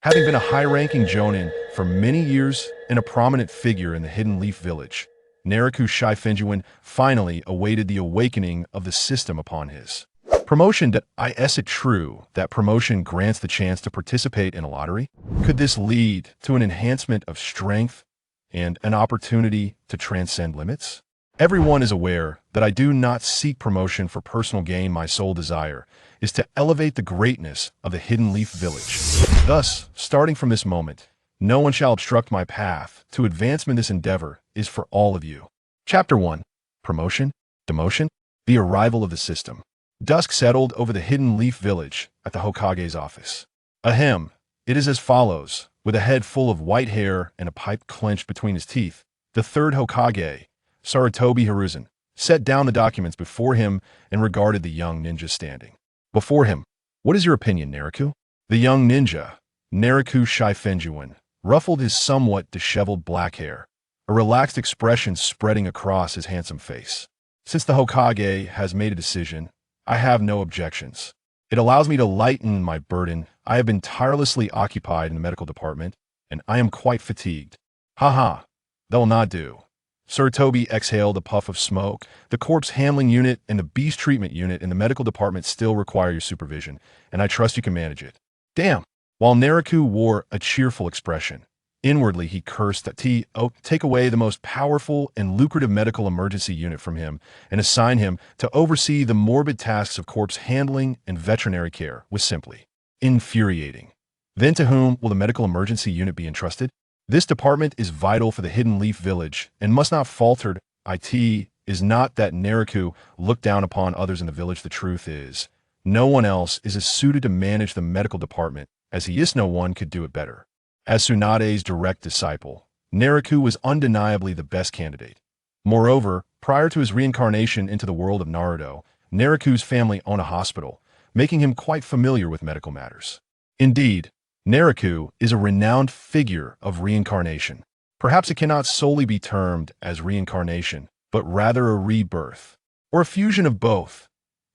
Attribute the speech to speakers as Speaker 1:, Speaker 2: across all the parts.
Speaker 1: Having been a high-ranking Jonin for many years and a prominent figure in the Hidden Leaf Village, Naraku Shifengyuan finally awaited the awakening of the system upon his promotion. Is it true that promotion grants the chance to participate in a lottery? Could this lead to an enhancement of strength and an opportunity to transcend limits? Everyone is aware that I do not seek promotion for personal gain. My sole desire is to elevate the greatness of the Hidden Leaf Village. Thus, starting from this moment, no one shall obstruct my path to advancement. This endeavor is for all of you. Chapter 1. Promotion, Demotion, the Arrival of the System. Dusk settled over the Hidden Leaf Village at the Hokage's office. Ahem, it is as follows. With a head full of white hair and a pipe clenched between his teeth, the third Hokage, Sarutobi Hiruzen, set down the documents before him and regarded the young ninja standing before him. What is your opinion, Naraku? The young ninja, Naraku Shifengyuan, ruffled his somewhat disheveled black hair, a relaxed expression spreading across his handsome face. Since the Hokage has made a decision, I have no objections. It allows me to lighten my burden. I have been tirelessly occupied in the medical department, and I am quite fatigued. Haha, that will not do. Sarutobi exhaled a puff of smoke. The corpse handling unit and the beast treatment unit in the medical department still require your supervision, and I trust you can manage it. Damn! While Naraku wore a cheerful expression, inwardly he cursed that take away the most powerful and lucrative medical emergency unit from him and assign him to oversee the morbid tasks of corpse handling and veterinary care was simply infuriating. Then to whom will the medical emergency unit be entrusted? This department is vital for the Hidden Leaf Village and must not falter. It is not that Naraku looked down upon others in the village. The truth is, no one else is as suited to manage the medical department as he is. No one could do it better. As Tsunade's direct disciple, Naraku was undeniably the best candidate. Moreover, prior to his reincarnation into the world of Naruto, Naraku's family owned a hospital, making him quite familiar with medical matters. Indeed, Naraku is a renowned figure of reincarnation. Perhaps it cannot solely be termed as reincarnation, but rather a rebirth, or a fusion of both.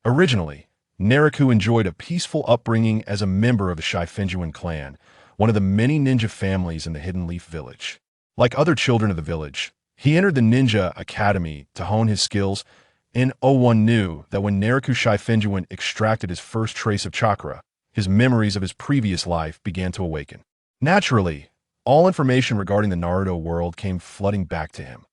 Speaker 1: Originally, Naraku enjoyed a peaceful upbringing as a member of the Shifengyuan clan, one of the many ninja families in the Hidden Leaf Village. Like other children of the village, he entered the Ninja Academy to hone his skills, and one knew that when Naraku Shifengyuan extracted his first trace of chakra, his memories of his previous life began to awaken. Naturally, all information regarding the Naruto world came flooding back to him.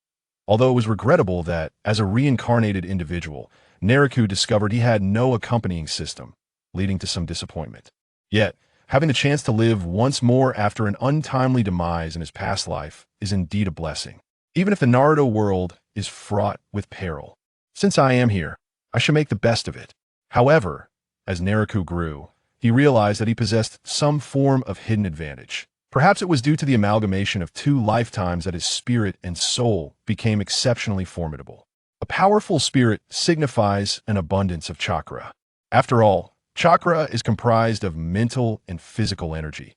Speaker 1: Although it was regrettable that, as a reincarnated individual, Naraku discovered he had no accompanying system, leading to some disappointment. Yet, having the chance to live once more after an untimely demise in his past life is indeed a blessing, even if the Naruto world is fraught with peril. Since I am here, I should make the best of it. However, as Naraku grew, he realized that he possessed some form of hidden advantage. Perhaps it was due to the amalgamation of 2 lifetimes that his spirit and soul became exceptionally formidable. A powerful spirit signifies an abundance of chakra. After all, chakra is comprised of mental and physical energy.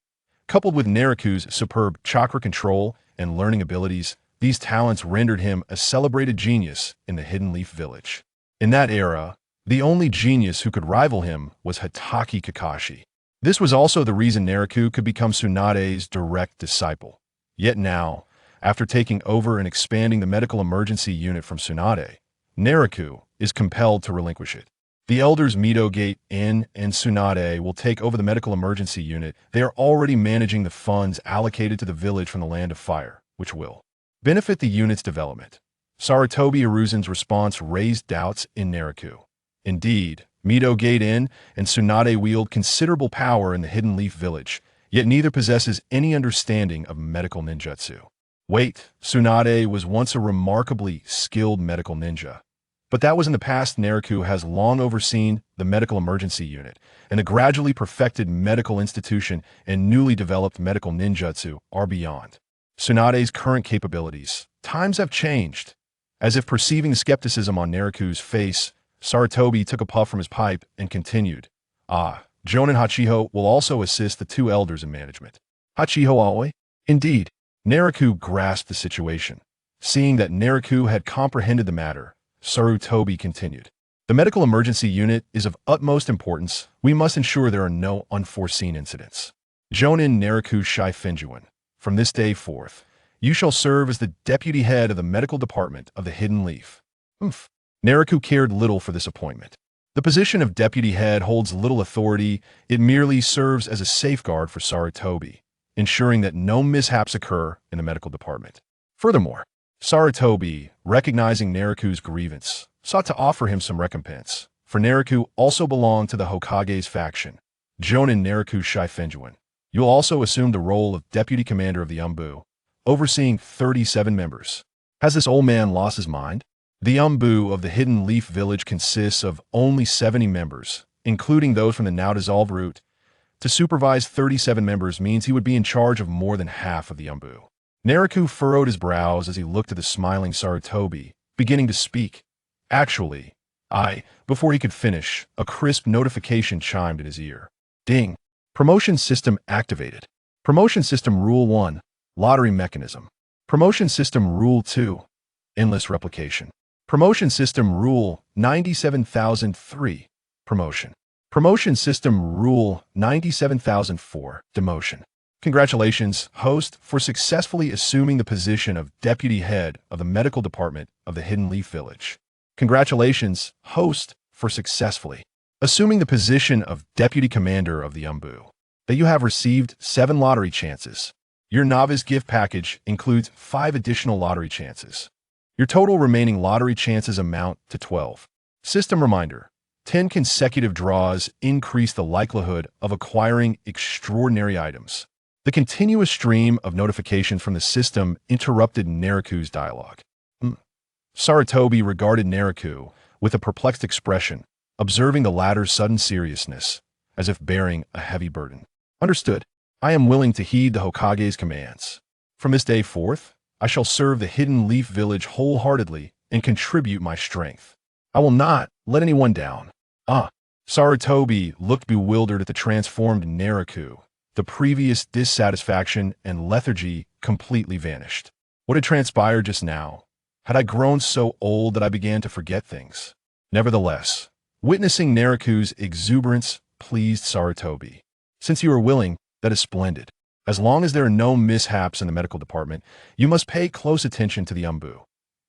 Speaker 1: Coupled with Naraku's superb chakra control and learning abilities, these talents rendered him a celebrated genius in the Hidden Leaf Village. In that era, the only genius who could rival him was Hatake Kakashi. This was also the reason Naraku could become Tsunade's direct disciple. Yet now, after taking over and expanding the medical emergency unit from Tsunade, Naraku is compelled to relinquish it. The elders Midogate and Tsunade will take over the medical emergency unit. They are already managing the funds allocated to the village from the Land of Fire, which will benefit the unit's development. Sarutobi Hiruzen's response raised doubts in Naraku. Indeed, Midogate and Tsunade wield considerable power in the Hidden Leaf Village, yet neither possesses any understanding of medical ninjutsu. Wait, Tsunade was once a remarkably skilled medical ninja. But that was in the past. Naraku has long overseen the medical emergency unit, and the gradually perfected medical institution and newly developed medical ninjutsu are beyond Tsunade's current capabilities. Times have changed. As if perceiving the skepticism on Naraku's face, Sarutobi took a puff from his pipe and continued. Jonin Hachiho will also assist the 2 elders in management. Hachiho Aoi? Indeed. Naraku grasped the situation. Seeing that Naraku had comprehended the matter, Sarutobi continued. The medical emergency unit is of utmost importance. We must ensure there are no unforeseen incidents. Jonin Naraku Shifengyuan. From this day forth, you shall serve as the deputy head of the medical department of the Hidden Leaf. Oomph. Naraku cared little for this appointment. The position of deputy head holds little authority, it merely serves as a safeguard for Sarutobi, ensuring that no mishaps occur in the medical department. Furthermore, Sarutobi, recognizing Naraku's grievance, sought to offer him some recompense, for Naraku also belonged to the Hokage's faction. Jonin Naraku Shifengyuan. You will also assume the role of deputy commander of the Umbu, overseeing 37 members. Has this old man lost his mind? The Umbu of the Hidden Leaf Village consists of only 70 members, including those from the now-dissolved route. To supervise 37 members means he would be in charge of more than half of the Umbu. Naraku furrowed his brows as he looked at the smiling Sarutobi, beginning to speak. Actually, before he could finish, a crisp notification chimed in his ear. Ding! Promotion system activated. Promotion system Rule 1, Lottery Mechanism. Promotion system Rule 2, Endless Replication. Promotion system Rule 97,003, Promotion. Promotion system Rule 97,004, Demotion. Congratulations, host, for successfully assuming the position of deputy head of the medical department of the Hidden Leaf Village. Congratulations, host, for successfully assuming the position of deputy commander of the Umbu. That you have received 7 lottery chances. Your novice gift package includes 5 additional lottery chances. Your total remaining lottery chances amount to 12. System reminder: 10 consecutive draws increase the likelihood of acquiring extraordinary items. The continuous stream of notifications from the system interrupted Naraku's dialogue. Sarutobi regarded Naraku with a perplexed expression, observing the latter's sudden seriousness, as if bearing a heavy burden. Understood. I am willing to heed the Hokage's commands. From this day forth, I shall serve the Hidden Leaf Village wholeheartedly and contribute my strength. I will not let anyone down. Sarutobi looked bewildered at the transformed Naraku. The previous dissatisfaction and lethargy completely vanished. What had transpired just now? Had I grown so old that I began to forget things? Nevertheless, witnessing Naraku's exuberance pleased Sarutobi. Since you are willing, that is splendid. As long as there are no mishaps in the medical department, you must pay close attention to the Umbu.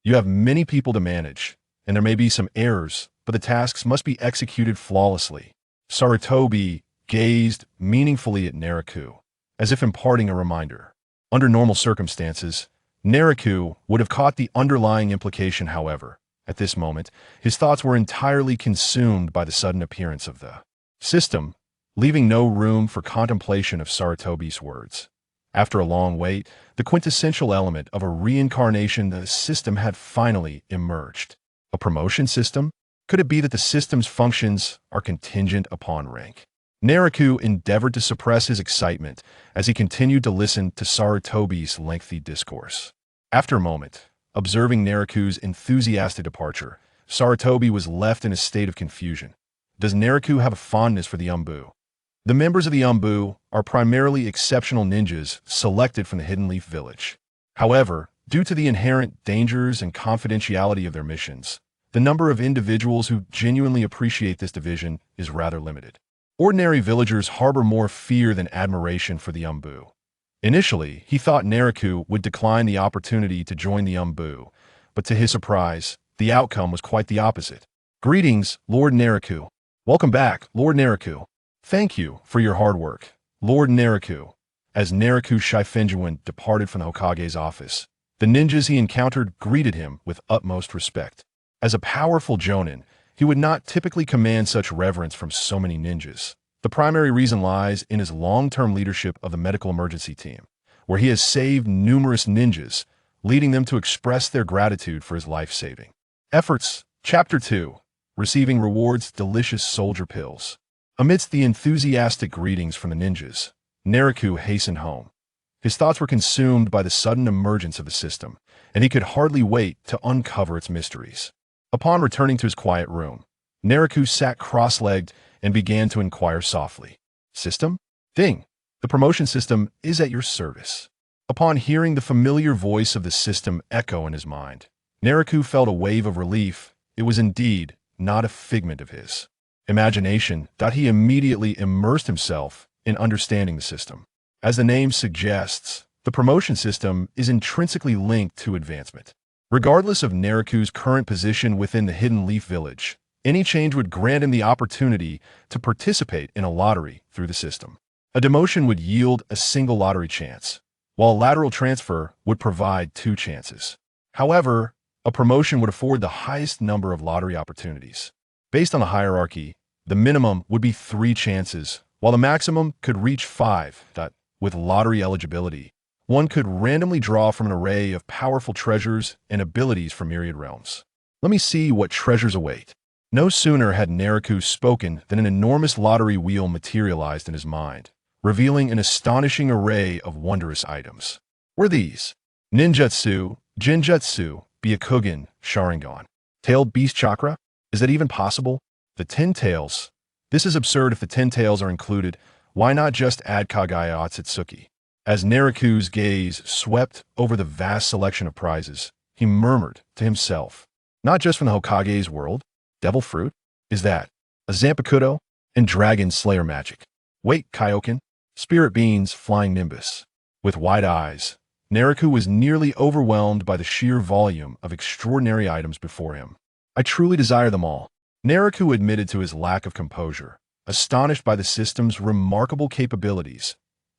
Speaker 1: You have many people to manage, and there may be some errors, but the tasks must be executed flawlessly. Sarutobi gazed meaningfully at Naraku, as if imparting a reminder. Under normal circumstances, Naraku would have caught the underlying implication. However, at this moment, his thoughts were entirely consumed by the sudden appearance of the system, leaving no room for contemplation of Sarutobi's words. After a long wait, the quintessential element of a reincarnation, the system had finally emerged. A promotion system? Could it be that the system's functions are contingent upon rank? Naraku endeavored to suppress his excitement as he continued to listen to Sarutobi's lengthy discourse. After a moment, observing Naraku's enthusiastic departure, Sarutobi was left in a state of confusion. Does Naraku have a fondness for the Umbu? The members of the Umbu are primarily exceptional ninjas selected from the Hidden Leaf Village. However, due to the inherent dangers and confidentiality of their missions, the number of individuals who genuinely appreciate this division is rather limited. Ordinary villagers harbor more fear than admiration for the Umbu. Initially, he thought Naraku would decline the opportunity to join the Umbu, but to his surprise, the outcome was quite the opposite. Greetings, Lord Naraku. Welcome back, Lord Naraku. Thank you for your hard work, Lord Naraku. As Naraku Shifengyuan departed from the Hokage's office, the ninjas he encountered greeted him with utmost respect. As a powerful Jonin, he would not typically command such reverence from so many ninjas. The primary reason lies in his long-term leadership of the medical emergency team, where he has saved numerous ninjas, leading them to express their gratitude for his life-saving efforts. Chapter 2. Receiving Rewards: Delicious Soldier Pills. Amidst the enthusiastic greetings from the ninjas, Naraku hastened home. His thoughts were consumed by the sudden emergence of the system, and he could hardly wait to uncover its mysteries. Upon returning to his quiet room, Naraku sat cross-legged and began to inquire softly. System? Ding! The promotion system is at your service. Upon hearing the familiar voice of the system echo in his mind, Naraku felt a wave of relief. It was indeed not a figment of his imagination that he immediately immersed himself in understanding the system. As the name suggests, the promotion system is intrinsically linked to advancement. Regardless of Naraku's current position within the Hidden Leaf Village, any change would grant him the opportunity to participate in a lottery through the system. A demotion would yield a single lottery chance, while a lateral transfer would provide 2 chances. However, a promotion would afford the highest number of lottery opportunities. Based on the hierarchy, the minimum would be 3 chances, while the maximum could reach 5. With lottery eligibility, one could randomly draw from an array of powerful treasures and abilities from myriad realms. Let me see what treasures await. No sooner had Naraku spoken than an enormous lottery wheel materialized in his mind, revealing an astonishing array of wondrous items. Were these? Ninjutsu, Jinjutsu, Byakugan, Sharingan. Tailed Beast Chakra? Is that even possible? The 10 tails. This is absurd. If the 10 tails are included, why not just add Kagaya Otsutsuki? As Naraku's gaze swept over the vast selection of prizes, he murmured to himself, not just from the Hokage's world, Devil Fruit? Is that a Zanpakuto? And Dragon Slayer magic? Wait, Kaioken? Spirit Beans, Flying Nimbus. With wide eyes, Naraku was nearly overwhelmed by the sheer volume of extraordinary items before him. I truly desire them all. Naraku admitted to his lack of composure, astonished by the system's remarkable capabilities.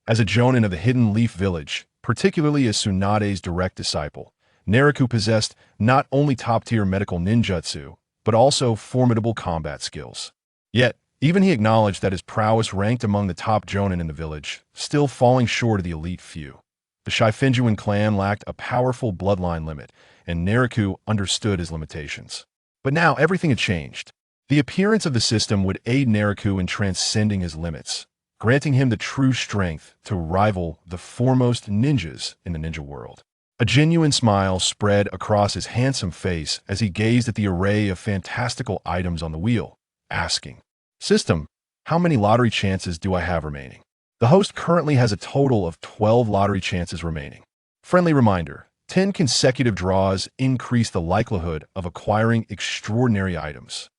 Speaker 1: As a Jonin of the Hidden Leaf Village, particularly as Tsunade's direct disciple, Naraku possessed not only top-tier medical ninjutsu, but also formidable combat skills. Yet, even he acknowledged that his prowess ranked among the top Jonin in the village, still falling short of the elite few. The Shifengyuan clan lacked a powerful bloodline limit, and Naraku understood his limitations. But now everything had changed. The appearance of the system would aid Naraku in transcending his limits, granting him the true strength to rival the foremost ninjas in the ninja world. A genuine smile spread across his handsome face as he gazed at the array of fantastical items on the wheel, asking, "System, how many lottery chances do I have remaining?" The host currently has a total of 12 lottery chances remaining. Friendly reminder, 10 consecutive draws increase the likelihood of acquiring extraordinary items.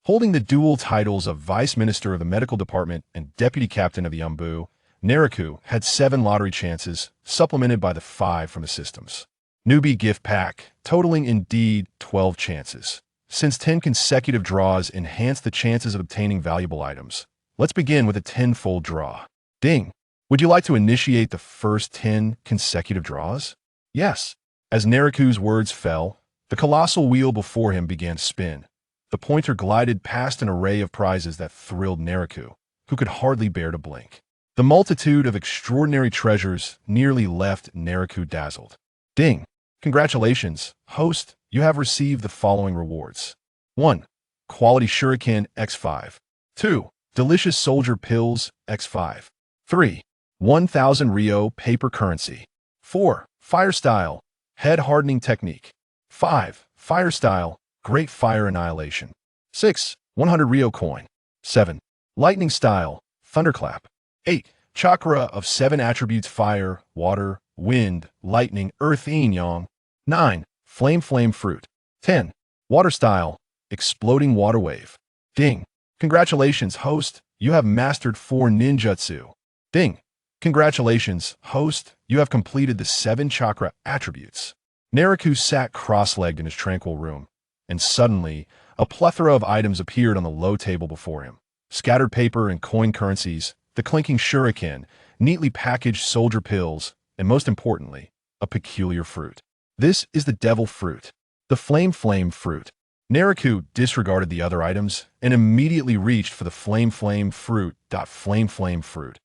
Speaker 1: Holding the dual titles of Vice Minister of the Medical Department and Deputy Captain of the Yambu, Naraku had 7 lottery chances, supplemented by the 5 from the systems. Newbie Gift Pack, totaling indeed 12 chances. Since 10 consecutive draws enhance the chances of obtaining valuable items, let's begin with a 10-fold draw. Ding! Would you like to initiate the first 10 consecutive draws? Yes. As Naraku's words fell, the colossal wheel before him began to spin. The pointer glided past an array of prizes that thrilled Naraku, who could hardly bear to blink. The multitude of extraordinary treasures nearly left Naraku dazzled. Ding! Congratulations, host, you have received the following rewards. 1. Quality Shuriken X5. 2. Delicious Soldier Pills X5. 3. 1000 Rio Paper Currency. 4. Fire Style Head Hardening Technique. 5. Fire Style Great Fire Annihilation. 6. 100 Rio Coin. 7. Lightning Style Thunderclap. 8. Chakra of 7 attributes Fire, Water, Wind, Lightning, Earth, Yin Yang. 9. Flame Fruit. 10. Water Style Exploding Water Wave. Ding! Congratulations, host, you have mastered 4 ninjutsu. Ding! Congratulations, host, you have completed the 7 chakra attributes. Naraku sat cross-legged in his tranquil room, and suddenly, a plethora of items appeared on the low table before him. Scattered paper and coin currencies, the clinking shuriken, neatly packaged soldier pills, and most importantly, a peculiar fruit. This is the devil fruit, the flame fruit. Naraku disregarded the other items and immediately reached for the flame fruit. Flame fruit,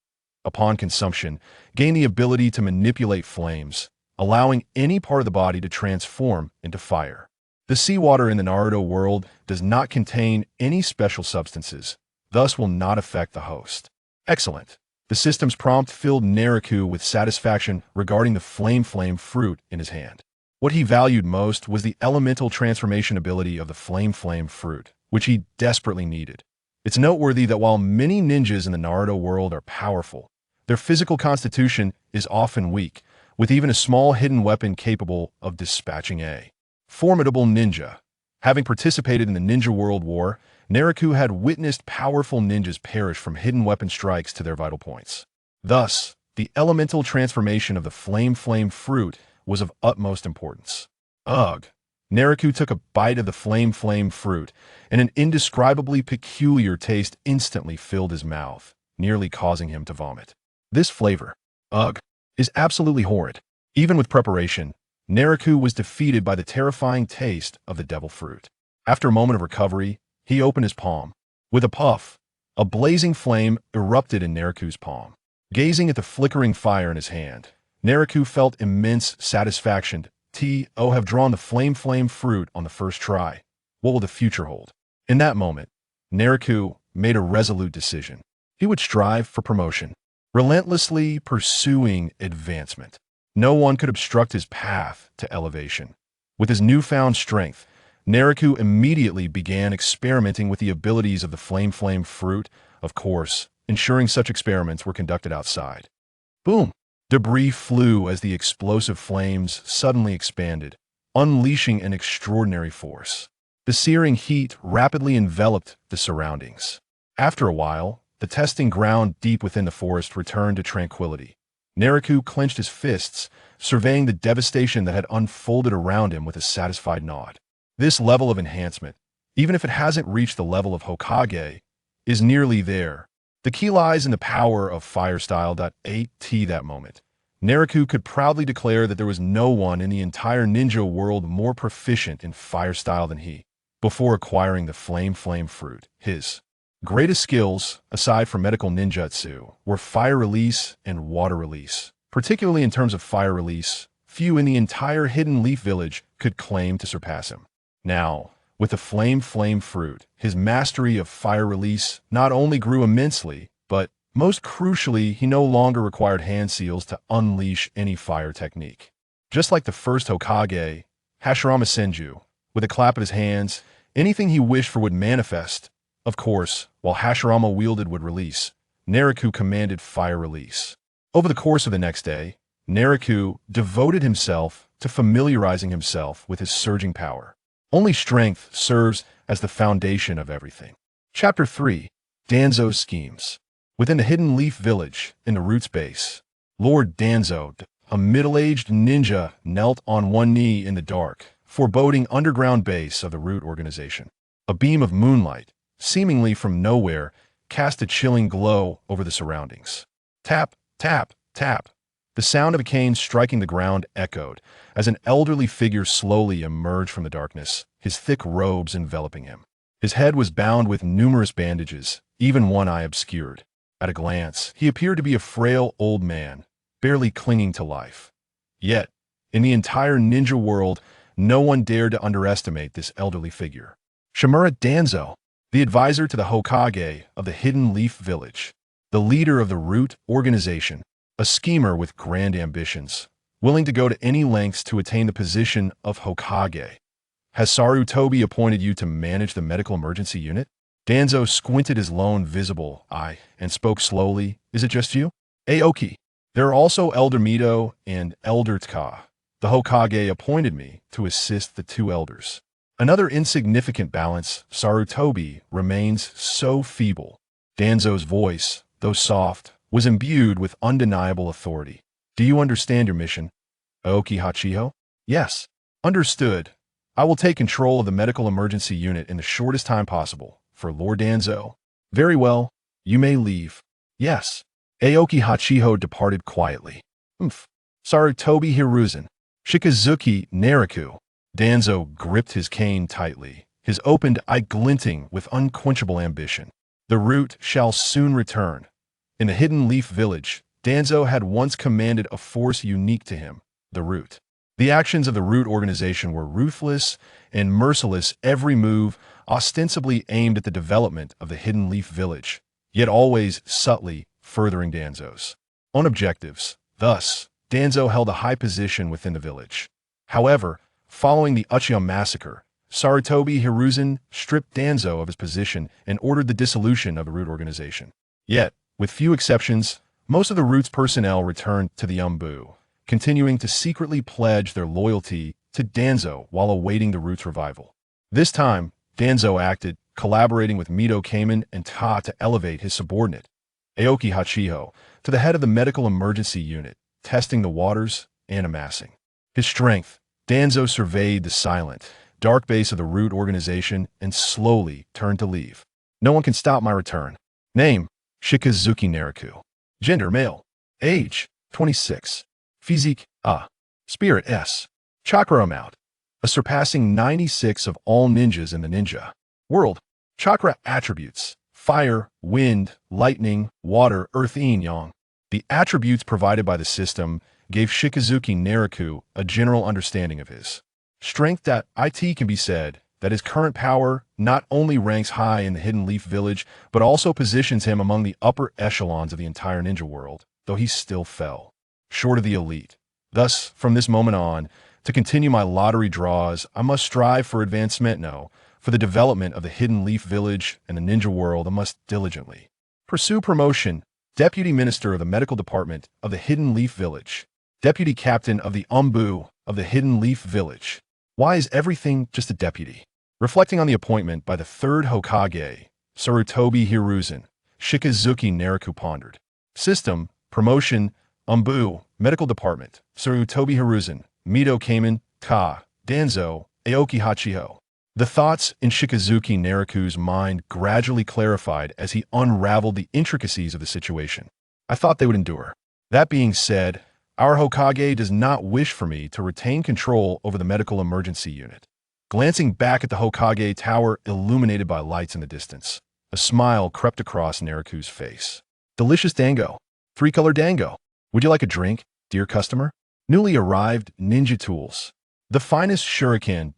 Speaker 1: upon consumption, gain the ability to manipulate flames, allowing any part of the body to transform into fire. The seawater in the Naruto world does not contain any special substances, thus will not affect the host. Excellent. The system's prompt filled Naraku with satisfaction regarding the flame fruit in his hand. What he valued most was the elemental transformation ability of the flame fruit, which he desperately needed. It's noteworthy that while many ninjas in the Naruto world are powerful, their physical constitution is often weak, with even a small hidden weapon capable of dispatching a formidable ninja. Having participated in the Ninja World War, Naraku had witnessed powerful ninjas perish from hidden weapon strikes to their vital points. Thus, the elemental transformation of the flame fruit was of utmost importance. Ugh! Naraku took a bite of the flame fruit, and an indescribably peculiar taste instantly filled his mouth, nearly causing him to vomit. This flavor, ugh, is absolutely horrid. Even with preparation, Naraku was defeated by the terrifying taste of the devil fruit. After a moment of recovery, he opened his palm. With a puff, a blazing flame erupted in Naraku's palm. Gazing at the flickering fire in his hand, Naraku felt immense satisfaction. Have drawn the flame fruit on the first try. What will the future hold? In that moment, Naraku made a resolute decision. He would strive for promotion, relentlessly pursuing advancement. No one could obstruct his path to elevation. With his newfound strength, Naraku immediately began experimenting with the abilities of the flame fruit, of course, ensuring such experiments were conducted outside. Boom! Debris flew as the explosive flames suddenly expanded, unleashing an extraordinary force. The searing heat rapidly enveloped the surroundings. After a while, the testing ground deep within the forest returned to tranquility. Naraku clenched his fists, surveying the devastation that had unfolded around him with a satisfied nod. This level of enhancement, even if it hasn't reached the level of Hokage, is nearly there. The key lies in the power of fire style. At that moment, Naraku could proudly declare that there was no one in the entire ninja world more proficient in fire style than he. Before acquiring the flame fruit, his greatest skills, aside from medical ninjutsu, were fire release and water release. Particularly in terms of fire release, few in the entire Hidden Leaf Village could claim to surpass him. Now, with the flame fruit, his mastery of fire release not only grew immensely, but, most crucially, he no longer required hand seals to unleash any fire technique. Just like the first Hokage, Hashirama Senju, with a clap of his hands, anything he wished for would manifest. Of course, while Hashirama wielded would release, Naraku commanded fire release. Over the course of the next day, Naraku devoted himself to familiarizing himself with his surging power. Only strength serves as the foundation of everything. Chapter 3. Danzo's Schemes. Within the Hidden Leaf Village, in the Root's base, Lord Danzo, a middle-aged ninja, knelt on one knee in the dark, foreboding underground base of the Root organization. A beam of moonlight, seemingly from nowhere, cast a chilling glow over the surroundings. Tap, tap, tap. The sound of a cane striking the ground echoed as an elderly figure slowly emerged from the darkness, his thick robes enveloping him. His head was bound with numerous bandages, even one eye obscured. At a glance, he appeared to be a frail old man, barely clinging to life. Yet, in the entire ninja world, no one dared to underestimate this elderly figure. Shimura Danzo, the advisor to the Hokage of the Hidden Leaf Village, the leader of the Root organization, a schemer with grand ambitions, willing to go to any lengths to attain the position of Hokage. Has Sarutobi appointed you to manage the medical emergency unit? Danzo squinted his lone visible eye and spoke slowly. Is it just you? Aoki. There are also Elder Mito and Elder Tka. The Hokage appointed me to assist the two elders. Another insignificant balance, Sarutobi remains so feeble. Danzo's voice, though soft, was imbued with undeniable authority. Do you understand your mission, Aoki Hachiho? Yes. Understood. I will take control of the medical emergency unit in the shortest time possible. For Lord Danzo. Very well. You may leave. Yes. Aoki Hachiho departed quietly. Sarutobi Hiruzen. Shikazuki Naraku. Danzo gripped his cane tightly, his opened eye glinting with unquenchable ambition. The Root shall soon return. In the Hidden Leaf Village, Danzo had once commanded a force unique to him, the Root. The actions of the Root organization were ruthless and merciless, every move ostensibly aimed at the development of the Hidden Leaf Village, yet always subtly furthering Danzo's own objectives. Thus, Danzo held a high position within the village. However, following the Uchiha massacre, Sarutobi Hiruzen stripped Danzo of his position and ordered the dissolution of the Root organization. Yet, with few exceptions, most of the Root's personnel returned to the Umbu, continuing to secretly pledge their loyalty to Danzo while awaiting the Root's revival. This time, Danzo acted, collaborating with Mito Kamen and Ta to elevate his subordinate, Aoki Hachiho, to the head of the medical emergency unit, testing the waters and amassing. His strength, Danzo surveyed the silent, dark base of the root organization and slowly turned to leave. No one can stop my return. Name, Shikazuki Naraku. Gender, male. Age, 26. Physique, A. Spirit, S. Chakra amount, a surpassing 96 of all ninjas in the ninja world. Chakra attributes, fire, wind, lightning, water, earth, yin, yang. The attributes provided by the system gave Shikazuki Naraku a general understanding of his strength. It can be said that his current power not only ranks high in the Hidden Leaf Village, but also positions him among the upper echelons of the entire ninja world, though he still fell short of the elite. Thus, from this moment on, to continue my lottery draws, I must strive for advancement. No, for the development of the Hidden Leaf Village and the ninja world, I must diligently pursue promotion. Deputy Minister of the Medical Department of the Hidden Leaf Village. Deputy Captain of the Umbu of the Hidden Leaf Village. Why is everything just a deputy? Reflecting on the appointment by the third Hokage, Sarutobi Hiruzen, Shikazuki Naraku pondered. System, promotion, Umbu, Medical Department, Sarutobi Hiruzen, Mito Kamen, Ka, Danzo, Aoki Hachiho. The thoughts in Shikazuki Naraku's mind gradually clarified as he unraveled the intricacies of the situation. I thought they would endure. That being said, our Hokage does not wish for me to retain control over the medical emergency unit. Glancing back at the Hokage tower illuminated by lights in the distance, a smile crept across Naraku's face. Delicious dango. Three-color dango. Would you like a drink, dear customer? Newly arrived ninja tools. The finest shuriken.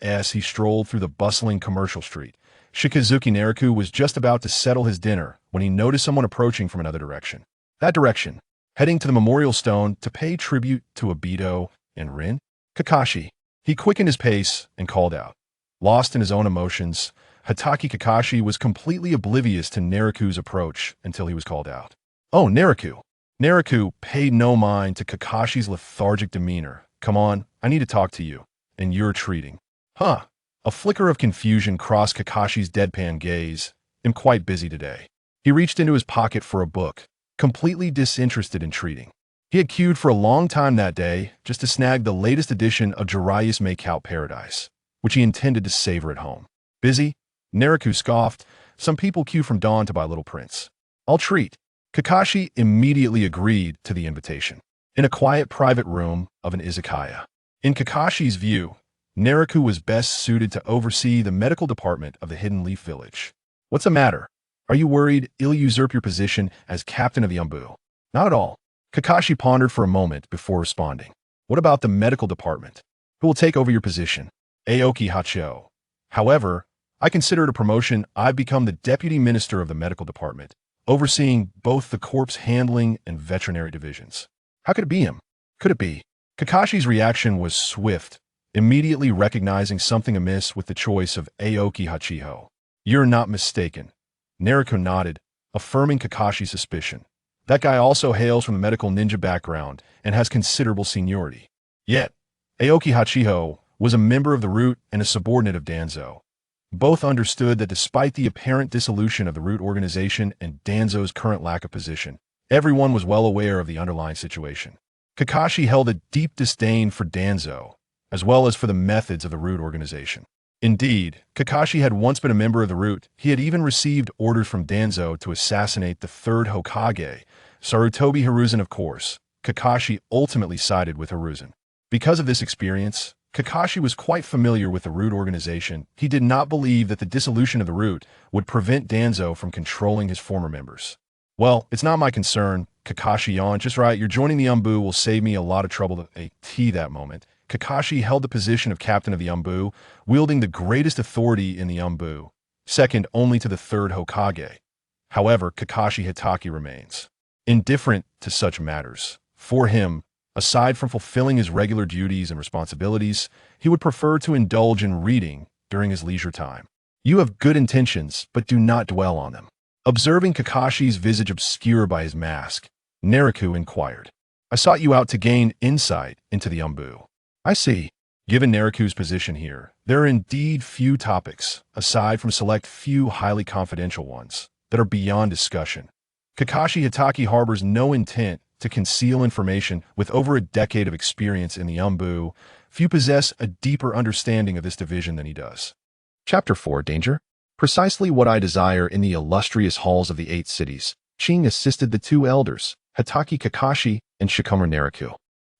Speaker 1: As he strolled through the bustling commercial street, Shikazuki Naraku was just about to settle his dinner when he noticed someone approaching from another direction. That direction, heading to the memorial stone to pay tribute to Obito and Rin. Kakashi. He quickened his pace and called out. Lost in his own emotions, Hatake Kakashi was completely oblivious to Naraku's approach until he was called out. Oh, Naraku. Naraku paid no mind to Kakashi's lethargic demeanor. Come on, I need to talk to you. And you're treating. Huh. A flicker of confusion crossed Kakashi's deadpan gaze. I'm quite busy today. He reached into his pocket for a book, completely disinterested in treating. He had queued for a long time that day just to snag the latest edition of Jiraiya's Makeout Paradise, which he intended to savor at home. Busy? Naraku scoffed. Some people queue from dawn to buy Little Prince. I'll treat. Kakashi immediately agreed to the invitation. In a quiet private room of an izakaya. In Kakashi's view, Naraku was best suited to oversee the medical department of the Hidden Leaf Village. What's the matter? Are you worried he'll usurp your position as captain of the Umbu? Not at all. Kakashi pondered for a moment before responding. What about the medical department? Who will take over your position? Aoki Hachiho. However, I consider it a promotion. I've become the deputy minister of the medical department, overseeing both the corpse handling and veterinary divisions. How could it be him? Could it be? Kakashi's reaction was swift, immediately recognizing something amiss with the choice of Aoki Hachiho. You're not mistaken. Naraku nodded, affirming Kakashi's suspicion. That guy also hails from the medical ninja background and has considerable seniority. Yet, Aoki Hachiho was a member of the Root and a subordinate of Danzo. Both understood that despite the apparent dissolution of the Root organization and Danzo's current lack of position, everyone was well aware of the underlying situation. Kakashi held a deep disdain for Danzo, as well as for the methods of the Root organization. Indeed, Kakashi had once been a member of the Root. He had even received orders from Danzo to assassinate the third Hokage, Sarutobi Hiruzen. Of course, Kakashi ultimately sided with Hiruzen. Because of this experience, Kakashi was quite familiar with the Root organization. He did not believe that the dissolution of the Root would prevent Danzo from controlling his former members. Well, it's not my concern. Kakashi yawned. Just right, you're joining the Umbu will save me a lot of trouble. That moment, Kakashi held the position of captain of the Umbu, wielding the greatest authority in the Umbu, second only to the third Hokage. However, Kakashi Hatake remains indifferent to such matters. For him, aside from fulfilling his regular duties and responsibilities, he would prefer to indulge in reading during his leisure time. You have good intentions, but do not dwell on them. Observing Kakashi's visage obscured by his mask, Naraku inquired. I sought you out to gain insight into the Umbu. I see. Given Naraku's position here, there are indeed few topics, aside from select few highly confidential ones, that are beyond discussion. Kakashi Hatake harbors no intent to conceal information. With over a decade of experience in the Umbu, few possess a deeper understanding of this division than he does. Chapter 4, Danger. Precisely what I desire in the illustrious halls of the 8 cities, Ching assisted the 2 elders, Hatake Kakashi and Shikamaru Naraku,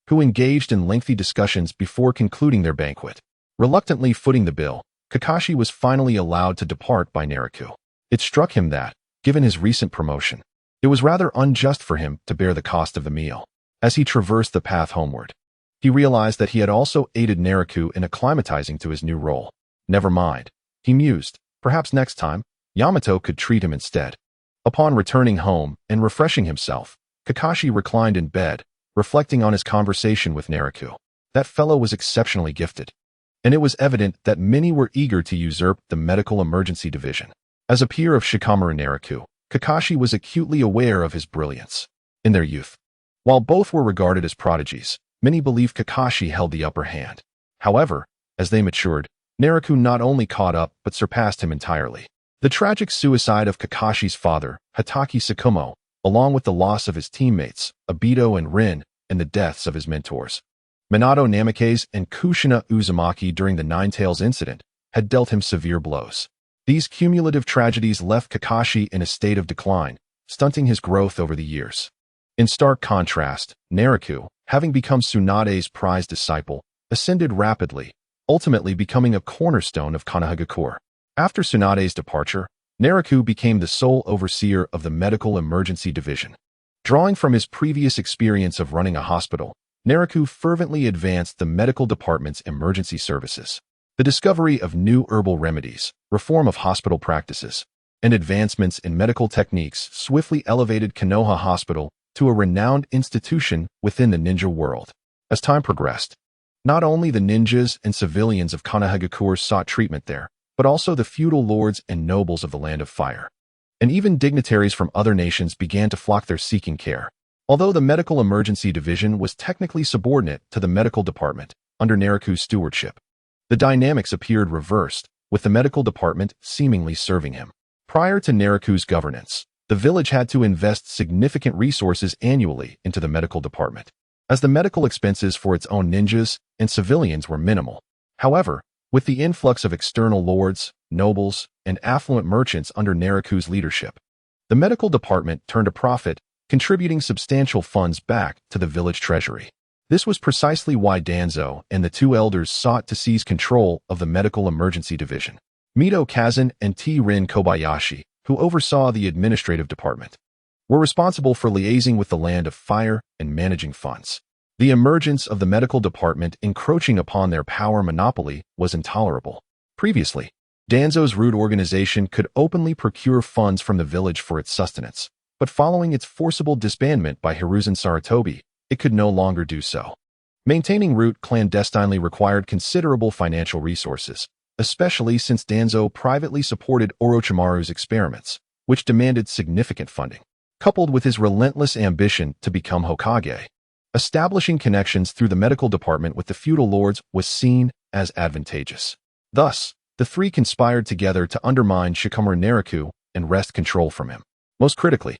Speaker 1: who engaged in lengthy discussions before concluding their banquet. Reluctantly footing the bill, Kakashi was finally allowed to depart by Naraku. It struck him that, given his recent promotion, it was rather unjust for him to bear the cost of the meal. As he traversed the path homeward, he realized that he had also aided Naraku in acclimatizing to his new role. Never mind, he mused, perhaps next time, Yamato could treat him instead. Upon returning home and refreshing himself, Kakashi reclined in bed, reflecting on his conversation with Naraku. That fellow was exceptionally gifted, and it was evident that many were eager to usurp the medical emergency division. As a peer of Shikamaru Naraku, Kakashi was acutely aware of his brilliance. In their youth, while both were regarded as prodigies, many believed Kakashi held the upper hand. However, as they matured, Naraku not only caught up but surpassed him entirely. The tragic suicide of Kakashi's father, Hatake Tsukumo, along with the loss of his teammates, Obito and Rin, and the deaths of his mentors, Minato Namikaze and Kushina Uzumaki during the Ninetales incident, had dealt him severe blows. These cumulative tragedies left Kakashi in a state of decline, stunting his growth over the years. In stark contrast, Naraku, having become Tsunade's prized disciple, ascended rapidly, ultimately becoming a cornerstone of Konohagakure. After Tsunade's departure, Naraku became the sole overseer of the medical emergency division. Drawing from his previous experience of running a hospital, Naraku fervently advanced the medical department's emergency services. The discovery of new herbal remedies, reform of hospital practices, and advancements in medical techniques swiftly elevated Konoha Hospital to a renowned institution within the ninja world. As time progressed, not only the ninjas and civilians of Konohagakure sought treatment there, but also the feudal lords and nobles of the Land of Fire. And even dignitaries from other nations began to flock there seeking care. Although the medical emergency division was technically subordinate to the medical department under Naraku's stewardship, the dynamics appeared reversed, with the medical department seemingly serving him. Prior to Naraku's governance, the village had to invest significant resources annually into the medical department, as the medical expenses for its own ninjas and civilians were minimal. However, with the influx of external lords, nobles, and affluent merchants under Naraku's leadership, the medical department turned a profit, contributing substantial funds back to the village treasury. This was precisely why Danzo and the 2 elders sought to seize control of the medical emergency division. Mito Kazan and T-Rin Kobayashi, who oversaw the administrative department, were responsible for liaising with the Land of Fire and managing funds. The emergence of the medical department encroaching upon their power monopoly was intolerable. Previously, Danzo's root organization could openly procure funds from the village for its sustenance, but following its forcible disbandment by Hiruzen Sarutobi, it could no longer do so. Maintaining root clandestinely required considerable financial resources, especially since Danzo privately supported Orochimaru's experiments, which demanded significant funding. Coupled with his relentless ambition to become Hokage, establishing connections through the medical department with the feudal lords was seen as advantageous. Thus, the 3 conspired together to undermine Shikamaru Naraku and wrest control from him. Most critically,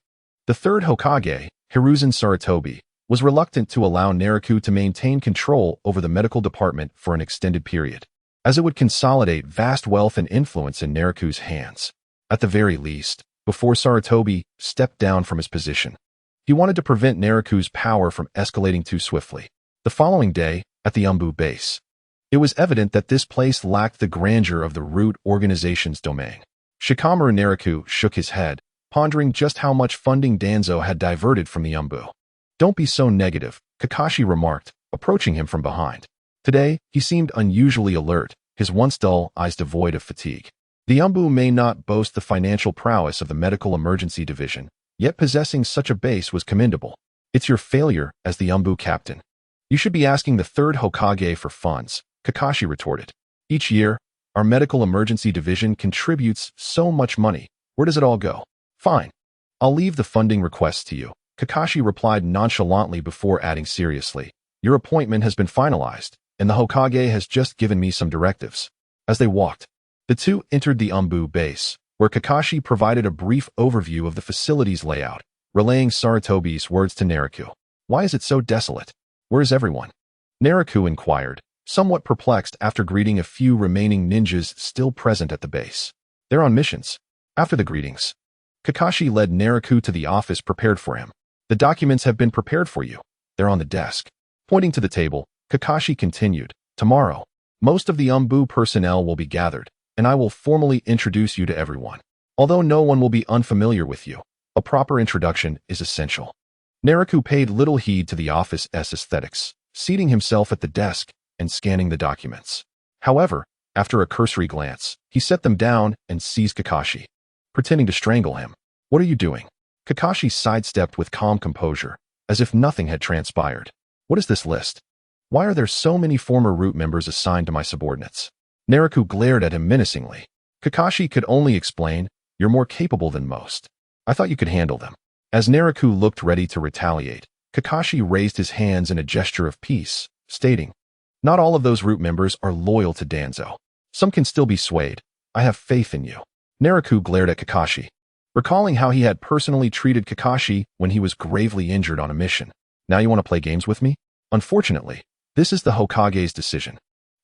Speaker 1: the 3rd Hokage, Hiruzen Sarutobi, was reluctant to allow Naraku to maintain control over the medical department for an extended period, as it would consolidate vast wealth and influence in Naraku's hands. At the very least, before Sarutobi stepped down from his position, he wanted to prevent Naraku's power from escalating too swiftly. The following day, at the Umbu base, it was evident that this place lacked the grandeur of the root organization's domain. Shikamaru Naraku shook his head, pondering just how much funding Danzo had diverted from the Umbu. "Don't be so negative," Kakashi remarked, approaching him from behind. Today, he seemed unusually alert, his once dull eyes devoid of fatigue. The Umbu may not boast the financial prowess of the medical emergency division, yet possessing such a base was commendable. It's your failure as the Umbu captain. You should be asking the 3rd Hokage for funds, Kakashi retorted. Each year, our medical emergency division contributes so much money. Where does it all go? Fine. I'll leave the funding requests to you, Kakashi replied nonchalantly before adding seriously. Your appointment has been finalized, and the Hokage has just given me some directives. As they walked, the 2 entered the Umbu base, where Kakashi provided a brief overview of the facility's layout, relaying Sarutobi's words to Naraku. Why is it so desolate? Where is everyone? Naraku inquired, somewhat perplexed after greeting a few remaining ninjas still present at the base. They're on missions. After the greetings, Kakashi led Naraku to the office prepared for him. The documents have been prepared for you. They're on the desk. Pointing to the table, Kakashi continued, tomorrow, most of the personnel will be gathered, and I will formally introduce you to everyone. Although no one will be unfamiliar with you, a proper introduction is essential. Naraku paid little heed to the office's aesthetics, seating himself at the desk and scanning the documents. However, after a cursory glance, he set them down and seized Kakashi, pretending to strangle him. What are you doing? Kakashi sidestepped with calm composure, as if nothing had transpired. What is this list? Why are there so many former root members assigned to my subordinates? Naraku glared at him menacingly. Kakashi could only explain, you're more capable than most. I thought you could handle them. As Naraku looked ready to retaliate, Kakashi raised his hands in a gesture of peace, stating, not all of those root members are loyal to Danzo. Some can still be swayed. I have faith in you. Naraku glared at Kakashi, recalling how he had personally treated Kakashi when he was gravely injured on a mission. Now you want to play games with me? Unfortunately, this is the Hokage's decision.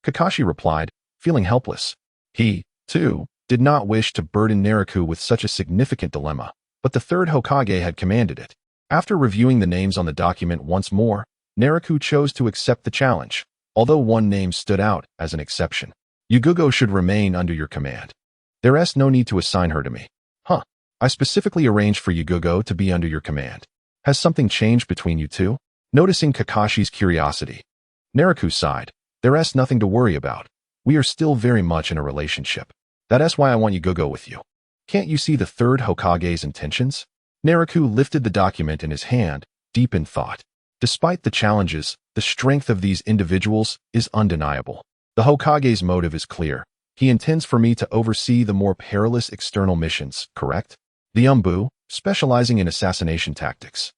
Speaker 1: Kakashi replied, feeling helpless. He, too, did not wish to burden Naraku with such a significant dilemma, but the third Hokage had commanded it. After reviewing the names on the document once more, Naraku chose to accept the challenge, although one name stood out as an exception. Yugugo should remain under your command. There's no need to assign her to me. Huh. I specifically arranged for Yugugo to be under your command. Has something changed between you two? Noticing Kakashi's curiosity, Naraku sighed. There's nothing to worry about. We are still very much in a relationship. That's why I want Yugugo with you. Can't you see the third Hokage's intentions? Naraku lifted the document in his hand, deep in thought. Despite the challenges, the strength of these individuals is undeniable. The Hokage's motive is clear. He intends for me to oversee the more perilous external missions, correct? The specializing in assassination tactics,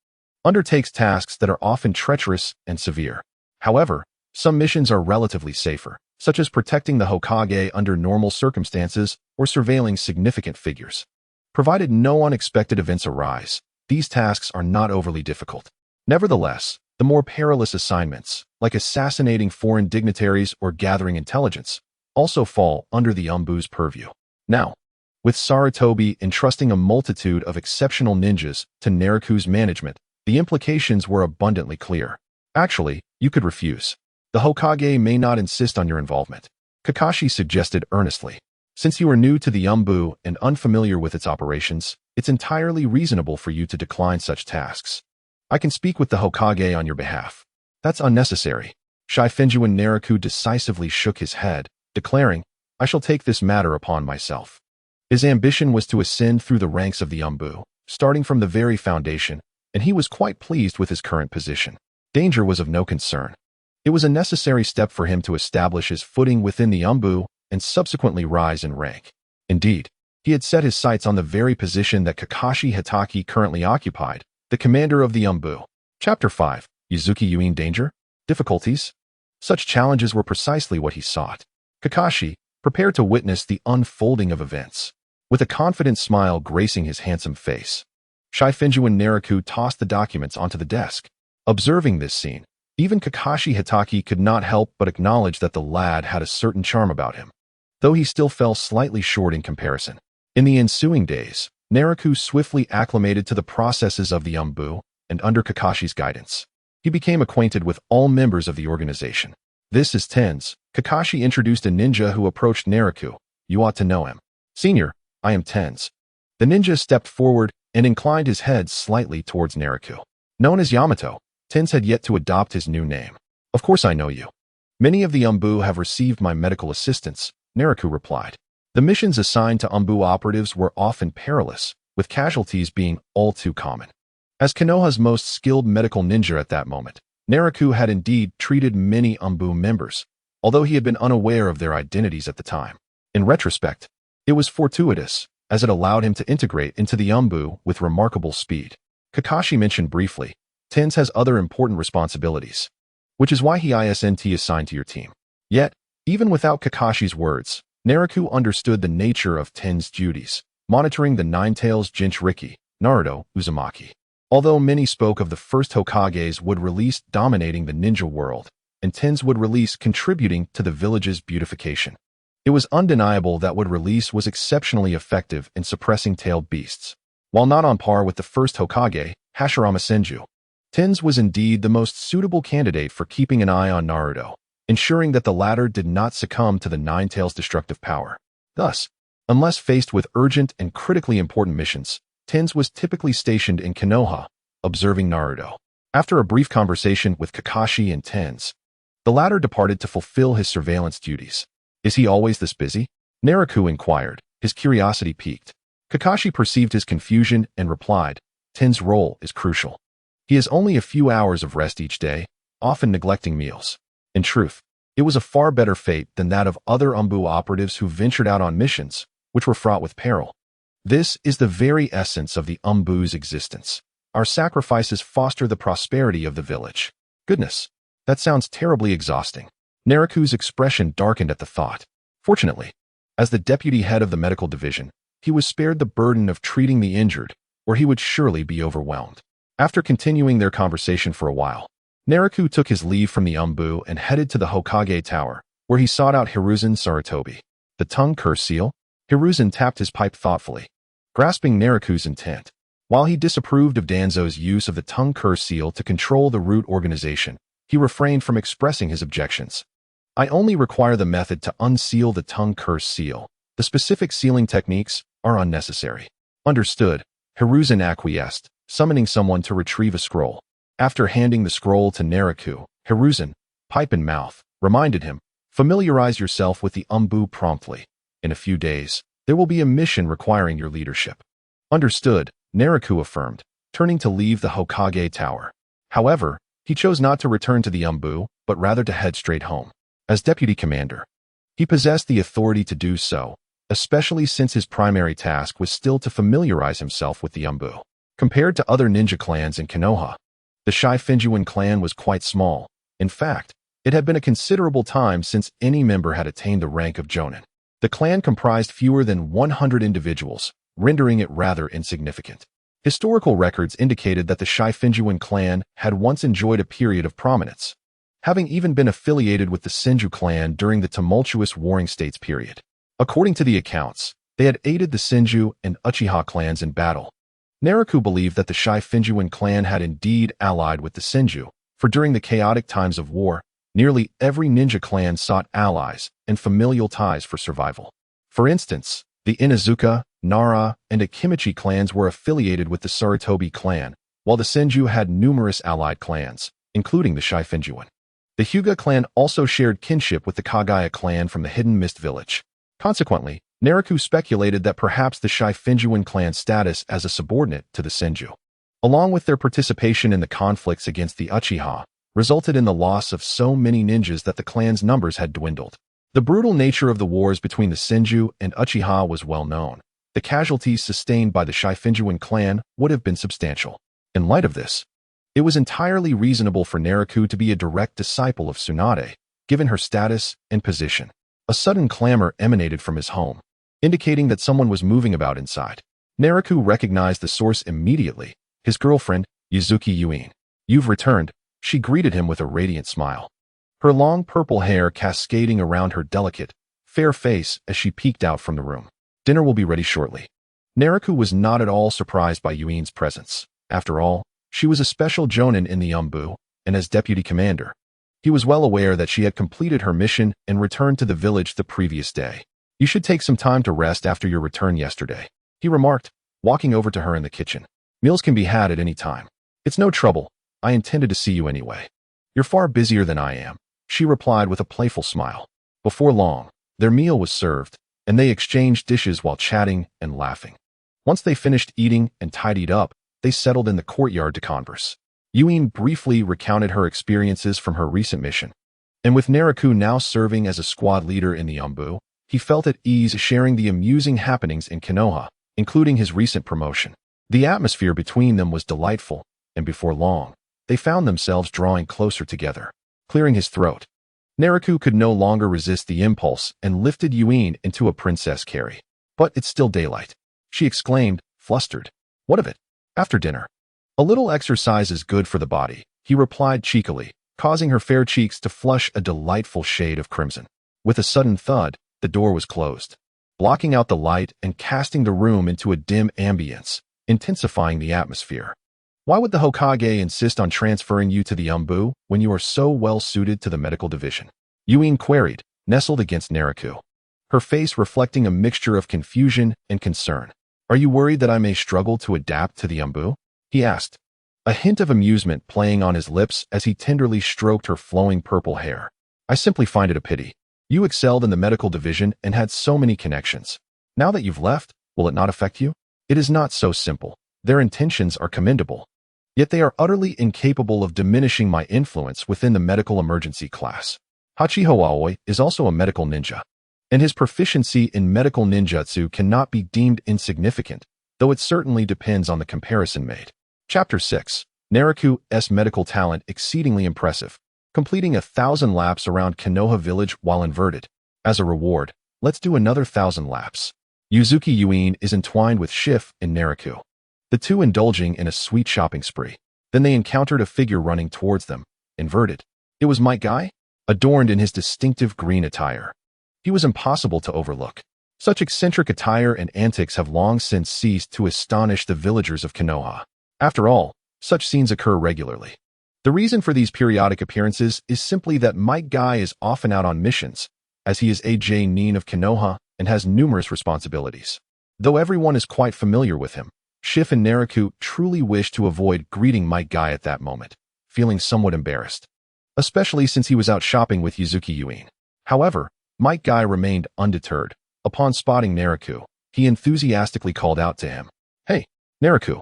Speaker 1: undertakes tasks that are often treacherous and severe. However, some missions are relatively safer, such as protecting the Hokage under normal circumstances or surveilling significant figures. Provided no unexpected events arise, these tasks are not overly difficult. Nevertheless, the more perilous assignments, like assassinating foreign dignitaries or gathering intelligence, also fall under the Umbu's purview. Now, with Sarutobi entrusting a multitude of exceptional ninjas to Naraku's management, the implications were abundantly clear. Actually, you could refuse. The Hokage may not insist on your involvement, Kakashi suggested earnestly. Since you are new to the Umbu and unfamiliar with its operations, it's entirely reasonable for you to decline such tasks. I can speak with the Hokage on your behalf. That's unnecessary. Shifengyuan Naraku decisively shook his head, declaring, I shall take this matter upon myself. His ambition was to ascend through the ranks of the Umbu, starting from the very foundation, and he was quite pleased with his current position. Danger was of no concern. It was a necessary step for him to establish his footing within the Umbu and subsequently rise in rank. Indeed, he had set his sights on the very position that Kakashi Hitaki currently occupied, the commander of the Umbu. Chapter 5, Yuzuki Yuin Danger? Difficulties? Such challenges were precisely what he sought. Kakashi, prepared to witness the unfolding of events, with a confident smile gracing his handsome face. Shifengyuan Naraku tossed the documents onto the desk. Observing this scene, even Kakashi Hitaki could not help but acknowledge that the lad had a certain charm about him, though he still fell slightly short in comparison. In the ensuing days, Naraku swiftly acclimated to the processes of the Umbu, and under Kakashi's guidance, he became acquainted with all members of the organization. This is Tens. Kakashi introduced a ninja who approached Naraku. You ought to know him. Senior, I am Tens. The ninja stepped forward and inclined his head slightly towards Naraku. Known as Yamato, Tens had yet to adopt his new name. Of course I know you. Many of the Umbu have received my medical assistance, Naraku replied. The missions assigned to Umbu operatives were often perilous, with casualties being all too common. As Konoha's most skilled medical ninja at that moment, Naraku had indeed treated many Umbu members, although he had been unaware of their identities at the time. In retrospect, it was fortuitous, as it allowed him to integrate into the Umbu with remarkable speed. Kakashi mentioned briefly, Tens has other important responsibilities, which is why he isn't assigned to your team. Yet, even without Kakashi's words, Naraku understood the nature of Tens' duties, monitoring the Nine-Tails Jinchuriki, Naruto Uzumaki. Although many spoke of the first Hokage's would release dominating the ninja world, and Ten's would release contributing to the village's beautification, it was undeniable that would release was exceptionally effective in suppressing tailed beasts. While not on par with the first Hokage, Hashirama Senju, Ten's was indeed the most suitable candidate for keeping an eye on Naruto, ensuring that the latter did not succumb to the Nine Tails' destructive power. Thus, unless faced with urgent and critically important missions, Ten's was typically stationed in Konoha, observing Naruto. After a brief conversation with Kakashi and Ten's, the latter departed to fulfill his surveillance duties. Is he always this busy? Naraku inquired, his curiosity piqued. Kakashi perceived his confusion and replied, Ten's role is crucial. He has only a few hours of rest each day, often neglecting meals. In truth, it was a far better fate than that of other Umbu operatives who ventured out on missions, which were fraught with peril. This is the very essence of the Umbu's existence. Our sacrifices foster the prosperity of the village. Goodness, that sounds terribly exhausting. Naraku's expression darkened at the thought. Fortunately, as the deputy head of the medical division, he was spared the burden of treating the injured, or he would surely be overwhelmed. After continuing their conversation for a while, Naraku took his leave from the Umbu and headed to the Hokage Tower, where he sought out Hiruzen Sarutobi. The tongue curse seal? Hiruzen tapped his pipe thoughtfully, grasping Naraku's intent. While he disapproved of Danzo's use of the tongue curse seal to control the root organization, he refrained from expressing his objections. I only require the method to unseal the tongue curse seal. The specific sealing techniques are unnecessary. Understood, Hiruzen acquiesced, summoning someone to retrieve a scroll. After handing the scroll to Naraku, Hiruzen, pipe in mouth, reminded him, familiarize yourself with the Umbu promptly. In a few days, there will be a mission requiring your leadership. Understood, Naraku affirmed, turning to leave the Hokage Tower. However, he chose not to return to the Umbu, but rather to head straight home. As deputy commander, he possessed the authority to do so, especially since his primary task was still to familiarize himself with the Umbu. Compared to other ninja clans in Konoha, the Shifengyuan clan was quite small. In fact, it had been a considerable time since any member had attained the rank of Jonin. The clan comprised fewer than 100 individuals, rendering it rather insignificant. Historical records indicated that the Shifengyuan clan had once enjoyed a period of prominence, having even been affiliated with the Senju clan during the tumultuous Warring States period. According to the accounts, they had aided the Senju and Uchiha clans in battle. Naraku believed that the Shifengyuan clan had indeed allied with the Senju, for during the chaotic times of war, nearly every ninja clan sought allies and familial ties for survival. For instance, the Inazuka, Nara, and Akimichi clans were affiliated with the Sarutobi clan, while the Senju had numerous allied clans, including the Shifengyuan. The Hyuga clan also shared kinship with the Kagaya clan from the Hidden Mist village. Consequently, Naraku speculated that perhaps the Shifengyuan clan's status as a subordinate to the Senju, along with their participation in the conflicts against the Uchiha, resulted in the loss of so many ninjas that the clan's numbers had dwindled. The brutal nature of the wars between the Senju and Uchiha was well known. The casualties sustained by the Shifengyuan clan would have been substantial. In light of this, it was entirely reasonable for Naraku to be a direct disciple of Tsunade, given her status and position. A sudden clamor emanated from his home, indicating that someone was moving about inside. Naraku recognized the source immediately, his girlfriend, Yuzuki Yuin. You've returned, she greeted him with a radiant smile, her long purple hair cascading around her delicate, fair face as she peeked out from the room. Dinner will be ready shortly. Naraku was not at all surprised by Yuin's presence. After all, she was a special Jonin in the Umbu, and as deputy commander, he was well aware that she had completed her mission and returned to the village the previous day. You should take some time to rest after your return yesterday, he remarked, walking over to her in the kitchen. Meals can be had at any time. It's no trouble. I intended to see you anyway. You're far busier than I am, she replied with a playful smile. Before long, their meal was served, and they exchanged dishes while chatting and laughing. Once they finished eating and tidied up, they settled in the courtyard to converse. Yuin briefly recounted her experiences from her recent mission, and with Naraku now serving as a squad leader in the Umbu, he felt at ease sharing the amusing happenings in Konoha, including his recent promotion. The atmosphere between them was delightful, and before long, they found themselves drawing closer together. Clearing his throat, Naraku could no longer resist the impulse and lifted Yuin into a princess carry. But it's still daylight, she exclaimed, flustered. What of it? After dinner, A little exercise is good for the body, he replied cheekily, causing her fair cheeks to flush a delightful shade of crimson. With a sudden thud, the door was closed, blocking out the light and casting the room into a dim ambience, intensifying the atmosphere. Why would the Hokage insist on transferring you to the Umbu when you are so well suited to the medical division? Yuin queried, nestled against Naraku, her face reflecting a mixture of confusion and concern. Are you worried that I may struggle to adapt to the Umbu? He asked, a hint of amusement playing on his lips as he tenderly stroked her flowing purple hair. I simply find it a pity. You excelled in the medical division and had so many connections. Now that you've left, will it not affect you? It is not so simple. Their intentions are commendable. Yet they are utterly incapable of diminishing my influence within the medical emergency class. Hachiho Aoi is also a medical ninja, and his proficiency in medical ninjutsu cannot be deemed insignificant, though it certainly depends on the comparison made. Chapter 6. Naraku's medical talent exceedingly impressive, completing 1,000 laps around Konoha village while inverted. As a reward, let's do another 1,000 laps. Yuzuki Yuin is entwined with Shif and Naraku, the two indulging in a sweet shopping spree. Then they encountered a figure running towards them, inverted. It was Might Guy, adorned in his distinctive green attire. He was impossible to overlook. Such eccentric attire and antics have long since ceased to astonish the villagers of Konoha. After all, such scenes occur regularly. The reason for these periodic appearances is simply that Might Guy is often out on missions, as he is a Jonin of Konoha and has numerous responsibilities. Though everyone is quite familiar with him, Shif and Naraku truly wish to avoid greeting Might Guy at that moment, feeling somewhat embarrassed, especially since he was out shopping with Yuzuki Yuin. However, Might Guy remained undeterred. Upon spotting Naraku, he enthusiastically called out to him, "Hey, Naraku."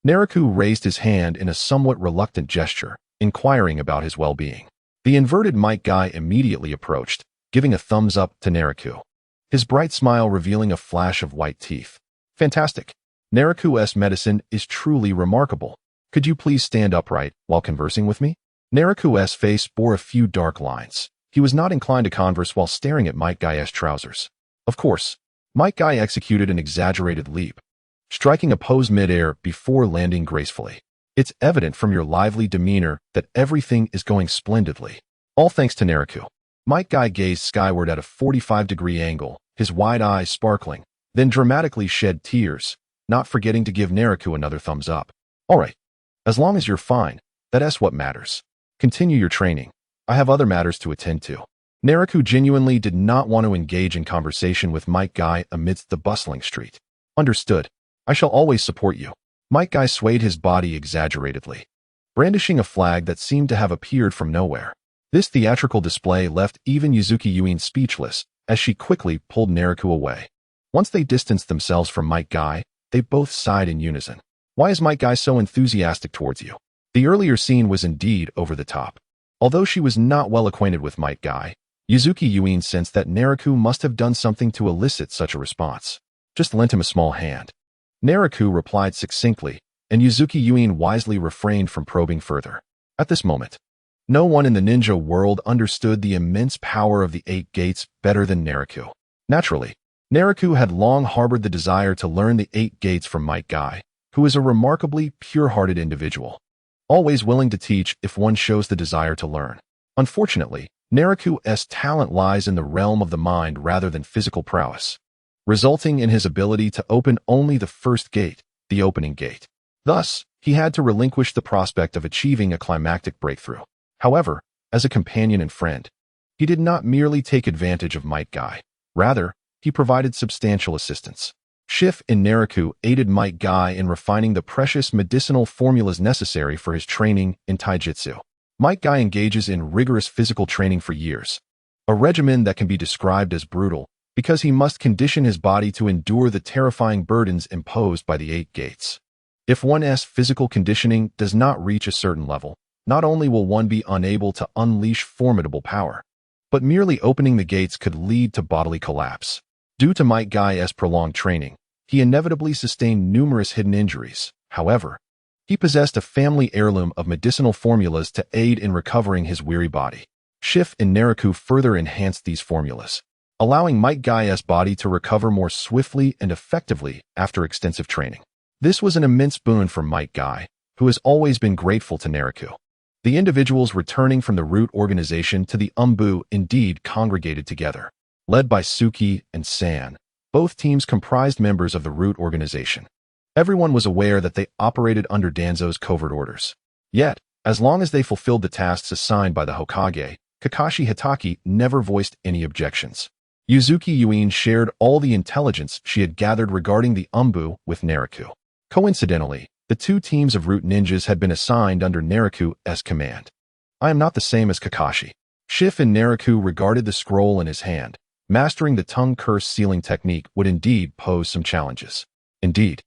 Speaker 1: Naraku raised his hand in a somewhat reluctant gesture, inquiring about his well-being. The inverted Might Guy immediately approached, giving a thumbs up to Naraku, his bright smile revealing a flash of white teeth. Fantastic. Naraku's medicine is truly remarkable. Could you please stand upright while conversing with me? Naraku's face bore a few dark lines. He was not inclined to converse while staring at Might Guy's trousers. Of course, Might Guy executed an exaggerated leap, striking a pose mid-air before landing gracefully. It's evident from your lively demeanor that everything is going splendidly. All thanks to Naraku. Might Guy gazed skyward at a 45-degree angle, his wide eyes sparkling, then dramatically shed tears, not forgetting to give Naraku another thumbs up. All right. As long as you're fine, that's what matters. Continue your training. I have other matters to attend to. Naraku genuinely did not want to engage in conversation with Might Guy amidst the bustling street. Understood. I shall always support you. Might Guy swayed his body exaggeratedly, brandishing a flag that seemed to have appeared from nowhere. This theatrical display left even Yuzuki Yuin speechless, as she quickly pulled Naraku away. Once they distanced themselves from Might Guy, they both sighed in unison. Why is Might Guy so enthusiastic towards you? The earlier scene was indeed over the top. Although she was not well acquainted with Might Guy, Yuzuki Yuin sensed that Naraku must have done something to elicit such a response. Just lent him a small hand. Naraku replied succinctly, and Yuzuki Yuin wisely refrained from probing further. At this moment, no one in the ninja world understood the immense power of the 8 gates better than Naraku. Naturally, Naraku had long harbored the desire to learn the 8 gates from Might Guy, who is a remarkably pure-hearted individual, always willing to teach if one shows the desire to learn. Unfortunately, Naraku's talent lies in the realm of the mind rather than physical prowess, resulting in his ability to open only the first gate, the opening gate. Thus, he had to relinquish the prospect of achieving a climactic breakthrough. However, as a companion and friend, he did not merely take advantage of Might Guy. Rather, he provided substantial assistance. Shif and Naraku aided Might Guy in refining the precious medicinal formulas necessary for his training in taijutsu. Might Guy engages in rigorous physical training for years, a regimen that can be described as brutal, because he must condition his body to endure the terrifying burdens imposed by the 8 gates. If one's physical conditioning does not reach a certain level, not only will one be unable to unleash formidable power, but merely opening the gates could lead to bodily collapse. Due to Might Guy's prolonged training, he inevitably sustained numerous hidden injuries. However, he possessed a family heirloom of medicinal formulas to aid in recovering his weary body. Shif and Naraku further enhanced these formulas, allowing Might Guy's body to recover more swiftly and effectively after extensive training. This was an immense boon for Might Guy, who has always been grateful to Naraku. The individuals returning from the root organization to the Umbu indeed congregated together. Led by Suki and San, both teams comprised members of the root organization. Everyone was aware that they operated under Danzo's covert orders. Yet, as long as they fulfilled the tasks assigned by the Hokage, Kakashi Hitaki never voiced any objections. Yuzuki Yuin shared all the intelligence she had gathered regarding the Umbu with Naraku. Coincidentally, the two teams of root ninjas had been assigned under Naraku's command. I am not the same as Kakashi. Shif and Naraku regarded the scroll in his hand. Mastering the tongue curse sealing technique would indeed pose some challenges. Indeed,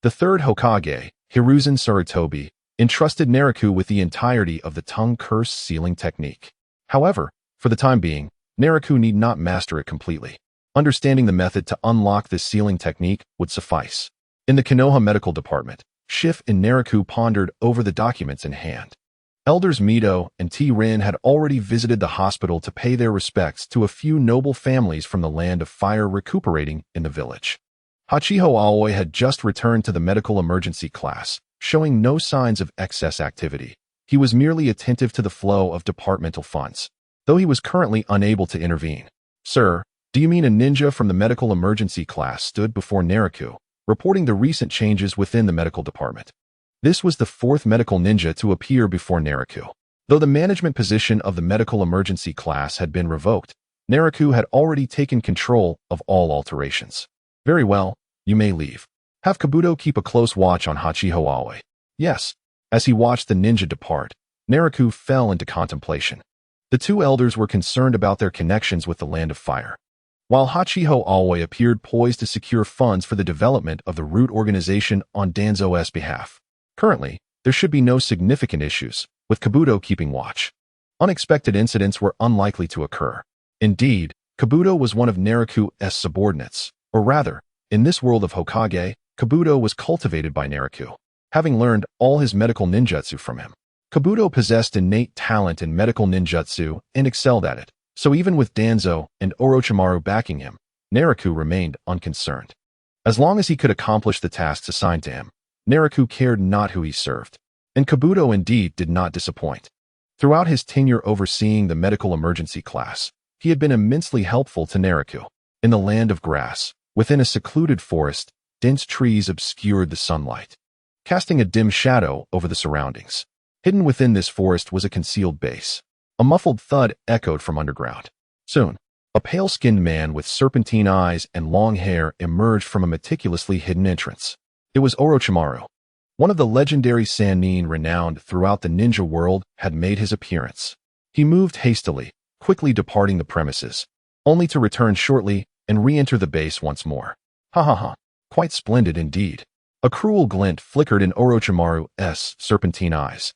Speaker 1: the third Hokage, Hiruzen Sarutobi, entrusted Naraku with the entirety of the tongue curse sealing technique. However, for the time being, Naraku need not master it completely. Understanding the method to unlock this sealing technique would suffice. In the Konoha Medical Department, Shif and Naraku pondered over the documents in hand. Elders Mito and T-Rin had already visited the hospital to pay their respects to a few noble families from the land of fire recuperating in the village. Hachiho Aoi had just returned to the medical emergency class, showing no signs of excess activity. He was merely attentive to the flow of departmental funds, though he was currently unable to intervene. Sir, do you mean a ninja from the medical emergency class stood before Naraku, reporting the recent changes within the medical department? This was the fourth medical ninja to appear before Naraku. Though the management position of the medical emergency class had been revoked, Naraku had already taken control of all alterations. Very well, you may leave. Have Kabuto keep a close watch on Hachiho Aoi. Yes. As he watched the ninja depart, Naraku fell into contemplation. The two elders were concerned about their connections with the Land of Fire. While Hachiho Aoi appeared poised to secure funds for the development of the root organization on Danzo's behalf. Currently, there should be no significant issues, with Kabuto keeping watch. Unexpected incidents were unlikely to occur. Indeed, Kabuto was one of Naraku's subordinates, or rather, in this world of Hokage, Kabuto was cultivated by Naraku, having learned all his medical ninjutsu from him. Kabuto possessed innate talent in medical ninjutsu and excelled at it, so even with Danzo and Orochimaru backing him, Naraku remained unconcerned. As long as he could accomplish the tasks assigned to him, Naraku cared not who he served, and Kabuto indeed did not disappoint. Throughout his tenure overseeing the medical emergency class, he had been immensely helpful to Naraku. In the land of grass, within a secluded forest, dense trees obscured the sunlight, casting a dim shadow over the surroundings. Hidden within this forest was a concealed base. A muffled thud echoed from underground. Soon, a pale-skinned man with serpentine eyes and long hair emerged from a meticulously hidden entrance. It was Orochimaru. One of the legendary Sannin renowned throughout the ninja world had made his appearance. He moved hastily, quickly departing the premises, only to return shortly and re-enter the base once more. Ha ha ha, quite splendid indeed. A cruel glint flickered in Orochimaru's serpentine eyes,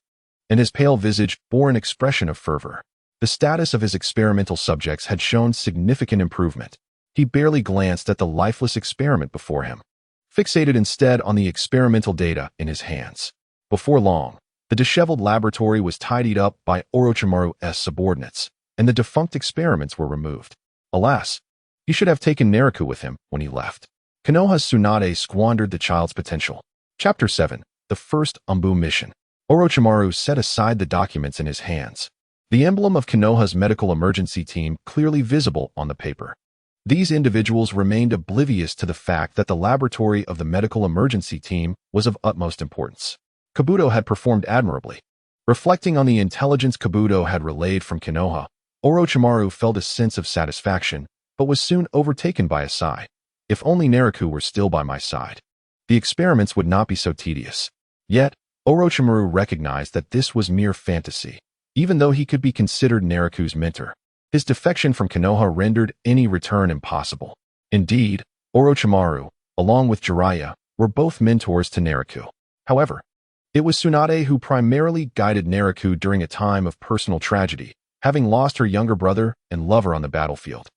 Speaker 1: and his pale visage bore an expression of fervor. The status of his experimental subjects had shown significant improvement. He barely glanced at the lifeless experiment before him, fixated instead on the experimental data in his hands. Before long, the disheveled laboratory was tidied up by Orochimaru's subordinates, and the defunct experiments were removed. Alas, he should have taken Naraku with him when he left. Konoha Tsunade squandered the child's potential. Chapter 7. The First Umbu Mission. Orochimaru set aside the documents in his hands. The emblem of Konoha's medical emergency team clearly visible on the paper. These individuals remained oblivious to the fact that the laboratory of the medical emergency team was of utmost importance. Kabuto had performed admirably. Reflecting on the intelligence Kabuto had relayed from Konoha, Orochimaru felt a sense of satisfaction, but was soon overtaken by a sigh. If only Naraku were still by my side, the experiments would not be so tedious. Yet, Orochimaru recognized that this was mere fantasy, even though he could be considered Naraku's mentor. His defection from Konoha rendered any return impossible. Indeed, Orochimaru, along with Jiraiya, were both mentors to Naraku. However, it was Tsunade who primarily guided Naraku during a time of personal tragedy, having lost her younger brother and lover on the battlefield,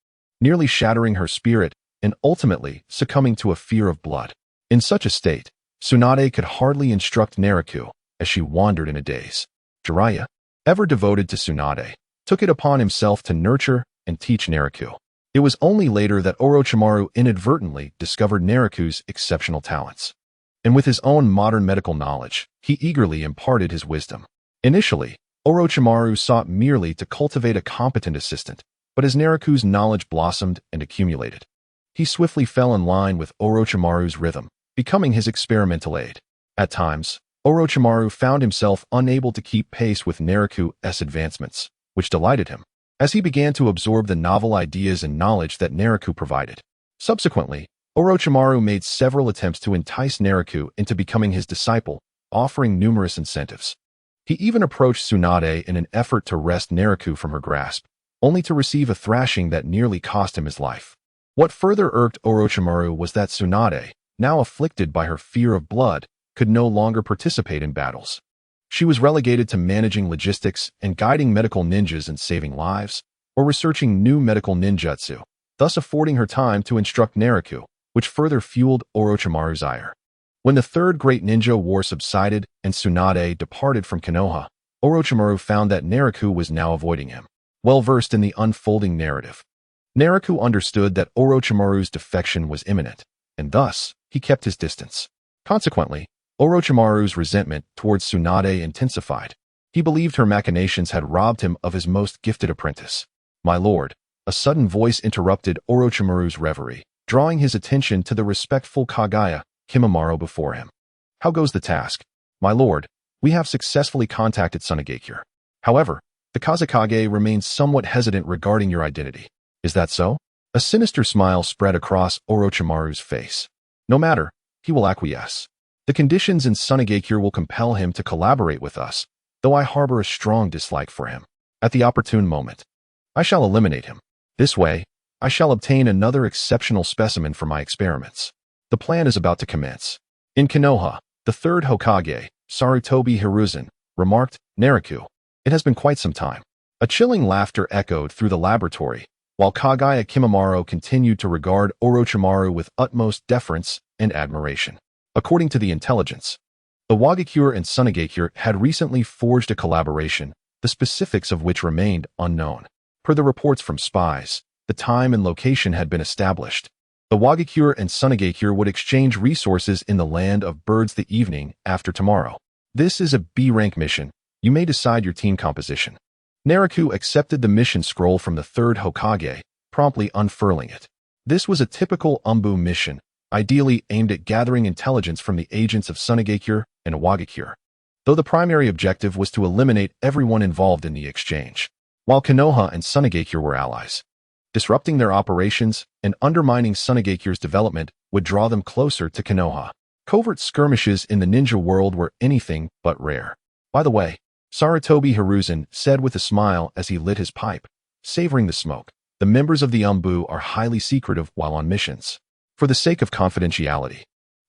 Speaker 1: nearly shattering her spirit and ultimately succumbing to a fear of blood. In such a state, Tsunade could hardly instruct Naraku as she wandered in a daze. Jiraiya, ever devoted to Tsunade, took it upon himself to nurture and teach Naraku. It was only later that Orochimaru inadvertently discovered Naraku's exceptional talents. and with his own modern medical knowledge, he eagerly imparted his wisdom. Initially, Orochimaru sought merely to cultivate a competent assistant, but as Naraku's knowledge blossomed and accumulated, he swiftly fell in line with Orochimaru's rhythm, becoming his experimental aid. At times, Orochimaru found himself unable to keep pace with Naraku's advancements, which delighted him, as he began to absorb the novel ideas and knowledge that Naraku provided. Subsequently, Orochimaru made several attempts to entice Naraku into becoming his disciple, offering numerous incentives. He even approached Tsunade in an effort to wrest Naraku from her grasp, only to receive a thrashing that nearly cost him his life. What further irked Orochimaru was that Tsunade, now afflicted by her fear of blood, could no longer participate in battles. She was relegated to managing logistics and guiding medical ninjas and saving lives, or researching new medical ninjutsu, thus affording her time to instruct Naraku, which further fueled Orochimaru's ire. When the Third Great Ninja War subsided and Tsunade departed from Konoha, Orochimaru found that Naraku was now avoiding him. Well versed in the unfolding narrative, Naraku understood that Orochimaru's defection was imminent, and thus, he kept his distance. Consequently, Orochimaru's resentment towards Tsunade intensified. He believed her machinations had robbed him of his most gifted apprentice. "My lord," a sudden voice interrupted Orochimaru's reverie, drawing his attention to the respectful Kagaya Kimimaro before him. "How goes the task?" "My lord, we have successfully contacted Tsunagakure. However, the Kazekage remains somewhat hesitant regarding your identity." "Is that so?" A sinister smile spread across Orochimaru's face. "No matter, he will acquiesce. The conditions in Tsunagakure will compel him to collaborate with us, though I harbor a strong dislike for him. At the opportune moment, I shall eliminate him. This way, I shall obtain another exceptional specimen for my experiments." The plan is about to commence. In Konoha, the third Hokage, Sarutobi Hiruzen, remarked, "Naraku, it has been quite some time." A chilling laughter echoed through the laboratory, while Kagaya Kimimaro continued to regard Orochimaru with utmost deference and admiration. According to the intelligence, the Wagakure and Tsunagakure had recently forged a collaboration, the specifics of which remained unknown. Per the reports from spies, the time and location had been established. The Wagakure and Tsunagakure would exchange resources in the land of birds the evening after tomorrow. "This is a B-rank mission. You may decide your team composition." Naraku accepted the mission scroll from the third Hokage, promptly unfurling it. This was a typical Umbu mission, ideally aimed at gathering intelligence from the agents of Tsunagakure and Wagakure, though the primary objective was to eliminate everyone involved in the exchange. While Konoha and Tsunagakure were allies, disrupting their operations and undermining Tsunagakure's development would draw them closer to Konoha. Covert skirmishes in the ninja world were anything but rare. "By the way," Sarutobi Hiruzen said with a smile as he lit his pipe, savoring the smoke, "the members of the Umbu are highly secretive while on missions. For the sake of confidentiality,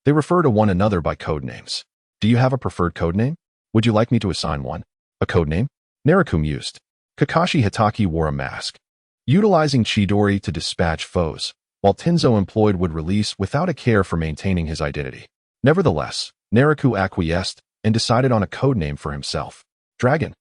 Speaker 1: they refer to one another by codenames. Do you have a preferred codename? Would you like me to assign one?" "A codename?" Naraku mused. Kakashi Hitaki wore a mask, utilizing Chidori to dispatch foes, while Tenzo employed would release without a care for maintaining his identity. Nevertheless, Naraku acquiesced and decided on a codename for himself. Dragon.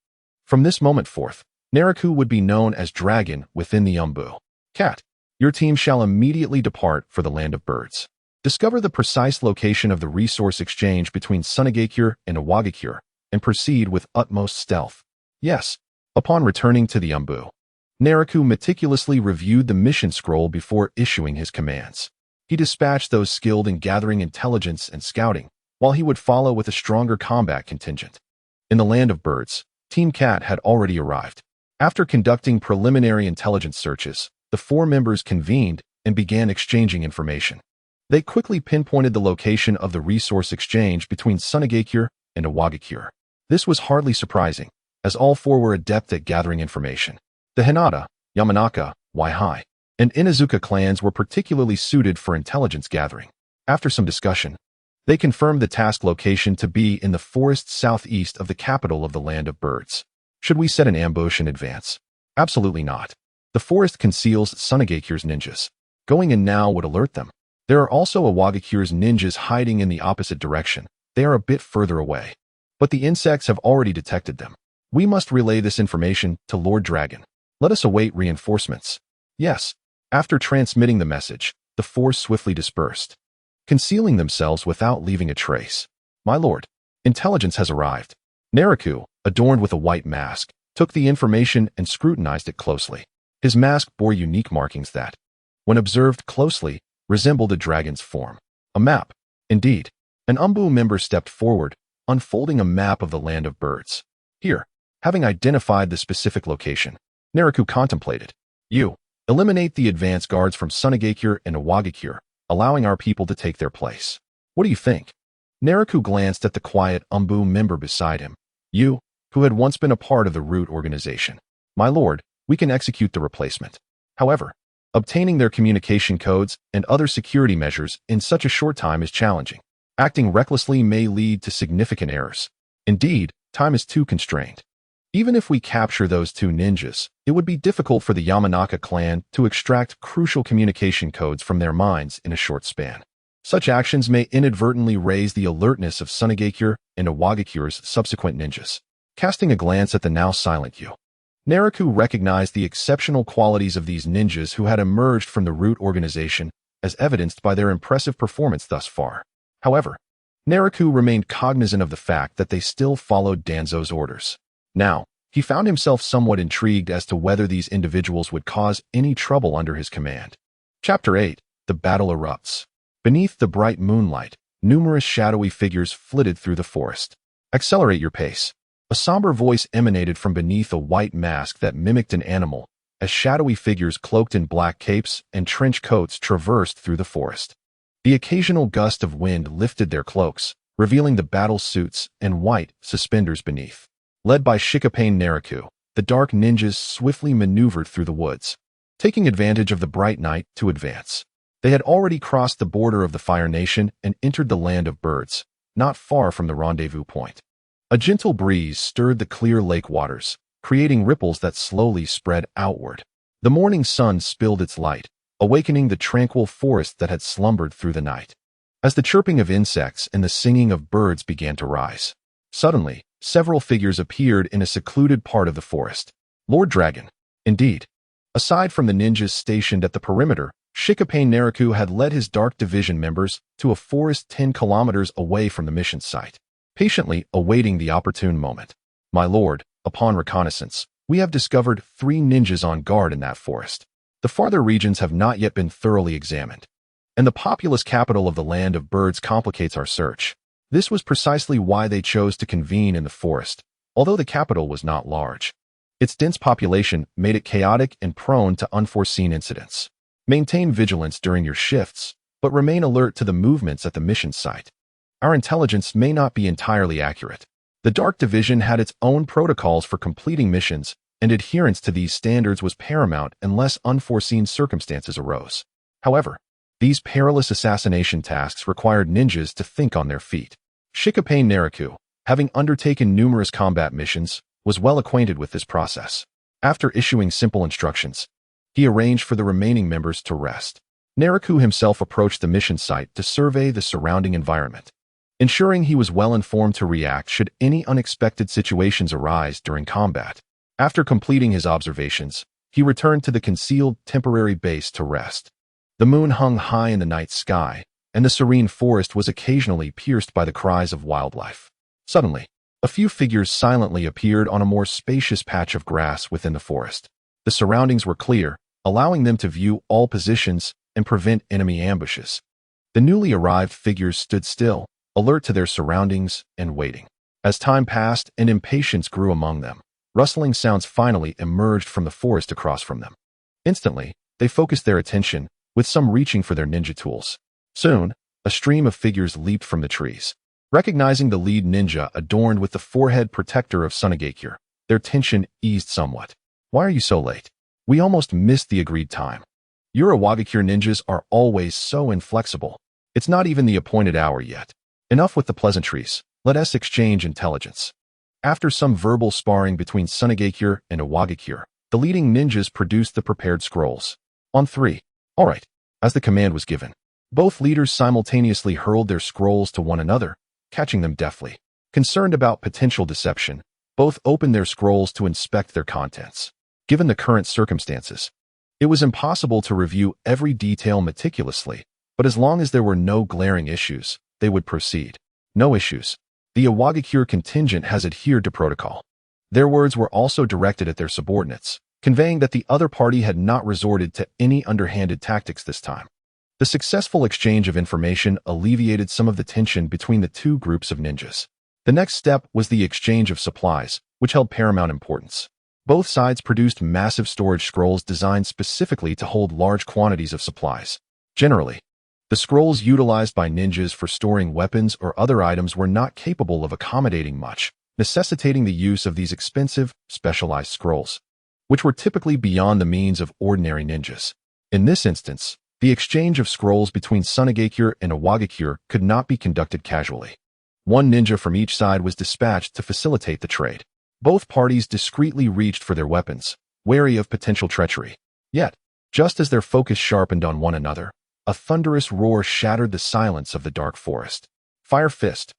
Speaker 1: From this moment forth, Naraku would be known as Dragon within the Umbu. "Cat, your team shall immediately depart for the land of birds. Discover the precise location of the resource exchange between Tsunagakure and Wagakure, and proceed with utmost stealth." "Yes." Upon returning to the Umbu, Naraku meticulously reviewed the mission scroll before issuing his commands. He dispatched those skilled in gathering intelligence and scouting, while he would follow with a stronger combat contingent. In the land of birds, Team Cat had already arrived. After conducting preliminary intelligence searches, the four members convened and began exchanging information. They quickly pinpointed the location of the resource exchange between Tsunagakure and Wagakure. This was hardly surprising, as all four were adept at gathering information. The Hinata, Yamanaka, Waihai, and Inazuka clans were particularly suited for intelligence gathering. After some discussion, they confirmed the task location to be in the forest southeast of the capital of the land of birds. "Should we set an ambush in advance?" "Absolutely not. The forest conceals Tsunagakure's ninjas. Going in now would alert them. There are also Wagakure's ninjas hiding in the opposite direction. They are a bit further away. But the insects have already detected them. We must relay this information to Lord Dragon. Let us await reinforcements." "Yes." After transmitting the message, the four swiftly dispersed. concealing themselves without leaving a trace. My lord, intelligence has arrived. Naraku, adorned with a white mask, took the information and scrutinized it closely. His mask bore unique markings that, when observed closely, resembled a dragon's form. A map. Indeed. An Umbu member stepped forward, unfolding a map of the land of birds. Here, having identified the specific location, Naraku contemplated. You, eliminate the advance guards from Sunagakure and Iwagakure, allowing our people to take their place. What do you think? Naraku glanced at the quiet Umbu member beside him. You, who had once been a part of the root organization. My lord, we can execute the replacement. However, obtaining their communication codes and other security measures in such a short time is challenging. Acting recklessly may lead to significant errors. Indeed, time is too constrained. Even if we capture those two ninjas, it would be difficult for the Yamanaka clan to extract crucial communication codes from their minds in a short span. Such actions may inadvertently raise the alertness of Sunagakure and Iwagakure's subsequent ninjas. Casting a glance at the now silent Yu, Naraku recognized the exceptional qualities of these ninjas who had emerged from the root organization, as evidenced by their impressive performance thus far. However, Naraku remained cognizant of the fact that they still followed Danzo's orders. Now, he found himself somewhat intrigued as to whether these individuals would cause any trouble under his command. Chapter 8. The battle erupts. Beneath the bright moonlight, numerous shadowy figures flitted through the forest. Accelerate your pace. A somber voice emanated from beneath a white mask that mimicked an animal, as shadowy figures cloaked in black capes and trench coats traversed through the forest. The occasional gust of wind lifted their cloaks, revealing the battle suits and white suspenders beneath. Led by Shikapane Naraku, the dark ninjas swiftly maneuvered through the woods, taking advantage of the bright night to advance. They had already crossed the border of the Fire Nation and entered the land of birds, not far from the rendezvous point. A gentle breeze stirred the clear lake waters, creating ripples that slowly spread outward. The morning sun spilled its light, awakening the tranquil forest that had slumbered through the night. As the chirping of insects and the singing of birds began to rise, suddenly, several figures appeared in a secluded part of the forest. Lord Dragon. Indeed. Aside from the ninjas stationed at the perimeter, Shikapane Naraku had led his Dark Division members to a forest 10 kilometers away from the mission site, patiently awaiting the opportune moment. My lord, upon reconnaissance, we have discovered 3 ninjas on guard in that forest. The farther regions have not yet been thoroughly examined, and the populous capital of the land of birds complicates our search. This was precisely why they chose to convene in the forest, although the capital was not large. Its dense population made it chaotic and prone to unforeseen incidents. Maintain vigilance during your shifts, but remain alert to the movements at the mission site. Our intelligence may not be entirely accurate. The Dark Division had its own protocols for completing missions, and adherence to these standards was paramount unless unforeseen circumstances arose. However, these perilous assassination tasks required ninjas to think on their feet. Shikapane Naraku, having undertaken numerous combat missions, was well acquainted with this process. After issuing simple instructions, he arranged for the remaining members to rest. Naraku himself approached the mission site to survey the surrounding environment, ensuring he was well informed to react should any unexpected situations arise during combat. After completing his observations, he returned to the concealed temporary base to rest. The moon hung high in the night sky, and the serene forest was occasionally pierced by the cries of wildlife. Suddenly, a few figures silently appeared on a more spacious patch of grass within the forest. The surroundings were clear, allowing them to view all positions and prevent enemy ambushes. The newly arrived figures stood still, alert to their surroundings and waiting. As time passed and impatience grew among them, rustling sounds finally emerged from the forest across from them. Instantly, they focused their attention, with some reaching for their ninja tools. Soon, a stream of figures leaped from the trees. Recognizing the lead ninja adorned with the forehead protector of Sunagakure, their tension eased somewhat. Why are you so late? We almost missed the agreed time. Your Iwagakure ninjas are always so inflexible. It's not even the appointed hour yet. Enough with the pleasantries. Let us exchange intelligence. After some verbal sparring between Sunagakure and Iwagakure, the leading ninjas produced the prepared scrolls. On 3. All right. As the command was given, both leaders simultaneously hurled their scrolls to one another, catching them deftly. Concerned about potential deception, both opened their scrolls to inspect their contents. Given the current circumstances, it was impossible to review every detail meticulously, But as long as there were no glaring issues, they would proceed. No issues. The Iwagakure contingent has adhered to protocol. Their words were also directed at their subordinates, conveying that the other party had not resorted to any underhanded tactics this time. The successful exchange of information alleviated some of the tension between the two groups of ninjas. The next step was the exchange of supplies, which held paramount importance. Both sides produced massive storage scrolls designed specifically to hold large quantities of supplies. Generally, the scrolls utilized by ninjas for storing weapons or other items were not capable of accommodating much, necessitating the use of these expensive, specialized scrolls, which were typically beyond the means of ordinary ninjas. In this instance, the exchange of scrolls between Sunagakure and Iwagakure could not be conducted casually. One ninja from each side was dispatched to facilitate the trade. Both parties discreetly reached for their weapons, wary of potential treachery. Yet, just as their focus sharpened on one another, a thunderous roar shattered the silence of the dark forest. Fire Fist.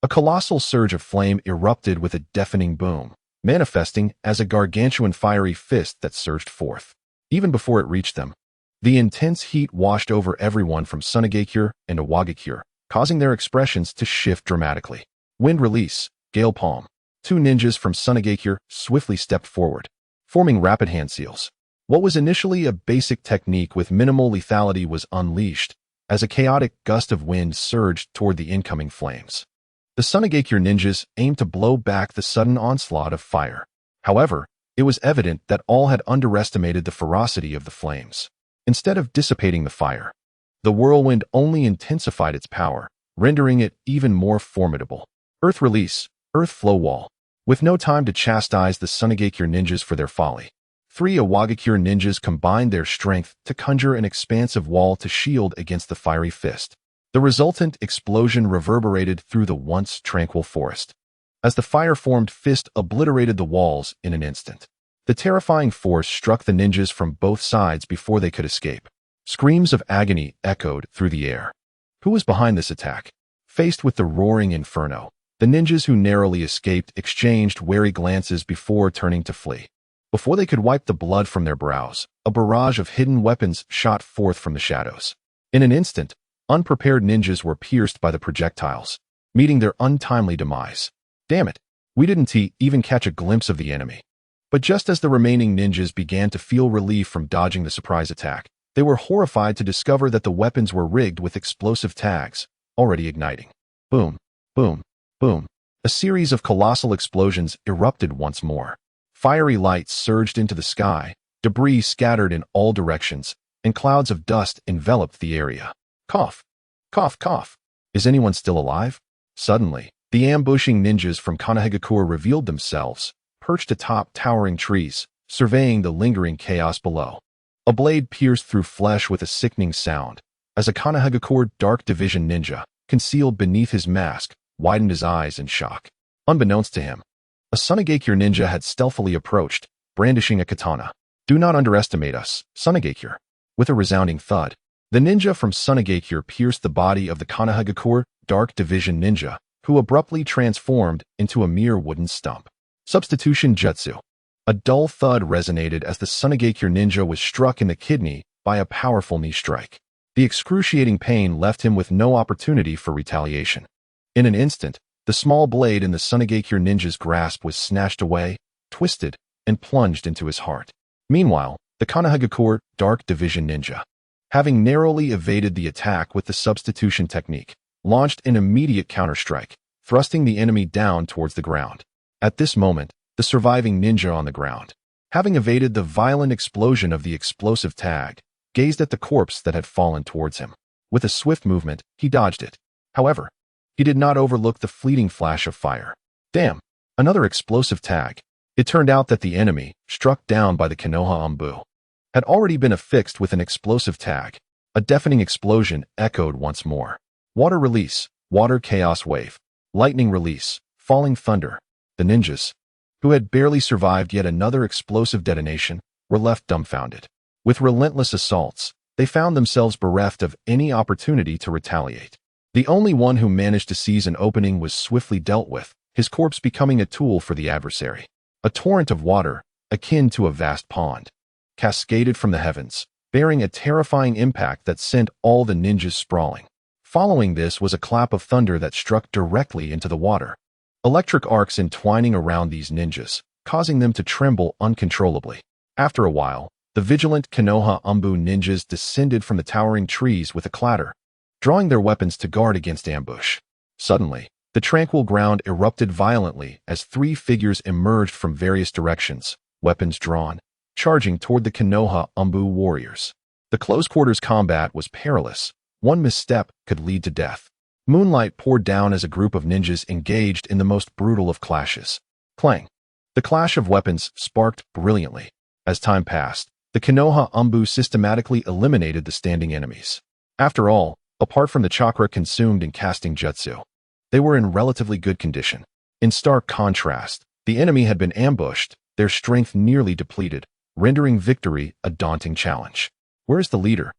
Speaker 1: A colossal surge of flame erupted with a deafening boom, manifesting as a gargantuan fiery fist that surged forth. Even before it reached them, the intense heat washed over everyone from Sunagakure and Iwagakure, causing their expressions to shift dramatically. Wind Release, Gale Palm. Two ninjas from Sunagakure swiftly stepped forward, forming rapid hand seals. What was initially a basic technique with minimal lethality was unleashed, as a chaotic gust of wind surged toward the incoming flames. The Sunagakure ninjas aimed to blow back the sudden onslaught of fire. However, it was evident that all had underestimated the ferocity of the flames. Instead of dissipating the fire, the whirlwind only intensified its power, rendering it even more formidable. Earth Release, Earth Flow Wall. With no time to chastise the Sunagakure ninjas for their folly, 3 Iwagakure ninjas combined their strength to conjure an expansive wall to shield against the fiery fist. The resultant explosion reverberated through the once tranquil forest. As the fire-formed fist obliterated the walls in an instant, the terrifying force struck the ninjas from both sides before they could escape. Screams of agony echoed through the air. Who was behind this attack? Faced with the roaring inferno, the ninjas who narrowly escaped exchanged wary glances before turning to flee. Before they could wipe the blood from their brows, a barrage of hidden weapons shot forth from the shadows. In an instant, unprepared ninjas were pierced by the projectiles, meeting their untimely demise. Damn it, we didn't even catch a glimpse of the enemy. But just as the remaining ninjas began to feel relief from dodging the surprise attack, they were horrified to discover that the weapons were rigged with explosive tags, already igniting. Boom, boom, boom. A series of colossal explosions erupted once more. Fiery lights surged into the sky, debris scattered in all directions, and clouds of dust enveloped the area. Cough, cough, cough. Is anyone still alive? Suddenly, the ambushing ninjas from Kanahagakure revealed themselves, perched atop towering trees, surveying the lingering chaos below. A blade pierced through flesh with a sickening sound, as a Kanahagakure Dark Division ninja, concealed beneath his mask, widened his eyes in shock. Unbeknownst to him, a Sunagakure ninja had stealthily approached, brandishing a katana. Do not underestimate us, Sunagakure. With a resounding thud, the ninja from Sunagakure pierced the body of the Kanahagakure Dark Division ninja, who abruptly transformed into a mere wooden stump. Substitution Jutsu. A dull thud resonated as the Sunagakure ninja was struck in the kidney by a powerful knee strike. The excruciating pain left him with no opportunity for retaliation. In an instant, the small blade in the Sunagakure ninja's grasp was snatched away, twisted, and plunged into his heart. Meanwhile, the Kanahagakure Dark Division ninja, having narrowly evaded the attack with the substitution technique, launched an immediate counterstrike, thrusting the enemy down towards the ground. At this moment, the surviving ninja on the ground, having evaded the violent explosion of the explosive tag, gazed at the corpse that had fallen towards him. With a swift movement, he dodged it. However, he did not overlook the fleeting flash of fire. Damn! Another explosive tag. It turned out that the enemy, struck down by the Konoha Ambu, had already been affixed with an explosive tag. A deafening explosion echoed once more. Water Release, Water Chaos Wave. Lightning Release, Falling Thunder. The ninjas, who had barely survived yet another explosive detonation, were left dumbfounded. With relentless assaults, they found themselves bereft of any opportunity to retaliate. The only one who managed to seize an opening was swiftly dealt with, his corpse becoming a tool for the adversary. A torrent of water, akin to a vast pond, cascaded from the heavens, bearing a terrifying impact that sent all the ninjas sprawling. Following this was a clap of thunder that struck directly into the water. Electric arcs entwining around these ninjas, causing them to tremble uncontrollably. After a while, the vigilant Konoha Umbu ninjas descended from the towering trees with a clatter, drawing their weapons to guard against ambush. Suddenly, the tranquil ground erupted violently as three figures emerged from various directions, weapons drawn, charging toward the Konoha Umbu warriors. The close-quarters combat was perilous. One misstep could lead to death. Moonlight poured down as a group of ninjas engaged in the most brutal of clashes. Clang! The clash of weapons sparked brilliantly. As time passed, the Konoha Umbu systematically eliminated the standing enemies. After all, apart from the chakra consumed in casting jutsu, they were in relatively good condition. In stark contrast, the enemy had been ambushed, their strength nearly depleted, rendering victory a daunting challenge. Where is the leader?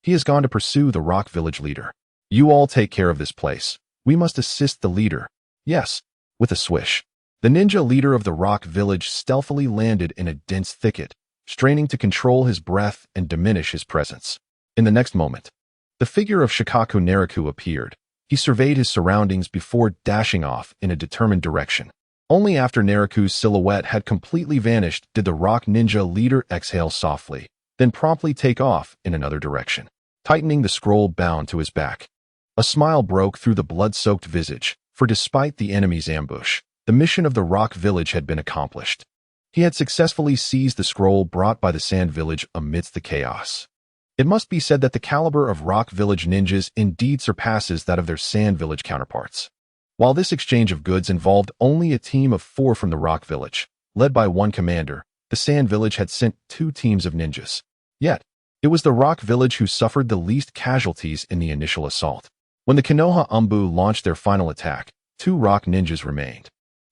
Speaker 1: He has gone to pursue the rock village leader. You all take care of this place. We must assist the leader. Yes. With a swish, the ninja leader of the rock village stealthily landed in a dense thicket, straining to control his breath and diminish his presence. In the next moment, the figure of Shikaku Naraku appeared. He surveyed his surroundings before dashing off in a determined direction. Only after Naraku's silhouette had completely vanished did the rock ninja leader exhale softly, then promptly take off in another direction, tightening the scroll bound to his back. A smile broke through the blood-soaked visage, for despite the enemy's ambush, the mission of the rock village had been accomplished. He had successfully seized the scroll brought by the sand village amidst the chaos. It must be said that the caliber of rock village ninjas indeed surpasses that of their sand village counterparts. While this exchange of goods involved only a team of 4 from the rock village, led by one commander, the sand village had sent 2 teams of ninjas. Yet, it was the rock village who suffered the least casualties in the initial assault. When the Konoha Umbu launched their final attack, 2 rock ninjas remained,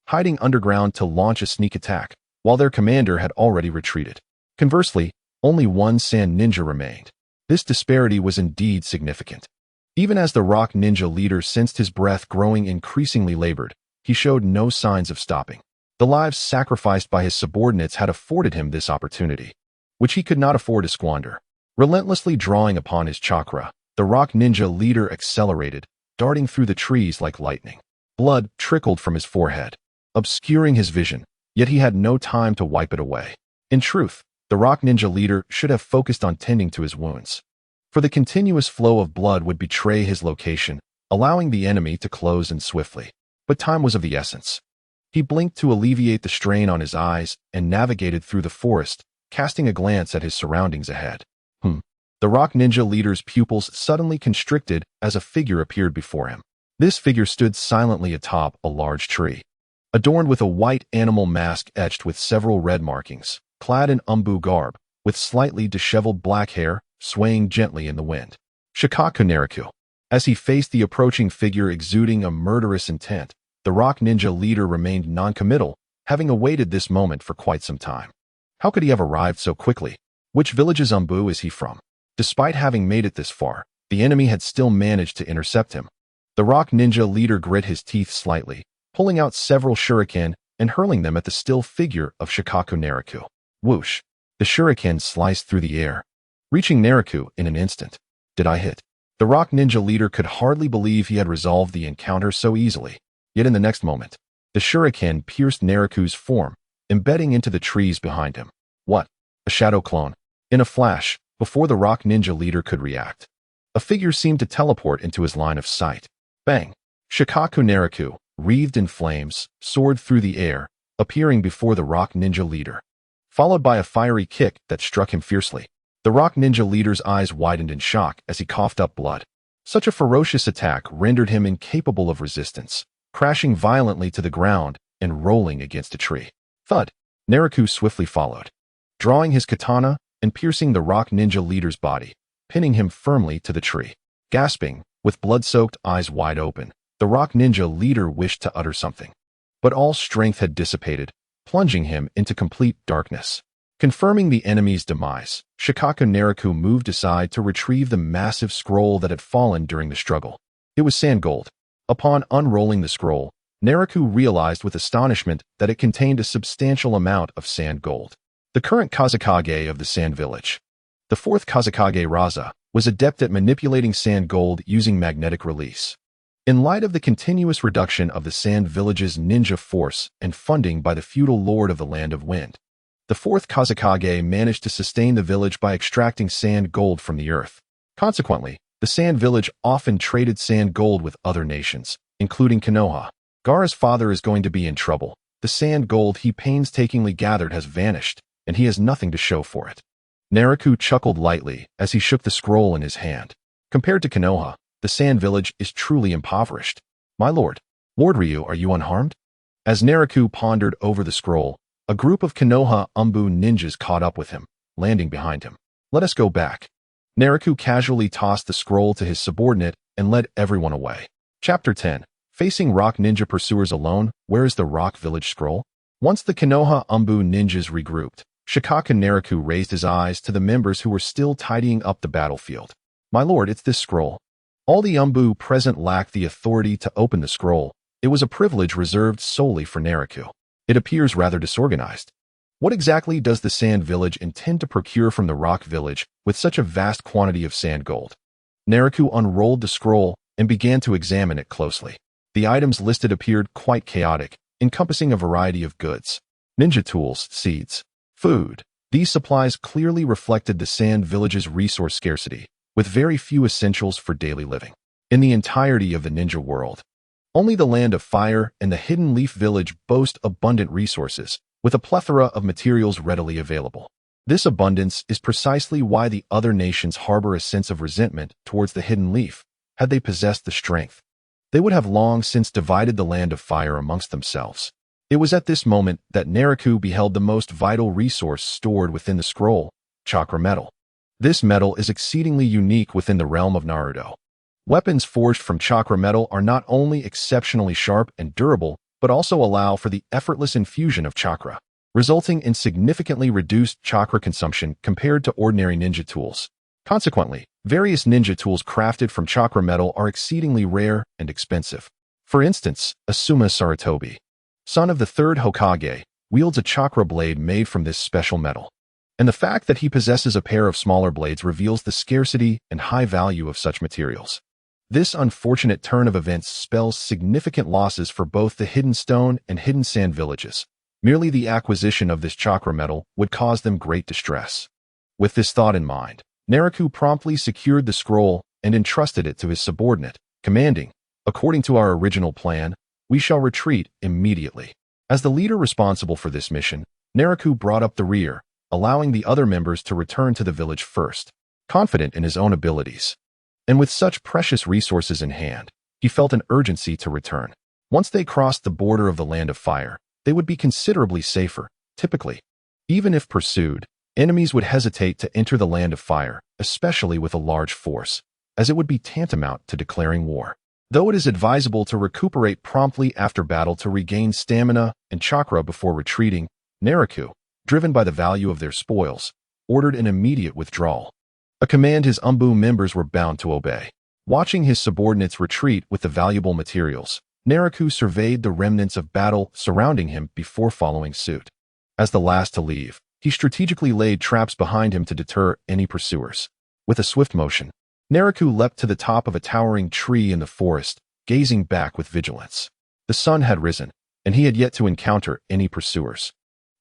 Speaker 1: hiding underground to launch a sneak attack, while their commander had already retreated. Conversely, only 1 sand ninja remained. This disparity was indeed significant. Even as the rock ninja leader sensed his breath growing increasingly labored, he showed no signs of stopping. The lives sacrificed by his subordinates had afforded him this opportunity, which he could not afford to squander. Relentlessly drawing upon his chakra, the rock ninja leader accelerated, darting through the trees like lightning. Blood trickled from his forehead, obscuring his vision, yet he had no time to wipe it away. In truth, the rock ninja leader should have focused on tending to his wounds, for the continuous flow of blood would betray his location, allowing the enemy to close in swiftly. But time was of the essence. He blinked to alleviate the strain on his eyes and navigated through the forest, casting a glance at his surroundings ahead. The rock ninja leader's pupils suddenly constricted as a figure appeared before him. This figure stood silently atop a large tree, adorned with a white animal mask etched with several red markings, clad in Umbu garb, with slightly disheveled black hair, swaying gently in the wind. Shikaku Naraku. As he faced the approaching figure exuding a murderous intent, the rock ninja leader remained non-committal, having awaited this moment for quite some time. How could he have arrived so quickly? Which village's Umbu is he from? Despite having made it this far, the enemy had still managed to intercept him. The rock ninja leader grit his teeth slightly, pulling out several shuriken and hurling them at the still figure of Shikaku Naraku. Whoosh! The shuriken sliced through the air, reaching Naraku in an instant. Did I hit? The rock ninja leader could hardly believe he had resolved the encounter so easily. Yet in the next moment, the shuriken pierced Naraku's form, embedding into the trees behind him. What? A shadow clone. In a flash, before the rock ninja leader could react, a figure seemed to teleport into his line of sight. Bang! Shikaku Naraku, wreathed in flames, soared through the air, appearing before the rock ninja leader, followed by a fiery kick that struck him fiercely. The rock ninja leader's eyes widened in shock as he coughed up blood. Such a ferocious attack rendered him incapable of resistance, crashing violently to the ground and rolling against a tree. Thud! Naraku swiftly followed, drawing his katana and piercing the rock ninja leader's body, pinning him firmly to the tree. Gasping, with blood-soaked eyes wide open, the rock ninja leader wished to utter something, but all strength had dissipated, plunging him into complete darkness. Confirming the enemy's demise, Shikaku Naraku moved aside to retrieve the massive scroll that had fallen during the struggle. It was sand gold. Upon unrolling the scroll, Naraku realized with astonishment that it contained a substantial amount of sand gold. The current Kazekage of the Sand Village. The fourth Kazakage Raza was adept at manipulating sand gold using magnetic release. In light of the continuous reduction of the Sand Village's ninja force and funding by the feudal lord of the Land of Wind, the fourth Kazakage managed to sustain the village by extracting sand gold from the earth. Consequently, the Sand Village often traded sand gold with other nations, including Konoha. Gaara's father is going to be in trouble. The sand gold he painstakingly gathered has vanished, and he has nothing to show for it. Naraku chuckled lightly as he shook the scroll in his hand. Compared to Konoha, the Sand Village is truly impoverished. My lord, Lord Ryu, are you unharmed? As Naraku pondered over the scroll, a group of Konoha Umbu ninjas caught up with him, landing behind him. Let us go back. Naraku casually tossed the scroll to his subordinate and led everyone away. Chapter 10. Facing rock ninja pursuers alone, where is the rock village scroll? Once the Konoha Umbu ninjas regrouped, Shikaka Naraku raised his eyes to the members who were still tidying up the battlefield. My lord, it's this scroll. All the Umbu present lacked the authority to open the scroll. It was a privilege reserved solely for Naraku. It appears rather disorganized. What exactly does the Sand Village intend to procure from the Rock Village with such a vast quantity of sand gold? Naraku unrolled the scroll and began to examine it closely. The items listed appeared quite chaotic, encompassing a variety of goods. Ninja tools, seeds, food. These supplies clearly reflected the Sand Village's resource scarcity, with very few essentials for daily living. In the entirety of the ninja world, only the Land of Fire and the Hidden Leaf Village boast abundant resources, with a plethora of materials readily available. This abundance is precisely why the other nations harbor a sense of resentment towards the Hidden Leaf. Had they possessed the strength, they would have long since divided the Land of Fire amongst themselves. It was at this moment that Naraku beheld the most vital resource stored within the scroll, chakra metal. This metal is exceedingly unique within the realm of Naruto. Weapons forged from chakra metal are not only exceptionally sharp and durable, but also allow for the effortless infusion of chakra, resulting in significantly reduced chakra consumption compared to ordinary ninja tools. Consequently, various ninja tools crafted from chakra metal are exceedingly rare and expensive. For instance, Asuma Sarutobi, son of the third Hokage, wields a chakra blade made from this special metal. And the fact that he possesses a pair of smaller blades reveals the scarcity and high value of such materials. This unfortunate turn of events spells significant losses for both the Hidden Stone and Hidden Sand villages. Merely the acquisition of this chakra metal would cause them great distress. With this thought in mind, Naraku promptly secured the scroll and entrusted it to his subordinate, commanding, according to our original plan, we shall retreat immediately. As the leader responsible for this mission, Naraku brought up the rear, allowing the other members to return to the village first. Confident in his own abilities, and with such precious resources in hand, he felt an urgency to return. Once they crossed the border of the Land of Fire, they would be considerably safer. Typically, even if pursued, enemies would hesitate to enter the Land of Fire, especially with a large force, as it would be tantamount to declaring war. Though it is advisable to recuperate promptly after battle to regain stamina and chakra before retreating, Naraku, driven by the value of their spoils, ordered an immediate withdrawal. A command his Umbu members were bound to obey. Watching his subordinates retreat with the valuable materials, Naraku surveyed the remnants of battle surrounding him before following suit. As the last to leave, he strategically laid traps behind him to deter any pursuers. With a swift motion, Naraku leapt to the top of a towering tree in the forest, gazing back with vigilance. The sun had risen, and he had yet to encounter any pursuers.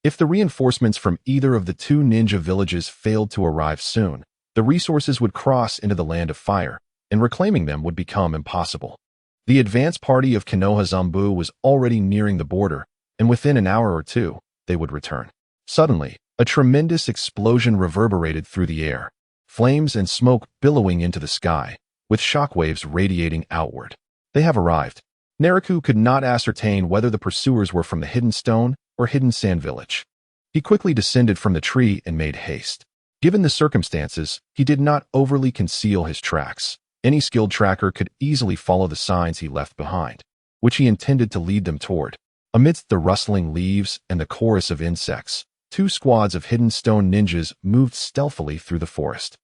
Speaker 1: If the reinforcements from either of the two ninja villages failed to arrive soon, the resources would cross into the Land of Fire, and reclaiming them would become impossible. The advance party of Konoha Zanbu was already nearing the border, and within an hour or two, they would return. Suddenly, a tremendous explosion reverberated through the air, flames and smoke billowing into the sky, with shockwaves radiating outward. They have arrived. Naraku could not ascertain whether the pursuers were from the Hidden Stone or Hidden Sand Village. He quickly descended from the tree and made haste. Given the circumstances, he did not overly conceal his tracks. Any skilled tracker could easily follow the signs he left behind, which he intended to lead them toward. Amidst the rustling leaves and the chorus of insects, two squads of Hidden Stone ninjas moved stealthily through the forest,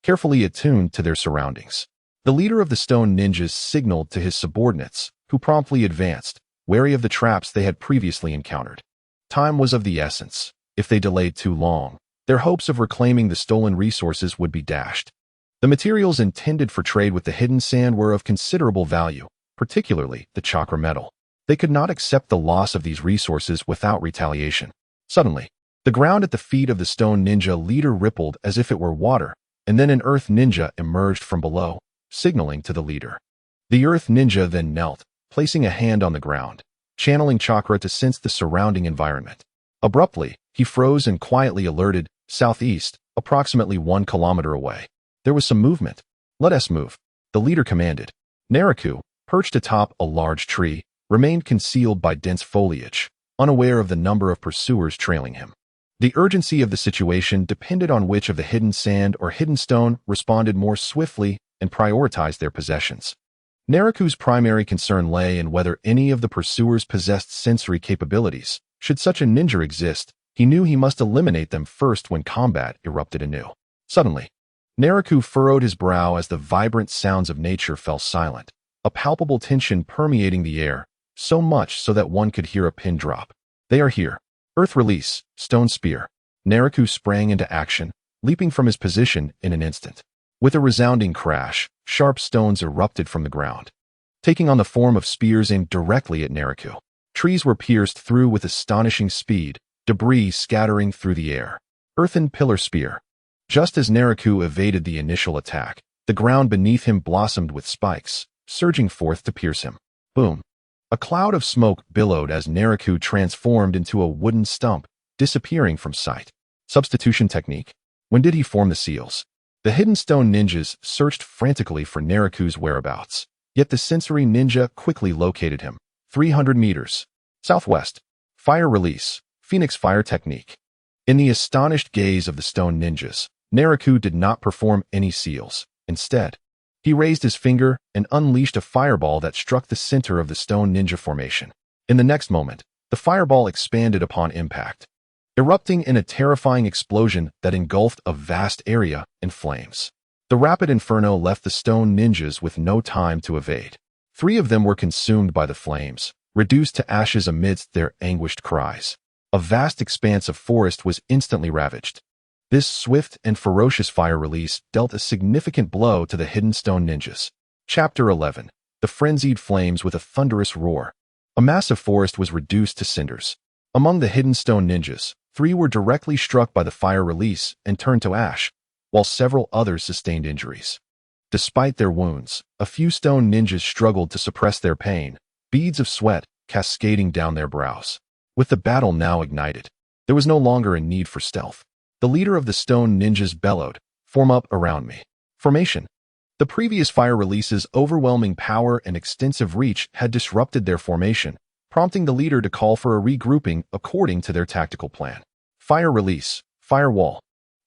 Speaker 1: carefully attuned to their surroundings. The leader of the Stone Ninjas signaled to his subordinates, who promptly advanced, wary of the traps they had previously encountered. Time was of the essence. If they delayed too long, Their hopes of reclaiming the stolen resources would be dashed. The materials intended for trade with the hidden sand were of considerable value, particularly the chakra metal. They could not accept the loss of these resources without retaliation. Suddenly, the ground at the feet of the stone ninja leader rippled as if it were water, and then an earth ninja emerged from below, signaling to the leader. The earth ninja then knelt, placing a hand on the ground, channeling chakra to sense the surrounding environment. Abruptly, he froze and quietly alerted, southeast, approximately 1 kilometer away. There was some movement. Let us move, the leader commanded. Naraku, perched atop a large tree, remained concealed by dense foliage, unaware of the number of pursuers trailing him. The urgency of the situation depended on which of the hidden sand or hidden stone responded more swiftly and prioritized their possessions. Naraku's primary concern lay in whether any of the pursuers possessed sensory capabilities. Should such a ninja exist, he knew he must eliminate them first when combat erupted anew. Suddenly, Naraku furrowed his brow as the vibrant sounds of nature fell silent, a palpable tension permeating the air, so much so that one could hear a pin drop. They are here. Earth release, stone spear. Naraku sprang into action, leaping from his position in an instant. With a resounding crash, sharp stones erupted from the ground, taking on the form of spears aimed directly at Naraku. Trees were pierced through with astonishing speed, debris scattering through the air. Earthen pillar spear. Just as Naraku evaded the initial attack, the ground beneath him blossomed with spikes, surging forth to pierce him. Boom. A cloud of smoke billowed as Naraku transformed into a wooden stump, disappearing from sight. Substitution technique. When did he form the seals? The hidden stone ninjas searched frantically for Naraku's whereabouts, yet the sensory ninja quickly located him. 300 meters. Southwest. Fire release. Phoenix fire technique. In the astonished gaze of the stone ninjas, Naraku did not perform any seals. Instead, he raised his finger and unleashed a fireball that struck the center of the stone ninja formation. In the next moment, the fireball expanded upon impact, erupting in a terrifying explosion that engulfed a vast area in flames. The rapid inferno left the stone ninjas with no time to evade. 3 of them were consumed by the flames, reduced to ashes amidst their anguished cries. A vast expanse of forest was instantly ravaged. This swift and ferocious fire release dealt a significant blow to the hidden stone ninjas. Chapter 11. The frenzied flames with a thunderous roar. A massive forest was reduced to cinders. Among the hidden stone ninjas, 3 were directly struck by the fire release and turned to ash, while several others sustained injuries. Despite their wounds, a few stone ninjas struggled to suppress their pain, beads of sweat cascading down their brows. With the battle now ignited, there was no longer a need for stealth. The leader of the stone ninjas bellowed, "Form up around me." Formation. The previous fire release's overwhelming power and extensive reach had disrupted their formation, prompting the leader to call for a regrouping according to their tactical plan. Fire release. Firewall.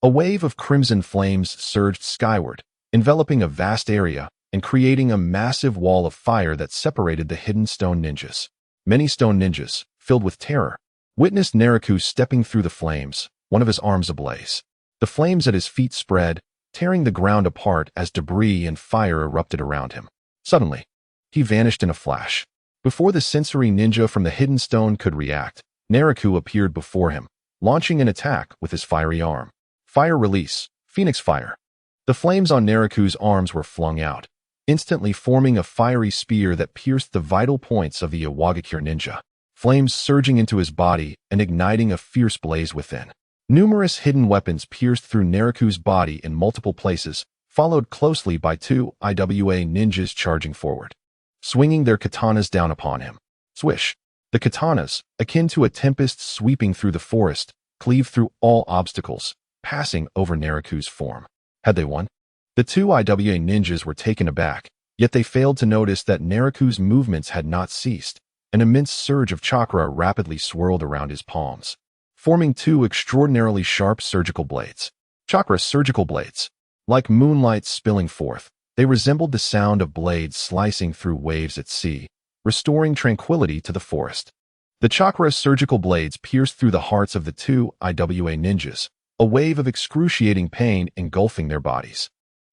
Speaker 1: A wave of crimson flames surged skyward, enveloping a vast area and creating a massive wall of fire that separated the hidden stone ninjas. Many stone ninjas, filled with terror, witnessed Naraku stepping through the flames, one of his arms ablaze. The flames at his feet spread, tearing the ground apart as debris and fire erupted around him. Suddenly, he vanished in a flash. Before the sensory ninja from the hidden stone could react, Naraku appeared before him, launching an attack with his fiery arm. Fire release. Phoenix fire. The flames on Naraku's arms were flung out, instantly forming a fiery spear that pierced the vital points of the Iwagakure ninja, flames surging into his body and igniting a fierce blaze within. Numerous hidden weapons pierced through Naraku's body in multiple places, followed closely by 2 IWA ninjas charging forward, swinging their katanas down upon him. Swish. The katanas, akin to a tempest sweeping through the forest, cleaved through all obstacles, passing over Naraku's form. Had they won? The 2 IWA ninjas were taken aback, yet they failed to notice that Naraku's movements had not ceased. An immense surge of chakra rapidly swirled around his palms, forming 2 extraordinarily sharp surgical blades. Chakra surgical blades. Like moonlight spilling forth, they resembled the sound of blades slicing through waves at sea, restoring tranquility to the forest. The chakra surgical blades pierced through the hearts of the 2 IWA ninjas, a wave of excruciating pain engulfing their bodies.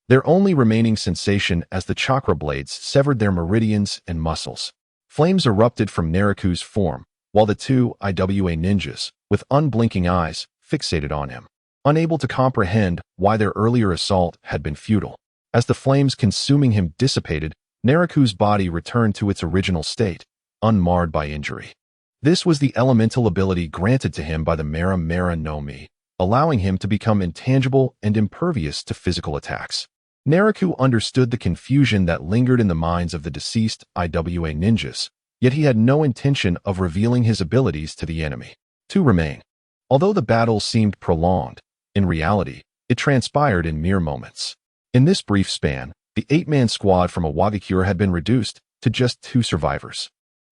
Speaker 1: Their only remaining sensation as the chakra blades severed their meridians and muscles. Flames erupted from Naraku's form, while the 2 IWA ninjas, with unblinking eyes, fixated on him. unable to comprehend why their earlier assault had been futile. As the flames consuming him dissipated, Naraku's body returned to its original state, unmarred by injury. This was the elemental ability granted to him by the Mera Mera no Mi, allowing him to become intangible and impervious to physical attacks. Naraku understood the confusion that lingered in the minds of the deceased IWA ninjas, yet he had no intention of revealing his abilities to the enemy. To remain. Although the battle seemed prolonged, in reality, it transpired in mere moments. In this brief span, the 8-man squad from Awagakure had been reduced to just 2 survivors.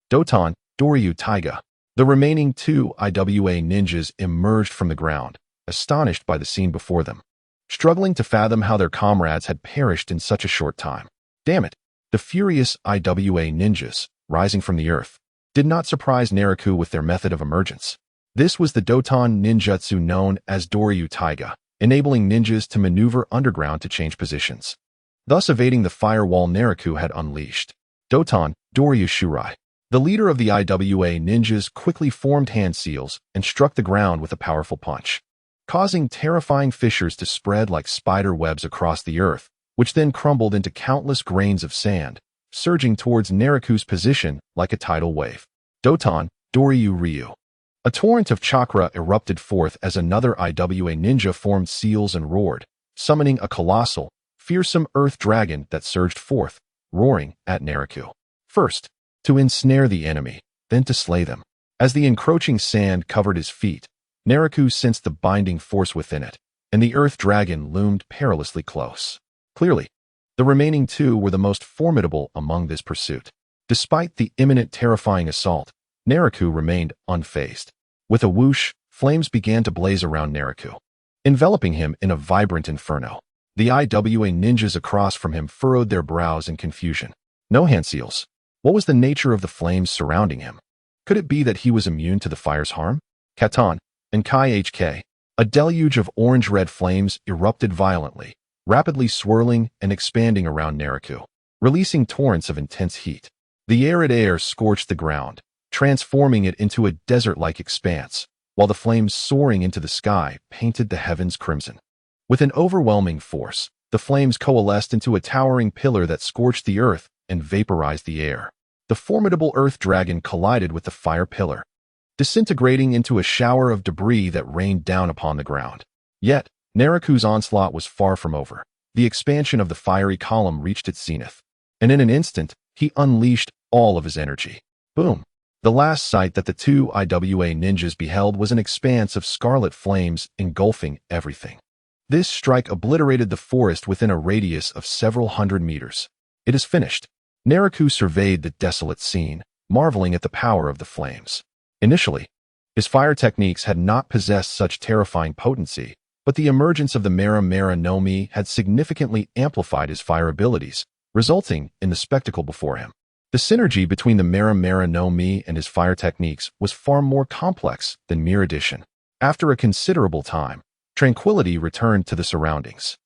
Speaker 1: Doton, Doryu Taiga. The remaining 2 IWA ninjas emerged from the ground, astonished by the scene before them, struggling to fathom how their comrades had perished in such a short time. Damn it! The furious IWA ninjas, rising from the earth, did not surprise Naraku with their method of emergence. This was the Doton ninjutsu known as Doryu Taiga, enabling ninjas to maneuver underground to change positions, thus evading the firewall Naraku had unleashed. Doton, Doryu Shurai. The leader of the IWA ninjas quickly formed hand seals and struck the ground with a powerful punch, causing terrifying fissures to spread like spider webs across the earth, which then crumbled into countless grains of sand, surging towards Naraku's position like a tidal wave. Doton, Doryu Ryu. A torrent of chakra erupted forth as another IWA ninja formed seals and roared, summoning a colossal, fearsome earth dragon that surged forth, roaring at Naraku. First, to ensnare the enemy, then to slay them. As the encroaching sand covered his feet, Naraku sensed the binding force within it, and the earth dragon loomed perilously close. Clearly, the remaining 2 were the most formidable among this pursuit. Despite the imminent terrifying assault, Naraku remained unfazed. With a whoosh, flames began to blaze around Naraku, enveloping him in a vibrant inferno. The IWA ninjas across from him furrowed their brows in confusion. No hand seals. What was the nature of the flames surrounding him? Could it be that he was immune to the fire's harm? Katon and Kai HK. A deluge of orange-red flames erupted violently, rapidly swirling and expanding around Naraku, releasing torrents of intense heat. The arid air scorched the ground, transforming it into a desert-like expanse, while the flames soaring into the sky painted the heavens crimson. With an overwhelming force, the flames coalesced into a towering pillar that scorched the earth and vaporized the air. The formidable earth dragon collided with the fire pillar, disintegrating into a shower of debris that rained down upon the ground. Yet, Naraku's onslaught was far from over. The expansion of the fiery column reached its zenith, and in an instant, he unleashed all of his energy. Boom! The last sight that the 2 IWA ninjas beheld was an expanse of scarlet flames engulfing everything. This strike obliterated the forest within a radius of several hundred meters. It is finished. Naraku surveyed the desolate scene, marveling at the power of the flames. Initially, his fire techniques had not possessed such terrifying potency, but the emergence of the Mera Mera no Mi had significantly amplified his fire abilities, resulting in the spectacle before him. The synergy between the Mera Mera no Mi and his fire techniques was far more complex than mere addition. After a considerable time, tranquility returned to the surroundings.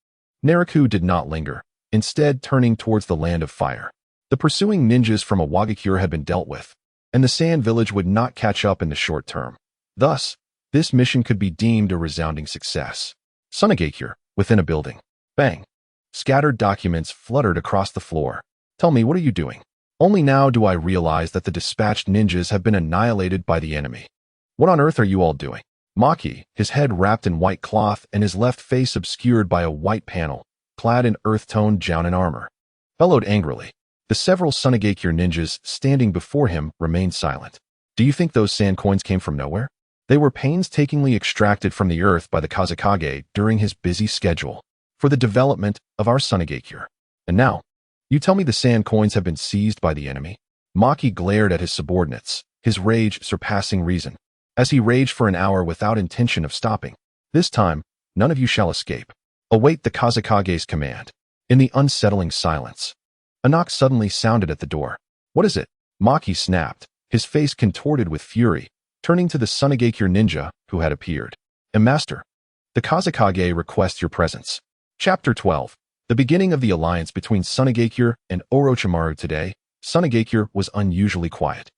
Speaker 1: Naraku did not linger, instead turning towards the land of fire. The pursuing ninjas from Awagakure had been dealt with, and the Sand Village would not catch up in the short term. Thus, this mission could be deemed a resounding success. Sunagakure, within a building. Bang! Scattered documents fluttered across the floor. Tell me, what are you doing? Only now do I realize that the dispatched ninjas have been annihilated by the enemy. What on earth are you all doing? Maki, his head wrapped in white cloth and his left face obscured by a white panel, clad in earth-toned Jonin armor, bellowed angrily. The several Sunagakure ninjas standing before him remained silent. Do you think those sand coins came from nowhere? They were painstakingly extracted from the earth by the Kazekage during his busy schedule for the development of our Sunagakure. And now, you tell me the sand coins have been seized by the enemy? Maki glared at his subordinates, his rage surpassing reason, as he raged for an hour without intention of stopping. This time, none of you shall escape. Await the Kazekage's command. In the unsettling silence, a knock suddenly sounded at the door. What is it? Maki snapped, his face contorted with fury, turning to the Sunagakure ninja who had appeared. Master, the Kazekage requests your presence. Chapter 12. The beginning of the alliance between Sunagakure and Orochimaru. Today, Sunagakure was unusually quiet.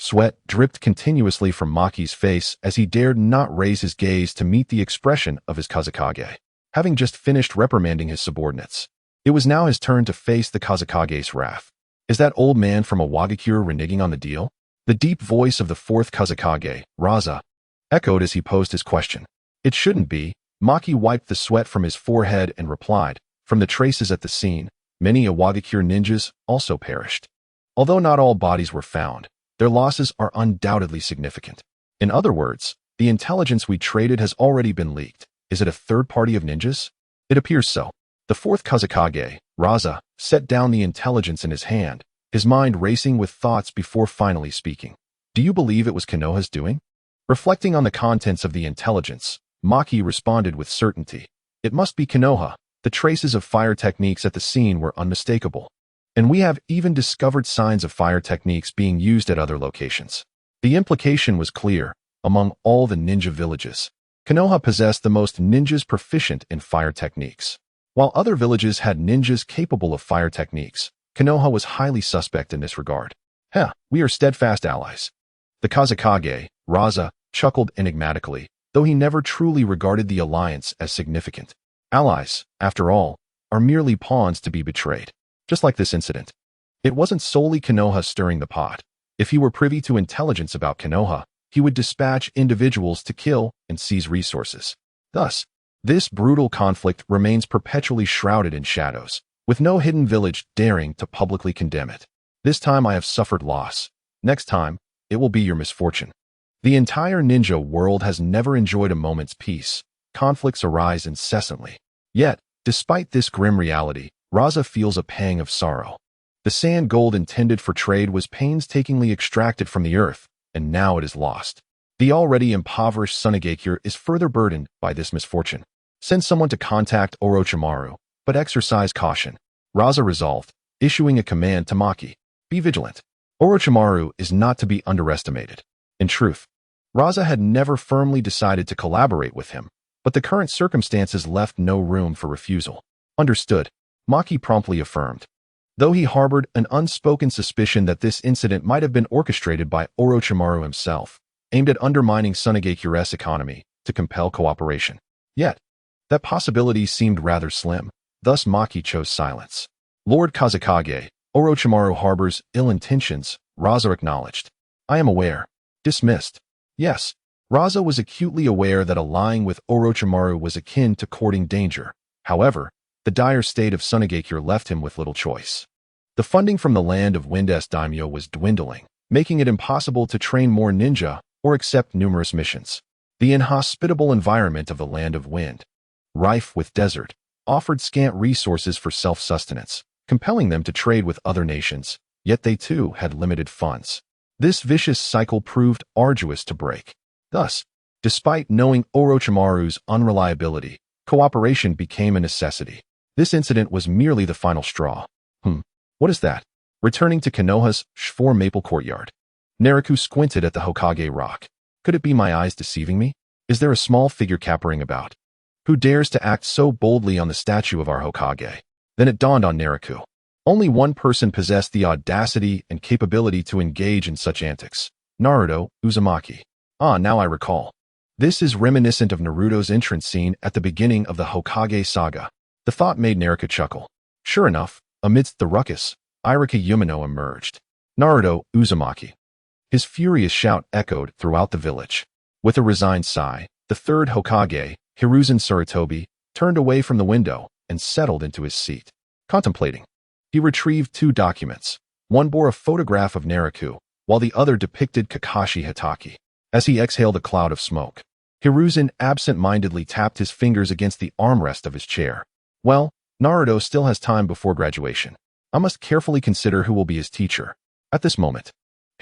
Speaker 1: Sweat dripped continuously from Maki's face as he dared not raise his gaze to meet the expression of his Kazekage. Having just finished reprimanding his subordinates, it was now his turn to face the Kazekage's wrath. Is that old man from Iwagakure reneging on the deal? The deep voice of the fourth Kazekage, Raza, echoed as he posed his question. It shouldn't be. Maki wiped the sweat from his forehead and replied, from the traces at the scene, many Iwagakure ninjas also perished. Although not all bodies were found, their losses are undoubtedly significant. In other words, the intelligence we traded has already been leaked. Is it a third party of ninjas? It appears so. The fourth Kazekage, Raza, set down the intelligence in his hand, his mind racing with thoughts before finally speaking. Do you believe it was Konoha's doing? Reflecting on the contents of the intelligence, Maki responded with certainty. It must be Konoha. The traces of fire techniques at the scene were unmistakable. And we have even discovered signs of fire techniques being used at other locations. The implication was clear. Among all the ninja villages, Konoha possessed the most ninjas proficient in fire techniques. While other villages had ninjas capable of fire techniques, Konoha was highly suspect in this regard. We are steadfast allies. The Kazekage, Raza, chuckled enigmatically, though he never truly regarded the alliance as significant. Allies, after all, are merely pawns to be betrayed. Just like this incident. It wasn't solely Konoha stirring the pot. If he were privy to intelligence about Konoha, he would dispatch individuals to kill and seize resources. Thus, this brutal conflict remains perpetually shrouded in shadows, with no hidden village daring to publicly condemn it. This time I have suffered loss. Next time, it will be your misfortune. The entire ninja world has never enjoyed a moment's peace. Conflicts arise incessantly. Yet, despite this grim reality, Raza feels a pang of sorrow. The sand gold intended for trade was painstakingly extracted from the earth, and now it is lost. The already impoverished Sunagakure is further burdened by this misfortune. Send someone to contact Orochimaru, but exercise caution. Raza resolved, issuing a command to Maki. Be vigilant. Orochimaru is not to be underestimated. In truth, Raza had never firmly decided to collaborate with him, but the current circumstances left no room for refusal. Understood. Maki promptly affirmed. Though he harbored an unspoken suspicion that this incident might have been orchestrated by Orochimaru himself, aimed at undermining Sunagakure's economy to compel cooperation. Yet, that possibility seemed rather slim, thus Maki chose silence. Lord Kazekage, Orochimaru harbors ill intentions, Raza acknowledged. I am aware. Dismissed. Yes, Raza was acutely aware that allying with Orochimaru was akin to courting danger. However, the dire state of Sunagakure left him with little choice. The funding from the Land of Wind's daimyo was dwindling, making it impossible to train more ninja or accept numerous missions. The inhospitable environment of the Land of Wind, rife with desert, offered scant resources for self-sustenance, compelling them to trade with other nations, yet they too had limited funds. This vicious cycle proved arduous to break. Thus, despite knowing Orochimaru's unreliability, cooperation became a necessity. This incident was merely the final straw. What is that? Returning to Konoha's Shfor Maple Courtyard. Naraku squinted at the Hokage rock. Could it be my eyes deceiving me? Is there a small figure capering about? Who dares to act so boldly on the statue of our Hokage? Then it dawned on Naraku. Only one person possessed the audacity and capability to engage in such antics. Naruto Uzumaki. Now I recall. This is reminiscent of Naruto's entrance scene at the beginning of the Hokage saga. The thought made Naraku chuckle. Sure enough, amidst the ruckus, Irika Yumino emerged. Naruto Uzumaki. His furious shout echoed throughout the village. With a resigned sigh, the third Hokage, Hiruzen Sarutobi, turned away from the window and settled into his seat. Contemplating. He retrieved two documents. One bore a photograph of Naraku, while the other depicted Kakashi Hatake. As he exhaled a cloud of smoke, Hiruzen absent-mindedly tapped his fingers against the armrest of his chair. Well, Naruto still has time before graduation. I must carefully consider who will be his teacher. At this moment,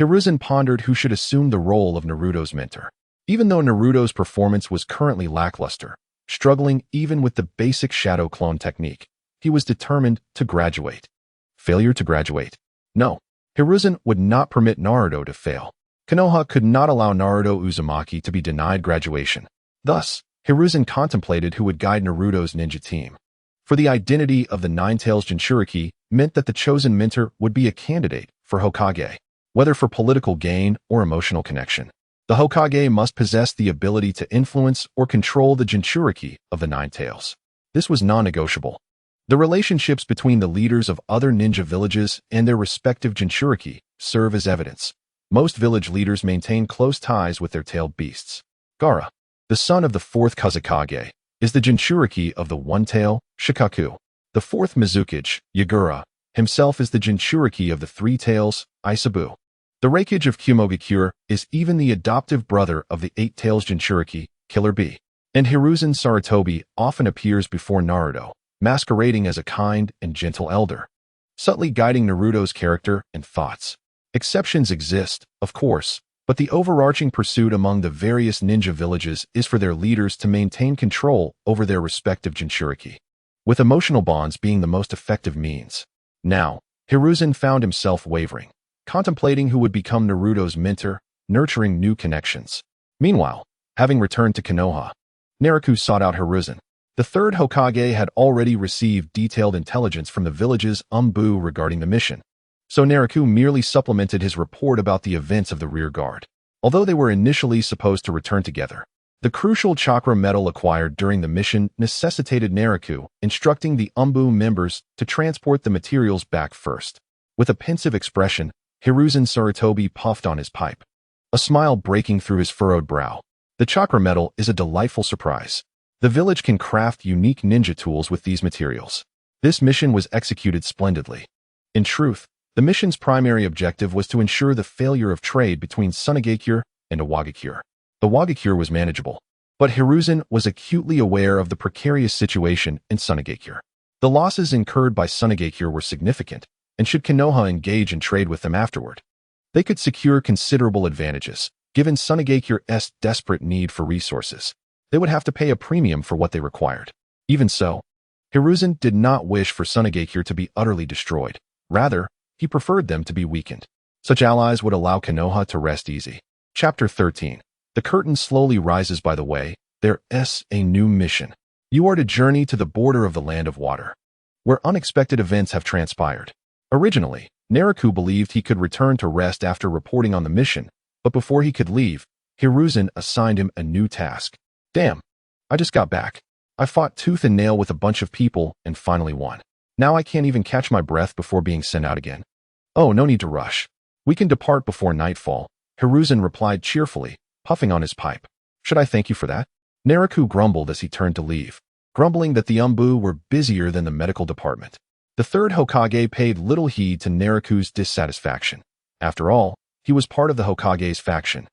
Speaker 1: Hiruzen pondered who should assume the role of Naruto's mentor. Even though Naruto's performance was currently lackluster, struggling even with the basic shadow clone technique, he was determined to graduate. Failure to graduate? No, Hiruzen would not permit Naruto to fail. Konoha could not allow Naruto Uzumaki to be denied graduation. Thus, Hiruzen contemplated who would guide Naruto's ninja team. For the identity of the Nine-Tails Jinchuriki meant that the chosen mentor would be a candidate for Hokage. whether for political gain or emotional connection. The Hokage must possess the ability to influence or control the Jinchuriki of the Nine Tails. This was non-negotiable. The relationships between the leaders of other ninja villages and their respective Jinchuriki serve as evidence. Most village leaders maintain close ties with their tailed beasts. Gaara, the son of the fourth Kazekage, is the Jinchuriki of the One-Tail, Shikaku. The fourth Mizukage, Yagura, himself is the Jinchuriki of the Three Tails, Isabu. The Raikage of Kumogakure is even the adoptive brother of the Eight Tails Jinchuriki, Killer Bee. And Hiruzen Sarutobi often appears before Naruto, masquerading as a kind and gentle elder, subtly guiding Naruto's character and thoughts. Exceptions exist, of course, but the overarching pursuit among the various ninja villages is for their leaders to maintain control over their respective Jinchuriki, with emotional bonds being the most effective means. Now, Hiruzen found himself wavering, contemplating who would become Naruto's mentor, nurturing new connections. Meanwhile, having returned to Konoha, Naraku sought out Hiruzen. The third Hokage had already received detailed intelligence from the village's Umbu regarding the mission, so Naraku merely supplemented his report about the events of the rear guard. Although they were initially supposed to return together, the crucial chakra metal acquired during the mission necessitated Naraku instructing the Umbu members to transport the materials back first. With a pensive expression, Hiruzen Sarutobi puffed on his pipe, a smile breaking through his furrowed brow. The chakra metal is a delightful surprise. The village can craft unique ninja tools with these materials. This mission was executed splendidly. In truth, the mission's primary objective was to ensure the failure of trade between Sunagakure and Awagakure. The Awagakure was manageable, but Hiruzen was acutely aware of the precarious situation in Sunagakure. The losses incurred by Sunagakure were significant, and should Konoha engage in trade with them afterward, they could secure considerable advantages. Given Sunagakure's desperate need for resources, they would have to pay a premium for what they required. Even so, Hiruzen did not wish for Sunagakure to be utterly destroyed. Rather, he preferred them to be weakened. Such allies would allow Konoha to rest easy. Chapter 13. The curtain slowly rises by the way. There's a new mission. You are to journey to the border of the Land of Water, where unexpected events have transpired. Originally, Naraku believed he could return to rest after reporting on the mission, but before he could leave, Hiruzen assigned him a new task. Damn, I just got back. I fought tooth and nail with a bunch of people and finally won. Now I can't even catch my breath before being sent out again. Oh, no need to rush. We can depart before nightfall, Hiruzen replied cheerfully, puffing on his pipe. Should I thank you for that? Naraku grumbled as he turned to leave, grumbling that the Umbu were busier than the medical department. The third Hokage paid little heed to Naraku's dissatisfaction. After all, he was part of the Hokage's faction,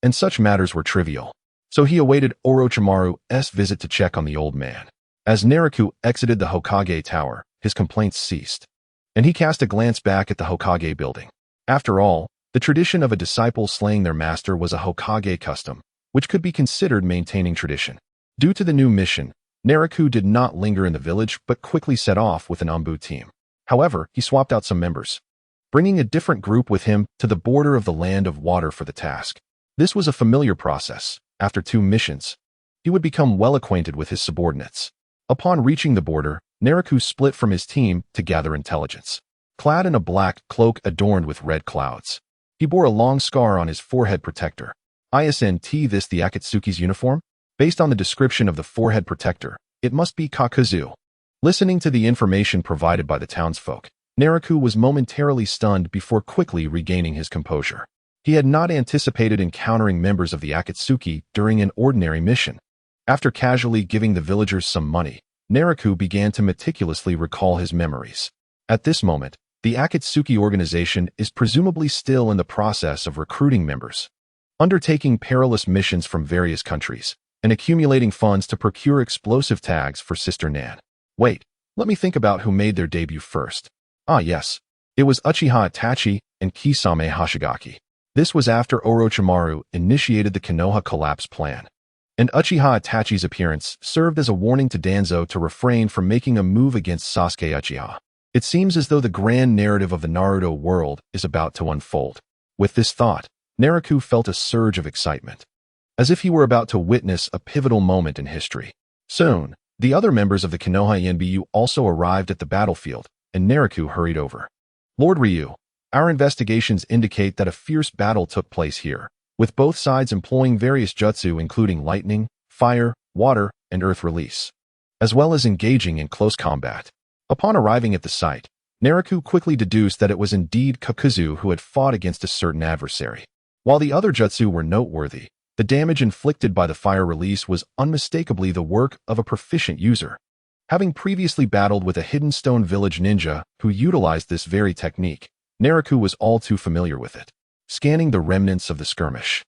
Speaker 1: and such matters were trivial. So he awaited Orochimaru's visit to check on the old man. As Naraku exited the Hokage tower, his complaints ceased, and he cast a glance back at the Hokage building. After all, the tradition of a disciple slaying their master was a Hokage custom, which could be considered maintaining tradition. Due to the new mission, Naraku did not linger in the village but quickly set off with an Umbu team. However, he swapped out some members, bringing a different group with him to the border of the Land of Water for the task. This was a familiar process. After 2 missions, he would become well acquainted with his subordinates. Upon reaching the border, Naraku split from his team to gather intelligence. Clad in a black cloak adorned with red clouds, he bore a long scar on his forehead protector. Isn't this the Akatsuki's uniform? Based on the description of the forehead protector, it must be Kakuzu. Listening to the information provided by the townsfolk, Naraku was momentarily stunned before quickly regaining his composure. He had not anticipated encountering members of the Akatsuki during an ordinary mission. After casually giving the villagers some money, Naraku began to meticulously recall his memories. At this moment, the Akatsuki organization is presumably still in the process of recruiting members, undertaking perilous missions from various countries, and accumulating funds to procure explosive tags for Sister Nan. Wait, let me think about who made their debut first. Ah yes, it was Uchiha Itachi and Kisame Hashigaki. This was after Orochimaru initiated the Konoha collapse plan, and Uchiha Itachi's appearance served as a warning to Danzo to refrain from making a move against Sasuke Uchiha. It seems as though the grand narrative of the Naruto world is about to unfold. With this thought, Naraku felt a surge of excitement, as if he were about to witness a pivotal moment in history. Soon, the other members of the Konoha NBU also arrived at the battlefield, and Naraku hurried over. Lord Ryu, Our investigations indicate that a fierce battle took place here, with both sides employing various jutsu including lightning, fire, water, and earth release, as well as engaging in close combat. Upon arriving at the site, Naraku quickly deduced that it was indeed Kakuzu who had fought against a certain adversary. While the other jutsu were noteworthy, the damage inflicted by the fire release was unmistakably the work of a proficient user. Having previously battled with a Hidden Stone Village ninja who utilized this very technique, Naraku was all too familiar with it. Scanning the remnants of the skirmish,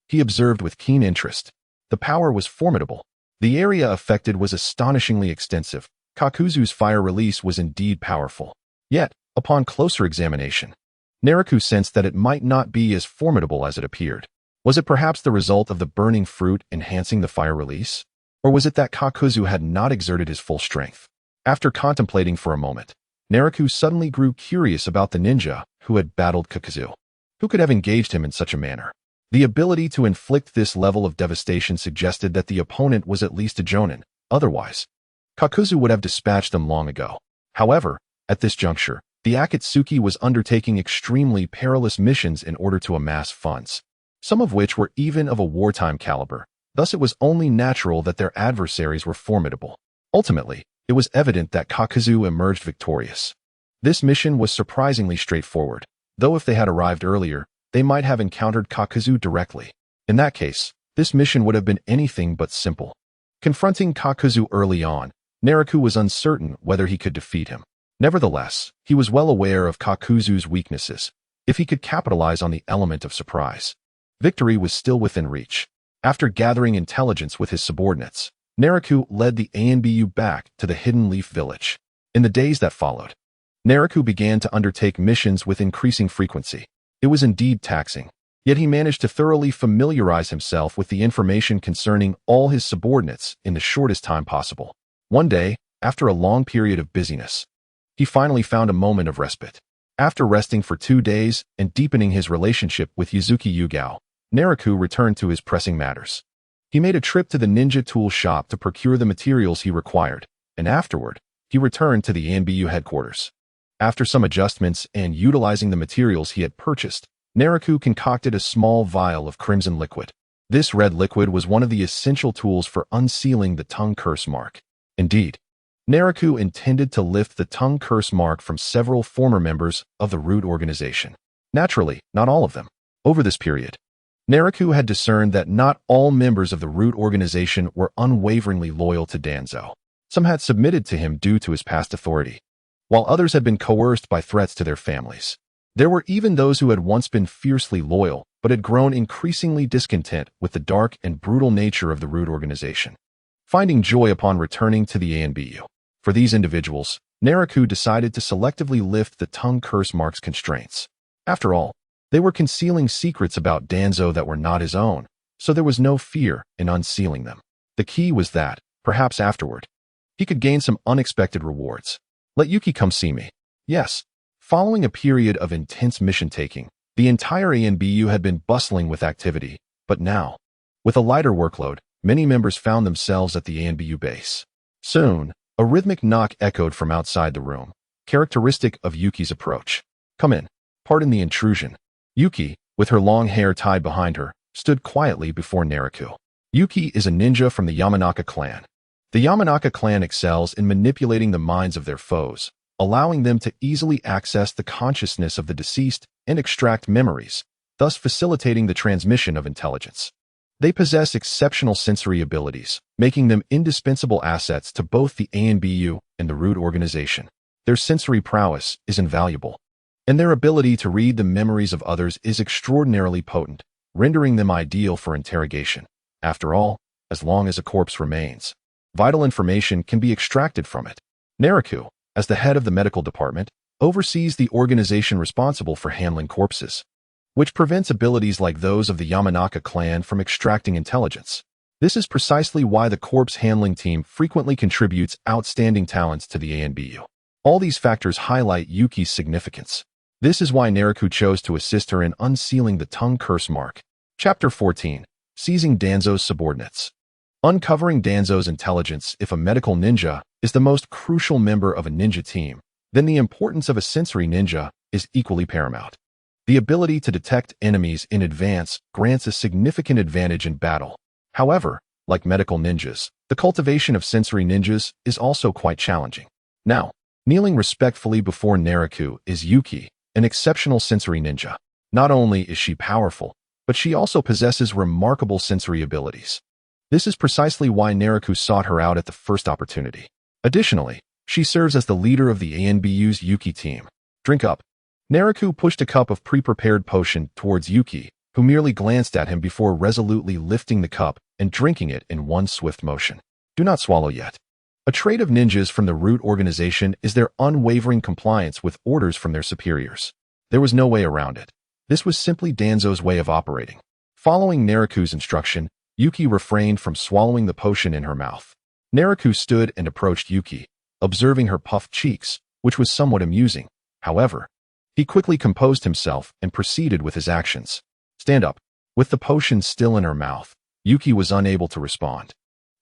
Speaker 1: he observed with keen interest. The power was formidable. The area affected was astonishingly extensive. Kakuzu's fire release was indeed powerful. Yet, upon closer examination, Naraku sensed that it might not be as formidable as it appeared. Was it perhaps the result of the burning fruit enhancing the fire release? Or was it that Kakuzu had not exerted his full strength? After contemplating for a moment, Naraku suddenly grew curious about the ninja who had battled Kakuzu. Who could have engaged him in such a manner? The ability to inflict this level of devastation suggested that the opponent was at least a Jonin. Otherwise, Kakuzu would have dispatched them long ago. However, at this juncture, the Akatsuki was undertaking extremely perilous missions in order to amass funds, some of which were even of a wartime caliber. Thus it was only natural that their adversaries were formidable. Ultimately, it was evident that Kakuzu emerged victorious. This mission was surprisingly straightforward, though if they had arrived earlier, they might have encountered Kakuzu directly. In that case, this mission would have been anything but simple. Confronting Kakuzu early on, Naraku was uncertain whether he could defeat him. Nevertheless, he was well aware of Kakuzu's weaknesses. If he could capitalize on the element of surprise, victory was still within reach. After gathering intelligence with his subordinates, Naraku led the ANBU back to the Hidden Leaf Village. In the days that followed, Naraku began to undertake missions with increasing frequency. It was indeed taxing, yet he managed to thoroughly familiarize himself with the information concerning all his subordinates in the shortest time possible. One day, after a long period of busyness, he finally found a moment of respite. After resting for 2 days and deepening his relationship with Yuzuki Yugao, Naraku returned to his pressing matters. He made a trip to the ninja tool shop to procure the materials he required, and afterward, he returned to the ANBU headquarters. After some adjustments and utilizing the materials he had purchased, Naraku concocted a small vial of crimson liquid. This red liquid was one of the essential tools for unsealing the tongue curse mark. Indeed, Naraku intended to lift the tongue curse mark from several former members of the root organization. Naturally, not all of them. Over this period, Naraku had discerned that not all members of the root organization were unwaveringly loyal to Danzo. Some had submitted to him due to his past authority, while others had been coerced by threats to their families. There were even those who had once been fiercely loyal, but had grown increasingly discontent with the dark and brutal nature of the root organization, finding joy upon returning to the ANBU. For these individuals, Naraku decided to selectively lift the tongue curse mark's constraints. After all, they were concealing secrets about Danzo that were not his own, so there was no fear in unsealing them. The key was that, perhaps afterward, he could gain some unexpected rewards. Let Yuki come see me. Yes. Following a period of intense mission-taking, the entire ANBU had been bustling with activity, but now, with a lighter workload, many members found themselves at the ANBU base. Soon, a rhythmic knock echoed from outside the room, characteristic of Yuki's approach. Come in. Pardon the intrusion. Yuki, with her long hair tied behind her, stood quietly before Naraku. Yuki is a ninja from the Yamanaka clan. The Yamanaka clan excels in manipulating the minds of their foes, allowing them to easily access the consciousness of the deceased and extract memories, thus facilitating the transmission of intelligence. They possess exceptional sensory abilities, making them indispensable assets to both the ANBU and the root organization. Their sensory prowess is invaluable, and their ability to read the memories of others is extraordinarily potent, rendering them ideal for interrogation. After all, as long as a corpse remains, vital information can be extracted from it. Naraku, as the head of the medical department, oversees the organization responsible for handling corpses, which prevents abilities like those of the Yamanaka clan from extracting intelligence. This is precisely why the corpse handling team frequently contributes outstanding talents to the ANBU. All these factors highlight Yuki's significance. This is why Naraku chose to assist her in unsealing the tongue curse mark. Chapter 14. Seizing Danzo's subordinates. Uncovering Danzo's intelligence. If a medical ninja is the most crucial member of a ninja team, then the importance of a sensory ninja is equally paramount. The ability to detect enemies in advance grants a significant advantage in battle. However, like medical ninjas, the cultivation of sensory ninjas is also quite challenging. Now, kneeling respectfully before Naraku is Yuki, an exceptional sensory ninja. Not only is she powerful, but she also possesses remarkable sensory abilities. This is precisely why Naraku sought her out at the first opportunity. Additionally, she serves as the leader of the ANBU's Yuki team. Drink up. Naraku pushed a cup of pre-prepared potion towards Yuki, who merely glanced at him before resolutely lifting the cup and drinking it in one swift motion. Do not swallow yet. A trait of ninjas from the Root organization is their unwavering compliance with orders from their superiors. There was no way around it. This was simply Danzo's way of operating. Following Naraku's instruction, Yuki refrained from swallowing the potion in her mouth. Naraku stood and approached Yuki, observing her puffed cheeks, which was somewhat amusing. However, he quickly composed himself and proceeded with his actions. Stand up. With the potion still in her mouth, Yuki was unable to respond.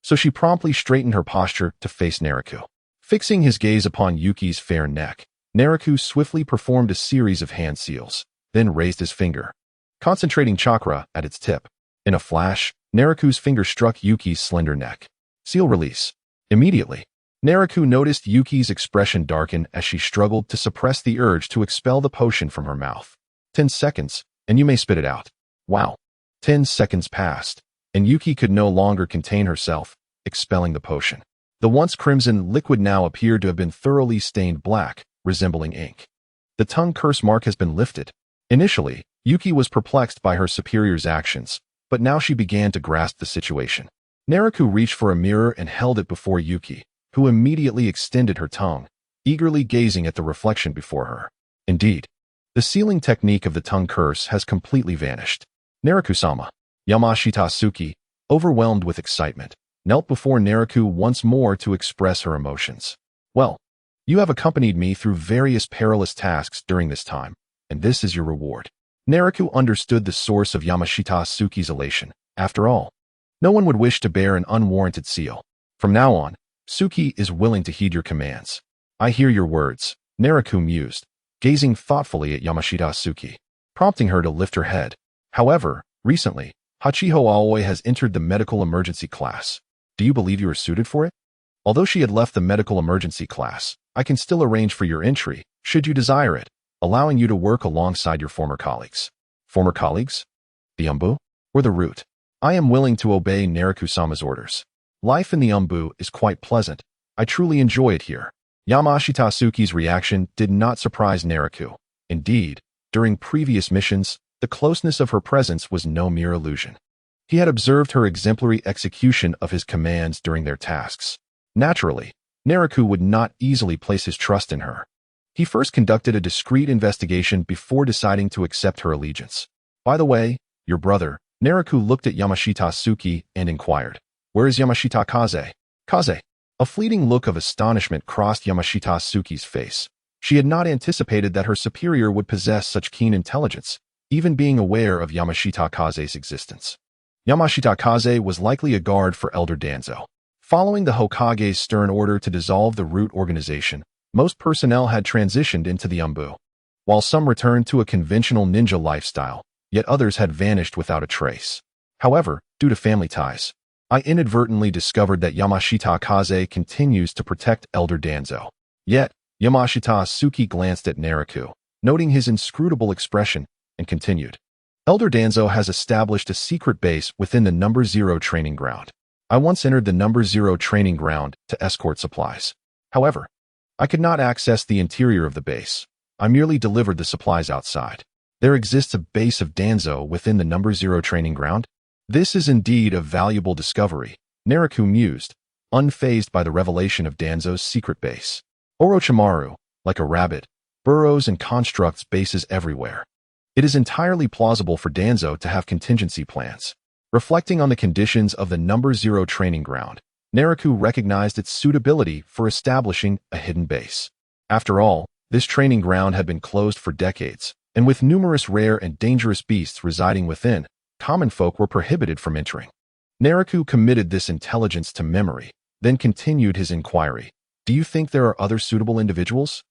Speaker 1: So she promptly straightened her posture to face Naraku. Fixing his gaze upon Yuki's fair neck, Naraku swiftly performed a series of hand seals, then raised his finger, concentrating chakra at its tip. In a flash, Naraku's finger struck Yuki's slender neck. Seal release. Immediately, Naraku noticed Yuki's expression darken as she struggled to suppress the urge to expel the potion from her mouth. 10 seconds, and you may spit it out. Wow. 10 seconds passed, and Yuki could no longer contain herself, expelling the potion. The once crimson liquid now appeared to have been thoroughly stained black, resembling ink. The tongue curse mark has been lifted. Initially, Yuki was perplexed by her superior's actions, but now she began to grasp the situation. Naraku reached for a mirror and held it before Yuki, who immediately extended her tongue, eagerly gazing at the reflection before her. Indeed, the sealing technique of the tongue curse has completely vanished. Naraku-sama. Yamashita Suki, overwhelmed with excitement, knelt before Naraku once more to express her emotions. Well, you have accompanied me through various perilous tasks during this time, and this is your reward. Naraku understood the source of Yamashita Suki's elation. After all, no one would wish to bear an unwarranted seal. From now on, Suki is willing to heed your commands. I hear your words, Naraku mused, gazing thoughtfully at Yamashita Suki, prompting her to lift her head. However, recently, Hachiho Aoi has entered the medical emergency class. Do you believe you are suited for it? Although she had left the medical emergency class, I can still arrange for your entry, should you desire it, allowing you to work alongside your former colleagues. Former colleagues? The Umbu? Or the Root? I am willing to obey Naraku-sama's orders. Life in the Umbu is quite pleasant. I truly enjoy it here. Yamashita Suki's reaction did not surprise Naraku. Indeed, during previous missions, the closeness of her presence was no mere illusion. He had observed her exemplary execution of his commands during their tasks. Naturally, Naraku would not easily place his trust in her. He first conducted a discreet investigation before deciding to accept her allegiance. By the way, your brother, Naraku looked at Yamashita Suki and inquired, "Where is Yamashita Kaze?" Kaze. A fleeting look of astonishment crossed Yamashita Suki's face. She had not anticipated that her superior would possess such keen intelligence, even being aware of Yamashita Kaze's existence. Yamashita Kaze was likely a guard for Elder Danzo. Following the Hokage's stern order to dissolve the Root organization, most personnel had transitioned into the Umbu. While some returned to a conventional ninja lifestyle, yet others had vanished without a trace. However, due to family ties, I inadvertently discovered that Yamashita Kaze continues to protect Elder Danzo. Yet, Yamashita Suki glanced at Naraku, noting his inscrutable expression, and continued. Elder Danzo has established a secret base within the No. 0 training ground. I once entered the No. 0 training ground to escort supplies. However, I could not access the interior of the base. I merely delivered the supplies outside. There exists a base of Danzo within the No. 0 training ground? This is indeed a valuable discovery, Naraku mused, unfazed by the revelation of Danzo's secret base. Orochimaru, like a rabbit, burrows and constructs bases everywhere. It is entirely plausible for Danzo to have contingency plans. Reflecting on the conditions of the No. 0 training ground, Naraku recognized its suitability for establishing a hidden base. After all, this training ground had been closed for decades, and with numerous rare and dangerous beasts residing within, common folk were prohibited from entering. Naraku committed this intelligence to memory, then continued his inquiry. Do you think there are other suitable individuals?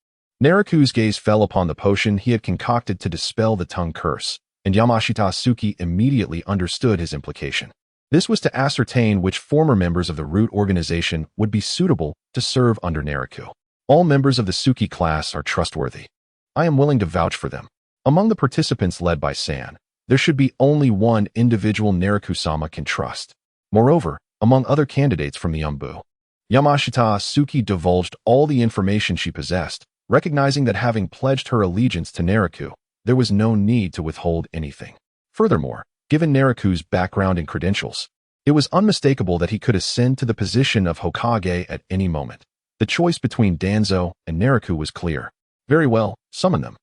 Speaker 1: Naraku's gaze fell upon the potion he had concocted to dispel the tongue curse, and Yamashita Asuki immediately understood his implication. This was to ascertain which former members of the root organization would be suitable to serve under Naraku. All members of the Suki class are trustworthy. I am willing to vouch for them. Among the participants led by San, there should be only one individual Naraku-sama can trust. Moreover, among other candidates from the Umbu, Yamashita Asuki divulged all the information she possessed, recognizing that having pledged her allegiance to Naraku, there was no need to withhold anything. Furthermore, given Naraku's background and credentials, it was unmistakable that he could ascend to the position of Hokage at any moment. The choice between Danzo and Naraku was clear. Very well, summon them.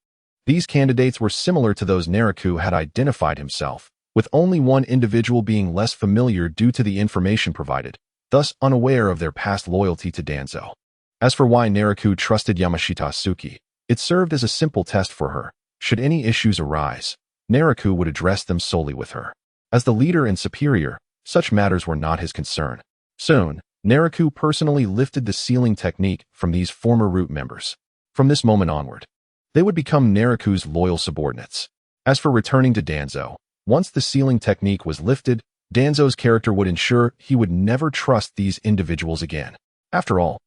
Speaker 1: These candidates were similar to those Naraku had identified himself, with only one individual being less familiar due to the information provided, thus unaware of their past loyalty to Danzo. As for why Naraku trusted Yamashita Asuki, it served as a simple test for her. Should any issues arise, Naraku would address them solely with her. As the leader and superior, such matters were not his concern. Soon, Naraku personally lifted the sealing technique from these former root members. From this moment onward, they would become Naraku's loyal subordinates. As for returning to Danzo, once the sealing technique was lifted, Danzo's character would ensure he would never trust these individuals again. After all,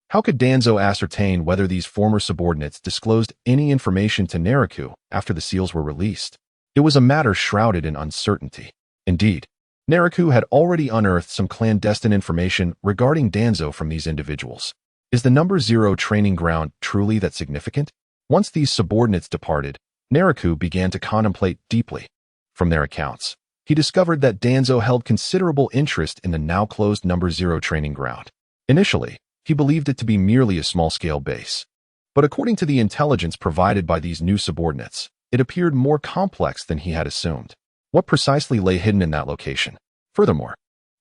Speaker 1: how could Danzo ascertain whether these former subordinates disclosed any information to Naraku after the seals were released? It was a matter shrouded in uncertainty. Indeed, Naraku had already unearthed some clandestine information regarding Danzo from these individuals. Is the number 0 training ground truly that significant? Once these subordinates departed, Naraku began to contemplate deeply. From their accounts, he discovered that Danzo held considerable interest in the now-closed number 0 training ground. Initially, he believed it to be merely a small-scale base. But according to the intelligence provided by these new subordinates, it appeared more complex than he had assumed. What precisely lay hidden in that location? Furthermore,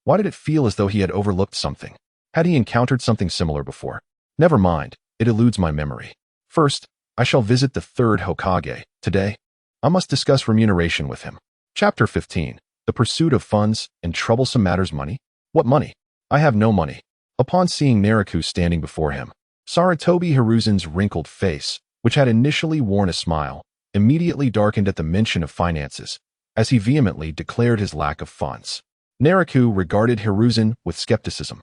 Speaker 1: why did it feel as though he had overlooked something? Had he encountered something similar before? Never mind, it eludes my memory. First, I shall visit the third Hokage. Today, I must discuss remuneration with him. Chapter 15. The Pursuit of Funds and Troublesome Matters. Money? What money? I have no money. Upon seeing Naraku standing before him, Sarutobi Hiruzen's wrinkled face, which had initially worn a smile, immediately darkened at the mention of finances, as he vehemently declared his lack of funds. Naraku regarded Hiruzen with skepticism,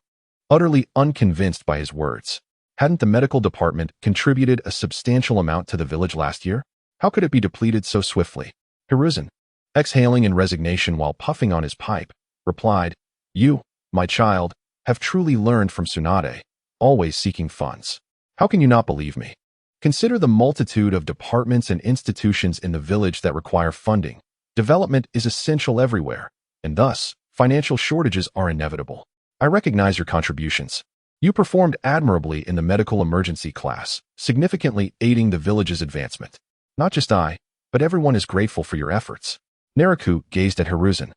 Speaker 1: utterly unconvinced by his words. Hadn't the medical department contributed a substantial amount to the village last year? How could it be depleted so swiftly? Hiruzen, exhaling in resignation while puffing on his pipe, replied, "You, my child, have truly learned from Tsunade, always seeking funds. How can you not believe me? Consider the multitude of departments and institutions in the village that require funding. Development is essential everywhere, and thus, financial shortages are inevitable. I recognize your contributions. You performed admirably in the medical emergency class, significantly aiding the village's advancement. Not just I, but everyone is grateful for your efforts." Naraku gazed at Hiruzen,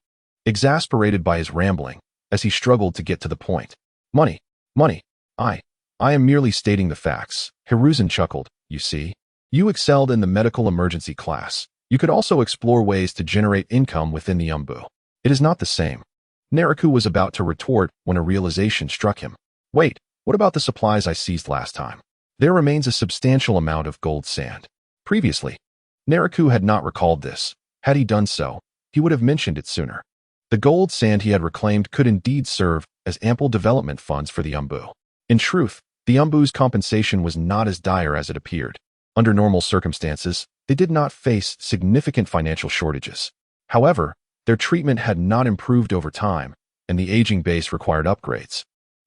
Speaker 1: exasperated by his rambling, as he struggled to get to the point. Money. I am merely stating the facts. Hiruzen chuckled. You see, you excelled in the medical emergency class. You could also explore ways to generate income within the Umbu. It is not the same. Naraku was about to retort when a realization struck him. Wait, what about the supplies I seized last time? There remains a substantial amount of gold sand. Previously, Naraku had not recalled this. Had he done so, he would have mentioned it sooner. The gold sand he had reclaimed could indeed serve as ample development funds for the Umbu. In truth, the Umbu's compensation was not as dire as it appeared. Under normal circumstances, they did not face significant financial shortages. However, their treatment had not improved over time, and the aging base required upgrades,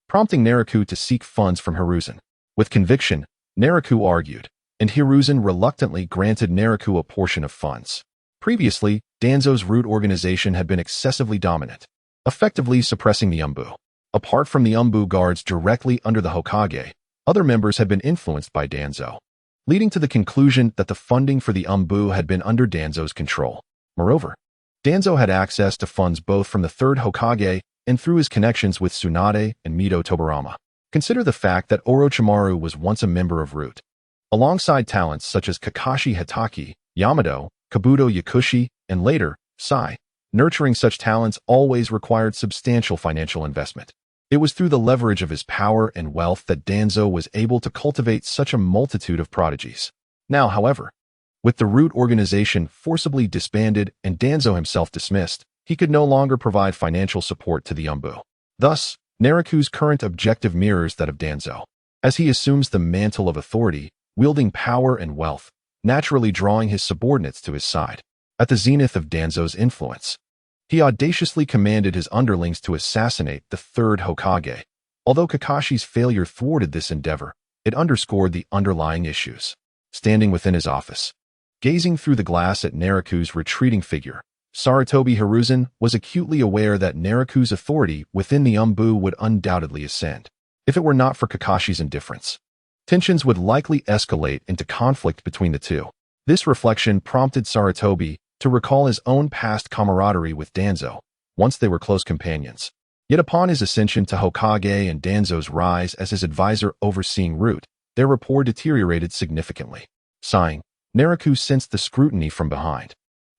Speaker 1: prompting Naraku to seek funds from Hiruzen. With conviction, Naraku argued, and Hiruzen reluctantly granted Naraku a portion of funds. Previously, Danzo's root organization had been excessively dominant, effectively suppressing the Umbu. Apart from the Umbu guards directly under the Hokage, other members had been influenced by Danzo, leading to the conclusion that the funding for the Umbu had been under Danzo's control. Moreover, Danzo had access to funds both from the third Hokage and through his connections with Tsunade and Mido Tobarama. Consider the fact that Orochimaru was once a member of Root. Alongside talents such as Kakashi Hatake, Yamato, Kabuto Yakushi, and later, Sai, nurturing such talents always required substantial financial investment. It was through the leverage of his power and wealth that Danzo was able to cultivate such a multitude of prodigies. Now, however, with the root organization forcibly disbanded and Danzo himself dismissed, he could no longer provide financial support to the Umbu. Thus, Naraku's current objective mirrors that of Danzo, as he assumes the mantle of authority, wielding power and wealth, naturally drawing his subordinates to his side. At the zenith of Danzo's influence, he audaciously commanded his underlings to assassinate the third Hokage. Although Kakashi's failure thwarted this endeavor, it underscored the underlying issues. Standing within his office, gazing through the glass at Naraku's retreating figure, Sarutobi Hiruzen was acutely aware that Naraku's authority within the Umbu would undoubtedly ascend. If it were not for Kakashi's indifference, tensions would likely escalate into conflict between the two. This reflection prompted Sarutobi to recall his own past camaraderie with Danzo, once they were close companions. Yet upon his ascension to Hokage and Danzo's rise as his advisor overseeing Root, their rapport deteriorated significantly. Sighing, Naraku sensed the scrutiny from behind.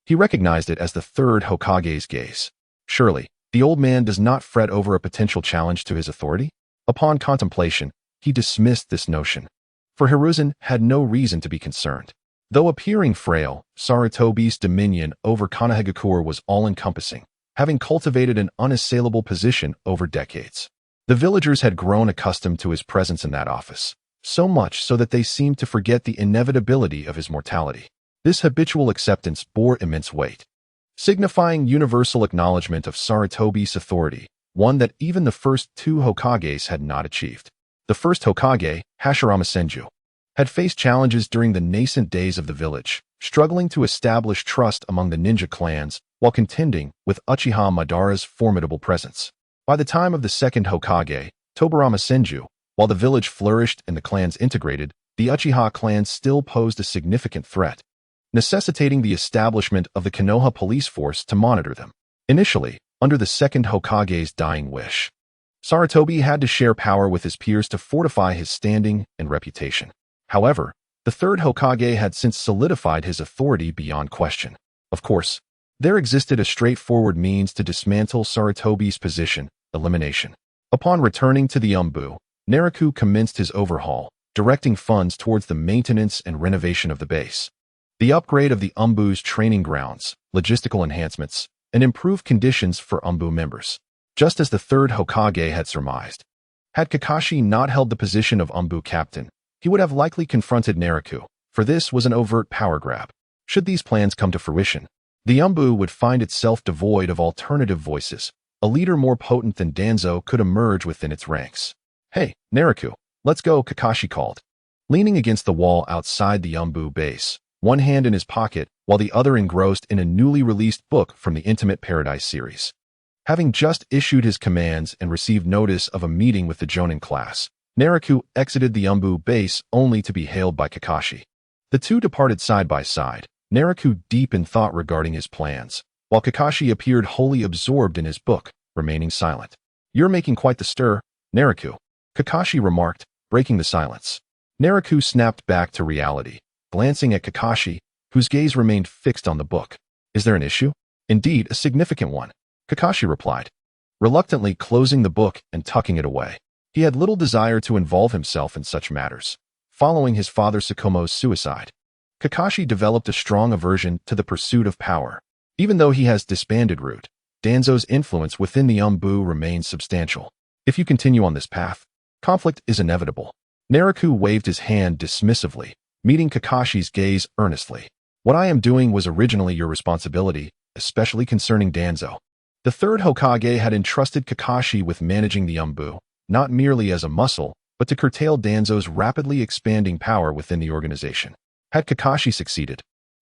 Speaker 1: He recognized it as the third Hokage's gaze. Surely, the old man does not fret over a potential challenge to his authority? Upon contemplation, he dismissed this notion, for Hiruzen had no reason to be concerned. Though appearing frail, Sarutobi's dominion over Konohagakure was all-encompassing, having cultivated an unassailable position over decades. The villagers had grown accustomed to his presence in that office, so much so that they seemed to forget the inevitability of his mortality. This habitual acceptance bore immense weight, signifying universal acknowledgement of Sarutobi's authority, one that even the first two Hokages had not achieved. The first Hokage, Hashirama Senju, had faced challenges during the nascent days of the village, struggling to establish trust among the ninja clans while contending with Uchiha Madara's formidable presence. By the time of the second Hokage, Tobirama Senju, while the village flourished and the clans integrated, the Uchiha clan still posed a significant threat, necessitating the establishment of the Konoha police force to monitor them. Initially, under the second Hokage's dying wish, Sarutobi had to share power with his peers to fortify his standing and reputation. However, the third Hokage had since solidified his authority beyond question. Of course, there existed a straightforward means to dismantle Sarutobi's position: elimination. Upon returning to the Umbu, Naraku commenced his overhaul, directing funds towards the maintenance and renovation of the base, the upgrade of the Umbu's training grounds, logistical enhancements, and improved conditions for Umbu members. Just as the third Hokage had surmised, had Kakashi not held the position of Umbu captain, he would have likely confronted Naraku, for this was an overt power grab. Should these plans come to fruition, the Umbu would find itself devoid of alternative voices. A leader more potent than Danzo could emerge within its ranks. "Hey, Naraku, let's go," Kakashi called. Leaning against the wall outside the Umbu base, one hand in his pocket while the other engrossed in a newly released book from the Intimate Paradise series. Having just issued his commands and received notice of a meeting with the Jonin class, Naraku exited the Umbu base only to be hailed by Kakashi. The two departed side by side, Naraku deep in thought regarding his plans, while Kakashi appeared wholly absorbed in his book, remaining silent. "You're making quite the stir, Naraku," Kakashi remarked, breaking the silence. Naraku snapped back to reality, glancing at Kakashi, whose gaze remained fixed on the book. "Is there an issue?" "Indeed, a significant one," Kakashi replied, reluctantly closing the book and tucking it away. He had little desire to involve himself in such matters. Following his father Tsukumo's suicide, Kakashi developed a strong aversion to the pursuit of power. Even though he has disbanded Root, Danzo's influence within the Umbu remains substantial. If you continue on this path, conflict is inevitable. Naraku waved his hand dismissively, meeting Kakashi's gaze earnestly. "What I am doing was originally your responsibility, especially concerning Danzo." The third Hokage had entrusted Kakashi with managing the Umbu, not merely as a muscle, but to curtail Danzo's rapidly expanding power within the organization. Had Kakashi succeeded,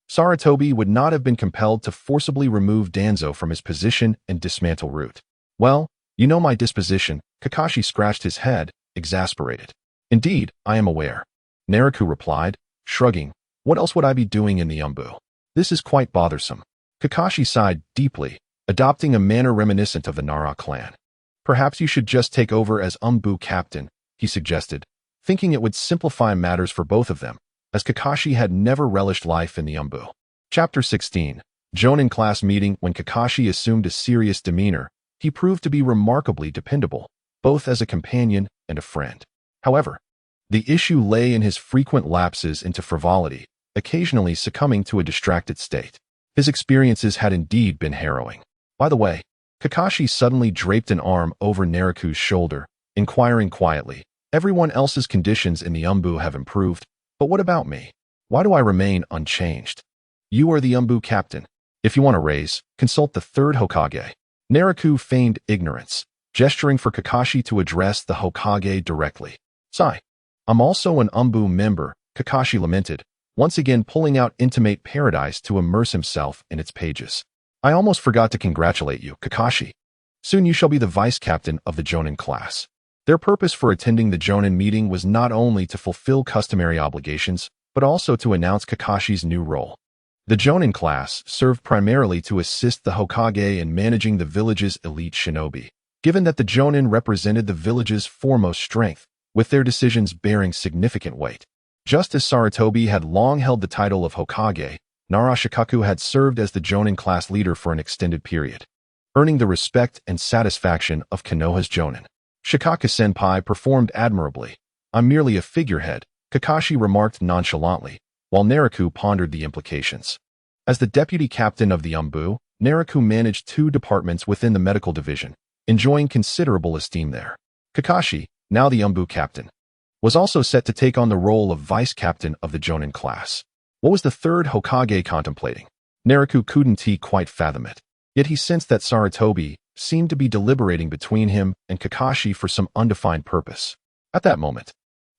Speaker 1: Sarutobi would not have been compelled to forcibly remove Danzo from his position and dismantle Root. "Well, you know my disposition," Kakashi scratched his head, exasperated. "Indeed, I am aware," Naraku replied, shrugging. "What else would I be doing in the Umbu? This is quite bothersome." Kakashi sighed deeply, adopting a manner reminiscent of the Nara clan. "Perhaps you should just take over as Umbu captain," he suggested, thinking it would simplify matters for both of them, as Kakashi had never relished life in the Umbu. Chapter 16. Jonin class meeting. When Kakashi assumed a serious demeanor, he proved to be remarkably dependable. both as a companion and a friend. However, the issue lay in his frequent lapses into frivolity, occasionally succumbing to a distracted state. His experiences had indeed been harrowing. By the way, Kakashi suddenly draped an arm over Naraku's shoulder, inquiring quietly, "Everyone else's conditions in the Umbu have improved, but what about me? Why do I remain unchanged?" "You are the Umbu captain. If you want a raise, consult the third Hokage." Naraku feigned ignorance, gesturing for Kakashi to address the Hokage directly. "Sigh. I'm also an Umbu member," Kakashi lamented, once again pulling out Intimate Paradise to immerse himself in its pages. "I almost forgot to congratulate you, Kakashi. Soon you shall be the vice captain of the Jonin class." Their purpose for attending the Jonin meeting was not only to fulfill customary obligations, but also to announce Kakashi's new role. The Jonin class served primarily to assist the Hokage in managing the village's elite shinobi, given that the Jonin represented the village's foremost strength, with their decisions bearing significant weight. Just as Sarutobi had long held the title of Hokage, Naraku had served as the Jonin class leader for an extended period, earning the respect and satisfaction of Konoha's Jonin. "Shikaka-senpai performed admirably. I'm merely a figurehead," Kakashi remarked nonchalantly, while Naraku pondered the implications. As the deputy captain of the Umbu, Naraku managed 2 departments within the medical division, enjoying considerable esteem there. Kakashi, now the Umbu captain, was also set to take on the role of vice captain of the Jonin class. What was the third Hokage contemplating? Naraku couldn't quite fathom it. Yet he sensed that Sarutobi seemed to be deliberating between him and Kakashi for some undefined purpose. At that moment,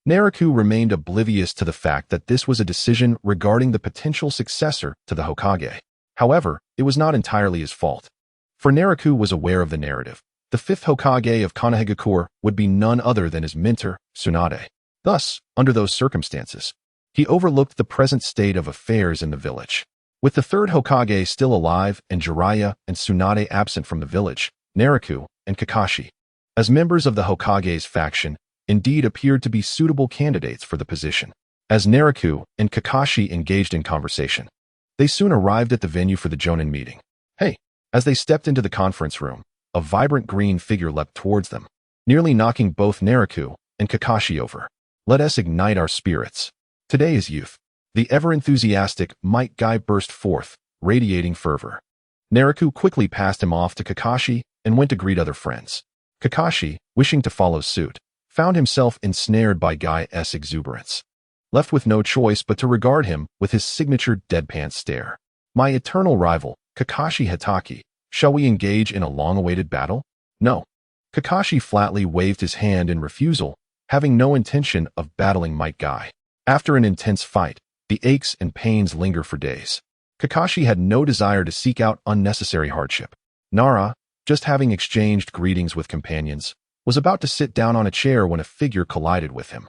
Speaker 1: Naraku remained oblivious to the fact that this was a decision regarding the potential successor to the Hokage. However, it was not entirely his fault. For Naraku was aware of the narrative. The 5th Hokage of Konohagakure would be none other than his mentor, Tsunade. Thus, under those circumstances, he overlooked the present state of affairs in the village. With the 3rd Hokage still alive and Jiraiya and Tsunade absent from the village, Naraku and Kakashi, as members of the Hokage's faction, indeed appeared to be suitable candidates for the position. As Naraku and Kakashi engaged in conversation, they soon arrived at the venue for the Jonin meeting. "Hey!" As they stepped into the conference room, a vibrant green figure leapt towards them, nearly knocking both Naraku and Kakashi over. "Let us ignite our spirits. Today is youth." The ever-enthusiastic Might Guy burst forth, radiating fervor. Naraku quickly passed him off to Kakashi and went to greet other friends. Kakashi, wishing to follow suit, found himself ensnared by Guy's exuberance, left with no choice but to regard him with his signature deadpan stare. "My eternal rival, Kakashi Hitaki, shall we engage in a long-awaited battle?" "No." Kakashi flatly waved his hand in refusal, having no intention of battling Might Guy. After an intense fight, the aches and pains linger for days. Kakashi had no desire to seek out unnecessary hardship. Nara, just having exchanged greetings with companions, was about to sit down on a chair when a figure collided with him,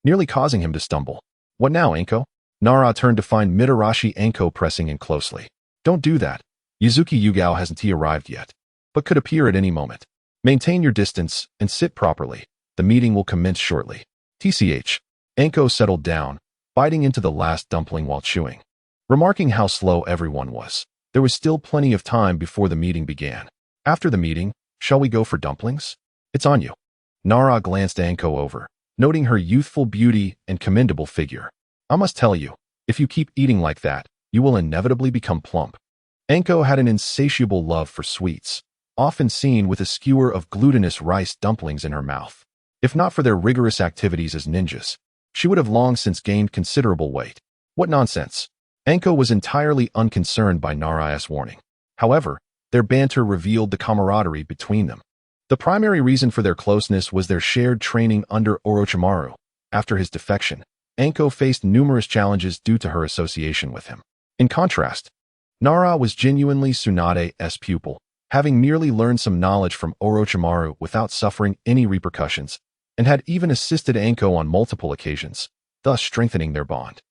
Speaker 1: nearly causing him to stumble. "What now, Anko?" Nara turned to find Mitarashi Anko pressing in closely. "Don't do that. Yuzuki Yugao hasn't arrived yet, but could appear at any moment. Maintain your distance and sit properly. The meeting will commence shortly." TCH. Anko settled down, biting into the last dumpling while chewing. Remarking how slow everyone was, there was still plenty of time before the meeting began. "After the meeting, shall we go for dumplings? It's on you." Nara glanced Anko over, noting her youthful beauty and commendable figure. "I must tell you, if you keep eating like that, you will inevitably become plump." Anko had an insatiable love for sweets, often seen with a skewer of glutinous rice dumplings in her mouth. If not for their rigorous activities as ninjas, she would have long since gained considerable weight. What nonsense! Anko was entirely unconcerned by Nara's warning. However, their banter revealed the camaraderie between them. The primary reason for their closeness was their shared training under Orochimaru. After his defection, Anko faced numerous challenges due to her association with him. In contrast, Nara was genuinely Tsunade's pupil, having merely learned some knowledge from Orochimaru without suffering any repercussions, and had even assisted Anko on multiple occasions, thus strengthening their bond.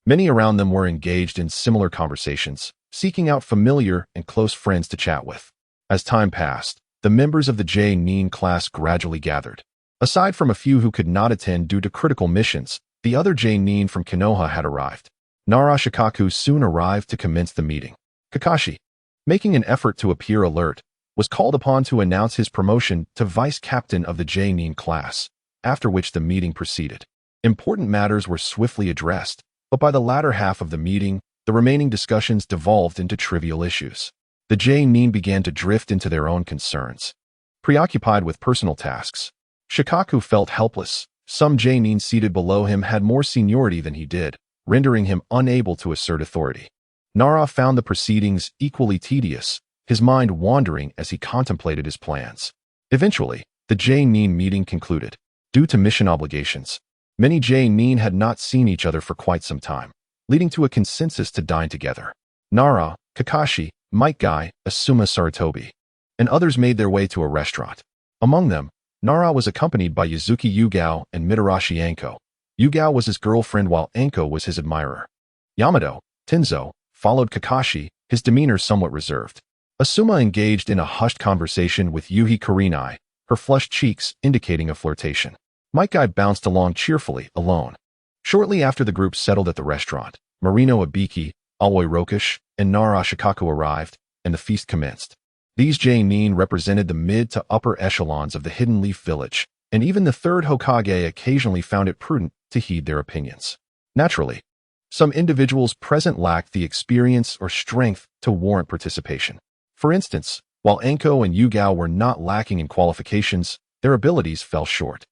Speaker 1: Many around them were engaged in similar conversations, seeking out familiar and close friends to chat with. As time passed, the members of the Jonin class gradually gathered. Aside from a few who could not attend due to critical missions, the other Jonin from Konoha had arrived. Naraku soon arrived to commence the meeting. Kakashi, making an effort to appear alert, was called upon to announce his promotion to vice captain of the Jonin class, after which the meeting proceeded. Important matters were swiftly addressed, but by the latter half of the meeting, the remaining discussions devolved into trivial issues. The Jonin began to drift into their own concerns. Preoccupied with personal tasks, Shikaku felt helpless. Some Jonin seated below him had more seniority than he did, rendering him unable to assert authority. Nara found the proceedings equally tedious, his mind wandering as he contemplated his plans. Eventually, the Jonin meeting concluded. Due to mission obligations, many Jonin had not seen each other for quite some time, leading to a consensus to dine together. Nara, Kakashi, Might Guy, Asuma Saratobi, and others made their way to a restaurant. Among them, Nara was accompanied by Yuzuki Yugao and Mitarashi Anko. Yugao was his girlfriend while Anko was his admirer. Yamato, Tenzo, followed Kakashi, his demeanor somewhat reserved. Asuma engaged in a hushed conversation with Yuhi Kurenai, her flushed cheeks indicating a flirtation. Might Guy bounced along cheerfully, alone. Shortly after the group settled at the restaurant, Marino Abiki, Aoi Rokush, and Nara Shikaku arrived, and the feast commenced. These Jonin represented the mid to upper echelons of the Hidden Leaf Village, and even the third Hokage occasionally found it prudent to heed their opinions. Naturally, some individuals present lacked the experience or strength to warrant participation. For instance, while Anko and Yugao were not lacking in qualifications, their abilities fell short.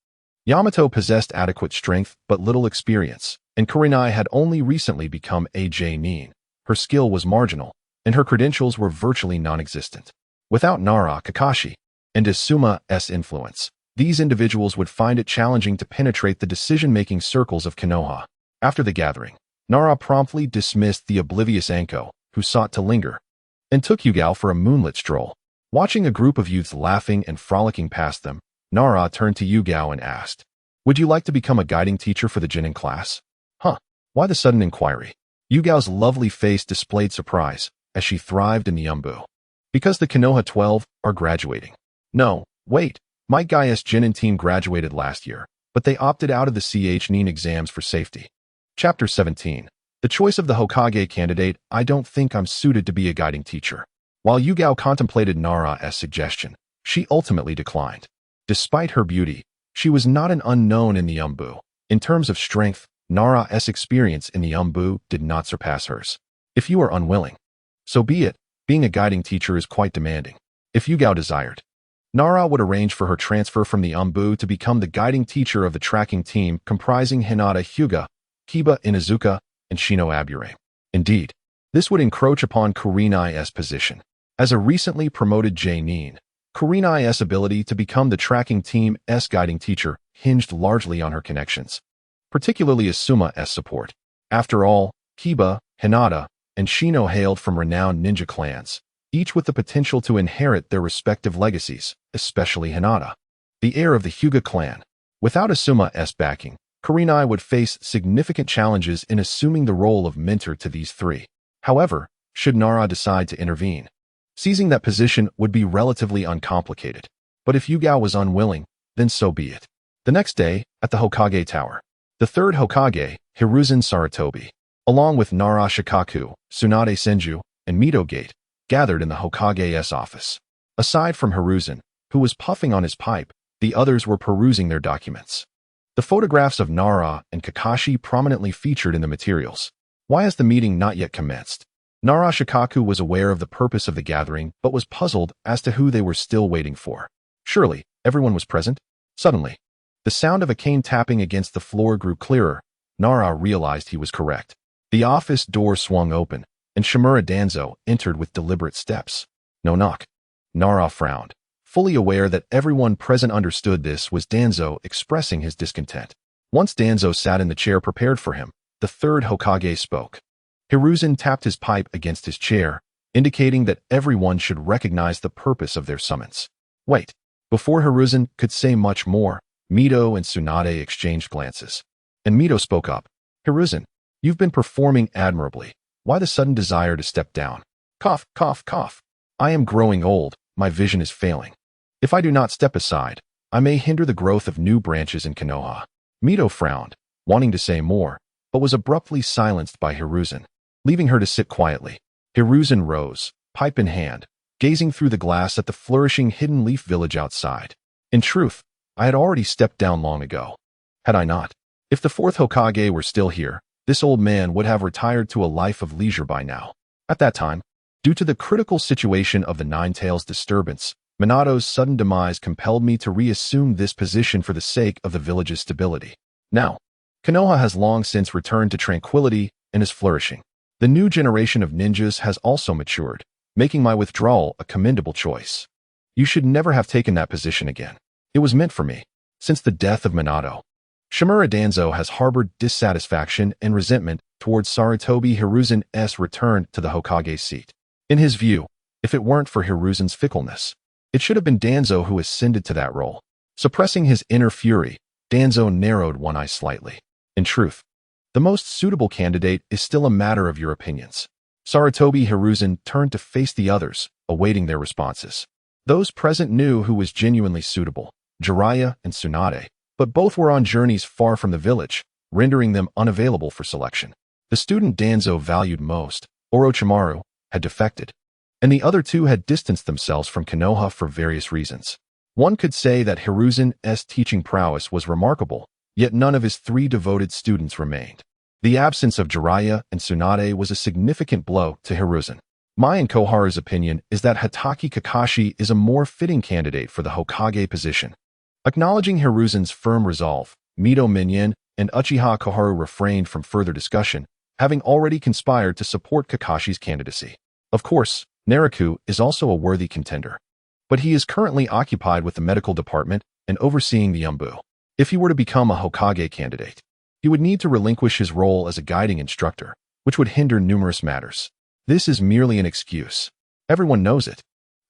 Speaker 1: Yamato possessed adequate strength but little experience, and Kurenai had only recently become a Jonin. Her skill was marginal, and her credentials were virtually non-existent. Without Nara, Kakashi, and Asuma's influence, these individuals would find it challenging to penetrate the decision-making circles of Konoha. After the gathering, Nara promptly dismissed the oblivious Anko, who sought to linger, and took Yugao for a moonlit stroll. Watching a group of youths laughing and frolicking past them, Nara turned to Yugao and asked, "Would you like to become a guiding teacher for the Jonin class?" "Huh? Why the sudden inquiry?" Yugao's lovely face displayed surprise, as she thrived in the Umbu. "Because the Konoha 12 are graduating." "No, wait. Might Guy's Jonin team graduated last year, but they opted out of the CHNIN exams for safety." Chapter 17. The choice of the Hokage candidate. I don't think I'm suited to be a guiding teacher. While Yugao contemplated Nara's suggestion, she ultimately declined. Despite her beauty, she was not an unknown in the Umbu. In terms of strength, Nara's experience in the Umbu did not surpass hers. If you are unwilling, so be it. Being a guiding teacher is quite demanding. If Yugao desired, Nara would arrange for her transfer from the Umbu to become the guiding teacher of the tracking team comprising Hinata Hyuga, Kiba Inuzuka, and Shino Abure. Indeed, this would encroach upon Kurenai's position. As a recently promoted Jonin, Kurenai's ability to become the tracking team's guiding teacher hinged largely on her connections, particularly Asuma's support. After all, Kiba, Hinata, and Shino hailed from renowned ninja clans, each with the potential to inherit their respective legacies, especially Hinata, the heir of the Hyuga clan. Without Asuma's backing, Kurenai would face significant challenges in assuming the role of mentor to these three. However, should Nara decide to intervene, seizing that position would be relatively uncomplicated. But if Yugao was unwilling, then so be it. The next day, at the Hokage Tower, the third Hokage, Hiruzen Saratobi, along with Nara Shikaku, Tsunade Senju, and Mito Gate, gathered in the Hokage's office. Aside from Hiruzen, who was puffing on his pipe, the others were perusing their documents. The photographs of Nara and Kakashi prominently featured in the materials. Why has the meeting not yet commenced? Nara Shikaku was aware of the purpose of the gathering, but was puzzled as to who they were still waiting for. Surely, everyone was present? Suddenly, the sound of a cane tapping against the floor grew clearer. Nara realized he was correct. The office door swung open, and Shimura Danzo entered with deliberate steps. No knock. Nara frowned, fully aware that everyone present understood this was Danzo expressing his discontent. Once Danzo sat in the chair prepared for him, the third Hokage spoke. Hiruzen tapped his pipe against his chair, indicating that everyone should recognize the purpose of their summons. Wait. Before Hiruzen could say much more, Mito and Tsunade exchanged glances. And Mito spoke up. Hiruzen, you've been performing admirably. Why the sudden desire to step down? Cough, cough, cough. I am growing old, my vision is failing. If I do not step aside, I may hinder the growth of new branches in Konoha. Mito frowned, wanting to say more, but was abruptly silenced by Hiruzen, leaving her to sit quietly. Hiruzen rose, pipe in hand, gazing through the glass at the flourishing hidden leaf village outside. In truth, I had already stepped down long ago. Had I not? If the fourth Hokage were still here, this old man would have retired to a life of leisure by now. At that time, due to the critical situation of the Nine Tails disturbance, Minato's sudden demise compelled me to reassume this position for the sake of the village's stability. Now, Konoha has long since returned to tranquility and is flourishing. The new generation of ninjas has also matured, making my withdrawal a commendable choice. You should never have taken that position again. It was meant for me. Since the death of Minato, Shimura Danzo has harbored dissatisfaction and resentment towards Sarutobi Hiruzen's return to the Hokage seat. In his view, if it weren't for Hiruzen's fickleness, it should have been Danzo who ascended to that role. Suppressing his inner fury, Danzo narrowed one eye slightly. In truth, the most suitable candidate is still a matter of your opinions. Sarutobi Hiruzen turned to face the others, awaiting their responses. Those present knew who was genuinely suitable, Jiraiya and Tsunade, but both were on journeys far from the village, rendering them unavailable for selection. The student Danzo valued most, Orochimaru, had defected, and the other two had distanced themselves from Konoha for various reasons. One could say that Hiruzen's teaching prowess was remarkable, yet none of his three devoted students remained. The absence of Jiraiya and Tsunade was a significant blow to Hiruzen. My and Koharu's opinion is that Hatake Kakashi is a more fitting candidate for the Hokage position. Acknowledging Hiruzen's firm resolve, Mito Minyan and Uchiha Koharu refrained from further discussion, having already conspired to support Kakashi's candidacy. Of course, Naraku is also a worthy contender, but he is currently occupied with the medical department and overseeing the Umbu. If he were to become a Hokage candidate, he would need to relinquish his role as a guiding instructor, which would hinder numerous matters. This is merely an excuse. Everyone knows it.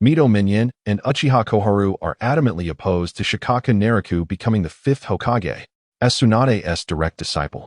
Speaker 1: Mito Minyan and Uchiha Koharu are adamantly opposed to Shikaka Naraku becoming the fifth Hokage, as Tsunade's direct disciple.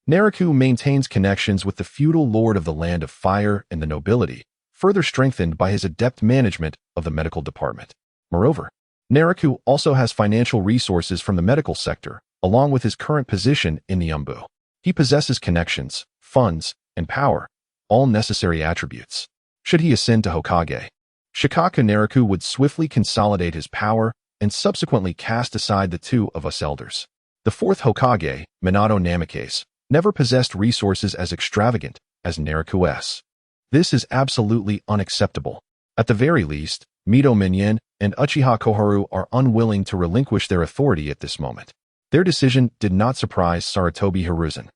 Speaker 1: Naraku maintains connections with the feudal lord of the Land of Fire and the nobility, further strengthened by his adept management of the medical department. Moreover, Naraku also has financial resources from the medical sector, along with his current position in the Umbu. He possesses connections, funds, and power, all necessary attributes. Should he ascend to Hokage, Shikaka Naraku would swiftly consolidate his power and subsequently cast aside the two of us elders. The fourth Hokage, Minato Namikaze, never possessed resources as extravagant as Naraku's. This is absolutely unacceptable. At the very least, Mito Minyan and Uchiha Koharu are unwilling to relinquish their authority at this moment. Their decision did not surprise Sarutobi Hiruzen,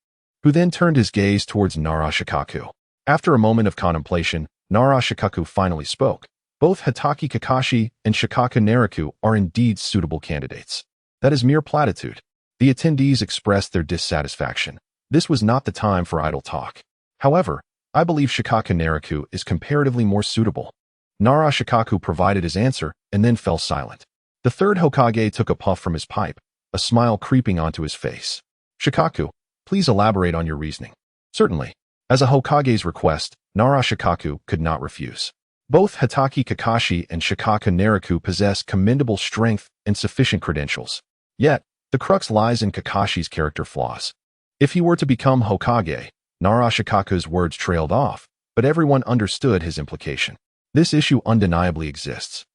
Speaker 1: who then turned his gaze towards Nara Shikaku. After a moment of contemplation, Nara Shikaku finally spoke. Both Hatake Kakashi and Shikaka Naraku are indeed suitable candidates. That is mere platitude. The attendees expressed their dissatisfaction. This was not the time for idle talk. However, I believe Shikaka Naraku is comparatively more suitable. Nara Shikaku provided his answer and then fell silent. The third Hokage took a puff from his pipe, a smile creeping onto his face. Shikaku, please elaborate on your reasoning. Certainly. As a Hokage's request, Nara Shikaku could not refuse. Both Hatake Kakashi and Shikaka Naraku possess commendable strength and sufficient credentials. Yet, the crux lies in Kakashi's character flaws. If he were to become Hokage, Nara Shikaku's words trailed off, but everyone understood his implication. This issue undeniably exists.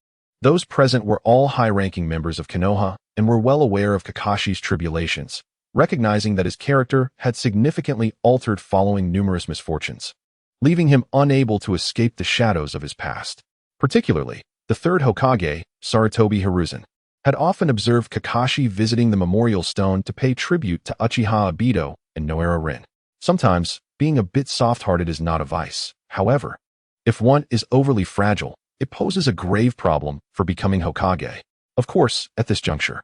Speaker 1: Those present were all high-ranking members of Konoha and were well aware of Kakashi's tribulations, recognizing that his character had significantly altered following numerous misfortunes, leaving him unable to escape the shadows of his past. Particularly, the third Hokage, Sarutobi Hiruzen, had often observed Kakashi visiting the memorial stone to pay tribute to Uchiha Obito and Noara Rin. Sometimes, being a bit soft-hearted is not a vice. However, if one is overly fragile, it poses a grave problem for becoming Hokage. Of course, at this juncture,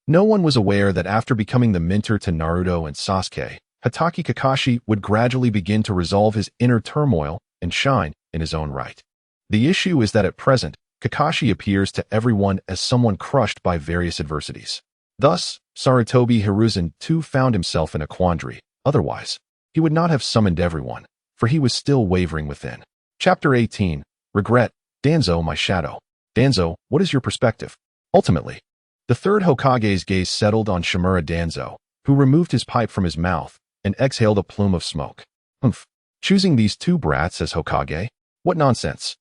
Speaker 1: no one was aware that after becoming the mentor to Naruto and Sasuke, Hatake Kakashi would gradually begin to resolve his inner turmoil and shine in his own right. The issue is that at present, Kakashi appears to everyone as someone crushed by various adversities. Thus, Sarutobi Hiruzen too found himself in a quandary. Otherwise, he would not have summoned everyone, for he was still wavering within. Chapter 18. Regret. Danzo, my shadow. Danzo, what is your perspective? Ultimately, the third Hokage's gaze settled on Shimura Danzo, who removed his pipe from his mouth and exhaled a plume of smoke. Choosing these two brats as Hokage? What nonsense.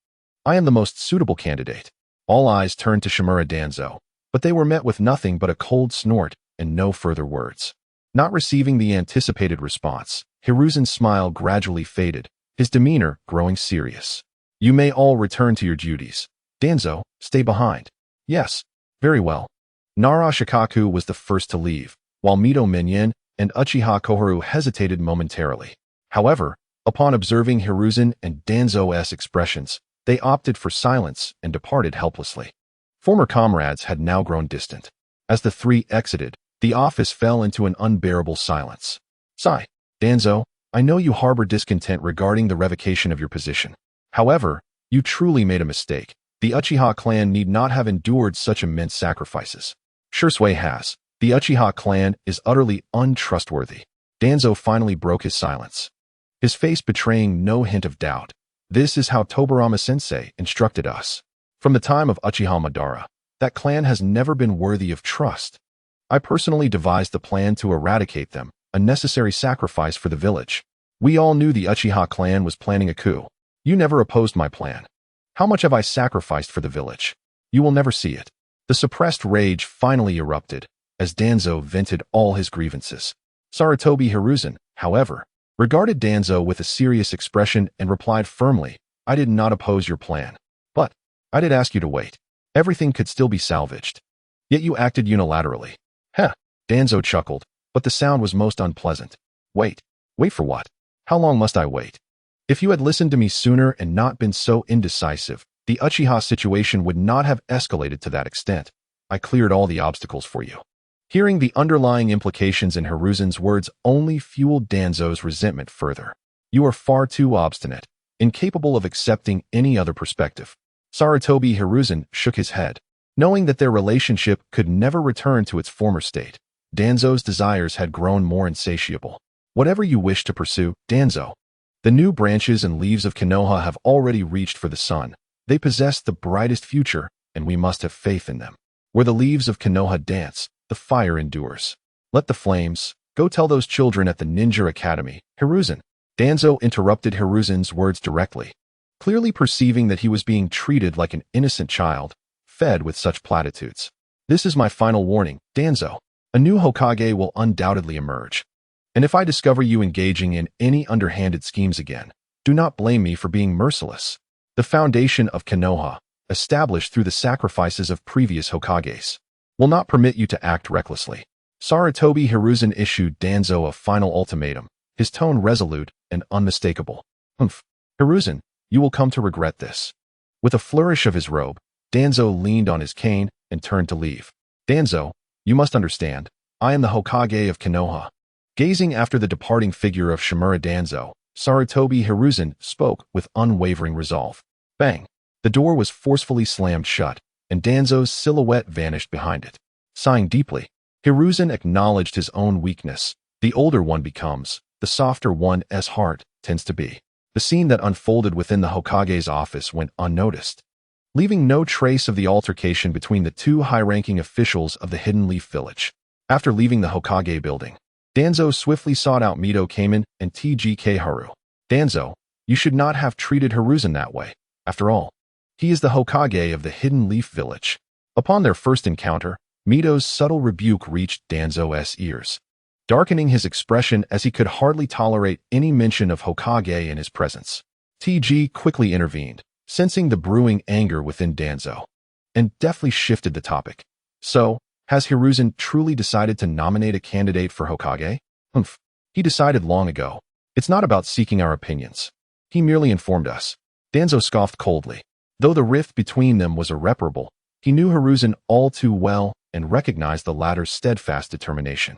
Speaker 1: I am the most suitable candidate. All eyes turned to Shimura Danzo, but they were met with nothing but a cold snort and no further words. Not receiving the anticipated response, Hiruzen's smile gradually faded, his demeanor growing serious. You may all return to your duties. Danzo, stay behind. Yes, very well. Nara Shikaku was the first to leave, while Mito Minyan and Uchiha Koharu hesitated momentarily. However, upon observing Hiruzen and Danzo's expressions, they opted for silence and departed helplessly. Former comrades had now grown distant. As the three exited, the office fell into an unbearable silence. Sigh. Danzo, I know you harbor discontent regarding the revocation of your position. However, you truly made a mistake. The Uchiha clan need not have endured such immense sacrifices. Shursui has. The Uchiha clan is utterly untrustworthy. Danzo finally broke his silence, his face betraying no hint of doubt. This is how Tobarama-sensei instructed us. From the time of Uchiha Madara, that clan has never been worthy of trust. I personally devised the plan to eradicate them, a necessary sacrifice for the village. We all knew the Uchiha clan was planning a coup. You never opposed my plan. How much have I sacrificed for the village? You will never see it. The suppressed rage finally erupted, as Danzo vented all his grievances. Sarutobi Hiruzen, however, regarded Danzo with a serious expression and replied firmly, I did not oppose your plan. But I did ask you to wait. Everything could still be salvaged. Yet you acted unilaterally. Heh, Danzo chuckled, but the sound was most unpleasant. Wait. Wait for what? How long must I wait? If you had listened to me sooner and not been so indecisive, the Uchiha situation would not have escalated to that extent. I cleared all the obstacles for you. Hearing the underlying implications in Hiruzen's words only fueled Danzo's resentment further. You are far too obstinate, incapable of accepting any other perspective. Sarutobi Hiruzen shook his head. Knowing that their relationship could never return to its former state, Danzo's desires had grown more insatiable. Whatever you wish to pursue, Danzo. The new branches and leaves of Konoha have already reached for the sun. They possess the brightest future, and we must have faith in them. Where the leaves of Konoha dance, the fire endures. Let the flames. Go tell those children at the Ninja Academy. Hiruzen. Danzo interrupted Hiruzen's words directly. Clearly perceiving that he was being treated like an innocent child, fed with such platitudes. This is my final warning, Danzo. A new Hokage will undoubtedly emerge. And if I discover you engaging in any underhanded schemes again, do not blame me for being merciless. The foundation of Konoha, established through the sacrifices of previous Hokages, will not permit you to act recklessly. Sarutobi Hiruzen issued Danzo a final ultimatum, his tone resolute and unmistakable. Hiruzen, you will come to regret this. With a flourish of his robe, Danzo leaned on his cane and turned to leave. Danzo, you must understand, I am the Hokage of Konoha. Gazing after the departing figure of Shimura Danzo, Sarutobi Hiruzen spoke with unwavering resolve. Bang! The door was forcefully slammed shut, and Danzo's silhouette vanished behind it. Sighing deeply, Hiruzen acknowledged his own weakness. The older one becomes, the softer one's heart tends to be. The scene that unfolded within the Hokage's office went unnoticed, leaving no trace of the altercation between the two high-ranking officials of the Hidden Leaf Village. After leaving the Hokage building, Danzo swiftly sought out Mito Kamen and TGK Haru. Danzo, you should not have treated Hiruzen that way. After all, he is the Hokage of the Hidden Leaf Village. Upon their first encounter, Mito's subtle rebuke reached Danzo's ears, darkening his expression as he could hardly tolerate any mention of Hokage in his presence. TG quickly intervened, sensing the brewing anger within Danzo, and deftly shifted the topic. So, has Hiruzen truly decided to nominate a candidate for Hokage? He decided long ago. It's not about seeking our opinions. He merely informed us. Danzo scoffed coldly. Though the rift between them was irreparable, he knew Hiruzen all too well and recognized the latter's steadfast determination.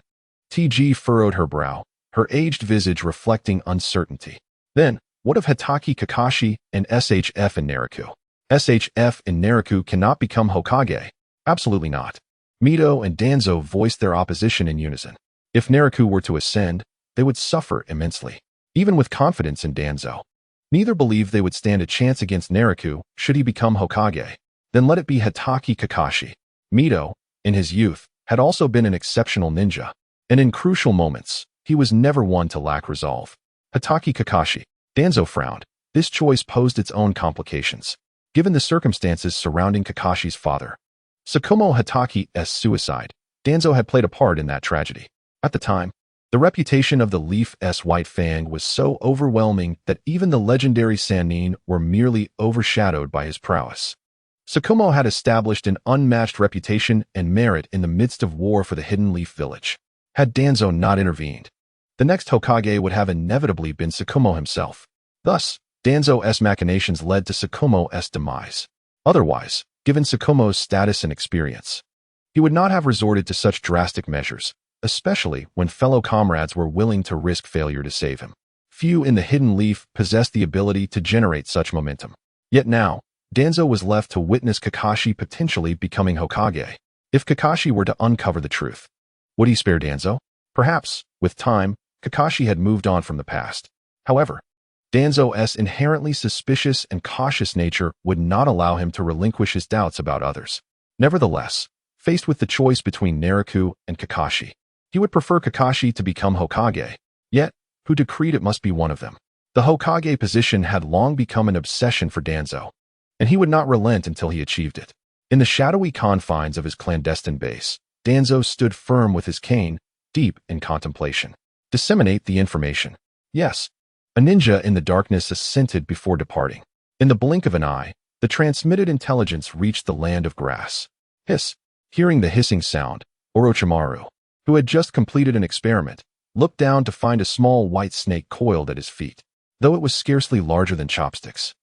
Speaker 1: TG furrowed her brow, her aged visage reflecting uncertainty. Then, what of Hitaki Kakashi and SHF and Naraku? SHF and Naraku cannot become Hokage. Absolutely not. Mito and Danzo voiced their opposition in unison. If Naraku were to ascend, they would suffer immensely. Even with confidence in Danzo, neither believed they would stand a chance against Naraku should he become Hokage. Then let it be Hitaki Kakashi. Mito, in his youth, had also been an exceptional ninja, and in crucial moments, he was never one to lack resolve. Hitaki Kakashi. Danzo frowned. This choice posed its own complications. given the circumstances surrounding Kakashi's father. Tsukumo Hataki's suicide, Danzo had played a part in that tragedy. At the time, the reputation of the Leaf's White Fang was so overwhelming that even the legendary Sannin were merely overshadowed by his prowess. Tsukumo had established an unmatched reputation and merit in the midst of war for the Hidden Leaf Village. Had Danzo not intervened, the next Hokage would have inevitably been Tsukumo himself. Thus, Danzo's machinations led to Tsukumo's demise. Otherwise, given Tsukumo's status and experience, he would not have resorted to such drastic measures, especially when fellow comrades were willing to risk failure to save him. Few in the Hidden Leaf possessed the ability to generate such momentum. Yet now, Danzo was left to witness Kakashi potentially becoming Hokage. If Kakashi were to uncover the truth, would he spare Danzo? Perhaps, with time, Kakashi had moved on from the past. However, Danzo's inherently suspicious and cautious nature would not allow him to relinquish his doubts about others. Nevertheless, faced with the choice between Naraku and Kakashi, he would prefer Kakashi to become Hokage, yet, who decreed it must be one of them? The Hokage position had long become an obsession for Danzo, and he would not relent until he achieved it. In the shadowy confines of his clandestine base, Danzo stood firm with his cane, deep in contemplation. Disseminate the information. Yes. A ninja in the darkness assented before departing. In the blink of an eye, the transmitted intelligence reached the land of grass. Hiss. Hearing the hissing sound, Orochimaru, who had just completed an experiment, looked down to find a small white snake coiled at his feet, though it was scarcely larger than chopsticks.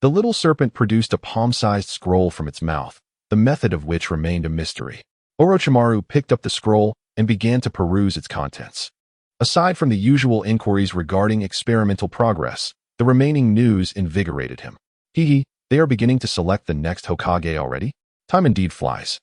Speaker 1: The little serpent produced a palm-sized scroll from its mouth, the method of which remained a mystery. Orochimaru picked up the scroll and began to peruse its contents. Aside from the usual inquiries regarding experimental progress, the remaining news invigorated him. They are beginning to select the next Hokage already? Time indeed flies.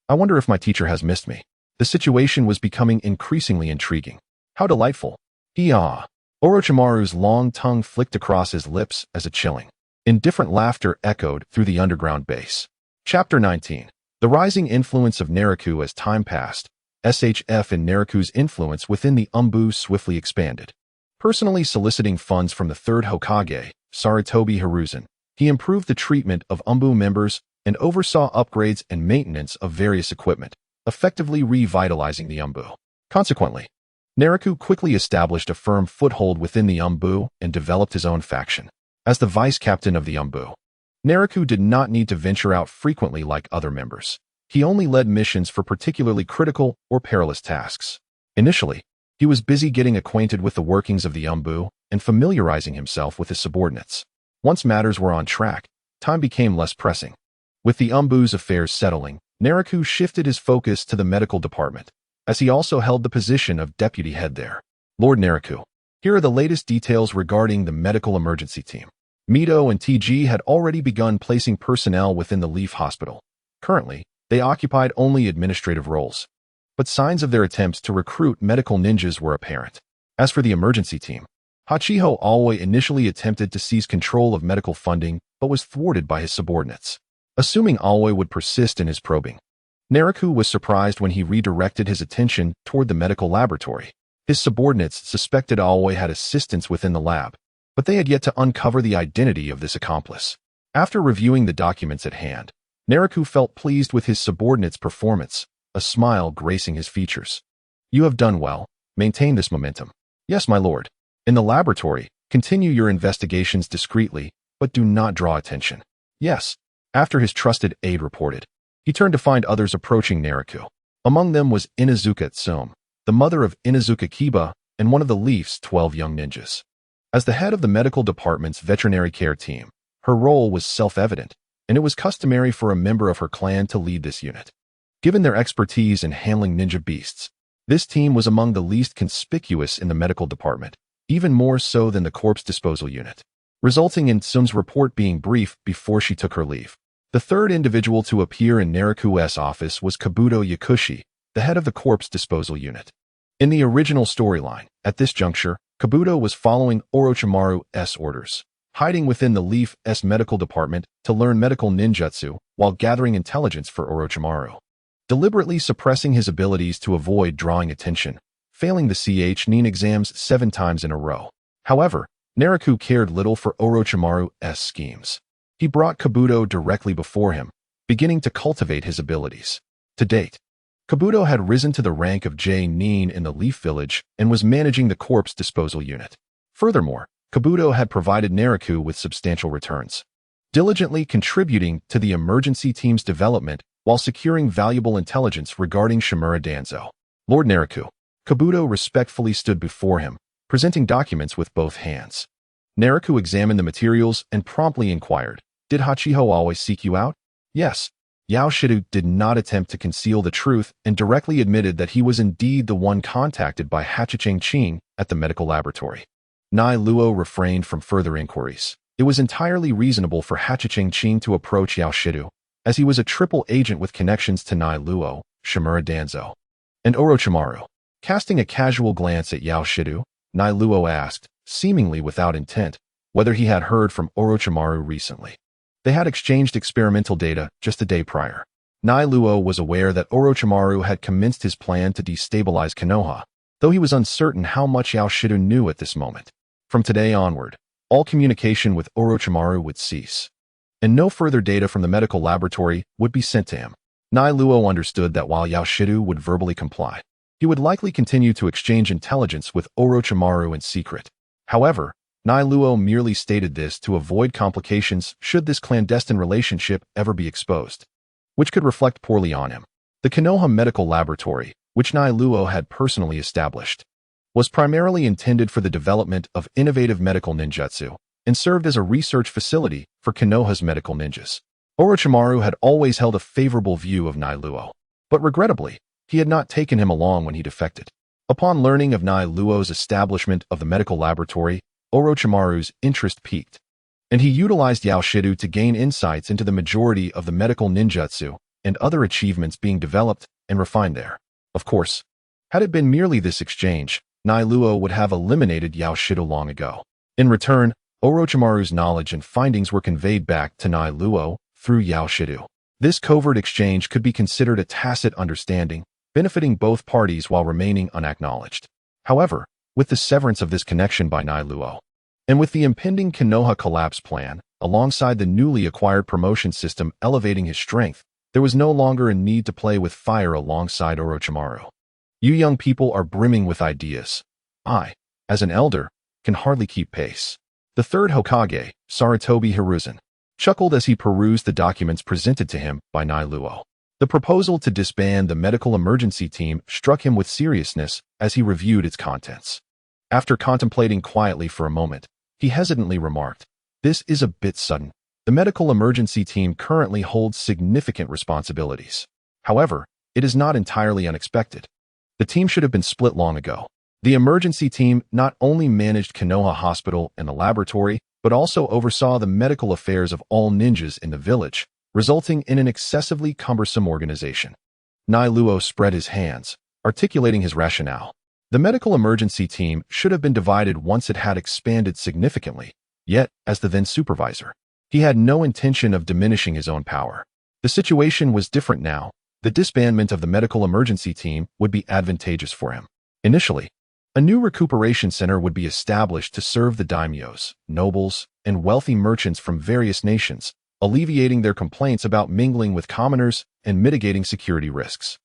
Speaker 1: I wonder if my teacher has missed me. The situation was becoming increasingly intriguing. How delightful. Orochimaru's long tongue flicked across his lips as a chilling, indifferent laughter echoed through the underground base. Chapter 19. The rising influence of Naraku as time passed. SHF and Naraku's influence within the Umbu swiftly expanded. Personally soliciting funds from the third Hokage, Sarutobi Hiruzen, he improved the treatment of Umbu members and oversaw upgrades and maintenance of various equipment, effectively revitalizing the Umbu. Consequently, Naraku quickly established a firm foothold within the Umbu and developed his own faction. As the vice-captain of the Umbu, Naraku did not need to venture out frequently like other members. He only led missions for particularly critical or perilous tasks. Initially, he was busy getting acquainted with the workings of the Umbu and familiarizing himself with his subordinates. Once matters were on track, time became less pressing. With the Umbu's affairs settling, Naraku shifted his focus to the medical department, as he also held the position of deputy head there. Lord Naraku, here are the latest details regarding the medical emergency team. Mito and TG had already begun placing personnel within the Leaf Hospital. Currently, they occupied only administrative roles, but signs of their attempts to recruit medical ninjas were apparent. As for the emergency team, Hachiho Alway initially attempted to seize control of medical funding but was thwarted by his subordinates. Assuming Alway would persist in his probing, Naraku was surprised when he redirected his attention toward the medical laboratory. His subordinates suspected Alway had assistance within the lab, but they had yet to uncover the identity of this accomplice. After reviewing the documents at hand, Naraku felt pleased with his subordinate's performance, a smile gracing his features. You have done well. Maintain this momentum. Yes, my lord. In the laboratory, continue your investigations discreetly, but do not draw attention. Yes. After his trusted aide reported, he turned to find others approaching Naraku. Among them was Inazuka Tsume, the mother of Inazuka Kiba and one of the Leaf's 12 young ninjas. As the head of the medical department's veterinary care team, her role was self-evident, and it was customary for a member of her clan to lead this unit. Given their expertise in handling ninja beasts, this team was among the least conspicuous in the medical department, even more so than the corpse disposal unit, resulting in Tsume's report being brief before she took her leave. The third individual to appear in Naraku's office was Kabuto Yakushi, the head of the corpse disposal unit. In the original storyline, at this juncture, Kabuto was following Orochimaru's orders, hiding within the Leaf's medical department to learn medical ninjutsu while gathering intelligence for Orochimaru, deliberately suppressing his abilities to avoid drawing attention, failing the Nin exams 7 times in a row. However, Naraku cared little for Orochimaru's schemes. He brought Kabuto directly before him, beginning to cultivate his abilities. To date, Kabuto had risen to the rank of Jonin in the Leaf Village and was managing the corpse disposal unit. Furthermore, Kabuto had provided Naraku with substantial returns, diligently contributing to the emergency team's development while securing valuable intelligence regarding Shimura Danzo. Lord Naraku. Kabuto respectfully stood before him, presenting documents with both hands. Naraku examined the materials and promptly inquired, "Did Hachiho always seek you out?" "Yes." Yao Shido did not attempt to conceal the truth and directly admitted that he was indeed the one contacted by Hachicheng Qing at the medical laboratory. Nai Luo refrained from further inquiries. It was entirely reasonable for Hachicheng Qing to approach Yao Shido, as he was a triple agent with connections to Nai Luo, Shimura Danzo, and Orochimaru. Casting a casual glance at Yao Shido, Nai Luo asked, seemingly without intent, whether he had heard from Orochimaru recently. They had exchanged experimental data just a day prior. Nai Luo was aware that Orochimaru had commenced his plan to destabilize Konoha, though he was uncertain how much Yao Shido knew at this moment. From today onward, all communication with Orochimaru would cease, and no further data from the medical laboratory would be sent to him. Nai Luo understood that while Yao Shido would verbally comply, he would likely continue to exchange intelligence with Orochimaru in secret. However, Nai Luo merely stated this to avoid complications should this clandestine relationship ever be exposed, which could reflect poorly on him. The Konoha Medical Laboratory, which Nai Luo had personally established, was primarily intended for the development of innovative medical ninjutsu and served as a research facility for Konoha's medical ninjas. Orochimaru had always held a favorable view of Nai Luo, but regrettably, he had not taken him along when he defected. Upon learning of Nai Luo's establishment of the medical laboratory, Orochimaru's interest peaked, and he utilized Yao Shido to gain insights into the majority of the medical ninjutsu and other achievements being developed and refined there. Of course, had it been merely this exchange, Nai Luo would have eliminated Yao Shido long ago. In return, Orochimaru's knowledge and findings were conveyed back to Nai Luo through Yao Shido. This covert exchange could be considered a tacit understanding, benefiting both parties while remaining unacknowledged. However, with the severance of this connection by Nai Luo, and with the impending Konoha collapse plan, alongside the newly acquired promotion system elevating his strength, there was no longer a need to play with fire alongside Orochimaru. You young people are brimming with ideas. I, as an elder, can hardly keep pace. The third Hokage, Sarutobi Hiruzen, chuckled as he perused the documents presented to him by Nai Luo. The proposal to disband the medical emergency team struck him with seriousness as he reviewed its contents. After contemplating quietly for a moment, he hesitantly remarked, "This is a bit sudden. The medical emergency team currently holds significant responsibilities. However, it is not entirely unexpected. The team should have been split long ago. The emergency team not only managed Konoha Hospital and the laboratory, but also oversaw the medical affairs of all ninjas in the village, resulting in an excessively cumbersome organization." Nai Luo spread his hands, articulating his rationale. The medical emergency team should have been divided once it had expanded significantly, yet, as the then supervisor, he had no intention of diminishing his own power. The situation was different now. The disbandment of the medical emergency team would be advantageous for him. Initially, a new recuperation center would be established to serve the daimyos, nobles, and wealthy merchants from various nations, alleviating their complaints about mingling with commoners and mitigating security risks.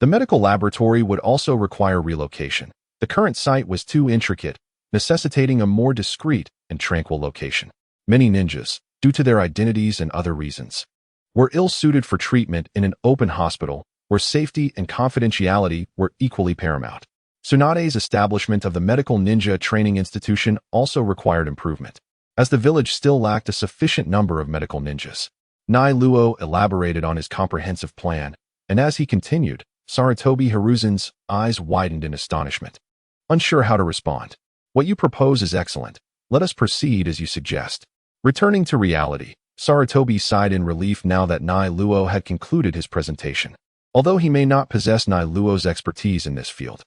Speaker 1: The medical laboratory would also require relocation. The current site was too intricate, necessitating a more discreet and tranquil location. Many ninjas, due to their identities and other reasons, were ill-suited for treatment in an open hospital where safety and confidentiality were equally paramount. Tsunade's establishment of the Medical Ninja Training Institution also required improvement, as the village still lacked a sufficient number of medical ninjas. Nai Luo elaborated on his comprehensive plan, and as he continued, Sarutobi Hiruzen's eyes widened in astonishment. Unsure how to respond. "What you propose is excellent. Let us proceed as you suggest." Returning to reality, Sarutobi sighed in relief now that Nai Luo had concluded his presentation. Although he may not possess Nai Luo's expertise in this field,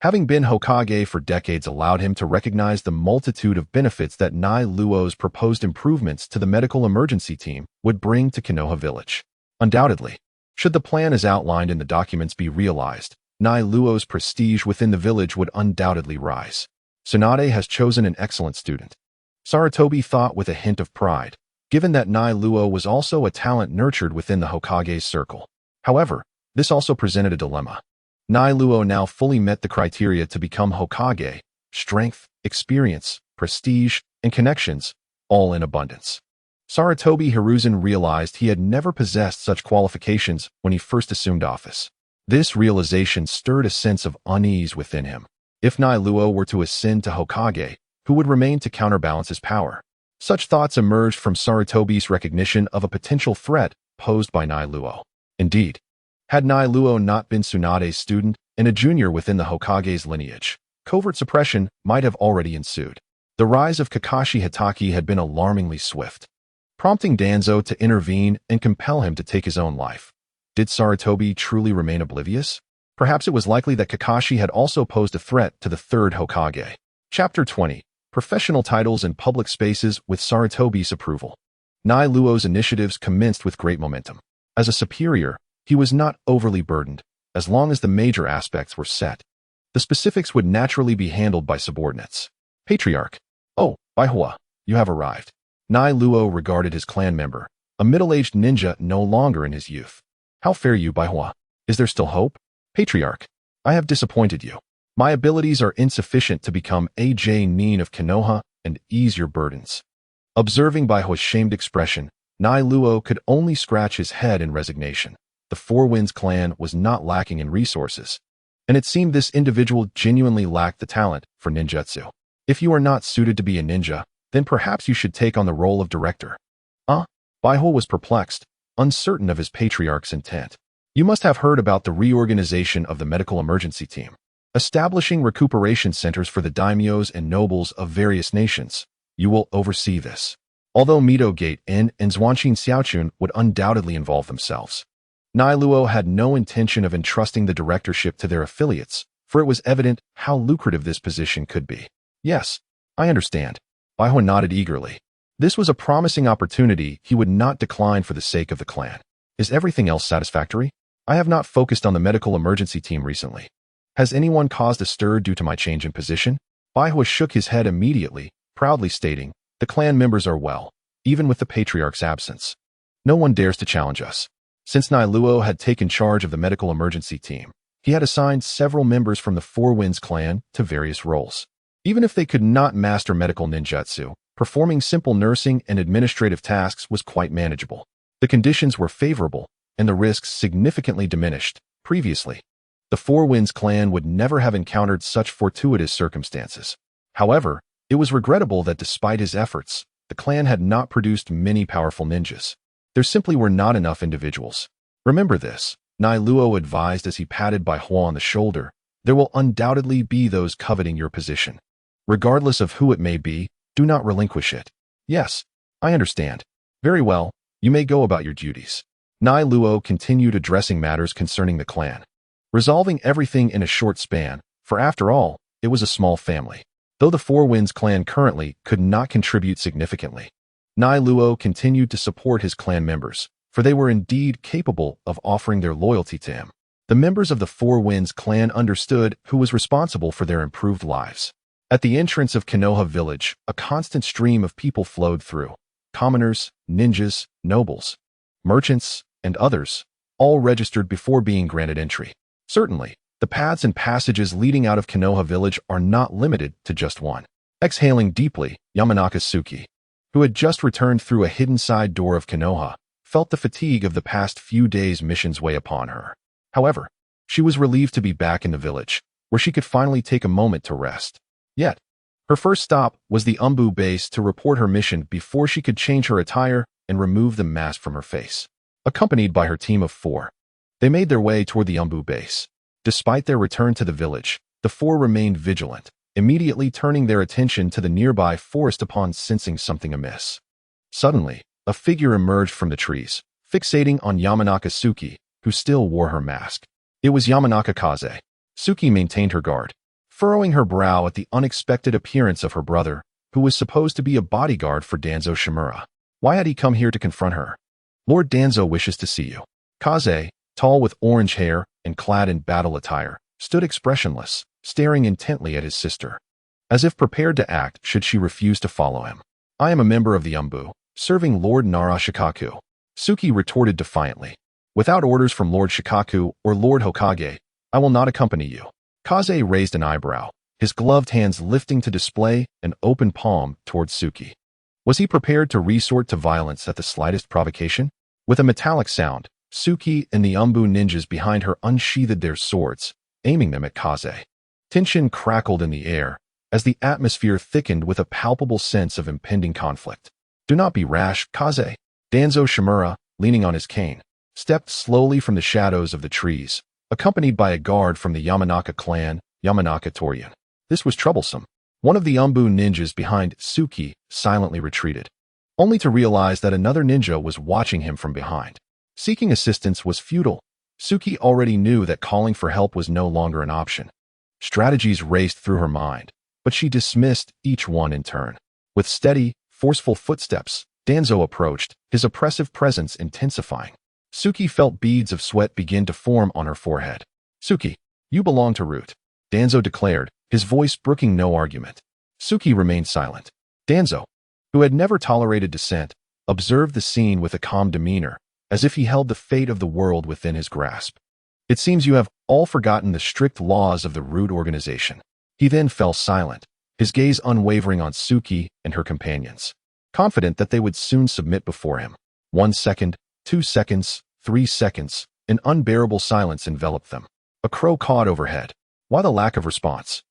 Speaker 1: having been Hokage for decades allowed him to recognize the multitude of benefits that Nai Luo's proposed improvements to the medical emergency team would bring to Konoha Village. Undoubtedly, should the plan as outlined in the documents be realized, Nai Luo's prestige within the village would undoubtedly rise. Tsunade has chosen an excellent student. Sarutobi thought with a hint of pride, given that Nai Luo was also a talent nurtured within the Hokage's circle. However, this also presented a dilemma. Nai Luo now fully met the criteria to become Hokage: strength, experience, prestige, and connections, all in abundance. Sarutobi Hiruzen realized he had never possessed such qualifications when he first assumed office. This realization stirred a sense of unease within him. If Nai Luo were to ascend to Hokage, who would remain to counterbalance his power? Such thoughts emerged from Sarutobi's recognition of a potential threat posed by Nai Luo. Indeed, had Nai Luo not been Tsunade's student and a junior within the Hokage's lineage, covert suppression might have already ensued. The rise of Kakashi Hatake had been alarmingly swift, prompting Danzo to intervene and compel him to take his own life. Did Sarutobi truly remain oblivious? Perhaps it was likely that Kakashi had also posed a threat to the third Hokage. Chapter 20. Professional titles in public spaces with Sarutobi's approval. Nai Luo's initiatives commenced with great momentum. As a superior, he was not overly burdened, as long as the major aspects were set. The specifics would naturally be handled by subordinates. Patriarch. Oh, Baihua, you have arrived. Nai Luo regarded his clan member, a middle-aged ninja no longer in his youth. How fare you, Baihua? Is there still hope? Patriarch. I have disappointed you. My abilities are insufficient to become a Jonin of Konoha and ease your burdens. Observing Baihua's shamed expression, Nai Luo could only scratch his head in resignation. The Four Winds clan was not lacking in resources, and it seemed this individual genuinely lacked the talent for ninjutsu. If you are not suited to be a ninja, then perhaps you should take on the role of director. Baihua was perplexed, uncertain of his patriarch's intent. You must have heard about the reorganization of the medical emergency team, establishing recuperation centers for the daimyos and nobles of various nations. You will oversee this. Although Mito Gate and Zhuanqin Xiaochun would undoubtedly involve themselves, Nai Luo had no intention of entrusting the directorship to their affiliates, for it was evident how lucrative this position could be. Yes, I understand. Baihua nodded eagerly. This was a promising opportunity he would not decline for the sake of the clan. Is everything else satisfactory? I have not focused on the medical emergency team recently. Has anyone caused a stir due to my change in position? Baihua shook his head immediately, proudly stating, the clan members are well, even with the patriarch's absence. No one dares to challenge us. Since Nai Luo had taken charge of the medical emergency team, he had assigned several members from the Four Winds clan to various roles. Even if they could not master medical ninjutsu, performing simple nursing and administrative tasks was quite manageable. The conditions were favorable, and the risks significantly diminished. Previously, the Four Winds clan would never have encountered such fortuitous circumstances. However, it was regrettable that despite his efforts, the clan had not produced many powerful ninjas. There simply were not enough individuals. Remember this, Nai Luo advised as he patted Baihua on the shoulder. There will undoubtedly be those coveting your position. Regardless of who it may be, do not relinquish it. Yes, I understand. Very well, you may go about your duties. Nai Luo continued addressing matters concerning the clan, resolving everything in a short span, for after all, it was a small family. Though the Four Winds clan currently could not contribute significantly, Nai Luo continued to support his clan members, for they were indeed capable of offering their loyalty to him. The members of the Four Winds clan understood who was responsible for their improved lives. At the entrance of Konoha village, a constant stream of people flowed through. Commoners, ninjas, nobles, merchants, and others, all registered before being granted entry. Certainly, the paths and passages leading out of Konoha village are not limited to just one. Exhaling deeply, Yamanaka Suki, who had just returned through a hidden side door of Konoha, felt the fatigue of the past few days' missions weigh upon her. However, she was relieved to be back in the village, where she could finally take a moment to rest. Yet, her first stop was the Umbu base to report her mission before she could change her attire and remove the mask from her face. Accompanied by her team of 4, they made their way toward the Umbu base. Despite their return to the village, the 4 remained vigilant, immediately turning their attention to the nearby forest upon sensing something amiss. Suddenly, a figure emerged from the trees, fixating on Yamanaka Suki, who still wore her mask. It was Yamanaka Kaze. Suki maintained her guard, furrowing her brow at the unexpected appearance of her brother, who was supposed to be a bodyguard for Danzo Shimura. Why had he come here to confront her? Lord Danzo wishes to see you. Kaze, tall with orange hair and clad in battle attire, stood expressionless, staring intently at his sister, as if prepared to act should she refuse to follow him. I am a member of the Umbu, serving Lord Nara Shikaku. Suki retorted defiantly. Without orders from Lord Shikaku or Lord Hokage, I will not accompany you. Kaze raised an eyebrow, his gloved hands lifting to display an open palm towards Suki. Was he prepared to resort to violence at the slightest provocation? With a metallic sound, Suki and the Umbu ninjas behind her unsheathed their swords, aiming them at Kaze. Tension crackled in the air, as the atmosphere thickened with a palpable sense of impending conflict. Do not be rash, Kaze. Danzo Shimura, leaning on his cane, stepped slowly from the shadows of the trees, accompanied by a guard from the Yamanaka clan, Yamanaka Torian. This was troublesome. One of the Umbu ninjas behind Suki silently retreated, only to realize that another ninja was watching him from behind. Seeking assistance was futile. Suki already knew that calling for help was no longer an option. Strategies raced through her mind, but she dismissed each one in turn. With steady, forceful footsteps, Danzo approached, his oppressive presence intensifying. Suki felt beads of sweat begin to form on her forehead. Suki, you belong to Root, Danzo declared, his voice brooking no argument. Suki remained silent. Danzo, who had never tolerated dissent, observed the scene with a calm demeanor, as if he held the fate of the world within his grasp. It seems you have all forgotten the strict laws of the Root organization. He then fell silent, his gaze unwavering on Suki and her companions, confident that they would soon submit before him. 1 second, 2 seconds, 3 seconds, an unbearable silence enveloped them. A crow cawed overhead. Why the lack of response?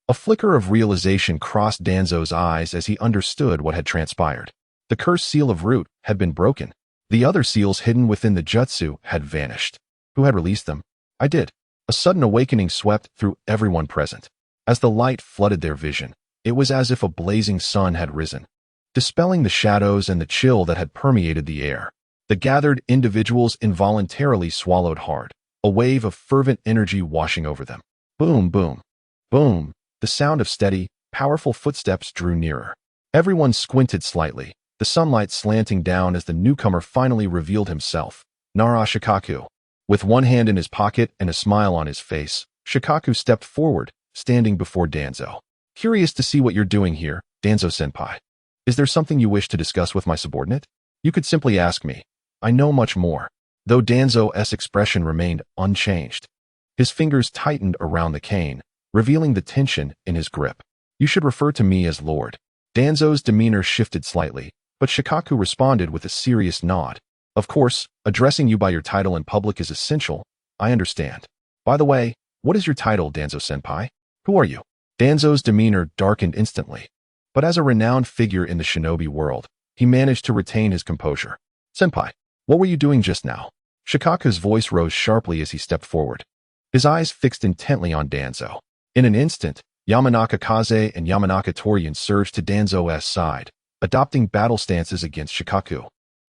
Speaker 1: A flicker of realization crossed Danzo's eyes as he understood what had transpired. The cursed seal of Root had been broken. The other seals hidden within the jutsu had vanished. Who had released them? I did. A sudden awakening swept through everyone present. As the light flooded their vision, it was as if a blazing sun had risen, dispelling the shadows and the chill that had permeated the air. The gathered individuals involuntarily swallowed hard, a wave of fervent energy washing over them. Boom, boom, boom. The sound of steady, powerful footsteps drew nearer. Everyone squinted slightly, the sunlight slanting down as the newcomer finally revealed himself. Nara Shikaku. With one hand in his pocket and a smile on his face, Shikaku stepped forward, standing before Danzo. Curious to see what you're doing here, Danzo-senpai. Is there something you wish to discuss with my subordinate? You could simply ask me. I know much more. Though Danzo's expression remained unchanged. His fingers tightened around the cane, revealing the tension in his grip. You should refer to me as Lord. Danzo's demeanor shifted slightly, but Shikaku responded with a serious nod. Of course, addressing you by your title in public is essential. I understand. By the way, what is your title, Danzo-senpai? Who are you? Danzo's demeanor darkened instantly. But as a renowned figure in the shinobi world, he managed to retain his composure. Senpai, what were you doing just now? Shikaku's voice rose sharply as he stepped forward, his eyes fixed intently on Danzo. In an instant, Yamanaka Kaze and Yamanaka Torian surged to Danzo's side, adopting battle stances against Shikaku,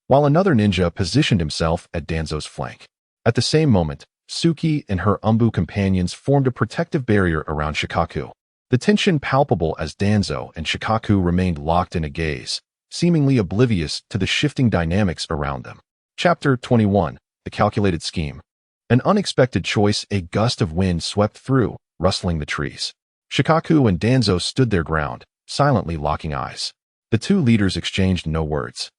Speaker 1: while another ninja positioned himself at Danzo's flank. At the same moment, Suki and her Umbu companions formed a protective barrier around Shikaku. The tension palpable as Danzo and Shikaku remained locked in a gaze, seemingly oblivious to the shifting dynamics around them. Chapter 21, The Calculated Scheme. An unexpected choice, a gust of wind swept through, rustling the trees. Shikaku and Danzo stood their ground, silently locking eyes. The two leaders exchanged no words,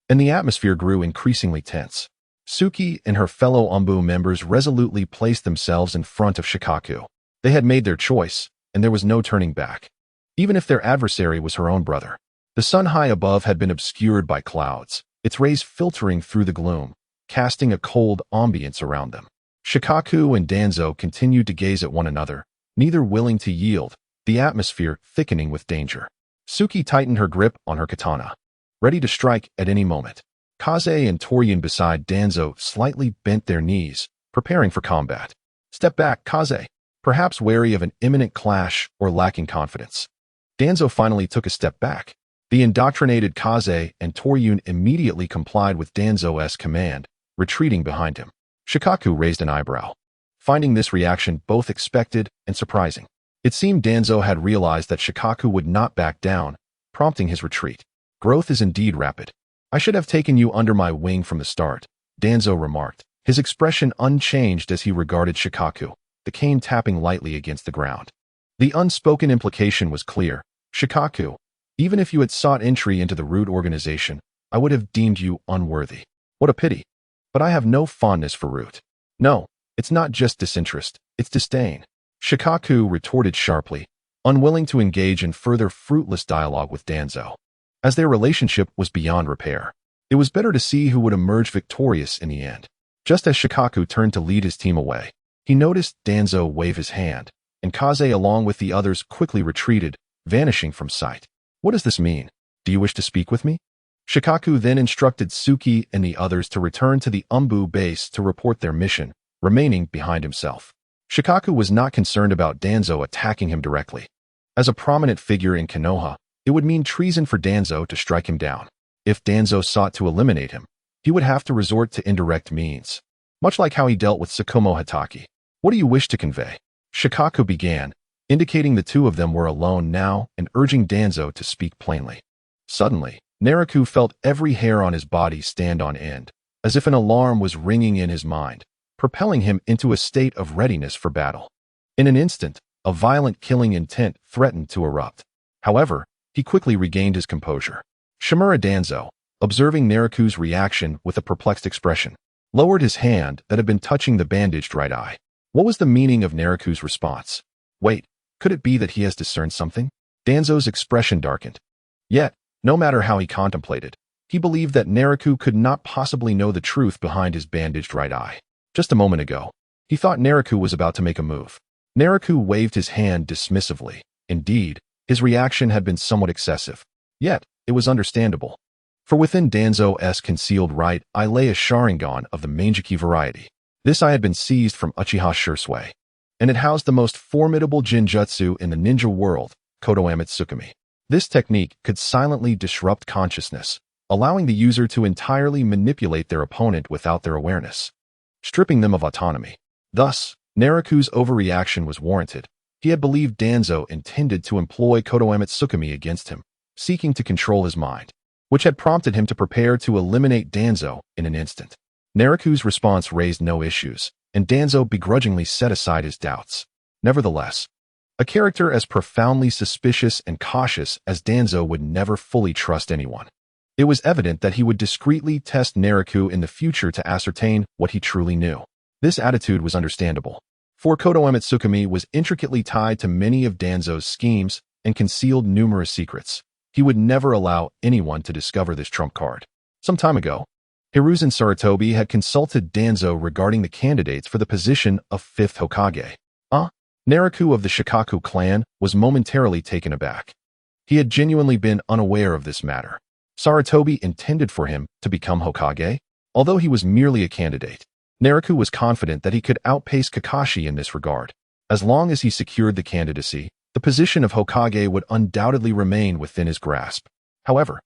Speaker 1: and the atmosphere grew increasingly tense. Suki and her fellow Umbu members resolutely placed themselves in front of Shikaku. They had made their choice, and there was no turning back, even if their adversary was her own brother. The sun high above had been obscured by clouds, its rays filtering through the gloom, casting a cold ambience around them. Shikaku and Danzo continued to gaze at one another, neither willing to yield, the atmosphere thickening with danger. Suki tightened her grip on her katana, ready to strike at any moment. Kaze and Torian beside Danzo slightly bent their knees, preparing for combat. Step back, Kaze, perhaps wary of an imminent clash or lacking confidence. Danzo finally took a step back. The indoctrinated Kaze and Torian immediately complied with Danzo's command, retreating behind him. Shikaku raised an eyebrow, finding this reaction both expected and surprising. It seemed Danzo had realized that Shikaku would not back down, prompting his retreat. Growth is indeed rapid. I should have taken you under my wing from the start, Danzo remarked, his expression unchanged as he regarded Shikaku, the cane tapping lightly against the ground. The unspoken implication was clear. Shikaku, even if you had sought entry into the Root organization, I would have deemed you unworthy. What a pity. But I have no fondness for Root. No, it's not just disinterest, it's disdain. Shikaku retorted sharply, unwilling to engage in further fruitless dialogue with Danzo. As their relationship was beyond repair, it was better to see who would emerge victorious in the end. Just as Shikaku turned to lead his team away, he noticed Danzo wave his hand, and Kaze along with the others quickly retreated, vanishing from sight. What does this mean? Do you wish to speak with me? Shikaku then instructed Tsuki and the others to return to the Umbu base to report their mission, remaining behind himself. Shikaku was not concerned about Danzo attacking him directly. As a prominent figure in Konoha, it would mean treason for Danzo to strike him down. If Danzo sought to eliminate him, he would have to resort to indirect means, much like how he dealt with Tsukumo Hitaki. What do you wish to convey? Shikaku began, indicating the two of them were alone now and urging Danzo to speak plainly. Suddenly, Naraku felt every hair on his body stand on end, as if an alarm was ringing in his mind, propelling him into a state of readiness for battle. In an instant, a violent killing intent threatened to erupt. However, he quickly regained his composure. Shimura Danzo, observing Naraku's reaction with a perplexed expression, lowered his hand that had been touching the bandaged right eye. What was the meaning of Naraku's response? Wait, could it be that he has discerned something? Danzo's expression darkened. Yet, no matter how he contemplated, he believed that Naraku could not possibly know the truth behind his bandaged right eye. Just a moment ago, he thought Naraku was about to make a move. Naraku waved his hand dismissively. Indeed, his reaction had been somewhat excessive. Yet, it was understandable. For within Danzo's concealed right eye lay a Sharingan of the Mangeki variety. This eye had been seized from Uchiha Shursui, and it housed the most formidable Jinjutsu in the ninja world, Kodoamatsukami. This technique could silently disrupt consciousness, allowing the user to entirely manipulate their opponent without their awareness, stripping them of autonomy. Thus, Naraku's overreaction was warranted. He had believed Danzo intended to employ Kodoamatsukami against him, seeking to control his mind, which had prompted him to prepare to eliminate Danzo in an instant. Naraku's response raised no issues, and Danzo begrudgingly set aside his doubts. Nevertheless, a character as profoundly suspicious and cautious as Danzo would never fully trust anyone. It was evident that he would discreetly test Naraku in the future to ascertain what he truly knew. This attitude was understandable, for Kodoamatsukami was intricately tied to many of Danzo's schemes and concealed numerous secrets. He would never allow anyone to discover this trump card. Some time ago, Hiruzen Sarutobi had consulted Danzo regarding the candidates for the position of 5th Hokage. Naraku of the Shikaku clan was momentarily taken aback. He had genuinely been unaware of this matter. Sarutobi intended for him to become Hokage, although he was merely a candidate. Naraku was confident that he could outpace Kakashi in this regard. As long as he secured the candidacy, the position of Hokage would undoubtedly remain within his grasp. However,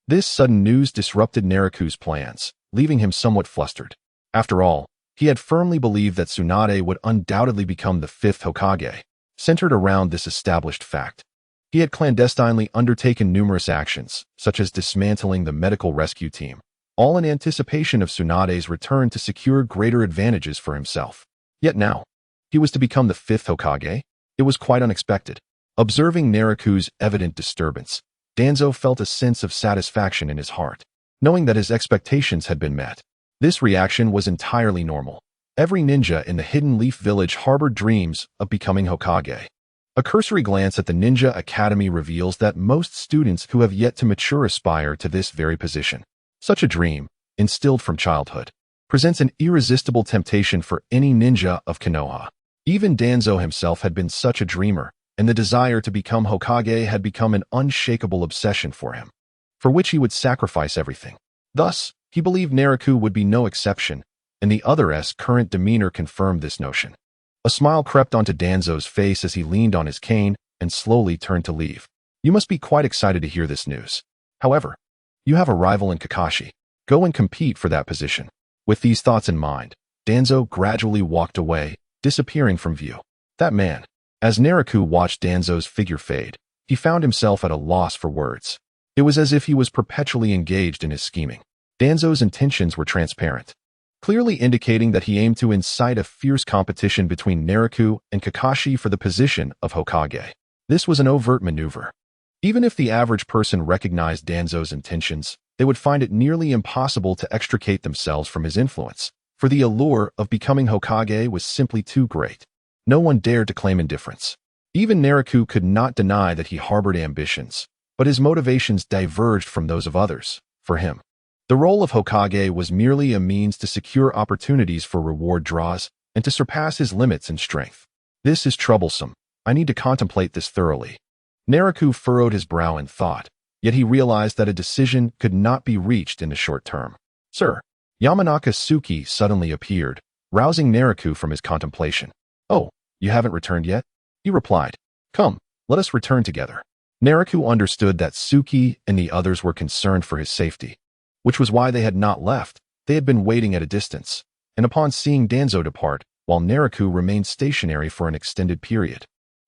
Speaker 1: this sudden news disrupted Naraku's plans, leaving him somewhat flustered. After all, he had firmly believed that Tsunade would undoubtedly become the 5th Hokage, centered around this established fact. He had clandestinely undertaken numerous actions, such as dismantling the medical rescue team, all in anticipation of Tsunade's return to secure greater advantages for himself. Yet now, he was to become the 5th Hokage? It was quite unexpected. Observing Naraku's evident disturbance, Danzo felt a sense of satisfaction in his heart, knowing that his expectations had been met. This reaction was entirely normal. Every ninja in the Hidden Leaf Village harbored dreams of becoming Hokage. A cursory glance at the Ninja Academy reveals that most students who have yet to mature aspire to this very position. Such a dream, instilled from childhood, presents an irresistible temptation for any ninja of Konoha. Even Danzo himself had been such a dreamer, and the desire to become Hokage had become an unshakable obsession for him, for which he would sacrifice everything. Thus, he believed Naraku would be no exception, and the other's current demeanor confirmed this notion. A smile crept onto Danzo's face as he leaned on his cane and slowly turned to leave. You must be quite excited to hear this news. However, you have a rival in Kakashi. Go and compete for that position. With these thoughts in mind, Danzo gradually walked away, disappearing from view. That man. As Naraku watched Danzo's figure fade, he found himself at a loss for words. It was as if he was perpetually engaged in his scheming. Danzo's intentions were transparent, clearly indicating that he aimed to incite a fierce competition between Naraku and Kakashi for the position of Hokage. This was an overt maneuver. Even if the average person recognized Danzo's intentions, they would find it nearly impossible to extricate themselves from his influence, for the allure of becoming Hokage was simply too great. No one dared to claim indifference. Even Naraku could not deny that he harbored ambitions, but his motivations diverged from those of others. For him, the role of Hokage was merely a means to secure opportunities for reward draws and to surpass his limits in strength. This is troublesome. I need to contemplate this thoroughly. Naraku furrowed his brow in thought, yet he realized that a decision could not be reached in the short term. Sir, Yamanaka Suki suddenly appeared, rousing Naraku from his contemplation. Oh, you haven't returned yet? He replied. Come, let us return together. Naraku understood that Suki and the others were concerned for his safety, which was why they had not left. They had been waiting at a distance, and upon seeing Danzo depart, while Naraku remained stationary for an extended period,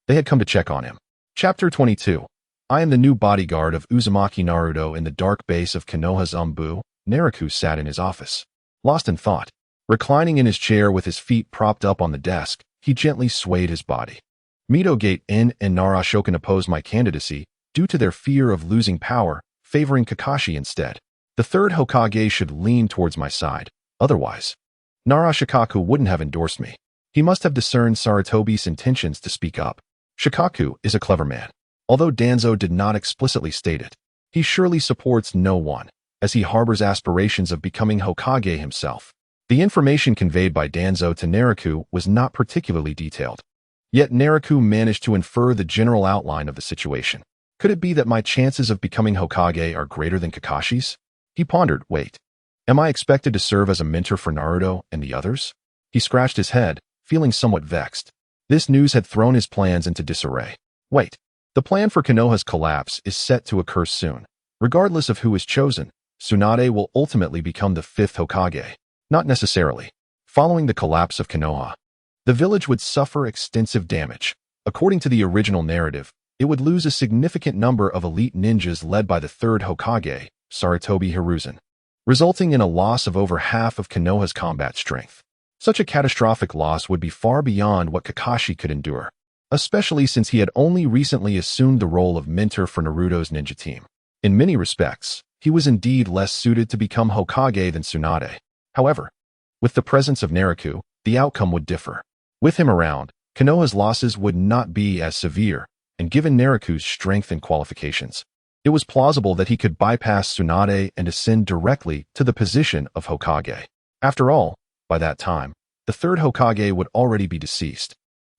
Speaker 1: they had come to check on him. Chapter 22. I am the new bodyguard of Uzumaki Naruto in the dark base of Konoha's Umbu. Naraku sat in his office, lost in thought. Reclining in his chair with his feet propped up on the desk, he gently swayed his body. Midogate In and Nara Shokan opposed my candidacy due to their fear of losing power, favoring Kakashi instead. The third Hokage should lean towards my side. Otherwise, Nara Shikaku wouldn't have endorsed me. He must have discerned Sarutobi's intentions to speak up. Shikaku is a clever man. Although Danzo did not explicitly state it, he surely supports no one, as he harbors aspirations of becoming Hokage himself. The information conveyed by Danzo to Naraku was not particularly detailed. Yet Naraku managed to infer the general outline of the situation. Could it be that my chances of becoming Hokage are greater than Kakashi's? He pondered, wait, am I expected to serve as a mentor for Naruto and the others? He scratched his head, feeling somewhat vexed. This news had thrown his plans into disarray. Wait, the plan for Konoha's collapse is set to occur soon. Regardless of who is chosen, Tsunade will ultimately become the fifth Hokage. Not necessarily. Following the collapse of Konoha, the village would suffer extensive damage. According to the original narrative, it would lose a significant number of elite ninjas led by the third Hokage, Sarutobi Hiruzen, resulting in a loss of over half of Konoha's combat strength. Such a catastrophic loss would be far beyond what Kakashi could endure, especially since he had only recently assumed the role of mentor for Naruto's ninja team. In many respects, he was indeed less suited to become Hokage than Tsunade. However, with the presence of Naraku, the outcome would differ. With him around, Konoha's losses would not be as severe, and given Naraku's strength and qualifications, it was plausible that he could bypass Tsunade and ascend directly to the position of Hokage. After all, by that time, the third Hokage would already be deceased,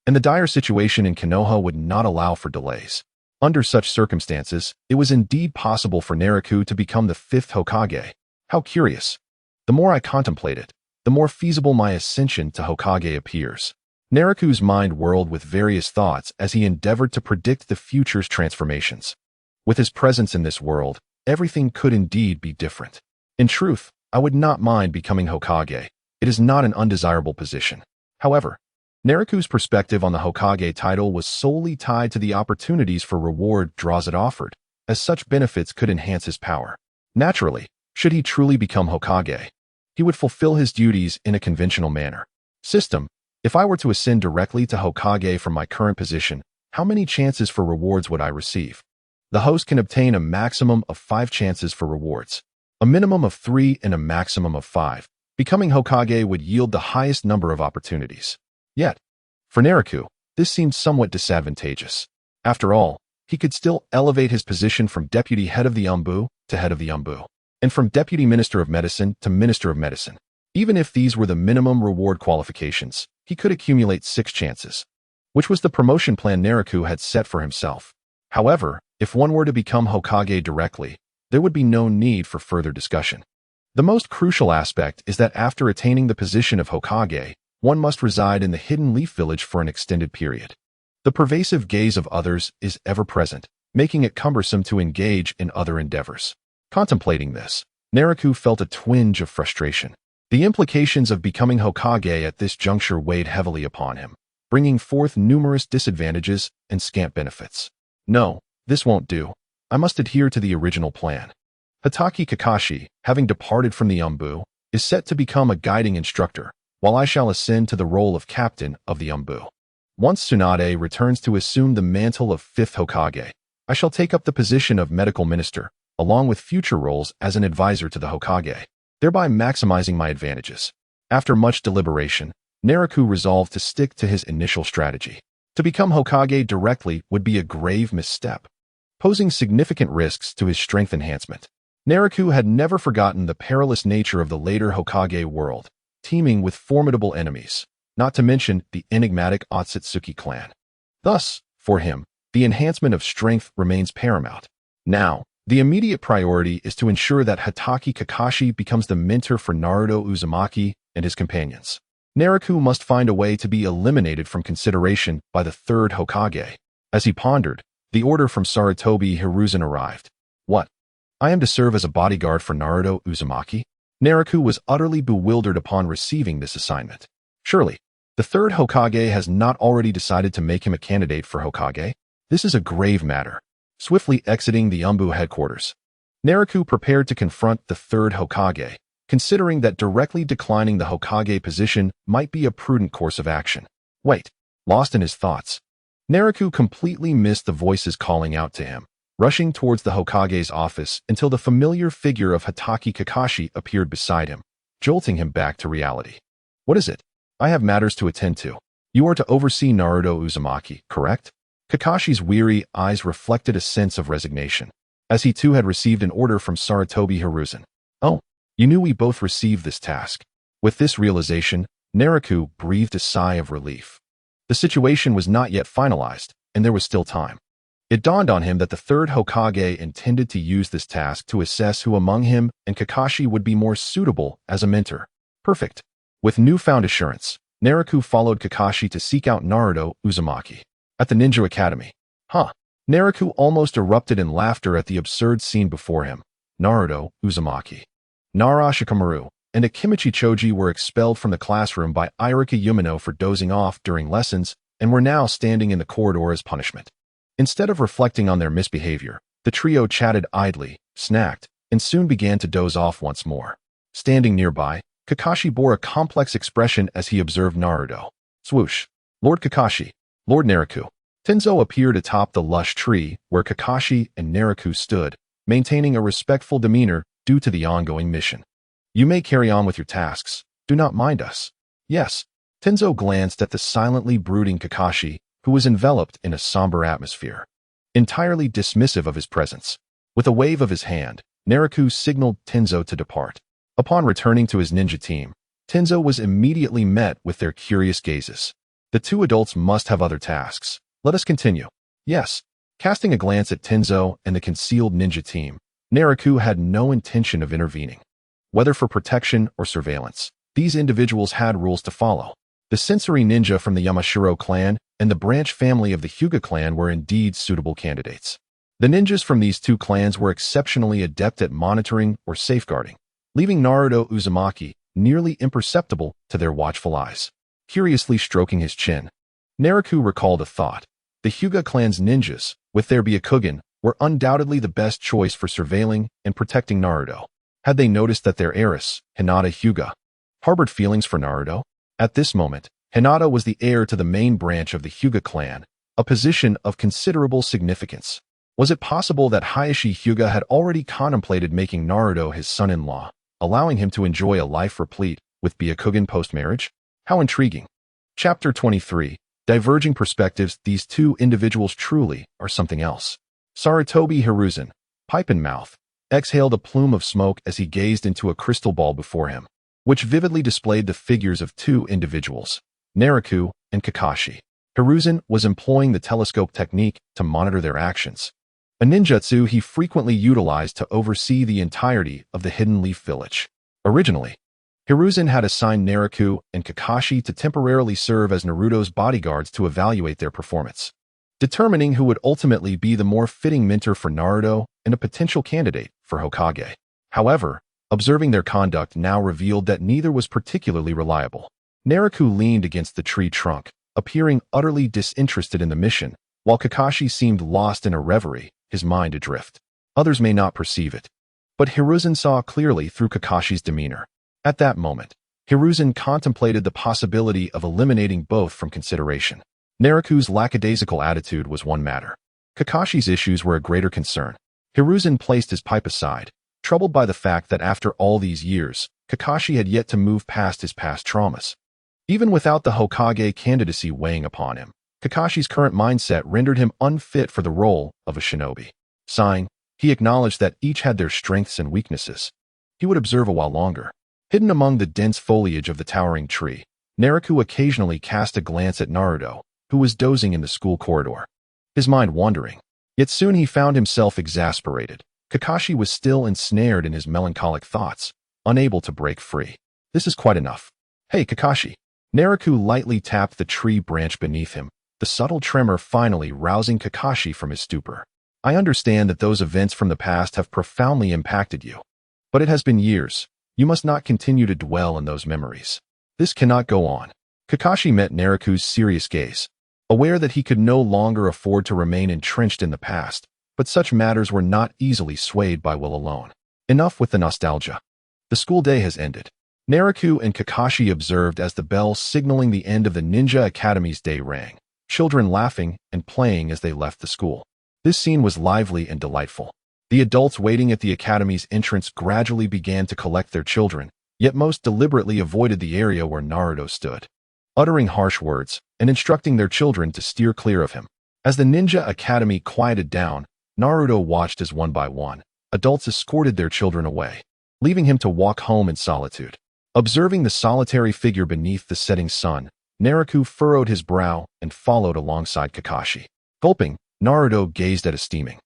Speaker 1: and the dire situation in Konoha would not allow for delays. Under such circumstances, it was indeed possible for Naraku to become the fifth Hokage. How curious. The more I contemplate it, the more feasible my ascension to Hokage appears. Naraku's mind whirled with various thoughts as he endeavored to predict the future's transformations. With his presence in this world, everything could indeed be different. In truth, I would not mind becoming Hokage. It is not an undesirable position. However, Naraku's perspective on the Hokage title was solely tied to the opportunities for reward draws it offered, as such benefits could enhance his power. Naturally, should he truly become Hokage, he would fulfill his duties in a conventional manner. System, if I were to ascend directly to Hokage from my current position, how many chances for rewards would I receive? The host can obtain a maximum of 5 chances for rewards, a minimum of 3 and a maximum of 5. Becoming Hokage would yield the highest number of opportunities. Yet, for Naraku, this seemed somewhat disadvantageous. After all, he could still elevate his position from deputy head of the Umbu to head of the Umbu, and from deputy minister of medicine to minister of medicine. Even if these were the minimum reward qualifications, he could accumulate 6 chances, which was the promotion plan Naraku had set for himself. However, if one were to become Hokage directly, there would be no need for further discussion. The most crucial aspect is that after attaining the position of Hokage, one must reside in the Hidden Leaf Village for an extended period. The pervasive gaze of others is ever present, making it cumbersome to engage in other endeavors. Contemplating this, Naraku felt a twinge of frustration. The implications of becoming Hokage at this juncture weighed heavily upon him, bringing forth numerous disadvantages and scant benefits. No, this won't do. I must adhere to the original plan. Hatake Kakashi, having departed from the Umbu, is set to become a guiding instructor, while I shall ascend to the role of captain of the Umbu. Once Tsunade returns to assume the mantle of 5th Hokage, I shall take up the position of medical minister, along with future roles as an advisor to the Hokage, thereby maximizing my advantages. After much deliberation, Naraku resolved to stick to his initial strategy. To become Hokage directly would be a grave misstep, posing significant risks to his strength enhancement. Naraku had never forgotten the perilous nature of the later Hokage world, teeming with formidable enemies, not to mention the enigmatic Otsutsuki clan. Thus, for him, the enhancement of strength remains paramount. Now, the immediate priority is to ensure that Hatake Kakashi becomes the mentor for Naruto Uzumaki and his companions. Naraku must find a way to be eliminated from consideration by the third Hokage. As he pondered, the order from Sarutobi Hiruzen arrived. What? I am to serve as a bodyguard for Naruto Uzumaki? Naraku was utterly bewildered upon receiving this assignment. Surely, the third Hokage has not already decided to make him a candidate for Hokage? This is a grave matter. Swiftly exiting the Umbu headquarters, Naraku prepared to confront the third Hokage, considering that directly declining the Hokage position might be a prudent course of action. Wait, lost in his thoughts, Naraku completely missed the voices calling out to him, rushing towards the Hokage's office until the familiar figure of Hatake Kakashi appeared beside him, jolting him back to reality. What is it? I have matters to attend to. You are to oversee Naruto Uzumaki, correct? Kakashi's weary eyes reflected a sense of resignation, as he too had received an order from Sarutobi Hiruzen. Oh, you knew we both received this task. With this realization, Naraku breathed a sigh of relief. The situation was not yet finalized, and there was still time. It dawned on him that the third Hokage intended to use this task to assess who among him and Kakashi would be more suitable as a mentor. Perfect. With newfound assurance, Naraku followed Kakashi to seek out Naruto Uzumaki. At the Ninja Academy. Naraku almost erupted in laughter at the absurd scene before him. Naruto Uzumaki, Nara Shikamaru, and Akimichi Choji were expelled from the classroom by Irika Yumino for dozing off during lessons and were now standing in the corridor as punishment. Instead of reflecting on their misbehavior, the trio chatted idly, snacked, and soon began to doze off once more. Standing nearby, Kakashi bore a complex expression as he observed Naruto. Swoosh. Lord Kakashi. Lord Naraku. Tenzo appeared atop the lush tree where Kakashi and Naraku stood, maintaining a respectful demeanor due to the ongoing mission. You may carry on with your tasks. Do not mind us. Yes. Tenzo glanced at the silently brooding Kakashi, who was enveloped in a somber atmosphere, entirely dismissive of his presence. With a wave of his hand, Naraku signaled Tenzo to depart. Upon returning to his ninja team, Tenzo was immediately met with their curious gazes. The two adults must have other tasks. Let us continue. Yes. Casting a glance at Tenzo and the concealed ninja team, Naraku had no intention of intervening. Whether for protection or surveillance, these individuals had rules to follow. The sensory ninja from the Yamashiro clan and the branch family of the Hyuga clan were indeed suitable candidates. The ninjas from these two clans were exceptionally adept at monitoring or safeguarding, leaving Naruto Uzumaki nearly imperceptible to their watchful eyes. Curiously stroking his chin, Naraku recalled a thought. The Hyuga clan's ninjas, with their Byakugan, were undoubtedly the best choice for surveilling and protecting Naruto. Had they noticed that their heiress, Hinata Hyuga, harbored feelings for Naruto? At this moment, Hinata was the heir to the main branch of the Hyuga clan, a position of considerable significance. Was it possible that Hayashi Hyuga had already contemplated making Naruto his son-in-law, allowing him to enjoy a life replete with Byakugan post-marriage? How intriguing. Chapter 23. Diverging perspectives. These two individuals truly are something else. Sarutobi Hiruzen, pipe in mouth, exhaled a plume of smoke as he gazed into a crystal ball before him, which vividly displayed the figures of two individuals, Naraku and Kakashi. Hiruzen was employing the telescope technique to monitor their actions, a ninjutsu he frequently utilized to oversee the entirety of the Hidden Leaf Village. Originally, Hiruzen had assigned Naraku and Kakashi to temporarily serve as Naruto's bodyguards to evaluate their performance, determining who would ultimately be the more fitting mentor for Naruto and a potential candidate for Hokage. However, observing their conduct now revealed that neither was particularly reliable. Naraku leaned against the tree trunk, appearing utterly disinterested in the mission, while Kakashi seemed lost in a reverie, his mind adrift. Others may not perceive it, but Hiruzen saw clearly through Kakashi's demeanor. At that moment, Hiruzen contemplated the possibility of eliminating both from consideration. Naraku's lackadaisical attitude was one matter. Kakashi's issues were a greater concern. Hiruzen placed his pipe aside, troubled by the fact that after all these years, Kakashi had yet to move past his past traumas. Even without the Hokage candidacy weighing upon him, Kakashi's current mindset rendered him unfit for the role of a shinobi. Sighing, he acknowledged that each had their strengths and weaknesses. He would observe a while longer. Hidden among the dense foliage of the towering tree, Naraku occasionally cast a glance at Naruto, who was dozing in the school corridor, his mind wandering. Yet soon he found himself exasperated. Kakashi was still ensnared in his melancholic thoughts, unable to break free. This is quite enough. Hey, Kakashi. Naraku lightly tapped the tree branch beneath him, the subtle tremor finally rousing Kakashi from his stupor. I understand that those events from the past have profoundly impacted you. But it has been years. You must not continue to dwell in those memories. This cannot go on. Kakashi met Naraku's serious gaze, aware that he could no longer afford to remain entrenched in the past, but such matters were not easily swayed by will alone. Enough with the nostalgia. The school day has ended. Naraku and Kakashi observed as the bell signaling the end of the Ninja Academy's day rang, children laughing and playing as they left the school. This scene was lively and delightful. The adults waiting at the academy's entrance gradually began to collect their children, yet most deliberately avoided the area where Naruto stood, uttering harsh words and instructing their children to steer clear of him. As the Ninja Academy quieted down, Naruto watched as one by one, adults escorted their children away, leaving him to walk home in solitude. Observing the solitary figure beneath the setting sun, Naraku furrowed his brow and followed alongside Kakashi. Gulping, Naruto gazed at a steaming,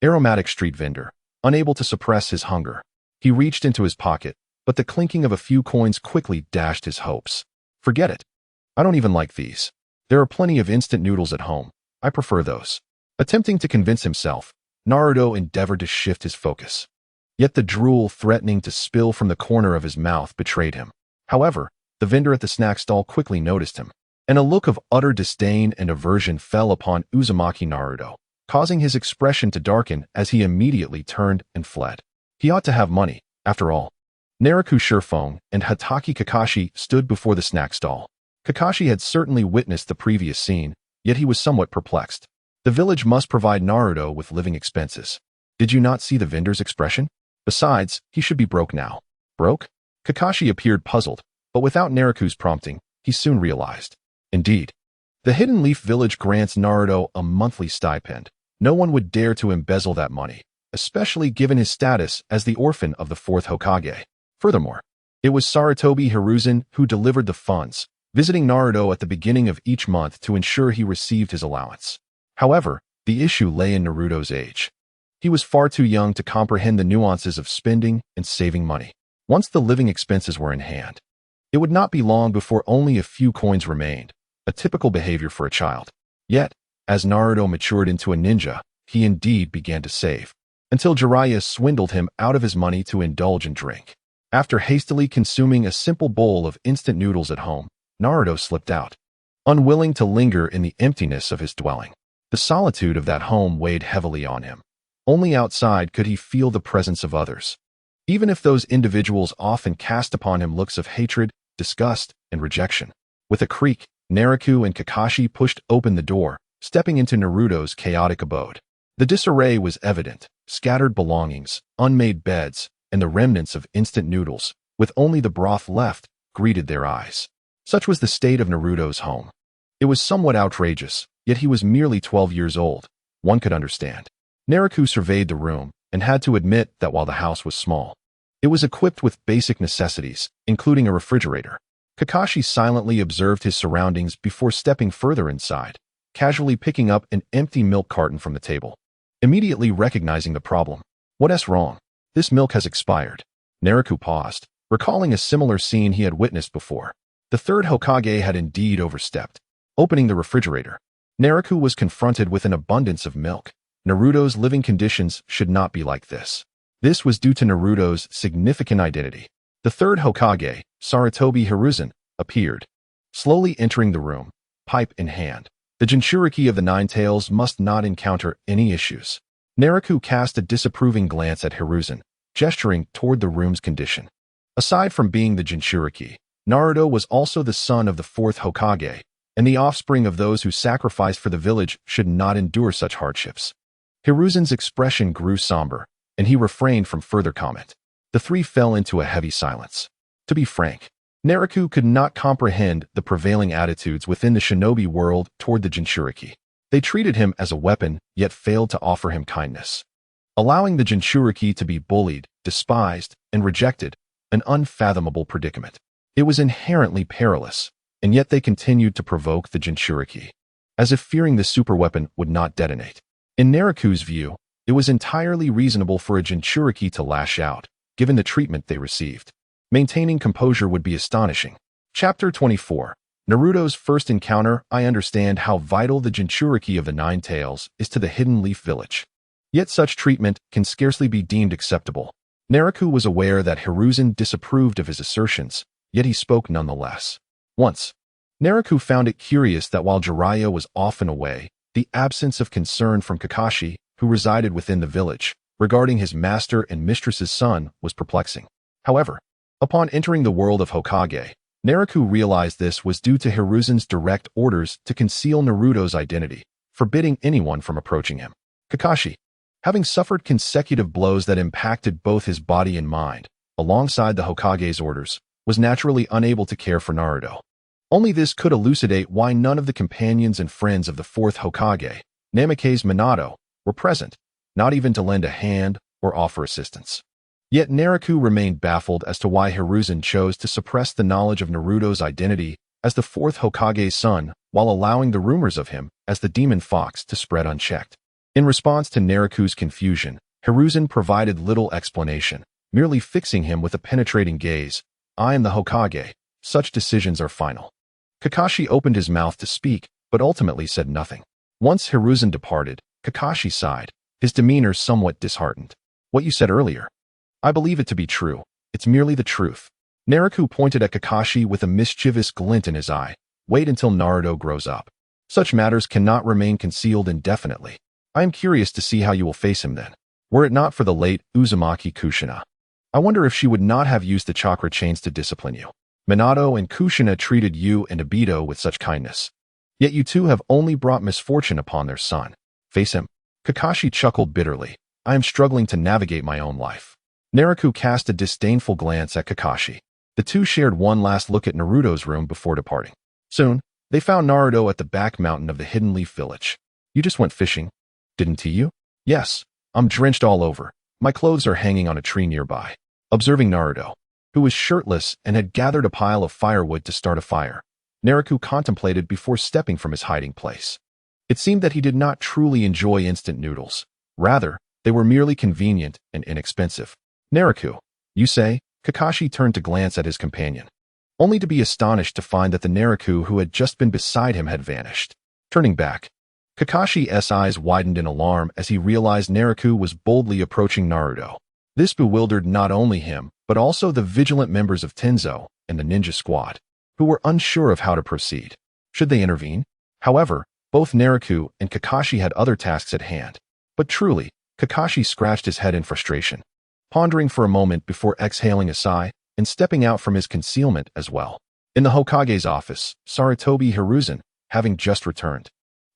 Speaker 1: aromatic street vendor, unable to suppress his hunger. He reached into his pocket, but the clinking of a few coins quickly dashed his hopes. Forget it. I don't even like these. There are plenty of instant noodles at home. I prefer those. Attempting to convince himself, Naruto endeavored to shift his focus. Yet the drool threatening to spill from the corner of his mouth betrayed him. However, the vendor at the snack stall quickly noticed him, and a look of utter disdain and aversion fell upon Uzumaki Naruto, causing his expression to darken as he immediately turned and fled. He ought to have money, after all. Naraku Shifengyuan and Hatake Kakashi stood before the snack stall. Kakashi had certainly witnessed the previous scene, yet he was somewhat perplexed. The village must provide Naruto with living expenses. Did you not see the vendor's expression? Besides, he should be broke now. Broke? Kakashi appeared puzzled, but without Naraku's prompting, he soon realized. Indeed. The Hidden Leaf Village grants Naruto a monthly stipend. No one would dare to embezzle that money, especially given his status as the orphan of the fourth Hokage. Furthermore, it was Sarutobi Hiruzen who delivered the funds, visiting Naruto at the beginning of each month to ensure he received his allowance. However, the issue lay in Naruto's age. He was far too young to comprehend the nuances of spending and saving money. Once the living expenses were in hand, it would not be long before only a few coins remained, a typical behavior for a child. Yet, as Naruto matured into a ninja, he indeed began to save, until Jiraiya swindled him out of his money to indulge in drink. After hastily consuming a simple bowl of instant noodles at home, Naruto slipped out, unwilling to linger in the emptiness of his dwelling. The solitude of that home weighed heavily on him. Only outside could he feel the presence of others, even if those individuals often cast upon him looks of hatred, disgust, and rejection. With a creak, Naraku and Kakashi pushed open the door, stepping into Naruto's chaotic abode. The disarray was evident: scattered belongings, unmade beds, and the remnants of instant noodles, with only the broth left, greeted their eyes. Such was the state of Naruto's home. It was somewhat outrageous, yet he was merely 12 years old. One could understand. Naraku surveyed the room and had to admit that while the house was small, it was equipped with basic necessities, including a refrigerator. Kakashi silently observed his surroundings before stepping further inside, casually picking up an empty milk carton from the table. Immediately recognizing the problem. What's wrong? This milk has expired. Naraku paused, recalling a similar scene he had witnessed before. The third Hokage had indeed overstepped. Opening the refrigerator, Naraku was confronted with an abundance of milk. Naruto's living conditions should not be like this. This was due to Naruto's significant identity. The third Hokage, Sarutobi Hiruzen, appeared, slowly entering the room, pipe in hand. The Jinchuriki of the Nine Tails must not encounter any issues. Naraku cast a disapproving glance at Hiruzen, gesturing toward the room's condition. Aside from being the Jinchuriki, Naruto was also the son of the fourth Hokage, and the offspring of those who sacrificed for the village should not endure such hardships. Hiruzen's expression grew somber, and he refrained from further comment. The three fell into a heavy silence. To be frank, Naraku could not comprehend the prevailing attitudes within the shinobi world toward the Jinchuriki. They treated him as a weapon, yet failed to offer him kindness. Allowing the Jinchuriki to be bullied, despised, and rejected, an unfathomable predicament. It was inherently perilous, and yet they continued to provoke the Jinchuriki, as if fearing the superweapon would not detonate. In Naraku's view, it was entirely reasonable for a Jinchuriki to lash out, given the treatment they received. Maintaining composure would be astonishing. Chapter 24. Naruto's first encounter. I understand how vital the Jinchuriki of the Nine Tails is to the Hidden Leaf Village. Yet such treatment can scarcely be deemed acceptable. Naraku was aware that Hiruzen disapproved of his assertions, yet he spoke nonetheless. Once, Naraku found it curious that while Jiraiya was often away, the absence of concern from Kakashi, who resided within the village, regarding his master and mistress's son was perplexing. However, upon entering the world of Hokage, Naraku realized this was due to Hiruzen's direct orders to conceal Naruto's identity, forbidding anyone from approaching him. Kakashi, having suffered consecutive blows that impacted both his body and mind, alongside the Hokage's orders, was naturally unable to care for Naruto. Only this could elucidate why none of the companions and friends of the fourth Hokage, Namake's Minato, were present, not even to lend a hand or offer assistance. Yet Naraku remained baffled as to why Hiruzen chose to suppress the knowledge of Naruto's identity as the fourth Hokage's son while allowing the rumors of him as the demon fox to spread unchecked. In response to Naraku's confusion, Hiruzen provided little explanation, merely fixing him with a penetrating gaze. I am the Hokage. Such decisions are final. Kakashi opened his mouth to speak, but ultimately said nothing. Once Hiruzen departed, Kakashi sighed, his demeanor somewhat disheartened. What you said earlier? I believe it to be true. It's merely the truth. Naraku pointed at Kakashi with a mischievous glint in his eye. Wait until Naruto grows up. Such matters cannot remain concealed indefinitely. I am curious to see how you will face him then. Were it not for the late Uzumaki Kushina, I wonder if she would not have used the chakra chains to discipline you. Minato and Kushina treated you and Obito with such kindness. Yet you two have only brought misfortune upon their son. Face him. Kakashi chuckled bitterly. I am struggling to navigate my own life. Naraku cast a disdainful glance at Kakashi. The two shared one last look at Naruto's room before departing. Soon, they found Naruto at the back mountain of the Hidden Leaf Village. You just went fishing, didn't you? Yes, I'm drenched all over. My clothes are hanging on a tree nearby. Observing Naruto, who was shirtless and had gathered a pile of firewood to start a fire, Naraku contemplated before stepping from his hiding place. It seemed that he did not truly enjoy instant noodles. Rather, they were merely convenient and inexpensive. Naraku, you say? Kakashi turned to glance at his companion, only to be astonished to find that the Naraku who had just been beside him had vanished. Turning back, Kakashi's eyes widened in alarm as he realized Naraku was boldly approaching Naruto. This bewildered not only him, but also the vigilant members of Tenzo and the ninja squad, who were unsure of how to proceed. Should they intervene? However, both Naraku and Kakashi had other tasks at hand. But truly, Kakashi scratched his head in frustration, pondering for a moment before exhaling a sigh and stepping out from his concealment as well. In the Hokage's office, Sarutobi Hiruzen, having just returned,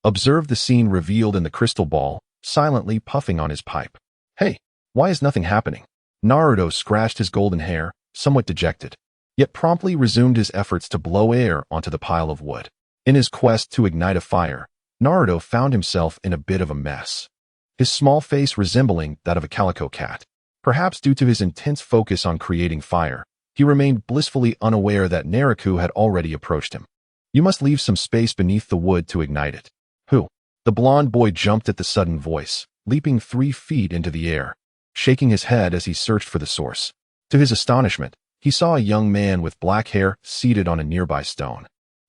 Speaker 1: observed the scene revealed in the crystal ball, silently puffing on his pipe. Hey, why is nothing happening? Naruto scratched his golden hair, somewhat dejected, yet promptly resumed his efforts to blow air onto the pile of wood. In his quest to ignite a fire, Naruto found himself in a bit of a mess, his small face resembling that of a calico cat. Perhaps due to his intense focus on creating fire, he remained blissfully unaware that Naraku had already approached him. You must leave some space beneath the wood to ignite it. Who? The blond boy jumped at the sudden voice, leaping 3 feet into the air, shaking his head as he searched for the source. To his astonishment, he saw a young man with black hair seated on a nearby stone,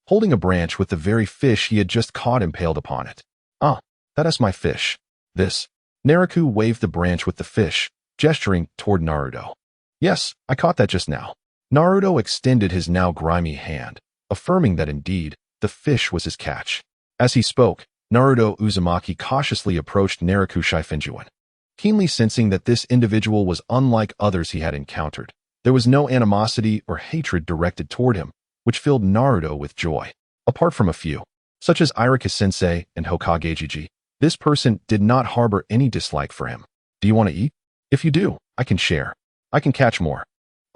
Speaker 1: holding a branch with the very fish he had just caught impaled upon it. Ah, that is my fish. This. Naraku waved the branch with the fish, gesturing toward Naruto. Yes, I caught that just now. Naruto extended his now grimy hand, affirming that indeed, the fish was his catch. As he spoke, Naruto Uzumaki cautiously approached Naraku Shifengyuan. Keenly sensing that this individual was unlike others he had encountered, there was no animosity or hatred directed toward him, which filled Naruto with joy. Apart from a few, such as Irika-sensei and Hokage Jiji, This person did not harbor any dislike for him. Do you want to eat? If you do, I can share. I can catch more.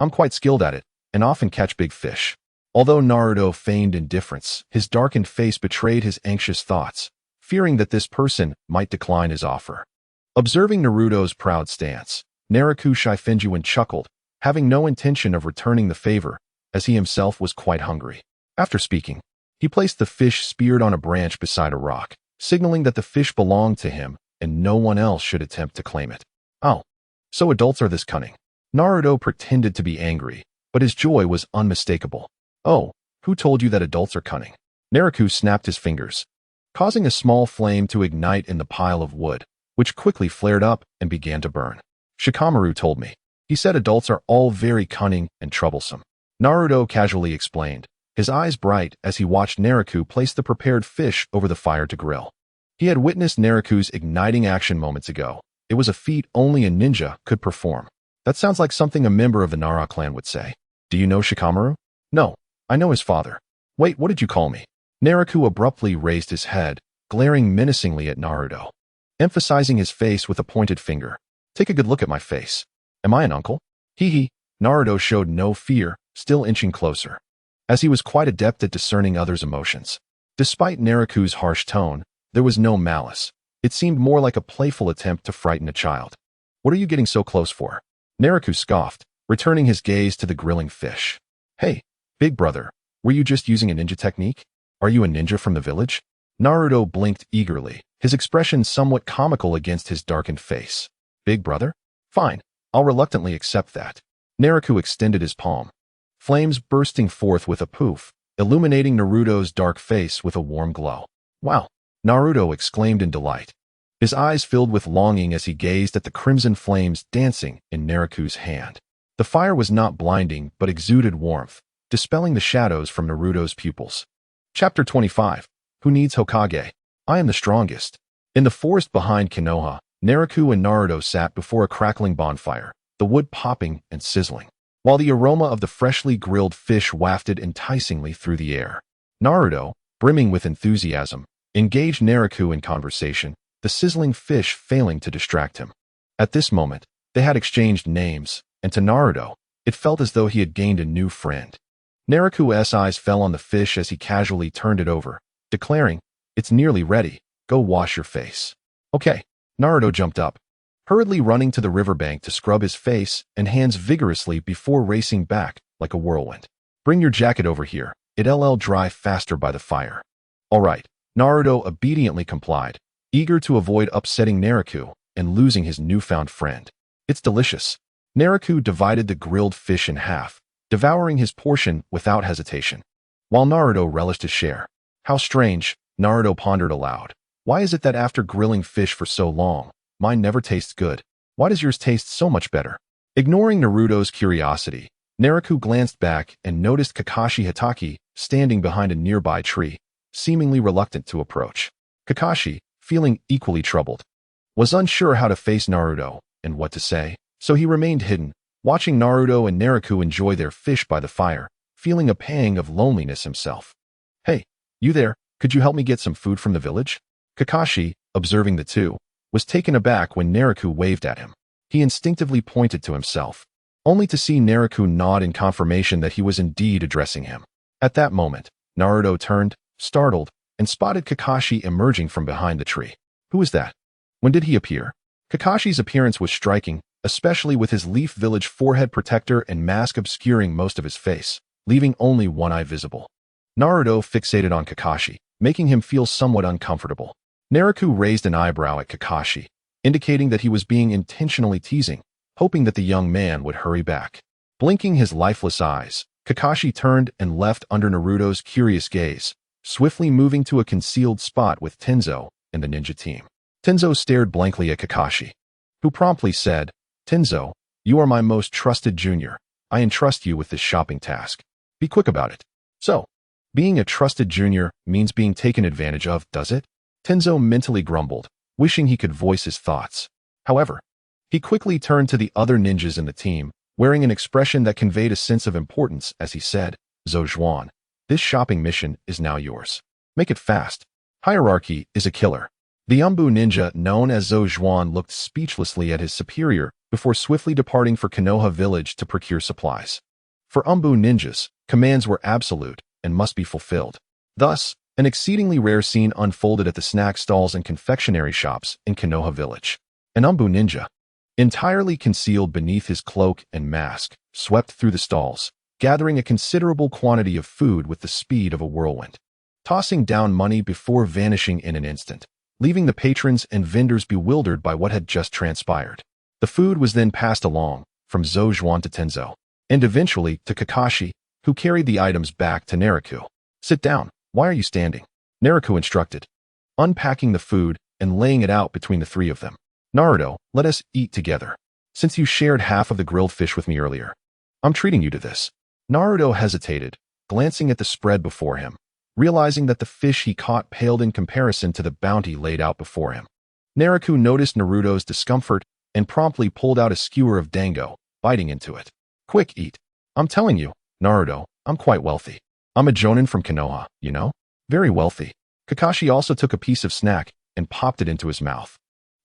Speaker 1: I'm quite skilled at it, and often catch big fish. Although Naruto feigned indifference, his darkened face betrayed his anxious thoughts, fearing that this person might decline his offer. Observing Naruto's proud stance, Naraku Shifengyuan chuckled, having no intention of returning the favor, as he himself was quite hungry. After speaking, he placed the fish speared on a branch beside a rock, signaling that the fish belonged to him and no one else should attempt to claim it. Oh, so adults are this cunning. Naruto pretended to be angry, but his joy was unmistakable. Oh, who told you that adults are cunning? Naraku snapped his fingers, causing a small flame to ignite in the pile of wood, which quickly flared up and began to burn. Shikamaru told me. He said adults are all very cunning and troublesome. Naruto casually explained, his eyes bright as he watched Naraku place the prepared fish over the fire to grill. He had witnessed Naraku's igniting action moments ago. It was a feat only a ninja could perform. That sounds like something a member of the Nara clan would say. Do you know Shikamaru? No, I know his father. Wait, what did you call me? Naraku abruptly raised his head, glaring menacingly at Naruto, emphasizing his face with a pointed finger. Take a good look at my face. Am I an uncle? Hee. Naruto showed no fear, still inching closer, as he was quite adept at discerning others' emotions. Despite Naraku's harsh tone, there was no malice. It seemed more like a playful attempt to frighten a child. What are you getting so close for? Naraku scoffed, returning his gaze to the grilling fish. Hey, big brother, were you just using a ninja technique? Are you a ninja from the village? Naruto blinked eagerly, his expression somewhat comical against his darkened face. Big brother? Fine, I'll reluctantly accept that. Naraku extended his palm, flames bursting forth with a poof, illuminating Naruto's dark face with a warm glow. Wow! Naruto exclaimed in delight. His eyes filled with longing as he gazed at the crimson flames dancing in Naraku's hand. The fire was not blinding but exuded warmth, dispelling the shadows from Naruto's pupils. Chapter 25. Who needs Hokage? I am the strongest. In the forest behind Konoha, Naraku and Naruto sat before a crackling bonfire, the wood popping and sizzling, while the aroma of the freshly grilled fish wafted enticingly through the air. Naruto, brimming with enthusiasm, engaged Naraku in conversation, the sizzling fish failing to distract him. At this moment, they had exchanged names, and to Naruto, it felt as though he had gained a new friend. Naraku's eyes fell on the fish as he casually turned it over, declaring, "It's nearly ready, go wash your face." Okay. Naruto jumped up, hurriedly running to the riverbank to scrub his face and hands vigorously before racing back like a whirlwind. Bring your jacket over here, it'll dry faster by the fire. All right. Naruto obediently complied, eager to avoid upsetting Naraku and losing his newfound friend. It's delicious. Naraku divided the grilled fish in half, devouring his portion without hesitation, while Naruto relished his share. How strange, Naruto pondered aloud. Why is it that after grilling fish for so long, mine never tastes good? Why does yours taste so much better? Ignoring Naruto's curiosity, Naraku glanced back and noticed Kakashi Hatake standing behind a nearby tree, seemingly reluctant to approach. Kakashi, feeling equally troubled, was unsure how to face Naruto and what to say, so he remained hidden, watching Naruto and Naraku enjoy their fish by the fire, feeling a pang of loneliness himself. Hey, you there, could you help me get some food from the village? Kakashi, observing the two, was taken aback when Naraku waved at him. He instinctively pointed to himself, only to see Naraku nod in confirmation that he was indeed addressing him. At that moment, Naruto turned, startled, and spotted Kakashi emerging from behind the tree. Who is that? When did he appear? Kakashi's appearance was striking, especially with his Leaf Village forehead protector and mask obscuring most of his face, leaving only one eye visible. Naruto fixated on Kakashi, making him feel somewhat uncomfortable. Naraku raised an eyebrow at Kakashi, indicating that he was being intentionally teasing, hoping that the young man would hurry back. Blinking his lifeless eyes, Kakashi turned and left under Naruto's curious gaze, swiftly moving to a concealed spot with Tenzo and the ninja team. Tenzo stared blankly at Kakashi, who promptly said, "Tenzo, you are my most trusted junior. I entrust you with this shopping task. Be quick about it." So, being a trusted junior means being taken advantage of, does it? Tenzo mentally grumbled, wishing he could voice his thoughts. However, he quickly turned to the other ninjas in the team, wearing an expression that conveyed a sense of importance as he said, "Zhou, this shopping mission is now yours. Make it fast. Hierarchy is a killer." The Umbu ninja known as Zhou looked speechlessly at his superior before swiftly departing for Konoha village to procure supplies. For Umbu ninjas, commands were absolute and must be fulfilled. Thus, an exceedingly rare scene unfolded at the snack stalls and confectionery shops in Konoha village. An Umbu ninja, entirely concealed beneath his cloak and mask, swept through the stalls, gathering a considerable quantity of food with the speed of a whirlwind, tossing down money before vanishing in an instant, leaving the patrons and vendors bewildered by what had just transpired. The food was then passed along, from Zhou to Tenzo, and eventually to Kakashi, who carried the items back to Naraku. "Sit down. Why are you standing?" Naraku instructed, unpacking the food and laying it out between the three of them. "Naruto, let us eat together. Since you shared half of the grilled fish with me earlier, I'm treating you to this." Naruto hesitated, glancing at the spread before him, realizing that the fish he caught paled in comparison to the bounty laid out before him. Naraku noticed Naruto's discomfort and promptly pulled out a skewer of dango, biting into it. "Quick, eat. I'm telling you, Naruto, I'm quite wealthy. I'm a Jonin from Konoha, you know? Very wealthy." Kakashi also took a piece of snack and popped it into his mouth.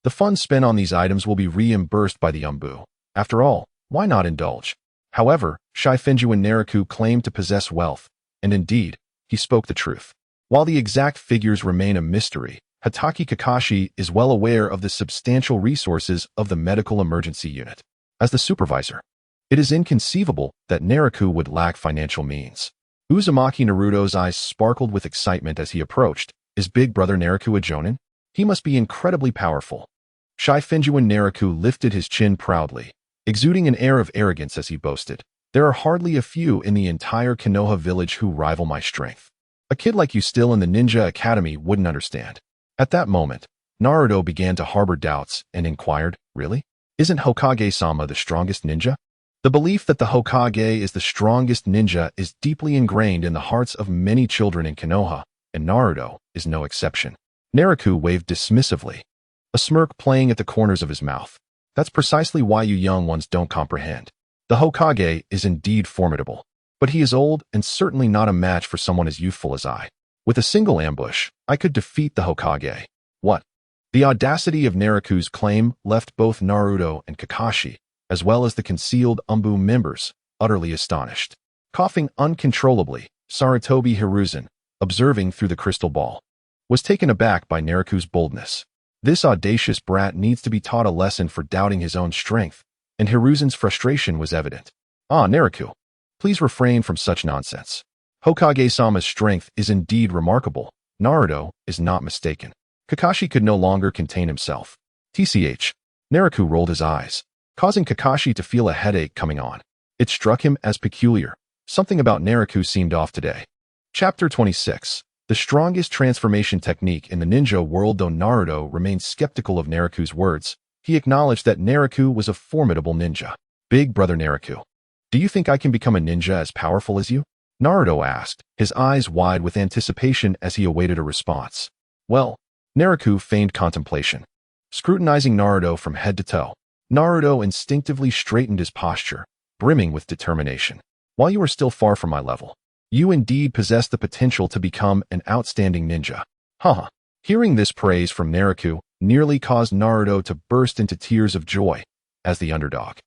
Speaker 1: The funds spent on these items will be reimbursed by the Umbu. After all, why not indulge? However, Shifengyuan Naraku claimed to possess wealth, and indeed, he spoke the truth. While the exact figures remain a mystery, Hatake Kakashi is well aware of the substantial resources of the medical emergency unit. As the supervisor, it is inconceivable that Naraku would lack financial means. Uzumaki Naruto's eyes sparkled with excitement as he approached. Is Big Brother Naraku a Jonin? He must be incredibly powerful. Shifengyuan Naraku lifted his chin proudly, exuding an air of arrogance as he boasted. "There are hardly a few in the entire Konoha village who rival my strength. A kid like you still in the ninja academy wouldn't understand." At that moment, Naruto began to harbor doubts and inquired, "Really? Isn't Hokage-sama the strongest ninja?" The belief that the Hokage is the strongest ninja is deeply ingrained in the hearts of many children in Konoha, and Naruto is no exception. Naraku waved dismissively, a smirk playing at the corners of his mouth. "That's precisely why you young ones don't comprehend. The Hokage is indeed formidable, but he is old and certainly not a match for someone as youthful as I. With a single ambush, I could defeat the Hokage." What? The audacity of Naraku's claim left both Naruto and Kakashi, as well as the concealed Umbu members, utterly astonished. Coughing uncontrollably, Sarutobi Hiruzen, observing through the crystal ball, was taken aback by Naraku's boldness. This audacious brat needs to be taught a lesson for doubting his own strength, and Hiruzen's frustration was evident. "Ah, Naraku, please refrain from such nonsense. Hokage-sama's strength is indeed remarkable. Naruto is not mistaken." Kakashi could no longer contain himself. TCH. Naraku rolled his eyes, causing Kakashi to feel a headache coming on. It struck him as peculiar. Something about Naraku seemed off today. Chapter 26. The strongest transformation technique in the ninja world. Though Naruto remained skeptical of Naraku's words, he acknowledged that Naraku was a formidable ninja. "Big Brother Naraku, do you think I can become a ninja as powerful as you?" Naruto asked, his eyes wide with anticipation as he awaited a response. "Well," Naraku feigned contemplation, scrutinizing Naruto from head to toe. Naruto instinctively straightened his posture, brimming with determination. "While you are still far from my level, you indeed possess the potential to become an outstanding ninja." Haha. Hearing this praise from Naraku nearly caused Naruto to burst into tears of joy as the underdog.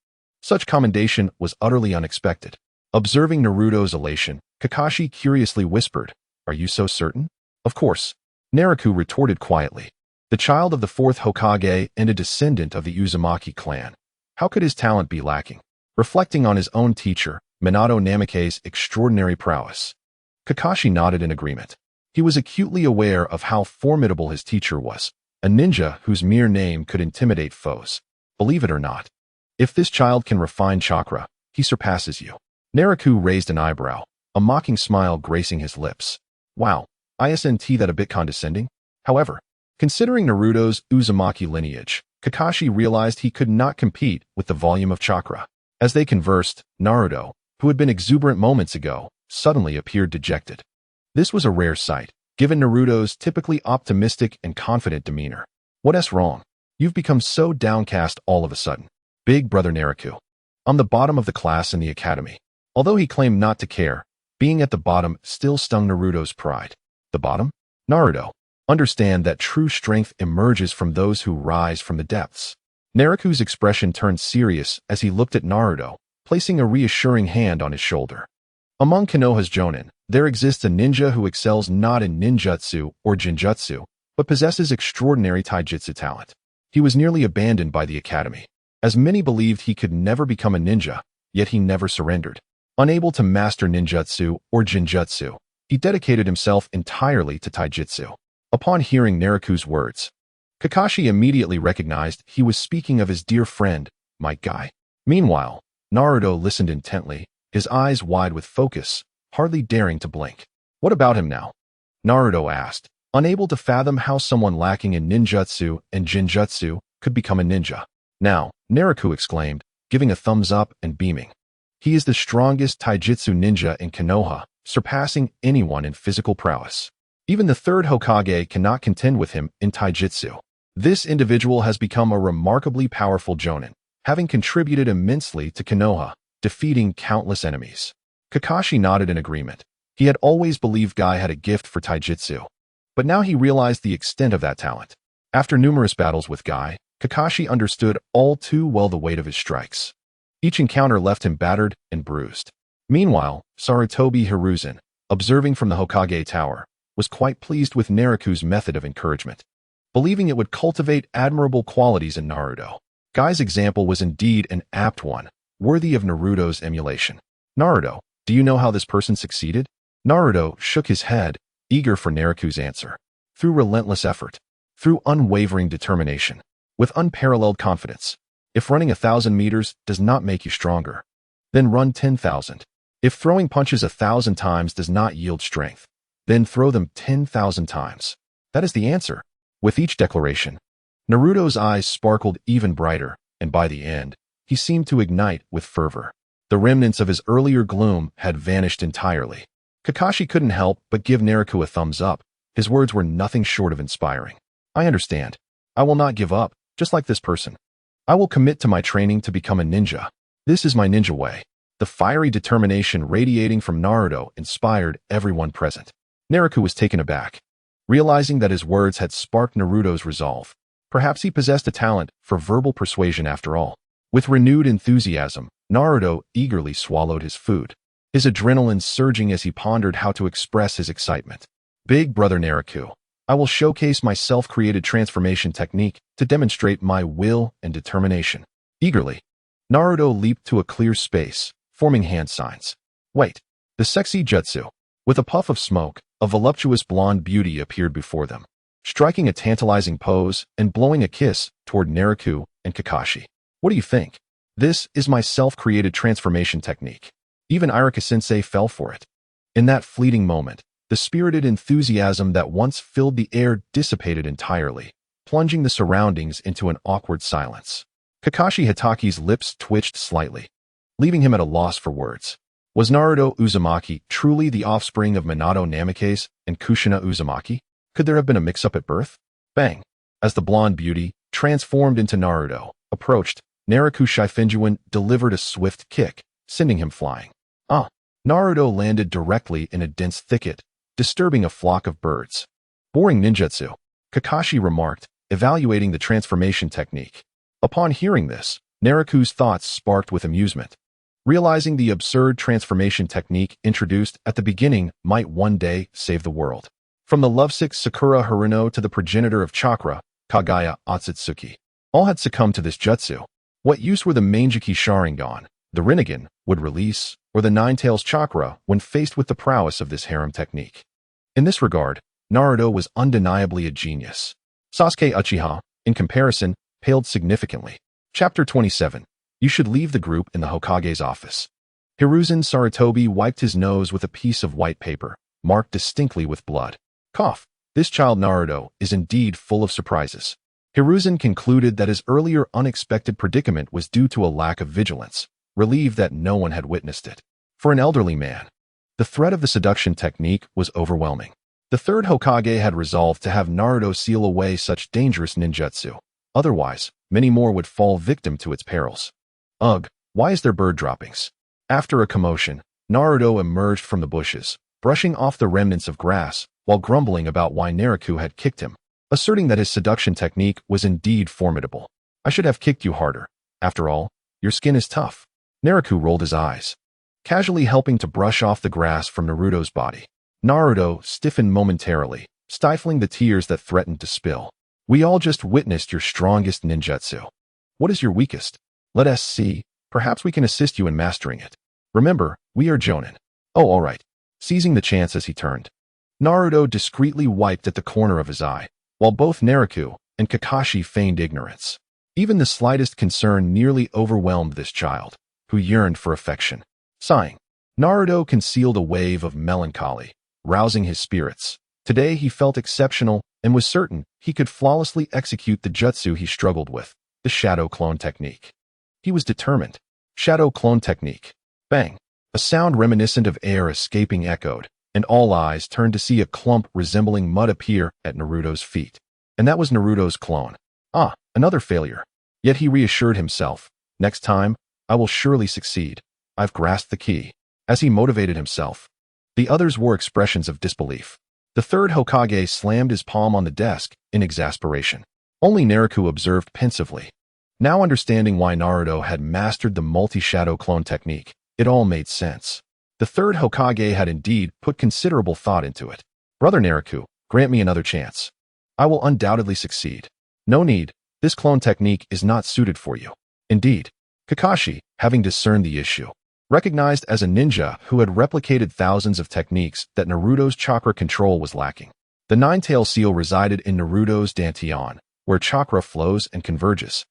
Speaker 1: Such commendation was utterly unexpected. Observing Naruto's elation, Kakashi curiously whispered, "Are you so certain?" "Of course," Naraku retorted quietly. The child of the fourth Hokage and a descendant of the Uzumaki clan. How could his talent be lacking? Reflecting on his own teacher, Minato Namikaze's extraordinary prowess, Kakashi nodded in agreement. He was acutely aware of how formidable his teacher was, a ninja whose mere name could intimidate foes. Believe it or not, if this child can refine chakra, he surpasses you. Naraku raised an eyebrow, a mocking smile gracing his lips. Wow, isn't that a bit condescending? However, considering Naruto's Uzumaki lineage, Kakashi realized he could not compete with the volume of chakra. As they conversed, Naruto, who had been exuberant moments ago, suddenly appeared dejected. This was a rare sight, given Naruto's typically optimistic and confident demeanor. "What's wrong? You've become so downcast all of a sudden." "Big Brother Naraku, I'm the bottom of the class in the academy." Although he claimed not to care, being at the bottom still stung Naruto's pride. "The bottom?" Naruto, Understand that true strength emerges from those who rise from the depths. Naraku's expression turned serious as he looked at Naruto, placing a reassuring hand on his shoulder. Among Konoha's Jonin, there exists a ninja who excels not in ninjutsu or jinjutsu, but possesses extraordinary taijutsu talent. He was nearly abandoned by the academy, as many believed he could never become a ninja, yet he never surrendered. Unable to master ninjutsu or jinjutsu, he dedicated himself entirely to taijutsu. Upon hearing Naraku's words, Kakashi immediately recognized he was speaking of his dear friend, Might Guy. Meanwhile, Naruto listened intently, his eyes wide with focus, hardly daring to blink. What about him now? Naruto asked, unable to fathom how someone lacking in ninjutsu and jinjutsu could become a ninja. Now, Naraku exclaimed, giving a thumbs up and beaming. He is the strongest taijutsu ninja in Konoha, surpassing anyone in physical prowess. Even the third Hokage cannot contend with him in taijutsu. This individual has become a remarkably powerful Jonin, having contributed immensely to Konoha, defeating countless enemies. Kakashi nodded in agreement. He had always believed Guy had a gift for taijutsu, but now he realized the extent of that talent. After numerous battles with Guy, Kakashi understood all too well the weight of his strikes. Each encounter left him battered and bruised. Meanwhile, Sarutobi Hiruzen, observing from the Hokage Tower, was quite pleased with Naraku's method of encouragement, believing it would cultivate admirable qualities in Naruto. Guy's example was indeed an apt one, worthy of Naruto's emulation. Naruto, do you know how this person succeeded? Naruto shook his head, eager for Naraku's answer. Through relentless effort, through unwavering determination, with unparalleled confidence. If running 1,000 meters does not make you stronger, then run 10,000. If throwing punches 1,000 times does not yield strength, then throw them 10,000 times. That is the answer. With each declaration, Naruto's eyes sparkled even brighter, and by the end, he seemed to ignite with fervor. The remnants of his earlier gloom had vanished entirely. Kakashi couldn't help but give Naraku a thumbs up. His words were nothing short of inspiring. I understand. I will not give up, just like this person. I will commit to my training to become a ninja. This is my ninja way. The fiery determination radiating from Naruto inspired everyone present. Naraku was taken aback, realizing that his words had sparked Naruto's resolve. Perhaps he possessed a talent for verbal persuasion after all. With renewed enthusiasm, Naruto eagerly swallowed his food, his adrenaline surging as he pondered how to express his excitement. Big brother Naraku, I will showcase my self-created transformation technique to demonstrate my will and determination. Eagerly, Naruto leaped to a clear space, forming hand signs. Wait, the sexy jutsu. With a puff of smoke, a voluptuous blonde beauty appeared before them, striking a tantalizing pose and blowing a kiss toward Naraku and Kakashi. What do you think? This is my self-created transformation technique. Even Irika-sensei fell for it. In that fleeting moment, the spirited enthusiasm that once filled the air dissipated entirely, plunging the surroundings into an awkward silence. Kakashi Hitaki's lips twitched slightly, leaving him at a loss for words. Was Naruto Uzumaki truly the offspring of Minato Namikaze and Kushina Uzumaki? Could there have been a mix-up at birth? Bang! As the blonde beauty, transformed into Naruto, approached, Naraku Shifengyuan delivered a swift kick, sending him flying. Naruto landed directly in a dense thicket, disturbing a flock of birds. Boring ninjutsu, Kakashi remarked, evaluating the transformation technique. Upon hearing this, Naraku's thoughts sparked with amusement. Realizing the absurd transformation technique introduced at the beginning might one day save the world. From the lovesick Sakura Haruno to the progenitor of chakra, Kagaya Otsutsuki, all had succumbed to this jutsu. What use were the Manjiki Sharingan, the Rinnegan, would release, or the Nine-Tails chakra when faced with the prowess of this harem technique? In this regard, Naruto was undeniably a genius. Sasuke Uchiha, in comparison, paled significantly. Chapter 27. You should leave the group in the Hokage's office. Hiruzen Sarutobi wiped his nose with a piece of white paper, marked distinctly with blood. Cough. This child Naruto is indeed full of surprises. Hiruzen concluded that his earlier unexpected predicament was due to a lack of vigilance, relieved that no one had witnessed it. For an elderly man, the threat of the seduction technique was overwhelming. The third Hokage had resolved to have Naruto seal away such dangerous ninjutsu. Otherwise, many more would fall victim to its perils. Ugh, why is there bird droppings? After a commotion, Naruto emerged from the bushes, brushing off the remnants of grass, while grumbling about why Naraku had kicked him, asserting that his seduction technique was indeed formidable. I should have kicked you harder. After all, your skin is tough. Naraku rolled his eyes, casually helping to brush off the grass from Naruto's body. Naruto stiffened momentarily, stifling the tears that threatened to spill. We all just witnessed your strongest ninjutsu. What is your weakest? Let us see. Perhaps we can assist you in mastering it. Remember, we are Jonin. Oh, all right. Seizing the chance as he turned, Naruto discreetly wiped at the corner of his eye, while both Naraku and Kakashi feigned ignorance. Even the slightest concern nearly overwhelmed this child, who yearned for affection. Sighing, Naruto concealed a wave of melancholy, rousing his spirits. Today he felt exceptional and was certain he could flawlessly execute the jutsu he struggled with, the shadow clone technique. He was determined. Shadow clone technique. Bang! A sound reminiscent of air escaping echoed, and all eyes turned to see a clump resembling mud appear at Naruto's feet. And that was Naruto's clone. Ah, another failure. Yet he reassured himself. Next time, I will surely succeed. I've grasped the key. As he motivated himself, the others wore expressions of disbelief. The third Hokage slammed his palm on the desk in exasperation. Only Naraku observed pensively. Now understanding why Naruto had mastered the multi-shadow clone technique, it all made sense. The third Hokage had indeed put considerable thought into it. Brother Naraku, grant me another chance. I will undoubtedly succeed. No need, this clone technique is not suited for you. Indeed, Kakashi, having discerned the issue, recognized as a ninja who had replicated thousands of techniques that Naruto's chakra control was lacking. The nine-tail seal resided in Naruto's dantian, where chakra flows and converges,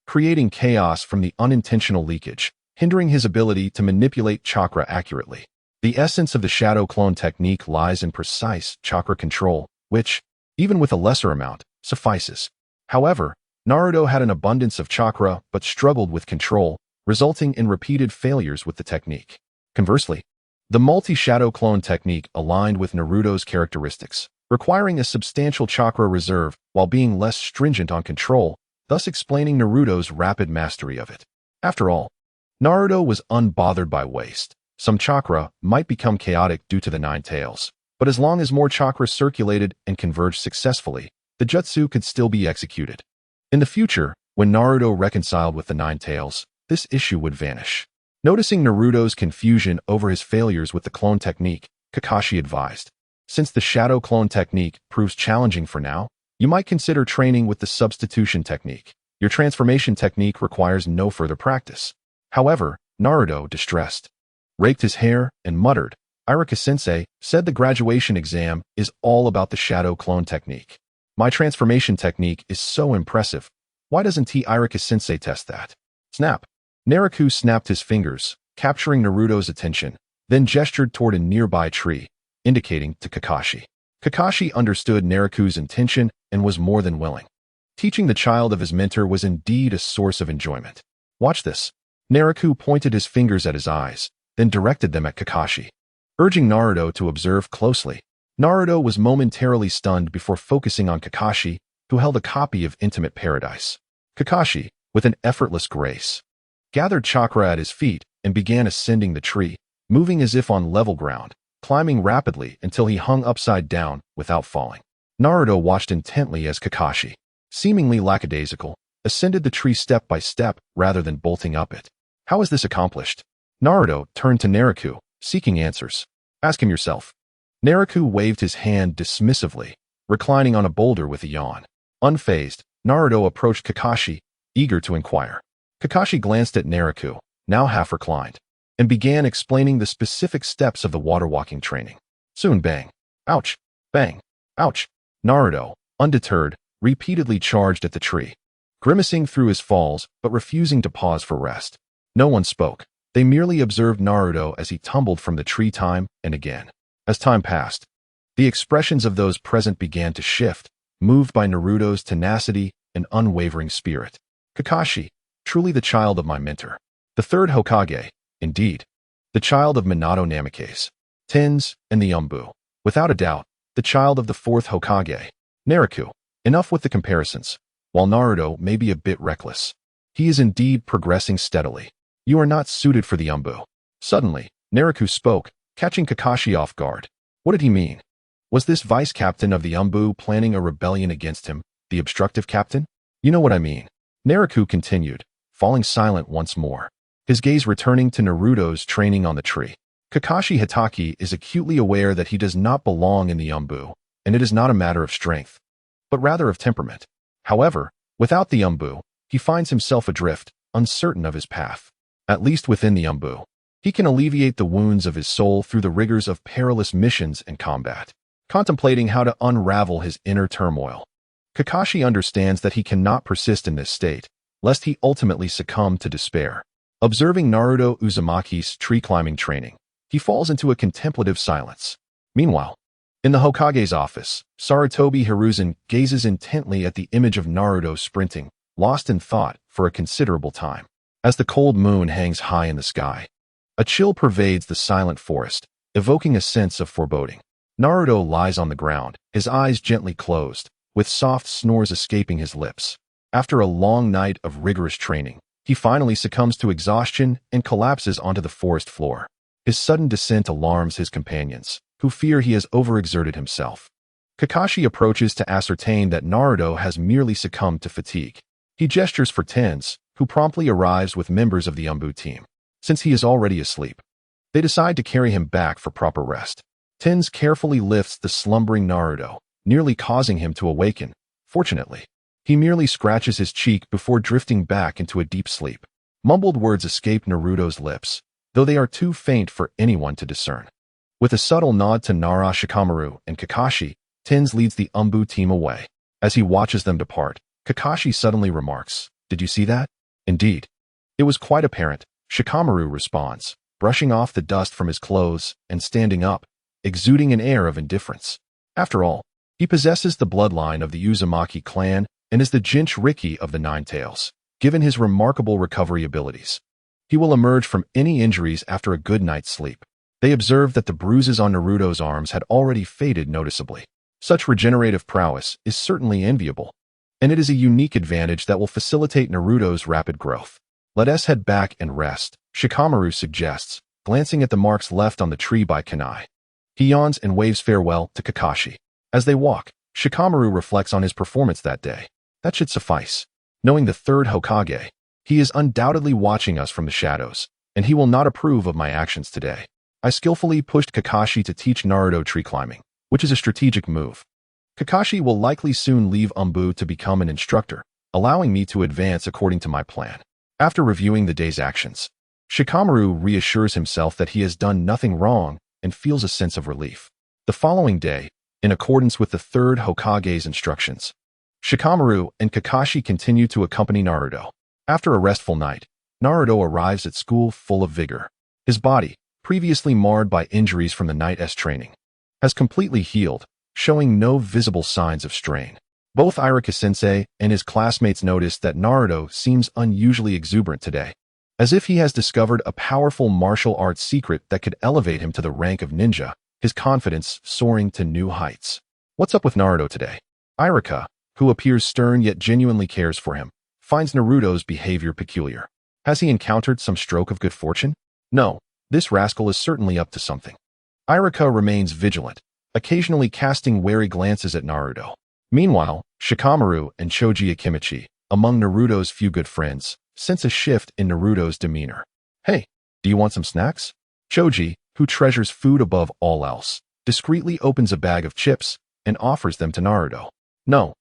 Speaker 1: creating chaos from the unintentional leakage, hindering his ability to manipulate chakra accurately. The essence of the shadow clone technique lies in precise chakra control, which, even with a lesser amount, suffices. However, Naruto had an abundance of chakra but struggled with control, resulting in repeated failures with the technique. Conversely, the multi-shadow clone technique aligned with Naruto's characteristics, requiring a substantial chakra reserve while being less stringent on control, thus explaining Naruto's rapid mastery of it. After all, Naruto was unbothered by waste. Some chakra might become chaotic due to the nine tails, but as long as more chakra circulated and converged successfully, the jutsu could still be executed. In the future, when Naruto reconciled with the nine tails, this issue would vanish. Noticing Naruto's confusion over his failures with the clone technique, Kakashi advised, since the shadow clone technique proves challenging for now, you might consider training with the substitution technique. Your transformation technique requires no further practice. However, Naruto, distressed, raked his hair and muttered, Irika-sensei said the graduation exam is all about the shadow clone technique. My transformation technique is so impressive. Why doesn't Irika-sensei test that? Snap. Naraku snapped his fingers, capturing Naruto's attention, then gestured toward a nearby tree, indicating to Kakashi. Kakashi understood Naraku's intention and was more than willing. Teaching the child of his mentor was indeed a source of enjoyment. Watch this. Naraku pointed his fingers at his eyes, then directed them at Kakashi, urging Naruto to observe closely. Naruto was momentarily stunned before focusing on Kakashi, who held a copy of Intimate Paradise. Kakashi, with an effortless grace, gathered chakra at his feet and began ascending the tree, moving as if on level ground, climbing rapidly until he hung upside down without falling. Naruto watched intently as Kakashi, seemingly lackadaisical, ascended the tree step by step rather than bolting up it. How is this accomplished? Naruto turned to Naraku, seeking answers. Ask him yourself. Naraku waved his hand dismissively, reclining on a boulder with a yawn. Unfazed, Naruto approached Kakashi, eager to inquire. Kakashi glanced at Naraku, now half reclined, and began explaining the specific steps of the water-walking training. Soon bang, ouch, bang, ouch. Naruto, undeterred, repeatedly charged at the tree, grimacing through his falls but refusing to pause for rest. No one spoke. They merely observed Naruto as he tumbled from the tree time and again. As time passed, the expressions of those present began to shift, moved by Naruto's tenacity and unwavering spirit. Kakashi, truly the child of my mentor. The third Hokage, indeed. The child of Minato Namikaze, Tens, and the Umbu. Without a doubt, the child of the fourth Hokage. Naraku, enough with the comparisons. While Naruto may be a bit reckless, he is indeed progressing steadily. You are not suited for the Umbu. Suddenly, Naraku spoke, catching Kakashi off guard. What did he mean? Was this vice captain of the Umbu planning a rebellion against him, the obstructive captain? You know what I mean. Naraku continued, falling silent once more, his gaze returning to Naruto's training on the tree. Kakashi Hatake is acutely aware that he does not belong in the Umbu, and it is not a matter of strength, but rather of temperament. However, without the Umbu, he finds himself adrift, uncertain of his path. At least within the Umbu, he can alleviate the wounds of his soul through the rigors of perilous missions and combat, contemplating how to unravel his inner turmoil. Kakashi understands that he cannot persist in this state, lest he ultimately succumb to despair. Observing Naruto Uzumaki's tree-climbing training, he falls into a contemplative silence. Meanwhile, in the Hokage's office, Sarutobi Hiruzen gazes intently at the image of Naruto sprinting, lost in thought for a considerable time. As the cold moon hangs high in the sky, a chill pervades the silent forest, evoking a sense of foreboding. Naruto lies on the ground, his eyes gently closed, with soft snores escaping his lips. After a long night of rigorous training, he finally succumbs to exhaustion and collapses onto the forest floor. His sudden descent alarms his companions, who fear he has overexerted himself. Kakashi approaches to ascertain that Naruto has merely succumbed to fatigue. He gestures for Tens, who promptly arrives with members of the Umbu team. Since he is already asleep, they decide to carry him back for proper rest. Tens carefully lifts the slumbering Naruto, nearly causing him to awaken. Fortunately, he merely scratches his cheek before drifting back into a deep sleep. Mumbled words escape Naruto's lips, though they are too faint for anyone to discern. With a subtle nod to Nara, Shikamaru, and Kakashi, Tens leads the Umbu team away. As he watches them depart, Kakashi suddenly remarks, "Did you see that?" "Indeed. It was quite apparent," Shikamaru responds, brushing off the dust from his clothes and standing up, exuding an air of indifference. After all, he possesses the bloodline of the Uzumaki clan and is the Jinchuriki of the Nine Tails. Given his remarkable recovery abilities, he will emerge from any injuries after a good night's sleep. They observe that the bruises on Naruto's arms had already faded noticeably. Such regenerative prowess is certainly enviable, and it is a unique advantage that will facilitate Naruto's rapid growth. "Let us head back and rest," Shikamaru suggests, glancing at the marks left on the tree by Kanai. He yawns and waves farewell to Kakashi. As they walk, Shikamaru reflects on his performance that day. That should suffice. Knowing the third Hokage, he is undoubtedly watching us from the shadows, and he will not approve of my actions today. I skillfully pushed Kakashi to teach Naruto tree climbing, which is a strategic move. Kakashi will likely soon leave Umbu to become an instructor, allowing me to advance according to my plan. After reviewing the day's actions, Shikamaru reassures himself that he has done nothing wrong and feels a sense of relief. The following day, in accordance with the third Hokage's instructions, Shikamaru and Kakashi continue to accompany Naruto. After a restful night, Naruto arrives at school full of vigor. His body, previously marred by injuries from the night's training, has completely healed, showing no visible signs of strain. Both Iruka-sensei and his classmates notice that Naruto seems unusually exuberant today, as if he has discovered a powerful martial arts secret that could elevate him to the rank of ninja, his confidence soaring to new heights. "What's up with Naruto today?" Iruka, who appears stern yet genuinely cares for him, finds Naruto's behavior peculiar. Has he encountered some stroke of good fortune? No, this rascal is certainly up to something. Iruka remains vigilant, occasionally casting wary glances at Naruto. Meanwhile, Shikamaru and Choji Akimichi, among Naruto's few good friends, sense a shift in Naruto's demeanor. "Hey, do you want some snacks?" Choji, who treasures food above all else, discreetly opens a bag of chips and offers them to Naruto. No,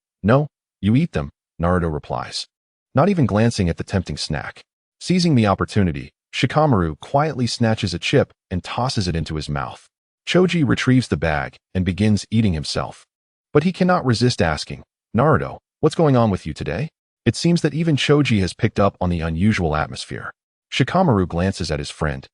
Speaker 1: you eat them," Naruto replies, not even glancing at the tempting snack. Seizing the opportunity, Shikamaru quietly snatches a chip and tosses it into his mouth. Choji retrieves the bag and begins eating himself. But he cannot resist asking, "Naruto, what's going on with you today?" It seems that even Choji has picked up on the unusual atmosphere. Shikamaru glances at his friend,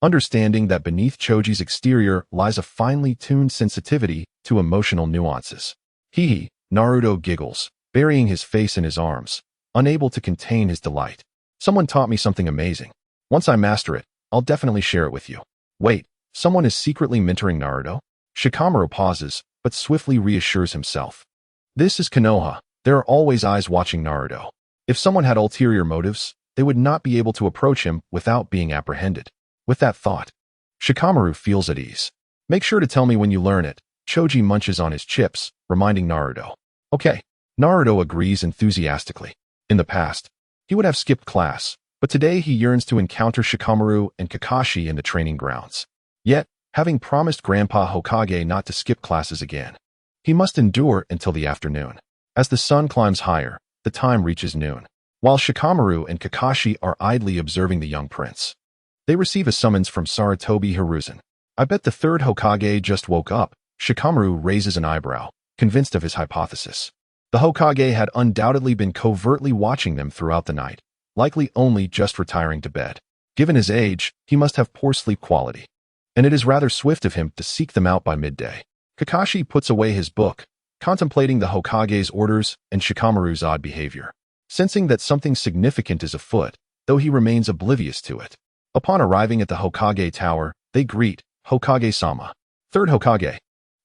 Speaker 1: understanding that beneath Choji's exterior lies a finely tuned sensitivity to emotional nuances. Hee, Naruto giggles, burying his face in his arms, unable to contain his delight. "Someone taught me something amazing. Once I master it, I'll definitely share it with you." Wait, someone is secretly mentoring Naruto? Shikamaru pauses, but swiftly reassures himself. This is Konoha. There are always eyes watching Naruto. If someone had ulterior motives, they would not be able to approach him without being apprehended. With that thought, Shikamaru feels at ease. "Make sure to tell me when you learn it," Choji munches on his chips, reminding Naruto. Okay. Naruto agrees enthusiastically. In the past, he would have skipped class, but today he yearns to encounter Shikamaru and Kakashi in the training grounds. Yet, having promised Grandpa Hokage not to skip classes again, he must endure until the afternoon. As the sun climbs higher, the time reaches noon. While Shikamaru and Kakashi are idly observing the young prince, they receive a summons from Sarutobi Hiruzen. I bet the third Hokage just woke up. Shikamaru raises an eyebrow, convinced of his hypothesis. The Hokage had undoubtedly been covertly watching them throughout the night, likely only just retiring to bed. Given his age, he must have poor sleep quality, and it is rather swift of him to seek them out by midday. Kakashi puts away his book, contemplating the Hokage's orders and Shikamaru's odd behavior, sensing that something significant is afoot, though he remains oblivious to it. Upon arriving at the Hokage Tower, they greet Hokage-sama. Third Hokage.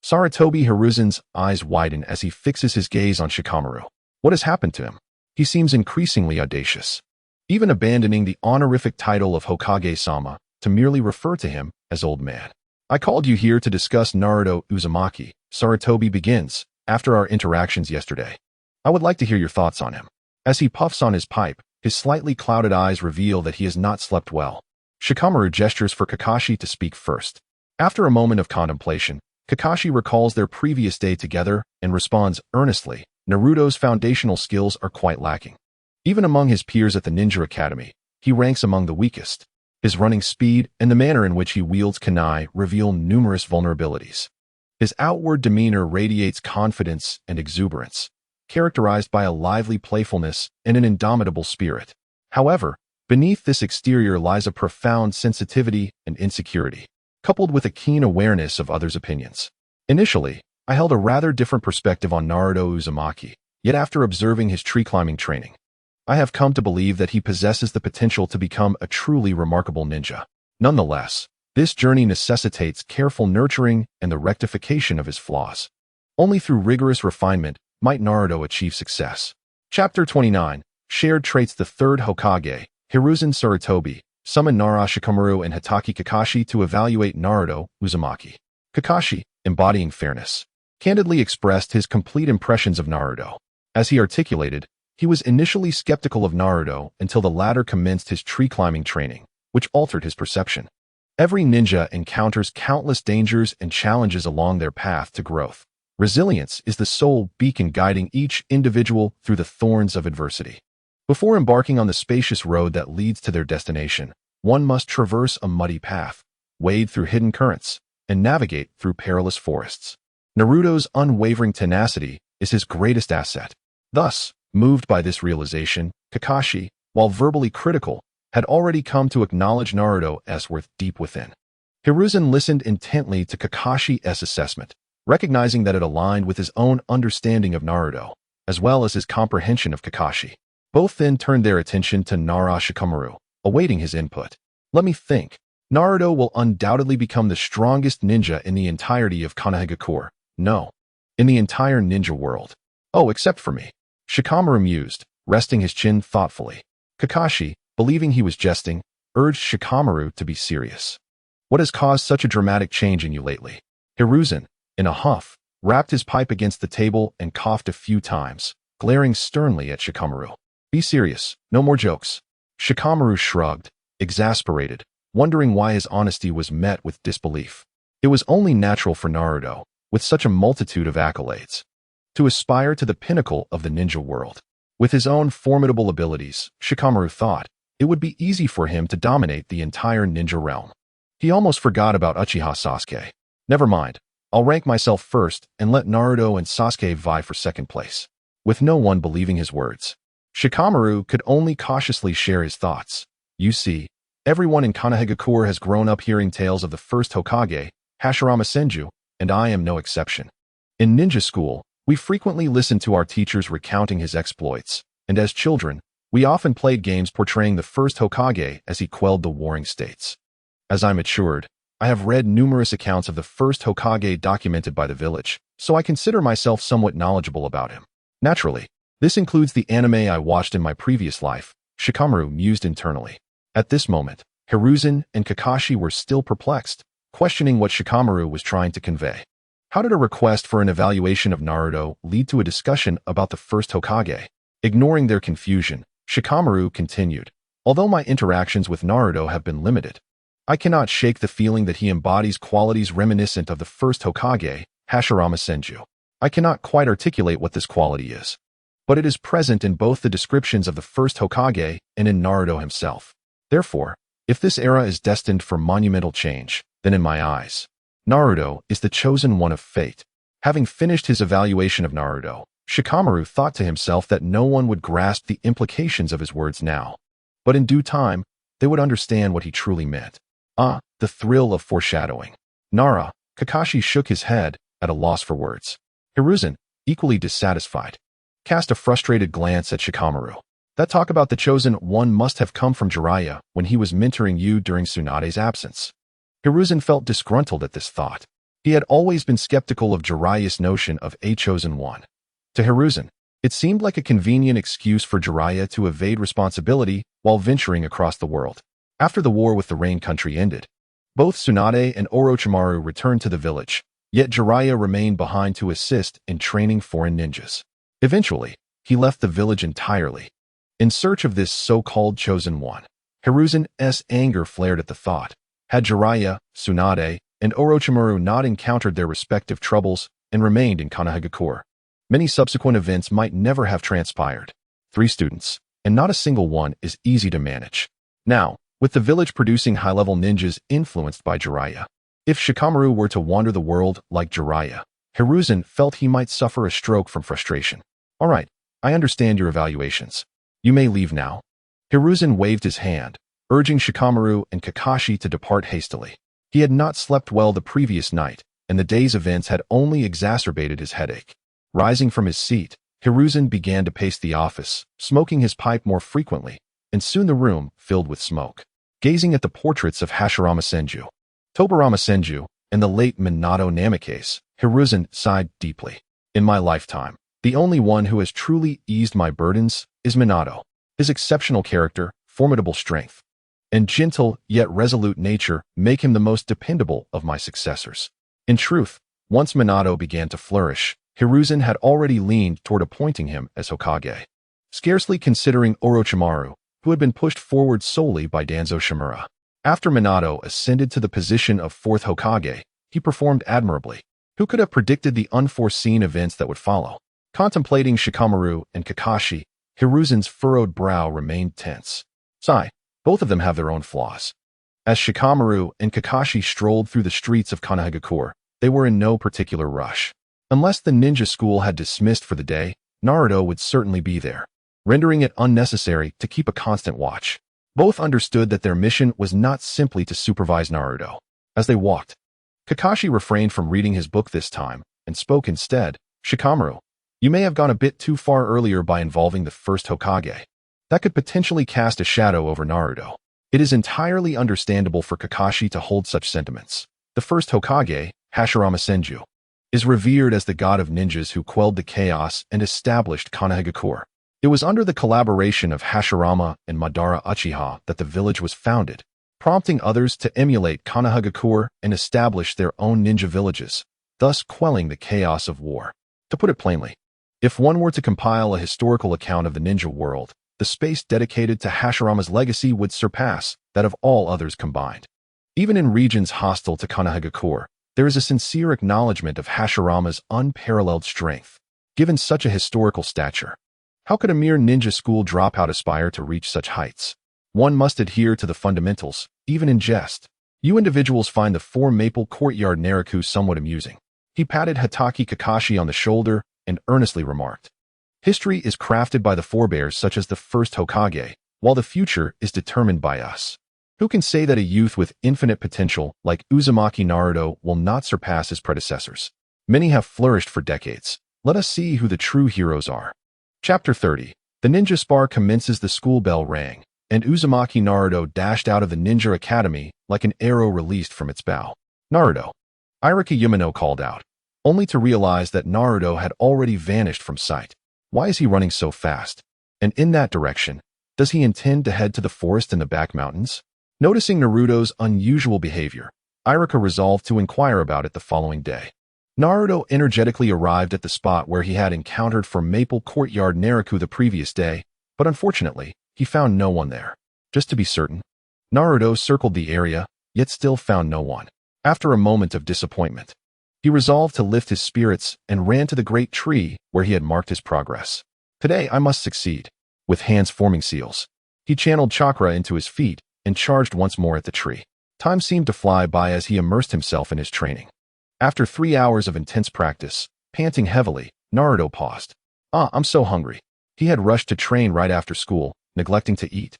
Speaker 1: Sarutobi Hiruzen's eyes widen as he fixes his gaze on Shikamaru. What has happened to him? He seems increasingly audacious, even abandoning the honorific title of Hokage-sama to merely refer to him as old man. I called you here to discuss Naruto Uzumaki, Sarutobi begins, after our interactions yesterday. I would like to hear your thoughts on him. As he puffs on his pipe, his slightly clouded eyes reveal that he has not slept well. Shikamaru gestures for Kakashi to speak first. After a moment of contemplation, Kakashi recalls their previous day together and responds earnestly, Naruto's foundational skills are quite lacking. Even among his peers at the Ninja Academy, he ranks among the weakest. His running speed and the manner in which he wields kunai reveal numerous vulnerabilities. His outward demeanor radiates confidence and exuberance, characterized by a lively playfulness and an indomitable spirit. However, beneath this exterior lies a profound sensitivity and insecurity, coupled with a keen awareness of others' opinions. Initially, I held a rather different perspective on Naruto Uzumaki, yet after observing his tree-climbing training, I have come to believe that he possesses the potential to become a truly remarkable ninja. Nonetheless, this journey necessitates careful nurturing and the rectification of his flaws. Only through rigorous refinement might Naruto achieve success. Chapter 29, Shared Traits. The third Hokage, Hiruzen Sarutobi, summoned Nara Shikamaru and Hitaki Kakashi to evaluate Naruto Uzumaki. Kakashi, embodying fairness, candidly expressed his complete impressions of Naruto. As he articulated, he was initially skeptical of Naruto until the latter commenced his tree-climbing training, which altered his perception. Every ninja encounters countless dangers and challenges along their path to growth. Resilience is the sole beacon guiding each individual through the thorns of adversity. Before embarking on the spacious road that leads to their destination, one must traverse a muddy path, wade through hidden currents, and navigate through perilous forests. Naruto's unwavering tenacity is his greatest asset. Thus, moved by this realization, Kakashi, while verbally critical, had already come to acknowledge Naruto's worth deep within. Hiruzen listened intently to Kakashi's assessment, recognizing that it aligned with his own understanding of Naruto, as well as his comprehension of Kakashi. Both then turned their attention to Nara Shikamaru, awaiting his input. Let me think. Naruto will undoubtedly become the strongest ninja in the entirety of Konohagakure. No. In the entire ninja world. Oh, except for me. Shikamaru mused, resting his chin thoughtfully. Kakashi, believing he was jesting, urged Shikamaru to be serious. What has caused such a dramatic change in you lately? Hiruzen, in a huff, rapped his pipe against the table and coughed a few times, glaring sternly at Shikamaru. Be serious, no more jokes. Shikamaru shrugged, exasperated, wondering why his honesty was met with disbelief. It was only natural for Naruto, with such a multitude of accolades, to aspire to the pinnacle of the ninja world. With his own formidable abilities, Shikamaru thought, it would be easy for him to dominate the entire ninja realm. He almost forgot about Uchiha Sasuke. Never mind, I'll rank myself first and let Naruto and Sasuke vie for second place. With no one believing his words, Shikamaru could only cautiously share his thoughts. You see, everyone in Konohagakure has grown up hearing tales of the first Hokage, Hashirama Senju, and I am no exception. In ninja school, we frequently listened to our teachers recounting his exploits, and as children, we often played games portraying the first Hokage as he quelled the warring states. As I matured, I have read numerous accounts of the first Hokage documented by the village, so I consider myself somewhat knowledgeable about him. Naturally, this includes the anime I watched in my previous life, Shikamaru mused internally. At this moment, Hiruzen and Kakashi were still perplexed, questioning what Shikamaru was trying to convey. How did a request for an evaluation of Naruto lead to a discussion about the first Hokage? Ignoring their confusion, Shikamaru continued, although my interactions with Naruto have been limited, I cannot shake the feeling that he embodies qualities reminiscent of the first Hokage, Hashirama Senju. I cannot quite articulate what this quality is, but it is present in both the descriptions of the first Hokage and in Naruto himself. Therefore, if this era is destined for monumental change, then in my eyes, Naruto is the chosen one of fate. Having finished his evaluation of Naruto, Shikamaru thought to himself that no one would grasp the implications of his words now, but in due time, they would understand what he truly meant. Ah, the thrill of foreshadowing. Kakashi shook his head, at a loss for words. Hiruzen, equally dissatisfied, cast a frustrated glance at Shikamaru. That talk about the chosen one must have come from Jiraiya when he was mentoring you during Tsunade's absence. Hiruzen felt disgruntled at this thought. He had always been skeptical of Jiraiya's notion of a chosen one. To Hiruzen, it seemed like a convenient excuse for Jiraiya to evade responsibility while venturing across the world. After the war with the Rain Country ended, both Tsunade and Orochimaru returned to the village, yet Jiraiya remained behind to assist in training foreign ninjas. Eventually, he left the village entirely, in search of this so-called chosen one. Hiruzen's anger flared at the thought. Had Jiraiya, Tsunade, and Orochimaru not encountered their respective troubles and remained in Konohagakure, many subsequent events might never have transpired. 3 students, and not a single one is easy to manage. Now, with the village producing high-level ninjas influenced by Jiraiya, if Shikamaru were to wander the world like Jiraiya, Hiruzen felt he might suffer a stroke from frustration. All right, I understand your evaluations. You may leave now. Hiruzen waved his hand, urging Shikamaru and Kakashi to depart hastily. He had not slept well the previous night, and the day's events had only exacerbated his headache. Rising from his seat, Hiruzen began to pace the office, smoking his pipe more frequently, and soon the room filled with smoke. Gazing at the portraits of Hashirama Senju, Tobirama Senju, and the late Minato Namikaze, Hiruzen sighed deeply. In my lifetime, the only one who has truly eased my burdens is Minato. His exceptional character, formidable strength, and gentle yet resolute nature make him the most dependable of my successors. In truth, once Minato began to flourish, Hiruzen had already leaned toward appointing him as Hokage, scarcely considering Orochimaru, who had been pushed forward solely by Danzo Shimura. After Minato ascended to the position of 4th Hokage, he performed admirably. Who could have predicted the unforeseen events that would follow? Contemplating Shikamaru and Kakashi, Hiruzen's furrowed brow remained tense. Sigh, both of them have their own flaws. As Shikamaru and Kakashi strolled through the streets of Konohagakure, they were in no particular rush. Unless the ninja school had dismissed for the day, Naruto would certainly be there, rendering it unnecessary to keep a constant watch. Both understood that their mission was not simply to supervise Naruto. As they walked, Kakashi refrained from reading his book this time and spoke instead. Shikamaru, you may have gone a bit too far earlier by involving the first Hokage. That could potentially cast a shadow over Naruto. It is entirely understandable for Kakashi to hold such sentiments. The first Hokage, Hashirama Senju, is revered as the god of ninjas who quelled the chaos and established Konohagakure. It was under the collaboration of Hashirama and Madara Uchiha that the village was founded, prompting others to emulate Konohagakure and establish their own ninja villages, thus quelling the chaos of war. To put it plainly, if one were to compile a historical account of the ninja world, the space dedicated to Hashirama's legacy would surpass that of all others combined. Even in regions hostile to Konohagakure, there is a sincere acknowledgement of Hashirama's unparalleled strength. Given such a historical stature, how could a mere ninja school dropout aspire to reach such heights? One must adhere to the fundamentals, even in jest. You individuals find the 4 Maple Courtyard Naraku somewhat amusing. He patted Hatake Kakashi on the shoulder and earnestly remarked, history is crafted by the forebears such as the first Hokage, while the future is determined by us. Who can say that a youth with infinite potential like Uzumaki Naruto will not surpass his predecessors? Many have flourished for decades. Let us see who the true heroes are. Chapter 30. The ninja spar commences. The school bell rang, and Uzumaki Naruto dashed out of the ninja academy like an arrow released from its bow. Naruto! Irika Yamano called out, only to realize that Naruto had already vanished from sight. Why is he running so fast? And in that direction, does he intend to head to the forest in the back mountains? Noticing Naruto's unusual behavior, Irika resolved to inquire about it the following day. Naruto energetically arrived at the spot where he had encountered from Maple Courtyard Naraku the previous day, but unfortunately, he found no one there. Just to be certain, Naruto circled the area, yet still found no one. After a moment of disappointment, he resolved to lift his spirits and ran to the great tree where he had marked his progress. Today I must succeed. With hands forming seals, he channeled chakra into his feet and charged once more at the tree. Time seemed to fly by as he immersed himself in his training. After 3 hours of intense practice, panting heavily, Naruto paused. I'm so hungry. He had rushed to train right after school, neglecting to eat,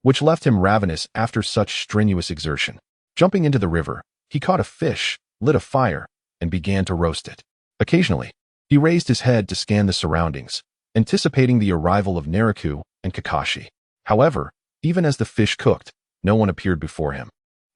Speaker 1: which left him ravenous after such strenuous exertion. Jumping into the river, he caught a fish, lit a fire, and began to roast it. Occasionally, he raised his head to scan the surroundings, anticipating the arrival of Naraku and Kakashi. However, even as the fish cooked, no one appeared before him.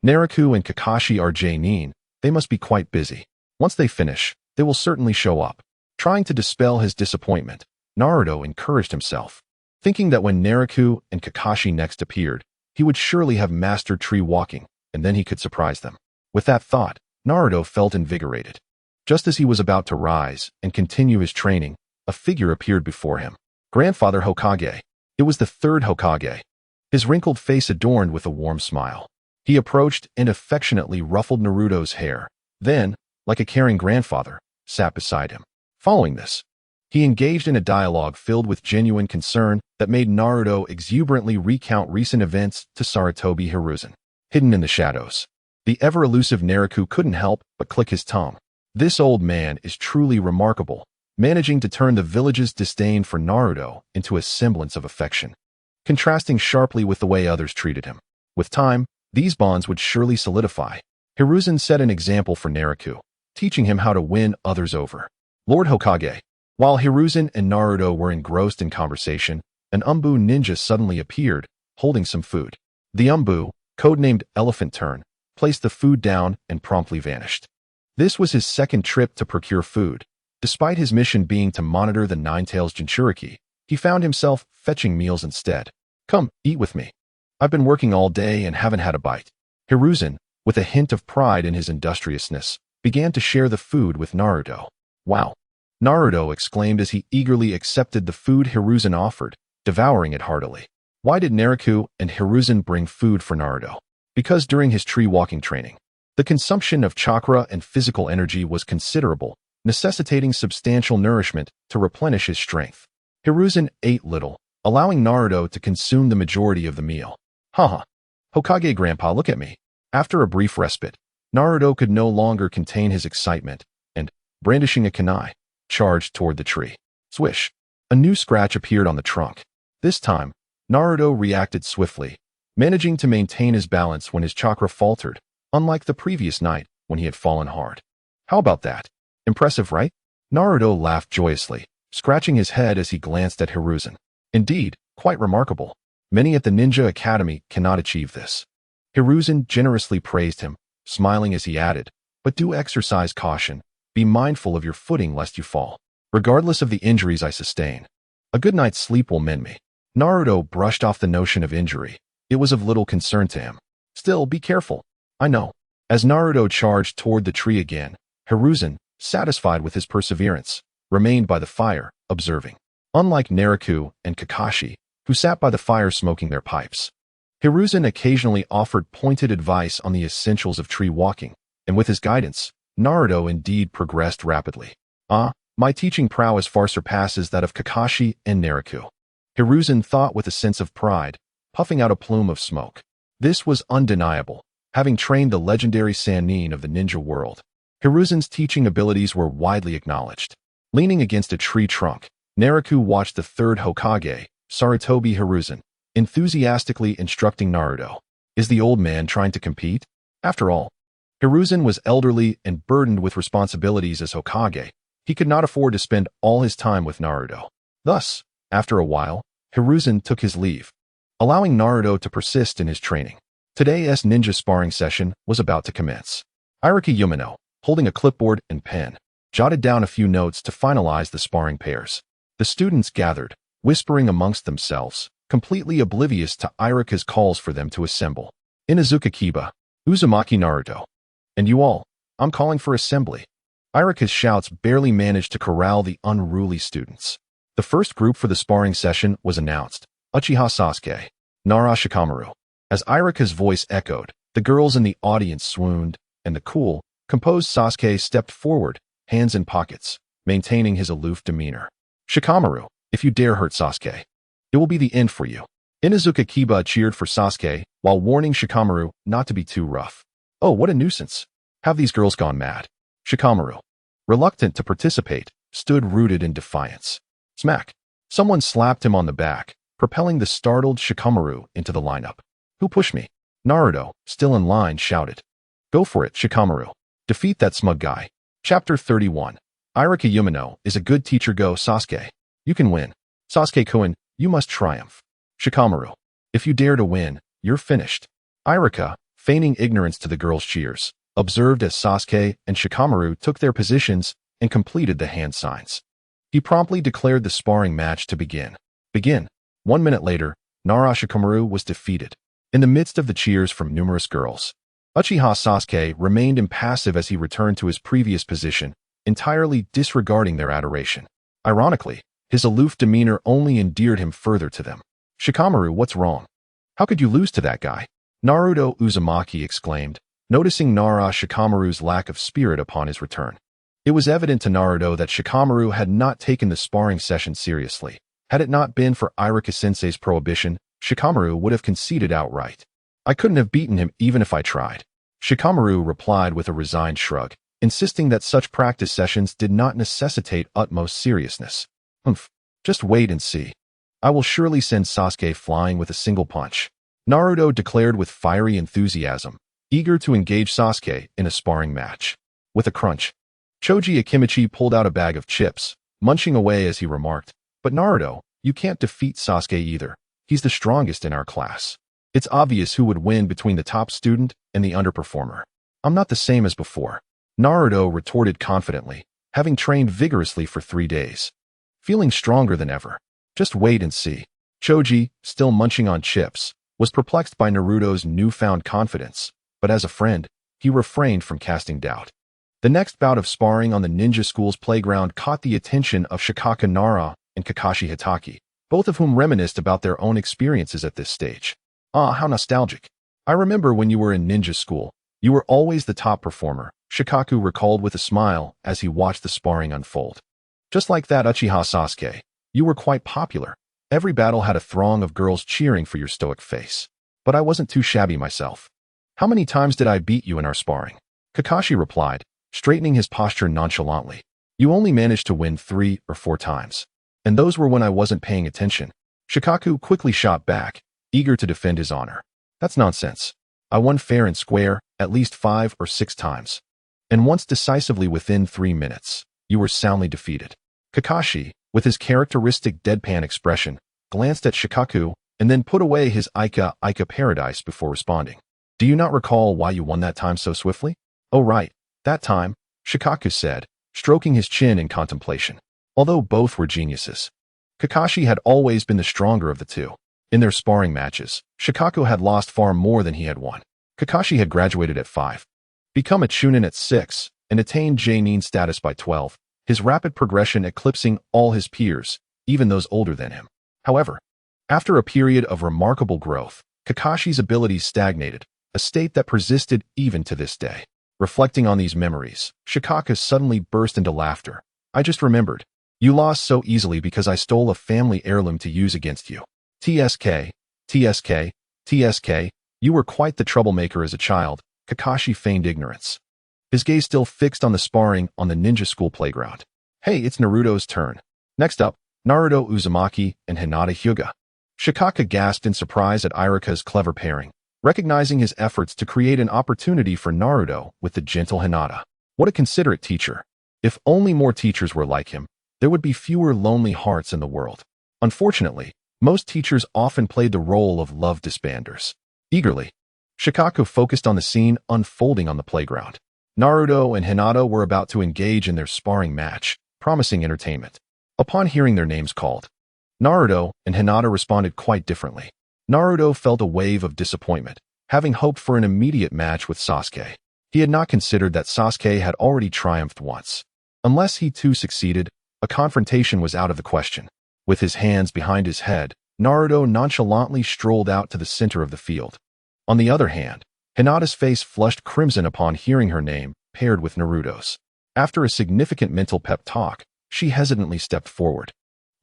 Speaker 1: Naraku and Kakashi are Jonin. They must be quite busy. Once they finish, they will certainly show up. Trying to dispel his disappointment, Naruto encouraged himself, thinking that when Naraku and Kakashi next appeared, he would surely have mastered tree walking, and then he could surprise them. With that thought, Naruto felt invigorated. Just as he was about to rise and continue his training, a figure appeared before him. Grandfather Hokage. It was the third Hokage, his wrinkled face adorned with a warm smile. He approached and affectionately ruffled Naruto's hair, then, like a caring grandfather, sat beside him. Following this, he engaged in a dialogue filled with genuine concern that made Naruto exuberantly recount recent events to Sarutobi Hiruzen. Hidden in the shadows, the ever-elusive Naraku couldn't help but click his tongue. This old man is truly remarkable, managing to turn the village's disdain for Naruto into a semblance of affection, contrasting sharply with the way others treated him. With time, these bonds would surely solidify. Hiruzen set an example for Naraku, teaching him how to win others over. Lord Hokage. While Hiruzen and Naruto were engrossed in conversation, an Umbu ninja suddenly appeared, holding some food. The Umbu, codenamed Elephant Turn, placed the food down and promptly vanished. This was his second trip to procure food. Despite his mission being to monitor the Nine-Tails Jinchuriki, he found himself fetching meals instead. Come, eat with me. I've been working all day and haven't had a bite. Hiruzen, with a hint of pride in his industriousness, began to share the food with Naruto. Wow! Naruto exclaimed as he eagerly accepted the food Hiruzen offered, devouring it heartily. Why did Naraku and Hiruzen bring food for Naruto? Because during his tree-walking training, the consumption of chakra and physical energy was considerable, necessitating substantial nourishment to replenish his strength. Hiruzen ate little, allowing Naruto to consume the majority of the meal. Haha. Hokage Grandpa, look at me. After a brief respite, Naruto could no longer contain his excitement, and, brandishing a kunai, charged toward the tree. Swish! A new scratch appeared on the trunk. This time, Naruto reacted swiftly, managing to maintain his balance when his chakra faltered, unlike the previous night when he had fallen hard. How about that? Impressive, right? Naruto laughed joyously, scratching his head as he glanced at Hiruzen. Indeed, quite remarkable. Many at the Ninja Academy cannot achieve this. Hiruzen generously praised him, smiling as he added, but do exercise caution. Be mindful of your footing lest you fall. Regardless of the injuries I sustain, a good night's sleep will mend me. Naruto brushed off the notion of injury. It was of little concern to him. Still, be careful. I know. As Naruto charged toward the tree again, Hiruzen, satisfied with his perseverance, remained by the fire, observing. Unlike Naraku and Kakashi, who sat by the fire smoking their pipes, Hiruzen occasionally offered pointed advice on the essentials of tree walking, and with his guidance, Naruto indeed progressed rapidly. My teaching prowess far surpasses that of Kakashi and Naraku. Hiruzen thought with a sense of pride, puffing out a plume of smoke. This was undeniable, having trained the legendary Sannin of the ninja world. Hiruzen's teaching abilities were widely acknowledged. Leaning against a tree trunk, Naraku watched the third Hokage, Sarutobi Hiruzen, enthusiastically instructing Naruto. Is the old man trying to compete? After all, Hiruzen was elderly and burdened with responsibilities as Hokage. He could not afford to spend all his time with Naruto. Thus, after a while, Hiruzen took his leave, allowing Naruto to persist in his training. Today's ninja sparring session was about to commence. Iraki Yumino, holding a clipboard and pen, jotted down a few notes to finalize the sparring pairs. The students gathered, whispering amongst themselves, completely oblivious to Iraka's calls for them to assemble. Inazuka Kiba, Uzumaki Naruto. And you all, I'm calling for assembly. Irika's shouts barely managed to corral the unruly students. The first group for the sparring session was announced: Uchiha Sasuke, Nara Shikamaru. As Irika's voice echoed, the girls in the audience swooned, and the cool, composed Sasuke stepped forward, hands in pockets, maintaining his aloof demeanor. Shikamaru, if you dare hurt Sasuke, it will be the end for you. Inuzuka Kiba cheered for Sasuke while warning Shikamaru not to be too rough. Oh, what a nuisance. Have these girls gone mad? Shikamaru, reluctant to participate, stood rooted in defiance. Smack. Someone slapped him on the back, propelling the startled Shikamaru into the lineup. Who pushed me? Naruto, still in line, shouted. Go for it, Shikamaru. Defeat that smug guy. Chapter 31. Irika Yumino is a good teacher. Go, Sasuke. You can win. Sasuke-kun, you must triumph. Shikamaru, if you dare to win, you're finished. Irika, feigning ignorance to the girls' cheers, observed as Sasuke and Shikamaru took their positions and completed the hand signs. He promptly declared the sparring match to begin. 1 minute later, Nara Shikamaru was defeated. In the midst of the cheers from numerous girls, Uchiha Sasuke remained impassive as he returned to his previous position, entirely disregarding their adoration. Ironically, his aloof demeanor only endeared him further to them. Shikamaru, what's wrong? How could you lose to that guy? Naruto Uzumaki exclaimed, noticing Nara Shikamaru's lack of spirit upon his return. It was evident to Naruto that Shikamaru had not taken the sparring session seriously. Had it not been for Irika-sensei's prohibition, Shikamaru would have conceded outright. I couldn't have beaten him even if I tried. Shikamaru replied with a resigned shrug, insisting that such practice sessions did not necessitate utmost seriousness. Just wait and see. I will surely send Sasuke flying with a single punch. Naruto declared with fiery enthusiasm, eager to engage Sasuke in a sparring match. With a crunch, Choji Akimichi pulled out a bag of chips, munching away as he remarked, But Naruto, you can't defeat Sasuke either. He's the strongest in our class. It's obvious who would win between the top student and the underperformer. I'm not the same as before. Naruto retorted confidently, having trained vigorously for 3 days. Feeling stronger than ever. Just wait and see. Choji, still munching on chips, was perplexed by Naruto's newfound confidence, but as a friend, he refrained from casting doubt. The next bout of sparring on the ninja school's playground caught the attention of Shikaka Nara and Kakashi Hitaki, both of whom reminisced about their own experiences at this stage. Ah, how nostalgic. I remember when you were in ninja school, you were always the top performer, Shikaku recalled with a smile as he watched the sparring unfold. Just like that, Uchiha Sasuke, you were quite popular. Every battle had a throng of girls cheering for your stoic face. But I wasn't too shabby myself. How many times did I beat you in our sparring? Kakashi replied, straightening his posture nonchalantly. You only managed to win 3 or 4 times. And those were when I wasn't paying attention. Shikaku quickly shot back, eager to defend his honor. That's nonsense. I won fair and square at least 5 or 6 times. And once decisively within 3 minutes, you were soundly defeated. Kakashi, with his characteristic deadpan expression, glanced at Shikaku and then put away his Ika paradise before responding. Do you not recall why you won that time so swiftly? Oh right, that time, Shikaku said, stroking his chin in contemplation. Although both were geniuses, Kakashi had always been the stronger of the two. In their sparring matches, Shikaku had lost far more than he had won. Kakashi had graduated at 5, become a Chunin at 6, and attained Jonin status by 12, his rapid progression eclipsing all his peers, even those older than him. However, after a period of remarkable growth, Kakashi's abilities stagnated, a state that persisted even to this day. Reflecting on these memories, Shikaku suddenly burst into laughter. I just remembered. You lost so easily because I stole a family heirloom to use against you. TSK, you were quite the troublemaker as a child. Kakashi feigned ignorance, his gaze still fixed on the sparring on the ninja school playground. Hey, it's Naruto's turn. Next up, Naruto Uzumaki and Hinata Hyuga. Shikaka gasped in surprise at Irika's clever pairing, recognizing his efforts to create an opportunity for Naruto with the gentle Hinata. What a considerate teacher. If only more teachers were like him, there would be fewer lonely hearts in the world. Unfortunately, most teachers often played the role of love disbanders. Eagerly, Shikaku focused on the scene unfolding on the playground. Naruto and Hinata were about to engage in their sparring match, promising entertainment. Upon hearing their names called, Naruto and Hinata responded quite differently. Naruto felt a wave of disappointment, having hoped for an immediate match with Sasuke. He had not considered that Sasuke had already triumphed once. Unless he too succeeded, a confrontation was out of the question. With his hands behind his head, Naruto nonchalantly strolled out to the center of the field. On the other hand, Hinata's face flushed crimson upon hearing her name, paired with Naruto's. After a significant mental pep talk, she hesitantly stepped forward.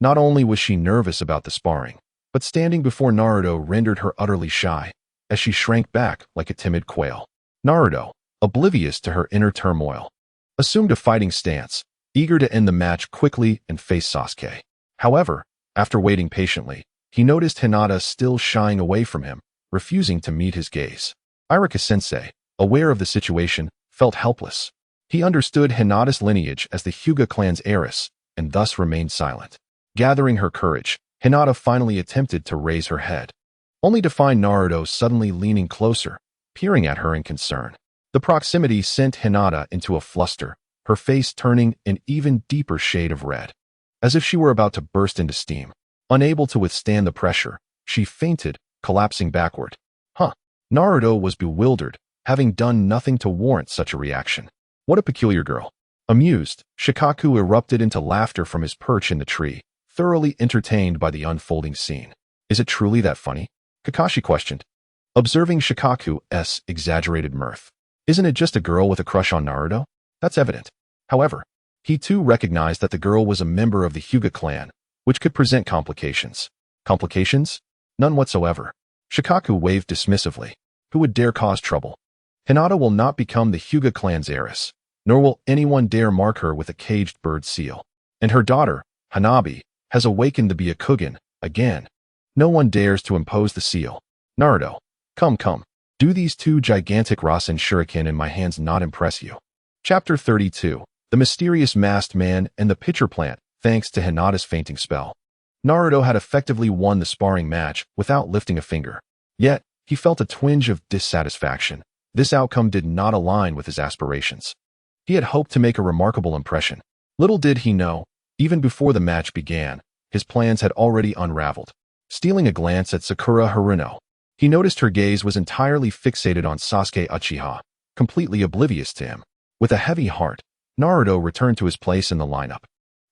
Speaker 1: Not only was she nervous about the sparring, but standing before Naruto rendered her utterly shy, as she shrank back like a timid quail. Naruto, oblivious to her inner turmoil, assumed a fighting stance, eager to end the match quickly and face Sasuke. However, after waiting patiently, he noticed Hinata still shying away from him, refusing to meet his gaze. Iruka-sensei, aware of the situation, felt helpless. He understood Hinata's lineage as the Hyuga clan's heiress, and thus remained silent. Gathering her courage, Hinata finally attempted to raise her head, only to find Naruto suddenly leaning closer, peering at her in concern. The proximity sent Hinata into a fluster, her face turning an even deeper shade of red, as if she were about to burst into steam. Unable to withstand the pressure, she fainted, collapsing backward. Naruto was bewildered, having done nothing to warrant such a reaction. What a peculiar girl. Amused, Shikaku erupted into laughter from his perch in the tree, thoroughly entertained by the unfolding scene. Is it truly that funny? Kakashi questioned, observing Shikaku's exaggerated mirth. Isn't it just a girl with a crush on Naruto? That's evident. However, he too recognized that the girl was a member of the Hyuga clan, which could present complications. Complications? None whatsoever. Shikaku waved dismissively. Who would dare cause trouble? Hinata will not become the Hyuga clan's heiress, nor will anyone dare mark her with a caged bird seal. And her daughter, Hanabi, has awakened to be a Kugen, again. No one dares to impose the seal. Naruto, come. Do these two gigantic Rasen shuriken in my hands not impress you? Chapter 32. The Mysterious Masked Man and the Pitcher Plant, thanks to Hinata's fainting spell. Naruto had effectively won the sparring match without lifting a finger. Yet, he felt a twinge of dissatisfaction. This outcome did not align with his aspirations. He had hoped to make a remarkable impression. Little did he know, even before the match began, his plans had already unraveled. Stealing a glance at Sakura Haruno, he noticed her gaze was entirely fixated on Sasuke Uchiha, completely oblivious to him. With a heavy heart, Naruto returned to his place in the lineup.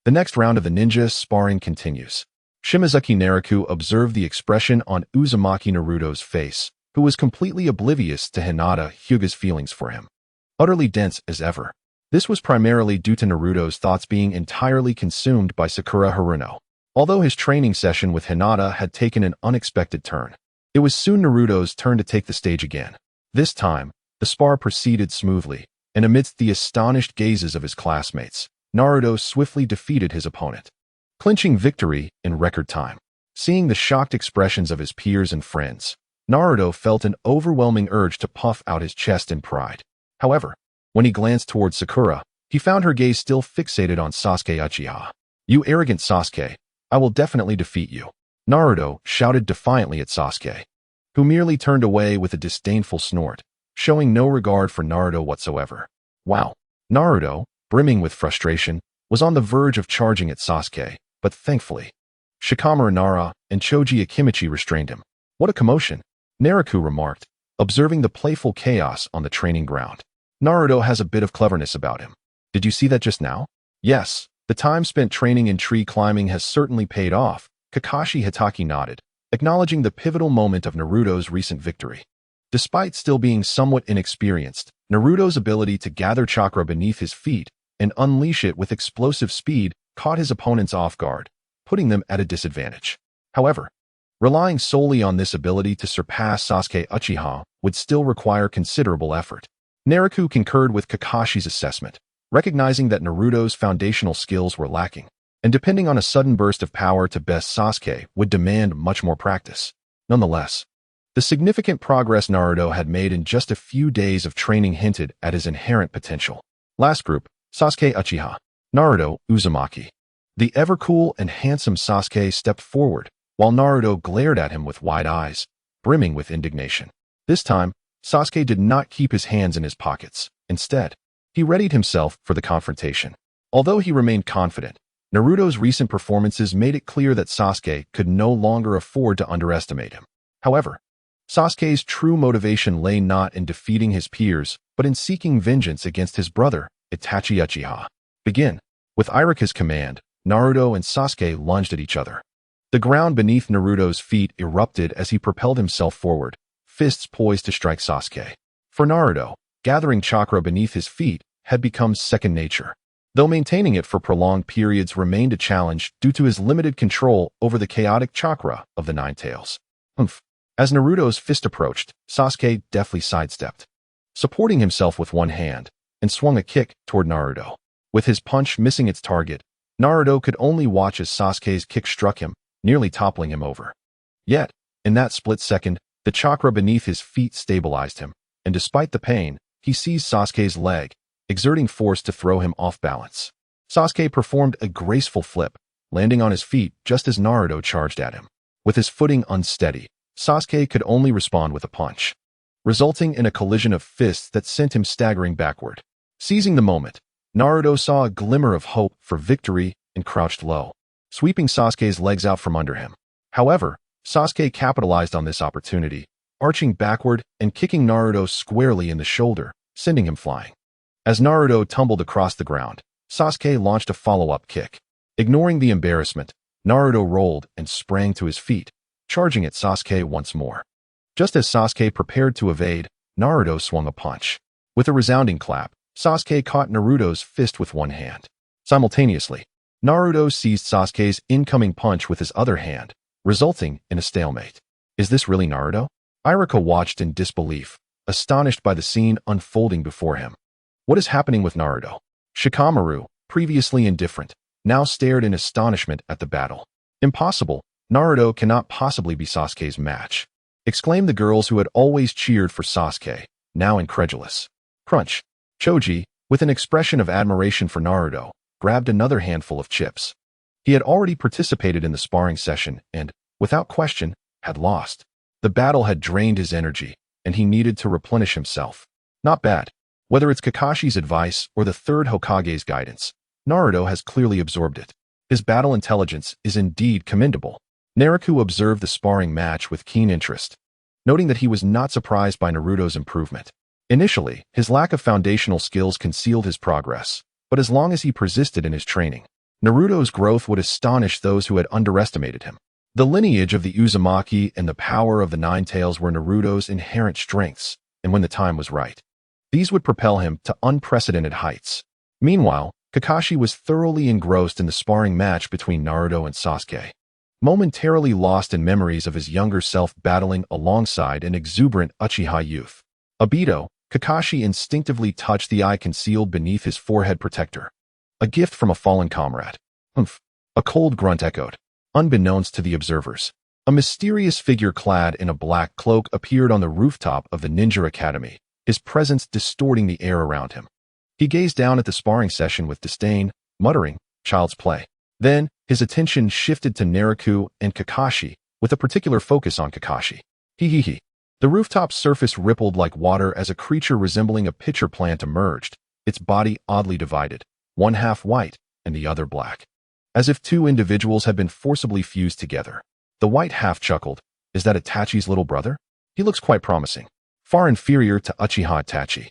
Speaker 1: The next round of the ninja sparring continues. Shimazaki Naraku observed the expression on Uzumaki Naruto's face, who was completely oblivious to Hinata Hyuga's feelings for him. Utterly dense as ever. This was primarily due to Naruto's thoughts being entirely consumed by Sakura Haruno. Although his training session with Hinata had taken an unexpected turn, it was soon Naruto's turn to take the stage again. This time, the spar proceeded smoothly, and amidst the astonished gazes of his classmates, Naruto swiftly defeated his opponent, clinching victory in record time. Seeing the shocked expressions of his peers and friends, Naruto felt an overwhelming urge to puff out his chest in pride. However, when he glanced towards Sakura, he found her gaze still fixated on Sasuke Uchiha. You arrogant Sasuke, I will definitely defeat you. Naruto shouted defiantly at Sasuke, who merely turned away with a disdainful snort, showing no regard for Naruto whatsoever. Wow. Naruto, brimming with frustration, was on the verge of charging at Sasuke, but thankfully, Shikamaru Nara and Choji Akimichi restrained him. What a commotion, Naraku remarked, observing the playful chaos on the training ground. Naruto has a bit of cleverness about him. Did you see that just now? Yes, the time spent training in tree climbing has certainly paid off, Kakashi Hitaki nodded, acknowledging the pivotal moment of Naruto's recent victory. Despite still being somewhat inexperienced, Naruto's ability to gather chakra beneath his feet and unleash it with explosive speed caught his opponents off guard, putting them at a disadvantage. However, relying solely on this ability to surpass Sasuke Uchiha would still require considerable effort. Naraku concurred with Kakashi's assessment, recognizing that Naruto's foundational skills were lacking, and depending on a sudden burst of power to best Sasuke would demand much more practice. Nonetheless, the significant progress Naruto had made in just a few days of training hinted at his inherent potential. Last group, Sasuke Uchiha, Naruto Uzumaki. The ever-cool and handsome Sasuke stepped forward, while Naruto glared at him with wide eyes, brimming with indignation. This time, Sasuke did not keep his hands in his pockets. Instead, he readied himself for the confrontation. Although he remained confident, Naruto's recent performances made it clear that Sasuke could no longer afford to underestimate him. However, Sasuke's true motivation lay not in defeating his peers, but in seeking vengeance against his brother, Itachi Uchiha. Begin. With Iruka's command, Naruto and Sasuke lunged at each other. The ground beneath Naruto's feet erupted as he propelled himself forward, fists poised to strike Sasuke. For Naruto, gathering chakra beneath his feet had become second nature, though maintaining it for prolonged periods remained a challenge due to his limited control over the chaotic chakra of the Nine Tails. As Naruto's fist approached, Sasuke deftly sidestepped, supporting himself with one hand, and swung a kick toward Naruto. With his punch missing its target, Naruto could only watch as Sasuke's kick struck him, nearly toppling him over. Yet, in that split second, the chakra beneath his feet stabilized him, and despite the pain, he seized Sasuke's leg, exerting force to throw him off balance. Sasuke performed a graceful flip, landing on his feet just as Naruto charged at him. With his footing unsteady, Sasuke could only respond with a punch, resulting in a collision of fists that sent him staggering backward. Seizing the moment, Naruto saw a glimmer of hope for victory and crouched low, sweeping Sasuke's legs out from under him. However, Sasuke capitalized on this opportunity, arching backward and kicking Naruto squarely in the shoulder, sending him flying. As Naruto tumbled across the ground, Sasuke launched a follow-up kick. Ignoring the embarrassment, Naruto rolled and sprang to his feet, charging at Sasuke once more. Just as Sasuke prepared to evade, Naruto swung a punch. With a resounding clap, Sasuke caught Naruto's fist with one hand. Simultaneously, Naruto seized Sasuke's incoming punch with his other hand, resulting in a stalemate. Is this really Naruto? Iruka watched in disbelief, astonished by the scene unfolding before him. What is happening with Naruto? Shikamaru, previously indifferent, now stared in astonishment at the battle. Impossible, Naruto cannot possibly be Sasuke's match, exclaimed the girls who had always cheered for Sasuke, now incredulous. Crunch. Choji, with an expression of admiration for Naruto, grabbed another handful of chips. He had already participated in the sparring session and, without question, had lost. The battle had drained his energy, and he needed to replenish himself. Not bad. Whether it's Kakashi's advice or the third Hokage's guidance, Naruto has clearly absorbed it. His battle intelligence is indeed commendable. Naraku observed the sparring match with keen interest, noting that he was not surprised by Naruto's improvement. Initially, his lack of foundational skills concealed his progress, but as long as he persisted in his training, Naruto's growth would astonish those who had underestimated him. The lineage of the Uzumaki and the power of the Nine Tails were Naruto's inherent strengths, and when the time was right, these would propel him to unprecedented heights. Meanwhile, Kakashi was thoroughly engrossed in the sparring match between Naruto and Sasuke, momentarily lost in memories of his younger self battling alongside an exuberant Uchiha youth. Obito, Kakashi instinctively touched the eye concealed beneath his forehead protector. A gift from a fallen comrade. Humph. A cold grunt echoed. Unbeknownst to the observers, a mysterious figure clad in a black cloak appeared on the rooftop of the Ninja Academy, his presence distorting the air around him. He gazed down at the sparring session with disdain, muttering, "Child's play." Then, his attention shifted to Naraku and Kakashi, with a particular focus on Kakashi. He. The rooftop's surface rippled like water as a creature resembling a pitcher plant emerged, its body oddly divided, one half white and the other black, as if two individuals had been forcibly fused together. The white half chuckled, "Is that Itachi's little brother? He looks quite promising. Far inferior to Uchiha Itachi.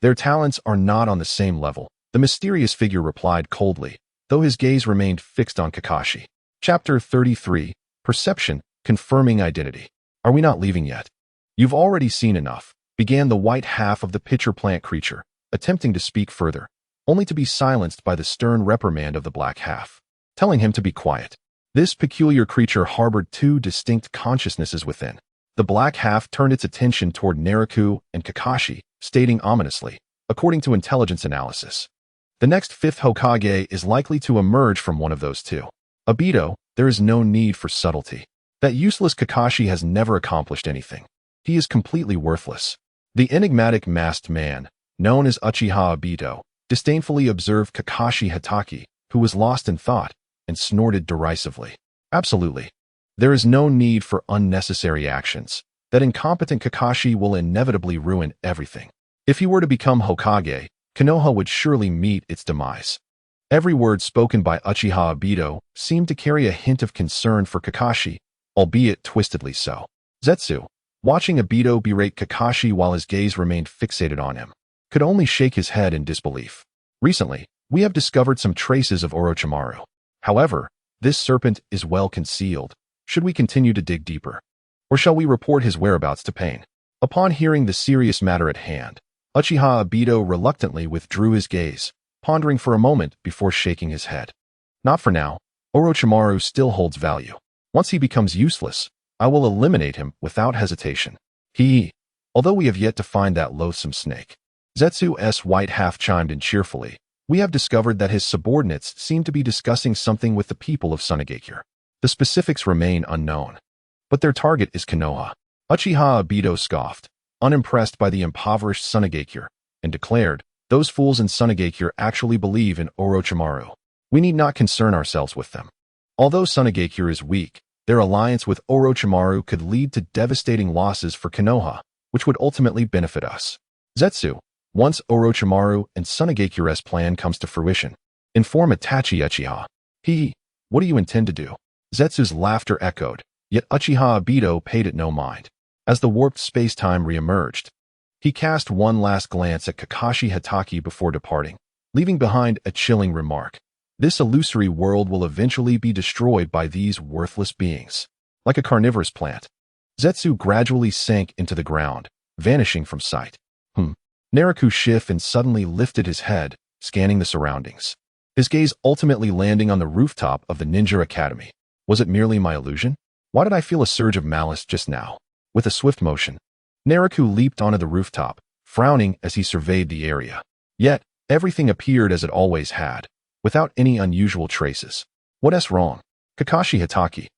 Speaker 1: Their talents are not on the same level," the mysterious figure replied coldly, though his gaze remained fixed on Kakashi. Chapter 33, Perception, Confirming Identity. Are we not leaving yet? You've already seen enough, began the white half of the pitcher plant creature, attempting to speak further, only to be silenced by the stern reprimand of the black half, telling him to be quiet. This peculiar creature harbored two distinct consciousnesses within. The black half turned its attention toward Naraku and Kakashi, stating ominously, according to intelligence analysis, the next fifth Hokage is likely to emerge from one of those two. Obito, there is no need for subtlety. That useless Kakashi has never accomplished anything. He is completely worthless. The enigmatic masked man, known as Uchiha Obito, disdainfully observed Kakashi Hitaki, who was lost in thought, and snorted derisively. Absolutely. There is no need for unnecessary actions. That incompetent Kakashi will inevitably ruin everything. If he were to become Hokage, Konoha would surely meet its demise. Every word spoken by Uchiha Obito seemed to carry a hint of concern for Kakashi, albeit twistedly so. Zetsu, Watching Obito berate Kakashi while his gaze remained fixated on him, could only shake his head in disbelief. Recently, we have discovered some traces of Orochimaru. However, this serpent is well concealed. Should we continue to dig deeper? Or shall we report his whereabouts to Pain? Upon hearing the serious matter at hand, Uchiha Obito reluctantly withdrew his gaze, pondering for a moment before shaking his head. Not for now. Orochimaru still holds value. Once he becomes useless, I will eliminate him without hesitation. Although we have yet to find that loathsome snake. Zetsu's white half chimed in cheerfully. We have discovered that his subordinates seem to be discussing something with the people of Sunagakure. The specifics remain unknown. But their target is Konoha. Uchiha Obito scoffed, unimpressed by the impoverished Sunagakure, and declared, those fools in Sunagakure actually believe in Orochimaru. We need not concern ourselves with them. Although Sunagakure is weak, their alliance with Orochimaru could lead to devastating losses for Konoha, which would ultimately benefit us. Zetsu, once Orochimaru and Sunagakure's plan comes to fruition, inform Itachi Uchiha. What do you intend to do? Zetsu's laughter echoed, yet Uchiha Obito paid it no mind. As the warped space-time re-emerged, he cast one last glance at Kakashi Hatake before departing, leaving behind a chilling remark. This illusory world will eventually be destroyed by these worthless beings. Like a carnivorous plant, Zetsu gradually sank into the ground, vanishing from sight. Naraku Shifengyuan suddenly lifted his head, scanning the surroundings. His gaze ultimately landing on the rooftop of the Ninja Academy. Was it merely my illusion? Why did I feel a surge of malice just now? With a swift motion, Naraku leaped onto the rooftop, frowning as he surveyed the area. Yet, everything appeared as it always had, without any unusual traces. What's wrong? Kakashi Hatake,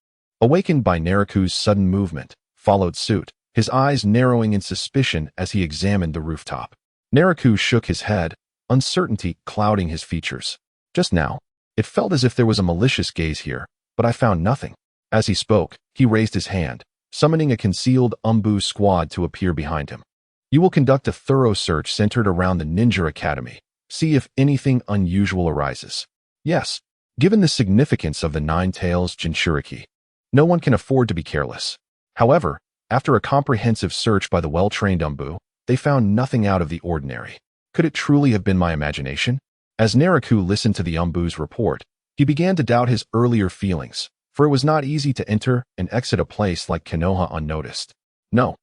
Speaker 1: awakened by Naraku's sudden movement, followed suit, his eyes narrowing in suspicion as he examined the rooftop. Naraku shook his head, uncertainty clouding his features. Just now, it felt as if there was a malicious gaze here, but I found nothing. As he spoke, he raised his hand, summoning a concealed Umbu squad to appear behind him. You will conduct a thorough search centered around the Ninja Academy. See if anything unusual arises. Yes, given the significance of the Nine Tails Jinchuriki, no one can afford to be careless. However, after a comprehensive search by the well-trained Umbu, they found nothing out of the ordinary. Could it truly have been my imagination? As Naraku listened to the Umbu's report, he began to doubt his earlier feelings, for it was not easy to enter and exit a place like Konoha unnoticed. No.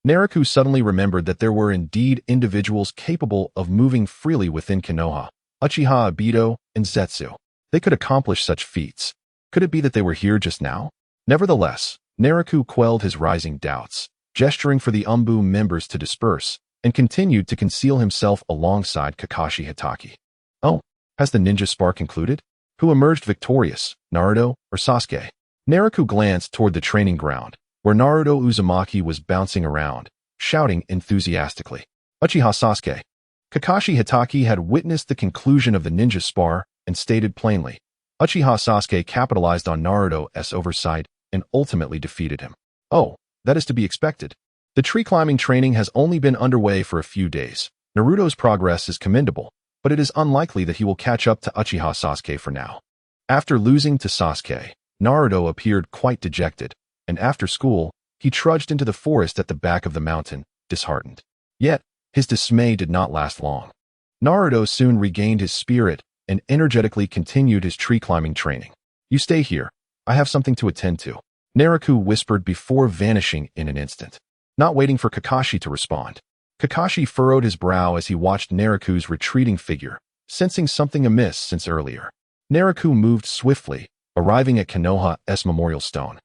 Speaker 1: Naraku suddenly remembered that there were indeed individuals capable of moving freely within Konoha, Uchiha Obito and Zetsu. They could accomplish such feats. Could it be that they were here just now? Nevertheless, Naraku quelled his rising doubts, gesturing for the Umbu members to disperse, and continued to conceal himself alongside Kakashi Hatake. Oh, has the ninja spar concluded? Who emerged victorious, Naruto or Sasuke? Naraku glanced toward the training ground, where Naruto Uzumaki was bouncing around, shouting enthusiastically. Uchiha Sasuke. Kakashi Hatake had witnessed the conclusion of the ninja spar and stated plainly. Uchiha Sasuke capitalized on Naruto's oversight and ultimately defeated him. Oh, that is to be expected. The tree climbing training has only been underway for a few days. Naruto's progress is commendable, but it is unlikely that he will catch up to Uchiha Sasuke for now. After losing to Sasuke, Naruto appeared quite dejected, and after school, he trudged into the forest at the back of the mountain, disheartened. Yet, his dismay did not last long. Naruto soon regained his spirit and energetically continued his tree climbing training. You stay here. I have something to attend to, Naraku whispered before vanishing in an instant. Not waiting for Kakashi to respond, Kakashi furrowed his brow as he watched Naraku's retreating figure, sensing something amiss since earlier. Naraku moved swiftly, arriving at Konoha's memorial stone,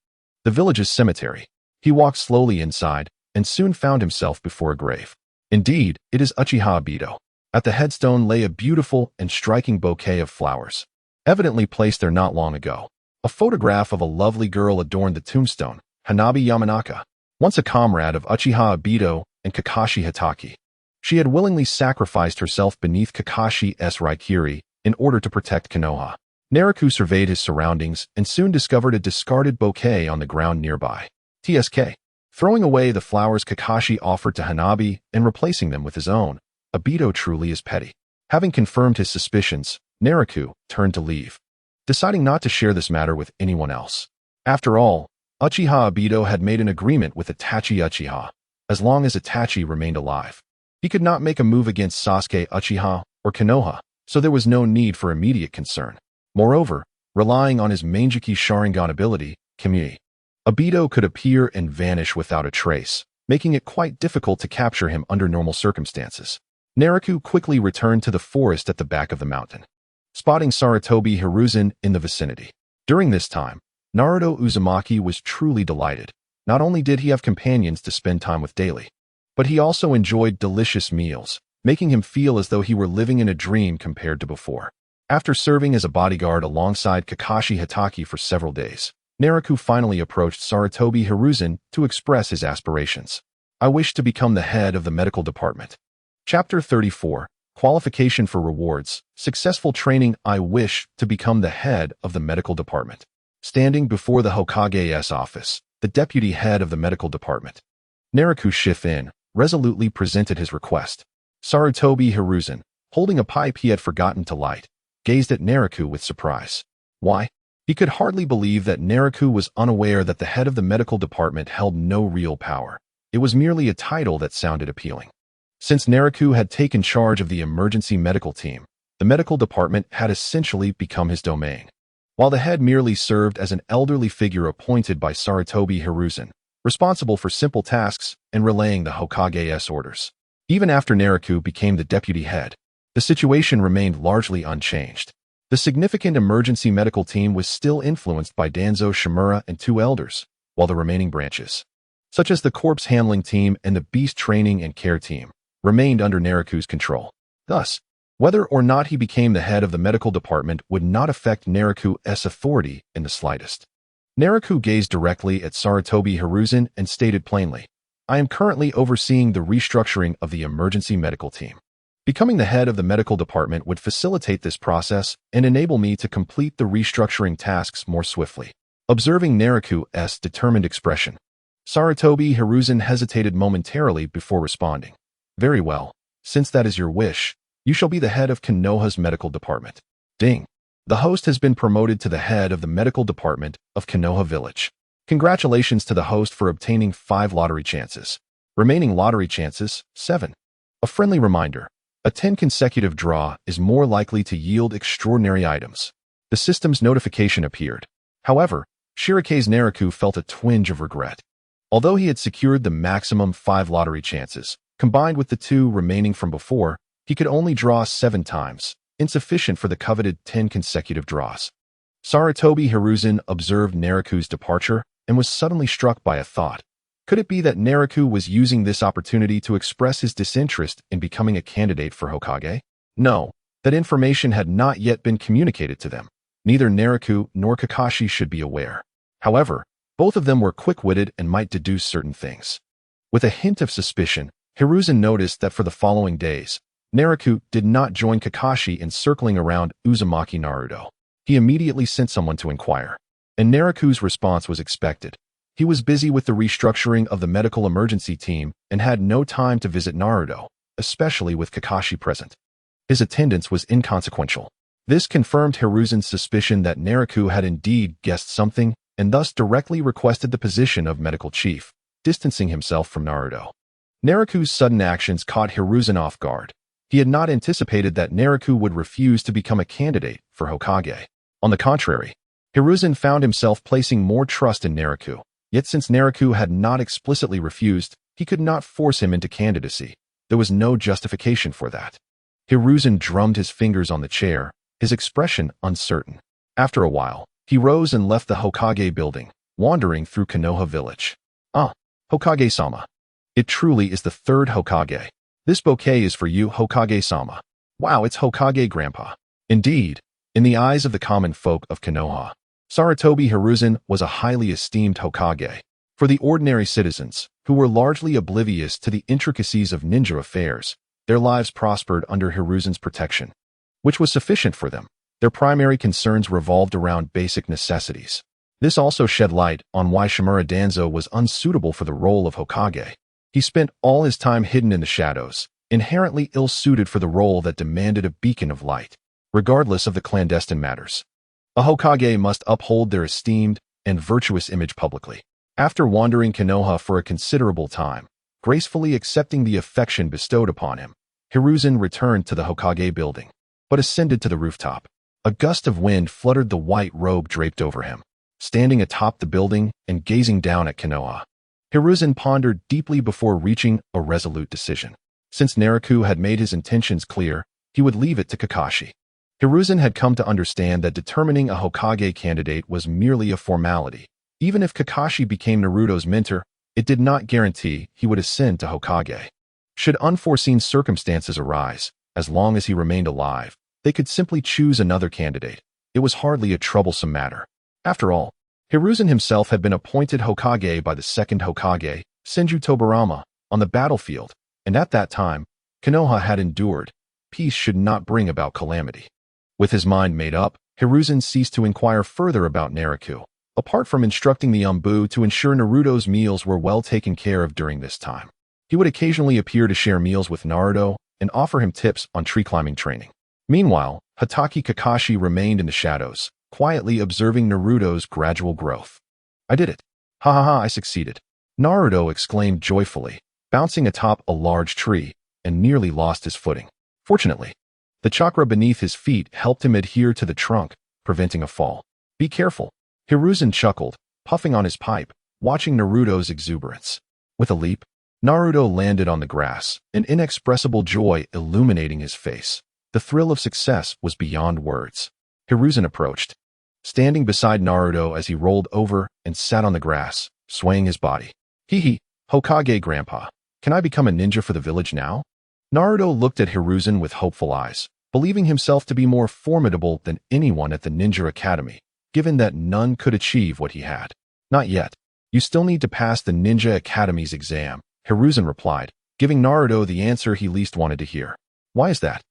Speaker 1: the village's cemetery. He walked slowly inside and soon found himself before a grave. Indeed, it is Uchiha Obito. At the headstone lay a beautiful and striking bouquet of flowers, evidently placed there not long ago. A photograph of a lovely girl adorned the tombstone, Hanabi Yamanaka, once a comrade of Uchiha Obito and Kakashi Hatake. She had willingly sacrificed herself beneath Kakashi's Raikiri in order to protect Konoha. Naraku surveyed his surroundings and soon discovered a discarded bouquet on the ground nearby. TSK. Throwing away the flowers Kakashi offered to Hanabi and replacing them with his own, Obito truly is petty. Having confirmed his suspicions, Naraku turned to leave, deciding not to share this matter with anyone else. After all, Uchiha Obito had made an agreement with Itachi Uchiha. As long as Itachi remained alive, he could not make a move against Sasuke Uchiha or Konoha, so there was no need for immediate concern. Moreover, relying on his Mangekyou Sharingan ability, Kimui, Obito could appear and vanish without a trace, making it quite difficult to capture him under normal circumstances. Naraku quickly returned to the forest at the back of the mountain, spotting Sarutobi Hiruzen in the vicinity. During this time, Naruto Uzumaki was truly delighted. Not only did he have companions to spend time with daily, but he also enjoyed delicious meals, making him feel as though he were living in a dream compared to before. After serving as a bodyguard alongside Kakashi Hatake for several days, Naraku finally approached Sarutobi Hiruzen to express his aspirations. I wish to become the head of the medical department. Chapter 34, Qualification for Rewards, Successful Training. I wish to become the head of the medical department. Standing before the Hokage's office, the deputy head of the medical department, Naraku Shifengyuan, resolutely presented his request. Sarutobi Hiruzen, holding a pipe he had forgotten to light, gazed at Naraku with surprise. Why? He could hardly believe that Naraku was unaware that the head of the medical department held no real power. It was merely a title that sounded appealing. Since Naraku had taken charge of the emergency medical team, the medical department had essentially become his domain, while the head merely served as an elderly figure appointed by Sarutobi Hiruzen, responsible for simple tasks and relaying the Hokage's orders. Even after Naraku became the deputy head, the situation remained largely unchanged. The significant emergency medical team was still influenced by Danzo Shimura and two elders, while the remaining branches, such as the corpse handling team and the beast training and care team, remained under Naraku's control. Thus, whether or not he became the head of the medical department would not affect Naraku's authority in the slightest. Naraku gazed directly at Sarutobi Hiruzen and stated plainly, I am currently overseeing the restructuring of the emergency medical team. Becoming the head of the medical department would facilitate this process and enable me to complete the restructuring tasks more swiftly. Observing Naraku's determined expression, Sarutobi Hiruzen hesitated momentarily before responding. Very well, since that is your wish, you shall be the head of Konoha's medical department. Ding. The host has been promoted to the head of the medical department of Konoha Village. Congratulations to the host for obtaining 5 lottery chances. Remaining lottery chances, 7. A friendly reminder, a 10 consecutive draw is more likely to yield extraordinary items. The system's notification appeared. However, Shirakaze Naraku felt a twinge of regret. Although he had secured the maximum 5 lottery chances, combined with the 2 remaining from before, he could only draw 7 times, insufficient for the coveted 10 consecutive draws. Sarutobi Hiruzen observed Naraku's departure and was suddenly struck by a thought. Could it be that Naraku was using this opportunity to express his disinterest in becoming a candidate for Hokage? No, that information had not yet been communicated to them. Neither Naraku nor Kakashi should be aware. However, both of them were quick-witted and might deduce certain things. With a hint of suspicion, Hiruzen noticed that for the following days, Naraku did not join Kakashi in circling around Uzumaki Naruto. He immediately sent someone to inquire, and Naraku's response was expected. He was busy with the restructuring of the medical emergency team and had no time to visit Naruto, especially with Kakashi present. His attendance was inconsequential. This confirmed Hiruzen's suspicion that Naraku had indeed guessed something and thus directly requested the position of medical chief, distancing himself from Naruto. Naraku's sudden actions caught Hiruzen off guard. He had not anticipated that Naraku would refuse to become a candidate for Hokage. On the contrary, Hiruzen found himself placing more trust in Naraku. Yet since Naraku had not explicitly refused, he could not force him into candidacy. There was no justification for that. Hiruzen drummed his fingers on the chair, his expression uncertain. After a while, he rose and left the Hokage building, wandering through Konoha Village. Ah, Hokage-sama. It truly is the 3rd Hokage. This bouquet is for you, Hokage-sama. Wow, it's Hokage Grandpa. Indeed, in the eyes of the common folk of Konoha, Sarutobi Hiruzen was a highly esteemed Hokage. For the ordinary citizens, who were largely oblivious to the intricacies of ninja affairs, their lives prospered under Hiruzen's protection, which was sufficient for them. Their primary concerns revolved around basic necessities. This also shed light on why Shimura Danzo was unsuitable for the role of Hokage. He spent all his time hidden in the shadows, inherently ill-suited for the role that demanded a beacon of light, regardless of the clandestine matters. A Hokage must uphold their esteemed and virtuous image publicly. After wandering Konoha for a considerable time, gracefully accepting the affection bestowed upon him, Hiruzen returned to the Hokage building, but ascended to the rooftop. A gust of wind fluttered the white robe draped over him. Standing atop the building and gazing down at Konoha, Hiruzen pondered deeply before reaching a resolute decision. Since Naraku had made his intentions clear, he would leave it to Kakashi. Hiruzen had come to understand that determining a Hokage candidate was merely a formality. Even if Kakashi became Naruto's mentor, it did not guarantee he would ascend to Hokage. Should unforeseen circumstances arise, as long as he remained alive, they could simply choose another candidate. It was hardly a troublesome matter. After all, Hiruzen himself had been appointed Hokage by the second Hokage, Senju Tobirama, on the battlefield, and at that time, Konoha had endured. Peace should not bring about calamity. With his mind made up, Hiruzen ceased to inquire further about Naraku, apart from instructing the Anbu to ensure Naruto's meals were well taken care of during this time. He would occasionally appear to share meals with Naruto and offer him tips on tree climbing training. Meanwhile, Hatake Kakashi remained in the shadows, quietly observing Naruto's gradual growth. "I did it. Ha ha ha, I succeeded," Naruto exclaimed joyfully, bouncing atop a large tree, and nearly lost his footing. Fortunately, the chakra beneath his feet helped him adhere to the trunk, preventing a fall. "Be careful," Hiruzen chuckled, puffing on his pipe, watching Naruto's exuberance. With a leap, Naruto landed on the grass, an inexpressible joy illuminating his face. The thrill of success was beyond words. Hiruzen approached, standing beside Naruto as he rolled over and sat on the grass, swaying his body. "Hee, Hokage Grandpa, can I become a ninja for the village now?" Naruto looked at Hiruzen with hopeful eyes, believing himself to be more formidable than anyone at the Ninja Academy, given that none could achieve what he had. "Not yet. You still need to pass the Ninja Academy's exam," Hiruzen replied, giving Naruto the answer he least wanted to hear. "Why is that?"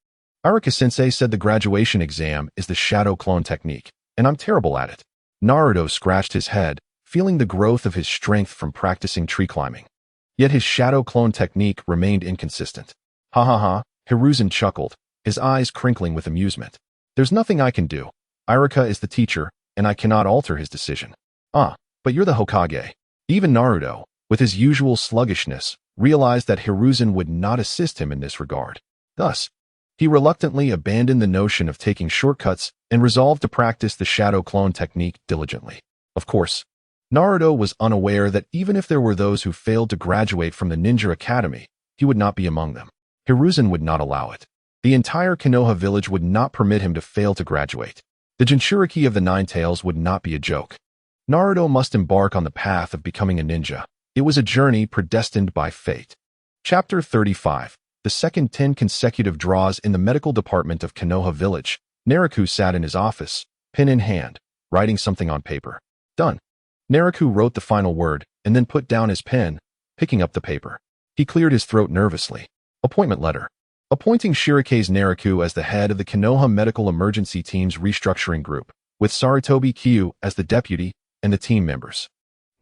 Speaker 1: "Araka-sensei said the graduation exam is the shadow clone technique, and I'm terrible at it." Naruto scratched his head, feeling the growth of his strength from practicing tree climbing. Yet his shadow clone technique remained inconsistent. "Ha ha ha," Hiruzen chuckled, his eyes crinkling with amusement. "There's nothing I can do. Araka is the teacher, and I cannot alter his decision." "Ah, but you're the Hokage." Even Naruto, with his usual sluggishness, realized that Hiruzen would not assist him in this regard. Thus, he reluctantly abandoned the notion of taking shortcuts and resolved to practice the shadow clone technique diligently. Of course, Naruto was unaware that even if there were those who failed to graduate from the Ninja Academy, he would not be among them. Hiruzen would not allow it. The entire Konoha village would not permit him to fail to graduate. The Jinchuriki of the Nine Tails would not be a joke. Naruto must embark on the path of becoming a ninja. It was a journey predestined by fate. Chapter 35. The second 10 consecutive draws in the medical department of Konoha village. Naraku sat in his office, pen in hand, writing something on paper. "Done." Naraku wrote the final word and then put down his pen, picking up the paper. He cleared his throat nervously. Appointment letter. Appointing Shirakaze Naraku as the head of the Konoha Medical Emergency Team's restructuring group, with Sarutobi Kyu as the deputy and the team members.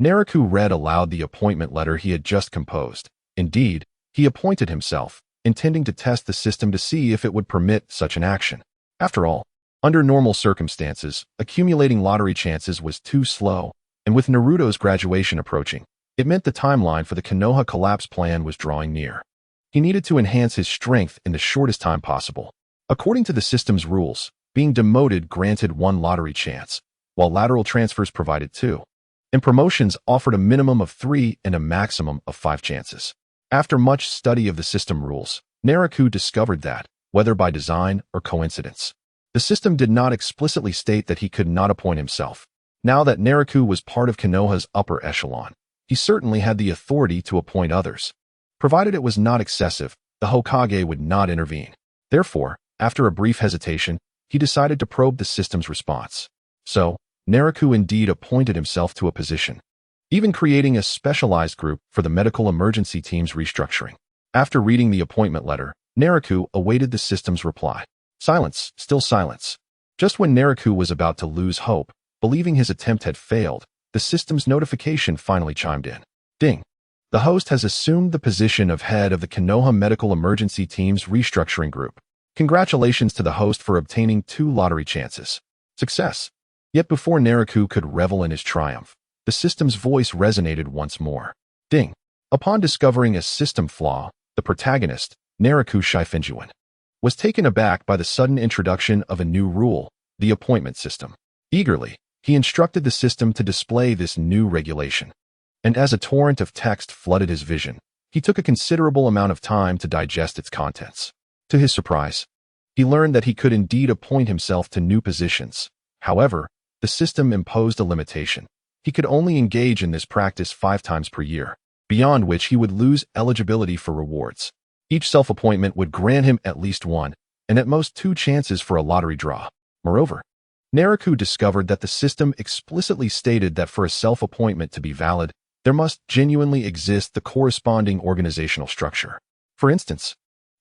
Speaker 1: Naraku read aloud the appointment letter he had just composed. Indeed, he appointed himself, intending to test the system to see if it would permit such an action. After all, under normal circumstances, accumulating lottery chances was too slow, and with Naruto's graduation approaching, it meant the timeline for the Konoha collapse plan was drawing near. He needed to enhance his strength in the shortest time possible. According to the system's rules, being demoted granted 1 lottery chance, while lateral transfers provided 2, and promotions offered a minimum of 3 and a maximum of 5 chances. After much study of the system rules, Naraku discovered that, whether by design or coincidence, the system did not explicitly state that he could not appoint himself. Now that Naraku was part of Konoha's upper echelon, he certainly had the authority to appoint others. Provided it was not excessive, the Hokage would not intervene. Therefore, after a brief hesitation, he decided to probe the system's response. So, Naraku indeed appointed himself to a position, even creating a specialized group for the medical emergency team's restructuring. After reading the appointment letter, Naraku awaited the system's reply. Silence, still silence. Just when Naraku was about to lose hope, believing his attempt had failed, the system's notification finally chimed in. Ding. The host has assumed the position of head of the Konoha Medical Emergency Team's restructuring group. Congratulations to the host for obtaining 2 lottery chances. Success. Yet before Naraku could revel in his triumph, the system's voice resonated once more. Ding! Upon discovering a system flaw, the protagonist, Naraku Shifengyuan, was taken aback by the sudden introduction of a new rule, the appointment system. Eagerly, he instructed the system to display this new regulation. And as a torrent of text flooded his vision, he took a considerable amount of time to digest its contents. To his surprise, he learned that he could indeed appoint himself to new positions. However, the system imposed a limitation. He could only engage in this practice 5 times per year, beyond which he would lose eligibility for rewards. Each self-appointment would grant him at least 1, and at most 2 chances for a lottery draw. Moreover, Naraku discovered that the system explicitly stated that for a self-appointment to be valid, there must genuinely exist the corresponding organizational structure. For instance,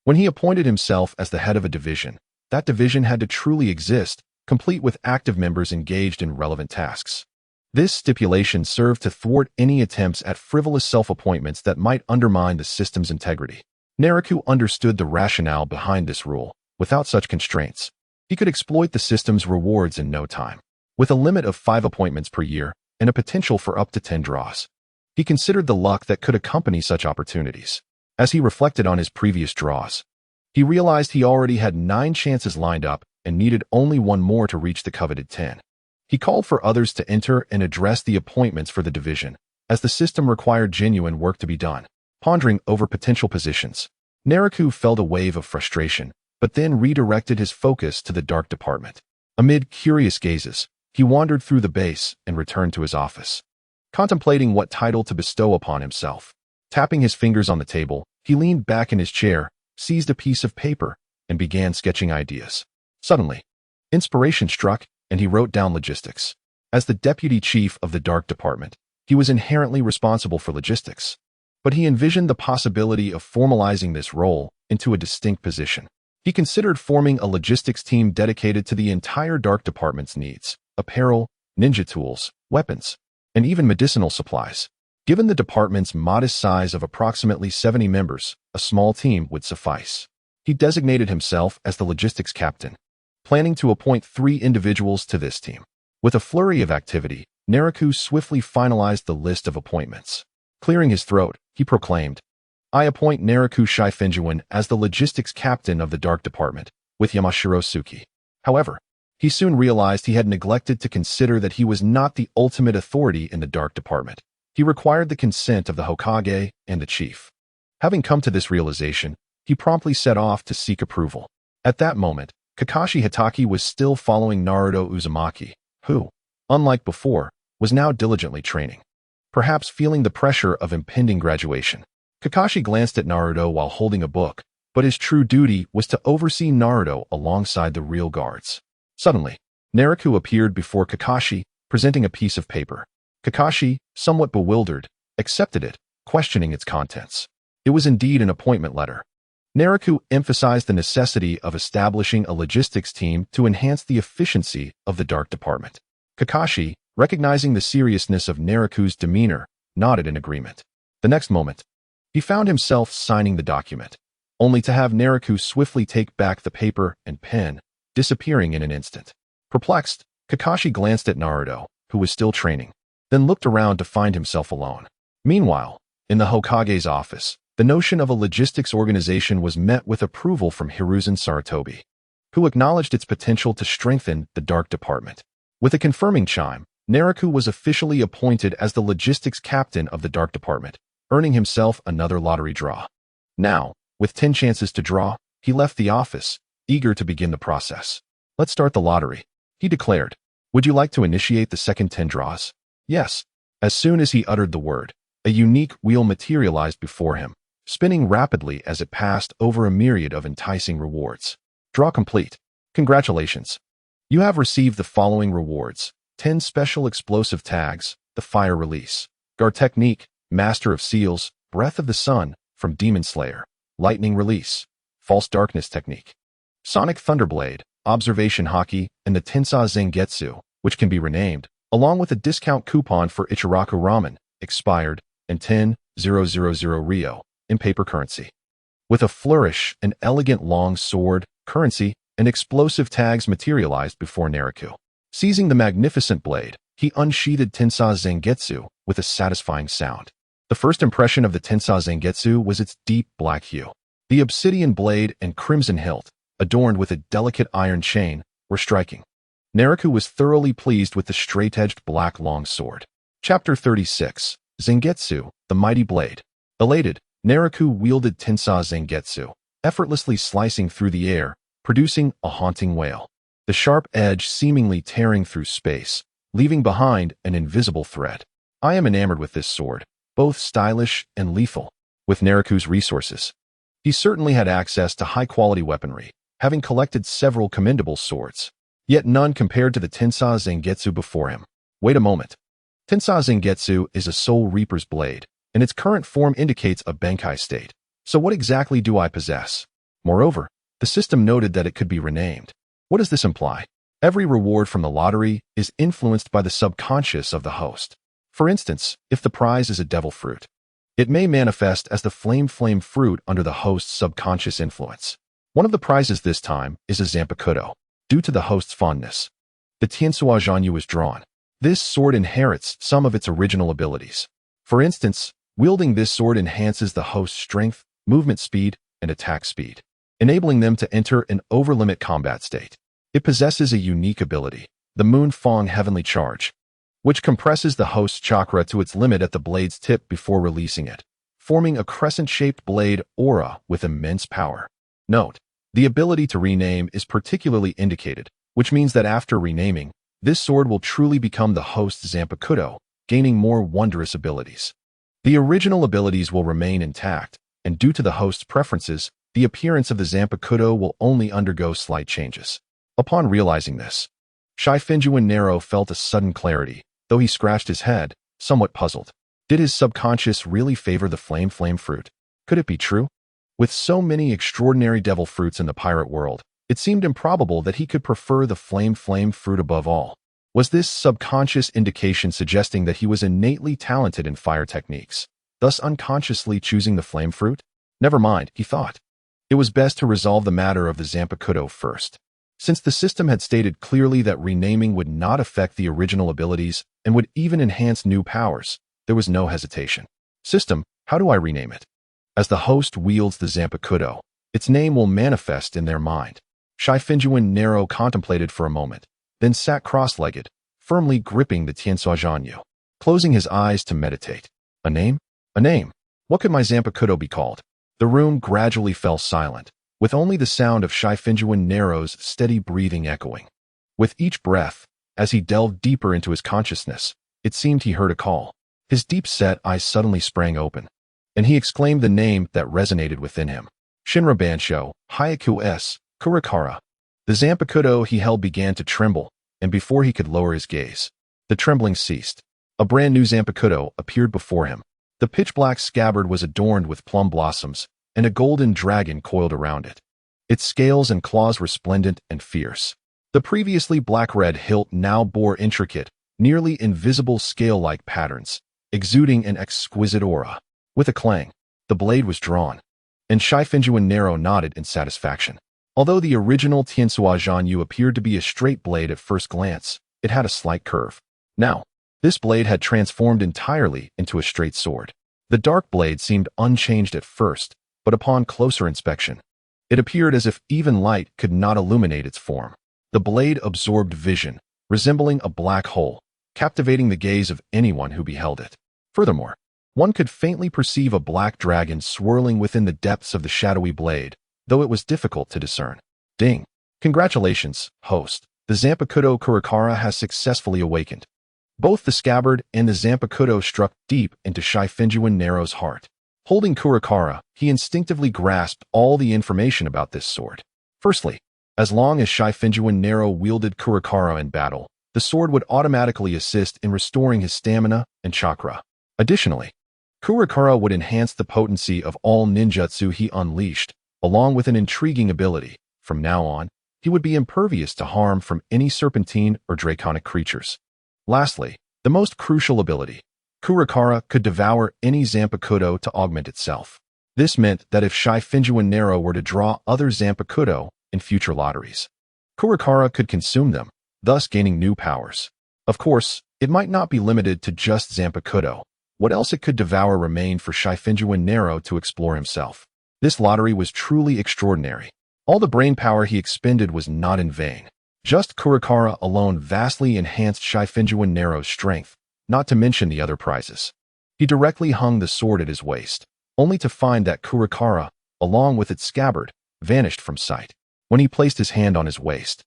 Speaker 1: when he appointed himself as the head of a division, that division had to truly exist, complete with active members engaged in relevant tasks. This stipulation served to thwart any attempts at frivolous self-appointments that might undermine the system's integrity. Naraku understood the rationale behind this rule. Without such constraints, he could exploit the system's rewards in no time. With a limit of 5 appointments per year and a potential for up to 10 draws, he considered the luck that could accompany such opportunities. As he reflected on his previous draws, he realized he already had 9 chances lined up and needed only 1 more to reach the coveted 10. He called for others to enter and address the appointments for the division, as the system required genuine work to be done. Pondering over potential positions, Naraku felt a wave of frustration, but then redirected his focus to the dark department. Amid curious gazes, he wandered through the base and returned to his office, contemplating what title to bestow upon himself. Tapping his fingers on the table, he leaned back in his chair, seized a piece of paper, and began sketching ideas. Suddenly, inspiration struck, and he wrote down logistics. As the deputy chief of the dark department, he was inherently responsible for logistics, but he envisioned the possibility of formalizing this role into a distinct position. He considered forming a logistics team dedicated to the entire dark department's needs: apparel, ninja tools, weapons, and even medicinal supplies. Given the department's modest size of approximately 70 members, a small team would suffice. He designated himself as the logistics captain, planning to appoint 3 individuals to this team. With a flurry of activity, Naraku swiftly finalized the list of appointments. Clearing his throat, he proclaimed, "I appoint Naraku Shifengyuan as the logistics captain of the Dark Department, with Yamashiro Suki." However, he soon realized he had neglected to consider that he was not the ultimate authority in the Dark Department. He required the consent of the Hokage and the chief. Having come to this realization, he promptly set off to seek approval. At that moment, Kakashi Hitaki was still following Naruto Uzumaki, who, unlike before, was now diligently training. Perhaps feeling the pressure of impending graduation, Kakashi glanced at Naruto while holding a book, but his true duty was to oversee Naruto alongside the real guards. Suddenly, Naraku appeared before Kakashi, presenting a piece of paper. Kakashi, somewhat bewildered, accepted it, questioning its contents. It was indeed an appointment letter. Naraku emphasized the necessity of establishing a logistics team to enhance the efficiency of the Dark Department. Kakashi, recognizing the seriousness of Naraku's demeanor, nodded in agreement. The next moment, he found himself signing the document, only to have Naraku swiftly take back the paper and pen, disappearing in an instant. Perplexed, Kakashi glanced at Naruto, who was still training, then looked around to find himself alone. Meanwhile, in the Hokage's office, the notion of a logistics organization was met with approval from Hiruzen Sarutobi, who acknowledged its potential to strengthen the Dark Department. With a confirming chime, Naraku was officially appointed as the logistics captain of the Dark Department, earning himself another lottery draw. Now, with 10 chances to draw, he left the office, eager to begin the process. "Let's start the lottery," he declared. "Would you like to initiate the second 10 draws?" "Yes." As soon as he uttered the word, a unique wheel materialized before him, spinning rapidly as it passed over a myriad of enticing rewards. Draw complete. Congratulations. You have received the following rewards: 10 special explosive tags, the Fire Release, Guard Technique, Master of Seals, Breath of the Sun, from Demon Slayer, Lightning Release, False Darkness Technique, Sonic Thunderblade, Observation Haki, and the Tensai Zangetsu, which can be renamed, along with a discount coupon for Ichiraku Ramen, expired, and 10,000 Rio, in paper currency. With a flourish, an elegant long sword, currency, and explosive tags materialized before Naraku. Seizing the magnificent blade, he unsheathed Tensai Zangetsu with a satisfying sound. The first impression of the Tensai Zangetsu was its deep black hue. The obsidian blade and crimson hilt, adorned with a delicate iron chain, were striking. Naraku was thoroughly pleased with the straight-edged black long sword. Chapter 36. Zangetsu, the Mighty Blade. Elated, Naraku wielded Tensai Zangetsu, effortlessly slicing through the air, producing a haunting wail. The sharp edge seemingly tearing through space, leaving behind an invisible thread. I am enamored with this sword, both stylish and lethal. With Naraku's resources, he certainly had access to high-quality weaponry, having collected several commendable swords. Yet none compared to the Tensai Zangetsu before him. Wait a moment. Tensai Zangetsu is a Soul Reaper's blade, and its current form indicates a Benkai state. So what exactly do I possess? Moreover, the system noted that it could be renamed. What does this imply? Every reward from the lottery is influenced by the subconscious of the host. For instance, if the prize is a devil fruit, it may manifest as the flame fruit under the host's subconscious influence. One of the prizes this time is a Zanpakuto. Due to the host's fondness, the Tiansua Zhanyu is drawn. This sword inherits some of its original abilities. For instance, wielding this sword enhances the host's strength, movement speed, and attack speed, enabling them to enter an over-limit combat state. It possesses a unique ability, the Moon Fong Heavenly Charge, which compresses the host's chakra to its limit at the blade's tip before releasing it, forming a crescent-shaped blade aura with immense power. Note: the ability to rename is particularly indicated, which means that after renaming, this sword will truly become the host's Zanpakuto, gaining more wondrous abilities. The original abilities will remain intact, and due to the host's preferences, the appearance of the Zanpakuto will only undergo slight changes. Upon realizing this, Shifengyuan Nero felt a sudden clarity, though he scratched his head, somewhat puzzled. Did his subconscious really favor the flame fruit? Could it be true? With so many extraordinary devil fruits in the pirate world, it seemed improbable that he could prefer the flame fruit above all. Was this subconscious indication suggesting that he was innately talented in fire techniques, thus unconsciously choosing the flame fruit? Never mind, he thought. It was best to resolve the matter of the Zanpakuto first. Since the system had stated clearly that renaming would not affect the original abilities and would even enhance new powers, there was no hesitation. System, how do I rename it? As the host wields the Zanpakuto, its name will manifest in their mind. Shifengyuan Nero contemplated for a moment, then sat cross-legged, firmly gripping the Tiansua Zhanyu, closing his eyes to meditate. A name? A name. What could my Zanpakuto be called? The room gradually fell silent, with only the sound of Shifengyuan Nero's steady breathing echoing. With each breath, as he delved deeper into his consciousness, it seemed he heard a call. His deep-set eyes suddenly sprang open, and he exclaimed the name that resonated within him. Shinra Bansho, Hyaku S. Kurakara. The Zanpakuto he held began to tremble, and before he could lower his gaze, the trembling ceased. A brand new Zanpakuto appeared before him. The pitch-black scabbard was adorned with plum blossoms, and a golden dragon coiled around it. Its scales and claws resplendent and fierce. The previously black-red hilt now bore intricate, nearly invisible scale-like patterns, exuding an exquisite aura. With a clang, the blade was drawn, and Shifengyuan Nero nodded in satisfaction. Although the original Tiansua Zhanyu appeared to be a straight blade at first glance, it had a slight curve. Now, this blade had transformed entirely into a straight sword. The dark blade seemed unchanged at first, but upon closer inspection, it appeared as if even light could not illuminate its form. The blade absorbed vision, resembling a black hole, captivating the gaze of anyone who beheld it. Furthermore, one could faintly perceive a black dragon swirling within the depths of the shadowy blade, though it was difficult to discern. Ding! Congratulations, host. The Zanpakuto Kurakara has successfully awakened. Both the scabbard and the Zanpakuto struck deep into Shifengyuan Nero's heart. Holding Kurakara, he instinctively grasped all the information about this sword. Firstly, as long as Shifengyuan Nero wielded Kurakara in battle, the sword would automatically assist in restoring his stamina and chakra. Additionally, Kurakara would enhance the potency of all ninjutsu he unleashed, along with an intriguing ability. From now on, he would be impervious to harm from any serpentine or draconic creatures. Lastly, the most crucial ability, Kurakara could devour any Zanpakuto to augment itself. This meant that if Shifengyuan Nero were to draw other Zanpakuto in future lotteries, Kurakara could consume them, thus gaining new powers. Of course, it might not be limited to just Zanpakuto. What else it could devour remained for Shifengyuan Nero to explore himself. This lottery was truly extraordinary. All the brain power he expended was not in vain. Just Kurakara alone vastly enhanced Shifengyuan Nero's strength, not to mention the other prizes. He directly hung the sword at his waist, only to find that Kurakara, along with its scabbard, vanished from sight. When he placed his hand on his waist,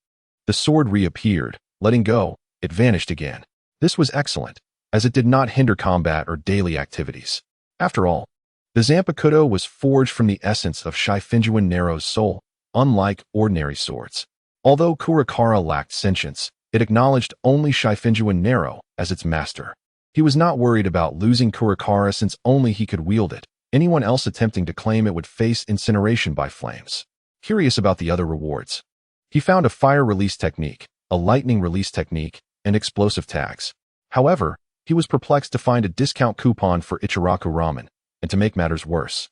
Speaker 1: the sword reappeared. Letting go, it vanished again. This was excellent, as it did not hinder combat or daily activities. After all, the Zanpakuto was forged from the essence of Shifengyuan Nero's soul, unlike ordinary swords. Although Kurakara lacked sentience, it acknowledged only Shifengyuan Nero as its master. He was not worried about losing Kurakara since only he could wield it. Anyone else attempting to claim it would face incineration by flames. Curious about the other rewards, he found a fire release technique, a lightning release technique, and explosive tags. However, he was perplexed to find a discount coupon for Ichiraku ramen, and to make matters worse,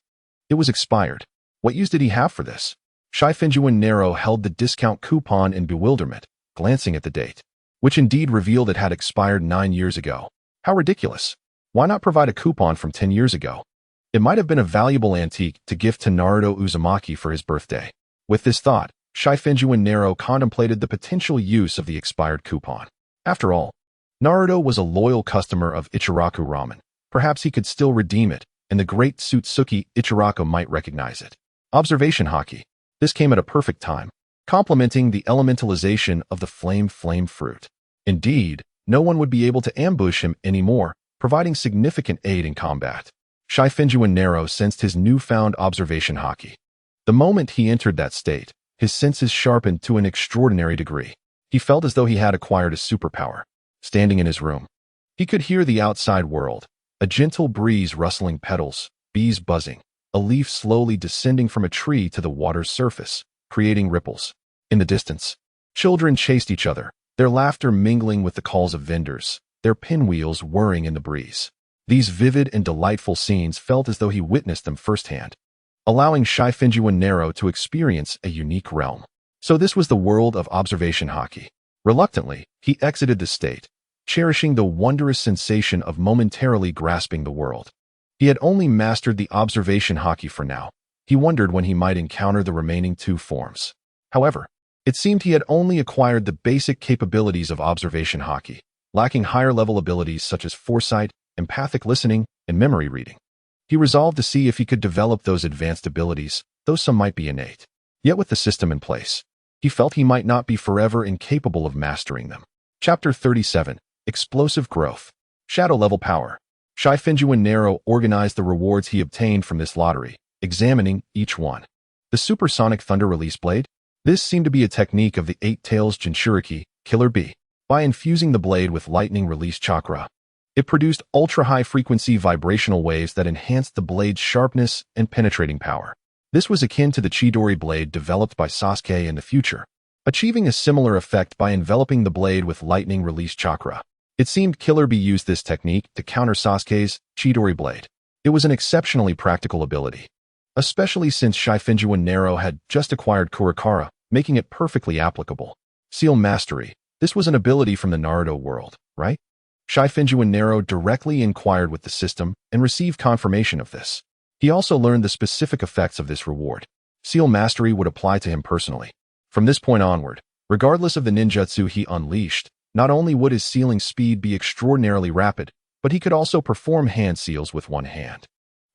Speaker 1: it was expired. What use did he have for this? Shifengyuan Nero held the discount coupon in bewilderment, glancing at the date, which indeed revealed it had expired 9 years ago. How ridiculous! Why not provide a coupon from 10 years ago? It might have been a valuable antique to gift to Naruto Uzumaki for his birthday. With this thought, Shifengyuan Nero contemplated the potential use of the expired coupon. After all, Naruto was a loyal customer of Ichiraku ramen. Perhaps he could still redeem it, and the great Tsutsuki Ichiraku might recognize it. Observation Haki. This came at a perfect time, complementing the elementalization of the flame fruit. Indeed, no one would be able to ambush him anymore, providing significant aid in combat. Shifengyuan Nero sensed his newfound observation Haki. The moment he entered that state, his senses sharpened to an extraordinary degree. He felt as though he had acquired a superpower. Standing in his room, he could hear the outside world, a gentle breeze rustling petals, bees buzzing, a leaf slowly descending from a tree to the water's surface, creating ripples. In the distance, children chased each other, their laughter mingling with the calls of vendors, their pinwheels whirring in the breeze. These vivid and delightful scenes felt as though he witnessed them firsthand, allowing Shifengyuan Nero to experience a unique realm. So this was the world of observation Haki. Reluctantly, he exited the state, cherishing the wondrous sensation of momentarily grasping the world. He had only mastered the observation Haki for now. He wondered when he might encounter the remaining 2 forms. However, it seemed he had only acquired the basic capabilities of observation Haki, lacking higher-level abilities such as foresight, empathic listening, and memory reading. He resolved to see if he could develop those advanced abilities, though some might be innate. Yet with the system in place, he felt he might not be forever incapable of mastering them. Chapter 37. Explosive Growth. Shadow-level power. Shifengyuan Nero organized the rewards he obtained from this lottery, examining each one. The supersonic thunder release blade? This seemed to be a technique of the 8 Tails Jinchuriki, Killer Bee. By infusing the blade with lightning release chakra, it produced ultra-high-frequency vibrational waves that enhanced the blade's sharpness and penetrating power. This was akin to the Chidori blade developed by Sasuke in the future, achieving a similar effect by enveloping the blade with lightning release chakra. It seemed Killer Bee used this technique to counter Sasuke's Chidori blade. It was an exceptionally practical ability, especially since Shifengyuan Nero had just acquired Kurakara, making it perfectly applicable. Seal Mastery. This was an ability from the Naruto world, right? Shifengyuan Nero directly inquired with the system and received confirmation of this. He also learned the specific effects of this reward. Seal Mastery would apply to him personally. From this point onward, regardless of the ninjutsu he unleashed, not only would his sealing speed be extraordinarily rapid, but he could also perform hand seals with one hand.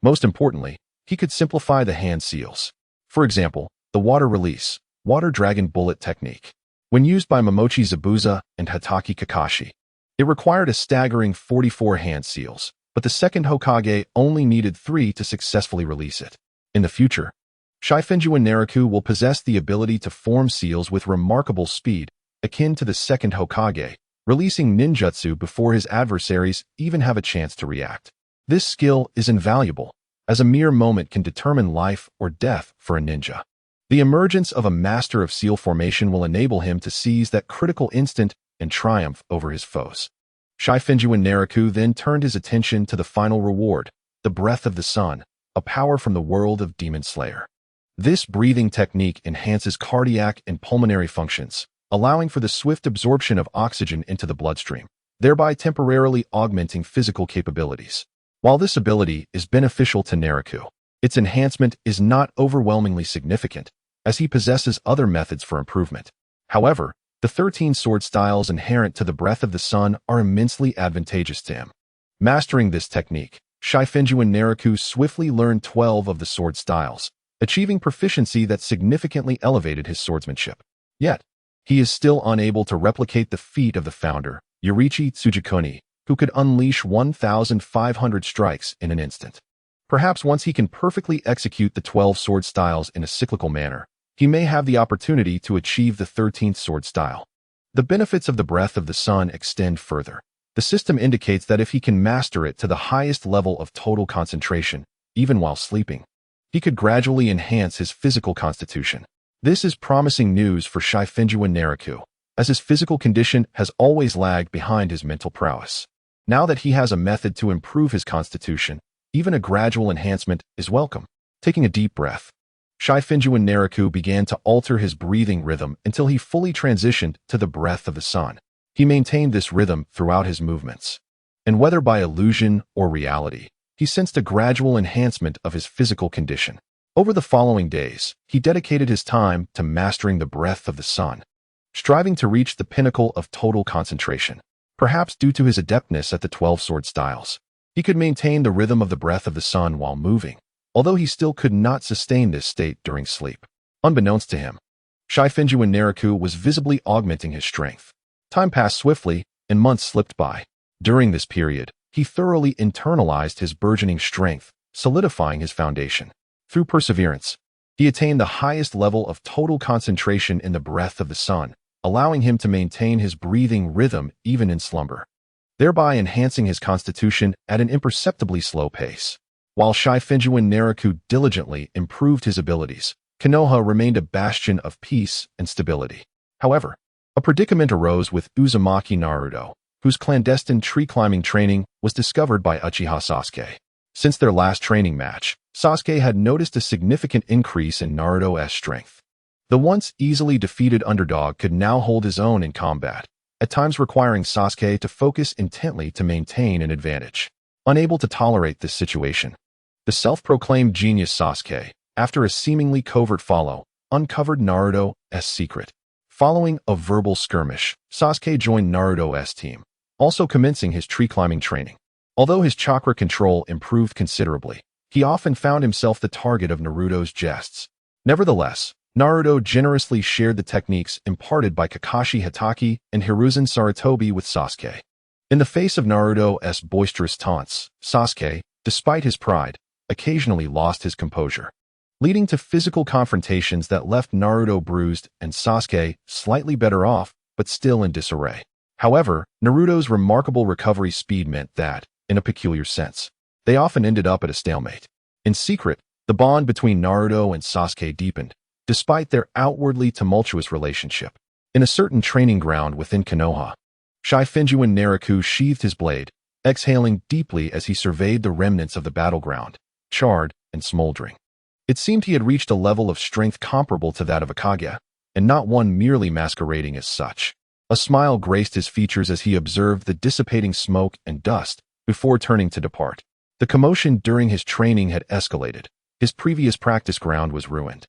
Speaker 1: Most importantly, he could simplify the hand seals. For example, the water release, water dragon bullet technique. When used by Momochi Zabuza and Hatake Kakashi, it required a staggering 44 hand seals, but the second Hokage only needed 3 to successfully release it. In the future, Shifengyuan Naraku will possess the ability to form seals with remarkable speed, akin to the second Hokage, releasing ninjutsu before his adversaries even have a chance to react. This skill is invaluable, as a mere moment can determine life or death for a ninja. The emergence of a master of seal formation will enable him to seize that critical instant and triumph over his foes. Shifengyuan Naraku then turned his attention to the final reward, the Breath of the Sun, a power from the world of Demon Slayer. This breathing technique enhances cardiac and pulmonary functions, allowing for the swift absorption of oxygen into the bloodstream, thereby temporarily augmenting physical capabilities. While this ability is beneficial to Naraku, its enhancement is not overwhelmingly significant, as he possesses other methods for improvement. However, the 13 sword styles inherent to the Breath of the Sun are immensely advantageous to him. Mastering this technique, Shifengyuan Naraku swiftly learned 12 of the sword styles, achieving proficiency that significantly elevated his swordsmanship. Yet, he is still unable to replicate the feat of the founder, Yoriichi Tsujikuni, who could unleash 1,500 strikes in an instant. Perhaps once he can perfectly execute the 12 sword styles in a cyclical manner, he may have the opportunity to achieve the 13th sword style. The benefits of the Breath of the Sun extend further. The system indicates that if he can master it to the highest level of total concentration, even while sleeping, he could gradually enhance his physical constitution. This is promising news for Shifengyuan Naraku, as his physical condition has always lagged behind his mental prowess. Now that he has a method to improve his constitution, even a gradual enhancement is welcome. Taking a deep breath, Shifengyuan Naraku began to alter his breathing rhythm until he fully transitioned to the Breath of the Sun. He maintained this rhythm throughout his movements, and whether by illusion or reality, he sensed a gradual enhancement of his physical condition. Over the following days, he dedicated his time to mastering the Breath of the Sun, striving to reach the pinnacle of total concentration. Perhaps due to his adeptness at the 12 sword styles, he could maintain the rhythm of the Breath of the Sun while moving, although he still could not sustain this state during sleep. Unbeknownst to him, Shifengyuan Naraku was visibly augmenting his strength. Time passed swiftly, and months slipped by. During this period, he thoroughly internalized his burgeoning strength, solidifying his foundation. Through perseverance, he attained the highest level of total concentration in the Breath of the Sun, allowing him to maintain his breathing rhythm even in slumber, thereby enhancing his constitution at an imperceptibly slow pace. While Shifengyuan Naraku diligently improved his abilities, Konoha remained a bastion of peace and stability. However, a predicament arose with Uzumaki Naruto, whose clandestine tree-climbing training was discovered by Uchiha Sasuke. Since their last training match, Sasuke had noticed a significant increase in Naruto's strength. The once easily defeated underdog could now hold his own in combat, at times requiring Sasuke to focus intently to maintain an advantage. Unable to tolerate this situation, the self-proclaimed genius Sasuke, after a seemingly covert follow, uncovered Naruto's secret. Following a verbal skirmish, Sasuke joined Naruto's team, also commencing his tree-climbing training. Although his chakra control improved considerably, he often found himself the target of Naruto's jests. Nevertheless, Naruto generously shared the techniques imparted by Kakashi Hatake and Hiruzen Sarutobi with Sasuke. In the face of Naruto's boisterous taunts, Sasuke, despite his pride, occasionally lost his composure, leading to physical confrontations that left Naruto bruised and Sasuke slightly better off, but still in disarray. However, Naruto's remarkable recovery speed meant that, in a peculiar sense, they often ended up at a stalemate. In secret, the bond between Naruto and Sasuke deepened, despite their outwardly tumultuous relationship. In a certain training ground within Konoha, Shifengyuan Naraku sheathed his blade, exhaling deeply as he surveyed the remnants of the battleground, charred and smoldering. It seemed he had reached a level of strength comparable to that of a Kage, and not one merely masquerading as such. A smile graced his features as he observed the dissipating smoke and dust before turning to depart. The commotion during his training had escalated. His previous practice ground was ruined.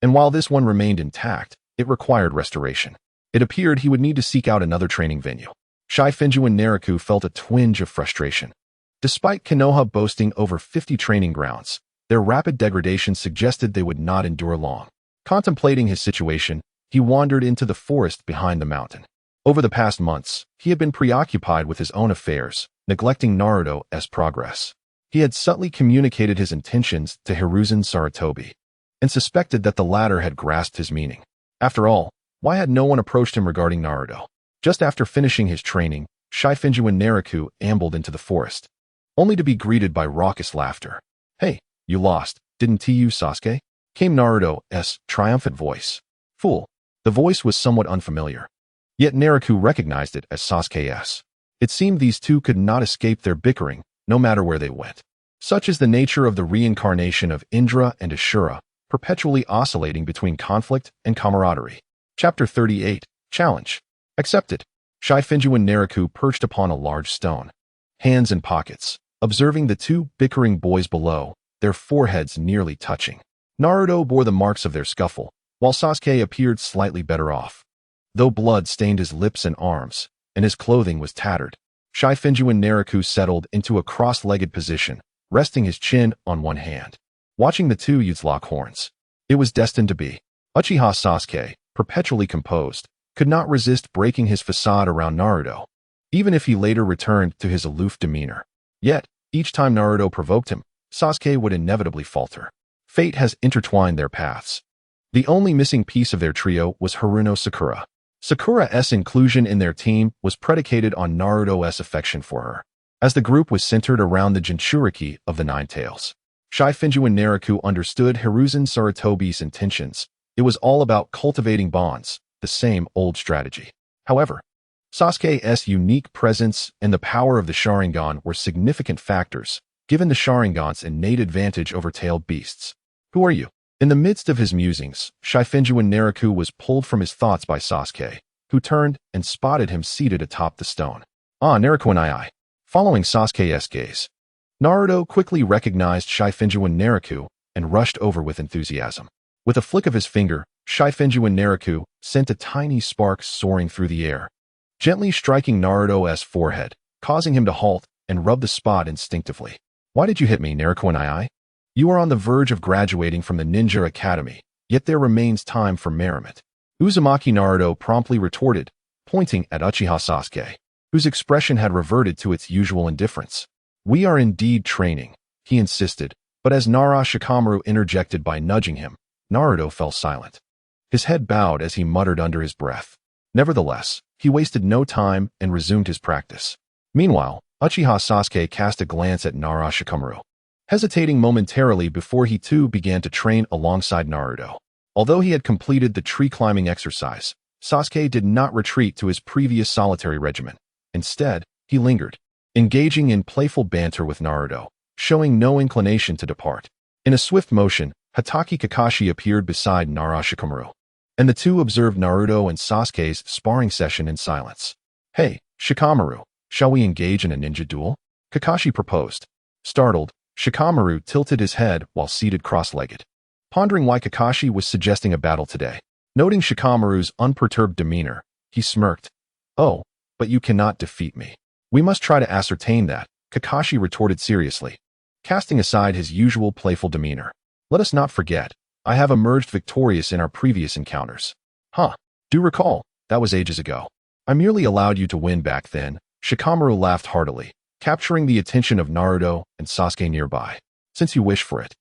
Speaker 1: And while this one remained intact, it required restoration. It appeared he would need to seek out another training venue. Shifengyuan Naraku felt a twinge of frustration. Despite Konoha boasting over 50 training grounds, their rapid degradation suggested they would not endure long. Contemplating his situation, he wandered into the forest behind the mountain. Over the past months, he had been preoccupied with his own affairs, neglecting Naruto's progress. He had subtly communicated his intentions to Hiruzen Sarutobi, and suspected that the latter had grasped his meaning. After all, why had no one approached him regarding Naruto? Just after finishing his training, Shifengyuan Naraku ambled into the forest, only to be greeted by raucous laughter. "Hey, you lost, didn't you, Sasuke?" came Naruto's triumphant voice. Fool. The voice was somewhat unfamiliar. Yet Naraku recognized it as Sasuke's. It seemed these two could not escape their bickering, no matter where they went. Such is the nature of the reincarnation of Indra and Ashura, perpetually oscillating between conflict and camaraderie. Chapter 38. Challenge. Accepted. Shifengyuan Naraku perched upon a large stone, hands in pockets, observing the two bickering boys below, their foreheads nearly touching. Naruto bore the marks of their scuffle, while Sasuke appeared slightly better off. Though blood stained his lips and arms, and his clothing was tattered, Shifengyuan Naraku settled into a cross-legged position, resting his chin on one hand. Watching the two youths lock horns, it was destined to be. Uchiha Sasuke, perpetually composed, could not resist breaking his facade around Naruto, even if he later returned to his aloof demeanor. Yet, each time Naruto provoked him, Sasuke would inevitably falter. Fate has intertwined their paths. The only missing piece of their trio was Haruno Sakura. Sakura's inclusion in their team was predicated on Naruto's affection for her, as the group was centered around the Jinchuriki of the Nine Tails. Shifengyuan Naraku understood Hiruzen Sarutobi's intentions. It was all about cultivating bonds, the same old strategy. However, Sasuke's unique presence and the power of the Sharingan were significant factors, given the Sharingan's innate advantage over tailed beasts. Who are you? In the midst of his musings, Shifengyuan Naraku was pulled from his thoughts by Sasuke, who turned and spotted him seated atop the stone. Ah, Naraku and I. Following Sasuke's gaze, Naruto quickly recognized Shifengyuan Naraku and rushed over with enthusiasm. With a flick of his finger, Shifengyuan Naraku sent a tiny spark soaring through the air, gently striking Naruto's forehead, causing him to halt and rub the spot instinctively. Why did you hit me, Naraku and I? You are on the verge of graduating from the Ninja Academy, yet there remains time for merriment. Uzumaki Naruto promptly retorted, pointing at Uchiha Sasuke, whose expression had reverted to its usual indifference. We are indeed training, he insisted, but as Nara Shikamaru interjected by nudging him, Naruto fell silent. His head bowed as he muttered under his breath. Nevertheless, he wasted no time and resumed his practice. Meanwhile, Uchiha Sasuke cast a glance at Nara Shikamaru, hesitating momentarily before he too began to train alongside Naruto. Although he had completed the tree-climbing exercise, Sasuke did not retreat to his previous solitary regimen. Instead, he lingered, engaging in playful banter with Naruto, showing no inclination to depart. In a swift motion, Hatake Kakashi appeared beside Nara Shikamaru, and the two observed Naruto and Sasuke's sparring session in silence. Hey, Shikamaru, shall we engage in a ninja duel? Kakashi proposed. Startled, Shikamaru tilted his head while seated cross-legged, pondering why Kakashi was suggesting a battle today. Noting Shikamaru's unperturbed demeanor, he smirked. Oh, but you cannot defeat me. We must try to ascertain that, Kakashi retorted seriously, casting aside his usual playful demeanor. Let us not forget, I have emerged victorious in our previous encounters. Huh, do recall, that was ages ago. I merely allowed you to win back then. Shikamaru laughed heartily, capturing the attention of Naruto and Sasuke nearby. Since you wish for it,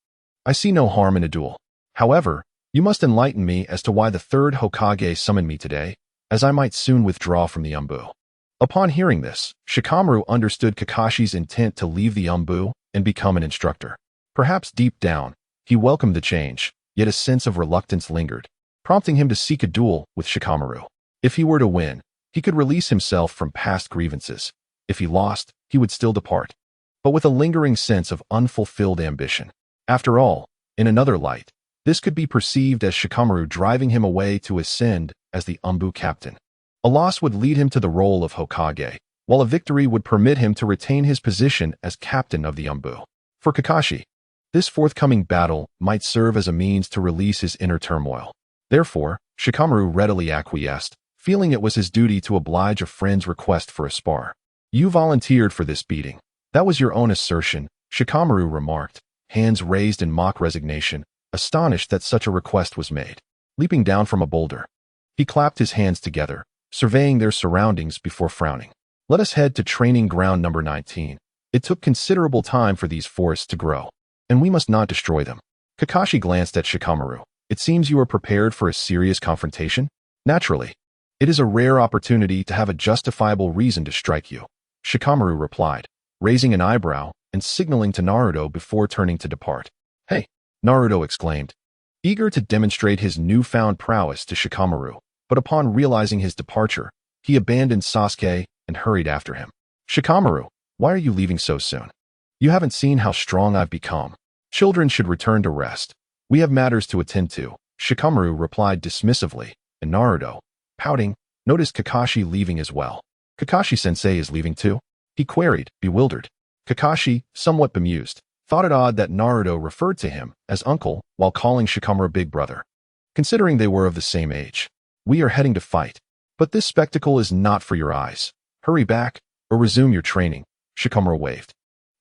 Speaker 1: I see no harm in a duel. However, you must enlighten me as to why the third Hokage summoned me today, as I might soon withdraw from the Umbu. Upon hearing this, Shikamaru understood Kakashi's intent to leave the Umbu and become an instructor. Perhaps deep down, he welcomed the change, yet a sense of reluctance lingered, prompting him to seek a duel with Shikamaru. If he were to win, he could release himself from past grievances. If he lost, he would still depart, but with a lingering sense of unfulfilled ambition. After all, in another light, this could be perceived as Shikamaru driving him away to ascend as the Umbu captain. A loss would lead him to the role of Hokage, while a victory would permit him to retain his position as captain of the Umbu. For Kakashi, this forthcoming battle might serve as a means to release his inner turmoil. Therefore, Shikamaru readily acquiesced, feeling it was his duty to oblige a friend's request for a spar. You volunteered for this beating. That was your own assertion, Shikamaru remarked, hands raised in mock resignation, astonished that such a request was made. Leaping down from a boulder, he clapped his hands together, surveying their surroundings before frowning. Let us head to training ground number 19. It took considerable time for these forests to grow, and we must not destroy them. Kakashi glanced at Shikamaru. It seems you are prepared for a serious confrontation? Naturally. It is a rare opportunity to have a justifiable reason to strike you, Shikamaru replied, raising an eyebrow and signaling to Naruto before turning to depart. Hey, Naruto exclaimed, eager to demonstrate his newfound prowess to Shikamaru, but upon realizing his departure, he abandoned Sasuke and hurried after him. Shikamaru, why are you leaving so soon? You haven't seen how strong I've become. Children should return to rest. We have matters to attend to, Shikamaru replied dismissively, and Naruto, pouting, noticed Kakashi leaving as well. Kakashi-sensei is leaving too? He queried, bewildered. Kakashi, somewhat bemused, thought it odd that Naruto referred to him as uncle while calling Shikamaru big brother, considering they were of the same age. We are heading to fight. But this spectacle is not for your eyes. Hurry back, or resume your training, Shikamaru waved,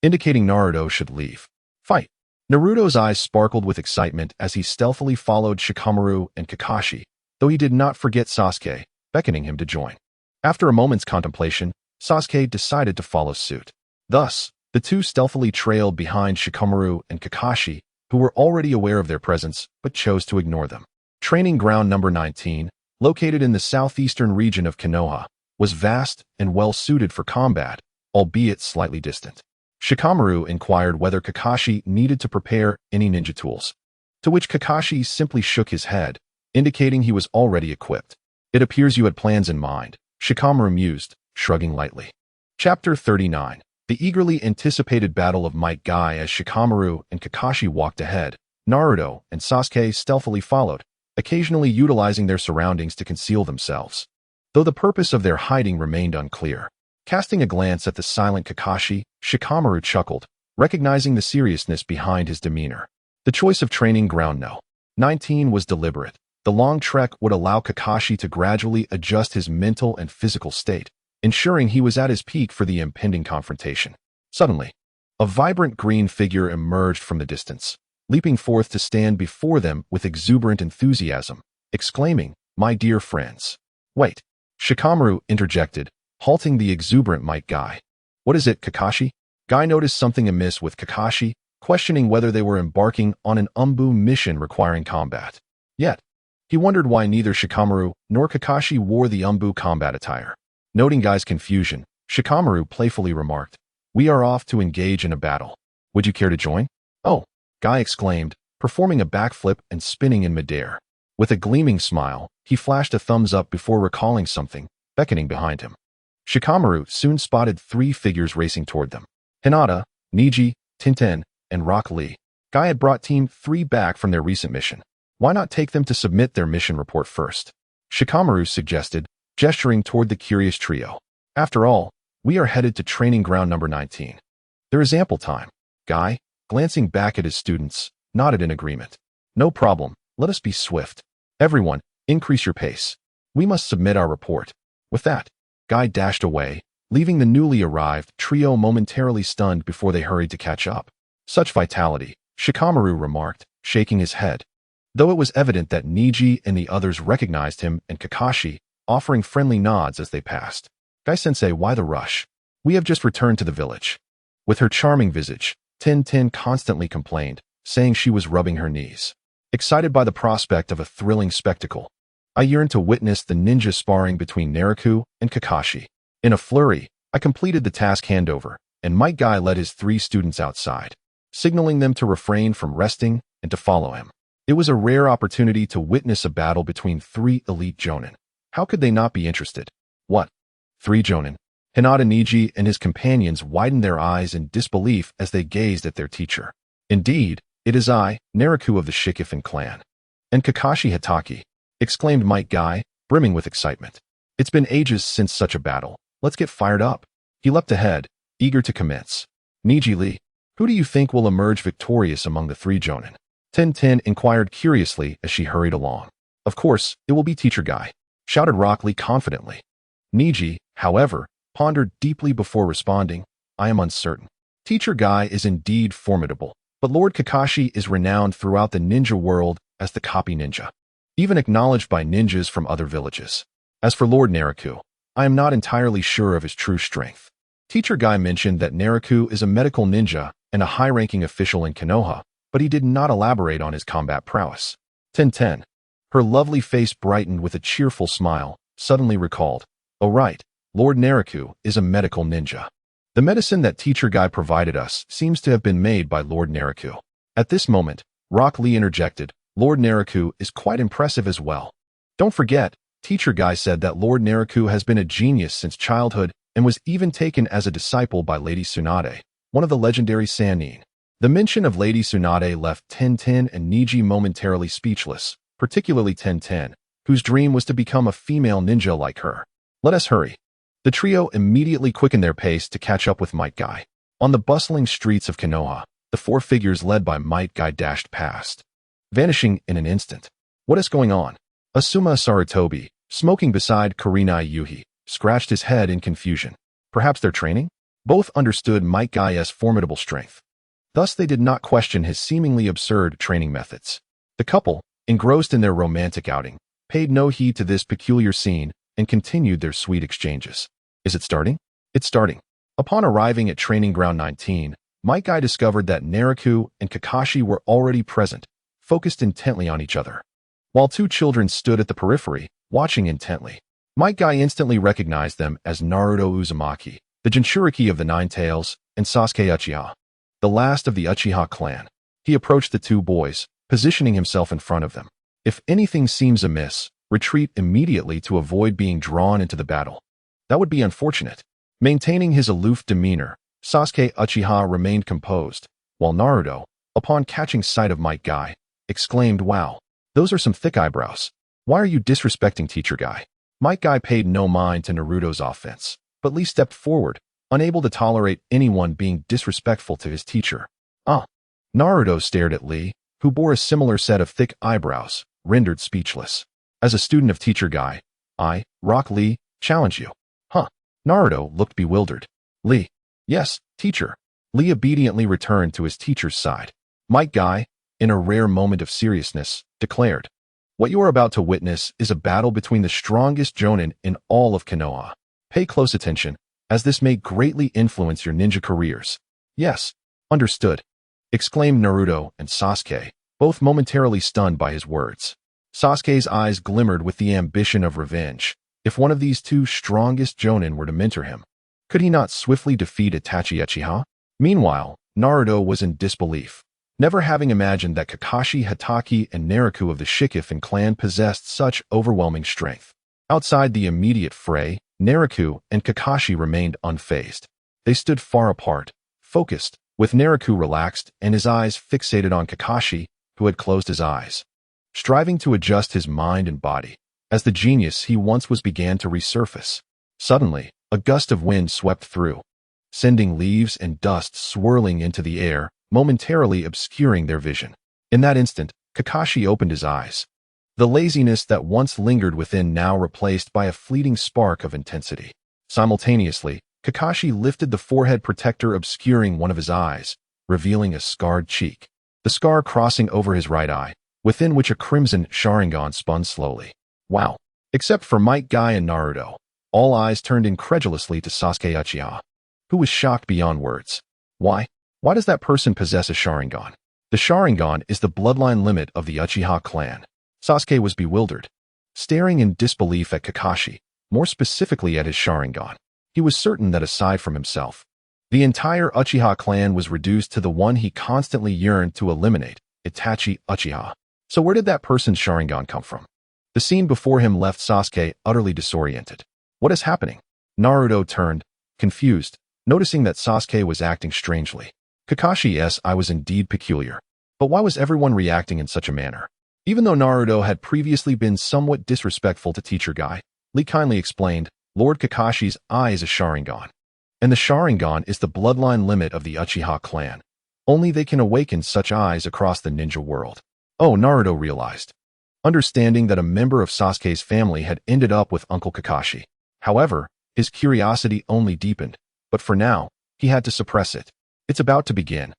Speaker 1: indicating Naruto should leave. Fight. Naruto's eyes sparkled with excitement as he stealthily followed Shikamaru and Kakashi, though he did not forget Sasuke, beckoning him to join. After a moment's contemplation, Sasuke decided to follow suit. Thus, the two stealthily trailed behind Shikamaru and Kakashi, who were already aware of their presence but chose to ignore them. Training ground number 19, located in the southeastern region of Konoha, was vast and well-suited for combat, albeit slightly distant. Shikamaru inquired whether Kakashi needed to prepare any ninja tools, to which Kakashi simply shook his head, indicating he was already equipped. It appears you had plans in mind, Shikamaru mused, shrugging lightly. Chapter 39. The eagerly anticipated battle of Might Guy. As Shikamaru and Kakashi walked ahead, Naruto and Sasuke stealthily followed, occasionally utilizing their surroundings to conceal themselves, though the purpose of their hiding remained unclear. Casting a glance at the silent Kakashi, Shikamaru chuckled, recognizing the seriousness behind his demeanor. The choice of training ground No. 19 was deliberate. The long trek would allow Kakashi to gradually adjust his mental and physical state, ensuring he was at his peak for the impending confrontation. Suddenly, a vibrant green figure emerged from the distance, leaping forth to stand before them with exuberant enthusiasm, exclaiming, "My dear friends." Wait, Shikamaru interjected, halting the exuberant Might Guy. What is it, Kakashi? Guy noticed something amiss with Kakashi, questioning whether they were embarking on an Umbu mission requiring combat. Yet, he wondered why neither Shikamaru nor Kakashi wore the Umbu combat attire. Noting Guy's confusion, Shikamaru playfully remarked, "We are off to engage in a battle. Would you care to join?" "Oh," Guy exclaimed, performing a backflip and spinning in midair. With a gleaming smile, he flashed a thumbs up before recalling something, beckoning behind him. Shikamaru soon spotted three figures racing toward them. Hinata, Neji, Tenten, and Rock Lee. Guy had brought Team 3 back from their recent mission. Why not take them to submit their mission report first? Shikamaru suggested, gesturing toward the curious trio. After all, we are headed to training ground number 19. There is ample time. Guy, glancing back at his students, nodded in agreement. No problem, let us be swift. Everyone, increase your pace. We must submit our report. With that, Guy dashed away, leaving the newly arrived trio momentarily stunned before they hurried to catch up. Such vitality, Shikamaru remarked, shaking his head. Though it was evident that Neji and the others recognized him and Kakashi, offering friendly nods as they passed. Guy-sensei, why the rush? We have just returned to the village. With her charming visage, Tenten constantly complained, saying she was rubbing her knees. Excited by the prospect of a thrilling spectacle, I yearned to witness the ninja sparring between Naraku and Kakashi. In a flurry, I completed the task handover, and Might Guy led his 3 students outside, signaling them to refrain from resting and to follow him. It was a rare opportunity to witness a battle between 3 elite Jonin. How could they not be interested? What? 3 Jonin? Hinata Neji and his companions widened their eyes in disbelief as they gazed at their teacher. Indeed, it is I, Naraku of the Shikifan clan. And Kakashi Hitaki, exclaimed Might Guy, brimming with excitement. It's been ages since such a battle. Let's get fired up. He leapt ahead, eager to commence. Neji Lee, who do you think will emerge victorious among the 3 Jonin? Tenten inquired curiously as she hurried along. Of course, it will be Teacher Guy, shouted Rock Lee confidently. Neji, however, pondered deeply before responding, I am uncertain. Teacher Guy is indeed formidable, but Lord Kakashi is renowned throughout the ninja world as the copy ninja, even acknowledged by ninjas from other villages. As for Lord Naraku, I am not entirely sure of his true strength. Teacher Guy mentioned that Naraku is a medical ninja and a high-ranking official in Konoha, but he did not elaborate on his combat prowess. Tenten, her lovely face brightened with a cheerful smile, suddenly recalled, oh right, Lord Naraku is a medical ninja. The medicine that Teacher Guy provided us seems to have been made by Lord Naraku. At this moment, Rock Lee interjected, Lord Naraku is quite impressive as well. Don't forget, Teacher Guy said that Lord Naraku has been a genius since childhood and was even taken as a disciple by Lady Tsunade, one of the legendary Sannin. The mention of Lady Tsunade left Tenten and Neji momentarily speechless, particularly Tenten, whose dream was to become a female ninja like her. Let us hurry. The trio immediately quickened their pace to catch up with Might Guy. On the bustling streets of Konoha, the four figures led by Might Guy dashed past, vanishing in an instant. What is going on? Asuma Sarutobi, smoking beside Kurenai Yuhi, scratched his head in confusion. Perhaps they're training? Both understood Might Guy's formidable strength. Thus they did not question his seemingly absurd training methods. The couple, engrossed in their romantic outing, paid no heed to this peculiar scene and continued their sweet exchanges. Is it starting? It's starting. Upon arriving at Training Ground 19, Might Guy discovered that Naraku and Kakashi were already present, focused intently on each other. While two children stood at the periphery, watching intently, Might Guy instantly recognized them as Naruto Uzumaki, the Jinchuriki of the Nine Tails, and Sasuke Uchiha, the last of the Uchiha clan. He approached the two boys, positioning himself in front of them. If anything seems amiss, retreat immediately to avoid being drawn into the battle. That would be unfortunate. Maintaining his aloof demeanor, Sasuke Uchiha remained composed, while Naruto, upon catching sight of Might Guy, exclaimed, "Wow, those are some thick eyebrows. Why are you disrespecting Teacher Guy?" Might Guy paid no mind to Naruto's offense, but Lee stepped forward, unable to tolerate anyone being disrespectful to his teacher. Naruto stared at Lee, who bore a similar set of thick eyebrows, rendered speechless. As a student of Teacher Guy, I, Rock Lee, challenge you. Naruto looked bewildered. Lee. Yes, teacher. Lee obediently returned to his teacher's side. Might Guy, in a rare moment of seriousness, declared, "What you are about to witness is a battle between the strongest Jonin in all of Konoha. Pay close attention, as this may greatly influence your ninja careers." "Yes, understood," exclaimed Naruto and Sasuke, both momentarily stunned by his words. Sasuke's eyes glimmered with the ambition of revenge. If one of these two strongest Jonin were to mentor him, could he not swiftly defeat Itachi Uchiha? Meanwhile, Naruto was in disbelief, never having imagined that Kakashi, Hatake, and Naraku of the Shikifin clan possessed such overwhelming strength. Outside the immediate fray, Naraku and Kakashi remained unfazed. They stood far apart, focused, with Naraku relaxed and his eyes fixated on Kakashi, who had closed his eyes, striving to adjust his mind and body. As the genius he once was began to resurface. Suddenly, a gust of wind swept through, sending leaves and dust swirling into the air, momentarily obscuring their vision. In that instant, Kakashi opened his eyes. The laziness that once lingered within now replaced by a fleeting spark of intensity. Simultaneously, Kakashi lifted the forehead protector obscuring one of his eyes, revealing a scarred cheek. The scar crossing over his right eye, within which a crimson Sharingan spun slowly. Wow. Except for Might Guy and Naruto, all eyes turned incredulously to Sasuke Uchiha, who was shocked beyond words. Why? Why does that person possess a Sharingan? The Sharingan is the bloodline limit of the Uchiha clan. Sasuke was bewildered, staring in disbelief at Kakashi, more specifically at his Sharingan. He was certain that aside from himself, the entire Uchiha clan was reduced to the one he constantly yearned to eliminate, Itachi Uchiha. So where did that person's Sharingan come from? The scene before him left Sasuke utterly disoriented. What is happening? Naruto turned, confused, noticing that Sasuke was acting strangely. Kakashi's eye was indeed peculiar. But why was everyone reacting in such a manner? Even though Naruto had previously been somewhat disrespectful to Teacher Guy, Lee kindly explained, Lord Kakashi's eye is a Sharingan. And the Sharingan is the bloodline limit of the Uchiha clan. Only they can awaken such eyes across the ninja world. Oh, Naruto realized, understanding that a member of Sasuke's family had ended up with Uncle Kakashi. However, his curiosity only deepened, but for now, he had to suppress it. It's about to begin.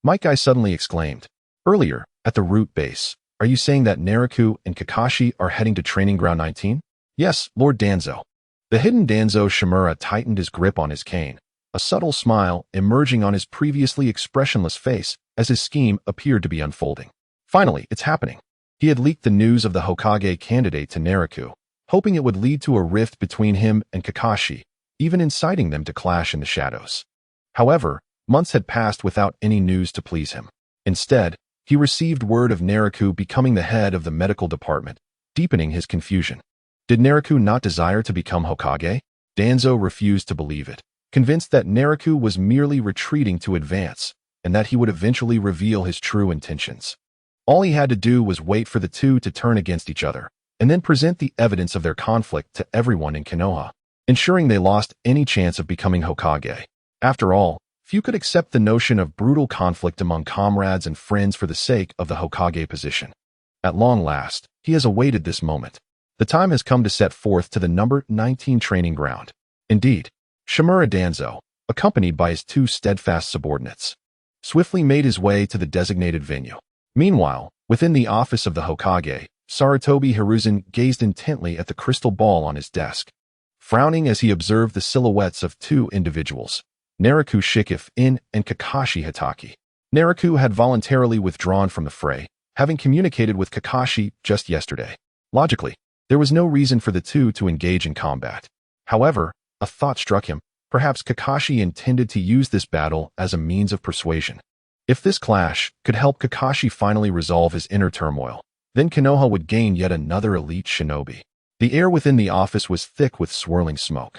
Speaker 1: Might Guy suddenly exclaimed. Earlier, at the root base, are you saying that Naraku and Kakashi are heading to Training Ground 19? Yes, Lord Danzo. The hidden Danzo Shimura tightened his grip on his cane, a subtle smile emerging on his previously expressionless face as his scheme appeared to be unfolding. Finally, it's happening. He had leaked the news of the Hokage candidate to Naraku, hoping it would lead to a rift between him and Kakashi, even inciting them to clash in the shadows. However, months had passed without any news to please him. Instead, he received word of Naraku becoming the head of the medical department, deepening his confusion. Did Naraku not desire to become Hokage? Danzo refused to believe it, convinced that Naraku was merely retreating to advance, and that he would eventually reveal his true intentions. All he had to do was wait for the two to turn against each other, and then present the evidence of their conflict to everyone in Konoha, ensuring they lost any chance of becoming Hokage. After all, few could accept the notion of brutal conflict among comrades and friends for the sake of the Hokage position. At long last, he has awaited this moment. The time has come to set forth to the number 19 training ground. Indeed, Shimura Danzo, accompanied by his two steadfast subordinates, swiftly made his way to the designated venue. Meanwhile, within the office of the Hokage, Sarutobi Hiruzen gazed intently at the crystal ball on his desk, frowning as he observed the silhouettes of two individuals, Naraku Shifengyuan and Kakashi Hitaki. Naraku had voluntarily withdrawn from the fray, having communicated with Kakashi just yesterday. Logically, there was no reason for the two to engage in combat. However, a thought struck him. Perhaps Kakashi intended to use this battle as a means of persuasion. If this clash could help Kakashi finally resolve his inner turmoil, then Konoha would gain yet another elite shinobi. The air within the office was thick with swirling smoke,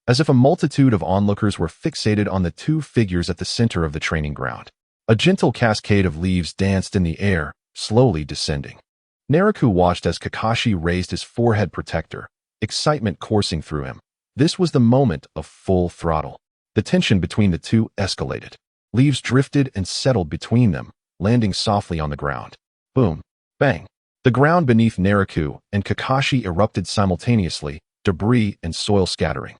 Speaker 1: as if a multitude of onlookers were fixated on the two figures at the center of the training ground. A gentle cascade of leaves danced in the air, slowly descending. Naraku watched as Kakashi raised his forehead protector, excitement coursing through him. This was the moment of full throttle. The tension between the two escalated. Leaves drifted and settled between them, landing softly on the ground. Boom. Bang. The ground beneath Naraku and Kakashi erupted simultaneously, debris and soil scattering,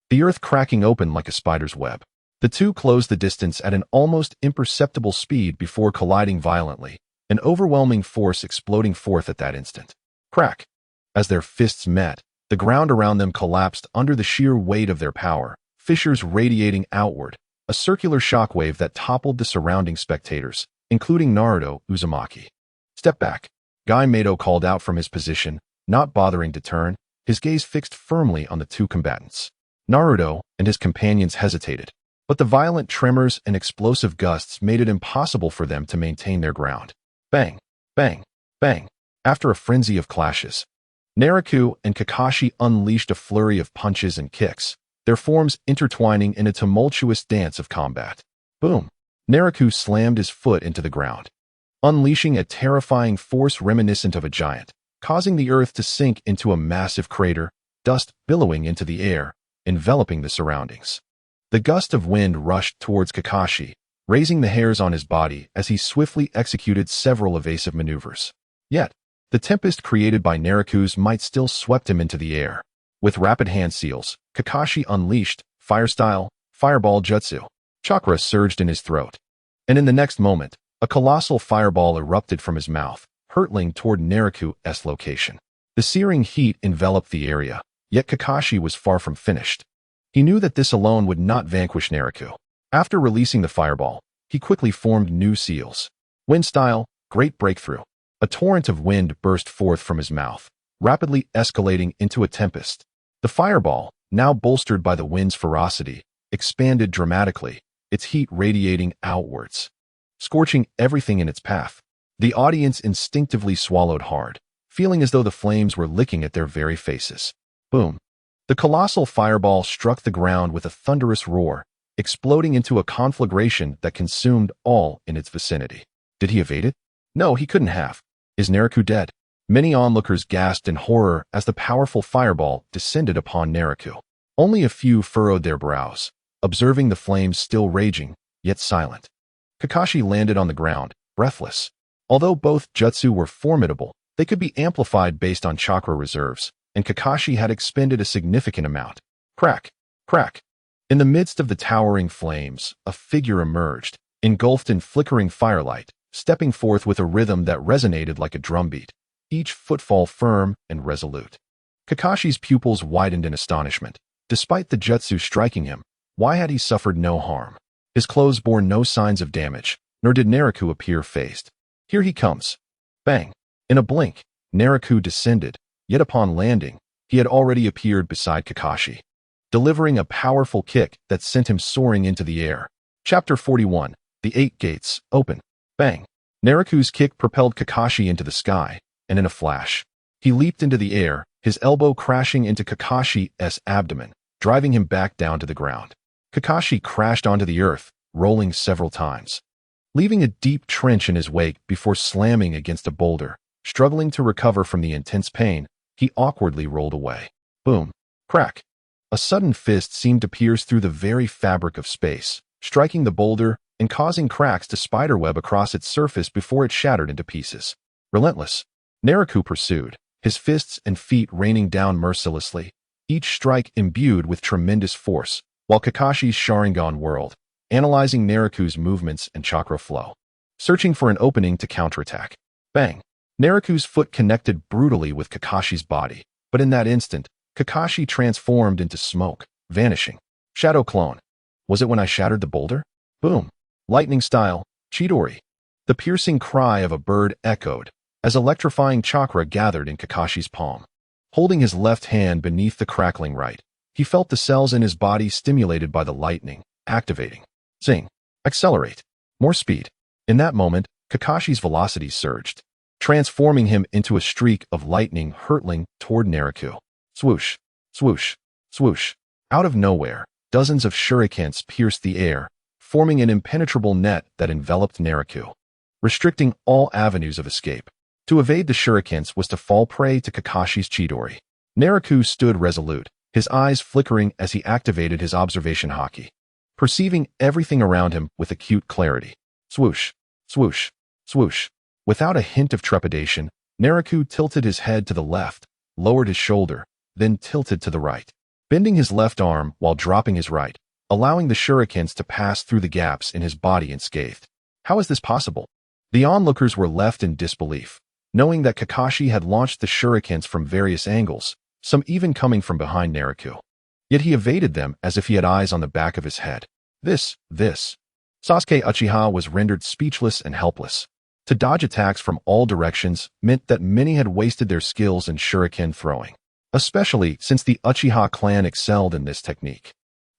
Speaker 1: the earth cracking open like a spider's web. The two closed the distance at an almost imperceptible speed before colliding violently, an overwhelming force exploding forth at that instant. Crack. As their fists met, the ground around them collapsed under the sheer weight of their power, fissures radiating outward, a circular shockwave that toppled the surrounding spectators, including Naruto Uzumaki. Step back. Guy Mato called out from his position, not bothering to turn, his gaze fixed firmly on the two combatants. Naruto and his companions hesitated, but the violent tremors and explosive gusts made it impossible for them to maintain their ground. Bang, bang, bang. After a frenzy of clashes, Naraku and Kakashi unleashed a flurry of punches and kicks, their forms intertwining in a tumultuous dance of combat. Boom. Naraku slammed his foot into the ground, unleashing a terrifying force reminiscent of a giant, causing the earth to sink into a massive crater, dust billowing into the air, enveloping the surroundings. The gust of wind rushed towards Kakashi, raising the hairs on his body as he swiftly executed several evasive maneuvers. Yet, the tempest created by Naraku's might still swept him into the air. With rapid hand seals, Kakashi unleashed, fire-style, fireball jutsu. Chakra surged in his throat, and in the next moment, a colossal fireball erupted from his mouth, hurtling toward Naraku's location. The searing heat enveloped the area, yet Kakashi was far from finished. He knew that this alone would not vanquish Naraku. After releasing the fireball, he quickly formed new seals. Wind-style, great breakthrough. A torrent of wind burst forth from his mouth, rapidly escalating into a tempest. The fireball, now bolstered by the wind's ferocity, expanded dramatically, its heat radiating outwards, scorching everything in its path. The audience instinctively swallowed hard, feeling as though the flames were licking at their very faces. Boom. The colossal fireball struck the ground with a thunderous roar, exploding into a conflagration that consumed all in its vicinity. Did he evade it? No, he couldn't have. Is Naraku dead? Many onlookers gasped in horror as the powerful fireball descended upon Naraku. Only a few furrowed their brows, observing the flames still raging, yet silent. Kakashi landed on the ground, breathless. Although both jutsu were formidable, they could be amplified based on chakra reserves, and Kakashi had expended a significant amount. Crack, crack. In the midst of the towering flames, a figure emerged, engulfed in flickering firelight, stepping forth with a rhythm that resonated like a drumbeat, each footfall firm and resolute. Kakashi's pupils widened in astonishment. Despite the jutsu striking him, why had he suffered no harm? His clothes bore no signs of damage, nor did Naraku appear phased. Here he comes. Bang. In a blink, Naraku descended, yet upon landing, he had already appeared beside Kakashi, delivering a powerful kick that sent him soaring into the air. Chapter 41. The Eight Gates, Open. Bang. Naraku's kick propelled Kakashi into the sky, and in a flash, he leaped into the air, his elbow crashing into Kakashi's abdomen, driving him back down to the ground. Kakashi crashed onto the earth, rolling several times, leaving a deep trench in his wake before slamming against a boulder. Struggling to recover from the intense pain, he awkwardly rolled away. Boom. Crack. A sudden fist seemed to pierce through the very fabric of space, striking the boulder and causing cracks to spiderweb across its surface before it shattered into pieces. Relentless, Naraku pursued, his fists and feet raining down mercilessly, each strike imbued with tremendous force, while Kakashi's Sharingan whirled, analyzing Naraku's movements and chakra flow, searching for an opening to counterattack. Bang! Naraku's foot connected brutally with Kakashi's body, but in that instant, Kakashi transformed into smoke, vanishing. Shadow clone. Was it when I shattered the boulder? Boom. Lightning style, Chidori. The piercing cry of a bird echoed as electrifying chakra gathered in Kakashi's palm. Holding his left hand beneath the crackling right, he felt the cells in his body stimulated by the lightning, activating. Zing. Accelerate. More speed. In that moment, Kakashi's velocity surged, transforming him into a streak of lightning hurtling toward Naraku. Swoosh. Swoosh. Swoosh. Out of nowhere, dozens of shurikens pierced the air, forming an impenetrable net that enveloped Naraku, restricting all avenues of escape. To evade the shurikens was to fall prey to Kakashi's Chidori. Naraku stood resolute, his eyes flickering as he activated his observation haki, perceiving everything around him with acute clarity. Swoosh, swoosh, swoosh. Without a hint of trepidation, Naraku tilted his head to the left, lowered his shoulder, then tilted to the right, bending his left arm while dropping his right, allowing the shurikens to pass through the gaps in his body unscathed. How is this possible? The onlookers were left in disbelief, knowing that Kakashi had launched the shurikens from various angles, some even coming from behind Naraku. Yet he evaded them as if he had eyes on the back of his head. This. Sasuke Uchiha was rendered speechless and helpless. To dodge attacks from all directions meant that many had wasted their skills in shuriken throwing, especially since the Uchiha clan excelled in this technique.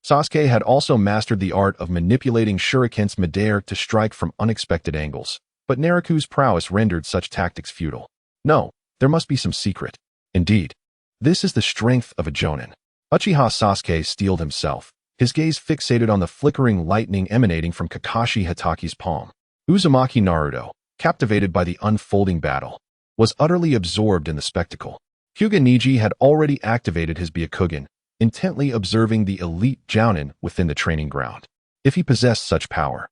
Speaker 1: Sasuke had also mastered the art of manipulating shurikens midair to strike from unexpected angles, but Naraku's prowess rendered such tactics futile. No, there must be some secret. Indeed, this is the strength of a Jonin. Uchiha Sasuke steeled himself, his gaze fixated on the flickering lightning emanating from Kakashi Hataki's palm. Uzumaki Naruto, captivated by the unfolding battle, was utterly absorbed in the spectacle. Hyuga Neji had already activated his Byakugan, intently observing the elite Jounin within the training ground. If he possessed such power,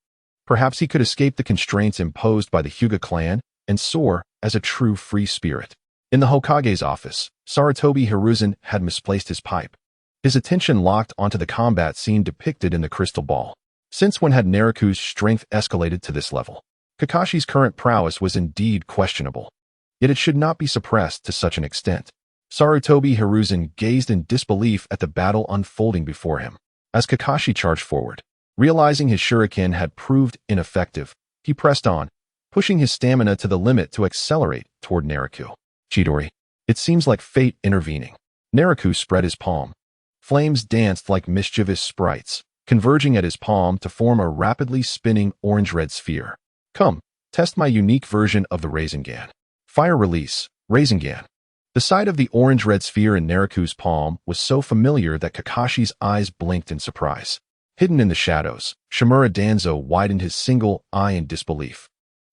Speaker 1: perhaps he could escape the constraints imposed by the Hyuga clan and soar as a true free spirit. In the Hokage's office, Sarutobi Hiruzen had misplaced his pipe, his attention locked onto the combat scene depicted in the crystal ball. Since when had Naraku's strength escalated to this level? Kakashi's current prowess was indeed questionable, yet it should not be suppressed to such an extent. Sarutobi Hiruzen gazed in disbelief at the battle unfolding before him. As Kakashi charged forward, realizing his shuriken had proved ineffective, he pressed on, pushing his stamina to the limit to accelerate toward Naraku. Chidori. It seems like fate intervening. Naraku spread his palm. Flames danced like mischievous sprites, converging at his palm to form a rapidly spinning orange-red sphere. Come, test my unique version of the Rasengan. Fire release, Rasengan. The sight of the orange-red sphere in Naraku's palm was so familiar that Kakashi's eyes blinked in surprise. Hidden in the shadows, Shimura Danzo widened his single eye in disbelief,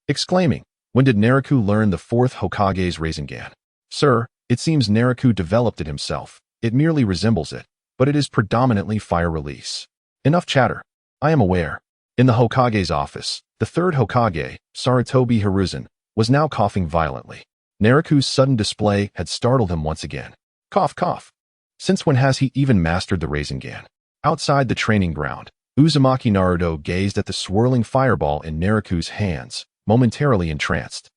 Speaker 1: exclaiming, "When did Naraku learn the fourth Hokage's Rasengan?" Sir, it seems Naraku developed it himself. It merely resembles it, but it is predominantly fire release. Enough chatter. I am aware. In the Hokage's office, the third Hokage, Sarutobi Hiruzen, was now coughing violently. Naraku's sudden display had startled him once again. Cough, cough. Since when has he even mastered the Rasengan? Outside the training ground, Uzumaki Naruto gazed at the swirling fireball in Naraku's hands, momentarily entranced,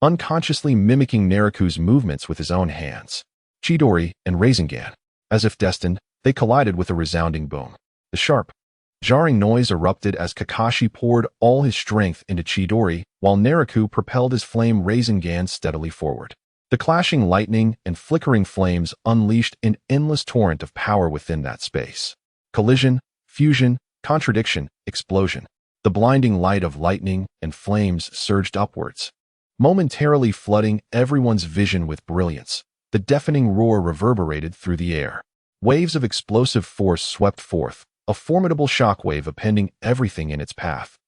Speaker 1: unconsciously mimicking Naraku's movements with his own hands. Chidori and Rasengan. As if destined, they collided with a resounding boom. The sharp, jarring noise erupted as Kakashi poured all his strength into Chidori, while Naraku propelled his flame Rasengan steadily forward. The clashing lightning and flickering flames unleashed an endless torrent of power within that space. Collision, fusion, contradiction, explosion. The blinding light of lightning and flames surged upwards, momentarily flooding everyone's vision with brilliance. The deafening roar reverberated through the air. Waves of explosive force swept forth, a formidable shockwave appending everything in its path,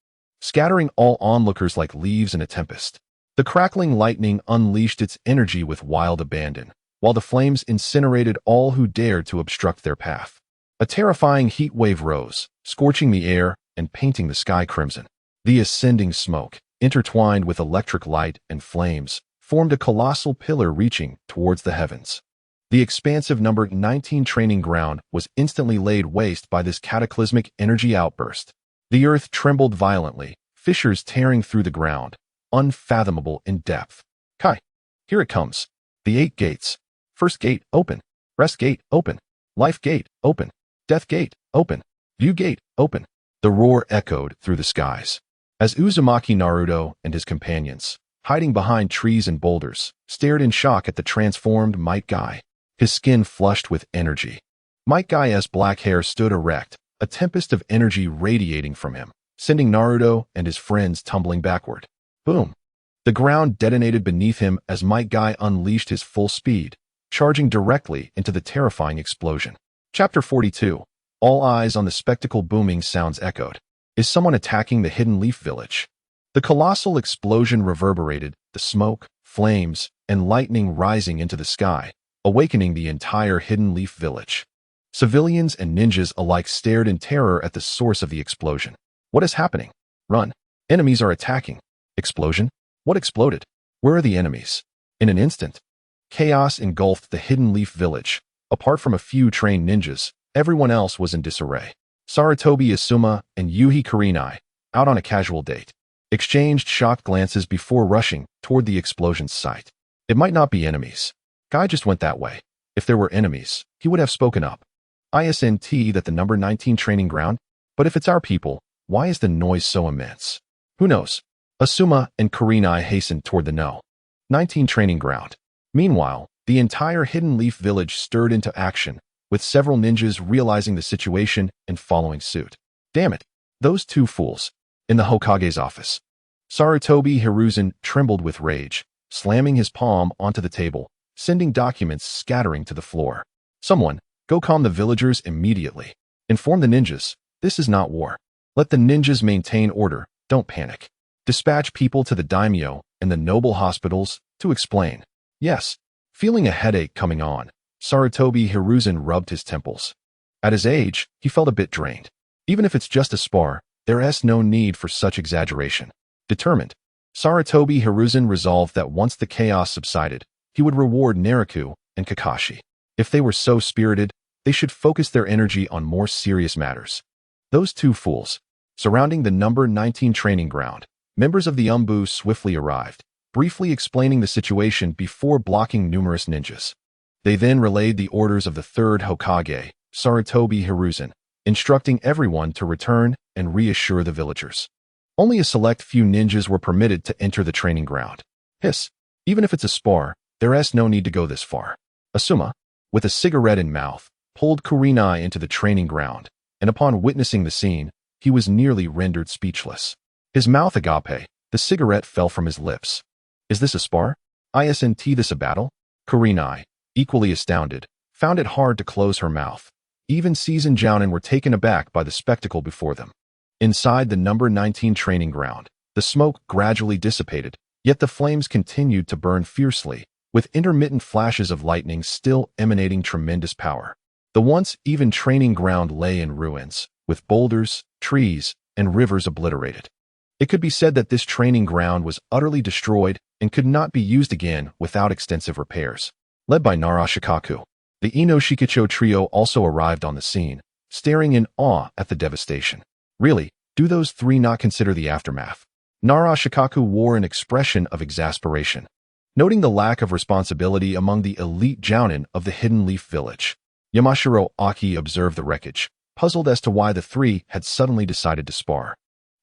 Speaker 1: scattering all onlookers like leaves in a tempest. The crackling lightning unleashed its energy with wild abandon, while the flames incinerated all who dared to obstruct their path. A terrifying heat wave rose, scorching the air and painting the sky crimson. The ascending smoke, intertwined with electric light and flames, formed a colossal pillar reaching towards the heavens. The expansive number 19 training ground was instantly laid waste by this cataclysmic energy outburst. The earth trembled violently, fissures tearing through the ground, unfathomable in depth. Kai, here it comes. The 8 gates. First gate, open. Rest gate, open. Life gate, open. Death gate, open. View gate, open. The roar echoed through the skies. As Uzumaki Naruto and his companions, hiding behind trees and boulders, stared in shock at the transformed Might Guy. His skin flushed with energy. Might Guy's black hair stood erect, a tempest of energy radiating from him, sending Naruto and his friends tumbling backward. Boom! The ground detonated beneath him as Might Guy unleashed his full speed, charging directly into the terrifying explosion. Chapter 42. All eyes on the spectacle. Booming sounds echoed. Is someone attacking the Hidden Leaf Village? The colossal explosion reverberated, the smoke, flames, and lightning rising into the sky, awakening the entire Hidden Leaf Village. Civilians and ninjas alike stared in terror at the source of the explosion. What is happening? Run. Enemies are attacking. Explosion? What exploded? Where are the enemies? In an instant, chaos engulfed the Hidden Leaf Village. Apart from a few trained ninjas, everyone else was in disarray. Sarutobi Asuma and Yuhi Kurenai, out on a casual date, exchanged shocked glances before rushing toward the explosion's site. It might not be enemies. Guy just went that way. If there were enemies, he would have spoken up. ISNT that the number 19 training ground? But if it's our people, why is the noise so immense? Who knows? Asuma and Kurenai hastened toward the No. 19 training ground. Meanwhile, the entire Hidden Leaf Village stirred into action, with several ninjas realizing the situation and following suit. Damn it, those two fools. In the Hokage's office, Sarutobi Hiruzen trembled with rage, slamming his palm onto the table, sending documents scattering to the floor. Someone, go calm the villagers immediately. Inform the ninjas, this is not war. Let the ninjas maintain order, don't panic. Dispatch people to the daimyo and the noble hospitals to explain. Yes. Feeling a headache coming on, Sarutobi Hiruzen rubbed his temples. At his age, he felt a bit drained. Even if it's just a spar, there's no need for such exaggeration. Determined, Sarutobi Hiruzen resolved that once the chaos subsided, he would reward Naraku and Kakashi. If they were so spirited, they should focus their energy on more serious matters. Those two fools. Surrounding the number 19 training ground, members of the Umbu swiftly arrived, briefly explaining the situation before blocking numerous ninjas. They then relayed the orders of the third Hokage, Sarutobi Hiruzen, instructing everyone to return and reassure the villagers. Only a select few ninjas were permitted to enter the training ground. Hiss, even if it's a spar, there's no need to go this far. Asuma, with a cigarette in mouth, pulled Kurenai into the training ground, and upon witnessing the scene, he was nearly rendered speechless. His mouth agape, the cigarette fell from his lips. Is this a spar? ISNT this a battle? Kurenai, equally astounded, found it hard to close her mouth. Even seasoned Jonin were taken aback by the spectacle before them. Inside the number 19 training ground, the smoke gradually dissipated, yet the flames continued to burn fiercely, with intermittent flashes of lightning still emanating tremendous power. The once even training ground lay in ruins, with boulders, trees, and rivers obliterated. It could be said that this training ground was utterly destroyed and could not be used again without extensive repairs. Led by Naraku, the Inoshikacho trio also arrived on the scene, staring in awe at the devastation. Really, do those three not consider the aftermath? Naraku wore an expression of exasperation, noting the lack of responsibility among the elite Jonin of the Hidden Leaf Village. Yamashiro Aki observed the wreckage, puzzled as to why the three had suddenly decided to spar.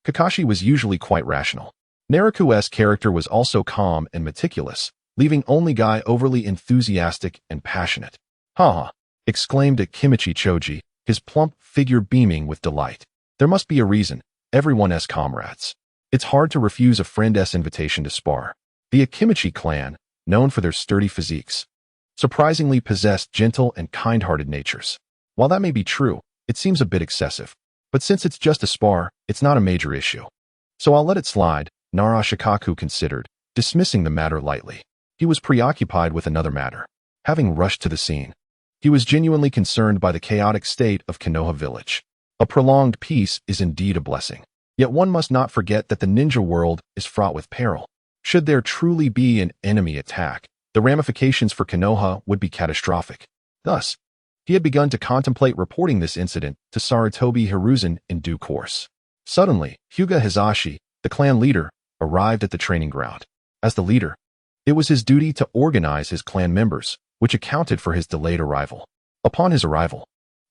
Speaker 1: Kakashi was usually quite rational. Naraku's character was also calm and meticulous, leaving only Guy overly enthusiastic and passionate. "Ha ha!" exclaimed Akimichi Choji, his plump figure beaming with delight. There must be a reason, everyone's comrades. It's hard to refuse a friend's invitation to spar. The Akimichi clan, known for their sturdy physiques, surprisingly possessed gentle and kind-hearted natures. While that may be true, it seems a bit excessive. But since it's just a spar, it's not a major issue. So I'll let it slide, Naraku considered, dismissing the matter lightly. He was preoccupied with another matter. having rushed to the scene. He was genuinely concerned by the chaotic state of Konoha village. A prolonged peace is indeed a blessing. Yet one must not forget that the ninja world is fraught with peril. Should there truly be an enemy attack, the ramifications for Konoha would be catastrophic. Thus, he had begun to contemplate reporting this incident to Sarutobi Hiruzen in due course. Suddenly, Hyuga Hizashi, the clan leader, arrived at the training ground. As the leader, it was his duty to organize his clan members, which accounted for his delayed arrival. Upon his arrival,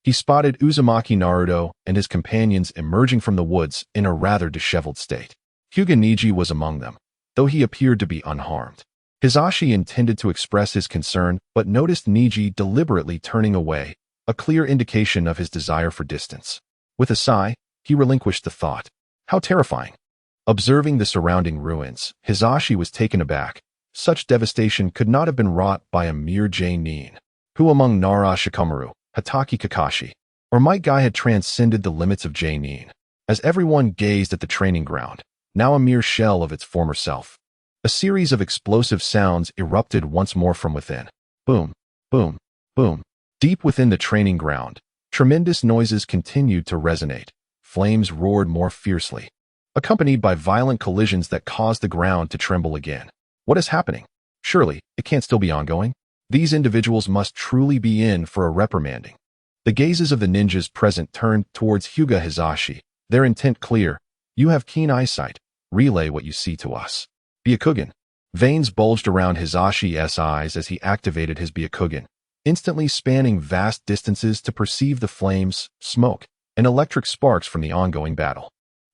Speaker 1: he spotted Uzumaki Naruto and his companions emerging from the woods in a rather disheveled state. Hyuga Niji was among them, though he appeared to be unharmed. Hizashi intended to express his concern, but noticed Niji deliberately turning away, a clear indication of his desire for distance. With a sigh, he relinquished the thought. How terrifying! Observing the surrounding ruins, Hizashi was taken aback. Such devastation could not have been wrought by a mere Jonin. Who among Nara Shikamaru, Hatake Kakashi, or Might Guy had transcended the limits of Jonin? As everyone gazed at the training ground, now a mere shell of its former self, a series of explosive sounds erupted once more from within. Boom, boom, boom. Deep within the training ground, tremendous noises continued to resonate. Flames roared more fiercely, accompanied by violent collisions that caused the ground to tremble again. What is happening? Surely, it can't still be ongoing? These individuals must truly be in for a reprimanding. The gazes of the ninjas present turned towards Hyuga Hizashi, their intent clear. You have keen eyesight. Relay what you see to us. Byakugan. Veins bulged around Hizashi's eyes as he activated his Byakugan, instantly spanning vast distances to perceive the flames, smoke, and electric sparks from the ongoing battle.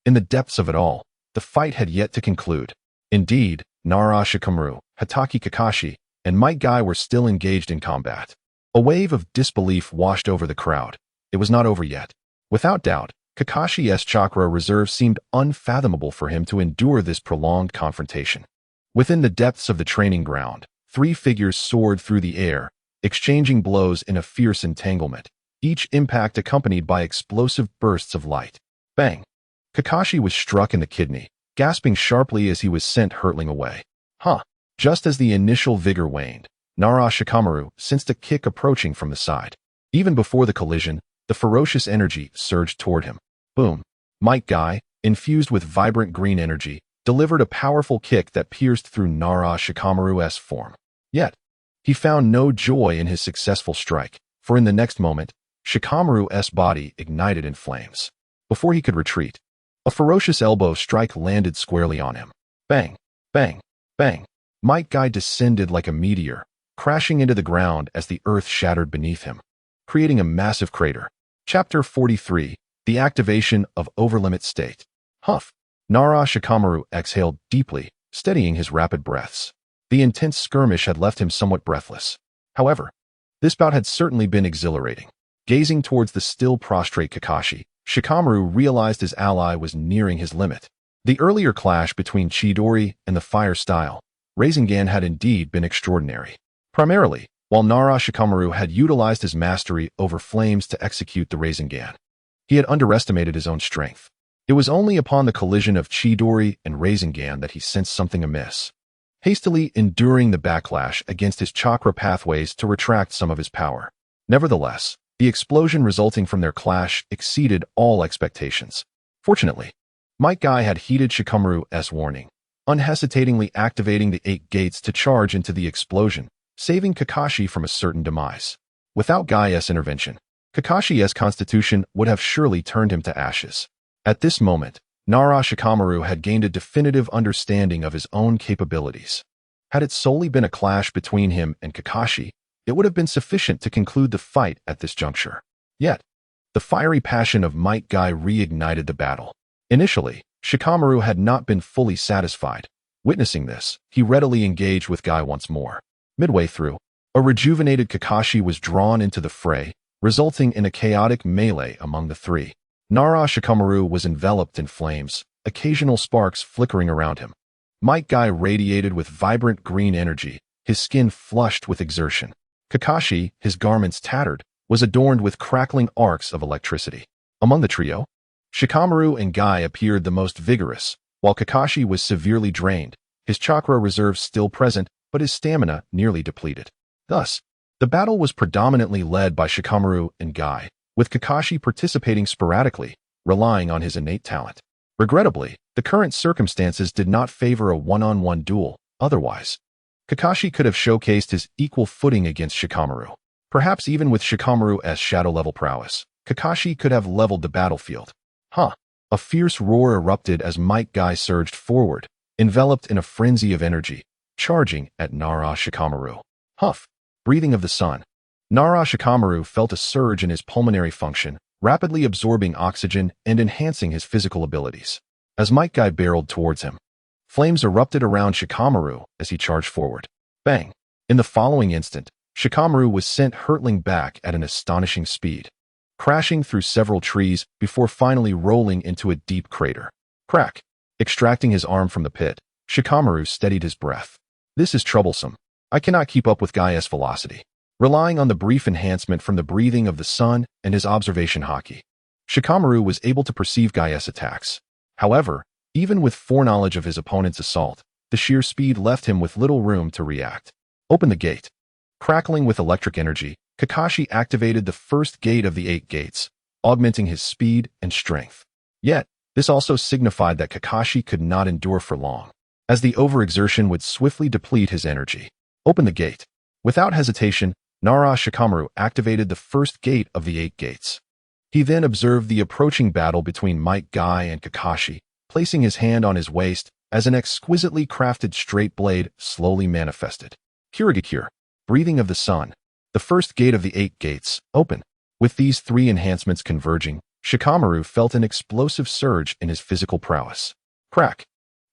Speaker 1: In the depths of it all, the fight had yet to conclude. Indeed, Nara Shikamaru, Hatake Kakashi, and Might Guy were still engaged in combat. A wave of disbelief washed over the crowd. It was not over yet. Without doubt, Kakashi's chakra reserve seemed unfathomable for him to endure this prolonged confrontation. Within the depths of the training ground, three figures soared through the air, exchanging blows in a fierce entanglement, each impact accompanied by explosive bursts of light. Bang! Kakashi was struck in the kidney, gasping sharply as he was sent hurtling away. Just as the initial vigor waned, Nara Shikamaru sensed a kick approaching from the side. Even before the collision, the ferocious energy surged toward him. Boom! Might Guy, infused with vibrant green energy, delivered a powerful kick that pierced through Nara Shikamaru's form. Yet, he found no joy in his successful strike, for in the next moment, Shikamaru's body ignited in flames. Before he could retreat, a ferocious elbow strike landed squarely on him. Bang! Bang! Bang! Might Guy descended like a meteor, crashing into the ground as the earth shattered beneath him, creating a massive crater. Chapter 43. The Activation of Overlimit State. Huff! Nara Shikamaru exhaled deeply, steadying his rapid breaths. The intense skirmish had left him somewhat breathless. However, this bout had certainly been exhilarating. Gazing towards the still prostrate Kakashi, Shikamaru realized his ally was nearing his limit. The earlier clash between Chidori and the Fire Style, Rasengan had indeed been extraordinary. Primarily, while Nara Shikamaru had utilized his mastery over flames to execute the Rasengan, he had underestimated his own strength. It was only upon the collision of Chidori and Rasengan that he sensed something amiss. Hastily enduring the backlash against his chakra pathways to retract some of his power. Nevertheless, the explosion resulting from their clash exceeded all expectations. Fortunately, Might Guy had heeded Shikamaru's warning, unhesitatingly activating the 8 gates to charge into the explosion, saving Kakashi from a certain demise. Without Guy's intervention, Kakashi's constitution would have surely turned him to ashes. At this moment, Nara Shikamaru had gained a definitive understanding of his own capabilities. Had it solely been a clash between him and Kakashi, it would have been sufficient to conclude the fight at this juncture. Yet, the fiery passion of Might Guy reignited the battle. Initially, Shikamaru had not been fully satisfied. Witnessing this, he readily engaged with Guy once more. Midway through, a rejuvenated Kakashi was drawn into the fray, resulting in a chaotic melee among the three. Nara Shikamaru was enveloped in flames, occasional sparks flickering around him. Might Guy radiated with vibrant green energy, his skin flushed with exertion. Kakashi, his garments tattered, was adorned with crackling arcs of electricity. Among the trio, Shikamaru and Guy appeared the most vigorous, while Kakashi was severely drained, his chakra reserves still present, but his stamina nearly depleted. Thus, The battle was predominantly led by Shikamaru and Guy, with Kakashi participating sporadically, relying on his innate talent. Regrettably, the current circumstances did not favor a one-on-one duel. Otherwise, Kakashi could have showcased his equal footing against Shikamaru. Perhaps even with Shikamaru's shadow-level prowess, Kakashi could have leveled the battlefield. A fierce roar erupted as Might Guy surged forward, enveloped in a frenzy of energy, charging at Nara Shikamaru. Breathing of the sun. Nara Shikamaru felt a surge in his pulmonary function, rapidly absorbing oxygen and enhancing his physical abilities. As Might Guy barreled towards him, flames erupted around Shikamaru as he charged forward. Bang! In the following instant, Shikamaru was sent hurtling back at an astonishing speed, crashing through several trees before finally rolling into a deep crater. Crack! Extracting his arm from the pit, Shikamaru steadied his breath. This is troublesome. I cannot keep up with Gaia's velocity. Relying on the brief enhancement from the breathing of the sun and his observation haki, Shikamaru was able to perceive Gaia's attacks. However, even with foreknowledge of his opponent's assault, the sheer speed left him with little room to react. Open the gate. Crackling with electric energy, Kakashi activated the first gate of the 8 gates, augmenting his speed and strength. Yet, this also signified that Kakashi could not endure for long, as the overexertion would swiftly deplete his energy. Open the gate. Without hesitation, Nara Shikamaru activated the first gate of the 8 gates. He then observed the approaching battle between Might Guy and Kakashi, placing his hand on his waist as an exquisitely crafted straight blade slowly manifested. Kirigakure. Breathing of the sun. The first gate of the 8 gates, open. With these 3 enhancements converging, Shikamaru felt an explosive surge in his physical prowess. Crack!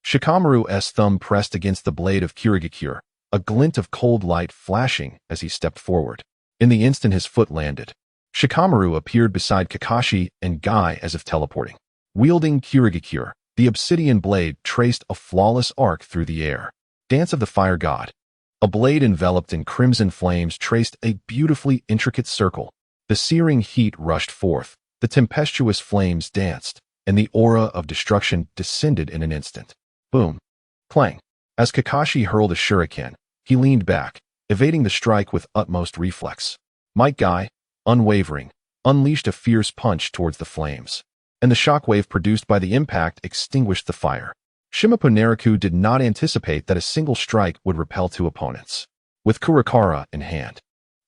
Speaker 1: Shikamaru's thumb pressed against the blade of Kirigakure, a glint of cold light flashing as he stepped forward. In the instant his foot landed, Shikamaru appeared beside Kakashi and Guy as if teleporting. Wielding Kirigakure, the obsidian blade traced a flawless arc through the air. Dance of the Fire God. A blade enveloped in crimson flames traced a beautifully intricate circle. The searing heat rushed forth, the tempestuous flames danced, and the aura of destruction descended in an instant. Boom! Clang! As Kakashi hurled a shuriken, he leaned back, evading the strike with utmost reflex. Might Guy, unwavering, unleashed a fierce punch towards the flames, and the shockwave produced by the impact extinguished the fire. Shimapu Naraku did not anticipate that a single strike would repel 2 opponents. With Kurakara in hand,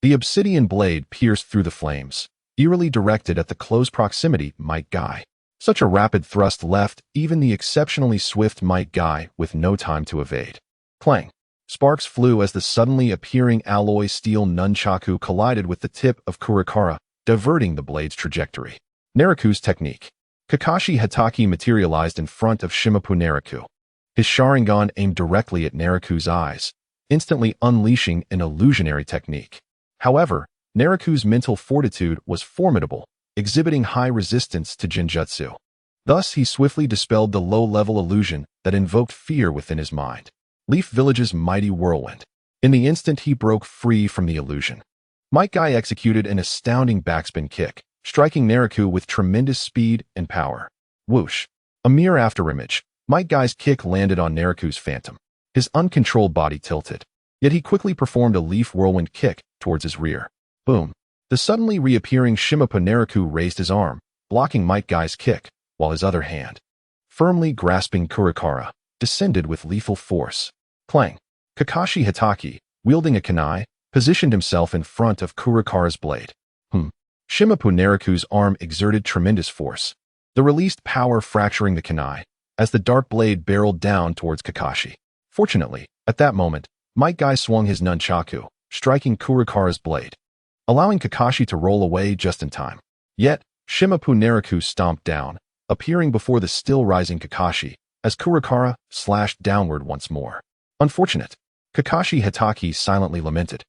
Speaker 1: the obsidian blade pierced through the flames, eerily directed at the close proximity Might Guy. Such a rapid thrust left even the exceptionally swift Might Guy with no time to evade. Clang! Sparks flew as the suddenly appearing alloy steel nunchaku collided with the tip of Kurakara, diverting the blade's trajectory. Naraku's technique. Kakashi Hatake materialized in front of Shimapu Naraku. His Sharingan aimed directly at Naraku's eyes, instantly unleashing an illusionary technique. However, Naraku's mental fortitude was formidable, exhibiting high resistance to Genjutsu. Thus, he swiftly dispelled the low-level illusion that invoked fear within his mind. Leaf Village's mighty whirlwind. In the instant he broke free from the illusion, Might Guy executed an astounding backspin kick, striking Naraku with tremendous speed and power. Whoosh! A mere afterimage, Might Guy's kick landed on Naraku's phantom. His uncontrolled body tilted, yet he quickly performed a leaf whirlwind kick towards his rear. Boom! The suddenly reappearing Shimapu Naraku raised his arm, blocking Might Guy's kick, while his other hand, firmly grasping Kurakara, descended with lethal force. Clang! Kakashi Hatake, wielding a kunai, positioned himself in front of Kurakara's blade. Shimapu Naraku's arm exerted tremendous force, the released power fracturing the kunai, as the dark blade barreled down towards Kakashi. Fortunately, at that moment, Might Guy swung his nunchaku, striking Kurakara's blade, allowing Kakashi to roll away just in time. Yet, Shimapu Naraku stomped down, appearing before the still-rising Kakashi, as Kurakara slashed downward once more. Unfortunate. Kakashi Hatake silently lamented.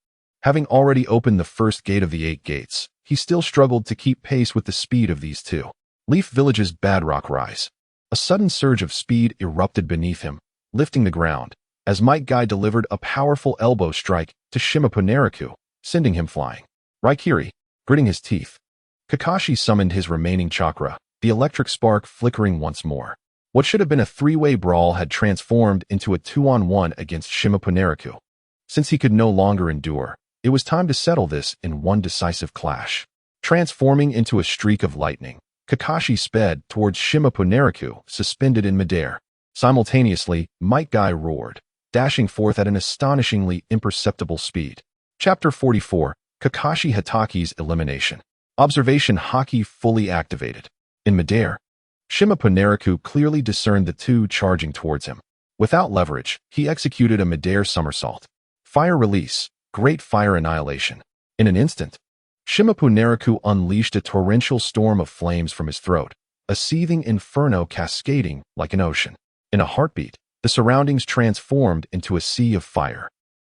Speaker 1: Having already opened the first gate of the 8 gates, he still struggled to keep pace with the speed of these 2. Leaf Village's Badrock Rise. A sudden surge of speed erupted beneath him, lifting the ground, as Might Guy delivered a powerful elbow strike to Shimapu Naraku, sending him flying. Raikiri, gritting his teeth. Kakashi summoned his remaining chakra, the electric spark flickering once more. What should have been a 3-way brawl had transformed into a 2-on-1 against Shimapu Naraku. Since he could no longer endure, It was time to settle this in one decisive clash. Transforming into a streak of lightning, Kakashi sped towards Shimapu Naraku, suspended in midair. Simultaneously, Might Guy roared, dashing forth at an astonishingly imperceptible speed. Chapter 44, Kakashi Hataki's Elimination. Observation Haki fully activated. In midair, Shimapu Naraku clearly discerned the two charging towards him. Without leverage, he executed a midair somersault. Fire release, great fire annihilation. In an instant, Shimapu Naraku unleashed a torrential storm of flames from his throat, a seething inferno cascading like an ocean. In a heartbeat, the surroundings transformed into a sea of fire.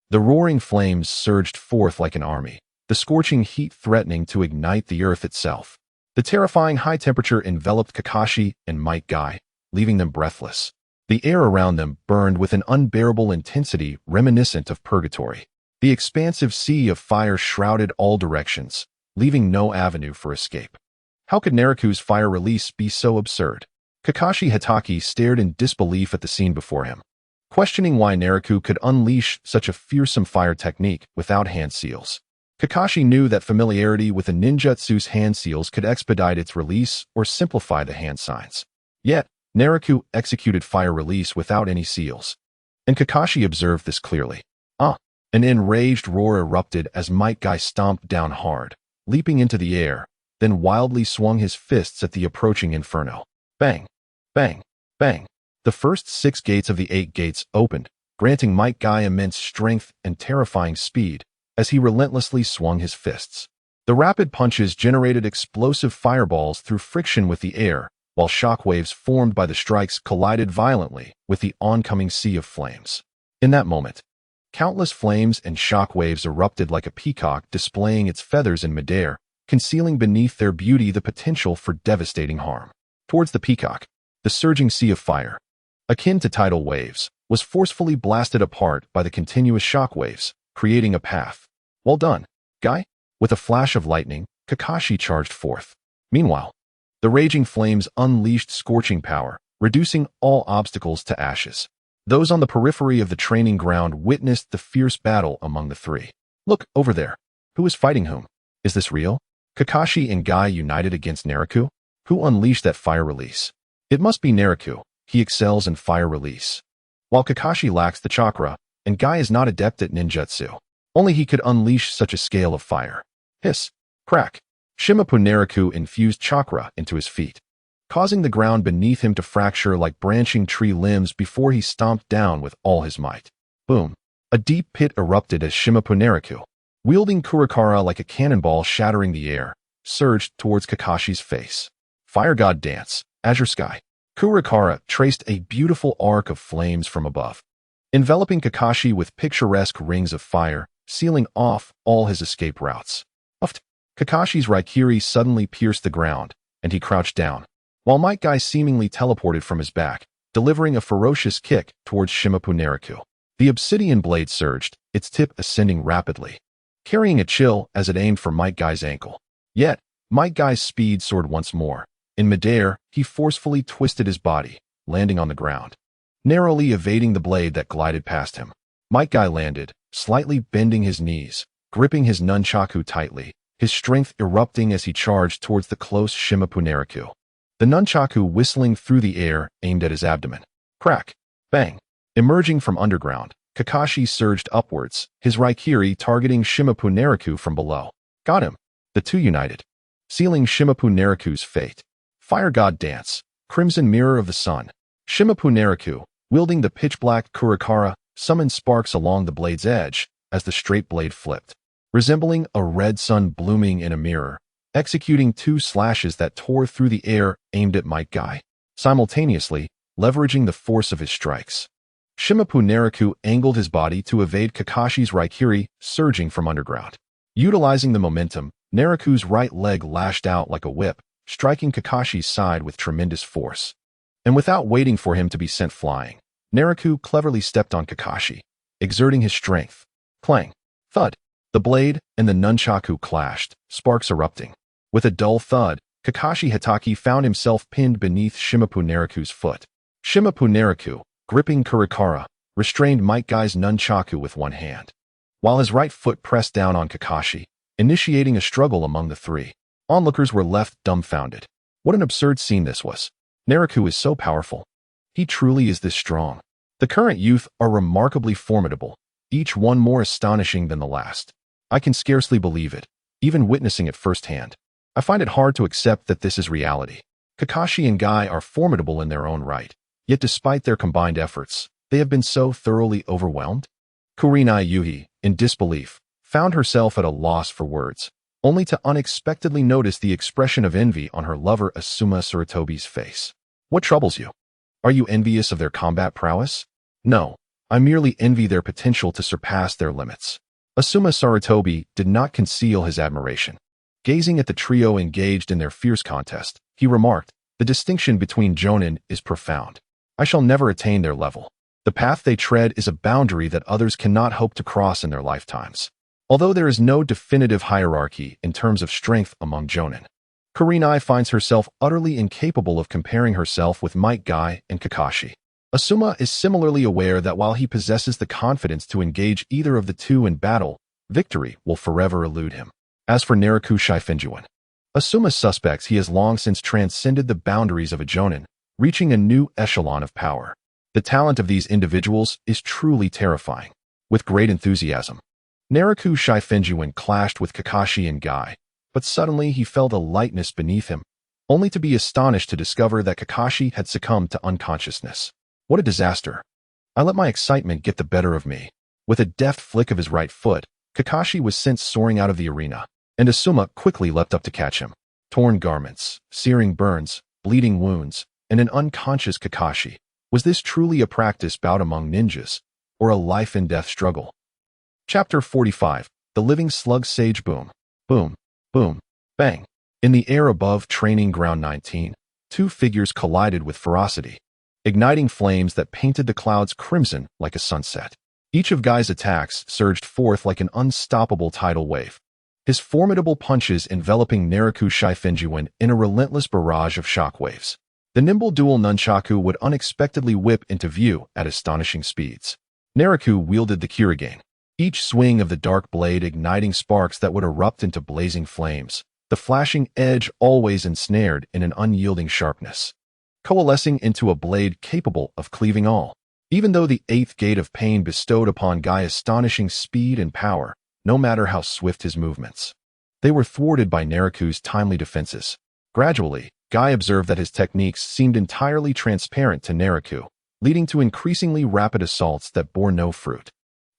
Speaker 1: The roaring flames surged forth like an army, the scorching heat threatening to ignite the earth itself. The terrifying high temperature enveloped Kakashi and Might Guy, leaving them breathless. The air around them burned with an unbearable intensity reminiscent of purgatory. The expansive sea of fire shrouded all directions, leaving no avenue for escape. How could Naraku's fire release be so absurd? Kakashi Hatake stared in disbelief at the scene before him, questioning why Naraku could unleash such a fearsome fire technique without hand seals. Kakashi knew that familiarity with a ninjutsu's hand seals could expedite its release or simplify the hand signs. Yet, Naraku executed fire release without any seals, and Kakashi observed this clearly. An enraged roar erupted as Might Guy stomped down hard, leaping into the air, then wildly swung his fists at the approaching inferno. Bang! Bang! Bang! The first 6 gates of the 8 gates opened, granting Might Guy immense strength and terrifying speed as he relentlessly swung his fists. The rapid punches generated explosive fireballs through friction with the air, while shockwaves formed by the strikes collided violently with the oncoming sea of flames. In that moment, countless flames and shockwaves erupted like a peacock displaying its feathers in midair, concealing beneath their beauty the potential for devastating harm. Towards the peacock, the surging sea of fire, akin to tidal waves, was forcefully blasted apart by the continuous shockwaves, creating a path. Well done, Guy. With a flash of lightning, Kakashi charged forth. Meanwhile, the raging flames unleashed scorching power, reducing all obstacles to ashes. Those on the periphery of the training ground witnessed the fierce battle among the three. Look, over there. Who is fighting whom? Is this real? Kakashi and Guy united against Naraku? Who unleashed that fire release? It must be Naraku. He excels in fire release. While Kakashi lacks the chakra, and Guy is not adept at ninjutsu, only he could unleash such a scale of fire. Hiss! Crack! Shimapu Naraku infused chakra into his feet, causing the ground beneath him to fracture like branching tree limbs before he stomped down with all his might. Boom! A deep pit erupted as Shimapu Naraku, wielding Kurakara like a cannonball shattering the air, surged towards Kakashi's face. Fire God Dance, Azure Sky. Kurakara traced a beautiful arc of flames from above, enveloping Kakashi with picturesque rings of fire, sealing off all his escape routes. Uft! Kakashi's Raikiri suddenly pierced the ground, and he crouched down, while Might Guy seemingly teleported from his back, delivering a ferocious kick towards Shimapu Naraku. The obsidian blade surged, its tip ascending rapidly, carrying a chill as it aimed for Might Guy's ankle. Yet, Might Guy's speed soared once more. In midair, he forcefully twisted his body, landing on the ground, narrowly evading the blade that glided past him. Might Guy landed, slightly bending his knees, gripping his nunchaku tightly, his strength erupting as he charged towards the close Shimapu Naraku. The nunchaku whistling through the air aimed at his abdomen. Crack! Bang! Emerging from underground, Kakashi surged upwards, his Raikiri targeting Shimapu Naraku from below. Got him! The two united, sealing Shimapu Naraku's fate. Fire God Dance, Crimson Mirror of the Sun. Shimapu Naraku, wielding the pitch-black Kurakara, summoned sparks along the blade's edge as the straight blade flipped, resembling a red sun blooming in a mirror, executing 2 slashes that tore through the air aimed at Might Guy, simultaneously leveraging the force of his strikes. Shimapu Naraku angled his body to evade Kakashi's Raikiri surging from underground. Utilizing the momentum, Naraku's right leg lashed out like a whip, striking Kakashi's side with tremendous force. And without waiting for him to be sent flying, Naraku cleverly stepped on Kakashi, exerting his strength. Clang! Thud! The blade and the nunchaku clashed, sparks erupting. With a dull thud, Kakashi Hatake found himself pinned beneath Shimapu Naraku's foot. Shimapu Naraku, gripping Kurakara, restrained Might Guy's nunchaku with one hand. while his right foot pressed down on Kakashi, initiating a struggle among the three. Onlookers were left dumbfounded. What an absurd scene this was. Naraku is so powerful. He truly is this strong. The current youth are remarkably formidable, each one more astonishing than the last. I can scarcely believe it, even witnessing it firsthand. I find it hard to accept that this is reality. Kakashi and Guy are formidable in their own right, yet despite their combined efforts, they have been so thoroughly overwhelmed. Kurenai Yuhi, in disbelief, found herself at a loss for words, only to unexpectedly notice the expression of envy on her lover Asuma Sarutobi's face. What troubles you? Are you envious of their combat prowess? No, I merely envy their potential to surpass their limits. Asuma Sarutobi did not conceal his admiration. Gazing at the trio engaged in their fierce contest, he remarked, "The distinction between Jonin is profound. I shall never attain their level. The path they tread is a boundary that others cannot hope to cross in their lifetimes." Although there is no definitive hierarchy in terms of strength among Jonin, Kurenai finds herself utterly incapable of comparing herself with Might Guy and Kakashi. Asuma is similarly aware that while he possesses the confidence to engage either of the two in battle, victory will forever elude him. As for Naraku Shifengyuan, Asuma suspects he has long since transcended the boundaries of a Jonin, reaching a new echelon of power. The talent of these individuals is truly terrifying. With great enthusiasm, Naraku Shifengyuan clashed with Kakashi and Guy, but suddenly he felt a lightness beneath him, only to be astonished to discover that Kakashi had succumbed to unconsciousness. What a disaster. I let my excitement get the better of me. With a deft flick of his right foot, Kakashi was sent soaring out of the arena, and Asuma quickly leapt up to catch him. Torn garments, searing burns, bleeding wounds, and an unconscious Kakashi. Was this truly a practice bout among ninjas, or a life-and-death struggle? Chapter 45. The Living Slug Sage Boom. Boom, boom, bang. In the air above Training Ground 19, two figures collided with ferocity, igniting flames that painted the clouds crimson like a sunset. Each of Guy's attacks surged forth like an unstoppable tidal wave, his formidable punches enveloping Naraku Shifengyuan in a relentless barrage of shockwaves. The nimble dual nunchaku would unexpectedly whip into view at astonishing speeds. Naraku wielded the Kyurigane, each swing of the dark blade igniting sparks that would erupt into blazing flames, the flashing edge always ensnared in an unyielding sharpness, coalescing into a blade capable of cleaving all. Even though the eighth gate of pain bestowed upon Guy astonishing speed and power, no matter how swift his movements, they were thwarted by Naraku's timely defenses. Gradually, Guy observed that his techniques seemed entirely transparent to Naraku, leading to increasingly rapid assaults that bore no fruit.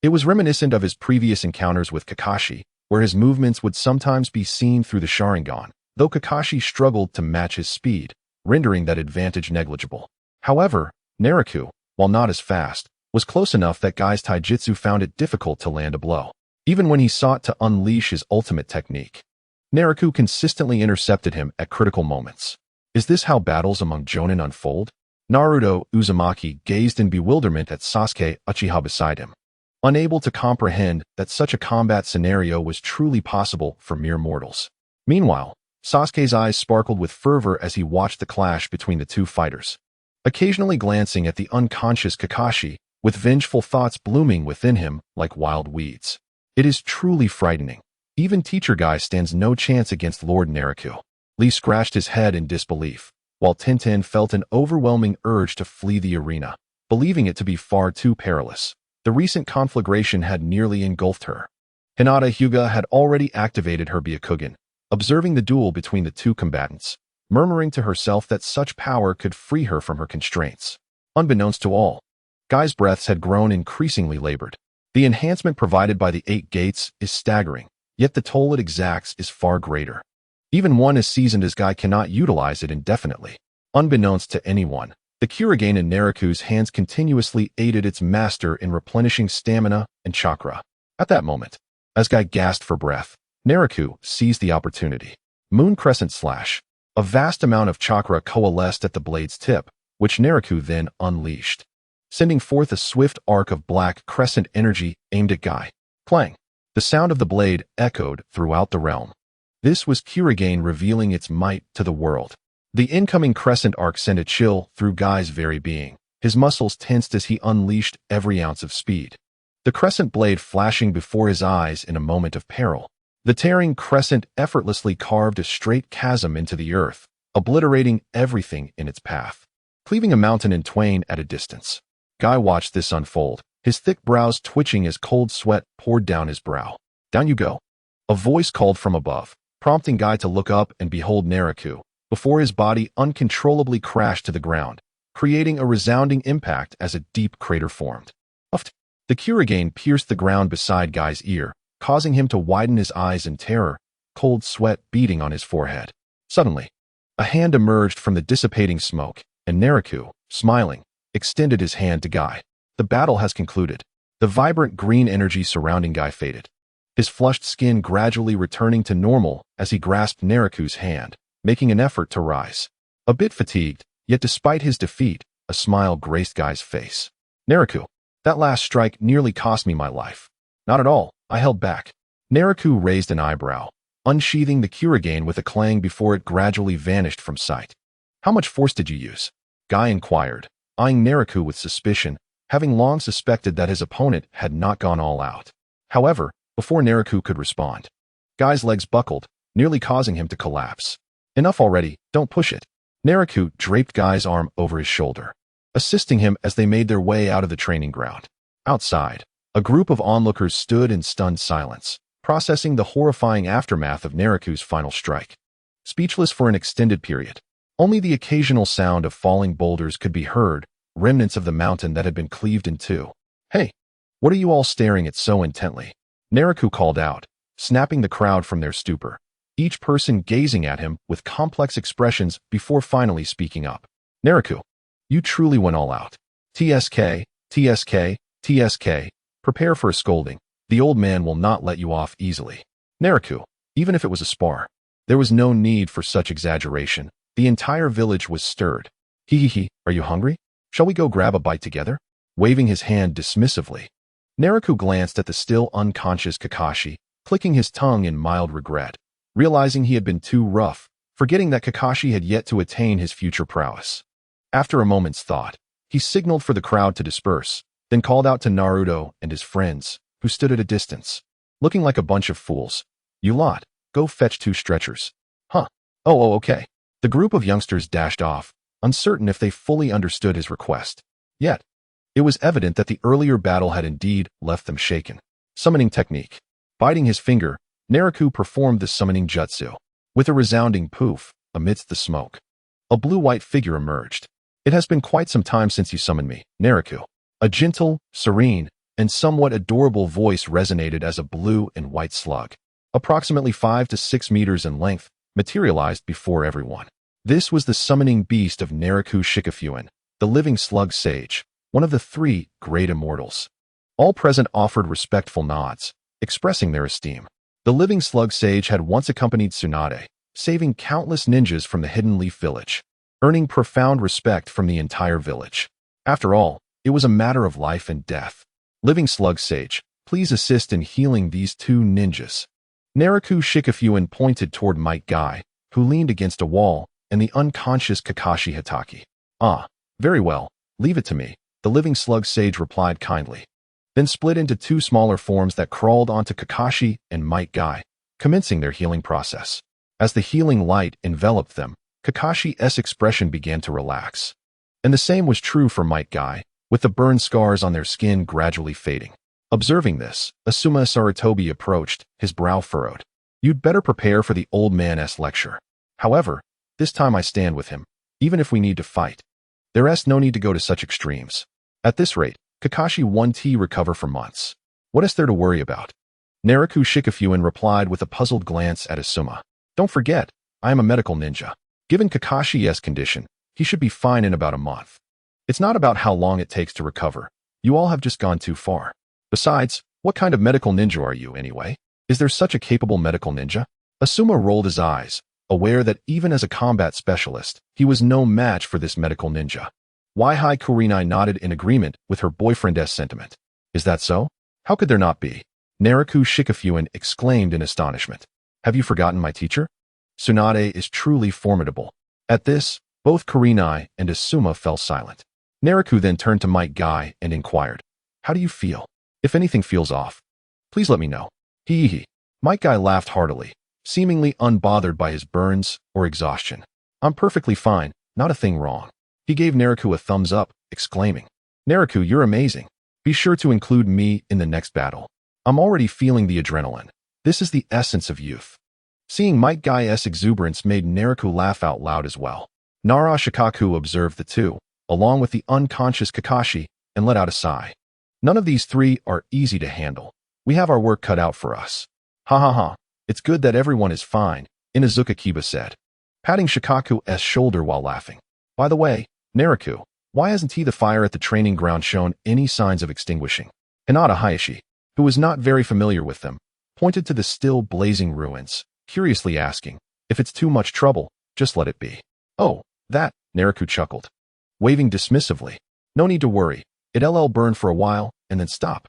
Speaker 1: It was reminiscent of his previous encounters with Kakashi, where his movements would sometimes be seen through the Sharingan, though Kakashi struggled to match his speed, rendering that advantage negligible. However, Naraku, while not as fast, was close enough that Guy's taijutsu found it difficult to land a blow, even when he sought to unleash his ultimate technique. Naraku consistently intercepted him at critical moments. Is this how battles among Jonin unfold? Naruto Uzumaki gazed in bewilderment at Sasuke Uchiha beside him, unable to comprehend that such a combat scenario was truly possible for mere mortals. Meanwhile, Sasuke's eyes sparkled with fervor as he watched the clash between the two fighters, occasionally glancing at the unconscious Kakashi, with vengeful thoughts blooming within him like wild weeds. It is truly frightening. Even Teacher Guy stands no chance against Lord Naraku. Lee scratched his head in disbelief, while Tintin felt an overwhelming urge to flee the arena, believing it to be far too perilous. The recent conflagration had nearly engulfed her. Hinata Hyuga had already activated her Byakugan, observing the duel between the two combatants, murmuring to herself that such power could free her from her constraints. Unbeknownst to all, Guy's breaths had grown increasingly labored. The enhancement provided by the 8 gates is staggering, yet the toll it exacts is far greater. Even one as seasoned as Guy cannot utilize it indefinitely. Unbeknownst to anyone, the Kyurigane in Naraku's hands continuously aided its master in replenishing stamina and chakra. At that moment, as Guy gasped for breath, Naraku seized the opportunity. Moon Crescent Slash. A vast amount of chakra coalesced at the blade's tip, which Naraku then unleashed, sending forth a swift arc of black crescent energy aimed at Guy. Clang! The sound of the blade echoed throughout the realm. This was Kyurigane revealing its might to the world. The incoming crescent arc sent a chill through Guy's very being. His muscles tensed as he unleashed every ounce of speed. the crescent blade flashing before his eyes in a moment of peril. The tearing crescent effortlessly carved a straight chasm into the earth, obliterating everything in its path, cleaving a mountain in twain at a distance. Guy watched this unfold, his thick brows twitching as cold sweat poured down his brow. Down you go. A voice called from above, prompting Guy to look up and behold Naraku, before his body uncontrollably crashed to the ground, creating a resounding impact as a deep crater formed. Uft! The Kurigane pierced the ground beside Guy's ear, causing him to widen his eyes in terror, cold sweat beading on his forehead. Suddenly, a hand emerged from the dissipating smoke, and Naraku, smiling, extended his hand to Guy. The battle has concluded. The vibrant green energy surrounding Guy faded, his flushed skin gradually returning to normal as he grasped Naraku's hand, making an effort to rise. A bit fatigued, yet despite his defeat, a smile graced Guy's face. Naraku, that last strike nearly cost me my life. Not at all, I held back. Naraku raised an eyebrow, unsheathing the Kurigane with a clang before it gradually vanished from sight. How much force did you use? Guy inquired, eyeing Naraku with suspicion, having long suspected that his opponent had not gone all out. However, before Naraku could respond, Guy's legs buckled, nearly causing him to collapse. Enough already, don't push it. Naraku draped Guy's arm over his shoulder, assisting him as they made their way out of the training ground. Outside, a group of onlookers stood in stunned silence, processing the horrifying aftermath of Naraku's final strike. Speechless for an extended period, only the occasional sound of falling boulders could be heard, remnants of the mountain that had been cleaved in two. Hey, what are you all staring at so intently? Naraku called out, snapping the crowd from their stupor, each person gazing at him with complex expressions before finally speaking up. Naraku, you truly went all out. TSK, TSK, TSK, prepare for a scolding. The old man will not let you off easily. Naraku, even if it was a spar, there was no need for such exaggeration. The entire village was stirred. Hee, are you hungry? Shall we go grab a bite together? Waving his hand dismissively, Naraku glanced at the still unconscious Kakashi, clicking his tongue in mild regret, realizing he had been too rough, forgetting that Kakashi had yet to attain his future prowess. After a moment's thought, he signaled for the crowd to disperse, then called out to Naruto and his friends, who stood at a distance, looking like a bunch of fools. You lot, go fetch 2 stretchers. Huh. Oh, okay. The group of youngsters dashed off, uncertain if they fully understood his request. Yet, it was evident that the earlier battle had indeed left them shaken. Summoning technique. Biting his finger, Naraku performed the summoning jutsu. With a resounding poof, amidst the smoke, a blue-white figure emerged. It has been quite some time since you summoned me, Naraku. A gentle, serene, and somewhat adorable voice resonated as a blue and white slug, approximately 5 to 6 meters in length, materialized before everyone. This was the summoning beast of Naraku Shifengyuan, the living slug sage, one of the 3 great immortals. All present offered respectful nods, expressing their esteem. The living slug sage had once accompanied Tsunade, saving countless ninjas from the Hidden Leaf Village, earning profound respect from the entire village. After all, it was a matter of life and death. Living slug sage, please assist in healing these 2 ninjas. Naraku Shifengyuan pointed toward Might Guy, who leaned against a wall, and the unconscious Kakashi Hitaki. Ah, very well, leave it to me, the living slug sage replied kindly, then split into 2 smaller forms that crawled onto Kakashi and Might Guy, commencing their healing process. As the healing light enveloped them, Kakashi's expression began to relax. And the same was true for Might Guy, with the burn scars on their skin gradually fading. Observing this, Asuma Sarutobi approached, his brow furrowed. You'd better prepare for the old man's lecture. However, this time I stand with him, even if we need to fight. There's no need to go to such extremes. At this rate, Kakashi won't recover for months. What is there to worry about? Naraku Shifengyuan replied with a puzzled glance at Asuma. Don't forget, I am a medical ninja. Given Kakashi's condition, he should be fine in about a month. It's not about how long it takes to recover. You all have just gone too far. Besides, what kind of medical ninja are you anyway? Is there such a capable medical ninja? Asuma rolled his eyes, aware that even as a combat specialist, he was no match for this medical ninja. Waihai Kurinai nodded in agreement with her boyfriend's sentiment. Is that so? How could there not be? Naraku Shifengyuan exclaimed in astonishment. Have you forgotten my teacher? Tsunade is truly formidable. At this, both Kurinai and Asuma fell silent. Naraku then turned to Might Guy and inquired, how do you feel? If anything feels off, please let me know. Hee hee. Might Guy laughed heartily, seemingly unbothered by his burns or exhaustion. I'm perfectly fine, not a thing wrong. He gave Naraku a thumbs up, exclaiming, Naraku, you're amazing. Be sure to include me in the next battle. I'm already feeling the adrenaline. This is the essence of youth. Seeing Might Guy's exuberance made Naraku laugh out loud as well. Nara Shikaku observed the two, along with the unconscious Kakashi, and let out a sigh. None of these three are easy to handle. We have our work cut out for us. Ha ha ha. It's good that everyone is fine, Inazuka Kiba said, patting Shikaku's shoulder while laughing. By the way, Naraku, why hasn't the fire at the training ground shown any signs of extinguishing? Hinata Hayashi, who was not very familiar with them, pointed to the still blazing ruins, curiously asking, if it's too much trouble, just let it be. Oh, that, Naraku chuckled, waving dismissively. No need to worry, it'll burn for a while, and then stop.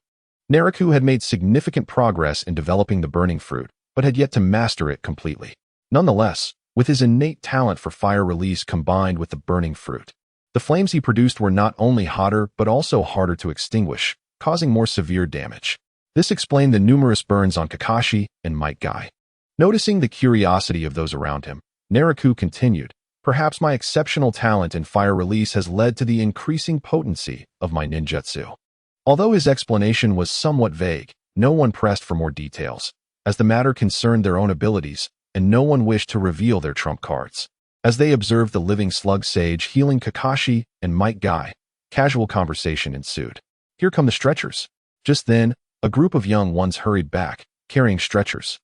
Speaker 1: Naraku had made significant progress in developing the burning fruit, but had yet to master it completely. Nonetheless, with his innate talent for fire release combined with the burning fruit, the flames he produced were not only hotter but also harder to extinguish, causing more severe damage. This explained the numerous burns on Kakashi and Might Guy. Noticing the curiosity of those around him, Naraku continued, perhaps my exceptional talent in fire release has led to the increasing potency of my ninjutsu. Although his explanation was somewhat vague, no one pressed for more details, as the matter concerned their own abilities, and no one wished to reveal their trump cards. As they observed the living slug sage healing Kakashi and Might Guy, casual conversation ensued. Here come the stretchers. Just then, a group of young ones hurried back, carrying stretchers.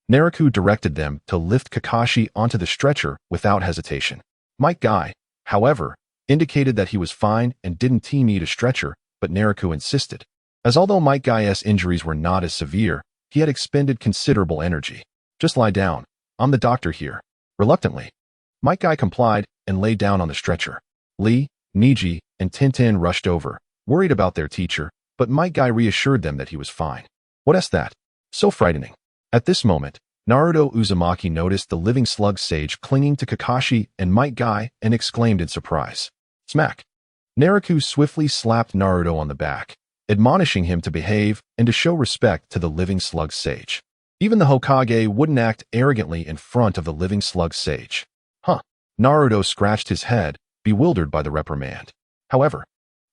Speaker 1: Naraku directed them to lift Kakashi onto the stretcher without hesitation. Might Guy, however, indicated that he was fine and didn't need a stretcher, but Naraku insisted, as although Might Guy's injuries were not as severe, he had expended considerable energy. Just lie down. I'm the doctor here. Reluctantly, Might Guy complied and lay down on the stretcher. Lee, Niji, and Tintin rushed over, worried about their teacher, but Might Guy reassured them that he was fine. What's that? So frightening. At this moment, Naruto Uzumaki noticed the living slug sage clinging to Kakashi and Might Guy and exclaimed in surprise. Smack. Naraku swiftly slapped Naruto on the back, admonishing him to behave and to show respect to the living slug sage. Even the Hokage wouldn't act arrogantly in front of the living slug sage. Huh. Naruto scratched his head, bewildered by the reprimand. However,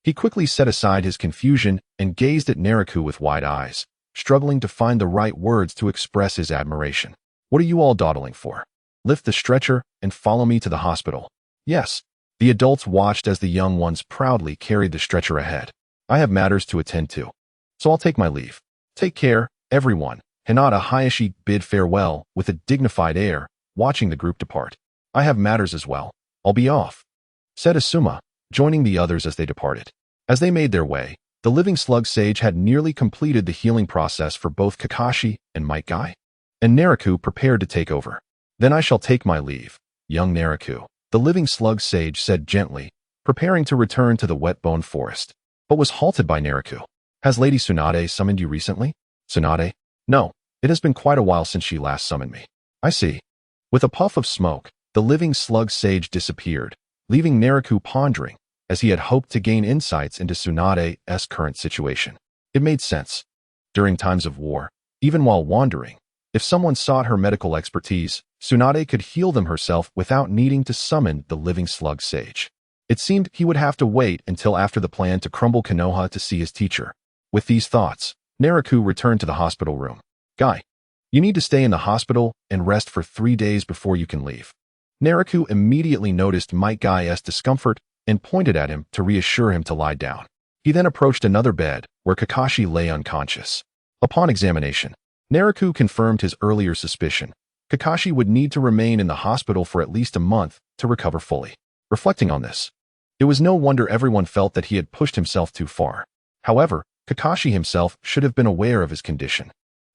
Speaker 1: he quickly set aside his confusion and gazed at Naraku with wide eyes, struggling to find the right words to express his admiration. What are you all dawdling for? Lift the stretcher and follow me to the hospital. Yes. The adults watched as the young ones proudly carried the stretcher ahead. I have matters to attend to, so I'll take my leave. Take care, everyone. Hinata Hayashi bid farewell with a dignified air, watching the group depart. I have matters as well. I'll be off, said Asuma, joining the others as they departed. As they made their way, the living slug sage had nearly completed the healing process for both Kakashi and Might Guy, and Naraku prepared to take over. Then I shall take my leave, young Naraku, the living slug sage said gently, preparing to return to the wet bone forest, but was halted by Naraku. Has Lady Tsunade summoned you recently? Tsunade? No, it has been quite a while since she last summoned me. I see. With a puff of smoke, the living slug sage disappeared, leaving Naraku pondering, as he had hoped to gain insights into Tsunade's current situation. It made sense. During times of war, even while wandering, if someone sought her medical expertise, Tsunade could heal them herself without needing to summon the living slug sage. It seemed he would have to wait until after the plan to crumble Konoha to see his teacher. With these thoughts, Naraku returned to the hospital room. Guy, you need to stay in the hospital and rest for 3 days before you can leave. Naraku immediately noticed Might Guy's discomfort and pointed at him to reassure him to lie down. He then approached another bed, where Kakashi lay unconscious. Upon examination, Naraku confirmed his earlier suspicion. Kakashi would need to remain in the hospital for at least a month to recover fully. Reflecting on this, it was no wonder everyone felt that he had pushed himself too far. However, Kakashi himself should have been aware of his condition.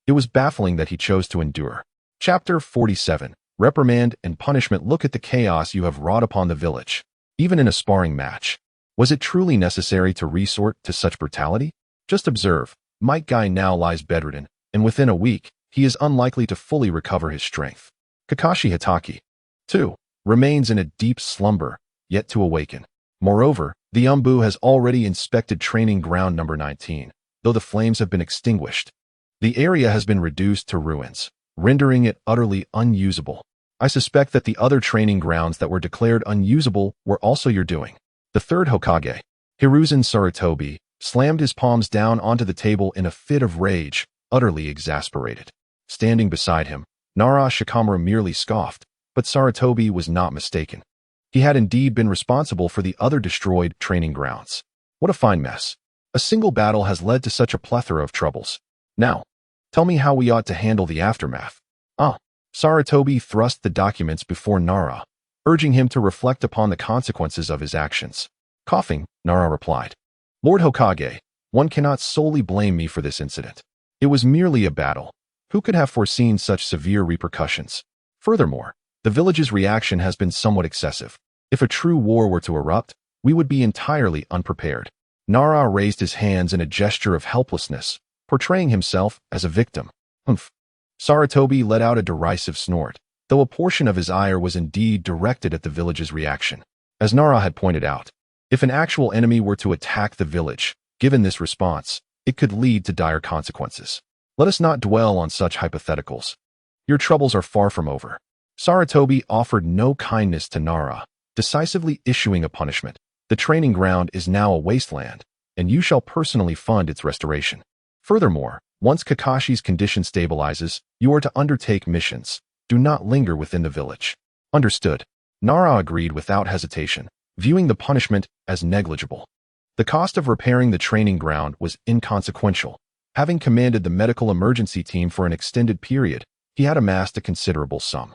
Speaker 1: It was baffling that he chose to endure. Chapter 47. Reprimand and Punishment. Look at the chaos you have wrought upon the village. Even in a sparring match, was it truly necessary to resort to such brutality? Just observe, Might Guy now lies bedridden, and within a week, he is unlikely to fully recover his strength. Kakashi Hitaki, too, remains in a deep slumber, yet to awaken. Moreover, the Umbu has already inspected training ground number 19, though the flames have been extinguished. The area has been reduced to ruins, rendering it utterly unusable. I suspect that the other training grounds that were declared unusable were also your doing. The third Hokage, Hiruzen Sarutobi, slammed his palms down onto the table in a fit of rage, utterly exasperated. Standing beside him, Nara Shikamaru merely scoffed, but Sarutobi was not mistaken. He had indeed been responsible for the other destroyed training grounds. What a fine mess. A single battle has led to such a plethora of troubles. Now, tell me how we ought to handle the aftermath. Sarutobi thrust the documents before Nara, urging him to reflect upon the consequences of his actions. Coughing, Nara replied, Lord Hokage, one cannot solely blame me for this incident. It was merely a battle. Who could have foreseen such severe repercussions? Furthermore, the village's reaction has been somewhat excessive. If a true war were to erupt, we would be entirely unprepared. Nara raised his hands in a gesture of helplessness, portraying himself as a victim. Humph. Sarutobi let out a derisive snort, though a portion of his ire was indeed directed at the village's reaction. As Nara had pointed out, if an actual enemy were to attack the village, given this response, it could lead to dire consequences. Let us not dwell on such hypotheticals. Your troubles are far from over. Sarutobi offered no kindness to Nara, decisively issuing a punishment. The training ground is now a wasteland, and you shall personally fund its restoration. Furthermore, once Kakashi's condition stabilizes, you are to undertake missions. Do not linger within the village. Understood. Nara agreed without hesitation, viewing the punishment as negligible. The cost of repairing the training ground was inconsequential. Having commanded the medical emergency team for an extended period, he had amassed a considerable sum.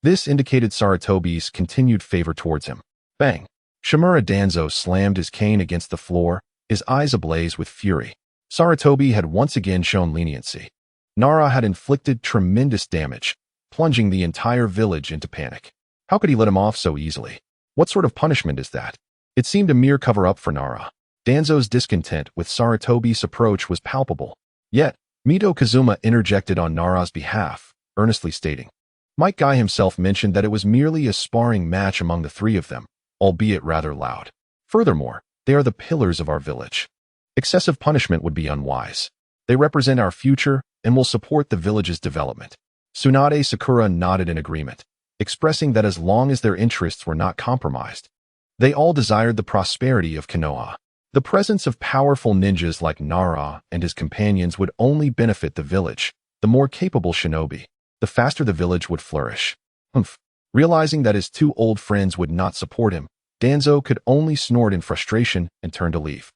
Speaker 1: This indicated Sarutobi's continued favor towards him. Bang! Shimura Danzo slammed his cane against the floor, his eyes ablaze with fury. Sarutobi had once again shown leniency. Nara had inflicted tremendous damage, plunging the entire village into panic. How could he let him off so easily? What sort of punishment is that? It seemed a mere cover-up for Nara. Danzo's discontent with Sarutobi's approach was palpable. Yet, Mito Kazuma interjected on Nara's behalf, earnestly stating, Might Guy himself mentioned that it was merely a sparring match among the three of them, albeit rather loud. Furthermore, they are the pillars of our village. Excessive punishment would be unwise. They represent our future and will support the village's development. Tsunade Sakura nodded in agreement, expressing that as long as their interests were not compromised, they all desired the prosperity of Konoha. The presence of powerful ninjas like Nara and his companions would only benefit the village. The more capable shinobi, the faster the village would flourish. Humph. Realizing that his two old friends would not support him, Danzo could only snort in frustration and turn to leave.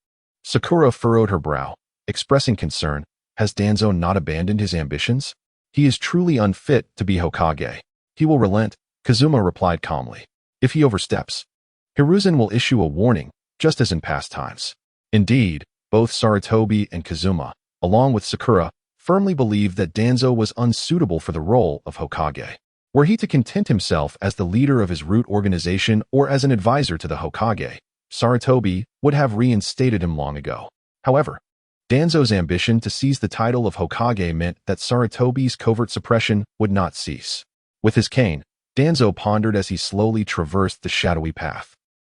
Speaker 1: Sakura furrowed her brow, expressing concern. Has Danzo not abandoned his ambitions? He is truly unfit to be Hokage. He will relent, Kazuma replied calmly. If he oversteps, Hiruzen will issue a warning, just as in past times. Indeed, both Sarutobi and Kazuma, along with Sakura, firmly believed that Danzo was unsuitable for the role of Hokage. Were he to content himself as the leader of his root organization or as an advisor to the Hokage, Sarutobi would have reinstated him long ago. However, Danzo's ambition to seize the title of Hokage meant that Sarutobi's covert suppression would not cease. With his cane, Danzo pondered as he slowly traversed the shadowy path.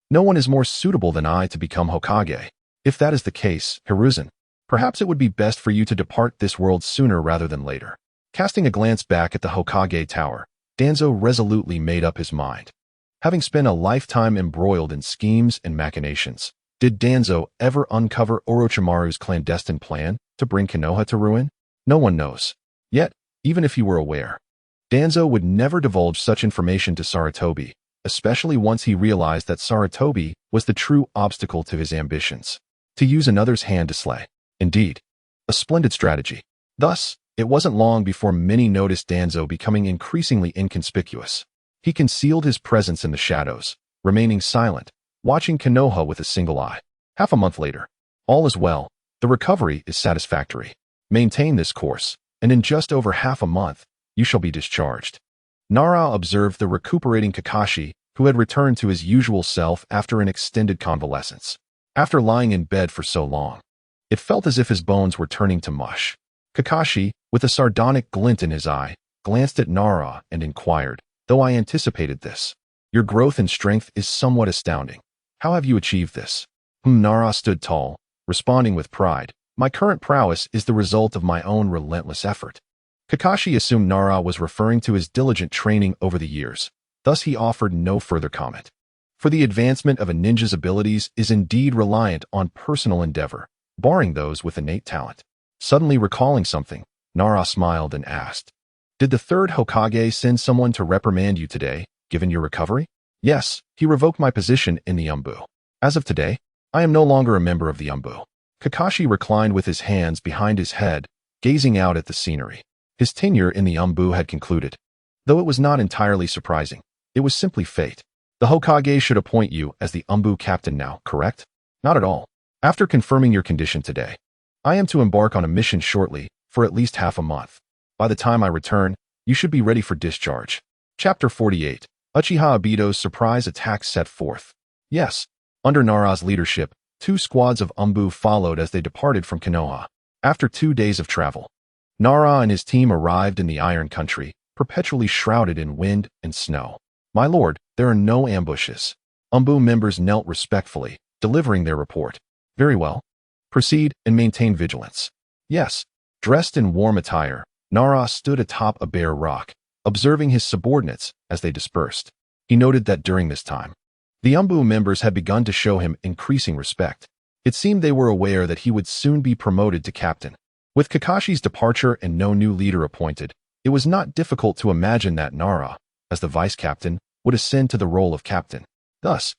Speaker 1: No one is more suitable than I to become Hokage. If that is the case, Hiruzen, perhaps it would be best for you to depart this world sooner rather than later. Casting a glance back at the Hokage Tower, Danzo resolutely made up his mind. Having spent a lifetime embroiled in schemes and machinations, did Danzo ever uncover Orochimaru's clandestine plan to bring Konoha to ruin? No one knows. Yet, even if he were aware, Danzo would never divulge such information to Sarutobi, especially once he realized that Sarutobi was the true obstacle to his ambitions. To use another's hand to slay. Indeed, a splendid strategy. Thus, it wasn't long before many noticed Danzo becoming increasingly inconspicuous. He concealed his presence in the shadows, remaining silent, watching Konoha with a single eye. Half a month later, all is well. The recovery is satisfactory. Maintain this course, and in just over half a month, you shall be discharged. Nara observed the recuperating Kakashi, who had returned to his usual self after an extended convalescence. After lying in bed for so long, it felt as if his bones were turning to mush. Kakashi, with a sardonic glint in his eye, glanced at Nara and inquired, though I anticipated this. Your growth in strength is somewhat astounding. How have you achieved this? Nara stood tall, responding with pride. My current prowess is the result of my own relentless effort. Kakashi assumed Nara was referring to his diligent training over the years, thus he offered no further comment. For the advancement of a ninja's abilities is indeed reliant on personal endeavor, barring those with innate talent. Suddenly recalling something, Nara smiled and asked, "Did the third Hokage send someone to reprimand you today, given your recovery?" "Yes, he revoked my position in the Umbu. As of today, I am no longer a member of the Umbu." Kakashi reclined with his hands behind his head, gazing out at the scenery. His tenure in the Umbu had concluded. Though it was not entirely surprising, it was simply fate. The Hokage should appoint you as the Umbu captain now, correct? Not at all. After confirming your condition today, I am to embark on a mission shortly for at least half a month. By the time I return, you should be ready for discharge. Chapter 48. Uchiha Obito's surprise attack set forth. Yes, under Nara's leadership, 2 squads of Umbu followed as they departed from Konoha. After 2 days of travel, Nara and his team arrived in the Iron Country, perpetually shrouded in wind and snow. "My lord, there are no ambushes." Umbu members knelt respectfully, delivering their report. "Very well. Proceed and maintain vigilance." "Yes." Dressed in warm attire, Nara stood atop a bare rock, observing his subordinates as they dispersed. He noted that during this time, the Umbu members had begun to show him increasing respect. It seemed they were aware that he would soon be promoted to captain. With Kakashi's departure and no new leader appointed, it was not difficult to imagine that Nara, as the vice-captain, would ascend to the role of captain. Thus,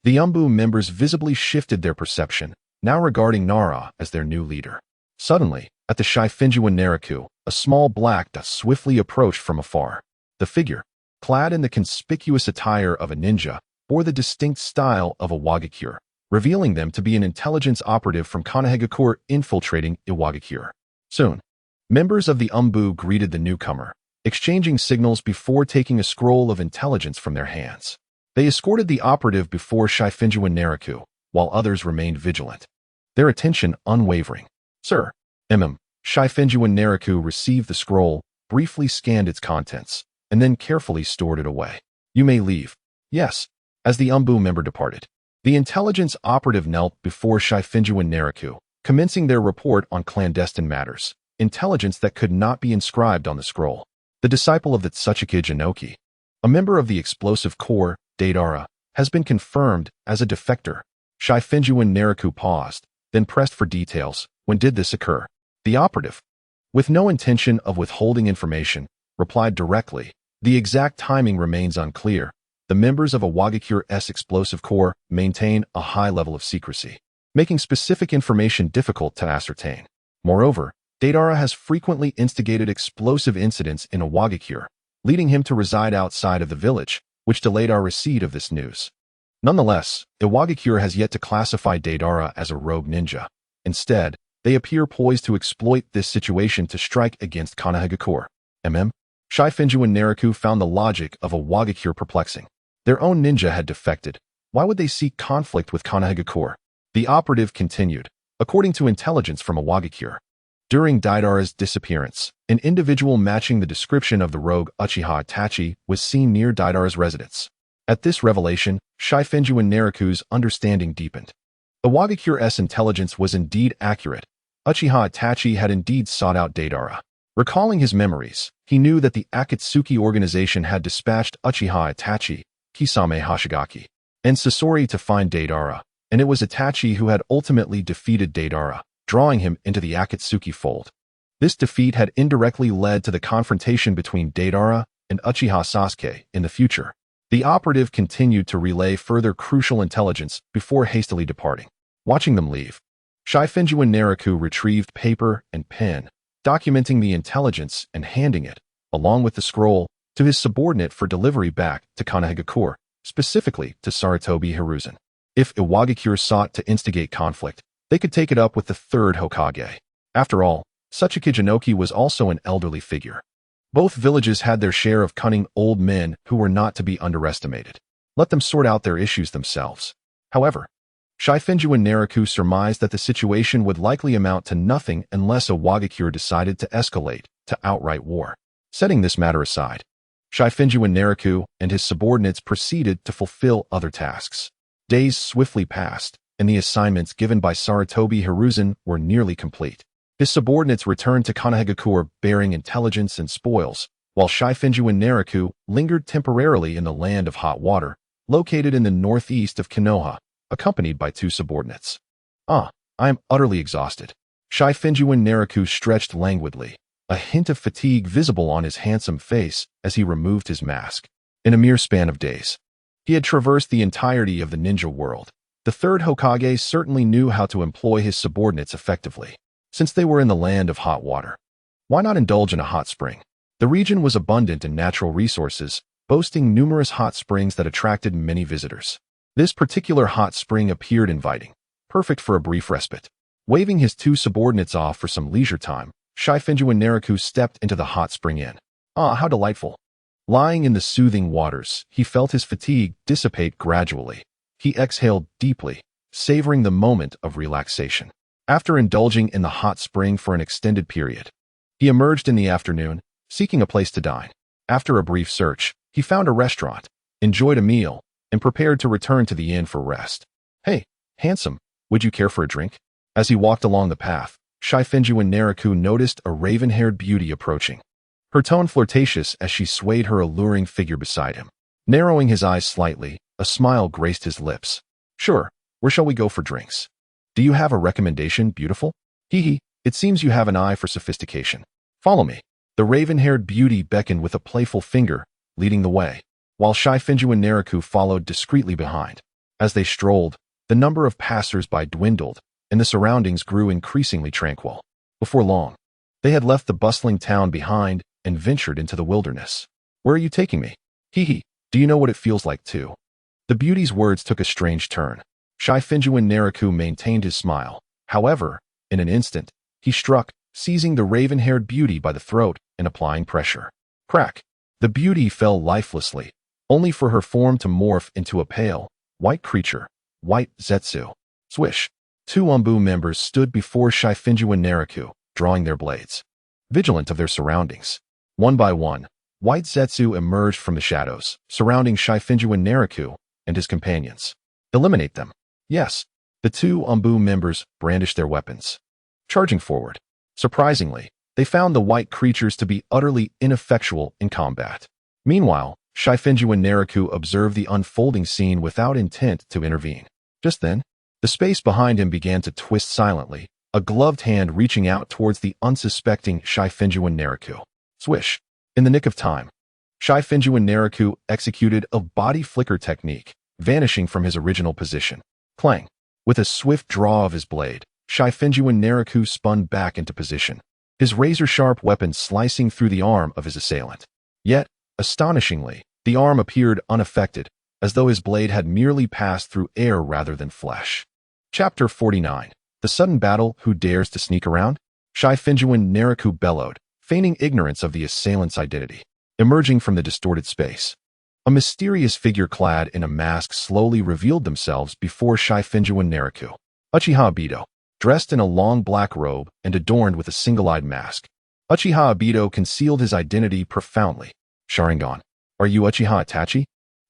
Speaker 1: the Umbu members visibly shifted their perception, now regarding Nara as their new leader. Suddenly, at the Shifengyuan Naraku, a small black dot swiftly approached from afar. The figure, clad in the conspicuous attire of a ninja, bore the distinct style of a Wagakure, revealing them to be an intelligence operative from Konohagakure infiltrating Iwagakure. Soon, members of the Umbu greeted the newcomer, exchanging signals before taking a scroll of intelligence from their hands. They escorted the operative before Shifengyuan Naraku, while others remained vigilant, their attention unwavering. "Sir." Shifengyuan Naraku received the scroll, briefly scanned its contents, and then carefully stored it away. "You may leave." "Yes." As the Umbu member departed, the intelligence operative knelt before Shifengyuan Naraku, commencing their report on clandestine matters, intelligence that could not be inscribed on the scroll. The disciple of the Tsuchika Jinoki, a member of the explosive corps, Deidara, has been confirmed as a defector. Shifengyuan Naraku paused, then pressed for details. "When did this occur?" The operative, with no intention of withholding information, replied directly, "The exact timing remains unclear. The members of a Wagakure's explosive corps maintain a high level of secrecy, making specific information difficult to ascertain. Moreover, Deidara has frequently instigated explosive incidents in Iwagakure, leading him to reside outside of the village, which delayed our receipt of this news. Nonetheless, Iwagakure has yet to classify Deidara as a rogue ninja. Instead, they appear poised to exploit this situation to strike against Konohagakure. Shifengyuan Naraku found the logic of Iwagakure perplexing. Their own ninja had defected. Why would they seek conflict with Konohagakure? The operative continued. According to intelligence from Iwagakure, during Deidara's disappearance, an individual matching the description of the rogue Uchiha Itachi was seen near Deidara's residence. At this revelation, Shifengyuan Naraku's understanding deepened. Iwagakure's intelligence was indeed accurate. Uchiha Itachi had indeed sought out Deidara. Recalling his memories, he knew that the Akatsuki organization had dispatched Uchiha Itachi, Kisame Hoshigaki, and Sasori to find Deidara, and it was Itachi who had ultimately defeated Deidara, drawing him into the Akatsuki fold. This defeat had indirectly led to the confrontation between Deidara and Uchiha Sasuke in the future. The operative continued to relay further crucial intelligence before hastily departing. Watching them leave, Shifengyuan Naraku retrieved paper and pen, documenting the intelligence and handing it, along with the scroll, to his subordinate for delivery back to Konohagakure, specifically to Sarutobi Hiruzen. If Iwagakure sought to instigate conflict, they could take it up with the third Hokage. After all, Tsuchika Jinoki was also an elderly figure. Both villages had their share of cunning old men who were not to be underestimated. Let them sort out their issues themselves. However, Shifengyuan Naraku surmised that the situation would likely amount to nothing unless Iwagakure decided to escalate to outright war. Setting this matter aside, Shifengyuan Naraku and his subordinates proceeded to fulfill other tasks. Days swiftly passed, and the assignments given by Saratobi Hiruzen were nearly complete. His subordinates returned to Konohagakure bearing intelligence and spoils, while Shifengyuan Naraku lingered temporarily in the Land of Hot Water, located in the northeast of Konoha, accompanied by 2 subordinates. I am utterly exhausted. Shifengyuan Naraku stretched languidly, a hint of fatigue visible on his handsome face as he removed his mask. In a mere span of days, he had traversed the entirety of the ninja world. The 3rd Hokage certainly knew how to employ his subordinates effectively. Since they were in the Land of Hot Water, why not indulge in a hot spring? The region was abundant in natural resources, boasting numerous hot springs that attracted many visitors. This particular hot spring appeared inviting, perfect for a brief respite. Waving his 2 subordinates off for some leisure time, Shifengyuan Naraku stepped into the hot spring inn. How delightful. Lying in the soothing waters, he felt his fatigue dissipate gradually. He exhaled deeply, savoring the moment of relaxation. After indulging in the hot spring for an extended period, he emerged in the afternoon, seeking a place to dine. After a brief search, he found a restaurant, enjoyed a meal, and prepared to return to the inn for rest. Hey, handsome, would you care for a drink? As he walked along the path, Shifengyuan Naraku noticed a raven-haired beauty approaching. Her tone flirtatious as she swayed her alluring figure beside him. Narrowing his eyes slightly, a smile graced his lips. Sure, where shall we go for drinks? Do you have a recommendation, beautiful? Hee, it seems you have an eye for sophistication. Follow me. The raven-haired beauty beckoned with a playful finger, leading the way, while Shifengyuan Naraku followed discreetly behind. As they strolled, the number of passers-by dwindled, and the surroundings grew increasingly tranquil. Before long, they had left the bustling town behind and ventured into the wilderness. Where are you taking me? Hee, do you know what it feels like too? The beauty's words took a strange turn. Shifengyuan Naraku maintained his smile. However, in an instant, he struck, seizing the raven-haired beauty by the throat and applying pressure. Crack! The beauty fell lifelessly, only for her form to morph into a pale, white creature, White Zetsu. Swish! 2 Umbu members stood before Shifengyuan Naraku, drawing their blades. Vigilant of their surroundings. One by one, White Zetsu emerged from the shadows, surrounding Shifengyuan Naraku and his companions. Eliminate them. Yes, the 2 Umbu members brandished their weapons. Charging forward. Surprisingly, they found the white creatures to be utterly ineffectual in combat. Meanwhile, Shifengyuan Naraku observed the unfolding scene without intent to intervene. Just then, the space behind him began to twist silently, a gloved hand reaching out towards the unsuspecting Shifengyuan Naraku. Swish! In the nick of time, Shifengyuan Naraku executed a body flicker technique, vanishing from his original position. Clang! With a swift draw of his blade, Shifengyuan Naraku spun back into position, his razor-sharp weapon slicing through the arm of his assailant. Yet, astonishingly, the arm appeared unaffected, as though his blade had merely passed through air rather than flesh. Chapter 49. The Sudden Battle. Who dares to sneak around? Shifengyuan Naraku bellowed, feigning ignorance of the assailant's identity. Emerging from the distorted space, a mysterious figure clad in a mask slowly revealed themselves before Shifengyuan Naraku. Uchiha Obito, dressed in a long black robe and adorned with a single-eyed mask. Uchiha Obito concealed his identity profoundly. Sharingan, are you Uchiha Itachi?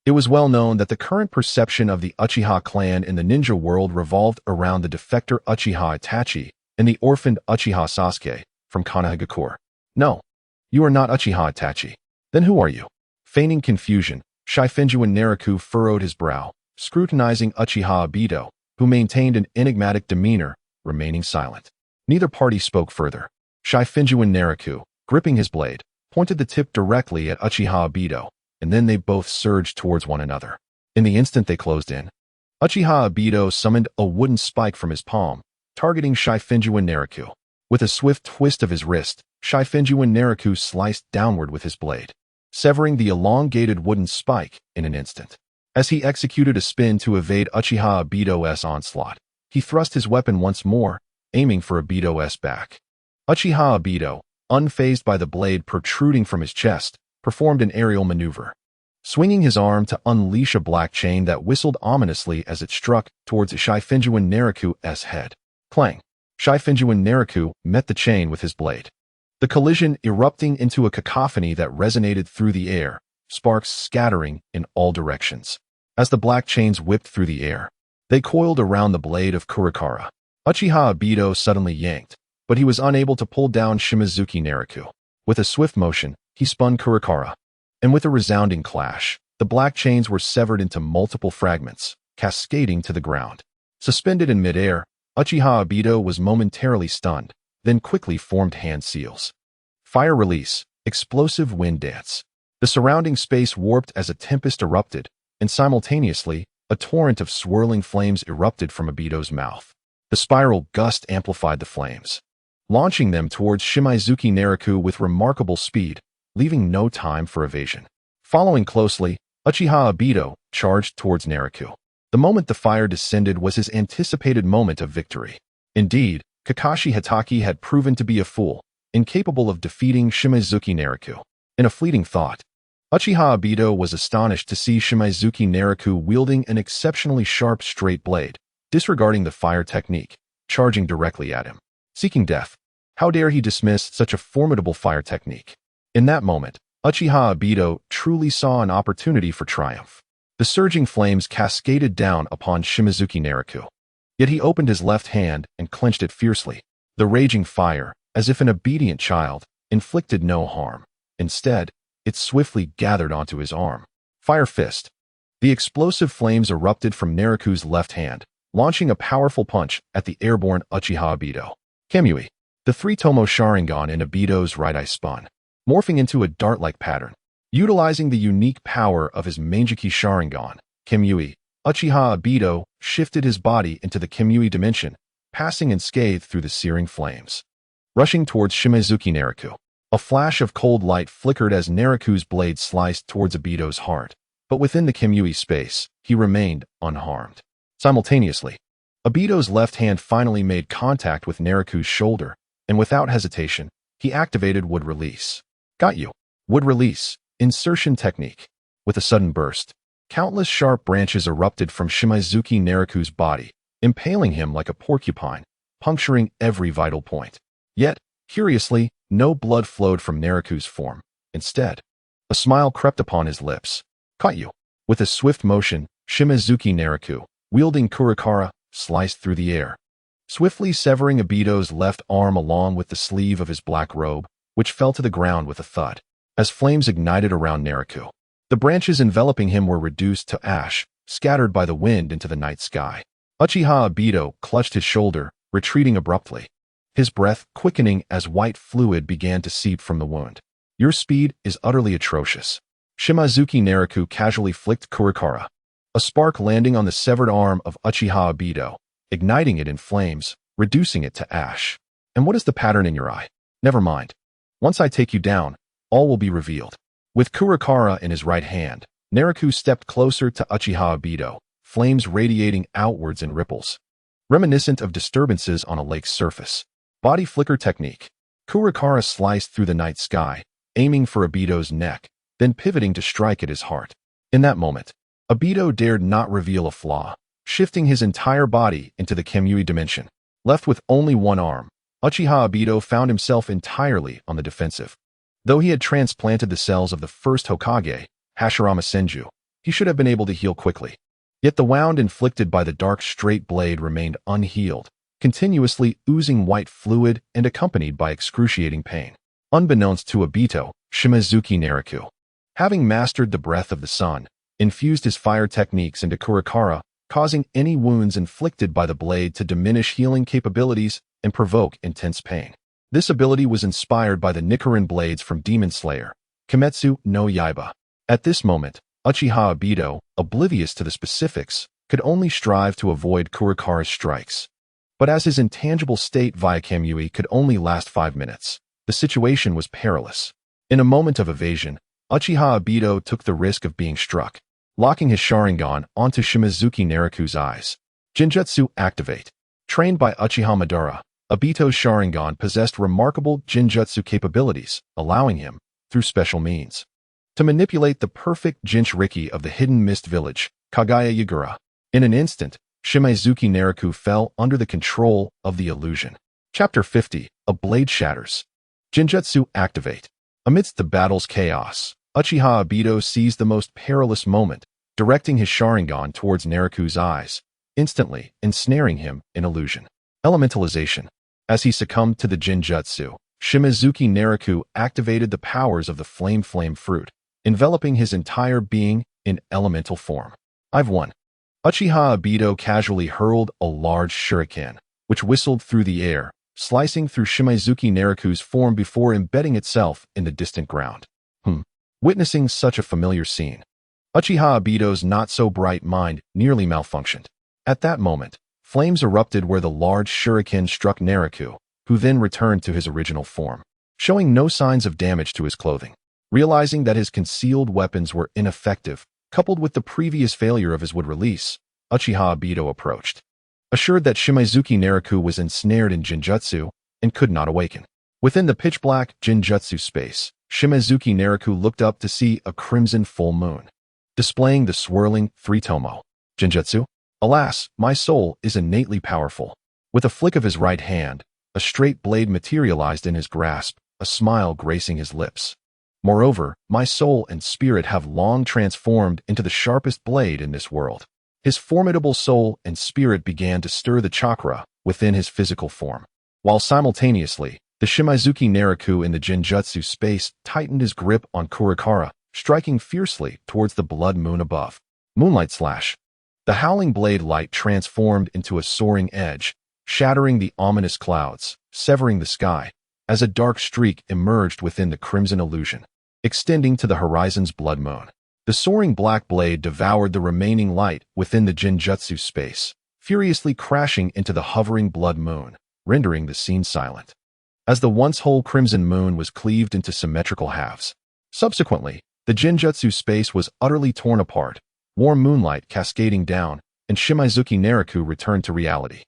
Speaker 1: It was well known that the current perception of the Uchiha clan in the ninja world revolved around the defector Uchiha Itachi and the orphaned Uchiha Sasuke from Konohagakure. No, you are not Uchiha Itachi. Then who are you? Feigning confusion, Shifengyuan Naraku furrowed his brow, scrutinizing Uchiha Obito, who maintained an enigmatic demeanor, remaining silent. Neither party spoke further. Shifengyuan Naraku, gripping his blade, pointed the tip directly at Uchiha Obito, and then they both surged towards one another. In the instant they closed in, Uchiha Obito summoned a wooden spike from his palm, targeting Shifengyuan Naraku. With a swift twist of his wrist, Shifengyuan Naraku sliced downward with his blade, severing the elongated wooden spike in an instant. As he executed a spin to evade Uchiha Obito's onslaught, he thrust his weapon once more, aiming for Obito's back. Uchiha Obito, unfazed by the blade protruding from his chest, performed an aerial maneuver, swinging his arm to unleash a black chain that whistled ominously as it struck towards Shifengyuan Naraku's head. Clang! Shifengyuan Naraku met the chain with his blade, the collision erupting into a cacophony that resonated through the air, sparks scattering in all directions. As the black chains whipped through the air, They coiled around the blade of Kurakara. Uchiha Obito suddenly yanked, but he was unable to pull down Shimazuki Naraku. With a swift motion, he spun Kurakara, and with a resounding clash, the black chains were severed into multiple fragments, cascading to the ground. Suspended in midair, Uchiha Obito was momentarily stunned, then quickly formed hand seals. Fire release, explosive wind dance. The surrounding space warped as a tempest erupted, and simultaneously, a torrent of swirling flames erupted from Obito's mouth. The spiral gust amplified the flames, launching them towards Shimazuki Naraku with remarkable speed, leaving no time for evasion. Following closely, Uchiha Obito charged towards Naraku. The moment the fire descended was his anticipated moment of victory. Indeed, Kakashi Hatake had proven to be a fool, incapable of defeating Shimazuki Naraku. In a fleeting thought, Uchiha Obito was astonished to see Shimazuki Naraku wielding an exceptionally sharp straight blade, disregarding the fire technique, charging directly at him. Seeking death. How dare he dismiss such a formidable fire technique? In that moment, Uchiha Obito truly saw an opportunity for triumph. The surging flames cascaded down upon Shimazuki Naraku. Yet he opened his left hand and clenched it fiercely. The raging fire, as if an obedient child, inflicted no harm. Instead, it swiftly gathered onto his arm. Fire fist. The explosive flames erupted from Naraku's left hand, launching a powerful punch at the airborne Uchiha Obito. Kamui. The three-tomo Sharingan in Obito's right eye spun, morphing into a dart-like pattern. Utilizing the unique power of his Mangeki Sharingan, Kamui, Uchiha Obito shifted his body into the Kamui dimension, passing unscathed through the searing flames. Rushing towards Shimazuki Naraku. A flash of cold light flickered as Naraku's blade sliced towards Obito's heart, but within the Kamui space, he remained unharmed. Simultaneously, Obito's left hand finally made contact with Naraku's shoulder, and without hesitation, he activated Wood Release. Got you. Wood Release. Insertion technique. With a sudden burst, countless sharp branches erupted from Shimazuki Naraku's body, impaling him like a porcupine, puncturing every vital point. Yet, curiously, no blood flowed from Naraku's form. Instead, a smile crept upon his lips. Caught you. With a swift motion, Shimazuki Naraku, wielding Kurakara, sliced through the air, swiftly severing Obito's left arm along with the sleeve of his black robe, which fell to the ground with a thud. As flames ignited around Naraku, the branches enveloping him were reduced to ash, scattered by the wind into the night sky. Uchiha Obito clutched his shoulder, retreating abruptly, his breath quickening as white fluid began to seep from the wound. Your speed is utterly atrocious. Shimazuki Naraku casually flicked Kurakara, a spark landing on the severed arm of Uchiha Obito, igniting it in flames, reducing it to ash. And what is the pattern in your eye? Never mind. Once I take you down, all will be revealed. With Kurakara in his right hand, Naraku stepped closer to Uchiha Obito, flames radiating outwards in ripples, reminiscent of disturbances on a lake's surface. Body flicker technique. Kurakara sliced through the night sky, aiming for Obito's neck, then pivoting to strike at his heart. In that moment, Obito dared not reveal a flaw, shifting his entire body into the Kamui dimension. Left with only one arm, Uchiha Obito found himself entirely on the defensive. Though he had transplanted the cells of the first Hokage, Hashirama Senju, he should have been able to heal quickly. Yet the wound inflicted by the dark straight blade remained unhealed, continuously oozing white fluid and accompanied by excruciating pain. Unbeknownst to Obito, Shimazuki Naraku, having mastered the breath of the sun, infused his fire techniques into Kurakara, causing any wounds inflicted by the blade to diminish healing capabilities and provoke intense pain. This ability was inspired by the Nichiren blades from Demon Slayer, Kimetsu no Yaiba. At this moment, Uchiha Obito, oblivious to the specifics, could only strive to avoid Kurakara's strikes. But as his intangible state via Kamui could only last 5 minutes, the situation was perilous. In a moment of evasion, Uchiha Obito took the risk of being struck, locking his Sharingan onto Shimazuki Naraku's eyes. Jinjutsu activate. Trained by Uchiha Madara, Obito's Sharingan possessed remarkable Jinjutsu capabilities, allowing him, through special means, to manipulate the perfect Jinchuriki of the hidden mist village, Kagaya Yagura. In an instant, Shimazuki Naraku fell under the control of the illusion. Chapter 50. A blade shatters. Jinjutsu activate. Amidst the battle's chaos, Uchiha Obito seized the most perilous moment, directing his Sharingan towards Naraku's eyes, instantly ensnaring him in illusion. Elementalization. As he succumbed to the Jinjutsu, Shimizuki Naraku activated the powers of the Flame Fruit, enveloping his entire being in elemental form. I've won. Uchiha Obito casually hurled a large shuriken, which whistled through the air, slicing through Shimizuki Naraku's form before embedding itself in the distant ground. Witnessing such a familiar scene, Uchiha Obito's not-so-bright mind nearly malfunctioned. At that moment, flames erupted where the large shuriken struck Naraku, who then returned to his original form, showing no signs of damage to his clothing. Realizing that his concealed weapons were ineffective, coupled with the previous failure of his wood release, Uchiha Obito approached, assured that Shimizuki Naraku was ensnared in Jinjutsu and could not awaken. Within the pitch-black Jinjutsu space, Shimizuki Naraku looked up to see a crimson full moon, displaying the swirling three-tomo Jinjutsu. Alas, my soul is innately powerful. With a flick of his right hand, a straight blade materialized in his grasp, a smile gracing his lips. Moreover, my soul and spirit have long transformed into the sharpest blade in this world. His formidable soul and spirit began to stir the chakra within his physical form, while simultaneously, the Shimizuki Naraku in the Jinjutsu space tightened his grip on Kurikara, striking fiercely towards the blood moon above. Moonlight slash. The howling blade light transformed into a soaring edge, shattering the ominous clouds, severing the sky, as a dark streak emerged within the crimson illusion, extending to the horizon's blood moon. The soaring black blade devoured the remaining light within the Jinjutsu space, furiously crashing into the hovering blood moon, rendering the scene silent, as the once whole crimson moon was cleaved into symmetrical halves. Subsequently, the Jinjutsu space was utterly torn apart, warm moonlight cascading down, and Shimizuki Naraku returned to reality.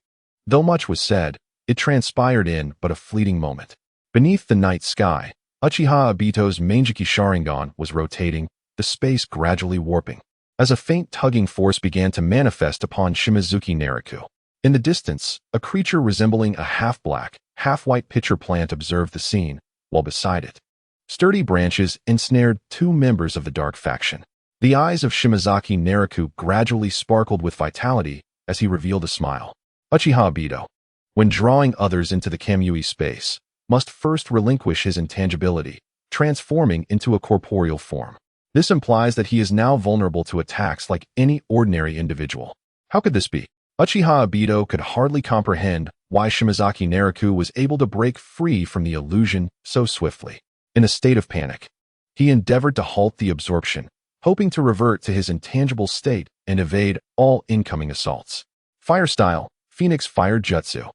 Speaker 1: Though much was said, it transpired in but a fleeting moment. Beneath the night sky, Uchiha Obito's Mangeki Sharingan was rotating, the space gradually warping, as a faint tugging force began to manifest upon Shimizuki Naraku. In the distance, a creature resembling a half-black, half-white pitcher plant observed the scene, while beside it, sturdy branches ensnared two members of the dark faction. The eyes of Shimazaki Naraku gradually sparkled with vitality as he revealed a smile. Uchiha Obito, when drawing others into the Kamui space, must first relinquish his intangibility, transforming into a corporeal form. This implies that he is now vulnerable to attacks like any ordinary individual. How could this be? Uchiha Obito could hardly comprehend why Shimazaki Naraku was able to break free from the illusion so swiftly. In a state of panic, he endeavored to halt the absorption, hoping to revert to his intangible state and evade all incoming assaults. Fire style, Phoenix Fire Jutsu.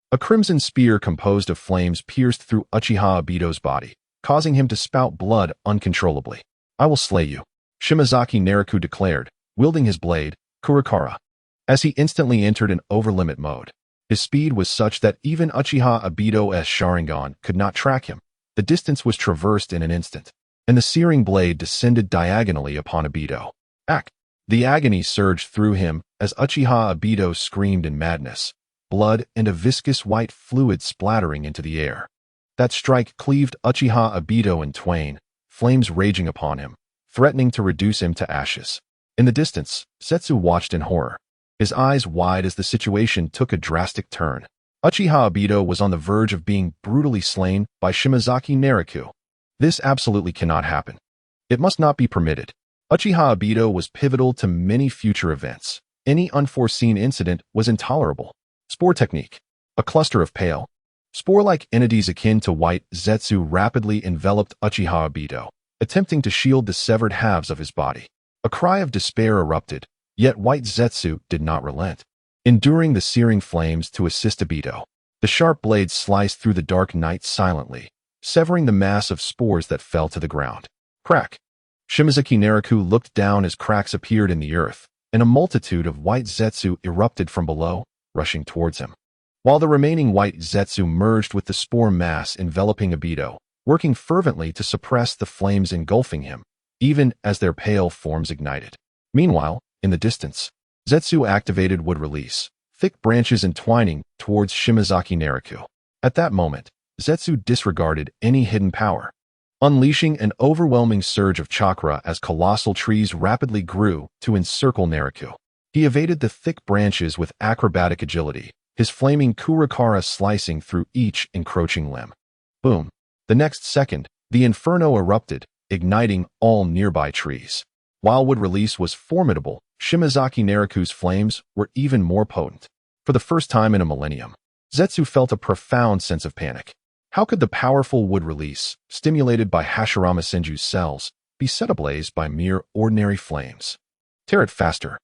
Speaker 1: A crimson spear composed of flames pierced through Uchiha Obito's body, causing him to spout blood uncontrollably. I will slay you, Shimazaki Naraku declared, wielding his blade, Kurikara. As he instantly entered an overlimit mode, his speed was such that even Uchiha Obito's Sharingan could not track him. The distance was traversed in an instant, and the searing blade descended diagonally upon Obito. Ack! The agony surged through him as Uchiha Obito screamed in madness, blood and a viscous white fluid splattering into the air. That strike cleaved Uchiha Obito in twain, flames raging upon him, threatening to reduce him to ashes. In the distance, Setsu watched in horror, his eyes wide as the situation took a drastic turn. Uchiha Obito was on the verge of being brutally slain by Shimazaki Naraku. This absolutely cannot happen. It must not be permitted. Uchiha Obito was pivotal to many future events. Any unforeseen incident was intolerable. Spore technique. A cluster of pale, spore-like entities akin to white zetsu rapidly enveloped Uchiha Obito, attempting to shield the severed halves of his body. A cry of despair erupted, yet white zetsu did not relent, enduring the searing flames to assist Obito. The sharp blades sliced through the dark night silently, severing the mass of spores that fell to the ground. Crack! Shimazaki Naraku looked down as cracks appeared in the earth, and a multitude of white zetsu erupted from below, rushing towards him. While the remaining white zetsu merged with the spore mass enveloping Obito, working fervently to suppress the flames engulfing him, even as their pale forms ignited. Meanwhile, in the distance, zetsu activated wood release, thick branches entwining towards Shimazaki Naraku. At that moment, zetsu disregarded any hidden power, unleashing an overwhelming surge of chakra as colossal trees rapidly grew to encircle Naraku. He evaded the thick branches with acrobatic agility, his flaming Kurakara slicing through each encroaching limb. Boom. The next second, the inferno erupted, igniting all nearby trees. While wood release was formidable, Shimazaki Naraku's flames were even more potent. For the first time in a millennium, Zetsu felt a profound sense of panic. How could the powerful wood release, stimulated by Hashirama Senju's cells, be set ablaze by mere ordinary flames? Tear it faster.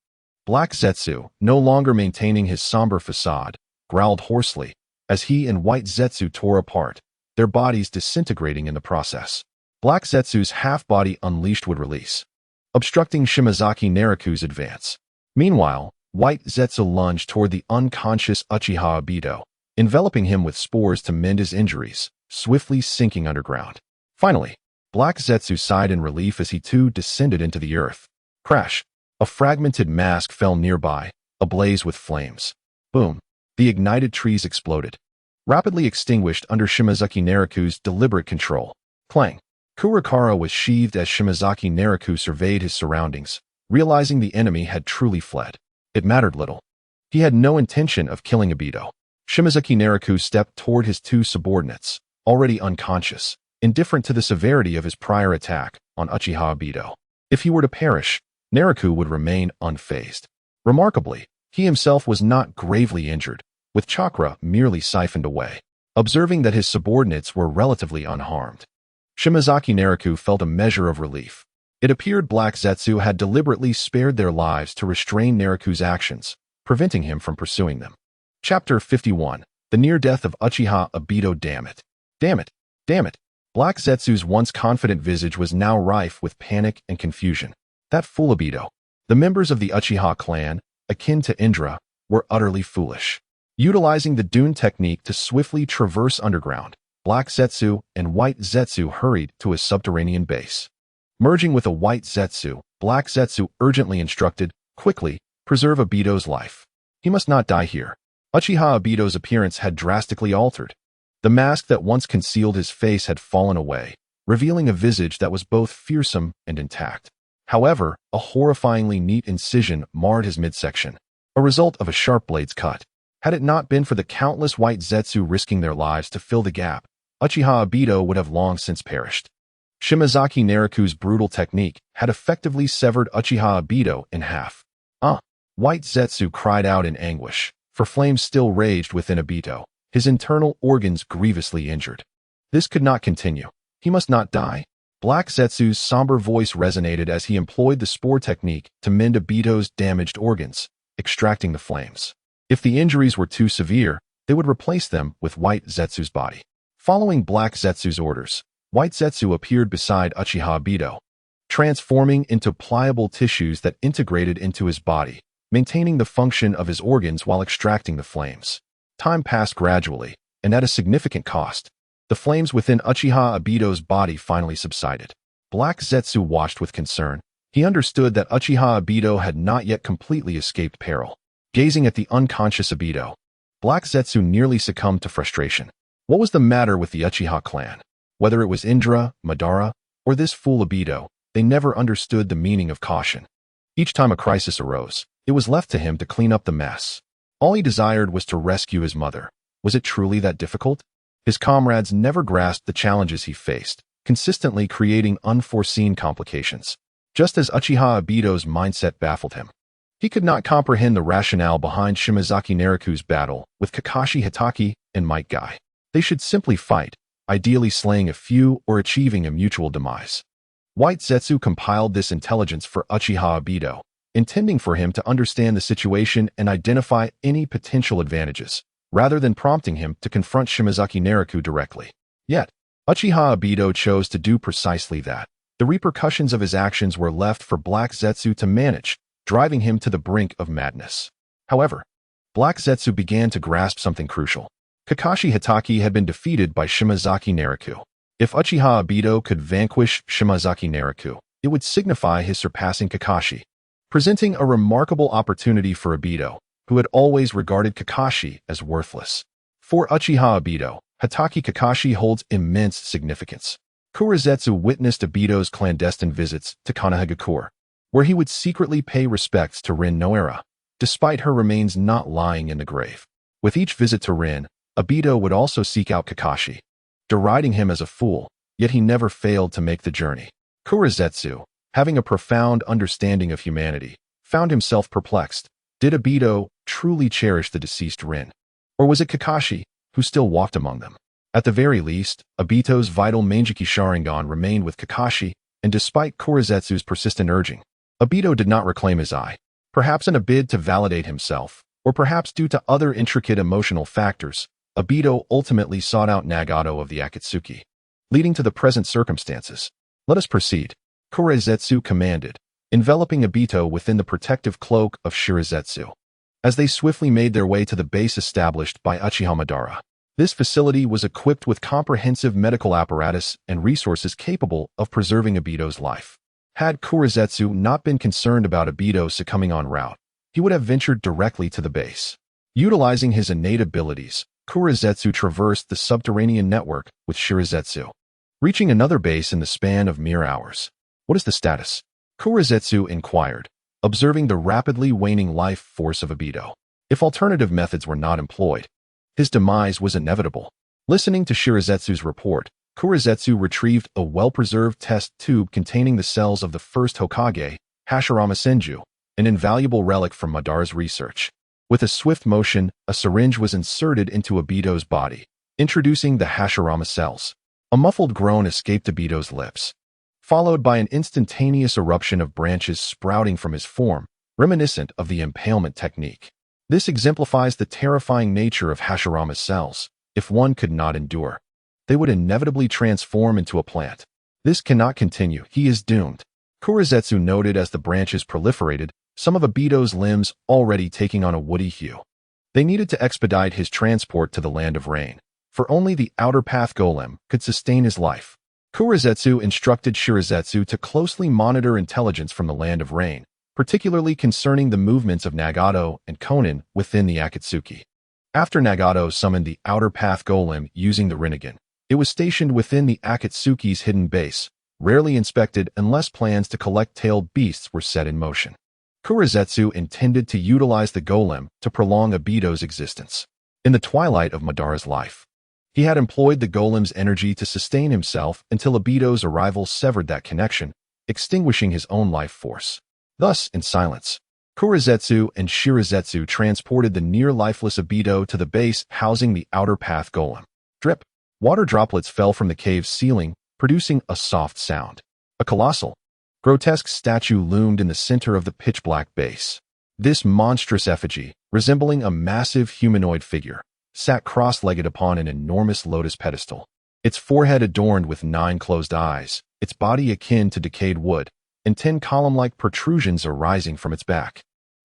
Speaker 1: Black Zetsu, no longer maintaining his somber facade, growled hoarsely as he and White Zetsu tore apart, their bodies disintegrating in the process. Black Zetsu's half-body unleashed wood release, obstructing Shimazaki Naraku's advance. Meanwhile, White Zetsu lunged toward the unconscious Uchiha Obito, enveloping him with spores to mend his injuries, swiftly sinking underground. Finally, Black Zetsu sighed in relief as he too descended into the earth. Crash! A fragmented mask fell nearby, ablaze with flames. Boom! The ignited trees exploded, rapidly extinguished under Shimazaki Naraku's deliberate control. Clang! Kurakara was sheathed as Shimazaki Naraku surveyed his surroundings, realizing the enemy had truly fled. It mattered little. He had no intention of killing Obito. Shimazaki Naraku stepped toward his two subordinates, already unconscious, indifferent to the severity of his prior attack on Uchiha Obito. If he were to perish, Naraku would remain unfazed. Remarkably, he himself was not gravely injured, with chakra merely siphoned away. Observing that his subordinates were relatively unharmed, Shimazaki Naraku felt a measure of relief. It appeared Black Zetsu had deliberately spared their lives to restrain Naraku's actions, preventing him from pursuing them. Chapter 51. The Near Death of Uchiha Obito. Damn it! Damn it! Damn it! Black Zetsu's once confident visage was now rife with panic and confusion. That fool Obito. The members of the Uchiha clan, akin to Indra, were utterly foolish. Utilizing the Dune technique to swiftly traverse underground, Black Zetsu and White Zetsu hurried to a subterranean base. Merging with a White Zetsu, Black Zetsu urgently instructed, quickly, preserve Obito's life. He must not die here. Uchiha Obito's appearance had drastically altered. The mask that once concealed his face had fallen away, revealing a visage that was both fearsome and intact. However, a horrifyingly neat incision marred his midsection, a result of a sharp blade's cut. Had it not been for the countless White Zetsu risking their lives to fill the gap, Uchiha Obito would have long since perished. Shimazaki Naraku's brutal technique had effectively severed Uchiha Obito in half. White Zetsu cried out in anguish, for flames still raged within Obito, his internal organs grievously injured. This could not continue. He must not die. Black Zetsu's somber voice resonated as he employed the spore technique to mend Obito's damaged organs, extracting the flames. If the injuries were too severe, they would replace them with White Zetsu's body. Following Black Zetsu's orders, White Zetsu appeared beside Uchiha Obito, transforming into pliable tissues that integrated into his body, maintaining the function of his organs while extracting the flames. Time passed gradually, and at a significant cost. The flames within Uchiha Obito's body finally subsided. Black Zetsu watched with concern. He understood that Uchiha Obito had not yet completely escaped peril. Gazing at the unconscious Obito, Black Zetsu nearly succumbed to frustration. What was the matter with the Uchiha clan? Whether it was Indra, Madara, or this fool Obito, they never understood the meaning of caution. Each time a crisis arose, it was left to him to clean up the mess. All he desired was to rescue his mother. Was it truly that difficult? His comrades never grasped the challenges he faced, consistently creating unforeseen complications. Just as Uchiha Obito's mindset baffled him. He could not comprehend the rationale behind Shimazaki Naraku's battle with Kakashi Hitaki and Might Guy. They should simply fight, ideally slaying a few or achieving a mutual demise. White Zetsu compiled this intelligence for Uchiha Obito, intending for him to understand the situation and identify any potential advantages, rather than prompting him to confront Shimazaki Naraku directly. Yet, Uchiha Obito chose to do precisely that. The repercussions of his actions were left for Black Zetsu to manage, driving him to the brink of madness. However, Black Zetsu began to grasp something crucial. Kakashi Hitaki had been defeated by Shimazaki Naraku. If Uchiha Obito could vanquish Shimazaki Naraku, it would signify his surpassing Kakashi, presenting a remarkable opportunity for Obito, who had always regarded Kakashi as worthless. For Uchiha Obito, Hitaki Kakashi holds immense significance. Kurizetsu witnessed Obito's clandestine visits to Konohagakure, where he would secretly pay respects to Rin Noara, despite her remains not lying in the grave. With each visit to Rin, Obito would also seek out Kakashi, deriding him as a fool, yet he never failed to make the journey. Kurizetsu, having a profound understanding of humanity, found himself perplexed. Did Obito truly cherish the deceased Rin? Or was it Kakashi, who still walked among them? At the very least, Obito's vital Manjiki Sharingan remained with Kakashi, and despite Kurizetsu's persistent urging, Obito did not reclaim his eye. Perhaps in a bid to validate himself, or perhaps due to other intricate emotional factors, Obito ultimately sought out Nagato of the Akatsuki, leading to the present circumstances. Let us proceed, Kurizetsu commanded, enveloping Obito within the protective cloak of Shirazetsu. As they swiftly made their way to the base established by Uchiha Madara, this facility was equipped with comprehensive medical apparatus and resources capable of preserving Obito's life. Had Kurizetsu not been concerned about Obito succumbing en route, he would have ventured directly to the base. Utilizing his innate abilities, Kurizetsu traversed the subterranean network with Shirazetsu, reaching another base in the span of mere hours. What is the status? Kurizetsu inquired, observing the rapidly waning life force of Obito. If alternative methods were not employed, his demise was inevitable. Listening to Shirazetsu's report, Kurizetsu retrieved a well-preserved test tube containing the cells of the first Hokage, Hashirama Senju, an invaluable relic from Madara's research. With a swift motion, a syringe was inserted into Obito's body, introducing the Hashirama cells. A muffled groan escaped Obito's lips, followed by an instantaneous eruption of branches sprouting from his form, reminiscent of the impalement technique. This exemplifies the terrifying nature of Hashirama's cells. If one could not endure, they would inevitably transform into a plant. This cannot continue. He is doomed. Kurizetsu noted as the branches proliferated, some of Obito's limbs already taking on a woody hue. They needed to expedite his transport to the Land of Rain, for only the Outer Path Golem could sustain his life. Kurizetsu instructed Shirazetsu to closely monitor intelligence from the Land of Rain, particularly concerning the movements of Nagato and Konin within the Akatsuki. After Nagato summoned the Outer Path Golem using the Rinnegan, it was stationed within the Akatsuki's hidden base, rarely inspected unless plans to collect tailed beasts were set in motion. Kurizetsu intended to utilize the golem to prolong Obito's existence. In the twilight of Madara's life, he had employed the golem's energy to sustain himself until Obito's arrival severed that connection, extinguishing his own life force. Thus, in silence, Kurizetsu and Shirazetsu transported the near-lifeless Obito to the base housing the Outer Path Golem. Drip. Water droplets fell from the cave's ceiling, producing a soft sound. A colossal, grotesque statue loomed in the center of the pitch-black base. This monstrous effigy, resembling a massive humanoid figure, sat cross-legged upon an enormous lotus pedestal. Its forehead adorned with 9 closed eyes, its body akin to decayed wood, and 10 column-like protrusions arising from its back.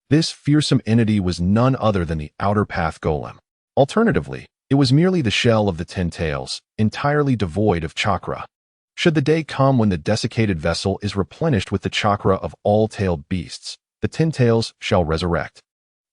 Speaker 1: This fearsome entity was none other than the Outer Path Golem. Alternatively, it was merely the shell of the 10 tails, entirely devoid of chakra. Should the day come when the desiccated vessel is replenished with the chakra of all tailed beasts, the 10 tails shall resurrect.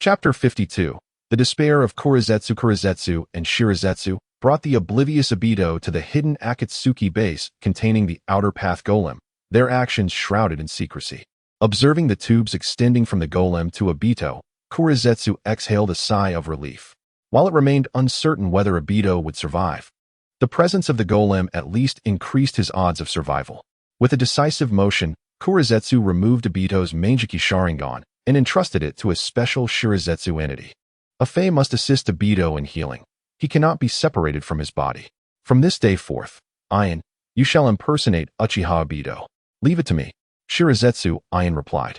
Speaker 1: Chapter 52. The despair of Kurizetsu and Shirazetsu brought the oblivious Obito to the hidden Akatsuki base containing the Outer Path Golem, their actions shrouded in secrecy. Observing the tubes extending from the golem to Obito, Kurizetsu exhaled a sigh of relief. While it remained uncertain whether Obito would survive, the presence of the golem at least increased his odds of survival. With a decisive motion, Kurizetsu removed Obito's Manjiki Sharingan and entrusted it to a special Shirazetsu entity. A Fae must assist Obito in healing. He cannot be separated from his body. From this day forth, Ian, you shall impersonate Uchiha Obito. Leave it to me. Shirazetsu, Ian replied,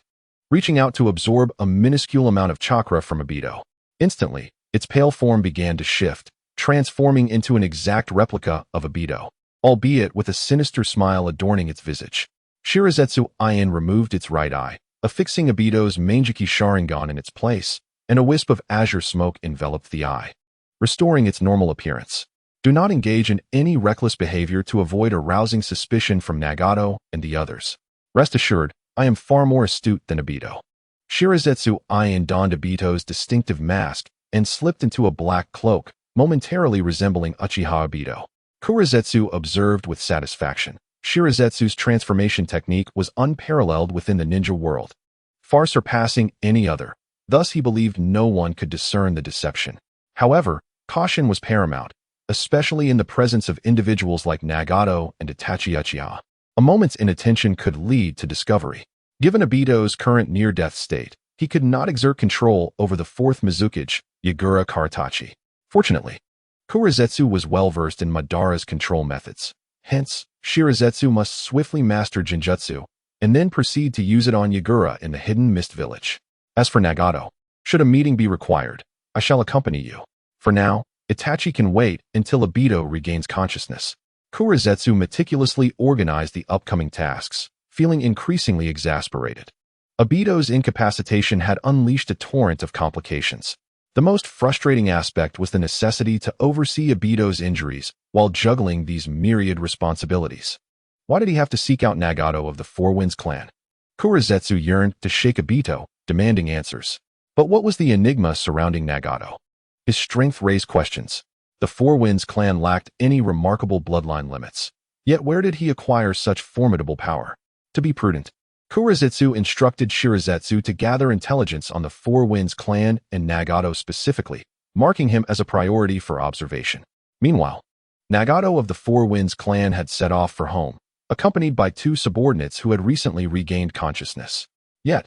Speaker 1: reaching out to absorb a minuscule amount of chakra from Obito. Instantly, its pale form began to shift, transforming into an exact replica of Obito, albeit with a sinister smile adorning its visage. Shirazetsu Ian removed its right eye, affixing Obito's Manjiki Sharingan in its place, and a wisp of azure smoke enveloped the eye, restoring its normal appearance. Do not engage in any reckless behavior to avoid arousing suspicion from Nagato and the others. Rest assured, I am far more astute than Obito. Shirazetsu Ian donned Obito's distinctive mask and slipped into a black cloak, momentarily resembling Uchiha Obito. Kurizetsu observed with satisfaction. Shirazetsu's transformation technique was unparalleled within the ninja world, far surpassing any other. Thus, he believed no one could discern the deception. However, caution was paramount, especially in the presence of individuals like Nagato and Itachi Uchiha. A moment's inattention could lead to discovery. Given Obito's current near-death state, he could not exert control over the fourth Mizukage, Yagura Karatachi. Fortunately, Kurizetsu was well-versed in Madara's control methods. Hence, Shirazetsu must swiftly master Genjutsu, and then proceed to use it on Yagura in the hidden mist village. As for Nagato, should a meeting be required, I shall accompany you. For now, Itachi can wait until Obito regains consciousness. Kurizetsu meticulously organized the upcoming tasks, feeling increasingly exasperated. Obito's incapacitation had unleashed a torrent of complications. The most frustrating aspect was the necessity to oversee Obito's injuries while juggling these myriad responsibilities. Why did he have to seek out Nagato of the Four Winds clan? Kurizetsu yearned to shake Obito, demanding answers. But what was the enigma surrounding Nagato? His strength raised questions. The Four Winds clan lacked any remarkable bloodline limits. Yet where did he acquire such formidable power? To be prudent, Kurizetsu instructed Shirazetsu to gather intelligence on the Four Winds clan and Nagato specifically, marking him as a priority for observation. Meanwhile, Nagato of the Four Winds clan had set off for home, accompanied by two subordinates who had recently regained consciousness. Yet,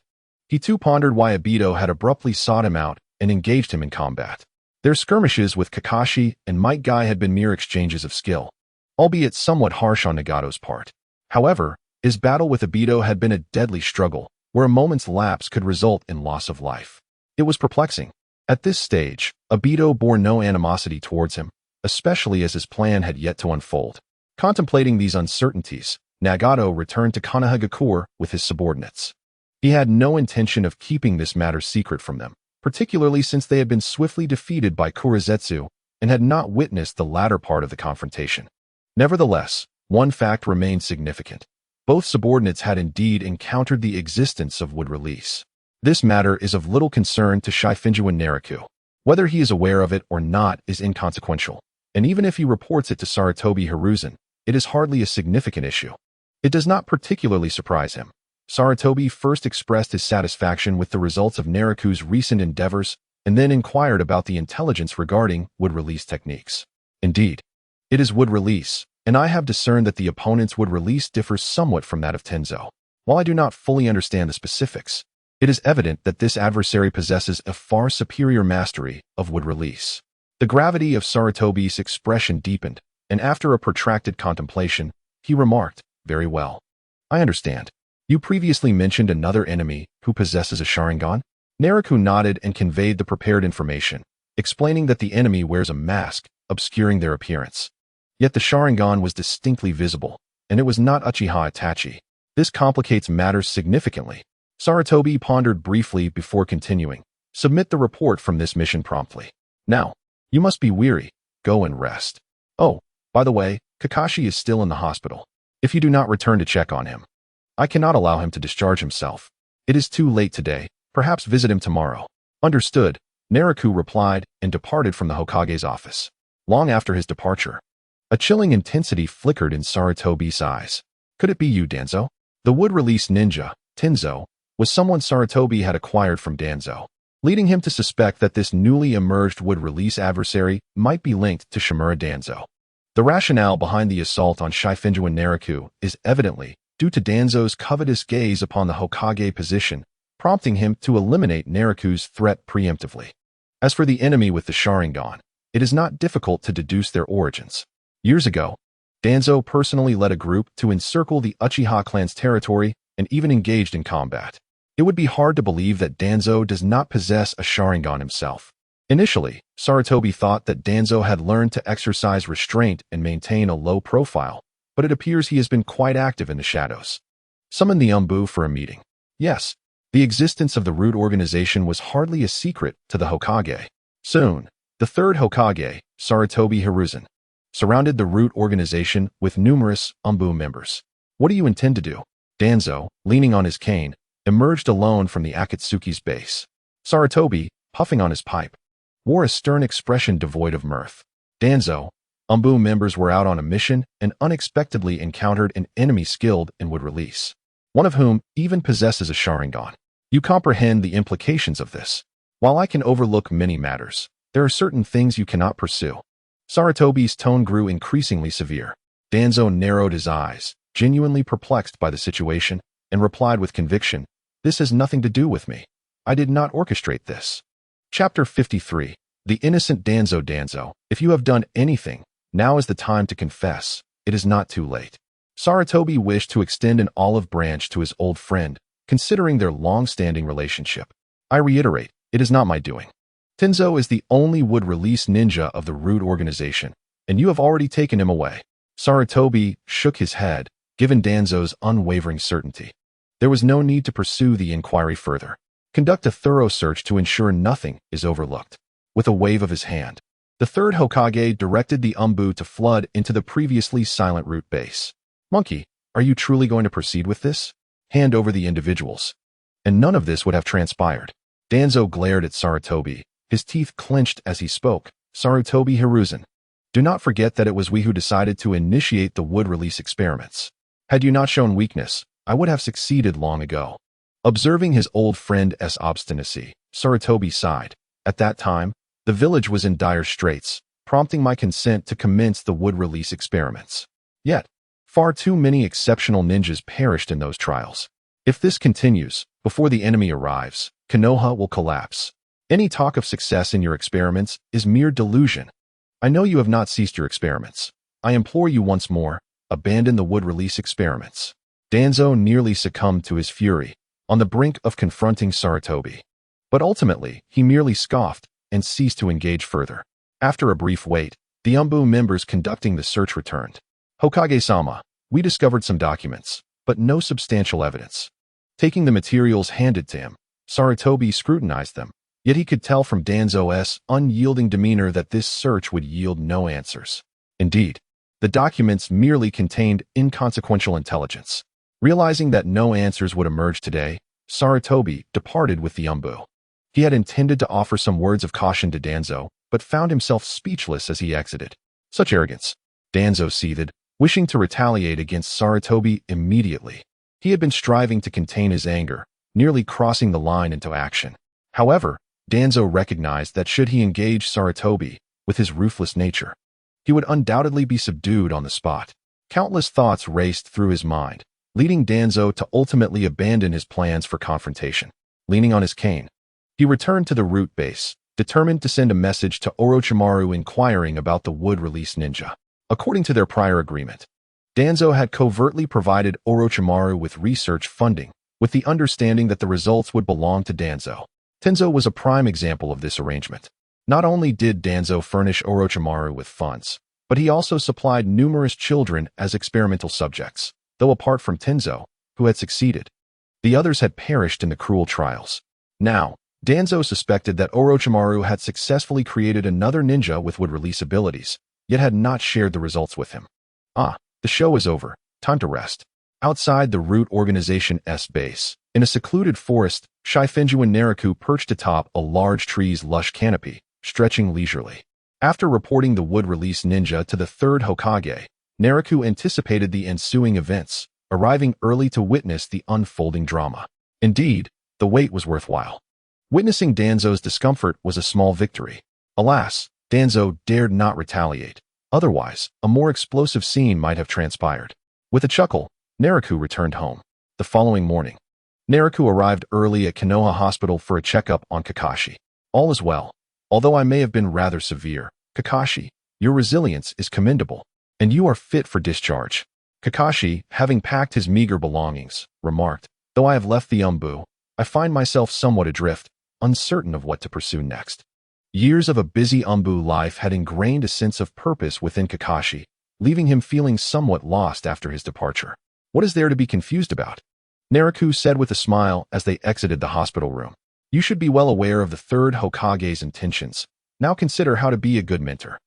Speaker 1: he too pondered why Obito had abruptly sought him out and engaged him in combat. Their skirmishes with Kakashi and Might Guy had been mere exchanges of skill, albeit somewhat harsh on Nagato's part. However, his battle with Obito had been a deadly struggle, where a moment's lapse could result in loss of life. It was perplexing. At this stage, Obito bore no animosity towards him, especially as his plan had yet to unfold. Contemplating these uncertainties, Nagato returned to Konohagakure with his subordinates. He had no intention of keeping this matter secret from them, particularly since they had been swiftly defeated by Kurizetsu and had not witnessed the latter part of the confrontation. Nevertheless, one fact remained significant. Both subordinates had indeed encountered the existence of wood release. This matter is of little concern to Shifengyuan Naraku. Whether he is aware of it or not is inconsequential, and even if he reports it to Sarutobi Hiruzen, it is hardly a significant issue. It does not particularly surprise him. Sarutobi first expressed his satisfaction with the results of Naraku's recent endeavors and then inquired about the intelligence regarding wood release techniques. Indeed, it is wood release, and I have discerned that the opponent's wood release differs somewhat from that of Tenzo. While I do not fully understand the specifics, it is evident that this adversary possesses a far superior mastery of wood release. The gravity of Sarutobi's expression deepened, and after a protracted contemplation, he remarked, "Very well. I understand. You previously mentioned another enemy who possesses a Sharingan?" Naraku nodded and conveyed the prepared information, explaining that the enemy wears a mask, obscuring their appearance. Yet the Sharingan was distinctly visible, and it was not Uchiha Itachi. This complicates matters significantly. Sarutobi pondered briefly before continuing. Submit the report from this mission promptly. Now, you must be weary. Go and rest. Oh, by the way, Kakashi is still in the hospital. If you do not return to check on him, I cannot allow him to discharge himself. It is too late today. Perhaps visit him tomorrow. Understood, Naraku replied and departed from the Hokage's office. Long after his departure, a chilling intensity flickered in Sarutobi's eyes. Could it be you, Danzo? The wood-release ninja, Tenzo, was someone Sarutobi had acquired from Danzo, leading him to suspect that this newly emerged wood-release adversary might be linked to Shimura Danzo. The rationale behind the assault on Shifengyuan Naraku is evidently due to Danzo's covetous gaze upon the Hokage position, prompting him to eliminate Naraku's threat preemptively. As for the enemy with the Sharingan, it is not difficult to deduce their origins. Years ago, Danzo personally led a group to encircle the Uchiha clan's territory and even engaged in combat. It would be hard to believe that Danzo does not possess a Sharingan himself. Initially, Sarutobi thought that Danzo had learned to exercise restraint and maintain a low profile, but it appears he has been quite active in the shadows. Summon the Umbu for a meeting. Yes, the existence of the root organization was hardly a secret to the Hokage. Soon, the third Hokage, Sarutobi Hiruzen, surrounded the root organization with numerous Umbu members. What do you intend to do? Danzo, leaning on his cane, emerged alone from the Akatsuki's base. Sarutobi, puffing on his pipe, wore a stern expression devoid of mirth. Danzo, Umbu members were out on a mission and unexpectedly encountered an enemy skilled in wood release, one of whom even possesses a Sharingan. You comprehend the implications of this. While I can overlook many matters, there are certain things you cannot pursue. Sarutobi's tone grew increasingly severe. Danzo narrowed his eyes, genuinely perplexed by the situation, and replied with conviction, "This has nothing to do with me. I did not orchestrate this." Chapter 53. The innocent Danzo. If you have done anything, now is the time to confess. It is not too late. Sarutobi wished to extend an olive branch to his old friend, considering their long-standing relationship. I reiterate, it is not my doing. Tenzo is the only wood-release ninja of the root organization, and you have already taken him away. Sarutobi shook his head, given Danzo's unwavering certainty. There was no need to pursue the inquiry further. Conduct a thorough search to ensure nothing is overlooked. With a wave of his hand, the third Hokage directed the Umbu to flood into the previously silent root base. Monkey, are you truly going to proceed with this? Hand over the individuals. And none of this would have transpired. Danzo glared at Sarutobi, his teeth clenched as he spoke. Sarutobi Hiruzen, do not forget that it was we who decided to initiate the wood release experiments. Had you not shown weakness, I would have succeeded long ago. Observing his old friend's obstinacy, Sarutobi sighed. At that time, the village was in dire straits, prompting my consent to commence the wood release experiments. Yet, far too many exceptional ninjas perished in those trials. If this continues, before the enemy arrives, Konoha will collapse. Any talk of success in your experiments is mere delusion. I know you have not ceased your experiments. I implore you once more, abandon the wood release experiments. Danzo nearly succumbed to his fury, on the brink of confronting Sarutobi. But ultimately, he merely scoffed and ceased to engage further. After a brief wait, the Umbu members conducting the search returned. Hokage-sama, we discovered some documents, but no substantial evidence. Taking the materials handed to him, Sarutobi scrutinized them, yet he could tell from Danzo's unyielding demeanor that this search would yield no answers. Indeed, the documents merely contained inconsequential intelligence. Realizing that no answers would emerge today, Sarutobi departed with the Umbu. He had intended to offer some words of caution to Danzo, but found himself speechless as he exited. Such arrogance. Danzo seethed, wishing to retaliate against Sarutobi immediately. He had been striving to contain his anger, nearly crossing the line into action. However, Danzo recognized that should he engage Sarutobi with his ruthless nature, he would undoubtedly be subdued on the spot. Countless thoughts raced through his mind, leading Danzo to ultimately abandon his plans for confrontation. Leaning on his cane, he returned to the root base, determined to send a message to Orochimaru inquiring about the wood release ninja. According to their prior agreement, Danzo had covertly provided Orochimaru with research funding, with the understanding that the results would belong to Danzo. Tenzo was a prime example of this arrangement. Not only did Danzo furnish Orochimaru with funds, but he also supplied numerous children as experimental subjects, though apart from Tenzo, who had succeeded, the others had perished in the cruel trials. Now, Danzo suspected that Orochimaru had successfully created another ninja with wood release abilities, yet had not shared the results with him. The show is over. Time to rest. Outside the root organization's base, in a secluded forest, Shifengyuan Naraku perched atop a large tree's lush canopy, stretching leisurely. After reporting the wood release ninja to the third Hokage, Naraku anticipated the ensuing events, arriving early to witness the unfolding drama. Indeed, the wait was worthwhile. Witnessing Danzo's discomfort was a small victory. Alas, Danzo dared not retaliate. Otherwise, a more explosive scene might have transpired. With a chuckle, Naraku returned home. The following morning, Naraku arrived early at Konoha Hospital for a checkup on Kakashi. All is well. Although I may have been rather severe, Kakashi, your resilience is commendable, and you are fit for discharge. Kakashi, having packed his meager belongings, remarked, though I have left the Umbu, I find myself somewhat adrift, uncertain of what to pursue next. Years of a busy Umbu life had ingrained a sense of purpose within Kakashi, leaving him feeling somewhat lost after his departure. What is there to be confused about? Naraku said with a smile as they exited the hospital room. You should be well aware of the third Hokage's intentions. Now consider how to be a good mentor.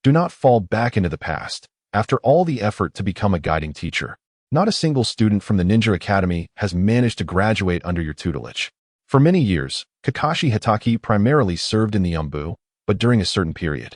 Speaker 1: Do not fall back into the past. After all the effort to become a guiding teacher, not a single student from the Ninja Academy has managed to graduate under your tutelage. For many years, Kakashi Hitaki primarily served in the Umbu, but during a certain period,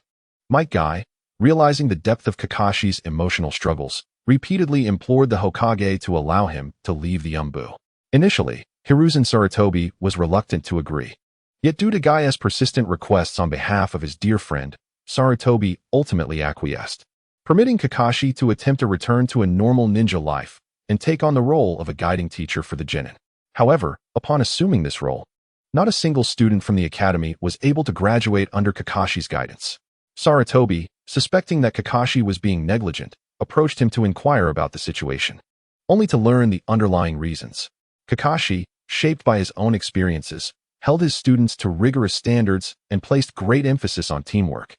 Speaker 1: Might Guy, realizing the depth of Kakashi's emotional struggles, repeatedly implored the Hokage to allow him to leave the Umbu. Initially, Hiruzen Sarutobi was reluctant to agree. Yet due to Gaia's persistent requests on behalf of his dear friend, Sarutobi ultimately acquiesced, permitting Kakashi to attempt a return to a normal ninja life and take on the role of a guiding teacher for the Jonin. However, upon assuming this role, not a single student from the academy was able to graduate under Kakashi's guidance. Sarutobi, suspecting that Kakashi was being negligent, approached him to inquire about the situation, only to learn the underlying reasons. Kakashi, shaped by his own experiences, held his students to rigorous standards and placed great emphasis on teamwork,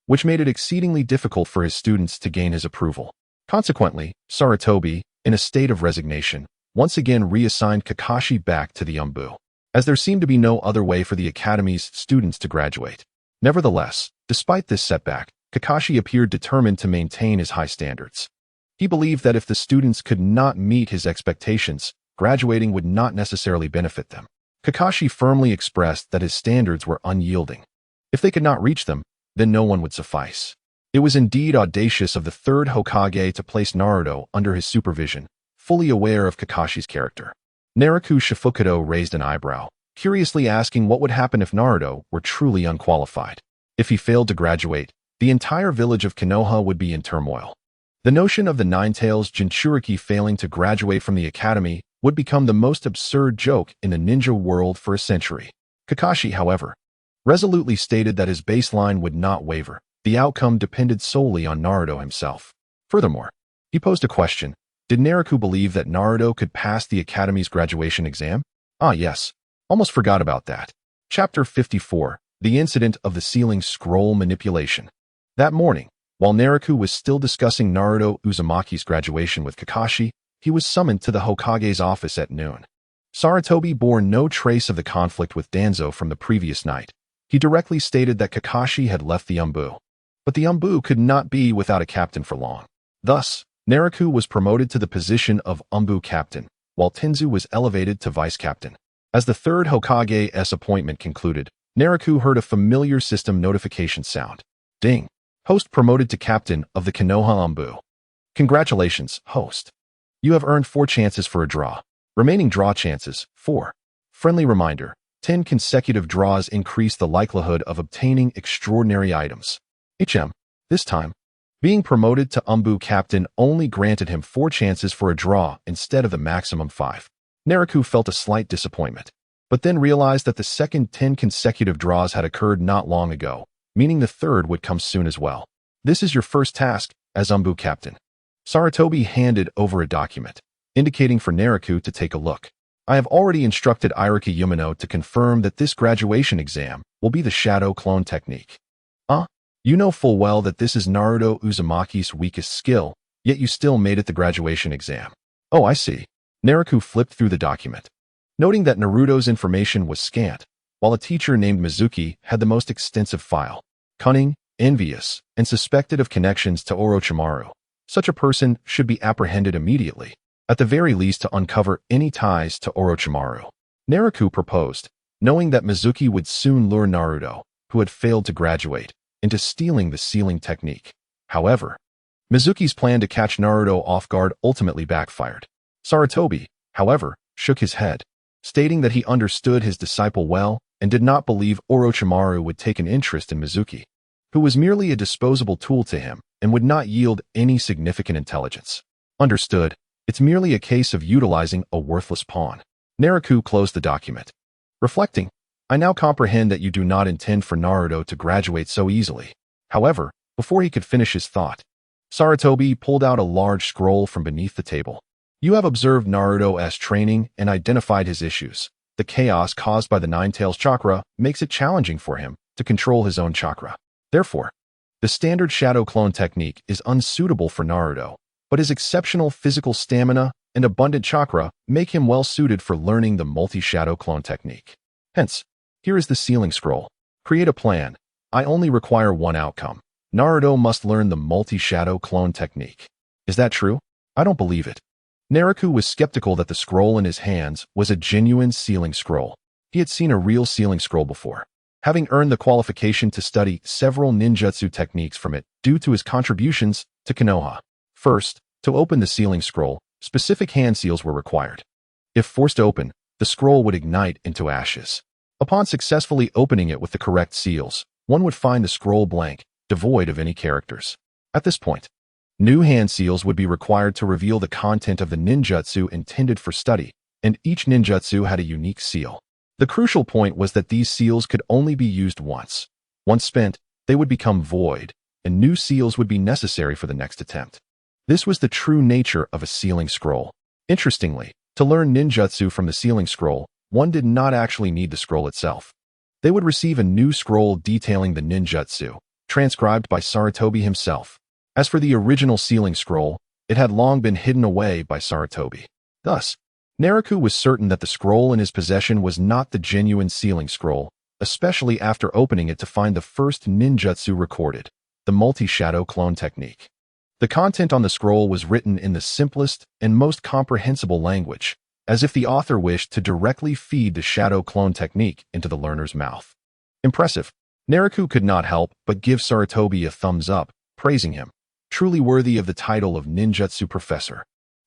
Speaker 1: which made it exceedingly difficult for his students to gain his approval. Consequently, Sarutobi, in a state of resignation, once again reassigned Kakashi back to the Umbu, as there seemed to be no other way for the academy's students to graduate. Nevertheless, despite this setback, Kakashi appeared determined to maintain his high standards. He believed that if the students could not meet his expectations, graduating would not necessarily benefit them. Kakashi firmly expressed that his standards were unyielding. If they could not reach them, then no one would suffice. It was indeed audacious of the third Hokage to place Naruto under his supervision, fully aware of Kakashi's character. Naraku Shifengyuan raised an eyebrow, curiously asking what would happen if Naruto were truly unqualified. If he failed to graduate, the entire village of Konoha would be in turmoil. The notion of the Nine-Tails Jinchuriki failing to graduate from the academy would become the most absurd joke in the ninja world for a century. Kakashi, however, resolutely stated that his baseline would not waver. The outcome depended solely on Naruto himself. Furthermore, he posed a question. Did Naraku believe that Naruto could pass the academy's graduation exam? Ah yes, almost forgot about that. Chapter 54, The Incident of the Sealing Scroll Manipulation. That morning, while Naraku was still discussing Naruto Uzumaki's graduation with Kakashi, he was summoned to the Hokage's office at noon. Sarutobi bore no trace of the conflict with Danzo from the previous night. He directly stated that Kakashi had left the Umbu. But the Umbu could not be without a captain for long. Thus, Naraku was promoted to the position of Umbu captain, while Tenzu was elevated to vice captain. As the third Hokage's appointment concluded, Naraku heard a familiar system notification sound. Ding. Host promoted to captain of the Konoha Umbu. Congratulations, host. You have earned 4 chances for a draw. Remaining draw chances, 4. Friendly reminder, 10 consecutive draws increase the likelihood of obtaining extraordinary items. This time, being promoted to Umbu captain only granted him 4 chances for a draw instead of the maximum 5. Naraku felt a slight disappointment, but then realized that the second 10 consecutive draws had occurred not long ago, meaning the third would come soon as well. This is your first task as Umbu captain. Sarutobi handed over a document, indicating for Naraku to take a look. I have already instructed Iriki Yumino to confirm that this graduation exam will be the shadow clone technique. You know full well that this is Naruto Uzumaki's weakest skill, yet you still made it the graduation exam. Oh, I see. Naraku flipped through the document, noting that Naruto's information was scant, while a teacher named Mizuki had the most extensive file. Cunning, envious, and suspected of connections to Orochimaru. Such a person should be apprehended immediately, at the very least to uncover any ties to Orochimaru. Naraku proposed, knowing that Mizuki would soon lure Naruto, who had failed to graduate, into stealing the sealing technique. However, Mizuki's plan to catch Naruto off guard ultimately backfired. Sarutobi, however, shook his head, stating that he understood his disciple well and did not believe Orochimaru would take an interest in Mizuki, who was merely a disposable tool to him and would not yield any significant intelligence. Understood, it's merely a case of utilizing a worthless pawn. Naraku closed the document. Reflecting, I now comprehend that you do not intend for Naruto to graduate so easily. However, before he could finish his thought, Sarutobi pulled out a large scroll from beneath the table. You have observed Naruto's training and identified his issues. The chaos caused by the Nine-Tails chakra makes it challenging for him to control his own chakra. Therefore, the standard shadow clone technique is unsuitable for Naruto, but his exceptional physical stamina and abundant chakra make him well suited for learning the multi-shadow clone technique. Hence, here is the sealing scroll. Create a plan. I only require one outcome. Naruto must learn the multi-shadow clone technique. Is that true? I don't believe it. Naraku was skeptical that the scroll in his hands was a genuine sealing scroll. He had seen a real sealing scroll before, having earned the qualification to study several ninjutsu techniques from it due to his contributions to Konoha. First, to open the sealing scroll, specific hand seals were required. If forced open, the scroll would ignite into ashes. Upon successfully opening it with the correct seals, one would find the scroll blank, devoid of any characters. At this point, new hand seals would be required to reveal the content of the ninjutsu intended for study, and each ninjutsu had a unique seal. The crucial point was that these seals could only be used once. Once spent, they would become void, and new seals would be necessary for the next attempt. This was the true nature of a sealing scroll. Interestingly, to learn ninjutsu from the sealing scroll, one did not actually need the scroll itself. They would receive a new scroll detailing the ninjutsu, transcribed by Sarutobi himself. As for the original sealing scroll, it had long been hidden away by Sarutobi. Thus, Naraku was certain that the scroll in his possession was not the genuine sealing scroll, especially after opening it to find the first ninjutsu recorded, the multi-shadow clone technique. The content on the scroll was written in the simplest and most comprehensible language, as if the author wished to directly feed the shadow clone technique into the learner's mouth. Impressive. Naraku could not help but give Sarutobi a thumbs up, praising him, truly worthy of the title of ninjutsu professor.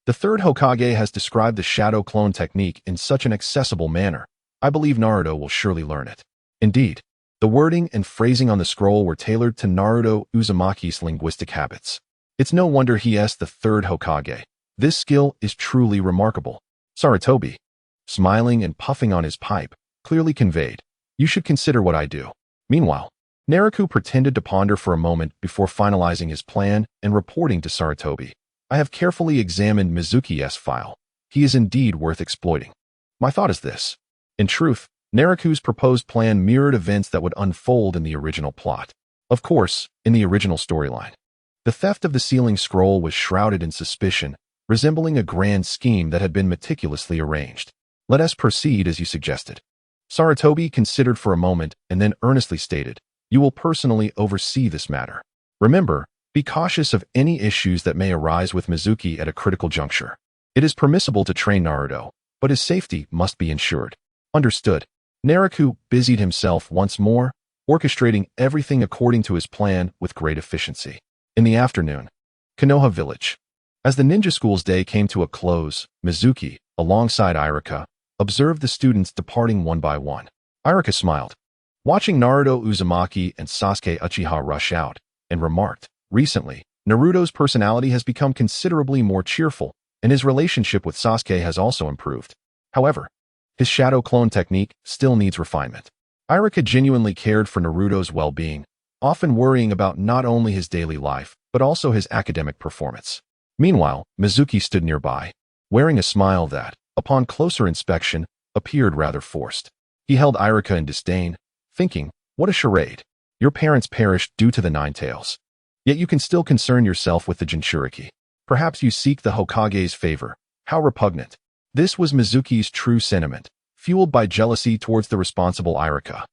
Speaker 1: The third Hokage has described the shadow clone technique in such an accessible manner. I believe Naruto will surely learn it. Indeed, the wording and phrasing on the scroll were tailored to Naruto Uzumaki's linguistic habits. It's no wonder he is the third Hokage. This skill is truly remarkable. Sarutobi, smiling and puffing on his pipe, clearly conveyed, "You should consider what I do." Meanwhile, Naraku pretended to ponder for a moment before finalizing his plan and reporting to Sarutobi. "I have carefully examined Mizuki's file. He is indeed worth exploiting. My thought is this. In truth, Naraku's proposed plan mirrored events that would unfold in the original plot. Of course, in the original storyline. The theft of the sealing scroll was shrouded in suspicion, resembling a grand scheme that had been meticulously arranged. Let us proceed as you suggested." Sarutobi considered for a moment and then earnestly stated, "You will personally oversee this matter. Remember, be cautious of any issues that may arise with Mizuki at a critical juncture. It is permissible to train Naruto, but his safety must be ensured." Understood. Naraku busied himself once more, orchestrating everything according to his plan with great efficiency. In the afternoon, Konoha Village. As the ninja school's day came to a close, Mizuki, alongside Irika, observed the students departing one by one. Irika smiled, watching Naruto Uzumaki and Sasuke Uchiha rush out, and remarked, "Recently, Naruto's personality has become considerably more cheerful, and his relationship with Sasuke has also improved. However, his shadow clone technique still needs refinement." Irika genuinely cared for Naruto's well-being, often worrying about not only his daily life, but also his academic performance. Meanwhile, Mizuki stood nearby, wearing a smile that, upon closer inspection, appeared rather forced. He held Irika in disdain, thinking, "What a charade. Your parents perished due to the Nine Tails. Yet you can still concern yourself with the Jinchuriki. Perhaps you seek the Hokage's favor. How repugnant." This was Mizuki's true sentiment, fueled by jealousy towards the responsible Irika,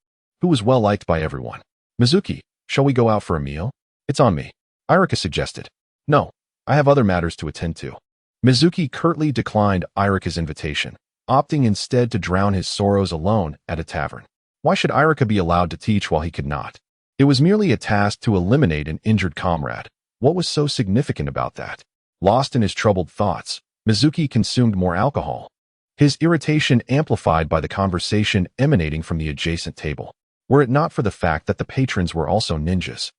Speaker 1: who was well liked by everyone. "Mizuki, shall we go out for a meal?" "It's on me," Irika suggested. "No, I have other matters to attend to." Mizuki curtly declined Irika's invitation, opting instead to drown his sorrows alone at a tavern. Why should Irika be allowed to teach while he could not? It was merely a task to eliminate an injured comrade. What was so significant about that? Lost in his troubled thoughts, Mizuki consumed more alcohol, his irritation amplified by the conversation emanating from the adjacent table. Were it not for the fact that the patrons were also ninjas,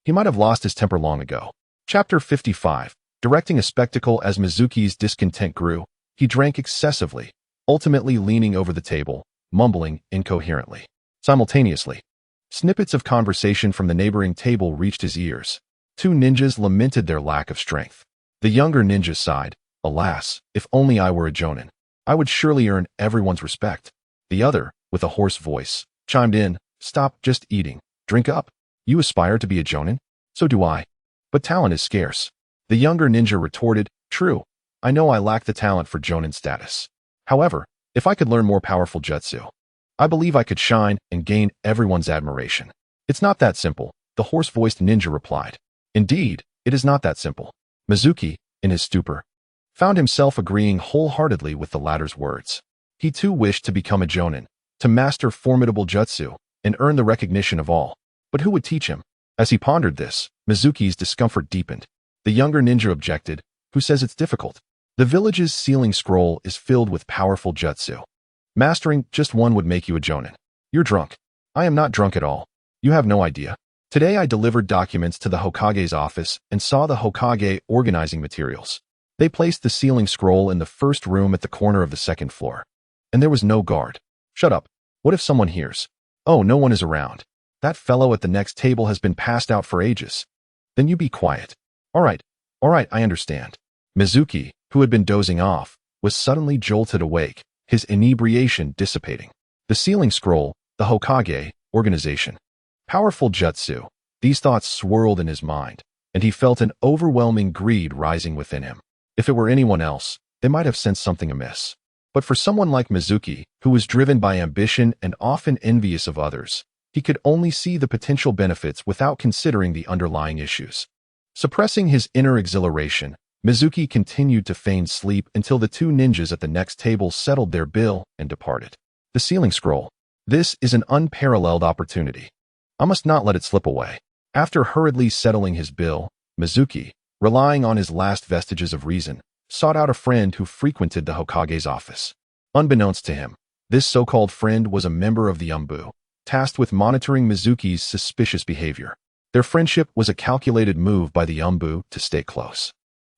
Speaker 1: he might have lost his temper long ago. Chapter 55. Directing a spectacle. As Mizuki's discontent grew, he drank excessively, ultimately leaning over the table, mumbling incoherently. Simultaneously, snippets of conversation from the neighboring table reached his ears. Two ninjas lamented their lack of strength. The younger ninja sighed, "Alas, if only I were a Jonin. I would surely earn everyone's respect." The other, with a hoarse voice, chimed in, "Stop just eating. Drink up. You aspire to be a Jonin? So do I. But talent is scarce." The younger ninja retorted, "True. I know I lack the talent for Jonin status. However, if I could learn more powerful jutsu, I believe I could shine and gain everyone's admiration." "It's not that simple," the hoarse-voiced ninja replied. "Indeed, it is not that simple." Mizuki, in his stupor, found himself agreeing wholeheartedly with the latter's words. He too wished to become a Jonin, to master formidable jutsu, and earn the recognition of all. But who would teach him? As he pondered this, Mizuki's discomfort deepened. The younger ninja objected, "Who says it's difficult? The village's sealing scroll is filled with powerful jutsu. Mastering just one would make you a Jonin." You're drunk. I am not drunk at all. You have no idea. Today I delivered documents to the Hokage's office and saw the Hokage organizing materials. They placed the sealing scroll in the first room at the corner of the second floor. And there was no guard. Shut up. What if someone hears? Oh, no one is around. That fellow at the next table has been passed out for ages. Then you be quiet. All right, I understand. Mizuki, who had been dozing off, was suddenly jolted awake, his inebriation dissipating. The sealing scroll, the Hokage, organization. Powerful jutsu. These thoughts swirled in his mind, and he felt an overwhelming greed rising within him. If it were anyone else, they might have sensed something amiss. But for someone like Mizuki, who was driven by ambition and often envious of others, he could only see the potential benefits without considering the underlying issues. Suppressing his inner exhilaration, Mizuki continued to feign sleep until the two ninjas at the next table settled their bill and departed. The sealing scroll. This is an unparalleled opportunity. I must not let it slip away. After hurriedly settling his bill, Mizuki, relying on his last vestiges of reason, sought out a friend who frequented the Hokage's office. Unbeknownst to him, this so-called friend was a member of the Umbu, tasked with monitoring Mizuki's suspicious behavior. Their friendship was a calculated move by the Umbu to stay close.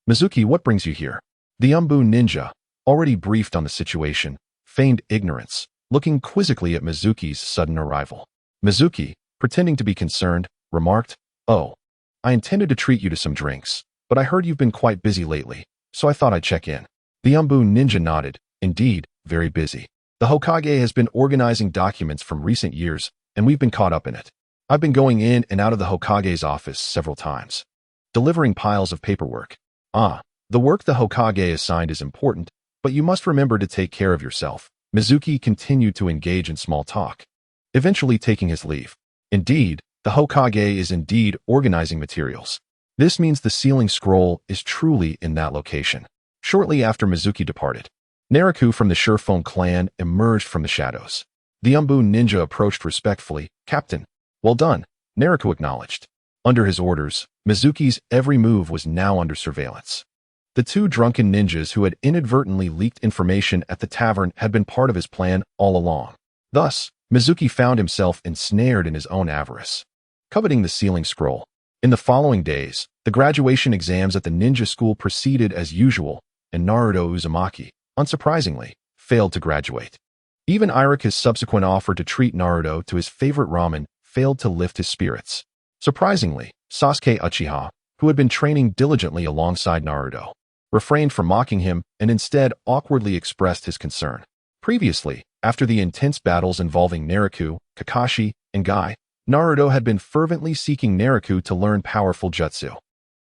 Speaker 1: Mizuki, what brings you here? The Umbu ninja, already briefed on the situation, feigned ignorance, looking quizzically at Mizuki's sudden arrival. Mizuki, pretending to be concerned, remarked, "Oh, I intended to treat you to some drinks, but I heard you've been quite busy lately, so I thought I'd check in." The Umbu ninja nodded. Indeed, very busy. The Hokage has been organizing documents from recent years, and we've been caught up in it. I've been going in and out of the Hokage's office several times, delivering piles of paperwork. The work the Hokage assigned is important, but you must remember to take care of yourself. Mizuki continued to engage in small talk, eventually taking his leave. Indeed, the Hokage is indeed organizing materials. This means the sealing scroll is truly in that location. Shortly after Mizuki departed, Naraku from the Shifengyuan clan emerged from the shadows. The Umbu ninja approached respectfully. "Captain." "Well done," Naraku acknowledged. Under his orders, Mizuki's every move was now under surveillance. The two drunken ninjas who had inadvertently leaked information at the tavern had been part of his plan all along. Thus, Mizuki found himself ensnared in his own avarice, coveting the sealing scroll. In the following days, the graduation exams at the ninja school proceeded as usual, and Naruto Uzumaki, unsurprisingly, failed to graduate. Even Irika's subsequent offer to treat Naruto to his favorite ramen failed to lift his spirits. Surprisingly, Sasuke Uchiha, who had been training diligently alongside Naruto, refrained from mocking him and instead awkwardly expressed his concern. Previously, after the intense battles involving Naraku, Kakashi, and Guy, Naruto had been fervently seeking Naraku to learn powerful jutsu.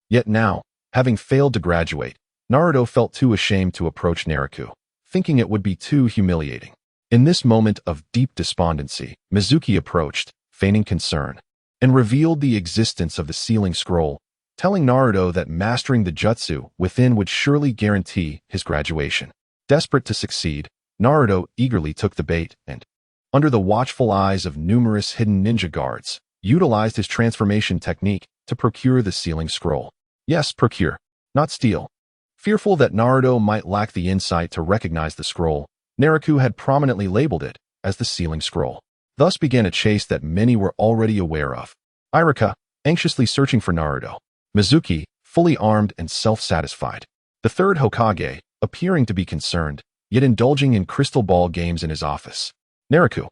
Speaker 1: Yet now, having failed to graduate, Naruto felt too ashamed to approach Naraku, thinking it would be too humiliating. In this moment of deep despondency, Mizuki approached, feigning concern, and revealed the existence of the sealing scroll, telling Naruto that mastering the jutsu within would surely guarantee his graduation. Desperate to succeed, Naruto eagerly took the bait and, under the watchful eyes of numerous hidden ninja guards, utilized his transformation technique to procure the sealing scroll. Yes, procure, not steal. Fearful that Naruto might lack the insight to recognize the scroll, Naraku had prominently labeled it as the sealing scroll. Thus began a chase that many were already aware of. Irika, anxiously searching for Naruto. Mizuki, fully armed and self-satisfied. The third Hokage, appearing to be concerned, yet indulging in crystal ball games in his office. Naraku,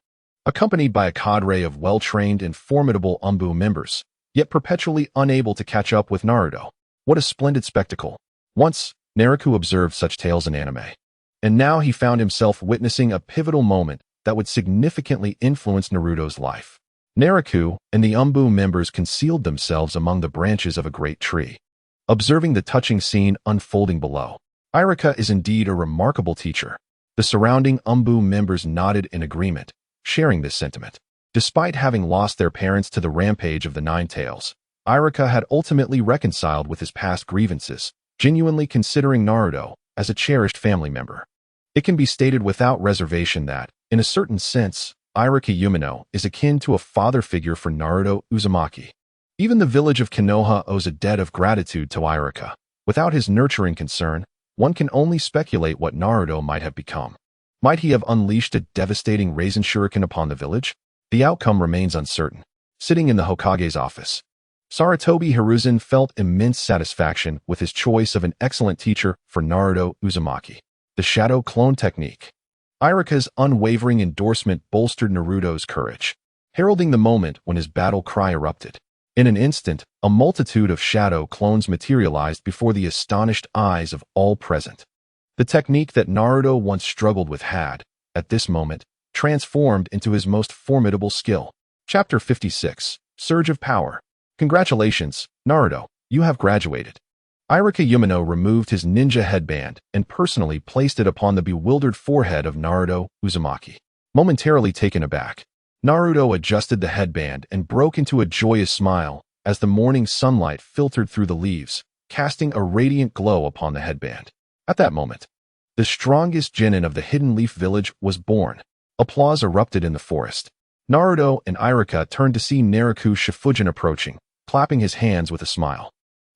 Speaker 1: accompanied by a cadre of well-trained and formidable Umbu members, yet perpetually unable to catch up with Naruto. What a splendid spectacle. Once, Naraku observed such tales in anime. And now he found himself witnessing a pivotal moment that would significantly influence Naruto's life. Naraku and the Umbu members concealed themselves among the branches of a great tree, observing the touching scene unfolding below. Irika is indeed a remarkable teacher. The surrounding Umbu members nodded in agreement, sharing this sentiment. Despite having lost their parents to the rampage of the Nine Tails, Irika had ultimately reconciled with his past grievances, genuinely considering Naruto as a cherished family member. It can be stated without reservation that, in a certain sense, Irika Umino is akin to a father figure for Naruto Uzumaki. Even the village of Konoha owes a debt of gratitude to Irika. Without his nurturing concern, one can only speculate what Naruto might have become. Might he have unleashed a devastating Rasen Shuriken upon the village? The outcome remains uncertain. Sitting in the Hokage's office, Sarutobi Hiruzen felt immense satisfaction with his choice of an excellent teacher for Naruto Uzumaki. The Shadow Clone Technique. Iruka's unwavering endorsement bolstered Naruto's courage, heralding the moment when his battle cry erupted. In an instant, a multitude of shadow clones materialized before the astonished eyes of all present. The technique that Naruto once struggled with had, at this moment, transformed into his most formidable skill. Chapter 56, Surge of Power. Congratulations, Naruto, you have graduated. Iruka Yumino removed his ninja headband and personally placed it upon the bewildered forehead of Naruto Uzumaki. Momentarily taken aback, Naruto adjusted the headband and broke into a joyous smile as the morning sunlight filtered through the leaves, casting a radiant glow upon the headband. At that moment, the strongest Jonin of the Hidden Leaf Village was born. Applause erupted in the forest. Naruto and Iruka turned to see Naraku Shifengyuan approaching, clapping his hands with a smile.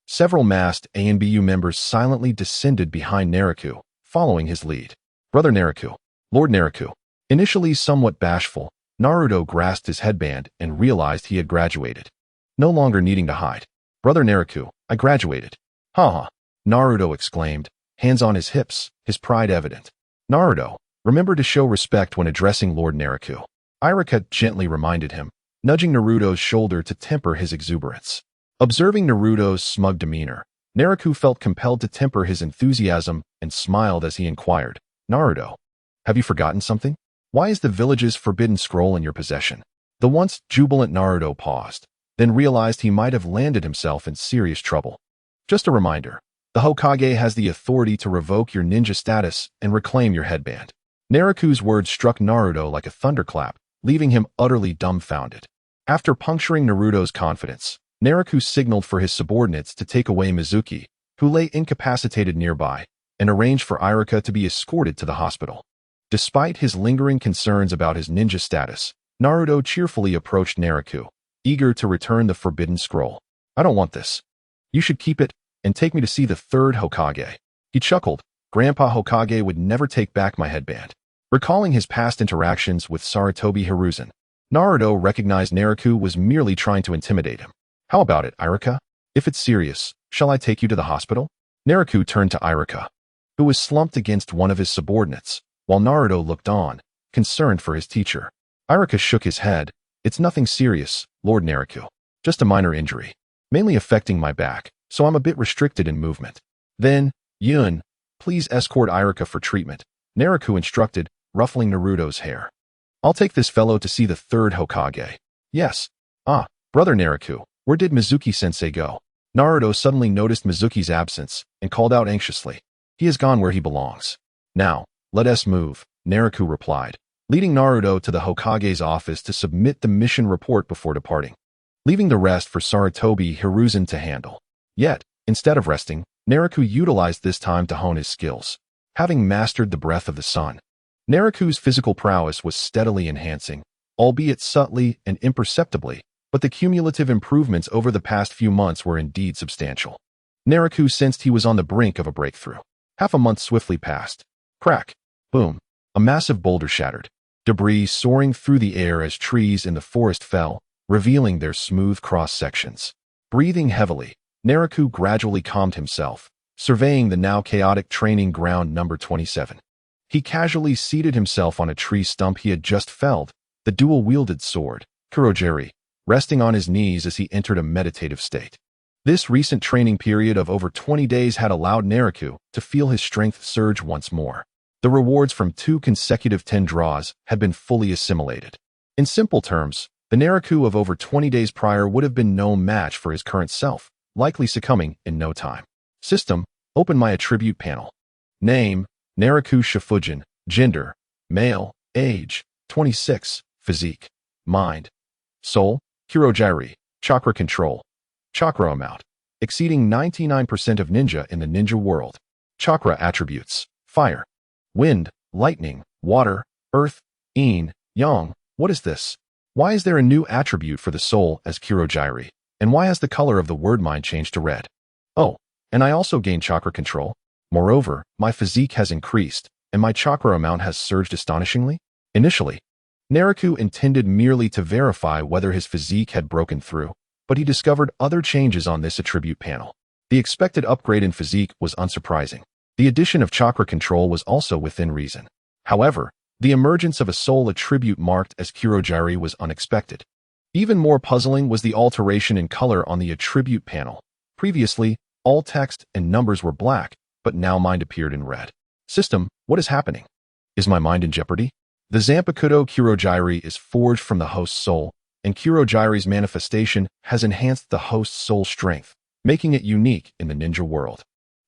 Speaker 1: Several masked ANBU members silently descended behind Naraku, following his lead. Brother Naraku, Lord Naraku. Initially somewhat bashful, Naruto grasped his headband and realized he had graduated. No longer needing to hide. Brother Naraku, I graduated. Ha! Naruto exclaimed, hands on his hips, his pride evident. Naruto, remember to show respect when addressing Lord Naraku. Iruka gently reminded him, nudging Naruto's shoulder to temper his exuberance. Observing Naruto's smug demeanor, Naraku felt compelled to temper his enthusiasm and smiled as he inquired, Naruto, have you forgotten something? Why is the village's forbidden scroll in your possession? The once jubilant Naruto paused, then realized he might have landed himself in serious trouble. Just a reminder, the Hokage has the authority to revoke your ninja status and reclaim your headband. Naraku's words struck Naruto like a thunderclap, leaving him utterly dumbfounded. After puncturing Naruto's confidence, Naraku signaled for his subordinates to take away Mizuki, who lay incapacitated nearby, and arranged for Iruka to be escorted to the hospital. Despite his lingering concerns about his ninja status, Naruto cheerfully approached Naraku, eager to return the forbidden scroll. I don't want this. You should keep it and take me to see the third Hokage. He chuckled. Grandpa Hokage would never take back my headband. Recalling his past interactions with Sarutobi Hiruzen, Naruto recognized Naraku was merely trying to intimidate him. How about it, Iruka? If it's serious, shall I take you to the hospital? Naraku turned to Iruka, who was slumped against one of his subordinates, while Naruto looked on, concerned for his teacher. Iruka shook his head. It's nothing serious, Lord Naraku. Just a minor injury, mainly affecting my back, so I'm a bit restricted in movement. Then, Yun, please escort Iruka for treatment, Naraku instructed, ruffling Naruto's hair. I'll take this fellow to see the third Hokage. Yes. Brother Naraku, where did Mizuki-sensei go? Naruto suddenly noticed Mizuki's absence and called out anxiously. He has gone where he belongs. Now, let us move, Naraku replied, leading Naruto to the Hokage's office to submit the mission report before departing, leaving the rest for Sarutobi Hiruzen to handle. Yet, instead of resting, Naraku utilized this time to hone his skills. Having mastered the breath of the sun, Naraku's physical prowess was steadily enhancing, albeit subtly and imperceptibly, but the cumulative improvements over the past few months were indeed substantial. Naraku sensed he was on the brink of a breakthrough. Half a month swiftly passed. Crack. Boom. A massive boulder shattered, debris soaring through the air as trees in the forest fell, revealing their smooth cross-sections. Breathing heavily, Naraku gradually calmed himself, surveying the now chaotic training ground number 27. He casually seated himself on a tree stump he had just felled, the dual-wielded sword, Kurogiri, resting on his knees as he entered a meditative state. This recent training period of over 20 days had allowed Naraku to feel his strength surge once more. The rewards from 2 consecutive 10 draws had been fully assimilated. In simple terms, the Naraku of over 20 days prior would have been no match for his current self, likely succumbing in no time. System, open my attribute panel. Name, Naraku Shifengyuan. Gender, male. Age, 26. Physique, mind. Soul, Kurogiri. Chakra control. Chakra amount, exceeding 99% of ninja in the ninja world. Chakra attributes, fire, wind, lightning, water, earth, yin, yang. What is this? Why is there a new attribute for the soul as Kurogiri? And why has the color of the word mind changed to red? Oh, and I also gain chakra control. Moreover, my physique has increased, and my chakra amount has surged astonishingly. Initially, Naraku intended merely to verify whether his physique had broken through, but he discovered other changes on this attribute panel. The expected upgrade in physique was unsurprising. The addition of chakra control was also within reason. However, the emergence of a soul attribute marked as Kurogiri was unexpected. Even more puzzling was the alteration in color on the attribute panel. Previously, all text and numbers were black, but now mind appeared in red. System, what is happening? Is my mind in jeopardy? The Zanpakuto Kurogiri is forged from the host's soul, and Kurogiri's manifestation has enhanced the host's soul strength, making it unique in the ninja world.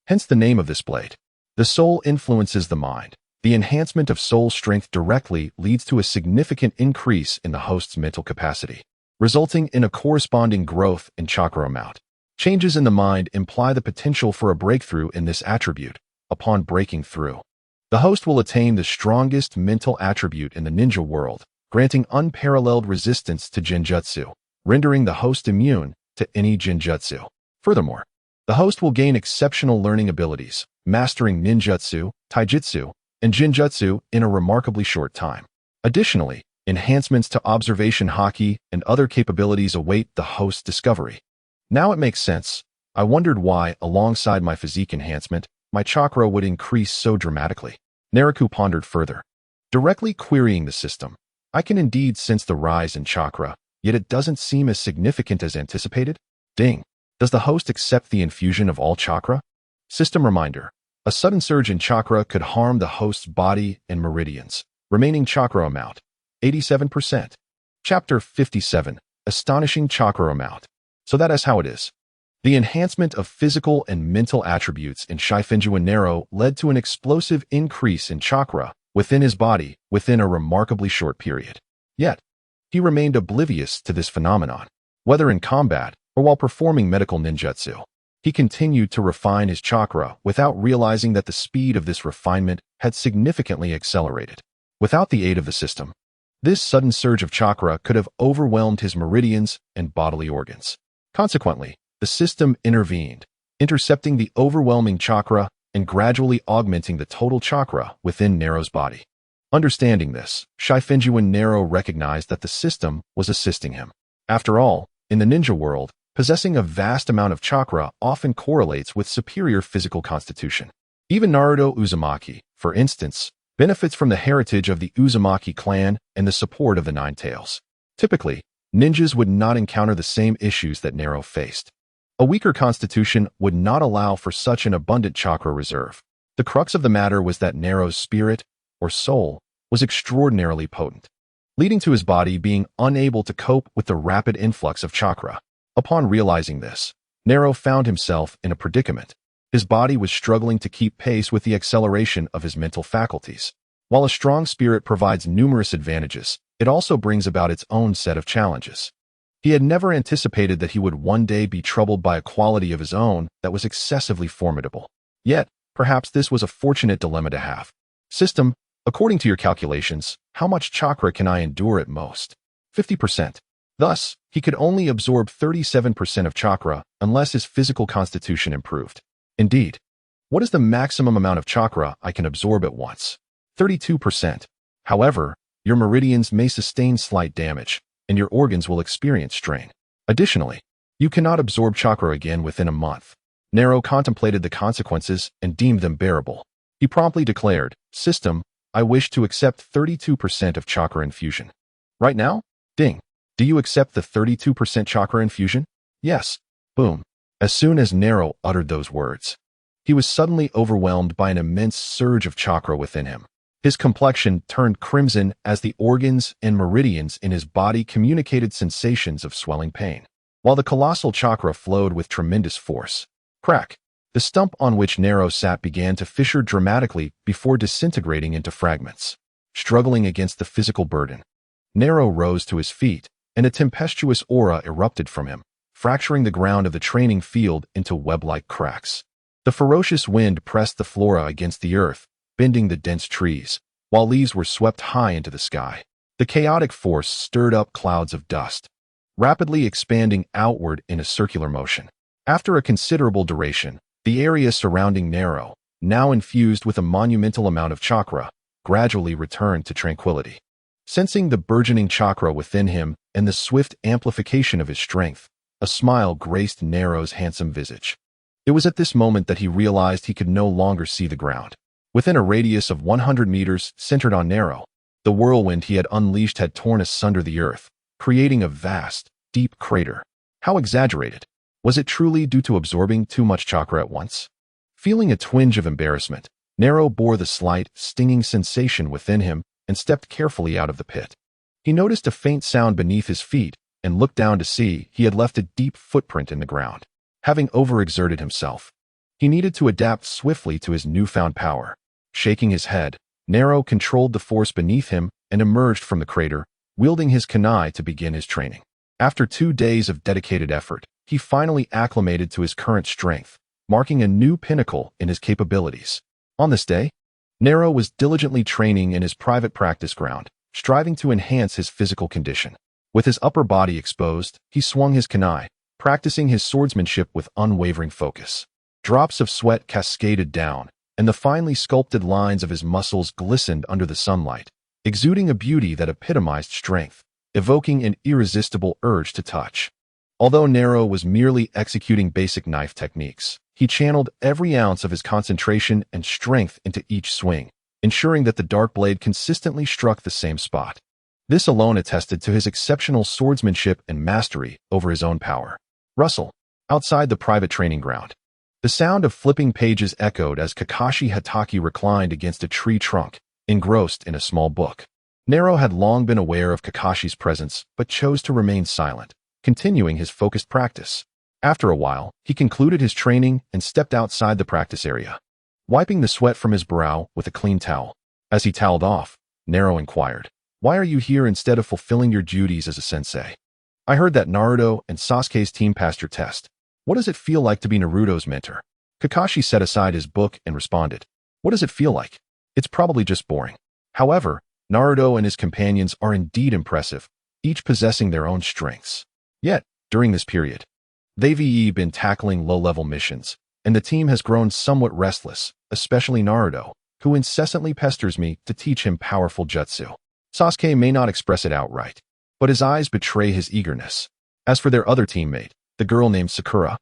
Speaker 1: Hence the name of this blade. The soul influences the mind. The enhancement of soul strength directly leads to a significant increase in the host's mental capacity, resulting in a corresponding growth in chakra amount. Changes in the mind imply the potential for a breakthrough in this attribute. Upon breaking through, the host will attain the strongest mental attribute in the ninja world, granting unparalleled resistance to genjutsu, rendering the host immune to any genjutsu. Furthermore, the host will gain exceptional learning abilities, mastering ninjutsu, taijutsu, and genjutsu in a remarkably short time. Additionally, enhancements to observation haki and other capabilities await the host's discovery. Now it makes sense. I wondered why, alongside my physique enhancement, my chakra would increase so dramatically. Naraku pondered further. Directly querying the system, I can indeed sense the rise in chakra, yet it doesn't seem as significant as anticipated. Ding. Does the host accept the infusion of all chakra? System reminder. A sudden surge in chakra could harm the host's body and meridians. Remaining chakra amount, 87%. Chapter 57. Astonishing chakra amount. So that is how it is. The enhancement of physical and mental attributes in Shifengyuan Nero led to an explosive increase in chakra within his body within a remarkably short period. Yet, he remained oblivious to this phenomenon, whether in combat or while performing medical ninjutsu. He continued to refine his chakra without realizing that the speed of this refinement had significantly accelerated. Without the aid of the system, this sudden surge of chakra could have overwhelmed his meridians and bodily organs. Consequently, the system intervened, intercepting the overwhelming chakra and gradually augmenting the total chakra within Nero's body. Understanding this, Shifengyuan Nero recognized that the system was assisting him. After all, in the ninja world, possessing a vast amount of chakra often correlates with superior physical constitution. Even Naruto Uzumaki, for instance, benefits from the heritage of the Uzumaki clan and the support of the Nine Tails. Typically, ninjas would not encounter the same issues that Nero faced. A weaker constitution would not allow for such an abundant chakra reserve. The crux of the matter was that Nero's spirit, or soul, was extraordinarily potent, leading to his body being unable to cope with the rapid influx of chakra. Upon realizing this, Nero found himself in a predicament. His body was struggling to keep pace with the acceleration of his mental faculties. While a strong spirit provides numerous advantages, it also brings about its own set of challenges. He had never anticipated that he would one day be troubled by a quality of his own that was excessively formidable. Yet, perhaps this was a fortunate dilemma to have. System, according to your calculations, how much chakra can I endure at most? 50%. Thus, he could only absorb 37% of chakra unless his physical constitution improved. Indeed, what is the maximum amount of chakra I can absorb at once? 32%. However, your meridians may sustain slight damage, and your organs will experience strain. Additionally, you cannot absorb chakra again within a month. Nero contemplated the consequences and deemed them bearable. He promptly declared, System, I wish to accept 32% of chakra infusion. Right now? Ding. Do you accept the 32% chakra infusion? Yes. Boom. As soon as Nero uttered those words, he was suddenly overwhelmed by an immense surge of chakra within him. His complexion turned crimson as the organs and meridians in his body communicated sensations of swelling pain, while the colossal chakra flowed with tremendous force. Crack! The stump on which Nero sat began to fissure dramatically before disintegrating into fragments. Struggling against the physical burden, Nero rose to his feet, and a tempestuous aura erupted from him, fracturing the ground of the training field into web-like cracks. The ferocious wind pressed the flora against the earth, bending the dense trees, while leaves were swept high into the sky. The chaotic force stirred up clouds of dust, rapidly expanding outward in a circular motion. After a considerable duration, the area surrounding Nero, now infused with a monumental amount of chakra, gradually returned to tranquility. Sensing the burgeoning chakra within him and the swift amplification of his strength, a smile graced Nero's handsome visage. It was at this moment that he realized he could no longer see the ground. Within a radius of 100 meters centered on Nero, the whirlwind he had unleashed had torn asunder the earth, creating a vast, deep crater. How exaggerated! Was it truly due to absorbing too much chakra at once? Feeling a twinge of embarrassment, Nero bore the slight, stinging sensation within him and stepped carefully out of the pit. He noticed a faint sound beneath his feet and looked down to see he had left a deep footprint in the ground. Having overexerted himself, he needed to adapt swiftly to his newfound power. Shaking his head, Nero controlled the force beneath him and emerged from the crater, wielding his kunai to begin his training. After 2 days of dedicated effort, he finally acclimated to his current strength, marking a new pinnacle in his capabilities. On this day, Nero was diligently training in his private practice ground, striving to enhance his physical condition. With his upper body exposed, he swung his kunai, practicing his swordsmanship with unwavering focus. Drops of sweat cascaded down, and the finely sculpted lines of his muscles glistened under the sunlight, exuding a beauty that epitomized strength, evoking an irresistible urge to touch. Although Nero was merely executing basic knife techniques, he channeled every ounce of his concentration and strength into each swing, ensuring that the dark blade consistently struck the same spot. This alone attested to his exceptional swordsmanship and mastery over his own power. Rustle. Outside the private training ground, the sound of flipping pages echoed as Kakashi Hatake reclined against a tree trunk, engrossed in a small book. Nero had long been aware of Kakashi's presence, but chose to remain silent, continuing his focused practice. After a while, he concluded his training and stepped outside the practice area, wiping the sweat from his brow with a clean towel. As he toweled off, Nero inquired, "Why are you here instead of fulfilling your duties as a sensei? I heard that Naruto and Sasuke's team passed your test. What does it feel like to be Naruto's mentor?" Kakashi set aside his book and responded, "What does it feel like? It's probably just boring. However, Naruto and his companions are indeed impressive, each possessing their own strengths. Yet, during this period, they've been tackling low-level missions, and the team has grown somewhat restless, especially Naruto, who incessantly pesters me to teach him powerful jutsu. Sasuke may not express it outright, but his eyes betray his eagerness. As for their other teammate, the girl named Sakura,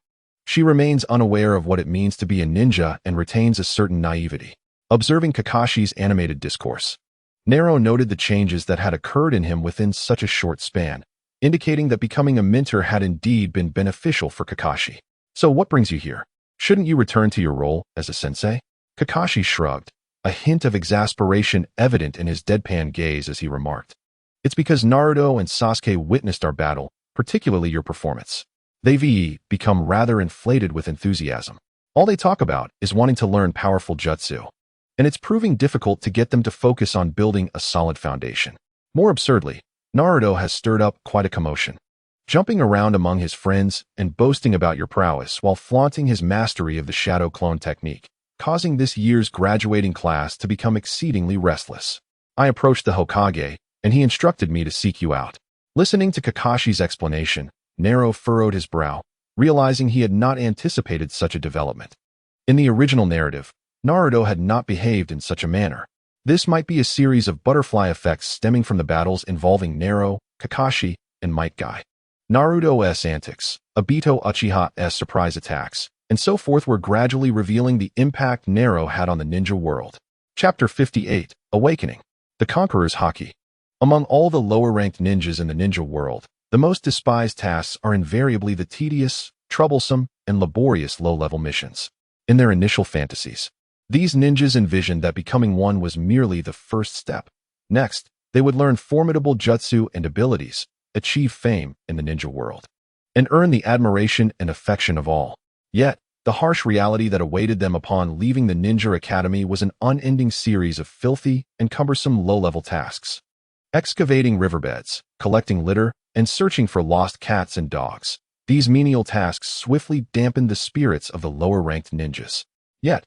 Speaker 1: she remains unaware of what it means to be a ninja and retains a certain naivety." Observing Kakashi's animated discourse, Nero noted the changes that had occurred in him within such a short span, indicating that becoming a mentor had indeed been beneficial for Kakashi. "So what brings you here? Shouldn't you return to your role as a sensei?" Kakashi shrugged, a hint of exasperation evident in his deadpan gaze as he remarked, "It's because Naruto and Sasuke witnessed our battle, particularly your performance. They've become rather inflated with enthusiasm. All they talk about is wanting to learn powerful jutsu, and it's proving difficult to get them to focus on building a solid foundation. More absurdly, Naruto has stirred up quite a commotion, jumping around among his friends and boasting about your prowess while flaunting his mastery of the shadow clone technique, causing this year's graduating class to become exceedingly restless. I approached the Hokage, and he instructed me to seek you out." Listening to Kakashi's explanation, Nero furrowed his brow, realizing he had not anticipated such a development. In the original narrative, Naruto had not behaved in such a manner. This might be a series of butterfly effects stemming from the battles involving Nero, Kakashi, and Might Guy. Naruto's antics, Obito Uchiha's surprise attacks, and so forth were gradually revealing the impact Nero had on the ninja world. Chapter 58, Awakening. The Conqueror's Haki. Among all the lower-ranked ninjas in the ninja world, the most despised tasks are invariably the tedious, troublesome, and laborious low-level missions. In their initial fantasies, these ninjas envisioned that becoming one was merely the first step. Next, they would learn formidable jutsu and abilities, achieve fame in the ninja world, and earn the admiration and affection of all. Yet, the harsh reality that awaited them upon leaving the ninja academy was an unending series of filthy and cumbersome low-level tasks. Excavating riverbeds, collecting litter, and searching for lost cats and dogs. These menial tasks swiftly dampened the spirits of the lower-ranked ninjas. Yet,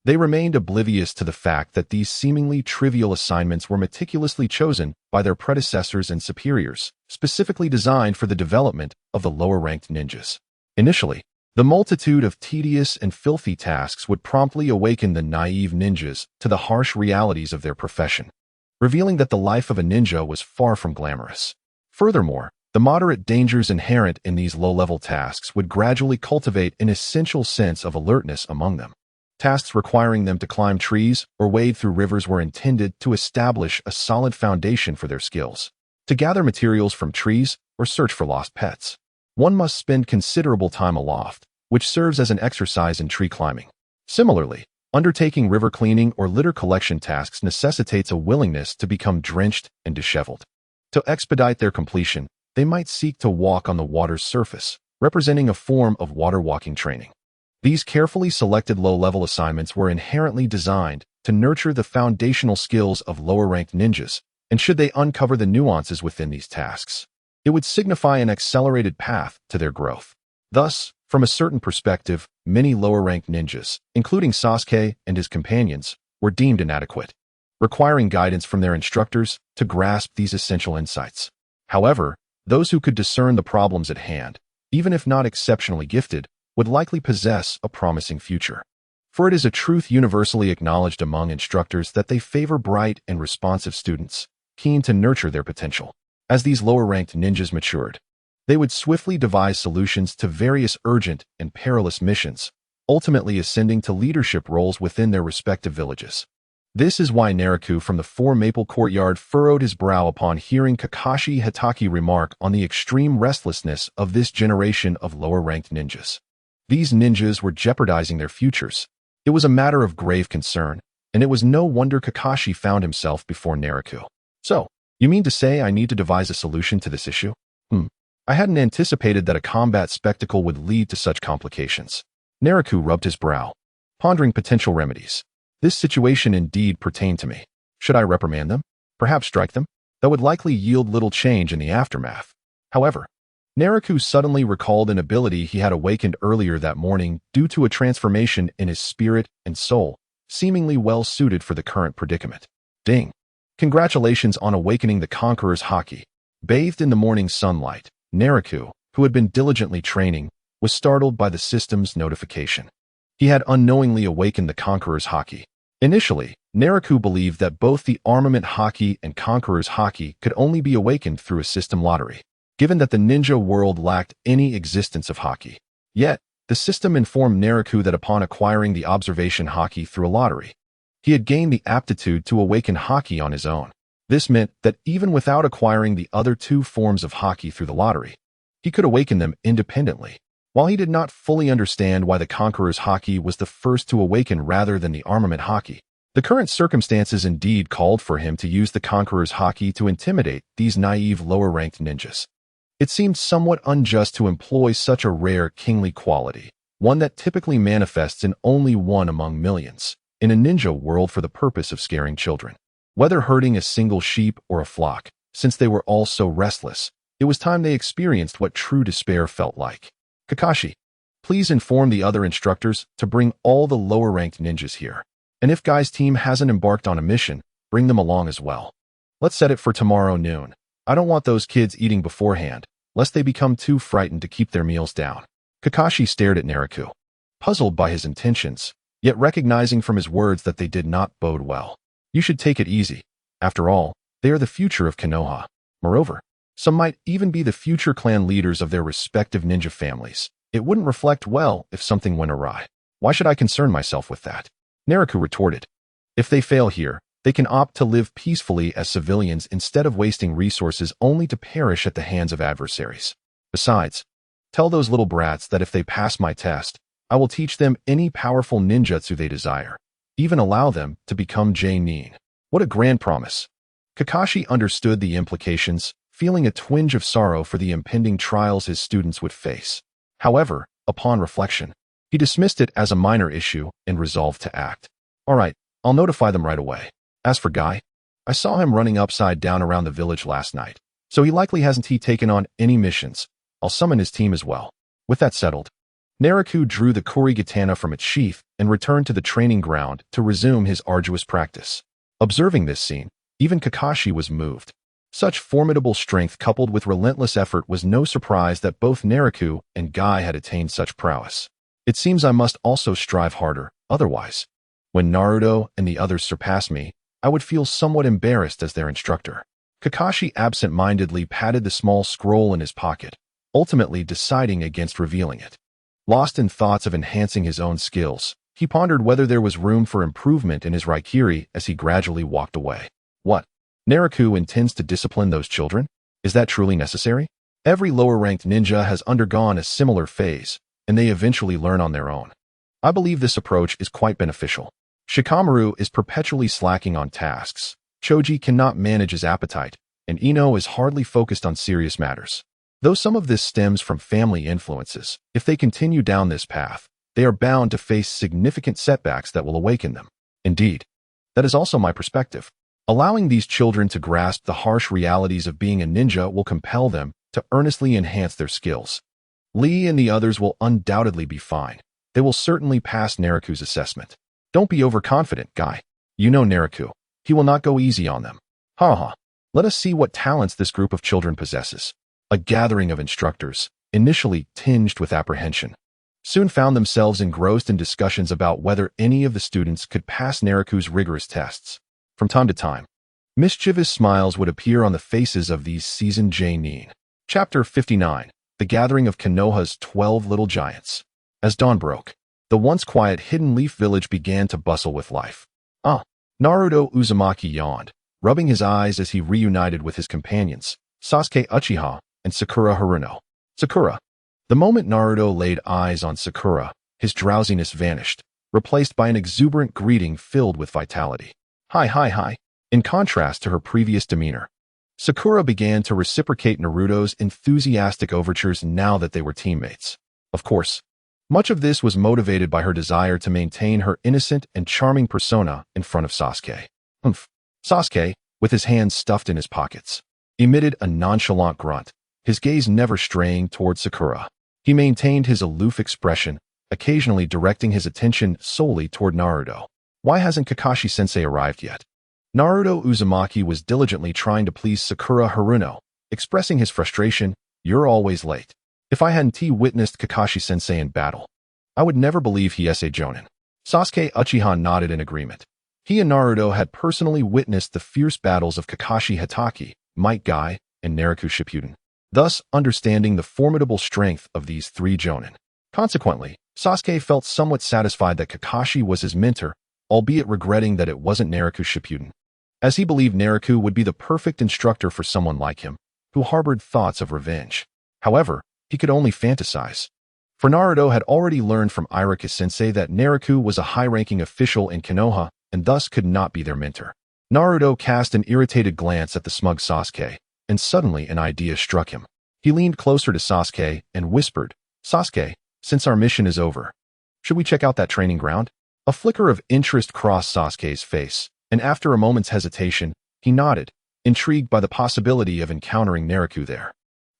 Speaker 1: they remained oblivious to the fact that these seemingly trivial assignments were meticulously chosen by their predecessors and superiors, specifically designed for the development of the lower-ranked ninjas. Initially, the multitude of tedious and filthy tasks would promptly awaken the naive ninjas to the harsh realities of their profession. revealing that the life of a ninja was far from glamorous. Furthermore, the moderate dangers inherent in these low-level tasks would gradually cultivate an essential sense of alertness among them. Tasks requiring them to climb trees or wade through rivers were intended to establish a solid foundation for their skills. To gather materials from trees or search for lost pets, one must spend considerable time aloft, which serves as an exercise in tree climbing. Similarly, undertaking river cleaning or litter collection tasks necessitates a willingness to become drenched and disheveled. To expedite their completion, they might seek to walk on the water's surface, representing a form of water walking training. These carefully selected low-level assignments were inherently designed to nurture the foundational skills of lower-ranked ninjas, and should they uncover the nuances within these tasks, it would signify an accelerated path to their growth. Thus, from a certain perspective, many lower-ranked ninjas, including Sasuke and his companions, were deemed inadequate, requiring guidance from their instructors to grasp these essential insights. However, those who could discern the problems at hand, even if not exceptionally gifted, would likely possess a promising future. For it is a truth universally acknowledged among instructors that they favor bright and responsive students, keen to nurture their potential. As these lower-ranked ninjas matured, they would swiftly devise solutions to various urgent and perilous missions, ultimately ascending to leadership roles within their respective villages. This is why Naraku from the Four Maple Courtyard furrowed his brow upon hearing Kakashi Hatake remark on the extreme restlessness of this generation of lower-ranked ninjas. These ninjas were jeopardizing their futures. It was a matter of grave concern, and it was no wonder Kakashi found himself before Naraku. So, you mean to say I need to devise a solution to this issue? I hadn't anticipated that a combat spectacle would lead to such complications. Naraku rubbed his brow, pondering potential remedies. This situation indeed pertained to me. Should I reprimand them? Perhaps strike them? That would likely yield little change in the aftermath. However, Naraku suddenly recalled an ability he had awakened earlier that morning due to a transformation in his spirit and soul, seemingly well-suited for the current predicament. Ding! Congratulations on awakening the Conqueror's Haki. Bathed in the morning sunlight, Naraku, who had been diligently training, was startled by the system's notification. He had unknowingly awakened the Conqueror's Haki. Initially, Naraku believed that both the Armament Haki and Conqueror's Haki could only be awakened through a system lottery, given that the ninja world lacked any existence of Haki. Yet, the system informed Naraku that upon acquiring the Observation Haki through a lottery, he had gained the aptitude to awaken Haki on his own. This meant that even without acquiring the other two forms of Haki through the lottery, he could awaken them independently. While he did not fully understand why the Conqueror's Haki was the first to awaken rather than the Armament Haki, the current circumstances indeed called for him to use the Conqueror's Haki to intimidate these naive lower-ranked ninjas. It seemed somewhat unjust to employ such a rare kingly quality, one that typically manifests in only one among millions, in a ninja world for the purpose of scaring children. Whether herding a single sheep or a flock, since they were all so restless, it was time they experienced what true despair felt like. Kakashi, please inform the other instructors to bring all the lower-ranked ninjas here. And if Guy's team hasn't embarked on a mission, bring them along as well. Let's set it for tomorrow noon. I don't want those kids eating beforehand, lest they become too frightened to keep their meals down. Kakashi stared at Naraku, puzzled by his intentions, yet recognizing from his words that they did not bode well. You should take it easy. After all, they are the future of Konoha. Moreover, some might even be the future clan leaders of their respective ninja families. It wouldn't reflect well if something went awry. Why should I concern myself with that? Naraku retorted. If they fail here, they can opt to live peacefully as civilians instead of wasting resources only to perish at the hands of adversaries. Besides, tell those little brats that if they pass my test, I will teach them any powerful ninjutsu they desire, even allow them to become Jonin. What a grand promise. Kakashi understood the implications, feeling a twinge of sorrow for the impending trials his students would face. However, upon reflection, he dismissed it as a minor issue and resolved to act. All right, I'll notify them right away. As for Guy, I saw him running upside down around the village last night, so he likely hasn't taken on any missions. I'll summon his team as well. With that settled, Naraku drew the Kurigatana from its sheath and returned to the training ground to resume his arduous practice. Observing this scene, even Kakashi was moved. Such formidable strength coupled with relentless effort was no surprise that both Naraku and Guy had attained such prowess. It seems I must also strive harder, otherwise, when Naruto and the others surpass me, I would feel somewhat embarrassed as their instructor. Kakashi absent-mindedly patted the small scroll in his pocket, ultimately deciding against revealing it. Lost in thoughts of enhancing his own skills, he pondered whether there was room for improvement in his Raikiri as he gradually walked away. What? Naraku intends to discipline those children? Is that truly necessary? Every lower-ranked ninja has undergone a similar phase, and they eventually learn on their own. I believe this approach is quite beneficial. Shikamaru is perpetually slacking on tasks, Choji cannot manage his appetite, and Ino is hardly focused on serious matters. Though some of this stems from family influences, if they continue down this path, they are bound to face significant setbacks that will awaken them. Indeed, that is also my perspective. Allowing these children to grasp the harsh realities of being a ninja will compel them to earnestly enhance their skills. Lee and the others will undoubtedly be fine. They will certainly pass Naraku's assessment. Don't be overconfident, guy. You know Naraku. He will not go easy on them. Ha. Let us see what talents this group of children possesses. A gathering of instructors, initially tinged with apprehension, soon found themselves engrossed in discussions about whether any of the students could pass Naraku's rigorous tests. From time to time, mischievous smiles would appear on the faces of these seasoned Jonin. Chapter 59. The Gathering of Konoha's 12 Little Giants. As dawn broke, the once quiet Hidden Leaf Village began to bustle with life. Naruto Uzumaki yawned, rubbing his eyes as he reunited with his companions, Sasuke Uchiha and Sakura Haruno. Sakura. The moment Naruto laid eyes on Sakura, his drowsiness vanished, replaced by an exuberant greeting filled with vitality. Hi. In contrast to her previous demeanor, Sakura began to reciprocate Naruto's enthusiastic overtures now that they were teammates. Of course, much of this was motivated by her desire to maintain her innocent and charming persona in front of Sasuke. Sasuke, with his hands stuffed in his pockets, emitted a nonchalant grunt, his gaze never straying toward Sakura. He maintained his aloof expression, occasionally directing his attention solely toward Naruto. Why hasn't Kakashi-sensei arrived yet? Naruto Uzumaki was diligently trying to please Sakura Haruno, expressing his frustration, "You're always late. If I hadn't witnessed Kakashi-sensei in battle, I would never believe he is a Jonin." Sasuke Uchiha nodded in agreement. He and Naruto had personally witnessed the fierce battles of Kakashi Hatake, Might Guy, and Naraku Shifengyuan, thus understanding the formidable strength of these three Jonin. Consequently, Sasuke felt somewhat satisfied that Kakashi was his mentor, albeit regretting that it wasn't Naraku Shifengyuan, as he believed Naraku would be the perfect instructor for someone like him, who harbored thoughts of revenge. However, he could only fantasize. For Naruto had already learned from Irika-sensei that Naraku was a high-ranking official in Konoha and thus could not be their mentor. Naruto cast an irritated glance at the smug Sasuke, and suddenly an idea struck him. He leaned closer to Sasuke and whispered, "Sasuke, since our mission is over, should we check out that training ground?" A flicker of interest crossed Sasuke's face, and after a moment's hesitation, he nodded, intrigued by the possibility of encountering Naraku there.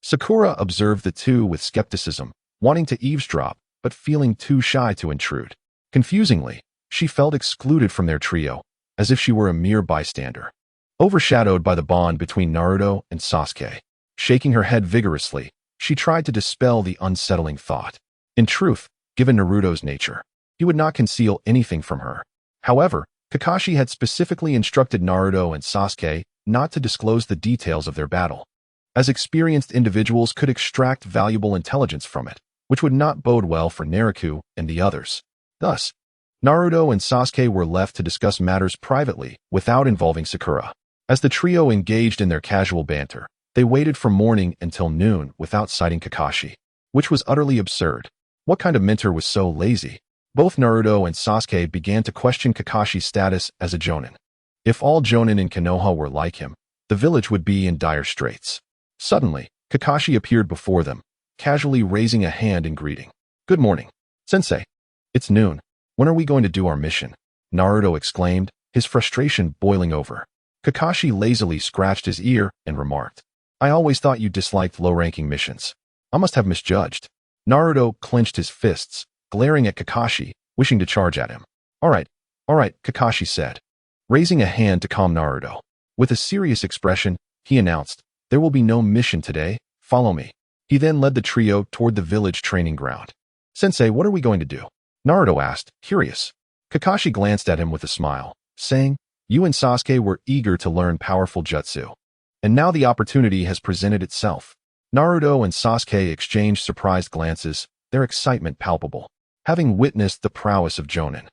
Speaker 1: Sakura observed the two with skepticism, wanting to eavesdrop, but feeling too shy to intrude. Confusingly, she felt excluded from their trio, as if she were a mere bystander, overshadowed by the bond between Naruto and Sasuke. Shaking her head vigorously, she tried to dispel the unsettling thought. In truth, given Naruto's nature, he would not conceal anything from her. However, Kakashi had specifically instructed Naruto and Sasuke not to disclose the details of their battle, as experienced individuals could extract valuable intelligence from it, which would not bode well for Naraku and the others. Thus, Naruto and Sasuke were left to discuss matters privately without involving Sakura. As the trio engaged in their casual banter, they waited from morning until noon without sighting Kakashi, which was utterly absurd. What kind of mentor was so lazy? Both Naruto and Sasuke began to question Kakashi's status as a Jonin. If all Jonin in Konoha were like him, the village would be in dire straits. Suddenly, Kakashi appeared before them, casually raising a hand in greeting. "Good morning, Sensei. It's noon. When are we going to do our mission?" Naruto exclaimed, his frustration boiling over. Kakashi lazily scratched his ear and remarked, "I always thought you disliked low-ranking missions. I must have misjudged." Naruto clenched his fists, glaring at Kakashi, wishing to charge at him. All right, Kakashi said, raising a hand to calm Naruto. With a serious expression, he announced, "There will be no mission today, follow me." He then led the trio toward the village training ground. "Sensei, what are we going to do?" Naruto asked, curious. Kakashi glanced at him with a smile, saying, You and Sasuke were eager to learn powerful jutsu. And now the opportunity has presented itself. Naruto and Sasuke exchanged surprised glances, their excitement palpable, having witnessed the prowess of Jonin.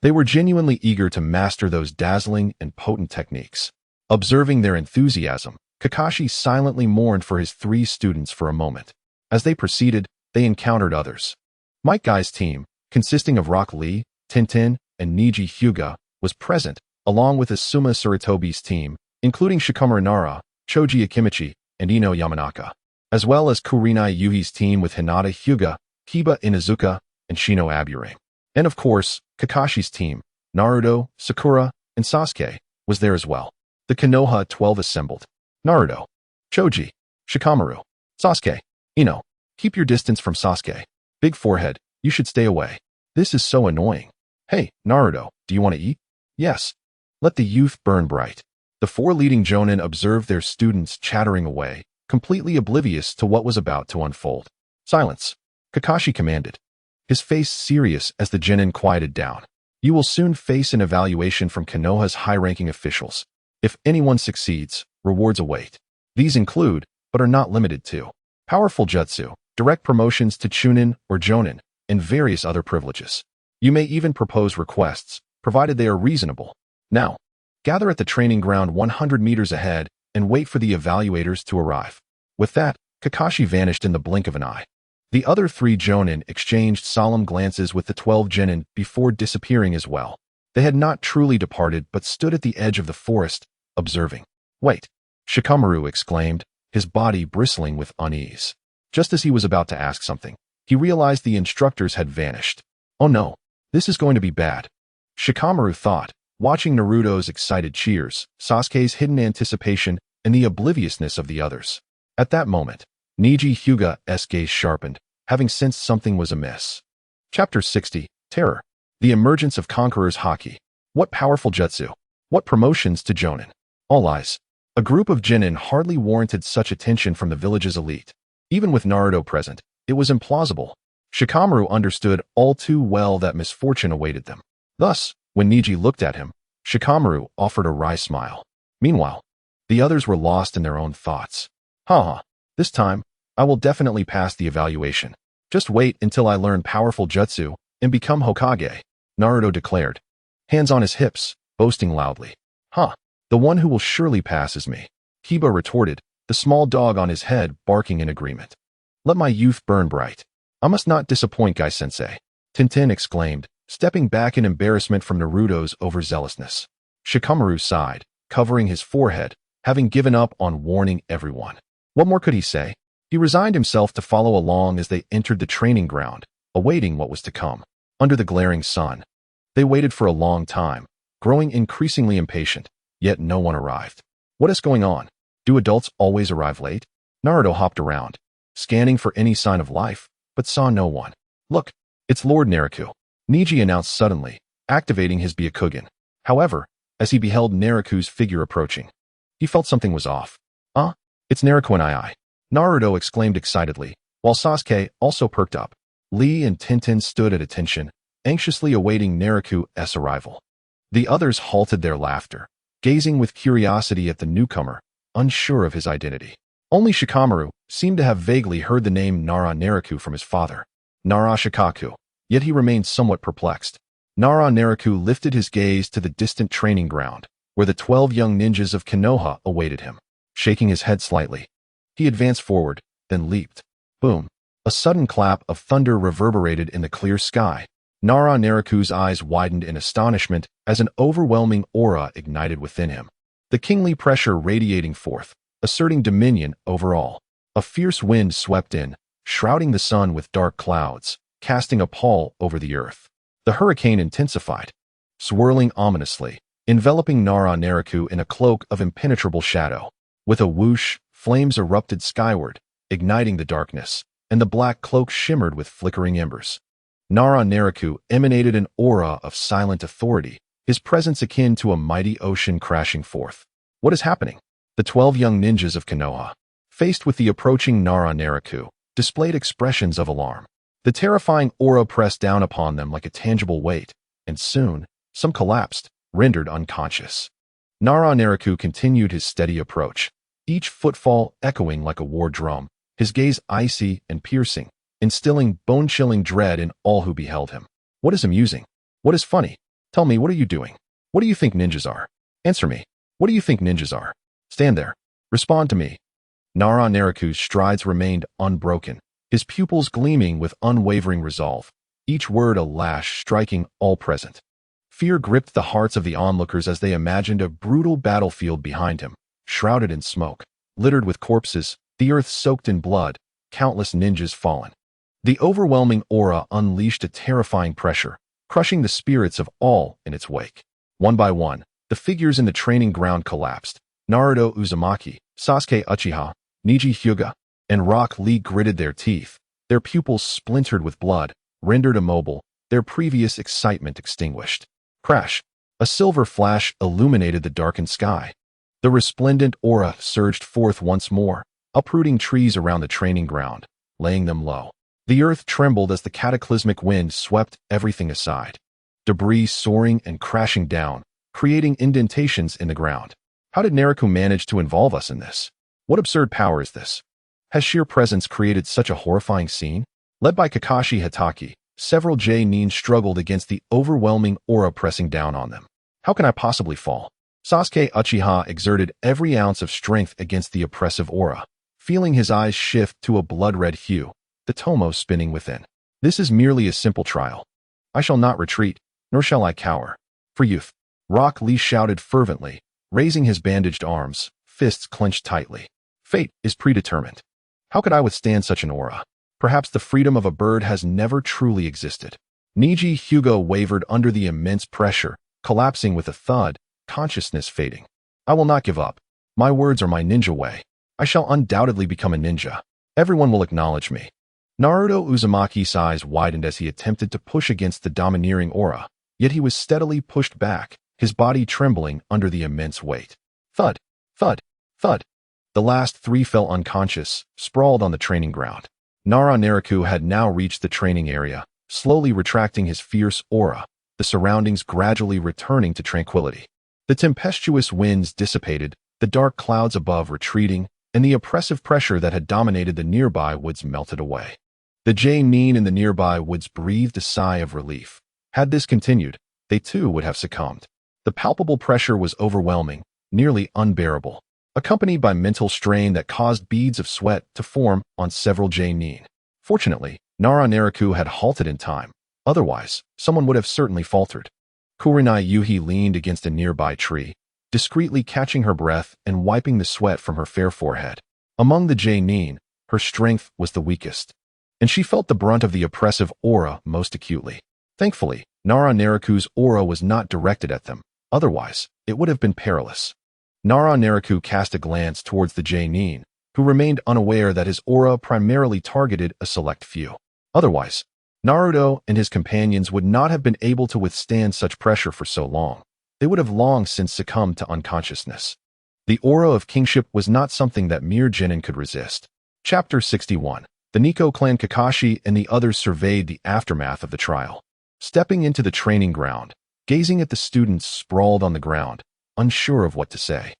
Speaker 1: They were genuinely eager to master those dazzling and potent techniques. Observing their enthusiasm, Kakashi silently mourned for his 3 students for a moment. As they proceeded, they encountered others. Might Guy's team, consisting of Rock Lee, Tintin, and Neji Hyuga, was present, along with Asuma Sarutobi's team, including Shikamaru Nara, Choji Akimichi, and Ino Yamanaka, as well as Kurenai Yuhi's team with Hinata Hyuga, Kiba Inuzuka, and Shino Abure. And of course, Kakashi's team, Naruto, Sakura, and Sasuke, was there as well. The Konoha 12 assembled. Naruto, Choji, Shikamaru, Sasuke, Ino, keep your distance from Sasuke. Big forehead, you should stay away. This is so annoying. Hey, Naruto, do you want to eat? Yes. Let the youth burn bright. The 4 leading Jonin observed their students chattering away, completely oblivious to what was about to unfold. Silence. Kakashi commanded, his face serious as the genin quieted down. You will soon face an evaluation from Konoha's high-ranking officials. If anyone succeeds, rewards await. These include, but are not limited to, powerful jutsu, direct promotions to Chunin or Jonin, and various other privileges. You may even propose requests, provided they are reasonable. Now, gather at the training ground 100 meters ahead and wait for the evaluators to arrive. With that, Kakashi vanished in the blink of an eye. The other 3 Jonin exchanged solemn glances with the 12 genin before disappearing as well. They had not truly departed but stood at the edge of the forest, observing. Wait, Shikamaru exclaimed, his body bristling with unease. Just as he was about to ask something, he realized the instructors had vanished. Oh no, this is going to be bad. Shikamaru thought, watching Naruto's excited cheers, Sasuke's hidden anticipation, and the obliviousness of the others. At that moment, Neji Hyuga's gaze sharpened, having sensed something was amiss. Chapter 60, Terror. The emergence of Conqueror's Haki. What powerful jutsu. What promotions to Jonin. All eyes. A group of genin hardly warranted such attention from the village's elite. Even with Naruto present, it was implausible. Shikamaru understood all too well that misfortune awaited them. Thus, when Neji looked at him, Shikamaru offered a wry smile. Meanwhile, the others were lost in their own thoughts. Haha, this time, I will definitely pass the evaluation. Just wait until I learn powerful jutsu and become Hokage, Naruto declared, hands on his hips, boasting loudly. Huh, the one who will surely pass is me, Kiba retorted, the small dog on his head barking in agreement. Let my youth burn bright. I must not disappoint Guy-sensei, Tintin exclaimed, stepping back in embarrassment from Naruto's overzealousness. Shikamaru sighed, covering his forehead, having given up on warning everyone. What more could he say? He resigned himself to follow along as they entered the training ground, awaiting what was to come. Under the glaring sun, they waited for a long time, growing increasingly impatient, yet no one arrived. What is going on? Do adults always arrive late? Naruto hopped around, scanning for any sign of life, but saw no one. Look, it's Lord Naraku, Neji announced suddenly, activating his Byakugan. However, as he beheld Naraku's figure approaching, he felt something was off. It's Naraku and I. Naruto exclaimed excitedly, while Sasuke also perked up. Lee and Tintin stood at attention, anxiously awaiting Naraku's arrival. The others halted their laughter, gazing with curiosity at the newcomer, unsure of his identity. Only Shikamaru seemed to have vaguely heard the name Nara Naraku from his father, Nara Shikaku, yet he remained somewhat perplexed. Nara Naraku lifted his gaze to the distant training ground, where the 12 young ninjas of Konoha awaited him. Shaking his head slightly, he advanced forward, then leaped. Boom! A sudden clap of thunder reverberated in the clear sky. Nara Naraku's eyes widened in astonishment as an overwhelming aura ignited within him. The kingly pressure radiating forth, asserting dominion over all. A fierce wind swept in, shrouding the sun with dark clouds, casting a pall over the earth. The hurricane intensified, swirling ominously, enveloping Nara Naraku in a cloak of impenetrable shadow. With a whoosh, flames erupted skyward, igniting the darkness, and the black cloak shimmered with flickering embers. Nara Naraku emanated an aura of silent authority, his presence akin to a mighty ocean crashing forth. What is happening? The 12 young ninjas of Konoha, faced with the approaching Nara Naraku, displayed expressions of alarm. The terrifying aura pressed down upon them like a tangible weight, and soon, some collapsed, rendered unconscious. Naraku continued his steady approach, each footfall echoing like a war drum, his gaze icy and piercing, instilling bone-chilling dread in all who beheld him. What is amusing? What is funny? Tell me, what are you doing? What do you think ninjas are? Answer me. What do you think ninjas are? Stand there. Respond to me. Naraku's strides remained unbroken, his pupils gleaming with unwavering resolve, each word a lash striking all present. Fear gripped the hearts of the onlookers as they imagined a brutal battlefield behind him, shrouded in smoke, littered with corpses, the earth soaked in blood, countless ninjas fallen. The overwhelming aura unleashed a terrifying pressure, crushing the spirits of all in its wake. One by one, the figures in the training ground collapsed. Naruto Uzumaki, Sasuke Uchiha, Neji Hyuga, and Rock Lee gritted their teeth, their pupils splintered with blood, rendered immobile, their previous excitement extinguished. Crash! A silver flash illuminated the darkened sky. The resplendent aura surged forth once more, uprooting trees around the training ground, laying them low. The earth trembled as the cataclysmic wind swept everything aside. Debris soaring and crashing down, creating indentations in the ground. How did Naraku manage to involve us in this? What absurd power is this? Has sheer presence created such a horrifying scene? Led by Kakashi Hatake, several Jonin struggled against the overwhelming aura pressing down on them. How can I possibly fall? Sasuke Uchiha exerted every ounce of strength against the oppressive aura, feeling his eyes shift to a blood-red hue, the tomo spinning within. This is merely a simple trial. I shall not retreat, nor shall I cower. For youth, Rock Lee shouted fervently, raising his bandaged arms, fists clenched tightly. Fate is predetermined. How could I withstand such an aura? Perhaps the freedom of a bird has never truly existed. Neji Hyuga wavered under the immense pressure, collapsing with a thud, consciousness fading. I will not give up. My words are my ninja way. I shall undoubtedly become a ninja. Everyone will acknowledge me. Naruto Uzumaki's eyes widened as he attempted to push against the domineering aura, yet he was steadily pushed back, his body trembling under the immense weight. Thud, thud, thud. The last three fell unconscious, sprawled on the training ground. Naraku had now reached the training area, slowly retracting his fierce aura, the surroundings gradually returning to tranquility. The tempestuous winds dissipated, the dark clouds above retreating, and the oppressive pressure that had dominated the nearby woods melted away. The Jonin in the nearby woods breathed a sigh of relief. Had this continued, they too would have succumbed. The palpable pressure was overwhelming, nearly unbearable, accompanied by mental strain that caused beads of sweat to form on several Jonin. Fortunately, Naraku had halted in time. Otherwise, someone would have certainly faltered. Kurenai Yuhi leaned against a nearby tree, discreetly catching her breath and wiping the sweat from her fair forehead. Among the Jonin, her strength was the weakest, and she felt the brunt of the oppressive aura most acutely. Thankfully, Naraku's aura was not directed at them. Otherwise, it would have been perilous. Naraku cast a glance towards the Jonin, who remained unaware that his aura primarily targeted a select few. Otherwise, Naruto and his companions would not have been able to withstand such pressure for so long. They would have long since succumbed to unconsciousness. The aura of kingship was not something that mere genin could resist. Chapter 61. The Nikko clan Kakashi and the others surveyed the aftermath of the trial. Stepping into the training ground, gazing at the students sprawled on the ground, unsure of what to say.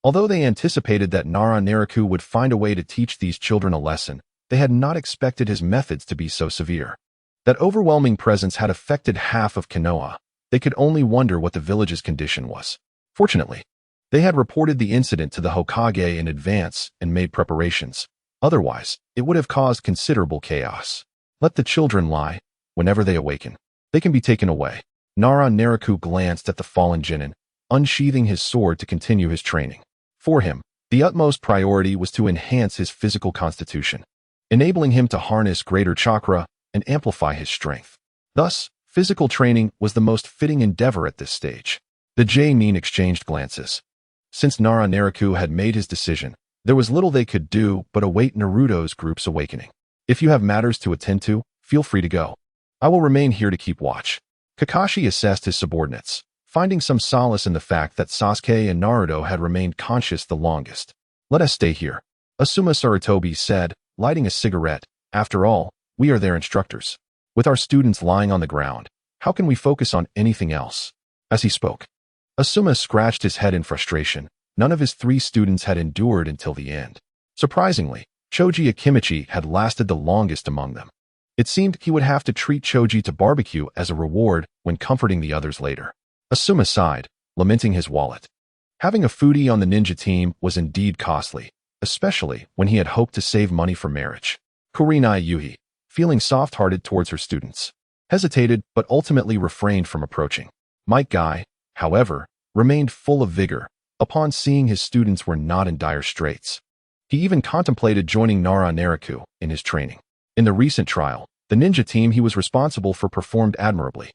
Speaker 1: Although they anticipated that Naraku would find a way to teach these children a lesson, they had not expected his methods to be so severe. That overwhelming presence had affected half of Konoha. They could only wonder what the village's condition was. Fortunately, they had reported the incident to the Hokage in advance and made preparations. Otherwise, it would have caused considerable chaos. Let the children lie. Whenever they awaken, they can be taken away. Naraku glanced at the fallen genin, unsheathing his sword to continue his training. For him, the utmost priority was to enhance his physical constitution, enabling him to harness greater chakra and amplify his strength. Thus, physical training was the most fitting endeavor at this stage. The Jonin exchanged glances. Since Naraku had made his decision, there was little they could do but await Naruto's group's awakening. If you have matters to attend to, feel free to go. I will remain here to keep watch. Kakashi assessed his subordinates, finding some solace in the fact that Sasuke and Naruto had remained conscious the longest. Let us stay here, Asuma Sarutobi said, lighting a cigarette. After all, we are their instructors. With our students lying on the ground, how can we focus on anything else? As he spoke, Asuma scratched his head in frustration. None of his 3 students had endured until the end. Surprisingly, Choji Akimichi had lasted the longest among them. It seemed he would have to treat Choji to barbecue as a reward when comforting the others later. Asuma sighed, lamenting his wallet. Having a foodie on the ninja team was indeed costly, especially when he had hoped to save money for marriage. Kurenai Yuhi, feeling soft-hearted towards her students, hesitated but ultimately refrained from approaching. Mike Guy, however, remained full of vigor upon seeing his students were not in dire straits. He even contemplated joining Naraku in his training. In the recent trial, the ninja team he was responsible for performed admirably.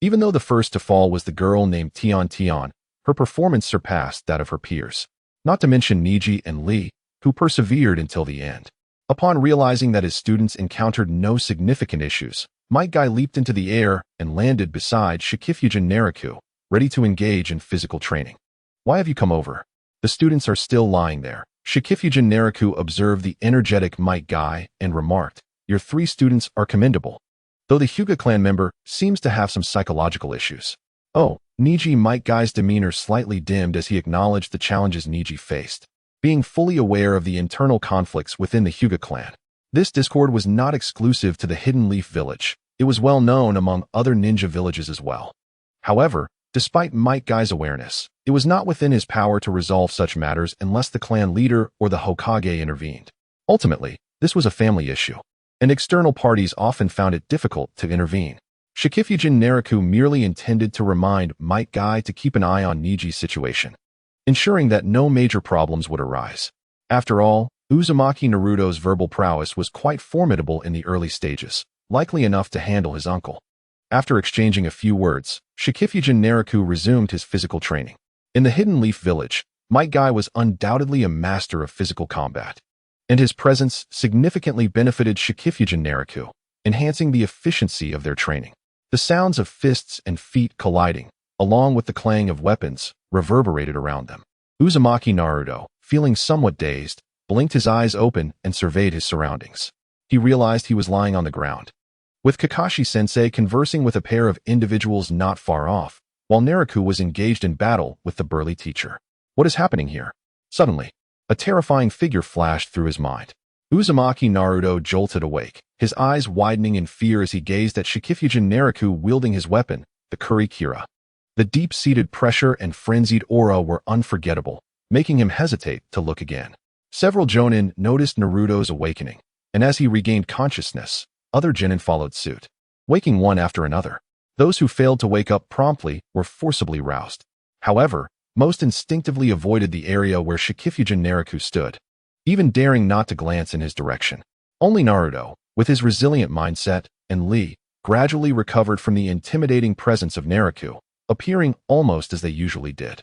Speaker 1: Even though the first to fall was the girl named Tian, her performance surpassed that of her peers. Not to mention Niji and Lee, who persevered until the end. Upon realizing that his students encountered no significant issues, Mike Guy leaped into the air and landed beside Shikifujin Naraku, ready to engage in physical training. Why have you come over? The students are still lying there. Shikifujin Naraku observed the energetic Mike Guy and remarked, "Your 3 students are commendable, though the Hyuga clan member seems to have some psychological issues." Oh, Niji. Mike Guy's demeanor slightly dimmed as he acknowledged the challenges Niji faced. Being fully aware of the internal conflicts within the Hyuga clan, this discord was not exclusive to the Hidden Leaf village. It was well known among other ninja villages as well. However, despite Mike Guy's awareness, it was not within his power to resolve such matters unless the clan leader or the Hokage intervened. Ultimately, this was a family issue, and external parties often found it difficult to intervene. Shikifujin Naraku merely intended to remind Mike Guy to keep an eye on Niji's situation, ensuring that no major problems would arise. After all, Uzumaki Naruto's verbal prowess was quite formidable in the early stages, likely enough to handle his uncle. After exchanging a few words, Shikifujin Naraku resumed his physical training. In the Hidden Leaf village, Mike Guy was undoubtedly a master of physical combat, and his presence significantly benefited Shikifujin Naraku, enhancing the efficiency of their training. The sounds of fists and feet colliding, along with the clang of weapons, reverberated around them. Uzumaki Naruto, feeling somewhat dazed, blinked his eyes open and surveyed his surroundings. He realized he was lying on the ground, with Kakashi-sensei conversing with a pair of individuals not far off, while Naraku was engaged in battle with the burly teacher. What is happening here? Suddenly, a terrifying figure flashed through his mind. Uzumaki Naruto jolted awake, his eyes widening in fear as he gazed at Shikifujin Naraku wielding his weapon, the Kurikira. The deep-seated pressure and frenzied aura were unforgettable, making him hesitate to look again. Several Jonin noticed Naruto's awakening, and as he regained consciousness, other Jonin followed suit, waking one after another. Those who failed to wake up promptly were forcibly roused. However, most instinctively avoided the area where Shikifujin Naraku stood, even daring not to glance in his direction. Only Naruto, with his resilient mindset, and Lee, gradually recovered from the intimidating presence of Naraku, appearing almost as they usually did.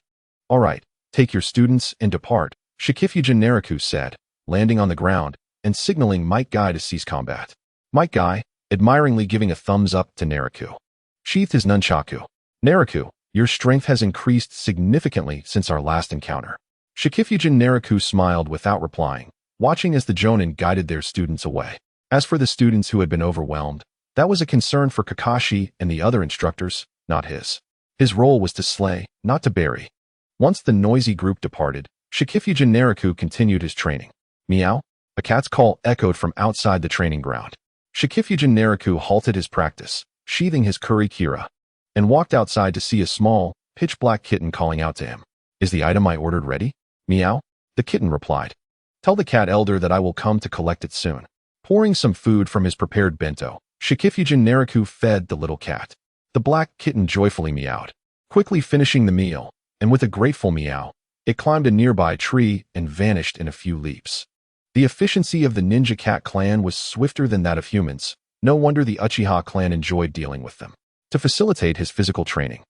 Speaker 1: "All right, take your students and depart," Shikifujin Naraku said, landing on the ground and signaling Mike Guy to cease combat. Mike Guy, admiringly giving a thumbs up to Naraku, sheathed his nunchaku. "Naraku, your strength has increased significantly since our last encounter." Shikifujin Naraku smiled without replying, watching as the Jonin guided their students away. As for the students who had been overwhelmed, that was a concern for Kakashi and the other instructors, not his. His role was to slay, not to bury. Once the noisy group departed, Shikifujin Naraku continued his training. Meow! A cat's call echoed from outside the training ground. Shikifujin Naraku halted his practice, sheathing his Kurikira, and walked outside to see a small, pitch-black kitten calling out to him. "Is the item I ordered ready?" "Meow," the kitten replied. "Tell the cat elder that I will come to collect it soon." Pouring some food from his prepared bento, Shikifujin Naraku fed the little cat. The black kitten joyfully meowed, quickly finishing the meal, and with a grateful meow, it climbed a nearby tree and vanished in a few leaps. The efficiency of the ninja cat clan was swifter than that of humans. No wonder the Uchiha clan enjoyed dealing with them. To facilitate his physical training,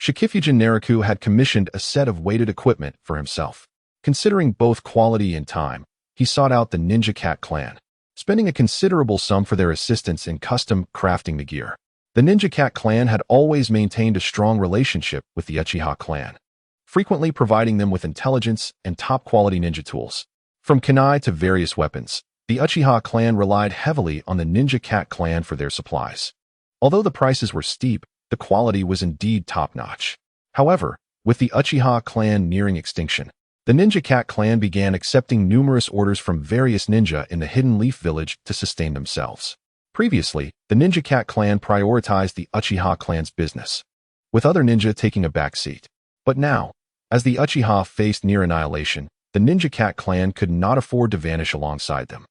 Speaker 1: Shikifujin Naraku had commissioned a set of weighted equipment for himself. Considering both quality and time, he sought out the Ninja Cat clan, spending a considerable sum for their assistance in custom crafting the gear. The Ninja Cat clan had always maintained a strong relationship with the Uchiha clan, frequently providing them with intelligence and top-quality ninja tools. From kunai to various weapons, the Uchiha clan relied heavily on the Ninja Cat clan for their supplies. Although the prices were steep, the quality was indeed top-notch. However, With the Uchiha clan nearing extinction, the Ninja Cat clan began accepting numerous orders from various ninja in the Hidden Leaf Village to sustain themselves. Previously, the Ninja Cat clan prioritized the Uchiha clan's business, with other ninja taking a backseat. But now, as the Uchiha faced near annihilation, the Ninja Cat clan could not afford to vanish alongside them.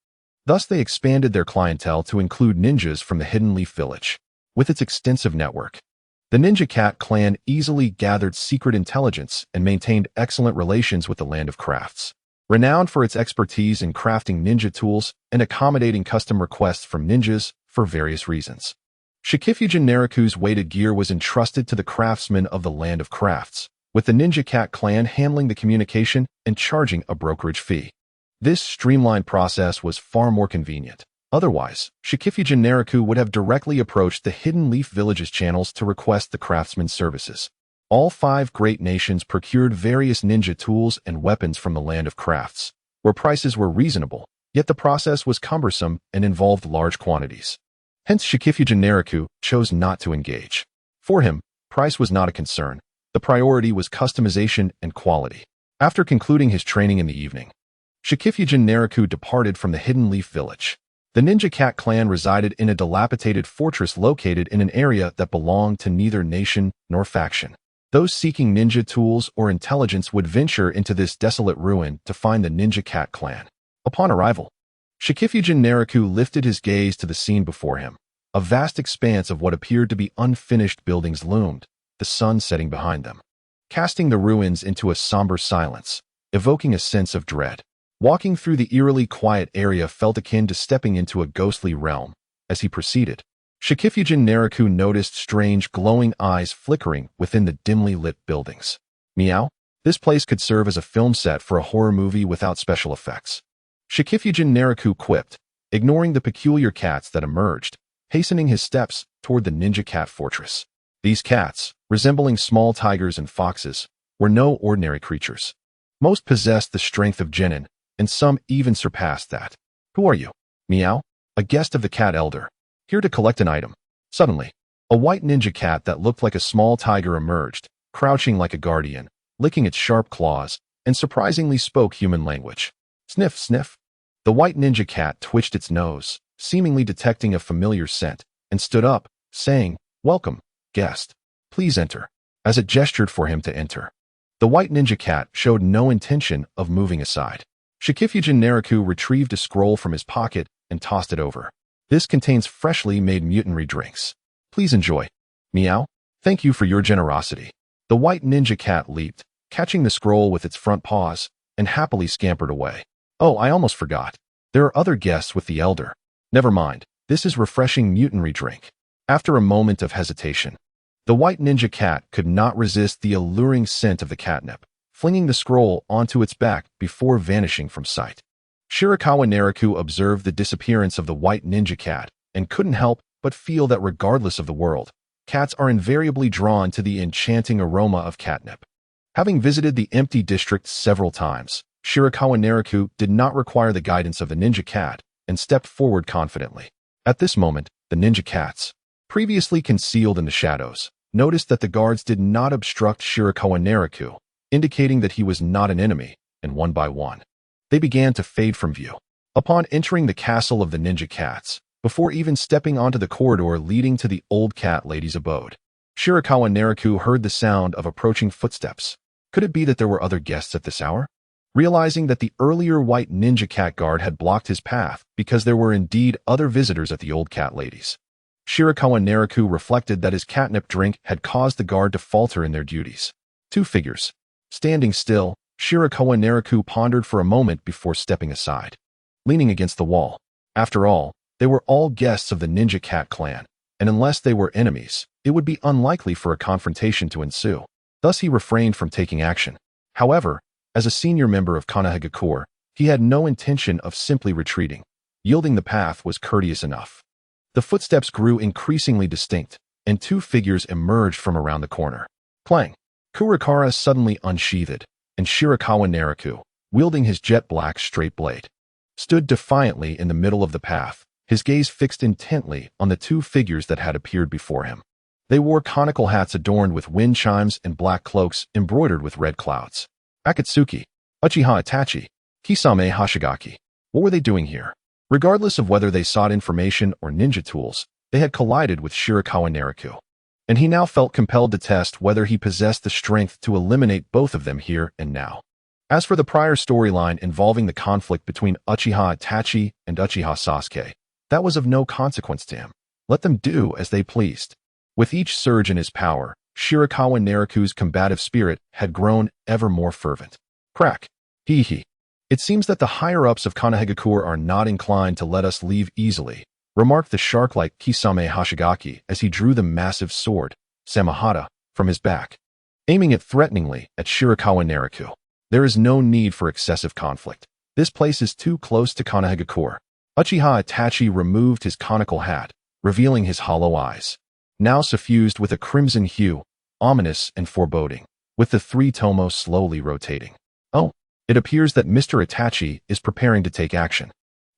Speaker 1: Thus, they expanded their clientele to include ninjas from the Hidden Leaf Village. With its extensive network, the Ninja Cat clan easily gathered secret intelligence and maintained excellent relations with the Land of Crafts. Renowned for its expertise in crafting ninja tools and accommodating custom requests from ninjas for various reasons. Shifengyuan Naraku's weighted gear was entrusted to the craftsmen of the Land of Crafts, with the Ninja Cat clan handling the communication and charging a brokerage fee. This streamlined process was far more convenient. Otherwise, Shifengyuan Naraku would have directly approached the Hidden Leaf Village's channels to request the craftsman's services. All 5 great nations procured various ninja tools and weapons from the Land of Crafts, where prices were reasonable, yet the process was cumbersome and involved large quantities. Hence, Shifengyuan Naraku chose not to engage. For him, price was not a concern. The priority was customization and quality. After concluding his training in the evening, Shifengyuan Naraku departed from the Hidden Leaf Village. The Ninja Cat clan resided in a dilapidated fortress located in an area that belonged to neither nation nor faction. Those seeking ninja tools or intelligence would venture into this desolate ruin to find the Ninja Cat clan. Upon arrival, Shifengyuan Naraku lifted his gaze to the scene before him. A vast expanse of what appeared to be unfinished buildings loomed, the sun setting behind them, casting the ruins into a somber silence, evoking a sense of dread. Walking through the eerily quiet area felt akin to stepping into a ghostly realm. As he proceeded, Shifengyuan Naraku noticed strange glowing eyes flickering within the dimly lit buildings. Meow? This place could serve as a film set for a horror movie without special effects. Shifengyuan Naraku quipped, ignoring the peculiar cats that emerged, hastening his steps toward the Ninja Cat fortress. These cats, resembling small tigers and foxes, were no ordinary creatures. Most possessed the strength of Jonin, and some even surpassed that. Who are you? Meow? A guest of the cat elder, here to collect an item. Suddenly, a white ninja cat that looked like a small tiger emerged, crouching like a guardian, licking its sharp claws, and surprisingly spoke human language. Sniff, sniff. The white ninja cat twitched its nose, seemingly detecting a familiar scent, and stood up, saying, "Welcome, guest. Please enter," as it gestured for him to enter. The white ninja cat showed no intention of moving aside. Shifengyuan Naraku retrieved a scroll from his pocket and tossed it over. This contains freshly made mutiny drinks. Please enjoy. Meow? Thank you for your generosity. The white ninja cat leaped, catching the scroll with its front paws, and happily scampered away. Oh, I almost forgot. There are other guests with the elder. Never mind, this is refreshing mutiny drink. After a moment of hesitation, the white ninja cat could not resist the alluring scent of the catnip, flinging the scroll onto its back before vanishing from sight. Shirakawa Naraku observed the disappearance of the white ninja cat and couldn't help but feel that regardless of the world, cats are invariably drawn to the enchanting aroma of catnip. Having visited the empty district several times, Shirakawa Naraku did not require the guidance of the ninja cat and stepped forward confidently. At this moment, the ninja cats, previously concealed in the shadows, noticed that the guards did not obstruct Shirakawa Naraku, indicating that he was not an enemy, and one by one, they began to fade from view. Upon entering the castle of the ninja cats, before even stepping onto the corridor leading to the old cat lady's abode, Shirakawa Naraku heard the sound of approaching footsteps. Could it be that there were other guests at this hour? Realizing that the earlier white ninja cat guard had blocked his path because there were indeed other visitors at the old cat lady's, Shirakawa Naraku reflected that his catnip drink had caused the guard to falter in their duties. 2 figures. Standing still, Shirakawa Naraku pondered for a moment before stepping aside, leaning against the wall. After all, they were all guests of the Ninja Cat clan, and unless they were enemies, it would be unlikely for a confrontation to ensue. Thus he refrained from taking action. However, as a senior member of Konohagakure, he had no intention of simply retreating. Yielding the path was courteous enough. The footsteps grew increasingly distinct, and 2 figures emerged from around the corner. Clang! Kurakara suddenly unsheathed, and Shirakawa Naraku, wielding his jet-black straight blade, stood defiantly in the middle of the path, his gaze fixed intently on the 2 figures that had appeared before him. They wore conical hats adorned with wind chimes and black cloaks embroidered with red clouds. Akatsuki, Uchiha Itachi, Kisame Hashigaki. What were they doing here? Regardless of whether they sought information or ninja tools, they had collided with Shirakawa Naraku. And he now felt compelled to test whether he possessed the strength to eliminate both of them here and now. As for the prior storyline involving the conflict between Uchiha Itachi and Uchiha Sasuke, that was of no consequence to him. Let them do as they pleased. With each surge in his power, Shirakawa Naraku's combative spirit had grown ever more fervent. Crack. Hee. It seems that the higher-ups of Konohagakure are not inclined to let us leave easily, remarked the shark-like Kisame Hashigaki as he drew the massive sword, Samahata, from his back, aiming it threateningly at Shirakawa Naraku. There is no need for excessive conflict. This place is too close to Konohagakure. Uchiha Itachi removed his conical hat, revealing his hollow eyes, now suffused with a crimson hue, ominous and foreboding, with the three tomo slowly rotating. Oh, it appears that Mr. Itachi is preparing to take action.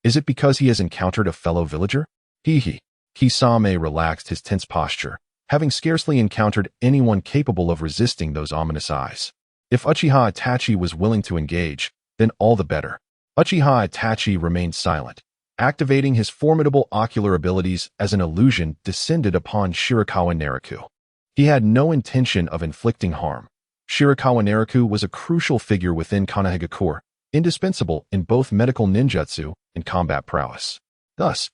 Speaker 1: Is it because he has encountered a fellow villager? Hee. Kisame relaxed his tense posture, having scarcely encountered anyone capable of resisting those ominous eyes. If Uchiha Itachi was willing to engage, then all the better. Uchiha Itachi remained silent, activating his formidable ocular abilities as an illusion descended upon Shirakawa Naraku. He had no intention of inflicting harm. Shirakawa Naraku was a crucial figure within Konohagakure, indispensable in both medical ninjutsu and combat prowess. Thus,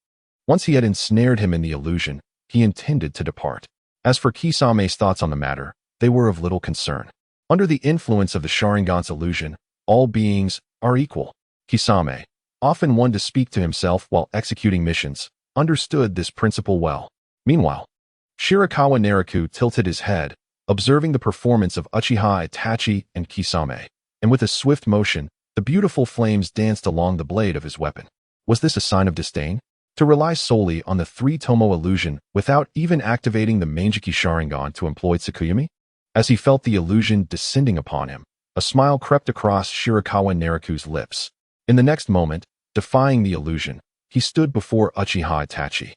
Speaker 1: once he had ensnared him in the illusion, he intended to depart. As for Kisame's thoughts on the matter, they were of little concern. Under the influence of the Sharingan's illusion, all beings are equal. Kisame, often one to speak to himself while executing missions, understood this principle well. Meanwhile, Shirakawa Naraku tilted his head, observing the performance of Uchiha Itachi and Kisame, and with a swift motion, the beautiful flames danced along the blade of his weapon. Was this a sign of disdain? To rely solely on the three-tomo illusion without even activating the Manjiki Sharingan to employ Tsukuyumi? As he felt the illusion descending upon him, a smile crept across Shirakawa Naraku's lips. In the next moment, defying the illusion, he stood before Uchiha Itachi,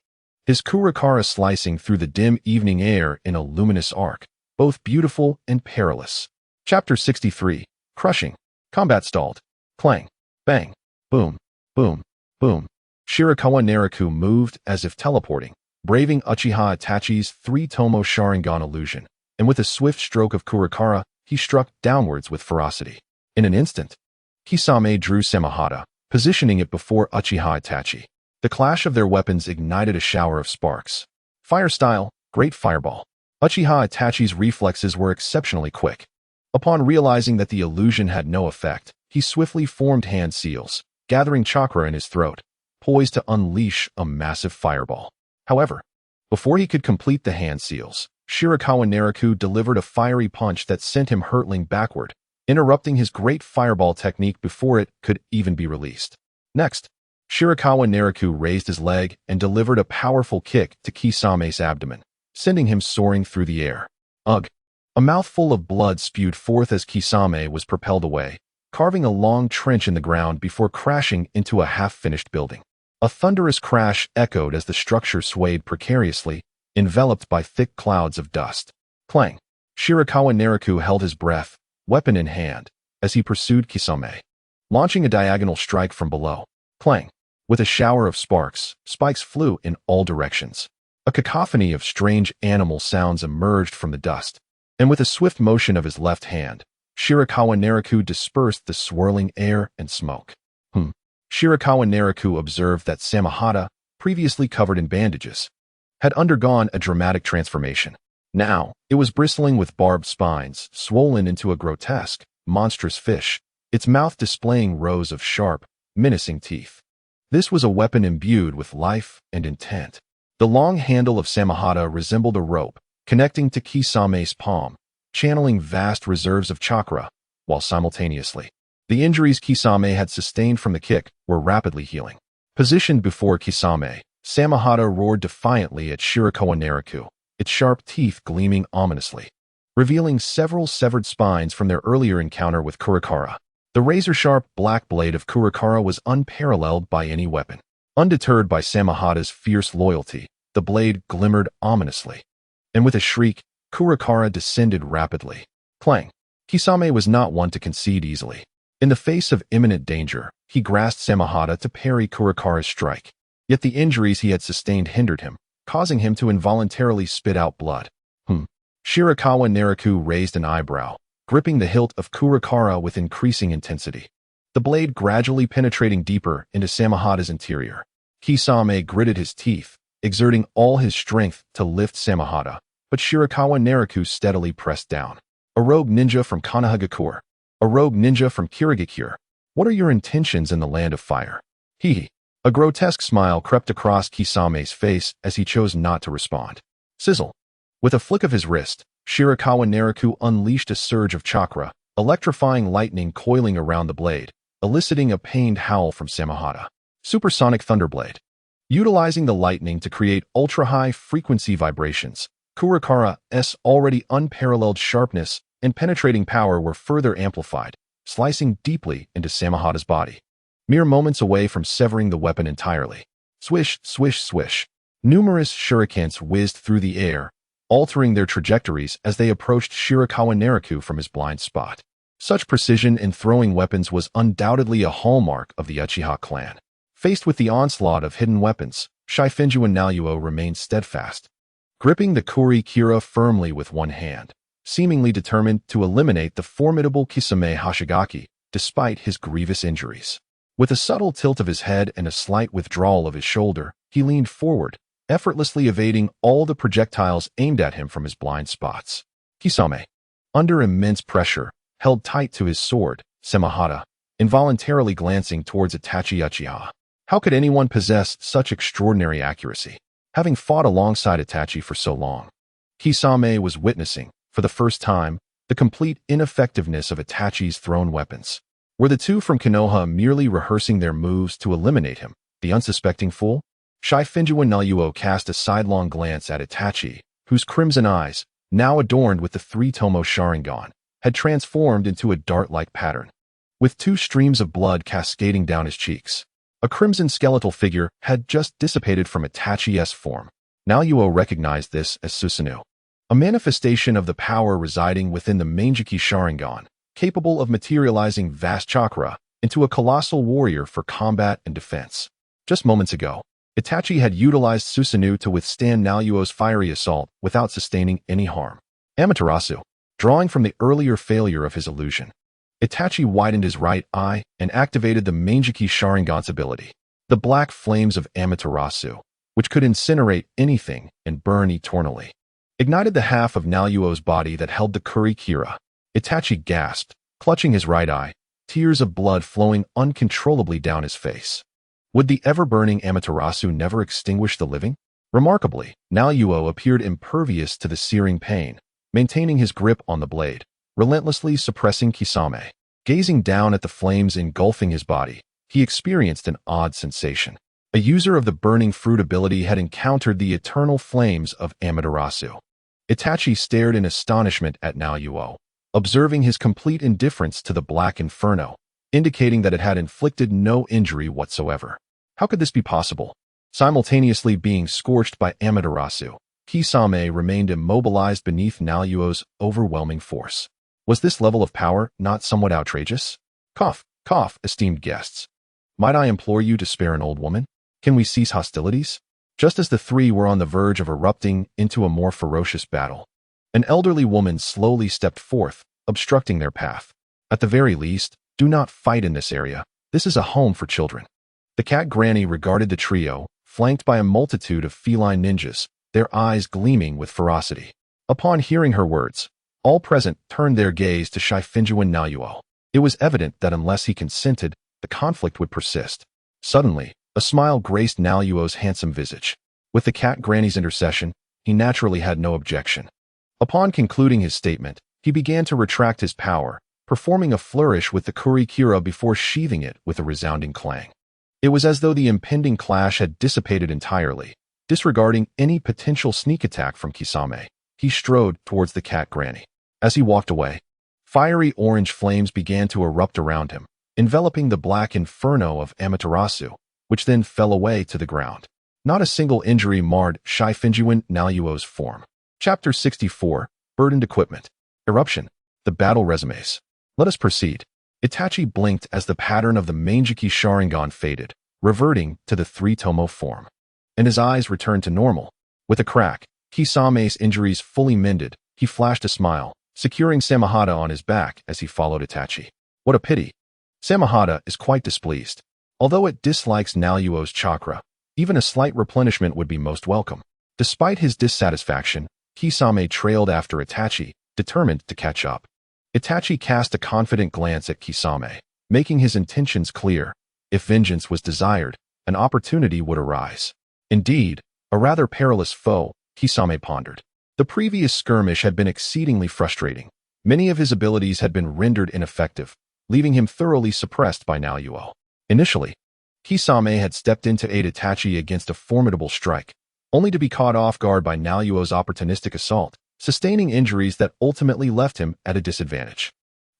Speaker 1: his Kurakara slicing through the dim evening air in a luminous arc, both beautiful and perilous. Chapter 63. Crushing. Combat stalled. Clang. Bang. Boom. Boom. Boom. Shirakawa Naraku moved as if teleporting, braving Uchiha Itachi's three-tomo Sharingan illusion, and with a swift stroke of Kurakara, he struck downwards with ferocity. In an instant, Kisame drew Samahata, positioning it before Uchiha Itachi. The clash of their weapons ignited a shower of sparks. Fire style, great fireball. Uchiha Itachi's reflexes were exceptionally quick. Upon realizing that the illusion had no effect, he swiftly formed hand seals, gathering chakra in his throat, poised to unleash a massive fireball. However, before he could complete the hand seals, Shirakawa Naraku delivered a fiery punch that sent him hurtling backward, interrupting his great fireball technique before it could even be released. Next, Shirakawa Naraku raised his leg and delivered a powerful kick to Kisame's abdomen, sending him soaring through the air. Ugh! A mouthful of blood spewed forth as Kisame was propelled away, carving a long trench in the ground before crashing into a half-finished building. A thunderous crash echoed as the structure swayed precariously, enveloped by thick clouds of dust. Clang! Shirakawa Naraku held his breath, weapon in hand, as he pursued Kisame, launching a diagonal strike from below. Clang! With a shower of sparks, spikes flew in all directions. A cacophony of strange animal sounds emerged from the dust, and with a swift motion of his left hand, Shirakawa Naraku dispersed the swirling air and smoke. Shirakawa Naraku observed that Samahata, previously covered in bandages, had undergone a dramatic transformation. Now, it was bristling with barbed spines, swollen into a grotesque, monstrous fish, its mouth displaying rows of sharp, menacing teeth. This was a weapon imbued with life and intent. The long handle of Samahata resembled a rope, connecting to Kisame's palm, channeling vast reserves of chakra, while simultaneously, the injuries Kisame had sustained from the kick were rapidly healing. Positioned before Kisame, Samahata roared defiantly at Shirakawa Naraku, its sharp teeth gleaming ominously, revealing several severed spines from their earlier encounter with Kurakara. The razor-sharp black blade of Kurakara was unparalleled by any weapon. Undeterred by Samahata's fierce loyalty, the blade glimmered ominously, and with a shriek, Kurakara descended rapidly. Clang! Kisame was not one to concede easily. In the face of imminent danger, he grasped Samehada to parry Kurakara's strike. Yet the injuries he had sustained hindered him, causing him to involuntarily spit out blood. Shirakawa Naraku raised an eyebrow, gripping the hilt of Kurakara with increasing intensity. The blade gradually penetrating deeper into Samehada's interior. Kisame gritted his teeth, exerting all his strength to lift Samehada, but Shirakawa Naraku steadily pressed down. A rogue ninja from Konohagakure. A rogue ninja from Kirigakure. What are your intentions in the land of fire? Hee. A grotesque smile crept across Kisame's face as he chose not to respond. Sizzle. With a flick of his wrist, Shirakawa Naraku unleashed a surge of chakra, electrifying lightning coiling around the blade, eliciting a pained howl from Samehada. Supersonic Thunderblade. Utilizing the lightning to create ultra-high frequency vibrations, Kurakara's already unparalleled sharpness and penetrating power were further amplified, slicing deeply into Samehada's body. Mere moments away from severing the weapon entirely. Swish, swish, swish. Numerous shurikens whizzed through the air, altering their trajectories as they approached Shirakawa Naraku from his blind spot. Such precision in throwing weapons was undoubtedly a hallmark of the Uchiha clan. Faced with the onslaught of hidden weapons, Shifengyuan Naruo remained steadfast, gripping the Kuri-kira firmly with one hand, seemingly determined to eliminate the formidable Kisame Hashigaki despite his grievous injuries. With a subtle tilt of his head and a slight withdrawal of his shoulder, he leaned forward, effortlessly evading all the projectiles aimed at him from his blind spots. Kisame, under immense pressure, held tight to his sword, Samehada, involuntarily glancing towards Itachi Uchiha. How could anyone possess such extraordinary accuracy, having fought alongside Itachi for so long? Kisame was witnessing, for the first time, the complete ineffectiveness of Itachi's thrown weapons. Were the two from Konoha merely rehearsing their moves to eliminate him, the unsuspecting fool? Shifengyuan Naruo cast a sidelong glance at Itachi, whose crimson eyes, now adorned with the three-tomo Sharingan, had transformed into a dart-like pattern. With two streams of blood cascading down his cheeks, a crimson skeletal figure had just dissipated from Itachi's form. Naruo recognized this as Susanoo, a manifestation of the power residing within the Manjiki Sharingan, capable of materializing vast chakra into a colossal warrior for combat and defense. Just moments ago, Itachi had utilized Susanoo to withstand Naruo's fiery assault without sustaining any harm. Amaterasu, drawing from the earlier failure of his illusion, Itachi widened his right eye and activated the Manjiki Sharingan's ability. The black flames of Amaterasu, which could incinerate anything and burn eternally, ignited the half of Naruo's body that held the Kuri-kira. Itachi gasped, clutching his right eye, tears of blood flowing uncontrollably down his face. Would the ever-burning Amaterasu never extinguish the living? Remarkably, Naruo appeared impervious to the searing pain, maintaining his grip on the blade, relentlessly suppressing Kisame. Gazing down at the flames engulfing his body, he experienced an odd sensation. A user of the burning fruit ability had encountered the eternal flames of Amaterasu. Itachi stared in astonishment at Naruo, observing his complete indifference to the black inferno, indicating that it had inflicted no injury whatsoever. How could this be possible? Simultaneously being scorched by Amaterasu, Kisame remained immobilized beneath Naruo's overwhelming force. Was this level of power not somewhat outrageous? Cough, cough, esteemed guests. Might I implore you to spare an old woman? Can we cease hostilities? Just as the three were on the verge of erupting into a more ferocious battle, an elderly woman slowly stepped forth, obstructing their path. At the very least, do not fight in this area. This is a home for children. The cat granny regarded the trio, flanked by a multitude of feline ninjas, their eyes gleaming with ferocity. Upon hearing her words, all present turned their gaze to Shifengyuan Naruo. It was evident that unless he consented, the conflict would persist. Suddenly, a smile graced Naruo's handsome visage. With the cat granny's intercession, he naturally had no objection. Upon concluding his statement, he began to retract his power, performing a flourish with the Kuri-kira before sheathing it with a resounding clang. It was as though the impending clash had dissipated entirely. Disregarding any potential sneak attack from Kisame, he strode towards the cat granny. As he walked away, fiery orange flames began to erupt around him, enveloping the black inferno of Amaterasu, which then fell away to the ground. Not a single injury marred Shifengyuan Naruo's form. Chapter 64, Burdened Equipment. Eruption. The Battle Resumes. Let us proceed. Itachi blinked as the pattern of the Mangeki Sharingan faded, reverting to the three-tomo form. And his eyes returned to normal. With a crack, Kisame's injuries fully mended, he flashed a smile, securing Samehada on his back as he followed Itachi. What a pity. Samehada is quite displeased. Although it dislikes Naluo's chakra, even a slight replenishment would be most welcome. Despite his dissatisfaction, Kisame trailed after Itachi, determined to catch up. Itachi cast a confident glance at Kisame, making his intentions clear. If vengeance was desired, an opportunity would arise. Indeed, a rather perilous foe, Kisame pondered. The previous skirmish had been exceedingly frustrating. Many of his abilities had been rendered ineffective, leaving him thoroughly suppressed by Naluo. Initially, Kisame had stepped in to aid Itachi against a formidable strike, only to be caught off guard by Naluo's opportunistic assault, sustaining injuries that ultimately left him at a disadvantage.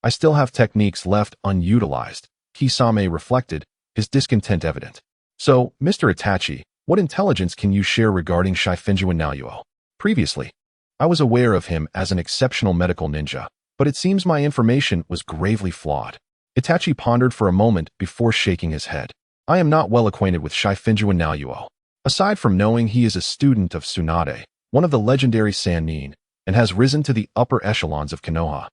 Speaker 1: I still have techniques left unutilized, Kisame reflected, his discontent evident. So, Mr. Itachi, what intelligence can you share regarding Shifengyuan Naluo? Previously, I was aware of him as an exceptional medical ninja, but it seems my information was gravely flawed. Itachi pondered for a moment before shaking his head. I am not well acquainted with Shifengyuan Naluo. Aside from knowing he is a student of Tsunade, one of the legendary Sannin, and has risen to the upper echelons of Konoha,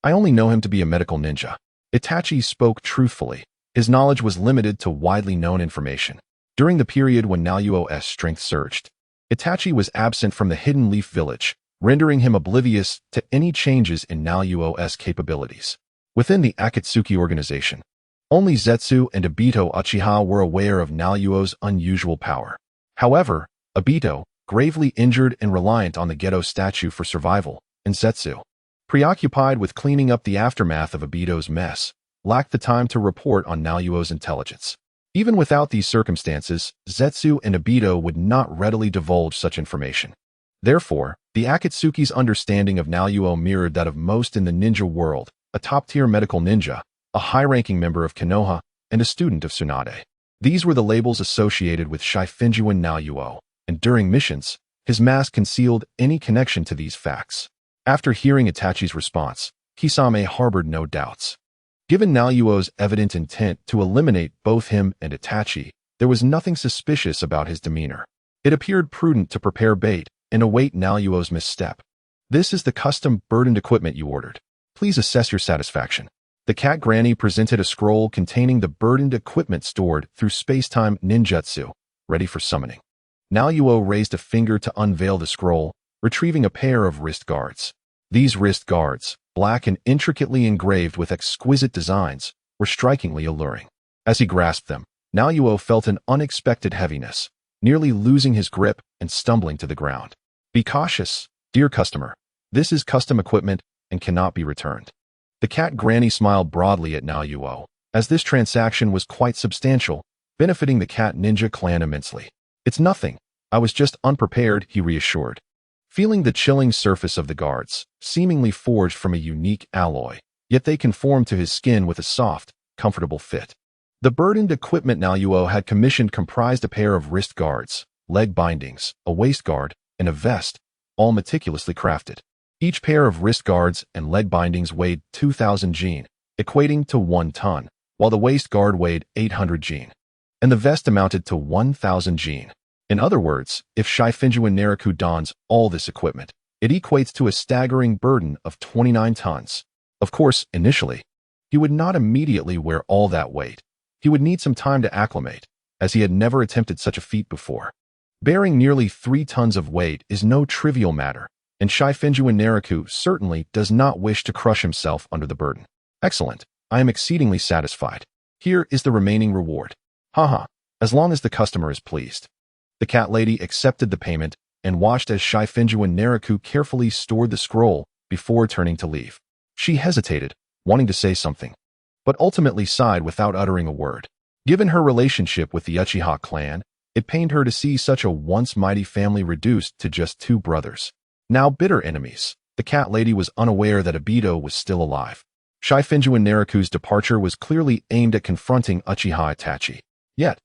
Speaker 1: I only know him to be a medical ninja. Itachi spoke truthfully. His knowledge was limited to widely known information. During the period when Naluo's strength surged, Itachi was absent from the Hidden Leaf Village, rendering him oblivious to any changes in Naluo's capabilities. Within the Akatsuki organization, only Zetsu and Obito Uchiha were aware of Naluo's unusual power. However, Obito, gravely injured and reliant on the Geto statue for survival, and Zetsu, preoccupied with cleaning up the aftermath of Obito's mess, lacked the time to report on Naluo's intelligence. Even without these circumstances, Zetsu and Obito would not readily divulge such information. Therefore, the Akatsuki's understanding of Naluo mirrored that of most in the ninja world, a top-tier medical ninja, a high-ranking member of Konoha, and a student of Tsunade. These were the labels associated with Shifengyuan Naluo, and during missions, his mask concealed any connection to these facts. After hearing Itachi's response, Kisame harbored no doubts. Given Naluo's evident intent to eliminate both him and Itachi, there was nothing suspicious about his demeanor. It appeared prudent to prepare bait and await Naluo's misstep. This is the custom burdened equipment you ordered. Please assess your satisfaction. The cat granny presented a scroll containing the burdened equipment stored through space-time ninjutsu, ready for summoning. Naluo raised a finger to unveil the scroll, retrieving a pair of wrist guards. These wrist guards, black and intricately engraved with exquisite designs, were strikingly alluring. As he grasped them, Naluo felt an unexpected heaviness, nearly losing his grip and stumbling to the ground. Be cautious, dear customer. This is custom equipment and cannot be returned. The cat granny smiled broadly at Naluo, as this transaction was quite substantial, benefiting the cat ninja clan immensely. It's nothing. I was just unprepared, he reassured. Feeling the chilling surface of the guards, seemingly forged from a unique alloy, yet they conformed to his skin with a soft, comfortable fit. The burdened equipment Naluo had commissioned comprised a pair of wrist guards, leg bindings, a waist guard, and a vest, all meticulously crafted. Each pair of wrist guards and leg bindings weighed 2,000 jin, equating to 1 ton, while the waist guard weighed 800 jin, and the vest amounted to 1,000 jin. In other words, if Shifengyuan Naraku dons all this equipment, it equates to a staggering burden of 29 tons. Of course, initially, he would not immediately wear all that weight. He would need some time to acclimate, as he had never attempted such a feat before. Bearing nearly 3 tons of weight is no trivial matter, and Shifengyuan Naraku certainly does not wish to crush himself under the burden. Excellent. I am exceedingly satisfied. Here is the remaining reward. Haha, as long as the customer is pleased. The cat lady accepted the payment and watched as Shifengyuan Naraku carefully stored the scroll before turning to leave. She hesitated, wanting to say something, but ultimately sighed without uttering a word. Given her relationship with the Uchiha clan, it pained her to see such a once mighty family reduced to just 2 brothers, now bitter enemies. The cat lady was unaware that Obito was still alive. Shifengyuan Naraku's departure was clearly aimed at confronting Uchiha Itachi. Yet,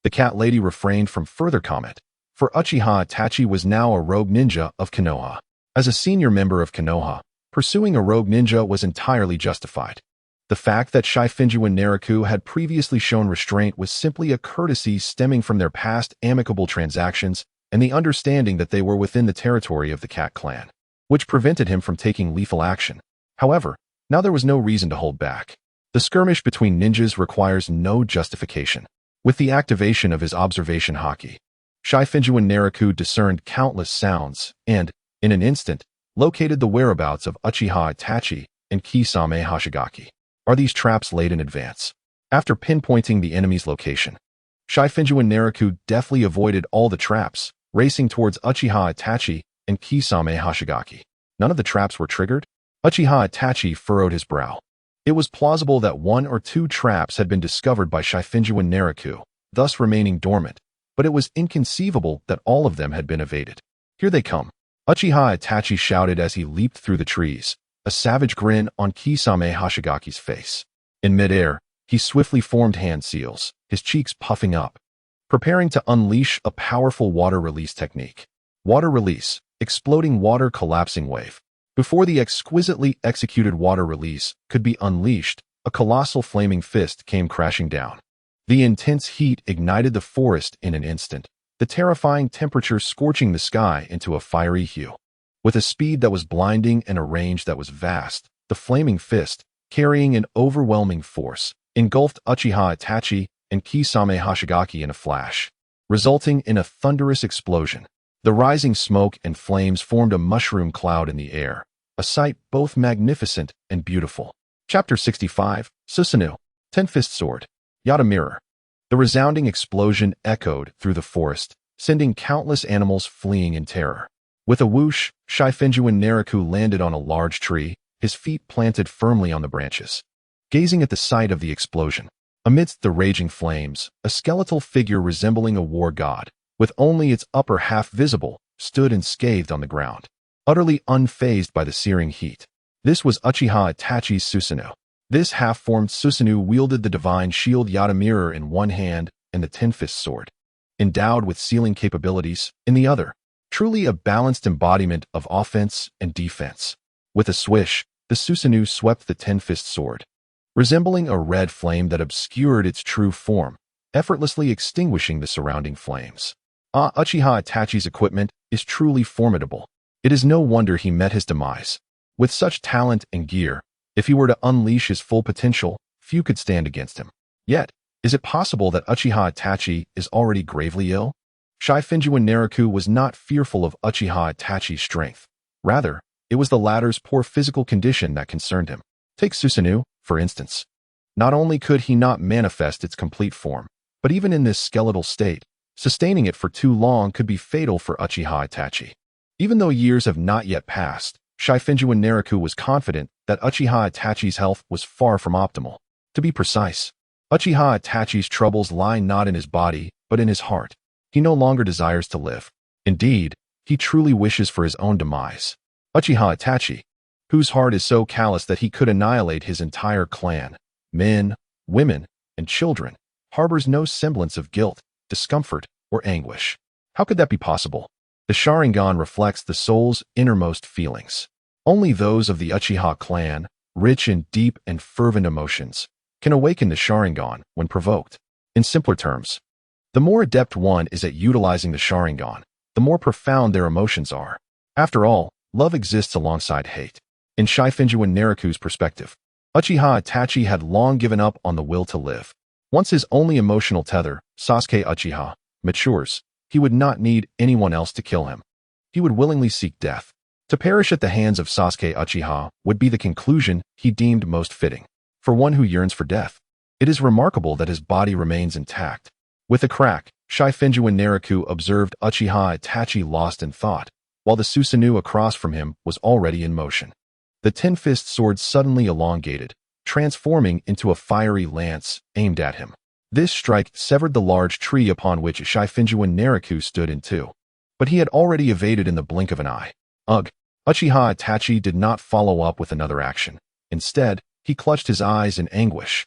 Speaker 1: the cat lady refrained from further comment, for Uchiha Itachi was now a rogue ninja of Konoha. As a senior member of Konoha, pursuing a rogue ninja was entirely justified. The fact that Shifengyuan Naraku had previously shown restraint was simply a courtesy stemming from their past amicable transactions and the understanding that they were within the territory of the Cat clan, which prevented him from taking lethal action. However, now there was no reason to hold back. The skirmish between ninjas requires no justification. With the activation of his observation haki, Shifengyuan Naraku discerned countless sounds and, in an instant, located the whereabouts of Uchiha Itachi and Kisame Hashigaki. Are these traps laid in advance? After pinpointing the enemy's location, Shifengyuan Naraku deftly avoided all the traps, racing towards Uchiha Itachi and Kisame Hashigaki. None of the traps were triggered? Uchiha Itachi furrowed his brow. It was plausible that 1 or 2 traps had been discovered by Shifengyuan Naraku, thus remaining dormant, but it was inconceivable that all of them had been evaded. Here they come. Uchiha Itachi shouted as he leaped through the trees, a savage grin on Kisame Hashigaki's face. In midair, he swiftly formed hand seals, his cheeks puffing up, preparing to unleash a powerful water release technique. Water release, exploding water collapsing wave. Before the exquisitely executed water release could be unleashed, a colossal flaming fist came crashing down. The intense heat ignited the forest in an instant, the terrifying temperature scorching the sky into a fiery hue. With a speed that was blinding and a range that was vast, the flaming fist, carrying an overwhelming force, engulfed Uchiha Itachi and Kisame Hashigaki in a flash, resulting in a thunderous explosion. The rising smoke and flames formed a mushroom cloud in the air, a sight both magnificent and beautiful. Chapter 65, Susanoo, Ten-Fist Sword, Yata Mirror. The resounding explosion echoed through the forest, sending countless animals fleeing in terror. With a whoosh, Shifengyuan Naraku landed on a large tree, his feet planted firmly on the branches. Gazing at the site of the explosion, amidst the raging flames, a skeletal figure resembling a war god, with only its upper half visible, stood unscathed on the ground, utterly unfazed by the searing heat. This was Uchiha Itachi's Susanoo. This half-formed Susanoo wielded the divine shield Yata Mirror in one hand and the Ten-Fist Sword, endowed with sealing capabilities, in the other. Truly a balanced embodiment of offense and defense. With a swish, the Susanoo swept the Ten-Fist Sword, resembling a red flame that obscured its true form, effortlessly extinguishing the surrounding flames. Uchiha Itachi's equipment is truly formidable. It is no wonder he met his demise. With such talent and gear, if he were to unleash his full potential, few could stand against him. Yet, is it possible that Uchiha Itachi is already gravely ill? Shifengyuan Naraku was not fearful of Uchiha Itachi's strength. Rather, it was the latter's poor physical condition that concerned him. Take Susanoo, for instance. Not only could he not manifest its complete form, but even in this skeletal state, sustaining it for too long could be fatal for Uchiha Itachi. Even though years have not yet passed, Shifengyuan Naraku was confident that Uchiha Itachi's health was far from optimal. To be precise, Uchiha Itachi's troubles lie not in his body, but in his heart. He no longer desires to live. Indeed, he truly wishes for his own demise. Uchiha Itachi, whose heart is so callous that he could annihilate his entire clan, men, women, and children, harbors no semblance of guilt, discomfort, or anguish. How could that be possible? The Sharingan reflects the soul's innermost feelings. Only those of the Uchiha clan, rich in deep and fervent emotions, can awaken the Sharingan when provoked. In simpler terms, the more adept one is at utilizing the Sharingan, the more profound their emotions are. After all, love exists alongside hate. In Shifengyuan Naraku's perspective, Uchiha Itachi had long given up on the will to live. Once his only emotional tether, Sasuke Uchiha, matures, he would not need anyone else to kill him. He would willingly seek death. To perish at the hands of Sasuke Uchiha would be the conclusion he deemed most fitting. For one who yearns for death, it is remarkable that his body remains intact. With a crack, Shifengyuan Naraku observed Uchiha Itachi lost in thought, while the Susanoo across from him was already in motion. The Ten-Fist Sword suddenly elongated, transforming into a fiery lance aimed at him. This strike severed the large tree upon which Shifengyuan Naraku stood in two. But he had already evaded in the blink of an eye. Ugh! Uchiha Itachi did not follow up with another action. Instead, he clutched his eyes in anguish,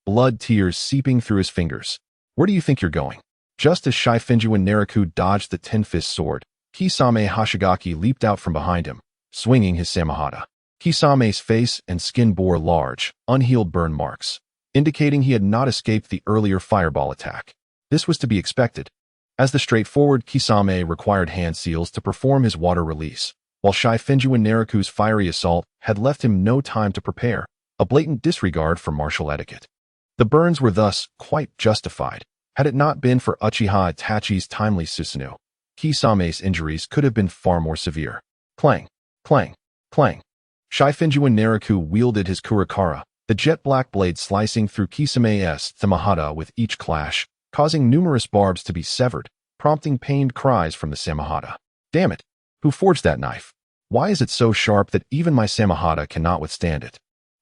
Speaker 1: blood tears seeping through his fingers. Where do you think you're going? Just as Shifengyuan Naraku dodged the Ten-Fist Sword, Kisame Hashigaki leaped out from behind him, swinging his Samahata. Kisame's face and skin bore large, unhealed burn marks, indicating he had not escaped the earlier fireball attack. This was to be expected, as the straightforward Kisame required hand seals to perform his water release, while Shifengyuan Naraku's fiery assault had left him no time to prepare, a blatant disregard for martial etiquette. The burns were thus quite justified. Had it not been for Uchiha Itachi's timely Susanoo, Kisame's injuries could have been far more severe. Clang, clang, clang. Shifengyuan Naraku wielded his Kurakara, the jet-black blade slicing through Kisame's Samahata with each clash, causing numerous barbs to be severed, prompting pained cries from the Samahata. Damn it! Who forged that knife? Why is it so sharp that even my Samahata cannot withstand it?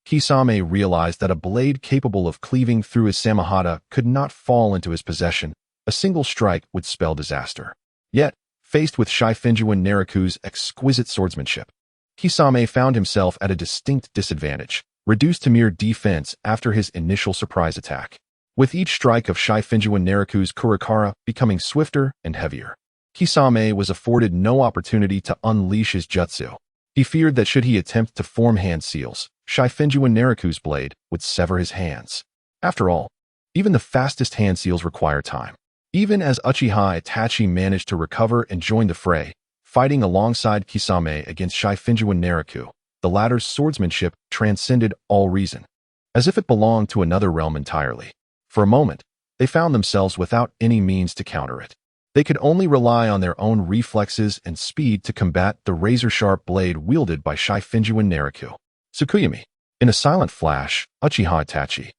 Speaker 1: Kisame realized that a blade capable of cleaving through his Samahata could not fall into his possession. A single strike would spell disaster. Yet, faced with Shifengyuan Naraku's exquisite swordsmanship, Kisame found himself at a distinct disadvantage, reduced to mere defense after his initial surprise attack. With each strike of Shifengyuan Naraku's Kurakara becoming swifter and heavier, Kisame was afforded no opportunity to unleash his jutsu. He feared that should he attempt to form hand seals, Shifengyuan Naraku's blade would sever his hands. After all, even the fastest hand seals require time. Even as Uchiha Itachi managed to recover and join the fray, fighting alongside Kisame against Shifengyuan Naraku, the latter's swordsmanship transcended all reason, as if it belonged to another realm entirely. For a moment, they found themselves without any means to counter it. They could only rely on their own reflexes and speed to combat the razor-sharp blade wielded by Shifengyuan Naraku. Tsukuyomi. In a silent flash, Uchiha Itachi,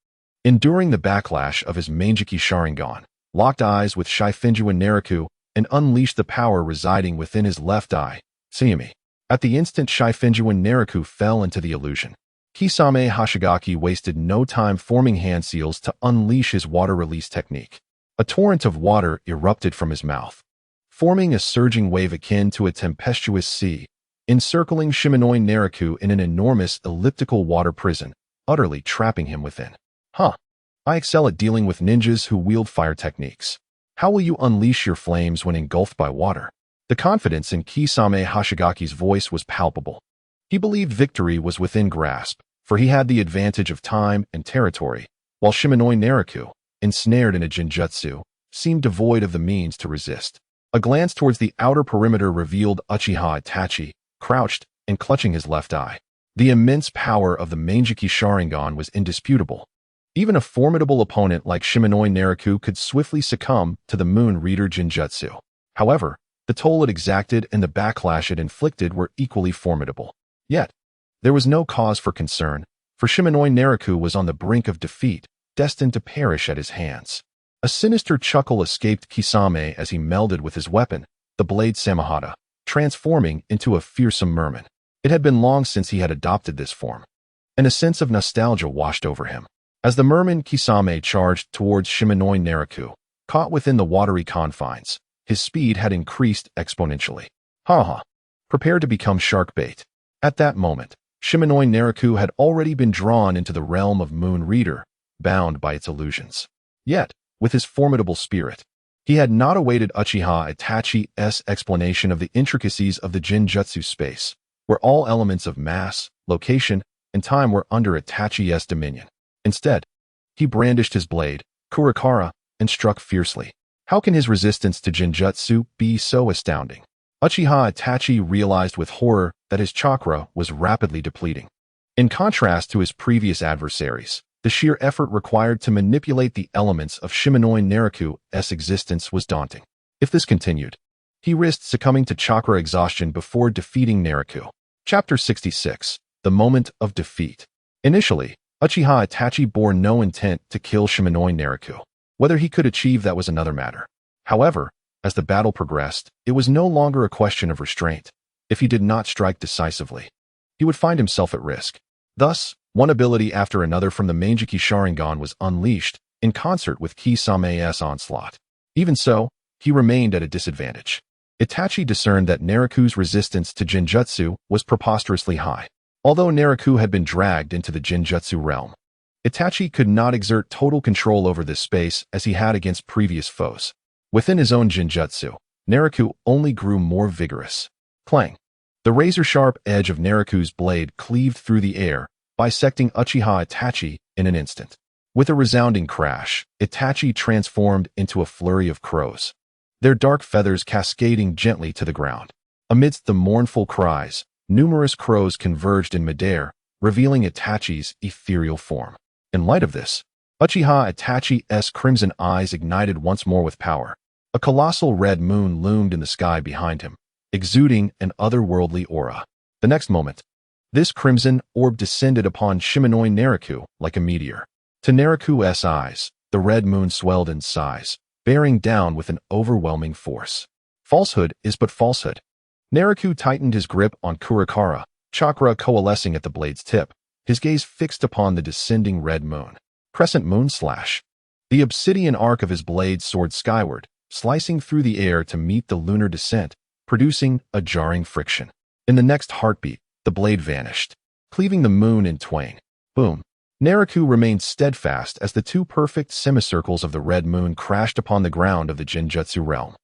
Speaker 1: enduring the backlash of his Manjiki Sharingan, locked eyes with Shifengyuan Naraku and unleashed the power residing within his left eye. Tsukuyomi. At the instant Shifengyuan Naraku fell into the illusion, Kisame Hashigaki wasted no time forming hand seals to unleash his water release technique. A torrent of water erupted from his mouth, forming a surging wave akin to a tempestuous sea, encircling Shimonoi Naraku in an enormous elliptical water prison, utterly trapping him within. I excel at dealing with ninjas who wield fire techniques. How will you unleash your flames when engulfed by water? The confidence in Kisame Hashigaki's voice was palpable. He believed victory was within grasp, for he had the advantage of time and territory, while Shimonoi Naraku, ensnared in a genjutsu, seemed devoid of the means to resist. A glance towards the outer perimeter revealed Uchiha Itachi, crouched and clutching his left eye. The immense power of the Manjiki Sharingan was indisputable. Even a formidable opponent like Shimonoi Naraku could swiftly succumb to the Moon Reader genjutsu. However, the toll it exacted and the backlash it inflicted were equally formidable. Yet, there was no cause for concern, for Shimonoi Naraku was on the brink of defeat, destined to perish at his hands. A sinister chuckle escaped Kisame as he melded with his weapon, the blade Samahata, transforming into a fearsome merman. It had been long since he had adopted this form, and a sense of nostalgia washed over him. As the merman Kisame charged towards Shimonoi Naraku, caught within the watery confines, his speed had increased exponentially. Prepared to become shark bait. At that moment, Shimonoi Naraku had already been drawn into the realm of Moon Reader, bound by its illusions. Yet, with his formidable spirit, he had not awaited Uchiha Itachi's explanation of the intricacies of the Genjutsu space, where all elements of mass, location, and time were under Itachi's dominion. Instead, he brandished his blade, Kurakara, and struck fiercely. How can his resistance to Genjutsu be so astounding? Uchiha Itachi realized with horror that his chakra was rapidly depleting. In contrast to his previous adversaries, the sheer effort required to manipulate the elements of Shimonoi Naraku's existence was daunting. If this continued, he risked succumbing to chakra exhaustion before defeating Naraku. Chapter 66. The Moment of Defeat. Initially, Uchiha Itachi bore no intent to kill Shimonoi Naraku. Whether he could achieve that was another matter. However, as the battle progressed, it was no longer a question of restraint. If he did not strike decisively, he would find himself at risk. Thus, one ability after another from the Manjiki Sharingan was unleashed, in concert with Kisame's onslaught. Even so, he remained at a disadvantage. Itachi discerned that Naraku's resistance to Genjutsu was preposterously high. Although Naraku had been dragged into the Genjutsu realm, Itachi could not exert total control over this space as he had against previous foes. Within his own Genjutsu, Naraku only grew more vigorous. Clang, The razor-sharp edge of Naraku's blade cleaved through the air, bisecting Uchiha Itachi in an instant. With a resounding crash, Itachi transformed into a flurry of crows, their dark feathers cascading gently to the ground. Amidst the mournful cries, numerous crows converged in midair, revealing Itachi's ethereal form. In light of this, Uchiha Itachi's crimson eyes ignited once more with power. A colossal red moon loomed in the sky behind him, exuding an otherworldly aura. The next moment, this crimson orb descended upon Shimonoi Naraku like a meteor. To Naraku's eyes, the red moon swelled in size, bearing down with an overwhelming force. Falsehood is but falsehood. Naraku tightened his grip on Kurakara, chakra coalescing at the blade's tip, his gaze fixed upon the descending red moon. Crescent moon slash. The obsidian arc of his blade soared skyward, slicing through the air to meet the lunar descent, producing a jarring friction. In the next heartbeat, the blade vanished, cleaving the moon in twain. Boom. Naraku remained steadfast as the two perfect semicircles of the red moon crashed upon the ground of the Genjutsu realm,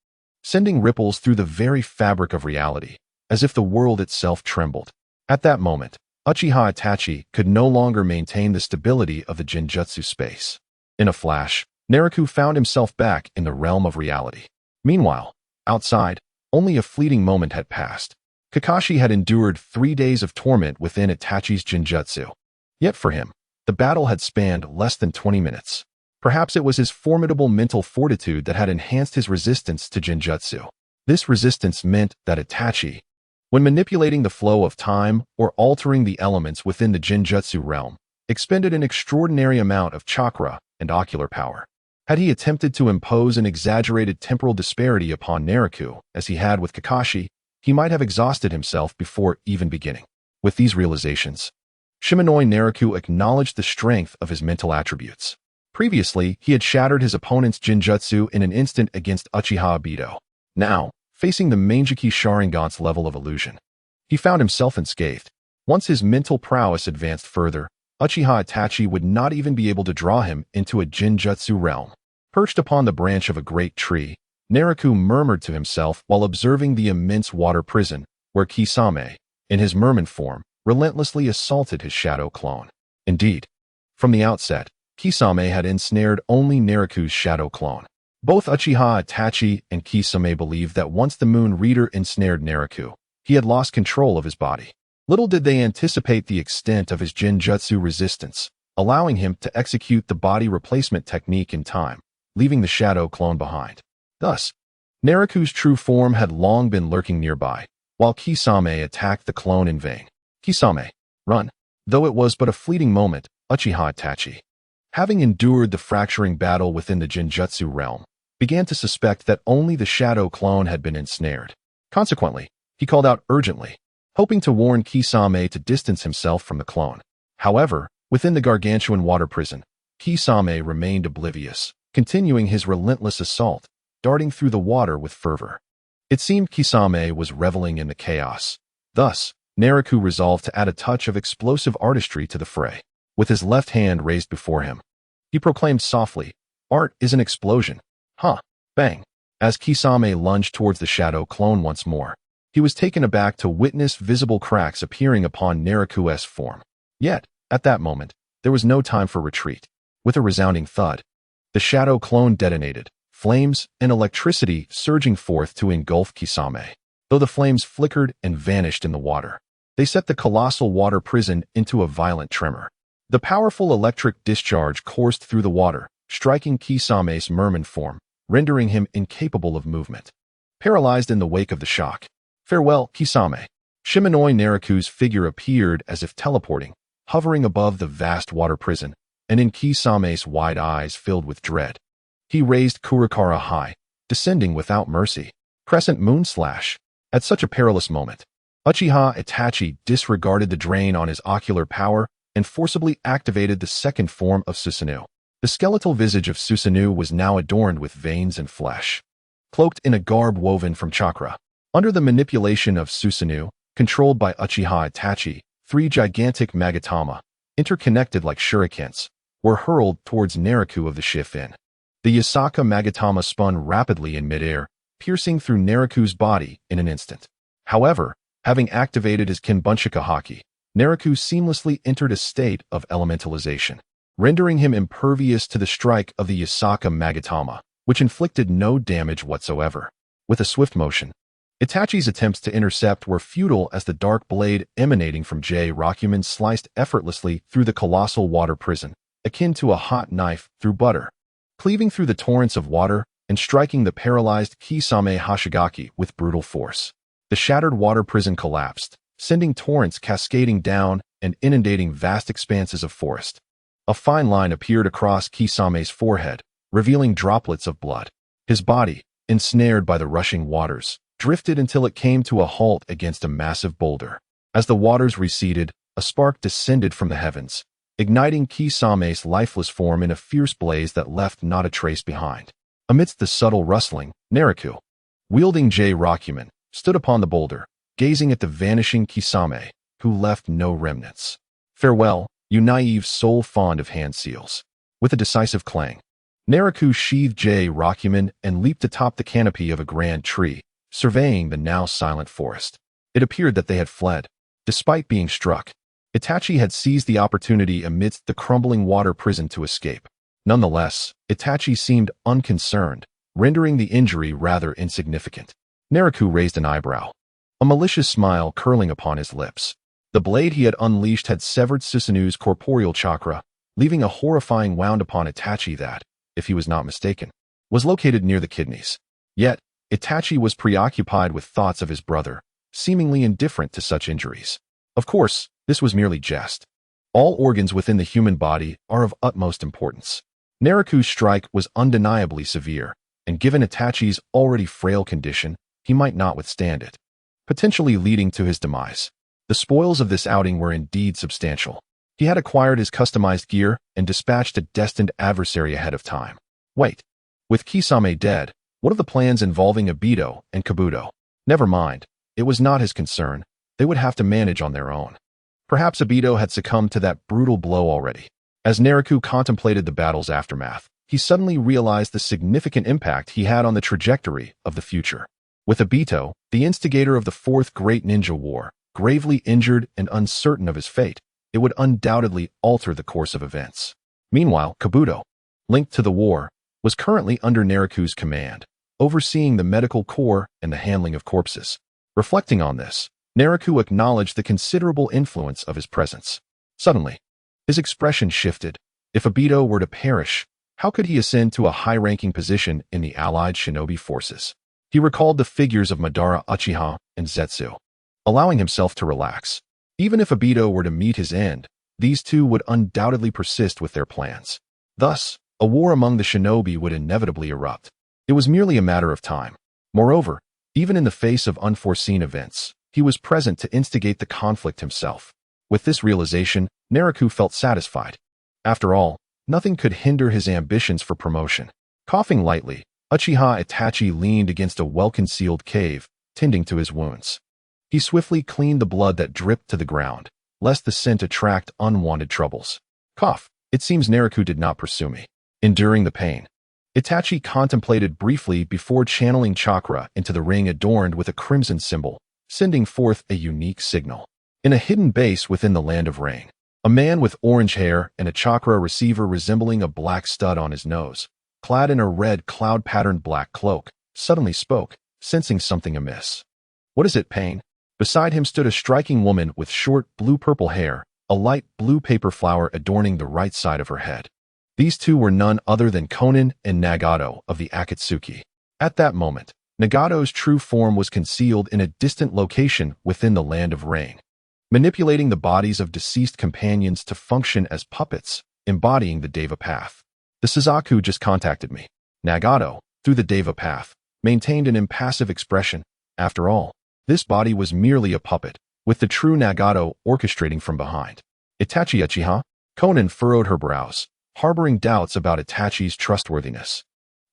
Speaker 1: sending ripples through the very fabric of reality, as if the world itself trembled. At that moment, Uchiha Itachi could no longer maintain the stability of the Genjutsu space. In a flash, Naraku found himself back in the realm of reality. Meanwhile, outside, only a fleeting moment had passed. Kakashi had endured 3 days of torment within Itachi's Genjutsu. Yet for him, the battle had spanned less than 20 minutes. Perhaps it was his formidable mental fortitude that had enhanced his resistance to Genjutsu. This resistance meant that Itachi, when manipulating the flow of time or altering the elements within the Genjutsu realm, expended an extraordinary amount of chakra and ocular power. Had he attempted to impose an exaggerated temporal disparity upon Naraku, as he had with Kakashi, he might have exhausted himself before even beginning. With these realizations, Shimonoi Naraku acknowledged the strength of his mental attributes. Previously, he had shattered his opponent's Genjutsu in an instant against Uchiha Obito. Now, facing the Manjiki Sharingan's level of illusion, he found himself unscathed. Once his mental prowess advanced further, Uchiha Itachi would not even be able to draw him into a Genjutsu realm. Perched upon the branch of a great tree, Naraku murmured to himself while observing the immense water prison, where Kisame, in his merman form, relentlessly assaulted his shadow clone. Indeed, from the outset, Kisame had ensnared only Naraku's shadow clone. Both Uchiha Itachi and Kisame believed that once the Moon Reader ensnared Naraku, he had lost control of his body. Little did they anticipate the extent of his Genjutsu resistance, allowing him to execute the body replacement technique in time, leaving the shadow clone behind. Thus, Naraku's true form had long been lurking nearby, while Kisame attacked the clone in vain. Kisame, run. Though it was but a fleeting moment, Uchiha Itachi, having endured the fracturing battle within the Genjutsu realm, began to suspect that only the shadow clone had been ensnared. Consequently, he called out urgently, hoping to warn Kisame to distance himself from the clone. However, within the gargantuan water prison, Kisame remained oblivious, continuing his relentless assault, darting through the water with fervor. It seemed Kisame was reveling in the chaos. Thus, Naraku resolved to add a touch of explosive artistry to the fray. With his left hand raised before him, he proclaimed softly, "Art is an explosion." Huh. Bang. As Kisame lunged towards the shadow clone once more, he was taken aback to witness visible cracks appearing upon Naraku's form. Yet, at that moment, there was no time for retreat. With a resounding thud, the shadow clone detonated, flames and electricity surging forth to engulf Kisame. Though the flames flickered and vanished in the water, they set the colossal water prison into a violent tremor. The powerful electric discharge coursed through the water, striking Kisame's merman form, rendering him incapable of movement. Paralyzed in the wake of the shock. Farewell, Kisame. Shimonoi Naraku's figure appeared as if teleporting, hovering above the vast water prison, and in Kisame's wide eyes filled with dread. He raised Kurakara high, descending without mercy. Crescent moon slash. At such a perilous moment, Uchiha Itachi disregarded the drain on his ocular power and forcibly activated the second form of Susanoo. The skeletal visage of Susanoo was now adorned with veins and flesh, cloaked in a garb woven from chakra. Under the manipulation of Susanoo, controlled by Uchiha Itachi, 3 gigantic Magatama, interconnected like shurikens, were hurled towards Naraku of the Shifen. The Yasaka Magatama spun rapidly in midair, piercing through Naraku's body in an instant. However, Having activated his Kinbunchika haki, Naraku seamlessly entered a state of elementalization, rendering him impervious to the strike of the Yasaka Magatama, which inflicted no damage whatsoever. With a swift motion, Itachi's attempts to intercept were futile as the dark blade emanating from Rokuman sliced effortlessly through the colossal water prison, akin to a hot knife through butter, cleaving through the torrents of water and striking the paralyzed Kisame Hashigaki with brutal force. The shattered water prison collapsed, sending torrents cascading down and inundating vast expanses of forest. A fine line appeared across Kisame's forehead, revealing droplets of blood. His body, ensnared by the rushing waters, drifted until it came to a halt against a massive boulder. As the waters receded, a spark descended from the heavens, igniting Kisame's lifeless form in a fierce blaze that left not a trace behind. Amidst the subtle rustling, Naraku, wielding Rokuman, stood upon the boulder, gazing at the vanishing Kisame, who left no remnants. Farewell, you naive soul fond of hand seals. With a decisive clang, Naraku sheathed Rokuman and leaped atop the canopy of a grand tree, surveying the now silent forest. It appeared that they had fled. Despite being struck, Itachi had seized the opportunity amidst the crumbling water prison to escape. Nonetheless, Itachi seemed unconcerned, rendering the injury rather insignificant. Naraku raised an eyebrow, a malicious smile curling upon his lips. The blade he had unleashed had severed Susanu's corporeal chakra, leaving a horrifying wound upon Itachi that, if he was not mistaken, was located near the kidneys. Yet, Itachi was preoccupied with thoughts of his brother, seemingly indifferent to such injuries. Of course, this was merely jest. All organs within the human body are of utmost importance. Naraku's strike was undeniably severe, and given Itachi's already frail condition, he might not withstand it, potentially leading to his demise. The spoils of this outing were indeed substantial. He had acquired his customized gear and dispatched a destined adversary ahead of time. Wait, with Kisame dead, what of the plans involving Obito and Kabuto? Never mind, it was not his concern. They would have to manage on their own. Perhaps Obito had succumbed to that brutal blow already. As Naraku contemplated the battle's aftermath, he suddenly realized the significant impact he had on the trajectory of the future. With Obito, the instigator of the Fourth Great Ninja War, gravely injured and uncertain of his fate, it would undoubtedly alter the course of events. Meanwhile, Kabuto, linked to the war, was currently under Naraku's command, overseeing the medical corps and the handling of corpses. Reflecting on this, Naraku acknowledged the considerable influence of his presence. Suddenly, his expression shifted. If Obito were to perish, how could he ascend to a high-ranking position in the allied shinobi forces? He recalled the figures of Madara Uchiha and Zetsu, allowing himself to relax. Even if Obito were to meet his end, these two would undoubtedly persist with their plans. Thus, a war among the shinobi would inevitably erupt. It was merely a matter of time. Moreover, even in the face of unforeseen events, he was present to instigate the conflict himself. With this realization, Naraku felt satisfied. After all, nothing could hinder his ambitions for promotion. Coughing lightly, Uchiha Itachi leaned against a well-concealed cave, tending to his wounds. He swiftly cleaned the blood that dripped to the ground, lest the scent attract unwanted troubles. Cough. It seems Naraku did not pursue me. Enduring the pain, Itachi contemplated briefly before channeling chakra into the ring adorned with a crimson symbol, sending forth a unique signal. In a hidden base within the Land of Rain, a man with orange hair and a chakra receiver resembling a black stud on his nose, clad in a red cloud-patterned black cloak, suddenly spoke, sensing something amiss. What is it, Pain? Beside him stood a striking woman with short blue-purple hair, a light blue paper flower adorning the right side of her head. These two were none other than Konin and Nagato of the Akatsuki. At that moment, Nagato's true form was concealed in a distant location within the Land of Rain, manipulating the bodies of deceased companions to function as puppets, embodying the Deva path. The Suzaku just contacted me. Nagato, through the Deva path, maintained an impassive expression. After all, this body was merely a puppet, with the true Nagato orchestrating from behind. Itachi Uchiha? Konin furrowed her brows, harboring doubts about Itachi's trustworthiness.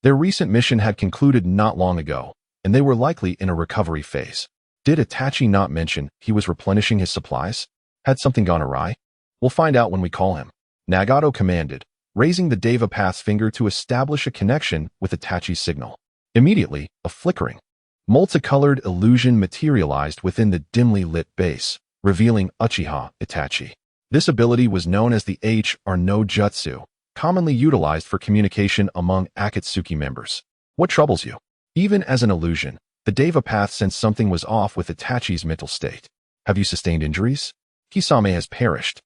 Speaker 1: Their recent mission had concluded not long ago, and they were likely in a recovery phase. Did Itachi not mention he was replenishing his supplies? Had something gone awry? We'll find out when we call him. Nagato commanded, raising the Deva Path's finger to establish a connection with Itachi's signal. Immediately, a flickering, Multicolored illusion materialized within the dimly lit base, revealing Uchiha Itachi. This ability was known as the H or no Jutsu, commonly utilized for communication among Akatsuki members. What troubles you? Even as an illusion, the Deva Path sensed something was off with Itachi's mental state. Have you sustained injuries? Kisame has perished.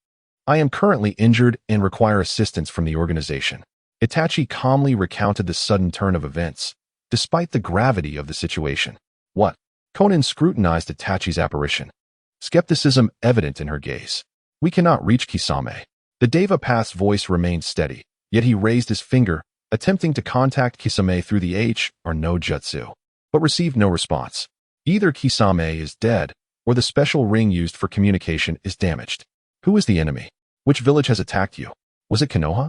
Speaker 1: I am currently injured and require assistance from the organization. Itachi calmly recounted the sudden turn of events, despite the gravity of the situation. What? Konan scrutinized Itachi's apparition. Skepticism evident in her gaze. We cannot reach Kisame. The Deva Path's voice remained steady, yet he raised his finger, attempting to contact Kisame through the H or no Jutsu, but received no response. Either Kisame is dead, or the special ring used for communication is damaged. Who is the enemy? Which village has attacked you? Was it Konoha?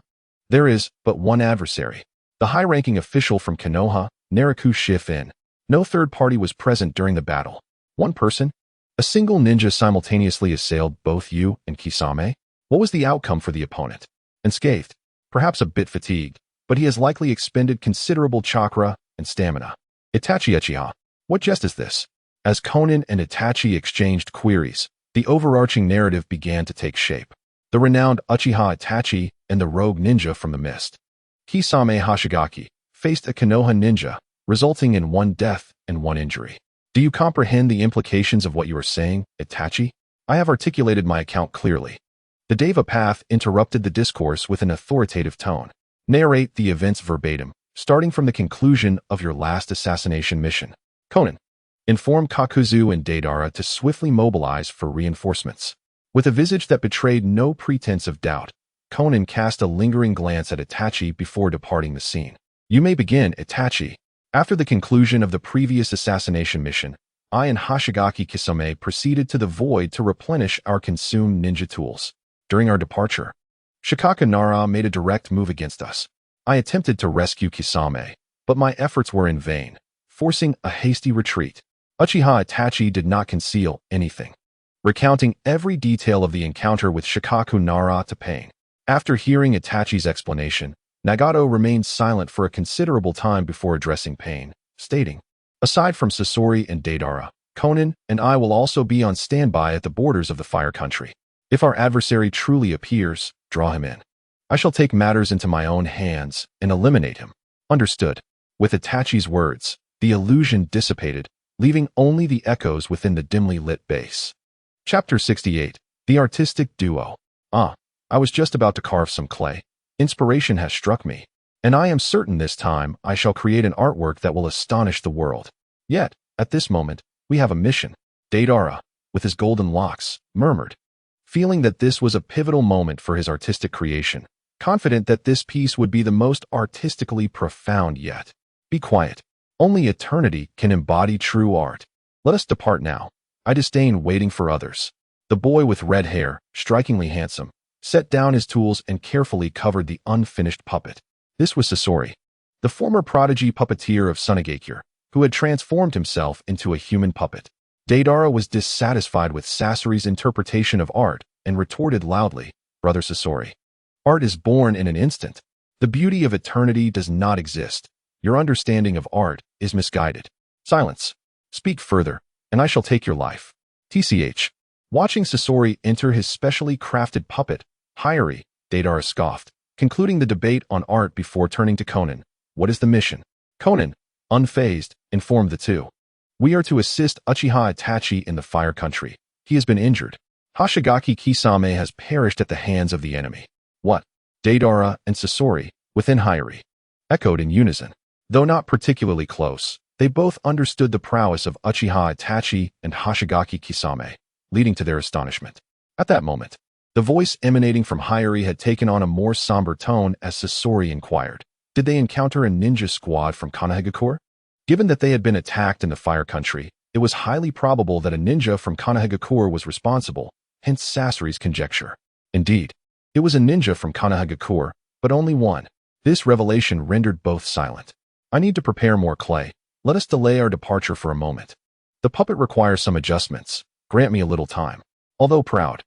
Speaker 1: There is but one adversary. The high-ranking official from Konoha, Naraku Shifengyuan. No third party was present during the battle. One person? A single ninja simultaneously assailed both you and Kisame? What was the outcome for the opponent? Unscathed, perhaps a bit fatigued, but he has likely expended considerable chakra and stamina. Itachi Uchiha. What jest is this? As Konan and Itachi exchanged queries, the overarching narrative began to take shape. The renowned Uchiha Itachi and the rogue ninja from the mist, Kisame Hashigaki, faced a Konoha ninja, resulting in one death and one injury. Do you comprehend the implications of what you are saying, Itachi? I have articulated my account clearly. The Deva Path interrupted the discourse with an authoritative tone. Narrate the events verbatim, starting from the conclusion of your last assassination mission. Konan. Inform Kakuzu and Deidara to swiftly mobilize for reinforcements. With a visage that betrayed no pretense of doubt, Konan cast a lingering glance at Itachi before departing the scene. You may begin, Itachi. After the conclusion of the previous assassination mission, I and Hashigaki Kisame proceeded to the void to replenish our consumed ninja tools. During our departure, Shikaka Nara made a direct move against us. I attempted to rescue Kisame, but my efforts were in vain, forcing a hasty retreat. Uchiha Itachi did not conceal anything, recounting every detail of the encounter with Shikaku Nara to Pain. After hearing Itachi's explanation, Nagato remained silent for a considerable time before addressing Pain, stating, aside from Sasori and Deidara, Konan and I will also be on standby at the borders of the Fire Country. If our adversary truly appears, draw him in. I shall take matters into my own hands and eliminate him. Understood. With Itachi's words, the illusion dissipated, leaving only the echoes within the dimly lit base. Chapter 68. The Artistic Duo. I was just about to carve some clay. Inspiration has struck me, and I am certain this time I shall create an artwork that will astonish the world. Yet, at this moment, we have a mission. Deidara, with his golden locks, murmured, feeling that this was a pivotal moment for his artistic creation, confident that this piece would be the most artistically profound yet. Be quiet. Only eternity can embody true art. Let us depart now. I disdain waiting for others. The boy with red hair, strikingly handsome, set down his tools and carefully covered the unfinished puppet. This was Sasori, the former prodigy puppeteer of Sunagakure, who had transformed himself into a human puppet. Deidara was dissatisfied with Sasori's interpretation of art and retorted loudly, Brother Sasori, art is born in an instant. The beauty of eternity does not exist. Your understanding of art is misguided. Silence. Speak further, and I shall take your life. TCH. Watching Sasori enter his specially crafted puppet, Hyori, Deidara scoffed, concluding the debate on art before turning to Konan. What is the mission? Konan, unfazed, informed the two. We are to assist Uchiha Itachi in the Fire Country. He has been injured. Hashigaki Kisame has perished at the hands of the enemy. What? Deidara and Sasori, within Hyori, echoed in unison. Though not particularly close, they both understood the prowess of Uchiha Itachi and Hashigaki Kisame, leading to their astonishment. At that moment, the voice emanating from Hyori had taken on a more somber tone as Sasori inquired, did they encounter a ninja squad from Konohagakure? Given that they had been attacked in the Fire Country, it was highly probable that a ninja from Konohagakure was responsible, hence Sasori's conjecture. Indeed, it was a ninja from Konohagakure, but only one. This revelation rendered both silent. I need to prepare more clay. Let us delay our departure for a moment. The puppet requires some adjustments. Grant me a little time. Although proud,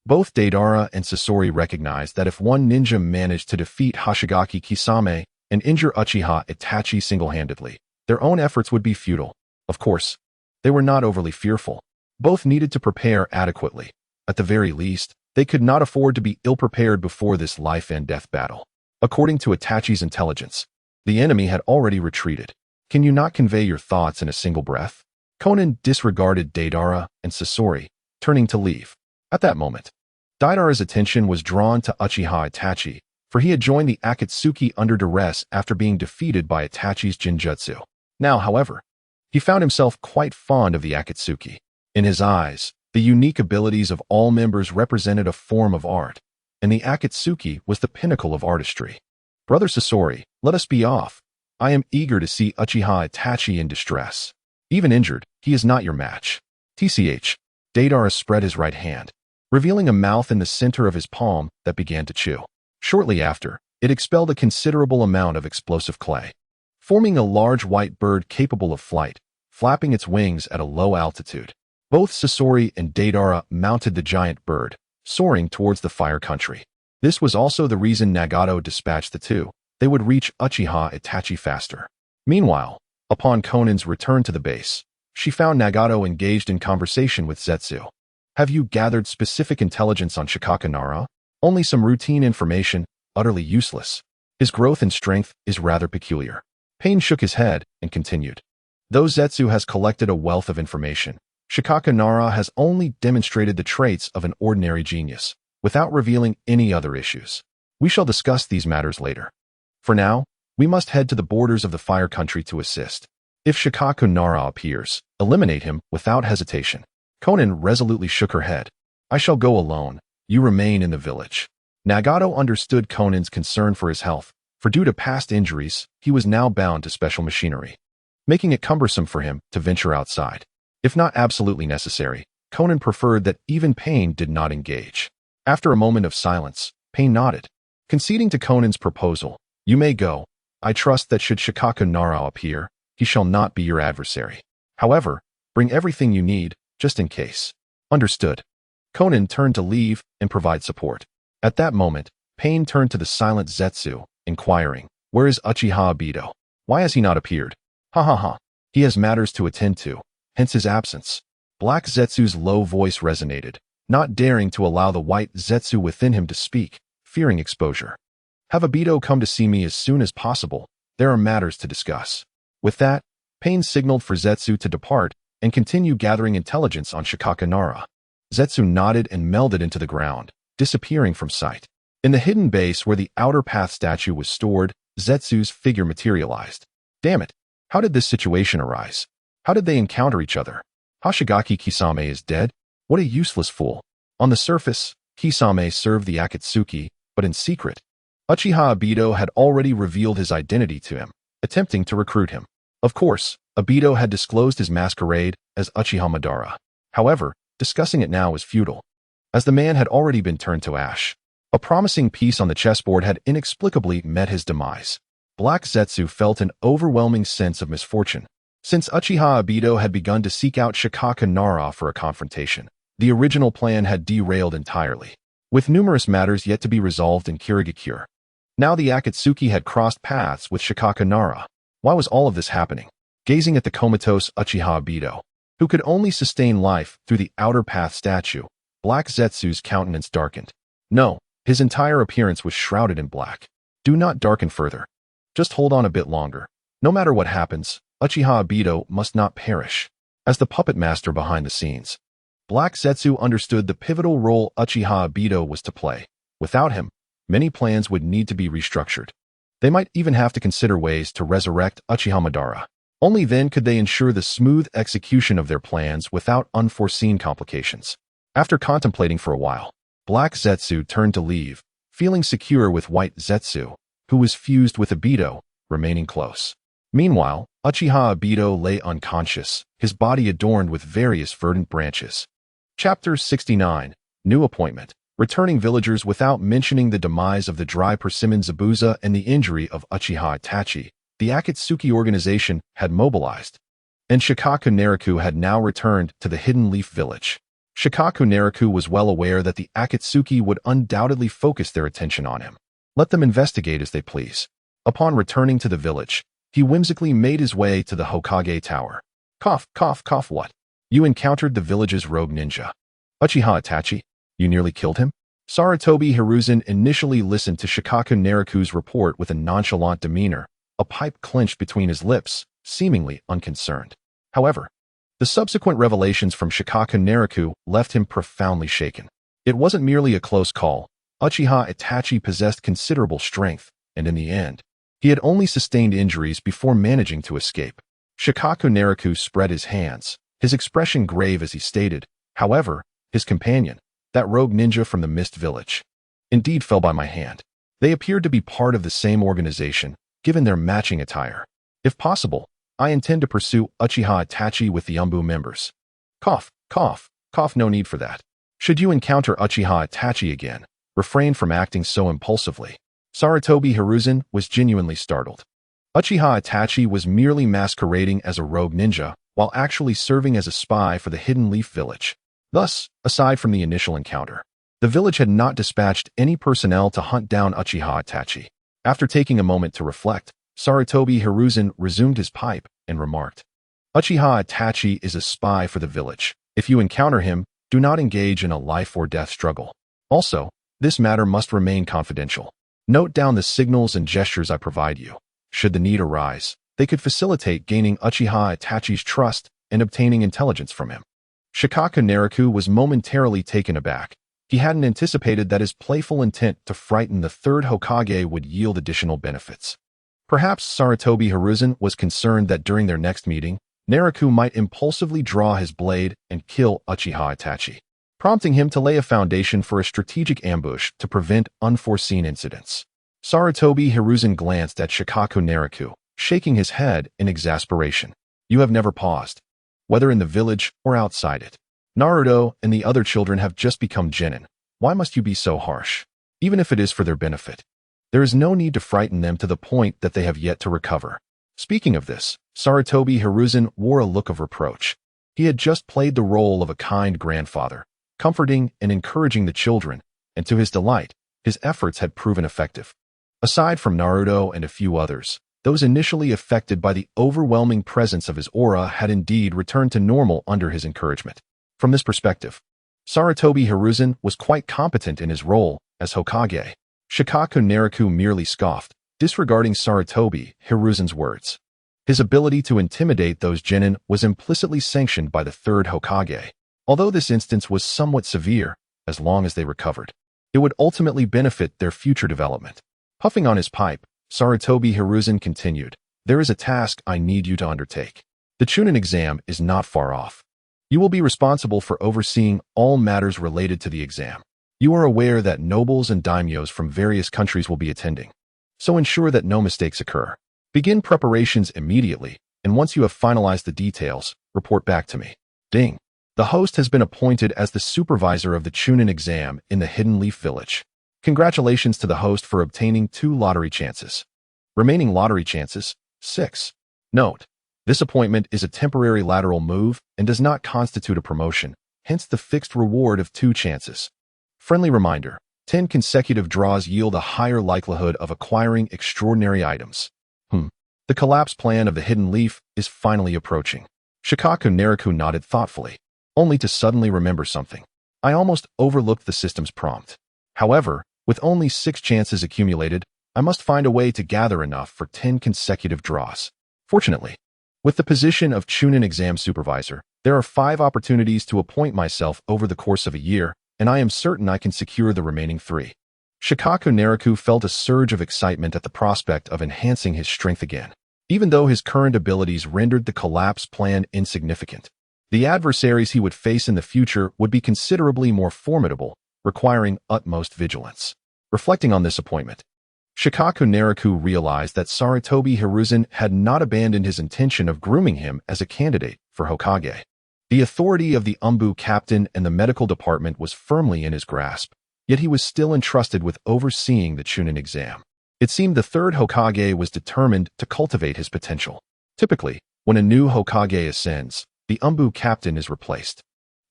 Speaker 1: both Deidara and Sasori recognized that if one ninja managed to defeat Hashigaki Kisame and injure Uchiha Itachi single-handedly, their own efforts would be futile. Of course, they were not overly fearful. Both needed to prepare adequately. At the very least, they could not afford to be ill-prepared before this life-and-death battle. According to Itachi's intelligence, the enemy had already retreated. Can you not convey your thoughts in a single breath? Conan disregarded Deidara and Sasori, turning to leave. At that moment, Deidara's attention was drawn to Uchiha Itachi, for he had joined the Akatsuki under duress after being defeated by Itachi's Jinjutsu. Now, however, he found himself quite fond of the Akatsuki. In his eyes, the unique abilities of all members represented a form of art, and the Akatsuki was the pinnacle of artistry. Brother Sasori, let us be off. I am eager to see Uchiha Itachi in distress. Even injured, he is not your match. TCH. Deidara spread his right hand, revealing a mouth in the center of his palm that began to chew. Shortly after, it expelled a considerable amount of explosive clay, forming a large white bird capable of flight, flapping its wings at a low altitude. Both Sasori and Deidara mounted the giant bird, soaring towards the fire country. This was also the reason Nagato dispatched the two. They would reach Uchiha Itachi faster. Meanwhile, upon Conan's return to the base, she found Nagato engaged in conversation with Zetsu. Have you gathered specific intelligence on Shikaka Nara? Only some routine information, utterly useless. His growth and strength is rather peculiar. Pain shook his head and continued. Though Zetsu has collected a wealth of information, Shikaka Nara has only demonstrated the traits of an ordinary genius, without revealing any other issues. We shall discuss these matters later. For now, we must head to the borders of the fire country to assist. If Shikaku Nara appears, eliminate him without hesitation. Conan resolutely shook her head. I shall go alone. You remain in the village. Nagato understood Conan's concern for his health, for due to past injuries, he was now bound to special machinery, making it cumbersome for him to venture outside. If not absolutely necessary, Conan preferred that even Pain did not engage. After a moment of silence, Pain nodded, conceding to Conan's proposal. You may go. I trust that should Shikaku Nara appear, he shall not be your adversary. However, bring everything you need, just in case. Understood. Conan turned to leave and provide support. At that moment, Pain turned to the silent Zetsu, inquiring, where is Uchiha Obito? Why has he not appeared? Ha ha ha. He has matters to attend to, hence his absence. Black Zetsu's low voice resonated, not daring to allow the white Zetsu within him to speak, fearing exposure. Have Obito come to see me as soon as possible. There are matters to discuss. With that, Pain signaled for Zetsu to depart and continue gathering intelligence on Shikaka Nara. Zetsu nodded and melded into the ground, disappearing from sight. In the hidden base where the outer path statue was stored, Zetsu's figure materialized. Damn it! How did this situation arise? How did they encounter each other? Hoshigaki Kisame is dead? What a useless fool. On the surface, Kisame served the Akatsuki, but in secret, Uchiha Obito had already revealed his identity to him, attempting to recruit him. Of course, Obito had disclosed his masquerade as Uchiha Madara. However, discussing it now was futile, as the man had already been turned to ash. A promising piece on the chessboard had inexplicably met his demise. Black Zetsu felt an overwhelming sense of misfortune. Since Uchiha Obito had begun to seek out Shikaka Nara for a confrontation, the original plan had derailed entirely, with numerous matters yet to be resolved in Kirigakure. Now the Akatsuki had crossed paths with Shikaka Nara. Why was all of this happening? Gazing at the comatose Uchiha Obito, who could only sustain life through the outer path statue, Black Zetsu's countenance darkened. No, his entire appearance was shrouded in black. Do not darken further. Just hold on a bit longer. No matter what happens, Uchiha Obito must not perish. As the puppet master behind the scenes, Black Zetsu understood the pivotal role Uchiha Obito was to play. Without him, many plans would need to be restructured. They might even have to consider ways to resurrect Uchiha Madara. Only then could they ensure the smooth execution of their plans without unforeseen complications. After contemplating for a while, Black Zetsu turned to leave, feeling secure with White Zetsu, who was fused with Obito, remaining close. Meanwhile, Uchiha Obito lay unconscious, his body adorned with various verdant branches. Chapter 69. New Appointment. Returning villagers without mentioning the demise of the dry persimmon Zabuza and the injury of Uchiha Itachi, the Akatsuki organization had mobilized, and Shikaku Naraku had now returned to the Hidden Leaf Village. Shikaku Naraku was well aware that the Akatsuki would undoubtedly focus their attention on him. Let them investigate as they please. Upon returning to the village, he whimsically made his way to the Hokage Tower. Cough, cough, cough. What? You encountered the village's rogue ninja, Uchiha Itachi? You nearly killed him? Sarutobi Hiruzen initially listened to Shikaku Naraku's report with a nonchalant demeanor, a pipe clenched between his lips, seemingly unconcerned. However, the subsequent revelations from Shikaku Naraku left him profoundly shaken. It wasn't merely a close call. Uchiha Itachi possessed considerable strength, and in the end, he had only sustained injuries before managing to escape. Shikaku Naraku spread his hands, his expression grave as he stated, however, his companion, that rogue ninja from the Mist Village, indeed fell by my hand. They appeared to be part of the same organization, given their matching attire. If possible, I intend to pursue Uchiha Itachi with the Umbu members. Cough, cough, cough. No need for that. Should you encounter Uchiha Itachi again, refrain from acting so impulsively. Sarutobi Hiruzen was genuinely startled. Uchiha Itachi was merely masquerading as a rogue ninja, while actually serving as a spy for the Hidden Leaf Village. Thus, aside from the initial encounter, the village had not dispatched any personnel to hunt down Uchiha Itachi. After taking a moment to reflect, Sarutobi Hiruzen resumed his pipe and remarked, Uchiha Itachi is a spy for the village. If you encounter him, do not engage in a life-or-death struggle. Also, this matter must remain confidential. Note down the signals and gestures I provide you. Should the need arise, they could facilitate gaining Uchiha Itachi's trust and obtaining intelligence from him. Shikaku Naraku was momentarily taken aback. He hadn't anticipated that his playful intent to frighten the third Hokage would yield additional benefits. Perhaps Sarutobi Hiruzen was concerned that during their next meeting, Naraku might impulsively draw his blade and kill Uchiha Itachi, prompting him to lay a foundation for a strategic ambush to prevent unforeseen incidents. Sarutobi Hiruzen glanced at Shikaku Naraku, shaking his head in exasperation. You have never paused, whether in the village or outside it. Naruto and the other children have just become genin. Why must you be so harsh? Even if it is for their benefit. There is no need to frighten them to the point that they have yet to recover. Speaking of this, Sarutobi Hiruzen wore a look of reproach. He had just played the role of a kind grandfather, comforting and encouraging the children, and to his delight, his efforts had proven effective. Aside from Naruto and a few others, those initially affected by the overwhelming presence of his aura had indeed returned to normal under his encouragement. From this perspective, Sarutobi Hiruzen was quite competent in his role as Hokage. Shikaku Naraku merely scoffed, disregarding Sarutobi Hiruzen's words. His ability to intimidate those genin was implicitly sanctioned by the third Hokage. Although this instance was somewhat severe, as long as they recovered, it would ultimately benefit their future development. Puffing on his pipe, Sarutobi Hiruzen continued, There is a task I need you to undertake. The Chunin exam is not far off. You will be responsible for overseeing all matters related to the exam. You are aware that nobles and daimyos from various countries will be attending, so ensure that no mistakes occur. Begin preparations immediately, and once you have finalized the details, report back to me. Ding. The host has been appointed as the supervisor of the Chunin exam in the Hidden Leaf Village. Congratulations to the host for obtaining 2 lottery chances. Remaining lottery chances, 6. Note, this appointment is a temporary lateral move and does not constitute a promotion, hence the fixed reward of 2 chances. Friendly reminder, 10 consecutive draws yield a higher likelihood of acquiring extraordinary items. The collapse plan of the Hidden Leaf is finally approaching. Shikaku Naraku nodded thoughtfully, only to suddenly remember something. I almost overlooked the system's prompt. However, with only 6 chances accumulated, I must find a way to gather enough for 10 consecutive draws. Fortunately, with the position of Chunin exam supervisor, there are 5 opportunities to appoint myself over the course of a year, and I am certain I can secure the remaining 3. Shikaku Naraku felt a surge of excitement at the prospect of enhancing his strength again. Even though his current abilities rendered the collapse plan insignificant, the adversaries he would face in the future would be considerably more formidable, requiring utmost vigilance. Reflecting on this appointment, Shikaku Naraku realized that Sarutobi Hiruzen had not abandoned his intention of grooming him as a candidate for Hokage. The authority of the Umbu captain and the medical department was firmly in his grasp, yet he was still entrusted with overseeing the Chunin exam. It seemed the third Hokage was determined to cultivate his potential. Typically, when a new Hokage ascends, the Umbu captain is replaced,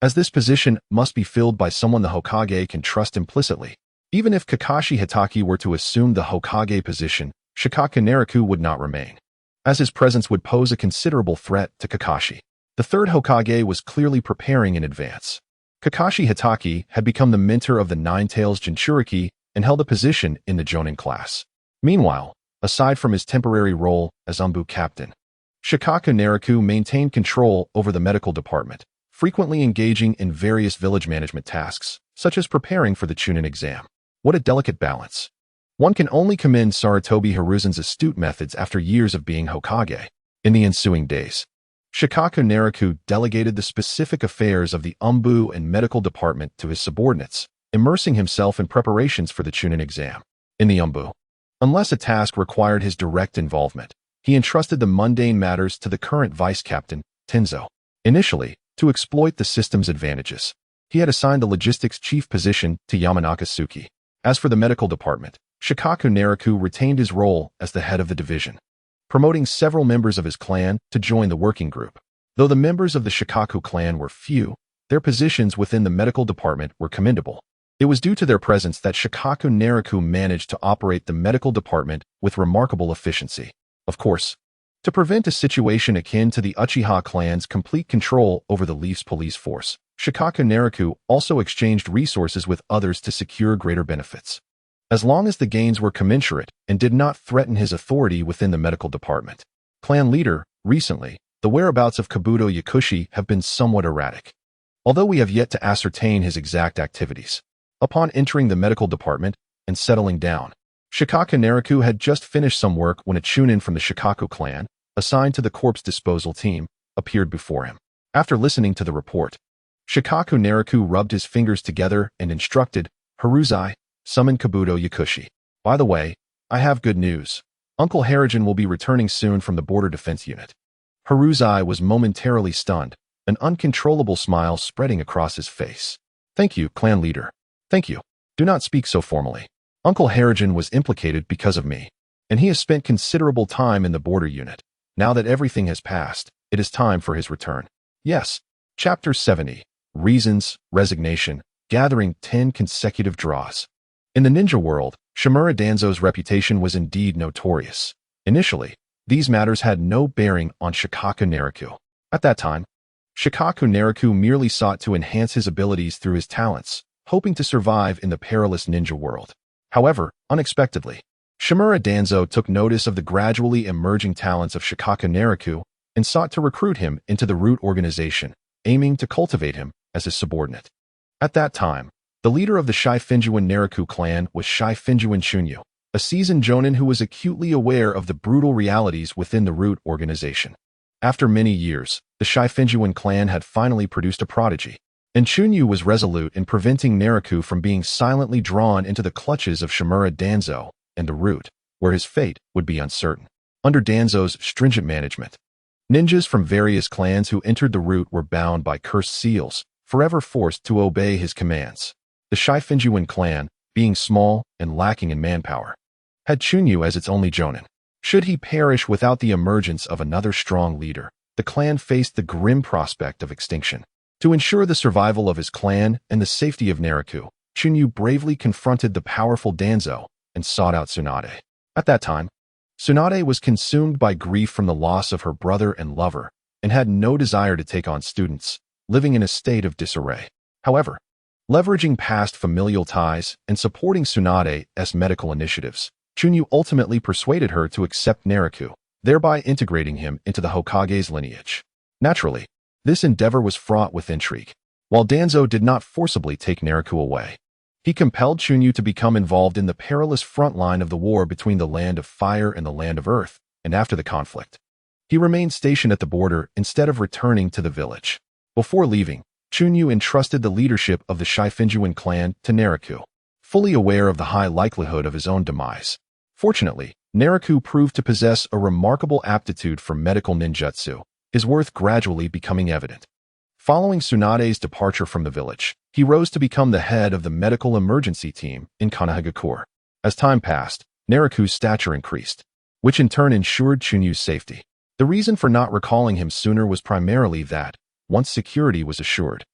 Speaker 1: as this position must be filled by someone the Hokage can trust implicitly. Even if Kakashi Hitaki were to assume the Hokage position, Shikaku Naraku would not remain, as his presence would pose a considerable threat to Kakashi. The third Hokage was clearly preparing in advance. Kakashi Hitaki had become the mentor of the Nine-Tails Jinchuriki and held a position in the Jonin class. Meanwhile, aside from his temporary role as Umbu captain, Shikaku Naraku maintained control over the medical department, frequently engaging in various village management tasks, such as preparing for the Chunin exam. What a delicate balance. One can only commend Sarutobi Hiruzen's astute methods after years of being Hokage. In the ensuing days, Shikaku Naraku delegated the specific affairs of the Umbu and medical department to his subordinates, immersing himself in preparations for the Chunin exam. In the Umbu, unless a task required his direct involvement, he entrusted the mundane matters to the current vice captain, Tenzo. Initially, to exploit the system's advantages, he had assigned the logistics chief position to Yamanaka Suki. As for the medical department, Shikaku Naraku retained his role as the head of the division, promoting several members of his clan to join the working group. Though the members of the Shikaku clan were few, their positions within the medical department were commendable. It was due to their presence that Shikaku Naraku managed to operate the medical department with remarkable efficiency. Of course, to prevent a situation akin to the Uchiha clan's complete control over the Leaf's police force, Shikaku Naraku also exchanged resources with others to secure greater benefits, as long as the gains were commensurate and did not threaten his authority within the medical department. Clan leader, recently, the whereabouts of Kabuto Yakushi have been somewhat erratic, although we have yet to ascertain his exact activities. Upon entering the medical department and settling down, Shikaku Naraku had just finished some work when a Chunin from the Shikaku clan, assigned to the corpse disposal team, appeared before him. After listening to the report, Shikaku Naraku rubbed his fingers together and instructed, "Hiruzai, summon Kabuto Yakushi. By the way, I have good news. Uncle Harrigan will be returning soon from the Border Defense Unit." Hiruzai was momentarily stunned, an uncontrollable smile spreading across his face. "Thank you, clan leader. Thank you. Do not speak so formally. Uncle Harrigan was implicated because of me, and he has spent considerable time in the border unit. Now that everything has passed, it is time for his return." Yes. Chapter 70. Reasons, Resignation, Gathering 10 Consecutive Draws. In the ninja world, Shimura Danzo's reputation was indeed notorious. Initially, these matters had no bearing on Shikaku Naraku. At that time, Shikaku Naraku merely sought to enhance his abilities through his talents, hoping to survive in the perilous ninja world. However, unexpectedly, Shimura Danzo took notice of the gradually emerging talents of Shikaku Naraku and sought to recruit him into the root organization, aiming to cultivate him as his subordinate. At that time, the leader of the Shifengyuan Naraku clan was Shifengyuan Shunyu, a seasoned Jonin who was acutely aware of the brutal realities within the root organization. After many years, the Shifengyuan clan had finally produced a prodigy, and Shunyu was resolute in preventing Naraku from being silently drawn into the clutches of Shimura Danzo and the root, where his fate would be uncertain. Under Danzo's stringent management, ninjas from various clans who entered the root were bound by cursed seals, forever forced to obey his commands. The Shifengyuan clan, being small and lacking in manpower, had Shunyu as its only Jonin. Should he perish without the emergence of another strong leader, the clan faced the grim prospect of extinction. To ensure the survival of his clan and the safety of Naraku, Shunyu bravely confronted the powerful Danzo and sought out Tsunade. At that time, Tsunade was consumed by grief from the loss of her brother and lover and had no desire to take on students, living in a state of disarray. However, leveraging past familial ties and supporting Tsunade's medical initiatives, Shunyu ultimately persuaded her to accept Naraku, thereby integrating him into the Hokage's lineage. Naturally, this endeavor was fraught with intrigue. While Danzo did not forcibly take Naraku away, he compelled Shunyu to become involved in the perilous front line of the war between the Land of Fire and the Land of Earth, and after the conflict, he remained stationed at the border instead of returning to the village. Before leaving, Shunyu entrusted the leadership of the Shifengyuan clan to Naraku, fully aware of the high likelihood of his own demise. Fortunately, Naraku proved to possess a remarkable aptitude for medical ninjutsu, his worth gradually becoming evident. Following Tsunade's departure from the village, he rose to become the head of the medical emergency team in Kanahagakure. As time passed, Naraku's stature increased, which in turn ensured Chunyu's safety. The reason for not recalling him sooner was primarily that, once security was assured,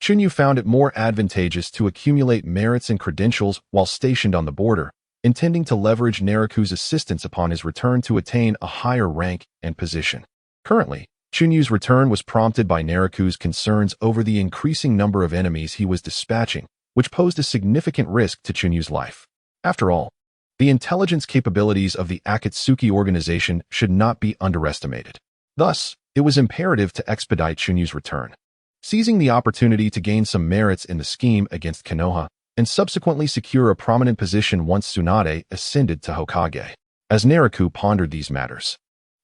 Speaker 1: Shunyu found it more advantageous to accumulate merits and credentials while stationed on the border, intending to leverage Naraku's assistance upon his return to attain a higher rank and position. Currently, Chunyu's return was prompted by Naraku's concerns over the increasing number of enemies he was dispatching, which posed a significant risk to Chunyu's life. After all, the intelligence capabilities of the Akatsuki organization should not be underestimated. Thus, it was imperative to expedite Chunyu's return. Seizing the opportunity to gain some merits in the scheme against Konoha, and subsequently secure a prominent position once Tsunade ascended to Hokage. As Naraku pondered these matters,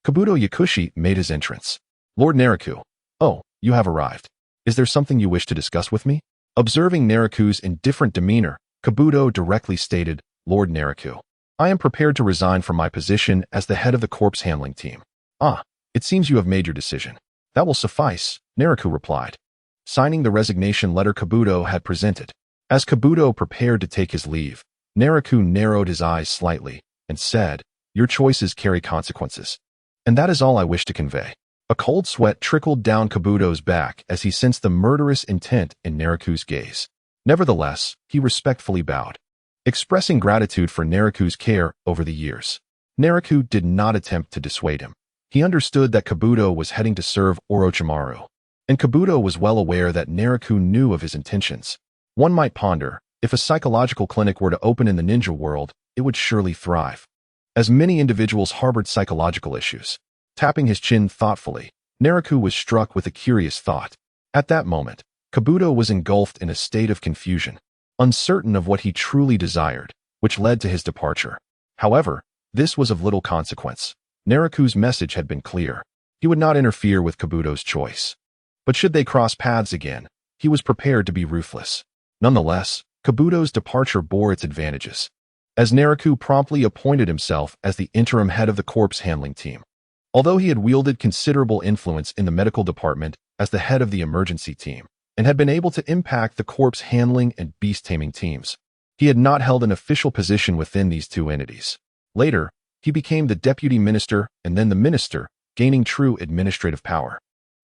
Speaker 1: Kabuto Yakushi made his entrance. Lord Naraku, oh, you have arrived. Is there something you wish to discuss with me? Observing Naraku's indifferent demeanor, Kabuto directly stated, Lord Naraku, I am prepared to resign from my position as the head of the corpse handling team. Ah, it seems you have made your decision. That will suffice, Naraku replied, signing the resignation letter Kabuto had presented. As Kabuto prepared to take his leave, Naraku narrowed his eyes slightly and said, your choices carry consequences. And that is all I wish to convey. A cold sweat trickled down Kabuto's back as he sensed the murderous intent in Naraku's gaze. Nevertheless, he respectfully bowed, expressing gratitude for Naraku's care over the years. Naraku did not attempt to dissuade him. He understood that Kabuto was heading to serve Orochimaru, and Kabuto was well aware that Naraku knew of his intentions. One might ponder, if a psychological clinic were to open in the ninja world, it would surely thrive. As many individuals harbored psychological issues. Tapping his chin thoughtfully, Naraku was struck with a curious thought. At that moment, Kabuto was engulfed in a state of confusion, uncertain of what he truly desired, which led to his departure. However, this was of little consequence. Naraku's message had been clear. He would not interfere with Kabuto's choice. But should they cross paths again, he was prepared to be ruthless. Nonetheless, Kabuto's departure bore its advantages, as Naraku promptly appointed himself as the interim head of the corpse handling team. Although he had wielded considerable influence in the medical department as the head of the emergency team, and had been able to impact the corpse handling and beast-taming teams, he had not held an official position within these two entities. Later, he became the deputy minister and then the minister, gaining true administrative power.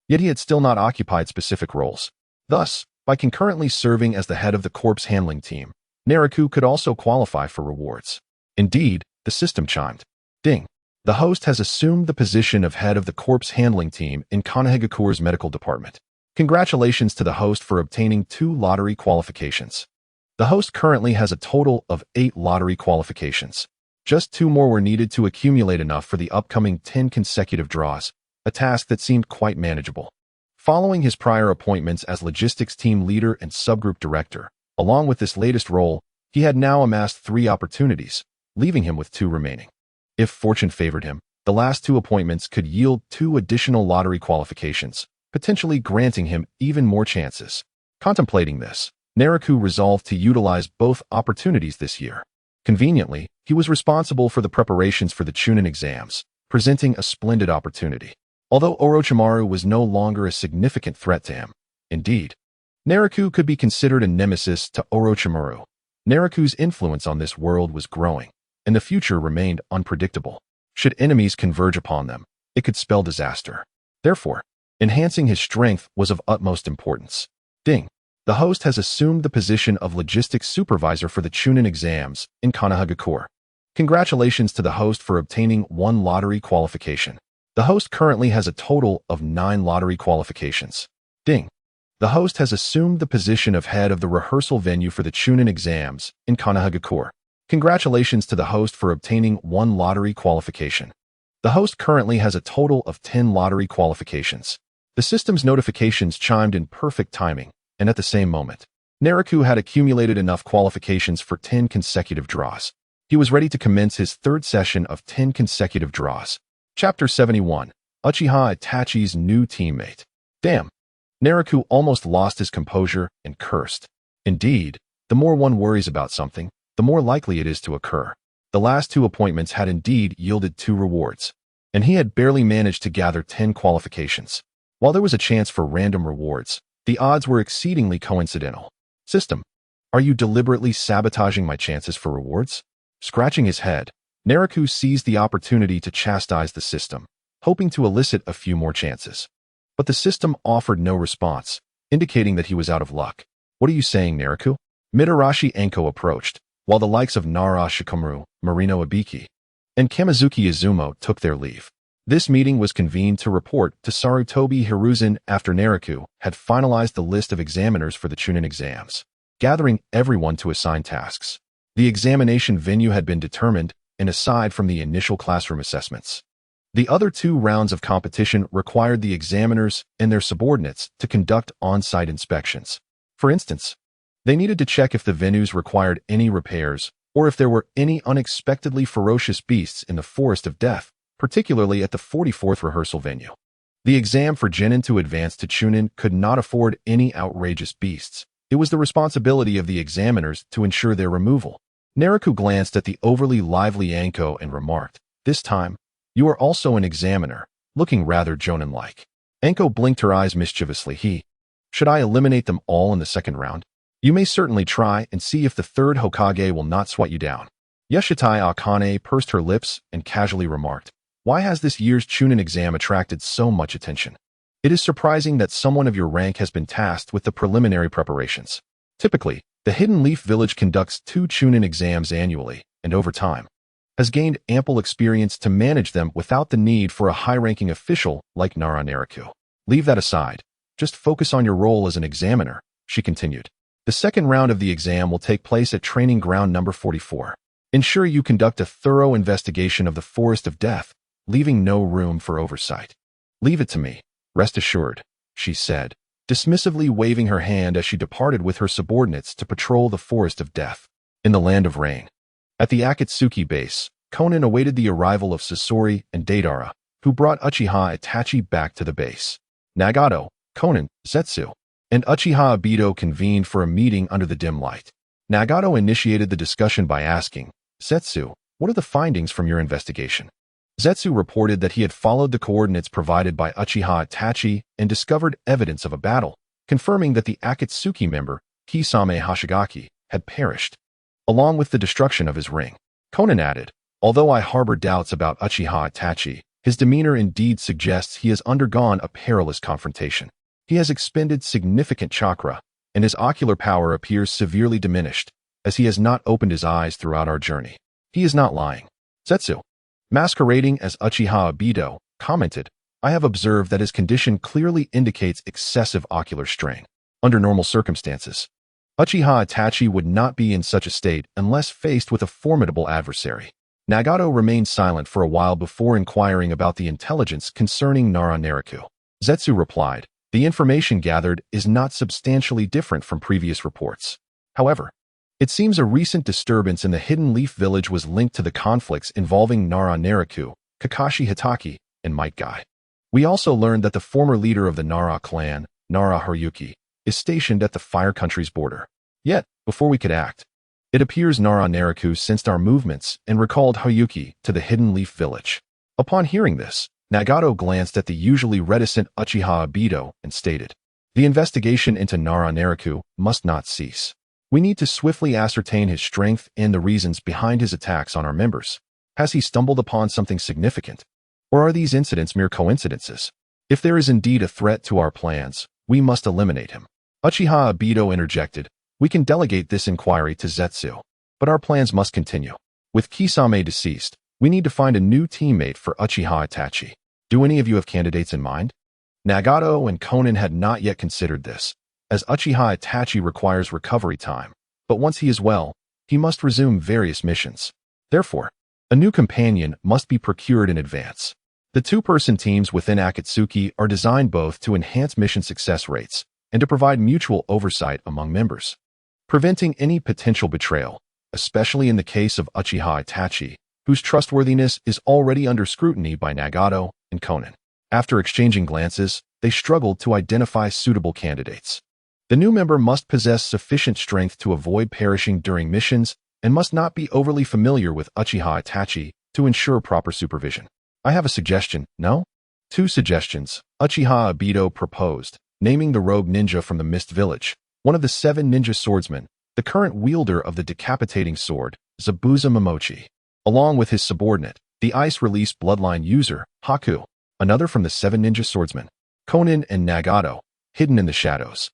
Speaker 1: Yet he had still not occupied specific roles. Thus, by concurrently serving as the head of the corpse handling team, Naraku could also qualify for rewards. Indeed, the system chimed. Ding. The host has assumed the position of head of the corpse handling team in Konohagakure's medical department. Congratulations to the host for obtaining 2 lottery qualifications. The host currently has a total of 8 lottery qualifications. Just 2 more were needed to accumulate enough for the upcoming 10 consecutive draws, a task that seemed quite manageable. Following his prior appointments as logistics team leader and subgroup director, along with this latest role, he had now amassed 3 opportunities, leaving him with 2 remaining. If fortune favored him, the last 2 appointments could yield 2 additional lottery qualifications, potentially granting him even more chances. Contemplating this, Naraku resolved to utilize both opportunities this year. Conveniently, he was responsible for the preparations for the Chunin exams, presenting a splendid opportunity. Although Orochimaru was no longer a significant threat to him, indeed, Naraku could be considered a nemesis to Orochimaru. Naraku's influence on this world was growing, and the future remained unpredictable. Should enemies converge upon them, it could spell disaster. Therefore, enhancing his strength was of utmost importance. Ding. The host has assumed the position of logistics supervisor for the Chunin exams in Konohagakure. Congratulations to the host for obtaining 1 lottery qualification. The host currently has a total of 9 lottery qualifications. Ding. The host has assumed the position of head of the rehearsal venue for the Chunin exams in Konohagakure. Congratulations to the host for obtaining 1 lottery qualification. The host currently has a total of 10 lottery qualifications. The system's notifications chimed in perfect timing, and at the same moment, Naraku had accumulated enough qualifications for 10 consecutive draws. He was ready to commence his 3rd session of 10 consecutive draws. Chapter 71. Uchiha Itachi's new teammate. Damn. Naraku almost lost his composure and cursed. Indeed, the more one worries about something, the more likely it is to occur. The last 2 appointments had indeed yielded 2 rewards, and he had barely managed to gather 10 qualifications. While there was a chance for random rewards, the odds were exceedingly coincidental. System, are you deliberately sabotaging my chances for rewards? Scratching his head, Naraku seized the opportunity to chastise the system, hoping to elicit a few more chances. But the system offered no response, indicating that he was out of luck. What are you saying, Naraku? Mitarashi Enko approached, while the likes of Nara Shikamaru, Marino Ibiki, and Kamizuki Izumo took their leave. This meeting was convened to report to Sarutobi Hiruzen after Naraku had finalized the list of examiners for the Chunin exams, gathering everyone to assign tasks. The examination venue had been determined, and aside from the initial classroom assessments, the other 2 rounds of competition required the examiners and their subordinates to conduct on-site inspections. For instance, they needed to check if the venues required any repairs or if there were any unexpectedly ferocious beasts in the Forest of Death, particularly at the 44th rehearsal venue. The exam for Jonin to advance to Chunin could not afford any outrageous beasts. It was the responsibility of the examiners to ensure their removal. Naraku glanced at the overly lively Anko and remarked, "This time, you are also an examiner, looking rather Jonin-like." Anko blinked her eyes mischievously. Should I eliminate them all in the second round? You may certainly try and see if the 3rd Hokage will not swat you down. Yashitai Akane pursed her lips and casually remarked, "Why has this year's Chunin exam attracted so much attention? It is surprising that someone of your rank has been tasked with the preliminary preparations. Typically, the Hidden Leaf Village conducts 2 Chunin exams annually, and over time, has gained ample experience to manage them without the need for a high-ranking official like Naraku. Leave that aside. Just focus on your role as an examiner," she continued. "The second round of the exam will take place at Training Ground number 44. Ensure you conduct a thorough investigation of the Forest of Death, leaving no room for oversight." "Leave it to me. Rest assured," she said, dismissively waving her hand as she departed with her subordinates to patrol the Forest of Death. In the Land of Rain, at the Akatsuki base, Konan awaited the arrival of Sasori and Deidara, who brought Uchiha Itachi back to the base. Nagato, Konan, Zetsu, and Uchiha Obito convened for a meeting under the dim light. Nagato initiated the discussion by asking, "Zetsu, what are the findings from your investigation?" Zetsu reported that he had followed the coordinates provided by Uchiha Itachi and discovered evidence of a battle, confirming that the Akatsuki member, Kisame Hashigaki, had perished, along with the destruction of his ring. Konan added, "Although I harbor doubts about Uchiha Itachi, his demeanor indeed suggests he has undergone a perilous confrontation. He has expended significant chakra, and his ocular power appears severely diminished, as he has not opened his eyes throughout our journey. He is not lying." Zetsu, masquerading as Uchiha Obito, commented, "I have observed that his condition clearly indicates excessive ocular strain. Under normal circumstances, Uchiha Itachi would not be in such a state unless faced with a formidable adversary." Nagato remained silent for a while before inquiring about the intelligence concerning Naraku. Zetsu replied, "The information gathered is not substantially different from previous reports. However, it seems a recent disturbance in the Hidden Leaf Village was linked to the conflicts involving Naraku, Kakashi Hitaki, and Might Guy. We also learned that the former leader of the Nara clan, Nara Haruki, is stationed at the Fire Country's border. Yet, before we could act, it appears Naraku sensed our movements and recalled Haruki to the Hidden Leaf Village." Upon hearing this, Nagato glanced at the usually reticent Uchiha Obito and stated, "The investigation into Naraku must not cease. We need to swiftly ascertain his strength and the reasons behind his attacks on our members. Has he stumbled upon something significant? Or are these incidents mere coincidences? If there is indeed a threat to our plans, we must eliminate him." Uchiha Obito interjected, "We can delegate this inquiry to Zetsu, but our plans must continue. With Kisame deceased, we need to find a new teammate for Uchiha Itachi. Do any of you have candidates in mind?" Nagato and Konan had not yet considered this, as Uchiha Itachi requires recovery time, but once he is well, he must resume various missions. Therefore, a new companion must be procured in advance. The 2-person teams within Akatsuki are designed both to enhance mission success rates and to provide mutual oversight among members, preventing any potential betrayal, especially in the case of Uchiha Itachi, whose trustworthiness is already under scrutiny by Nagato and Konan. After exchanging glances, they struggled to identify suitable candidates. The new member must possess sufficient strength to avoid perishing during missions and must not be overly familiar with Uchiha Itachi to ensure proper supervision. "I have a suggestion, no?" 2 suggestions, Uchiha Obito proposed, naming the rogue ninja from the Mist Village, one of the 7 ninja swordsmen, the current wielder of the decapitating sword, Zabuza Momochi, along with his subordinate, the ice-release bloodline user, Haku, another from the 7 ninja swordsmen. Konan and Nagato, hidden in the shadows,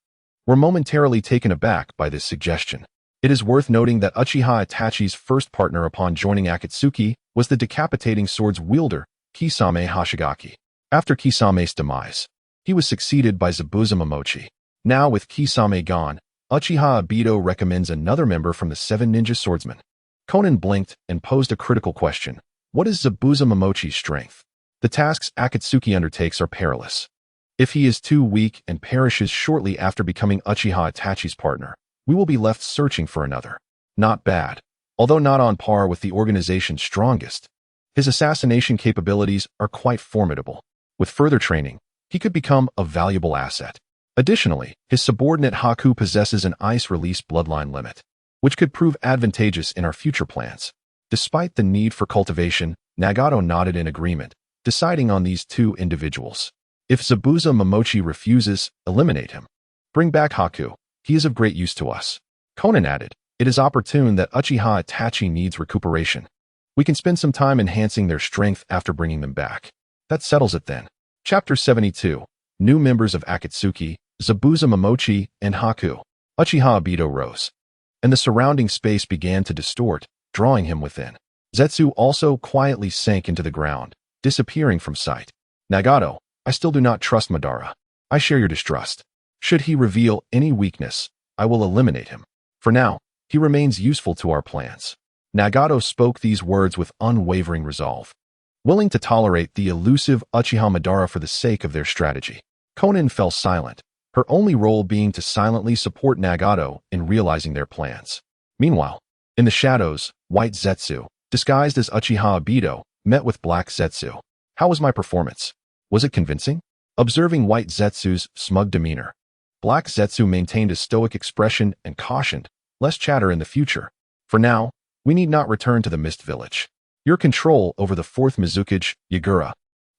Speaker 1: were momentarily taken aback by this suggestion. It is worth noting that Uchiha Itachi's first partner upon joining Akatsuki was the decapitating sword's wielder, Kisame Hashigaki. After Kisame's demise, he was succeeded by Zabuza Momochi. Now with Kisame gone, Uchiha Obito recommends another member from the 7 ninja swordsmen. Konan blinked and posed a critical question. What is Zabuza Momochi's strength? The tasks Akatsuki undertakes are perilous. If he is too weak and perishes shortly after becoming Uchiha Itachi's partner, we will be left searching for another. Not bad. Although not on par with the organization's strongest, his assassination capabilities are quite formidable. With further training, he could become a valuable asset. Additionally, his subordinate Haku possesses an ice-release bloodline limit, which could prove advantageous in our future plans. Despite the need for cultivation, Nagato nodded in agreement, deciding on these 2 individuals. If Zabuza Momochi refuses, eliminate him. Bring back Haku. He is of great use to us. Konan added, it is opportune that Uchiha Itachi needs recuperation. We can spend some time enhancing their strength after bringing them back. That settles it then. Chapter 72. New members of Akatsuki, Zabuza Momochi, and Haku. Uchiha Obito rose, and the surrounding space began to distort, drawing him within. Zetsu also quietly sank into the ground, disappearing from sight. Nagato, I still do not trust Madara. I share your distrust. Should he reveal any weakness, I will eliminate him. For now, he remains useful to our plans. Nagato spoke these words with unwavering resolve, willing to tolerate the elusive Uchiha Madara for the sake of their strategy. Konan fell silent, her only role being to silently support Nagato in realizing their plans. Meanwhile, in the shadows, White Zetsu, disguised as Uchiha Obito, met with Black Zetsu. How was my performance? Was it convincing? Observing White Zetsu's smug demeanor, Black Zetsu maintained a stoic expression and cautioned, less chatter in the future. For now, we need not return to the Mist Village. Your control over the 4th Mizukage, Yagura,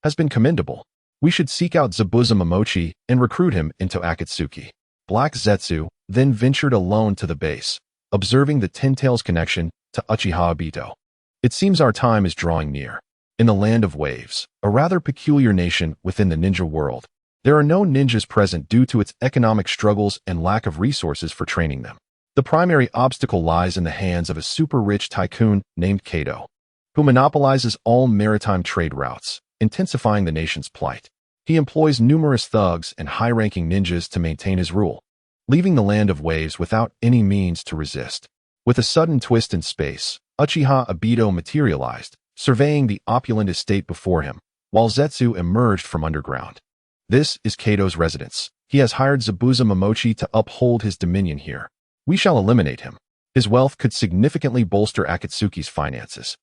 Speaker 1: has been commendable. We should seek out Zabuza Momochi and recruit him into Akatsuki. Black Zetsu then ventured alone to the base, observing the Ten Tails connection to Uchiha Obito. It seems our time is drawing near. In the Land of Waves, a rather peculiar nation within the ninja world, there are no ninjas present due to its economic struggles and lack of resources for training them. The primary obstacle lies in the hands of a super-rich tycoon named Kato, who monopolizes all maritime trade routes, intensifying the nation's plight. He employs numerous thugs and high-ranking ninjas to maintain his rule, leaving the Land of Waves without any means to resist. With a sudden twist in space, Uchiha Obito materialized, surveying the opulent estate before him, while Zetsu emerged from underground. This is Kato's residence. He has hired Zabuza Momochi to uphold his dominion here. We shall eliminate him. His wealth could significantly bolster Akatsuki's finances.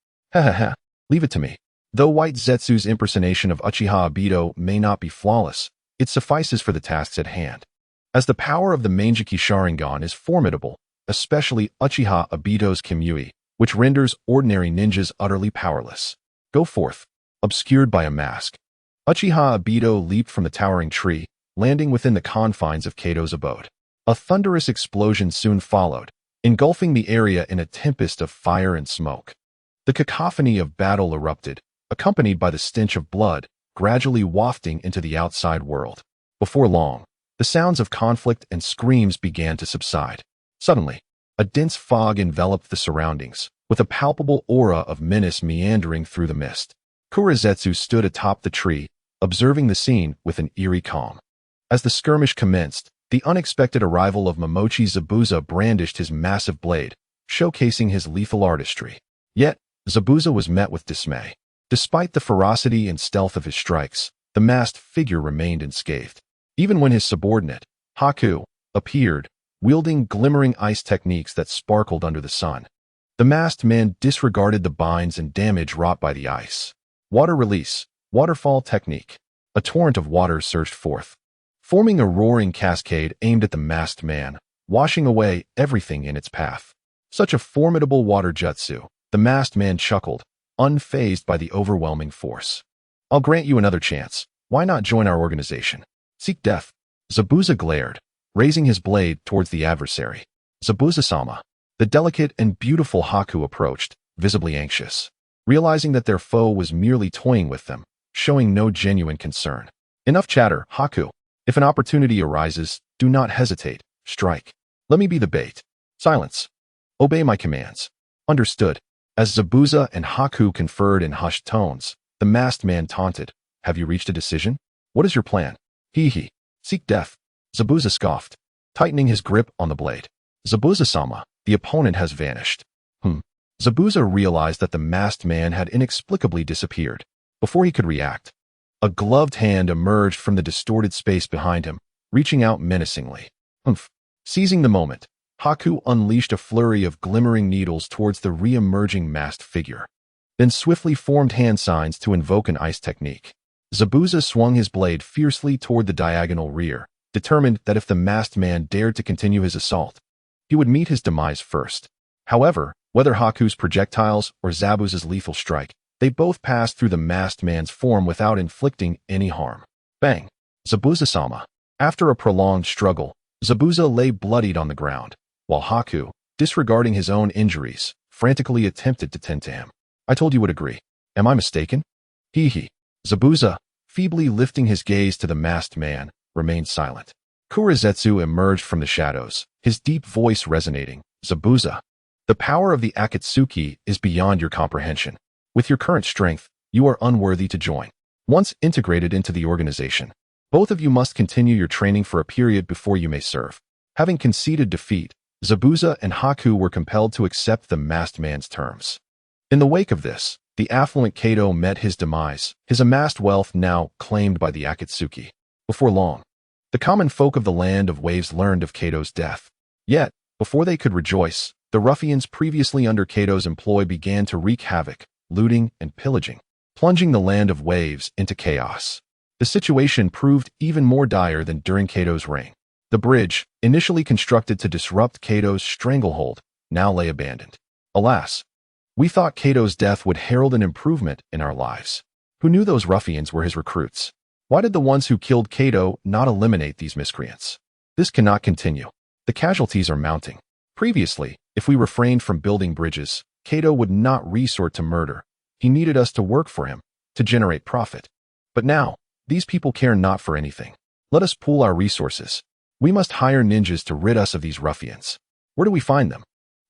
Speaker 1: Leave it to me. Though White Zetsu's impersonation of Uchiha Obito may not be flawless, it suffices for the tasks at hand. As the power of the Manjiki Sharingan is formidable, especially Uchiha Obito's Kimyui, which renders ordinary ninjas utterly powerless. Go forth. Obscured by a mask, Uchiha Obito leaped from the towering tree, landing within the confines of Kato's abode. A thunderous explosion soon followed, engulfing the area in a tempest of fire and smoke. The cacophony of battle erupted, accompanied by the stench of blood, gradually wafting into the outside world. Before long, the sounds of conflict and screams began to subside. Suddenly, a dense fog enveloped the surroundings, with a palpable aura of menace meandering through the mist. Kurizetsu stood atop the tree, observing the scene with an eerie calm. As the skirmish commenced, the unexpected arrival of Momochi Zabuza brandished his massive blade, showcasing his lethal artistry. Yet, Zabuza was met with dismay. Despite the ferocity and stealth of his strikes, the masked figure remained unscathed. Even when his subordinate, Haku, appeared, wielding glimmering ice techniques that sparkled under the sun, the masked man disregarded the binds and damage wrought by the ice. Water release, waterfall technique. A torrent of water surged forth, forming a roaring cascade aimed at the masked man, washing away everything in its path. Such a formidable water jutsu, the masked man chuckled, unfazed by the overwhelming force. I'll grant you another chance. Why not join our organization? Seek death. Zabuza glared, raising his blade towards the adversary. Zabuza-sama. The delicate and beautiful Haku approached, visibly anxious, realizing that their foe was merely toying with them, showing no genuine concern. Enough chatter, Haku. If an opportunity arises, do not hesitate. Strike. Let me be the bait. Silence. Obey my commands. Understood. As Zabuza and Haku conferred in hushed tones, The masked man taunted. Have you reached a decision? What is your plan? Hee. Seek death. Zabuza scoffed, tightening his grip on the blade. Zabuza-sama, the opponent has vanished. Zabuza realized that the masked man had inexplicably disappeared. Before he could react, a gloved hand emerged from the distorted space behind him, reaching out menacingly. Seizing the moment, Haku unleashed a flurry of glimmering needles towards the re-emerging masked figure, then swiftly formed hand signs to invoke an ice technique. Zabuza swung his blade fiercely toward the diagonal rear, determined that if the masked man dared to continue his assault, he would meet his demise first. However, whether Haku's projectiles or Zabuza's lethal strike, they both passed through the masked man's form without inflicting any harm. Bang! Zabuza-sama. After a prolonged struggle, Zabuza lay bloodied on the ground, while Haku, disregarding his own injuries, frantically attempted to tend to him. I told you would agree. Am I mistaken? Hee. Zabuza, feebly lifting his gaze to the masked man, remained silent. Kurizetsu emerged from the shadows, his deep voice resonating. Zabuza, the power of the Akatsuki is beyond your comprehension. With your current strength, you are unworthy to join. Once integrated into the organization, both of you must continue your training for a period before you may serve. Having conceded defeat, Zabuza and Haku were compelled to accept the masked man's terms. In the wake of this, the affluent Kato met his demise, his amassed wealth now claimed by the Akatsuki. Before long, the common folk of the Land of Waves learned of Kato's death. Yet, before they could rejoice, the ruffians previously under Kato's employ began to wreak havoc, looting and pillaging, plunging the Land of Waves into chaos. The situation proved even more dire than during Kato's reign. The bridge, initially constructed to disrupt Kato's stranglehold, now lay abandoned. Alas, we thought Kato's death would herald an improvement in our lives. Who knew those ruffians were his recruits? Why did the ones who killed Kato not eliminate these miscreants? This cannot continue. The casualties are mounting. Previously, if we refrained from building bridges, Kato would not resort to murder. He needed us to work for him, to generate profit. But now, these people care not for anything. Let us pool our resources. We must hire ninjas to rid us of these ruffians. Where do we find them?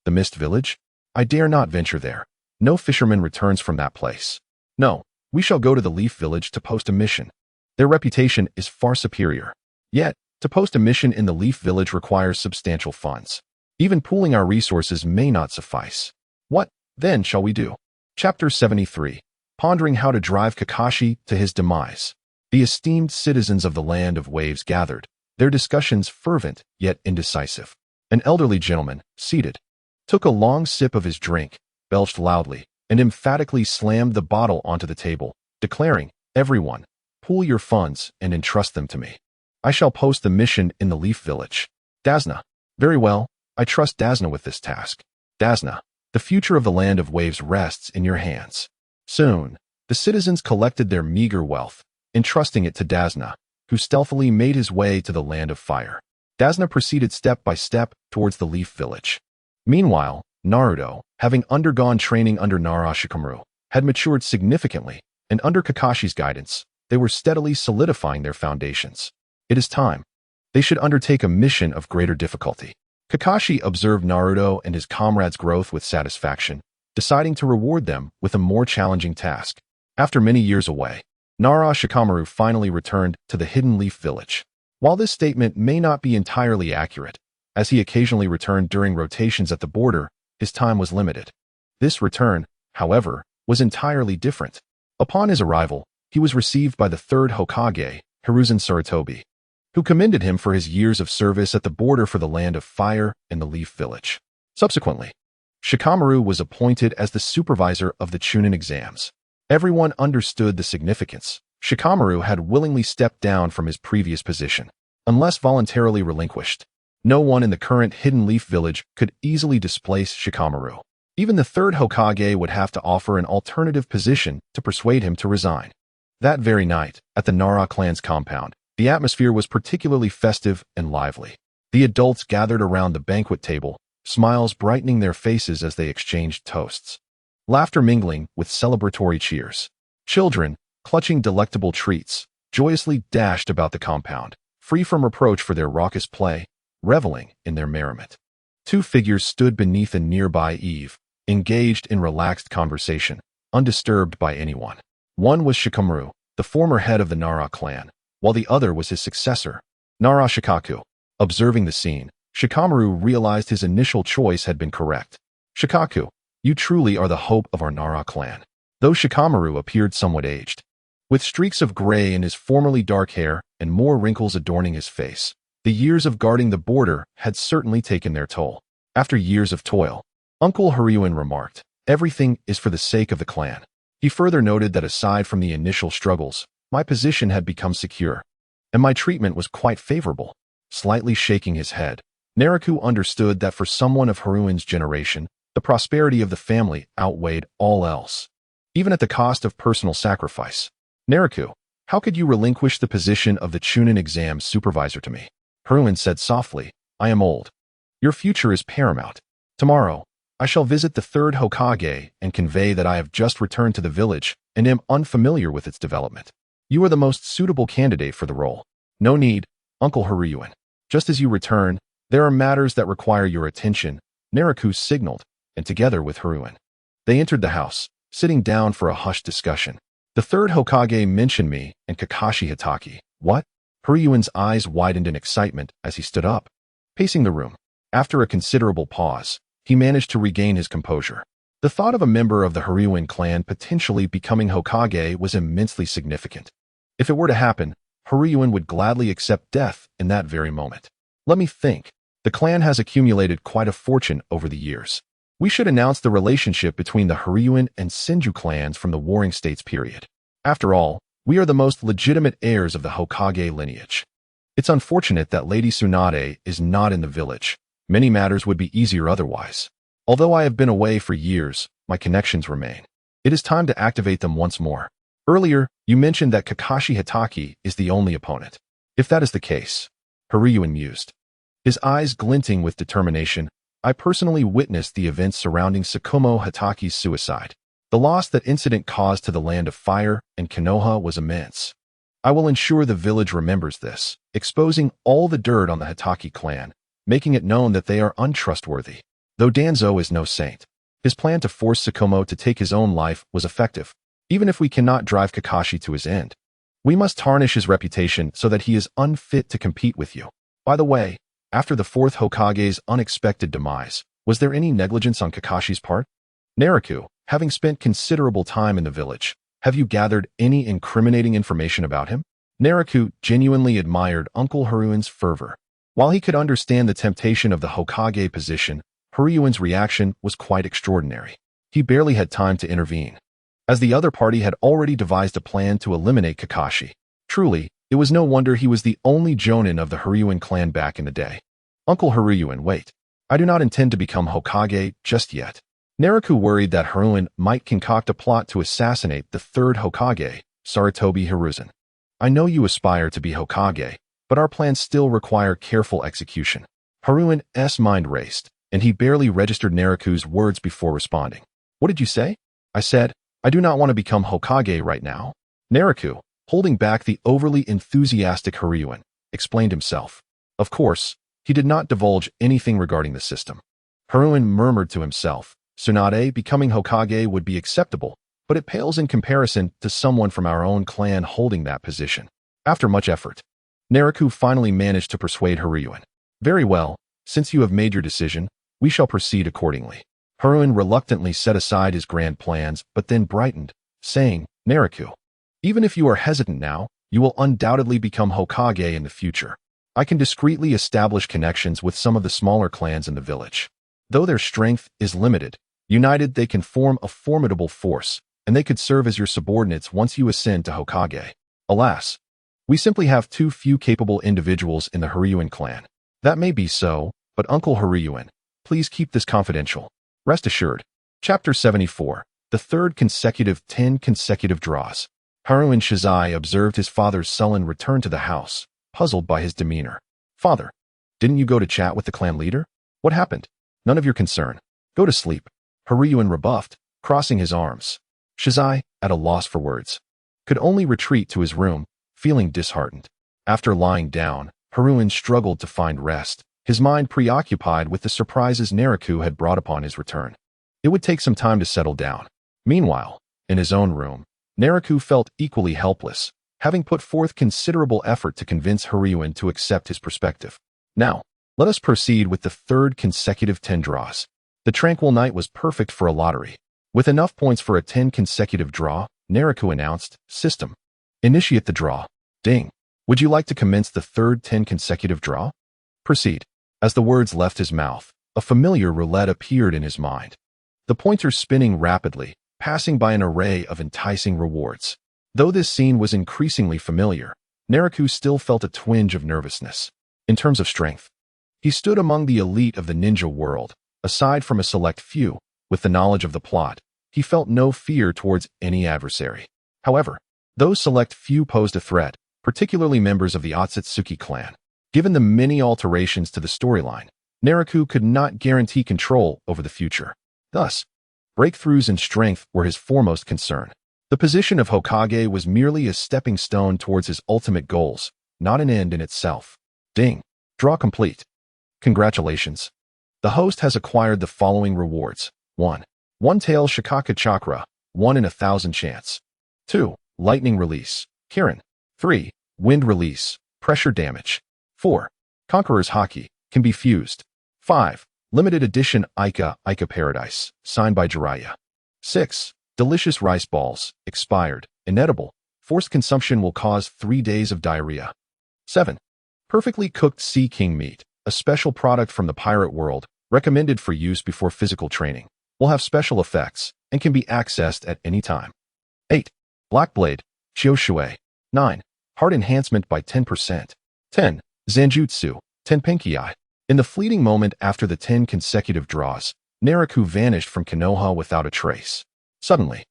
Speaker 1: The Mist Village? I dare not venture there. No fisherman returns from that place. No, we shall go to the Leaf Village to post a mission. Their reputation is far superior. Yet, to post a mission in the Leaf Village requires substantial funds. Even pooling our resources may not suffice. What, then, shall we do? Chapter 73. Pondering how to drive Kakashi to his demise. The esteemed citizens of the Land of Waves gathered, their discussions fervent yet indecisive. An elderly gentleman, seated, took a long sip of his drink, belched loudly, and emphatically slammed the bottle onto the table, declaring, "Everyone, pool your funds and entrust them to me. I shall post the mission in the Leaf Village. Dazna." "Very well, I trust Dazna with this task. Dazna, the future of the Land of Waves rests in your hands." Soon, the citizens collected their meager wealth, entrusting it to Dazna, who stealthily made his way to the Land of Fire. Dazna proceeded step by step towards the Leaf Village. Meanwhile, Naruto, having undergone training under Naraku, had matured significantly, and under Kakashi's guidance, they were steadily solidifying their foundations. It is time. They should undertake a mission of greater difficulty. Kakashi observed Naruto and his comrades' growth with satisfaction, deciding to reward them with a more challenging task. After many years away, Naraku finally returned to the Hidden Leaf Village. While this statement may not be entirely accurate, as he occasionally returned during rotations at the border, his time was limited. This return, however, was entirely different. Upon his arrival, he was received by the third Hokage, Hiruzen Sarutobi, who commended him for his years of service at the border for the Land of Fire and the Leaf Village. Subsequently, Shikamaru was appointed as the supervisor of the Chunin exams. Everyone understood the significance. Shikamaru had willingly stepped down from his previous position, unless voluntarily relinquished. No one in the current Hidden Leaf Village could easily displace Shikamaru. Even the third Hokage would have to offer an alternative position to persuade him to resign. That very night, at the Nara clan's compound, the atmosphere was particularly festive and lively. The adults gathered around the banquet table, smiles brightening their faces as they exchanged toasts. Laughter mingling with celebratory cheers. Children, clutching delectable treats, joyously dashed about the compound, free from reproach for their raucous play, reveling in their merriment. Two figures stood beneath a nearby eave, engaged in relaxed conversation, undisturbed by anyone. One was Shikamaru, the former head of the Nara clan, while the other was his successor, Nara Shikaku. Observing the scene, Shikamaru realized his initial choice had been correct. Shikaku, you truly are the hope of our Nara clan. Though Shikamaru appeared somewhat aged, with streaks of gray in his formerly dark hair and more wrinkles adorning his face, the years of guarding the border had certainly taken their toll. After years of toil, Uncle Haryuin remarked, everything is for the sake of the clan. He further noted that aside from the initial struggles, my position had become secure, and my treatment was quite favorable. Slightly shaking his head, Naraku understood that for someone of Haruin's generation, the prosperity of the family outweighed all else, even at the cost of personal sacrifice. Naraku, how could you relinquish the position of the Chunin exam supervisor to me? Haruin said softly, I am old. Your future is paramount. Tomorrow, I shall visit the third Hokage and convey that I have just returned to the village and am unfamiliar with its development. You are the most suitable candidate for the role. No need, Uncle Haryuin. Just as you return, there are matters that require your attention, Naraku signaled, and together with Haruin, they entered the house, sitting down for a hushed discussion. The third Hokage mentioned me and Kakashi Hitaki. What? Haryuin's eyes widened in excitement as he stood up, pacing the room. After a considerable pause, he managed to regain his composure. The thought of a member of the Haryuin clan potentially becoming Hokage was immensely significant. If it were to happen, Haryuin would gladly accept death in that very moment. Let me think. The clan has accumulated quite a fortune over the years. We should announce the relationship between the Haryuin and Senju clans from the Warring States period. After all, we are the most legitimate heirs of the Hokage lineage. It's unfortunate that Lady Tsunade is not in the village. Many matters would be easier otherwise. Although I have been away for years, my connections remain. It is time to activate them once more. Earlier, you mentioned that Kakashi Hitaki is the only opponent. If that is the case, Haryuin mused, his eyes glinting with determination, I personally witnessed the events surrounding Tsukumo Hitaki's suicide. The loss that incident caused to the Land of Fire and Konoha was immense. I will ensure the village remembers this, exposing all the dirt on the Hitaki clan, making it known that they are untrustworthy. Though Danzo is no saint, his plan to force Tsukumo to take his own life was effective. Even if we cannot drive Kakashi to his end, we must tarnish his reputation so that he is unfit to compete with you. By the way, after the fourth Hokage's unexpected demise, was there any negligence on Kakashi's part? Naraku, having spent considerable time in the village, have you gathered any incriminating information about him? Naraku genuinely admired Uncle Haruin's fervor. While he could understand the temptation of the Hokage position, Haryuin's reaction was quite extraordinary. He barely had time to intervene, as the other party had already devised a plan to eliminate Kakashi. Truly, it was no wonder he was the only Jonin of the Haryuin clan back in the day. Uncle Haryuin, wait. I do not intend to become Hokage just yet. Naraku worried that Haruin might concoct a plot to assassinate the third Hokage, Sarutobi Hiruzen. I know you aspire to be Hokage, but our plans still require careful execution. Haruin's mind raced, and he barely registered Naraku's words before responding. What did you say? I said, I do not want to become Hokage right now. Naraku, holding back the overly enthusiastic Haryuin, explained himself. Of course, he did not divulge anything regarding the system. Haruin murmured to himself, Tsunade becoming Hokage would be acceptable, but it pales in comparison to someone from our own clan holding that position. After much effort, Naraku finally managed to persuade Haryuin. Very well, since you have made your decision, we shall proceed accordingly. Haruin reluctantly set aside his grand plans, but then brightened, saying, Naraku, even if you are hesitant now, you will undoubtedly become Hokage in the future. I can discreetly establish connections with some of the smaller clans in the village. Though their strength is limited, united they can form a formidable force, and they could serve as your subordinates once you ascend to Hokage. Alas, we simply have too few capable individuals in the Haryuin clan. That may be so, but Uncle Haryuin, please keep this confidential. Rest assured. Chapter 74. The third consecutive 10 consecutive draws. Haruin Shizai observed his father's sullen return to the house, puzzled by his demeanor. Father, didn't you go to chat with the clan leader? What happened? None of your concern. Go to sleep. Haryuin rebuffed, crossing his arms. Shizai, at a loss for words, could only retreat to his room, feeling disheartened. After lying down, Haruin struggled to find rest, his mind preoccupied with the surprises Naraku had brought upon his return. It would take some time to settle down. Meanwhile, in his own room, Naraku felt equally helpless, having put forth considerable effort to convince Haryuan to accept his perspective. Now, let us proceed with the third consecutive 10 draws. The tranquil night was perfect for a lottery. With enough points for a 10 consecutive draw, Naraku announced, "System. Initiate the draw." Ding. "Would you like to commence the third 10 consecutive draw?" "Proceed." As the words left his mouth, a familiar roulette appeared in his mind. The pointer spinning rapidly, passing by an array of enticing rewards. Though this scene was increasingly familiar, Naraku still felt a twinge of nervousness. In terms of strength, he stood among the elite of the ninja world. Aside from a select few, with the knowledge of the plot, he felt no fear towards any adversary. However, those select few posed a threat, particularly members of the Otsutsuki clan. Given the many alterations to the storyline, Naraku could not guarantee control over the future. Thus, breakthroughs in strength were his foremost concern. The position of Hokage was merely a stepping stone towards his ultimate goals, not an end in itself. Ding. Draw complete. Congratulations. The host has acquired the following rewards. 1. One-tail Shikaka Chakra, 1 in 1,000 chance. 2. Lightning Release, Kirin. 3. Wind Release, Pressure Damage. 4. Conqueror's Haki, can be fused. 5. Limited Edition Ica Paradise, signed by Jiraiya. 6. Delicious Rice Balls, expired, inedible. Forced consumption will cause 3 days of diarrhea. 7. Perfectly cooked Sea King meat, a special product from the pirate world, recommended for use before physical training. Will have special effects and can be accessed at any time. 8. Black Blade, Chioshui. 9. Heart enhancement by 10%. 10. Zanjutsu, Tenpenki. In the fleeting moment after the 10 consecutive draws, Naraku vanished from Konoha without a trace. Suddenly,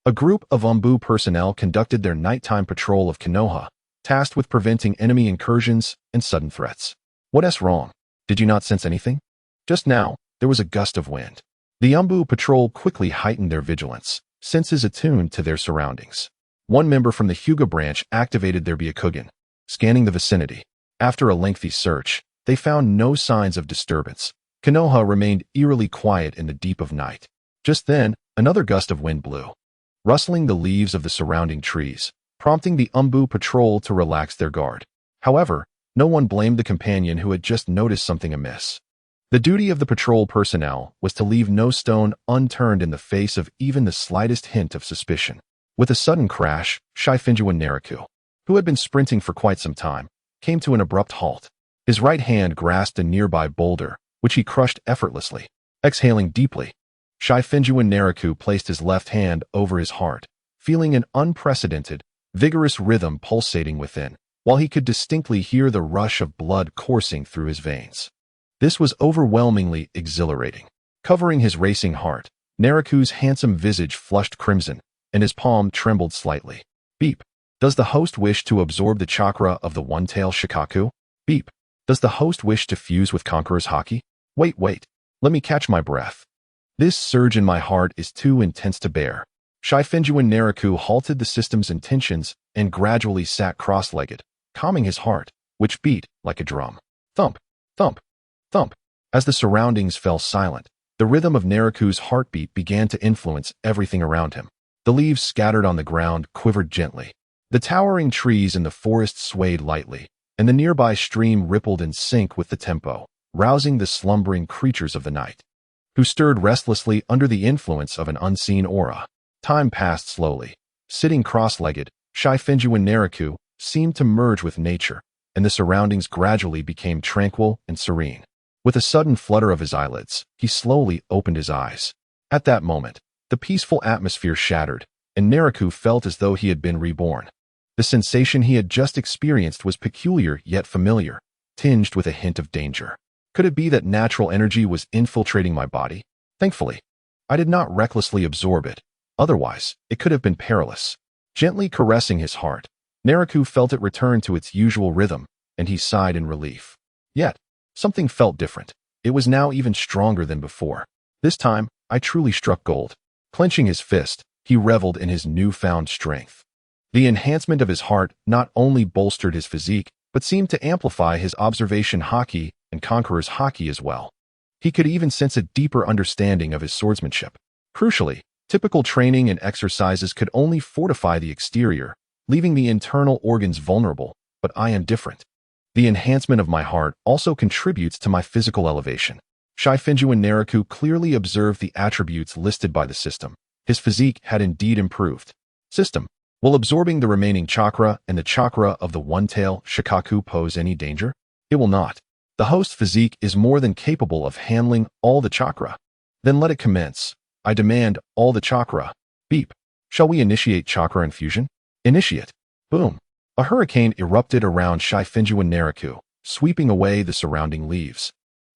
Speaker 1: a group of Umbu personnel conducted their nighttime patrol of Konoha, tasked with preventing enemy incursions and sudden threats. What's wrong? Did you not sense anything? Just now, there was a gust of wind. The Umbu patrol quickly heightened their vigilance, senses attuned to their surroundings. One member from the Hyuga branch activated their Byakugan, scanning the vicinity. After a lengthy search, they found no signs of disturbance. Konoha remained eerily quiet in the deep of night. Just then, another gust of wind blew, rustling the leaves of the surrounding trees, prompting the Umbu patrol to relax their guard. However, no one blamed the companion who had just noticed something amiss. The duty of the patrol personnel was to leave no stone unturned in the face of even the slightest hint of suspicion. With a sudden crash, Shifengyuan Naraku, who had been sprinting for quite some time, came to an abrupt halt. His right hand grasped a nearby boulder, which he crushed effortlessly. Exhaling deeply, Shifengyuan Naraku placed his left hand over his heart, feeling an unprecedented, vigorous rhythm pulsating within, while he could distinctly hear the rush of blood coursing through his veins. This was overwhelmingly exhilarating. Covering his racing heart, Naraku's handsome visage flushed crimson, and his palm trembled slightly. Beep. Does the host wish to absorb the chakra of the one-tail Shikaku? Beep. Does the host wish to fuse with Conqueror's Haki? Wait. Let me catch my breath. This surge in my heart is too intense to bear. Shifengyuan Naraku halted the system's intentions and gradually sat cross-legged, calming his heart, which beat like a drum. Thump, thump, thump. As the surroundings fell silent, the rhythm of Naraku's heartbeat began to influence everything around him. The leaves scattered on the ground quivered gently. The towering trees in the forest swayed lightly, and the nearby stream rippled in sync with the tempo, rousing the slumbering creatures of the night, who stirred restlessly under the influence of an unseen aura. Time passed slowly. Sitting cross-legged, Shifengyuan Naraku seemed to merge with nature, and the surroundings gradually became tranquil and serene. With a sudden flutter of his eyelids, he slowly opened his eyes. At that moment, the peaceful atmosphere shattered, and Naraku felt as though he had been reborn. The sensation he had just experienced was peculiar yet familiar, tinged with a hint of danger. Could it be that natural energy was infiltrating my body? Thankfully, I did not recklessly absorb it. Otherwise, it could have been perilous. Gently caressing his heart, Naraku felt it return to its usual rhythm, and he sighed in relief. Yet, something felt different. It was now even stronger than before. This time, I truly struck gold. Clenching his fist, he reveled in his newfound strength. The enhancement of his heart not only bolstered his physique, but seemed to amplify his observation haki and Conqueror's Haki as well. He could even sense a deeper understanding of his swordsmanship. Crucially, Typical training and exercises could only fortify the exterior, leaving the internal organs vulnerable, but I am different. The enhancement of my heart also contributes to my physical elevation. Shifengyuan Naraku clearly observed the attributes listed by the system. His physique had indeed improved. System. Will absorbing the remaining chakra and the chakra of the one-tail Shikaku pose any danger? It will not. The host physique is more than capable of handling all the chakra. Then let it commence. I demand all the chakra. Beep. Shall we initiate chakra infusion? Initiate. Boom. A hurricane erupted around Shifengyuan Naraku, sweeping away the surrounding leaves,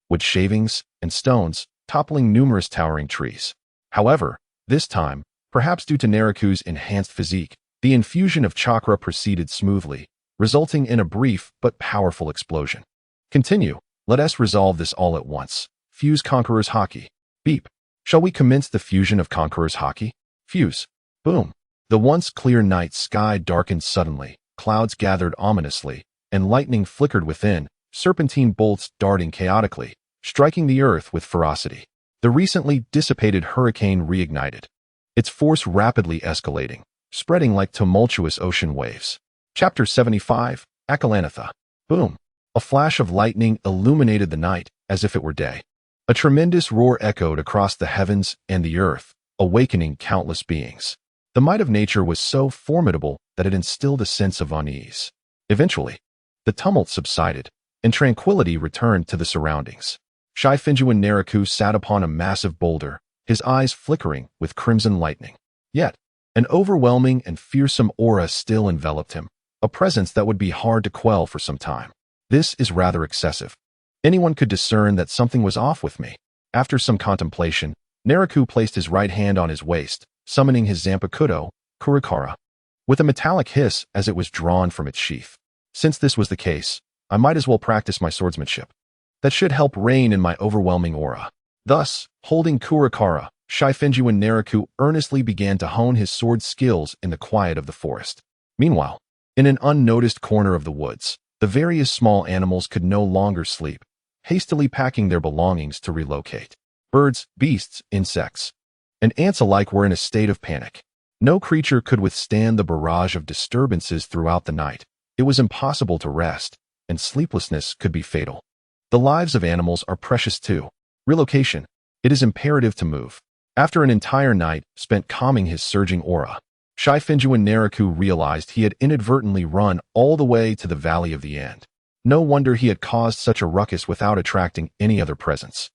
Speaker 1: wood shavings, and stones, toppling numerous towering trees. However, this time, perhaps due to Naraku's enhanced physique, the infusion of chakra proceeded smoothly, resulting in a brief but powerful explosion. Continue. Let us resolve this all at once. Fuse Conqueror's Haki. Beep. Shall we commence the fusion of Conqueror's Haki? Fuse. Boom. The once clear night sky darkened suddenly, clouds gathered ominously, and lightning flickered within, serpentine bolts darting chaotically, striking the earth with ferocity. The recently dissipated hurricane reignited, its force rapidly escalating, spreading like tumultuous ocean waves. Chapter 75, Akalanatha. Boom. A flash of lightning illuminated the night as if it were day. A tremendous roar echoed across the heavens and the earth, awakening countless beings. The might of nature was so formidable that it instilled a sense of unease. Eventually, the tumult subsided, and tranquility returned to the surroundings. Shifengyuan Naraku sat upon a massive boulder, his eyes flickering with crimson lightning. Yet, an overwhelming and fearsome aura still enveloped him, a presence that would be hard to quell for some time. This is rather excessive. Anyone could discern that something was off with me. After some contemplation, Naraku placed his right hand on his waist, summoning his Zanpakuto, Kurikara, with a metallic hiss as it was drawn from its sheath. Since this was the case, I might as well practice my swordsmanship. That should help rein in my overwhelming aura. Thus, holding Kurikara, Shifengyuan Naraku earnestly began to hone his sword skills in the quiet of the forest. Meanwhile, in an unnoticed corner of the woods, the various small animals could no longer sleep, hastily packing their belongings to relocate. Birds, beasts, insects, and ants alike were in a state of panic. No creature could withstand the barrage of disturbances throughout the night. It was impossible to rest, and sleeplessness could be fatal. The lives of animals are precious too. Relocation. It is imperative to move. After an entire night spent calming his surging aura, Shifengyuan Naraku realized he had inadvertently run all the way to the Valley of the End. No wonder he had caused such a ruckus without attracting any other presence.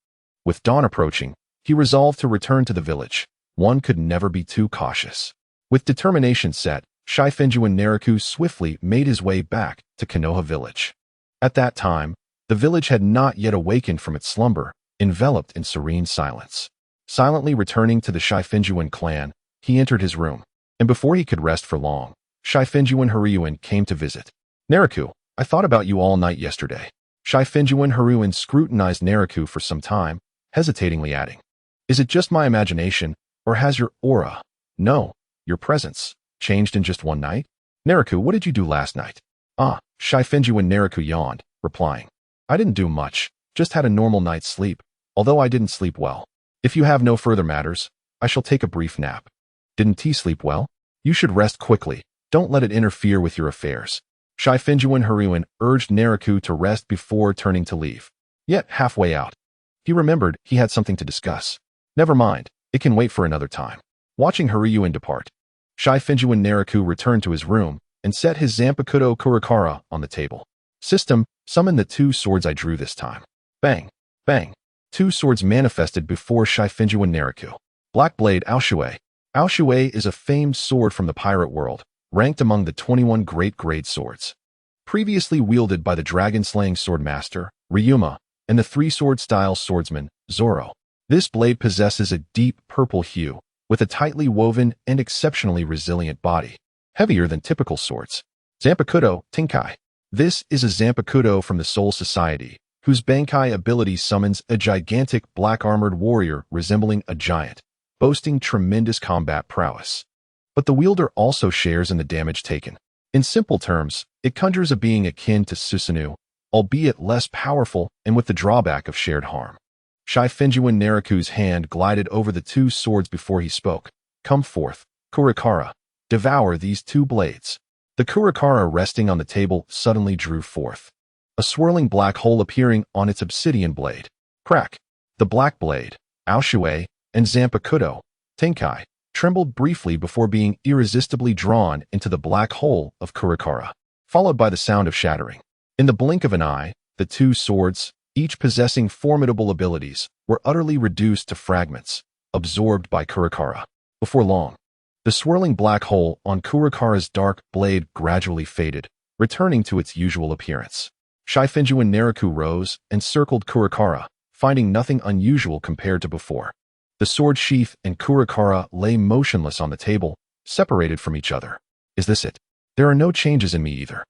Speaker 1: With dawn approaching, he resolved to return to the village. One could never be too cautious. With determination set, Shifengyuan Naraku swiftly made his way back to Konoha village. At that time, the village had not yet awakened from its slumber, enveloped in serene silence. Silently returning to the Shifengyuan clan, he entered his room. And before he could rest for long, Shifengyuan Haruin came to visit. Naraku, I thought about you all night yesterday. Shifengyuan Haruin scrutinized Naraku for some time, hesitatingly adding, is it just my imagination, or has your aura, no, your presence, changed in just one night? Naraku, what did you do last night? Shifengyuan Naraku yawned, replying, I didn't do much, just had a normal night's sleep, although I didn't sleep well. If you have no further matters, I shall take a brief nap. Didn't he sleep well? You should rest quickly, don't let it interfere with your affairs. Shifengyuan Haruin urged Naraku to rest before turning to leave. Yet halfway out, he remembered he had something to discuss. Never mind, it can wait for another time. Watching Haruin depart, Shifengyuan Naraku returned to his room and set his Zanpakuto Kurikara on the table. System, summon the two swords I drew this time. Bang, bang. Two swords manifested before Shifengyuan Naraku. Black Blade Aoshui. Aoshui is a famed sword from the pirate world, ranked among the 21 great grade swords. Previously wielded by the dragon-slaying sword master, Ryuma, and the three-sword-style swordsman, Zoro. This blade possesses a deep purple hue, with a tightly woven and exceptionally resilient body, heavier than typical swords. Zanpakuto Tenkai. This is a Zanpakuto from the Soul Society, whose Bankai ability summons a gigantic black-armored warrior resembling a giant, boasting tremendous combat prowess. But the wielder also shares in the damage taken. In simple terms, it conjures a being akin to Susanoo, albeit less powerful and with the drawback of shared harm. Shifengyuan Naraku's hand glided over the two swords before he spoke. Come forth, Kurakara. Devour these two blades. The Kurakara resting on the table suddenly drew forth. A swirling black hole appearing on its obsidian blade. Crack. The black blade, Aoshui, and Zanpakuto, Tenkai, trembled briefly before being irresistibly drawn into the black hole of Kurakara, followed by the sound of shattering. In the blink of an eye, the two swords, each possessing formidable abilities, were utterly reduced to fragments, absorbed by Kurakara. Before long, the swirling black hole on Kurakara's dark blade gradually faded, returning to its usual appearance. Shifengyuan Naraku rose and circled Kurakara, finding nothing unusual compared to before. The sword sheath and Kurakara lay motionless on the table, separated from each other. Is this it? There are no changes in me either.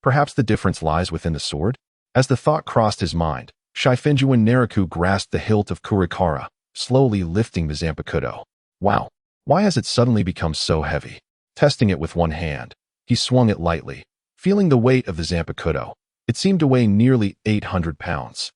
Speaker 1: Perhaps the difference lies within the sword? As the thought crossed his mind, Shifengyuan Naraku grasped the hilt of Kurakara, slowly lifting the Zanpakuto. Wow! Why has it suddenly become so heavy? Testing it with one hand, he swung it lightly, feeling the weight of the Zanpakuto. It seemed to weigh nearly 800 pounds.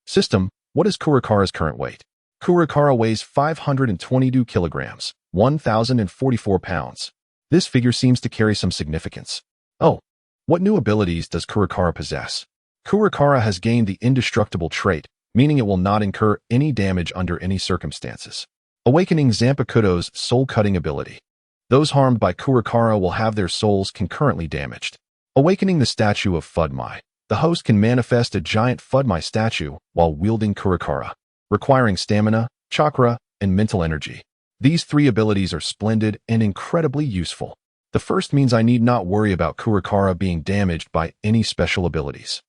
Speaker 1: System, what is Kurakara's current weight? Kurakara weighs 522 kilograms, 1,044 pounds. This figure seems to carry some significance. Oh, what new abilities does Kurakara possess? Kurakara has gained the indestructible trait, meaning it will not incur any damage under any circumstances. Awakening Zanpakuto's soul-cutting ability. Those harmed by Kurakara will have their souls concurrently damaged. Awakening the statue of Fudmai. The host can manifest a giant Fudmai statue while wielding Kurakara, requiring stamina, chakra, and mental energy. These three abilities are splendid and incredibly useful. The first means I need not worry about Kurakara being damaged by any special abilities.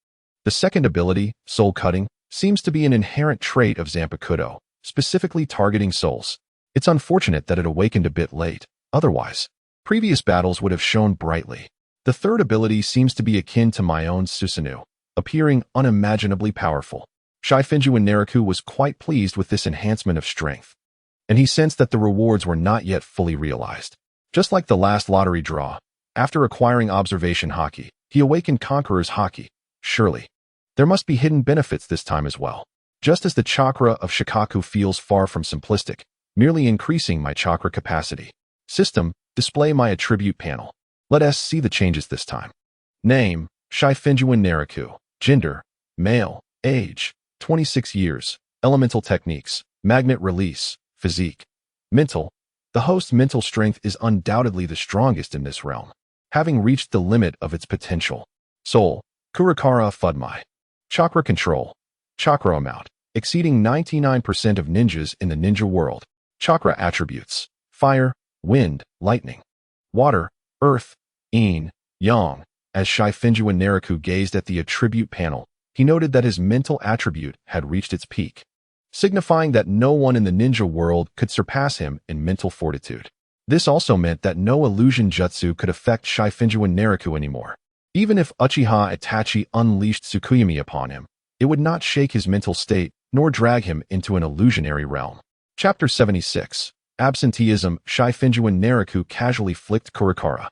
Speaker 1: The second ability, Soul Cutting, seems to be an inherent trait of Zanpakuto, specifically targeting souls. It's unfortunate that it awakened a bit late. Otherwise, previous battles would have shone brightly. The third ability seems to be akin to my own Susanoo, appearing unimaginably powerful. Shifengyuan Naraku was quite pleased with this enhancement of strength, and he sensed that the rewards were not yet fully realized. Just like the last lottery draw, after acquiring Observation Haki, he awakened Conqueror's Haki. Surely, there must be hidden benefits this time as well. Just as the chakra of Shikaku feels far from simplistic, merely increasing my chakra capacity. System, display my attribute panel. Let us see the changes this time. Name, Shifengyuan Naraku. Gender, male. Age, 26 years. Elemental techniques, magnet release. Physique, mental. The host's mental strength is undoubtedly the strongest in this realm, having reached the limit of its potential. Soul, Kurakara Fudmai. Chakra control, chakra amount, exceeding 99% of ninjas in the ninja world. Chakra attributes, fire, wind, lightning, water, earth, yin, yang. As Shifengyuan Naraku gazed at the attribute panel, he noted that his mental attribute had reached its peak, signifying that no one in the ninja world could surpass him in mental fortitude. This also meant that no illusion jutsu could affect Shifengyuan Naraku anymore. Even if Uchiha Itachi unleashed Tsukuyomi upon him, it would not shake his mental state nor drag him into an illusionary realm. Chapter 76. Absenteeism. Shifengyuan Naraku casually flicked Kurakara,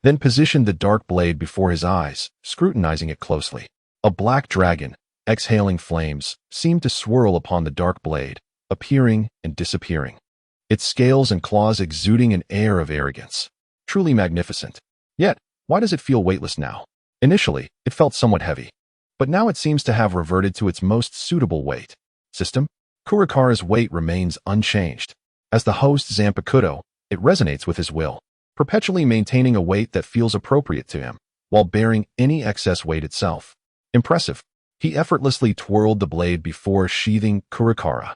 Speaker 1: then positioned the dark blade before his eyes, scrutinizing it closely. A black dragon, exhaling flames, seemed to swirl upon the dark blade, appearing and disappearing. Its scales and claws exuding an air of arrogance. Truly magnificent. Yet, why does it feel weightless now? Initially, it felt somewhat heavy, but now it seems to have reverted to its most suitable weight. System, Kurakara's weight remains unchanged. As the host Zanpakuto, it resonates with his will, perpetually maintaining a weight that feels appropriate to him, while bearing any excess weight itself. Impressive. He effortlessly twirled the blade before sheathing Kurakara.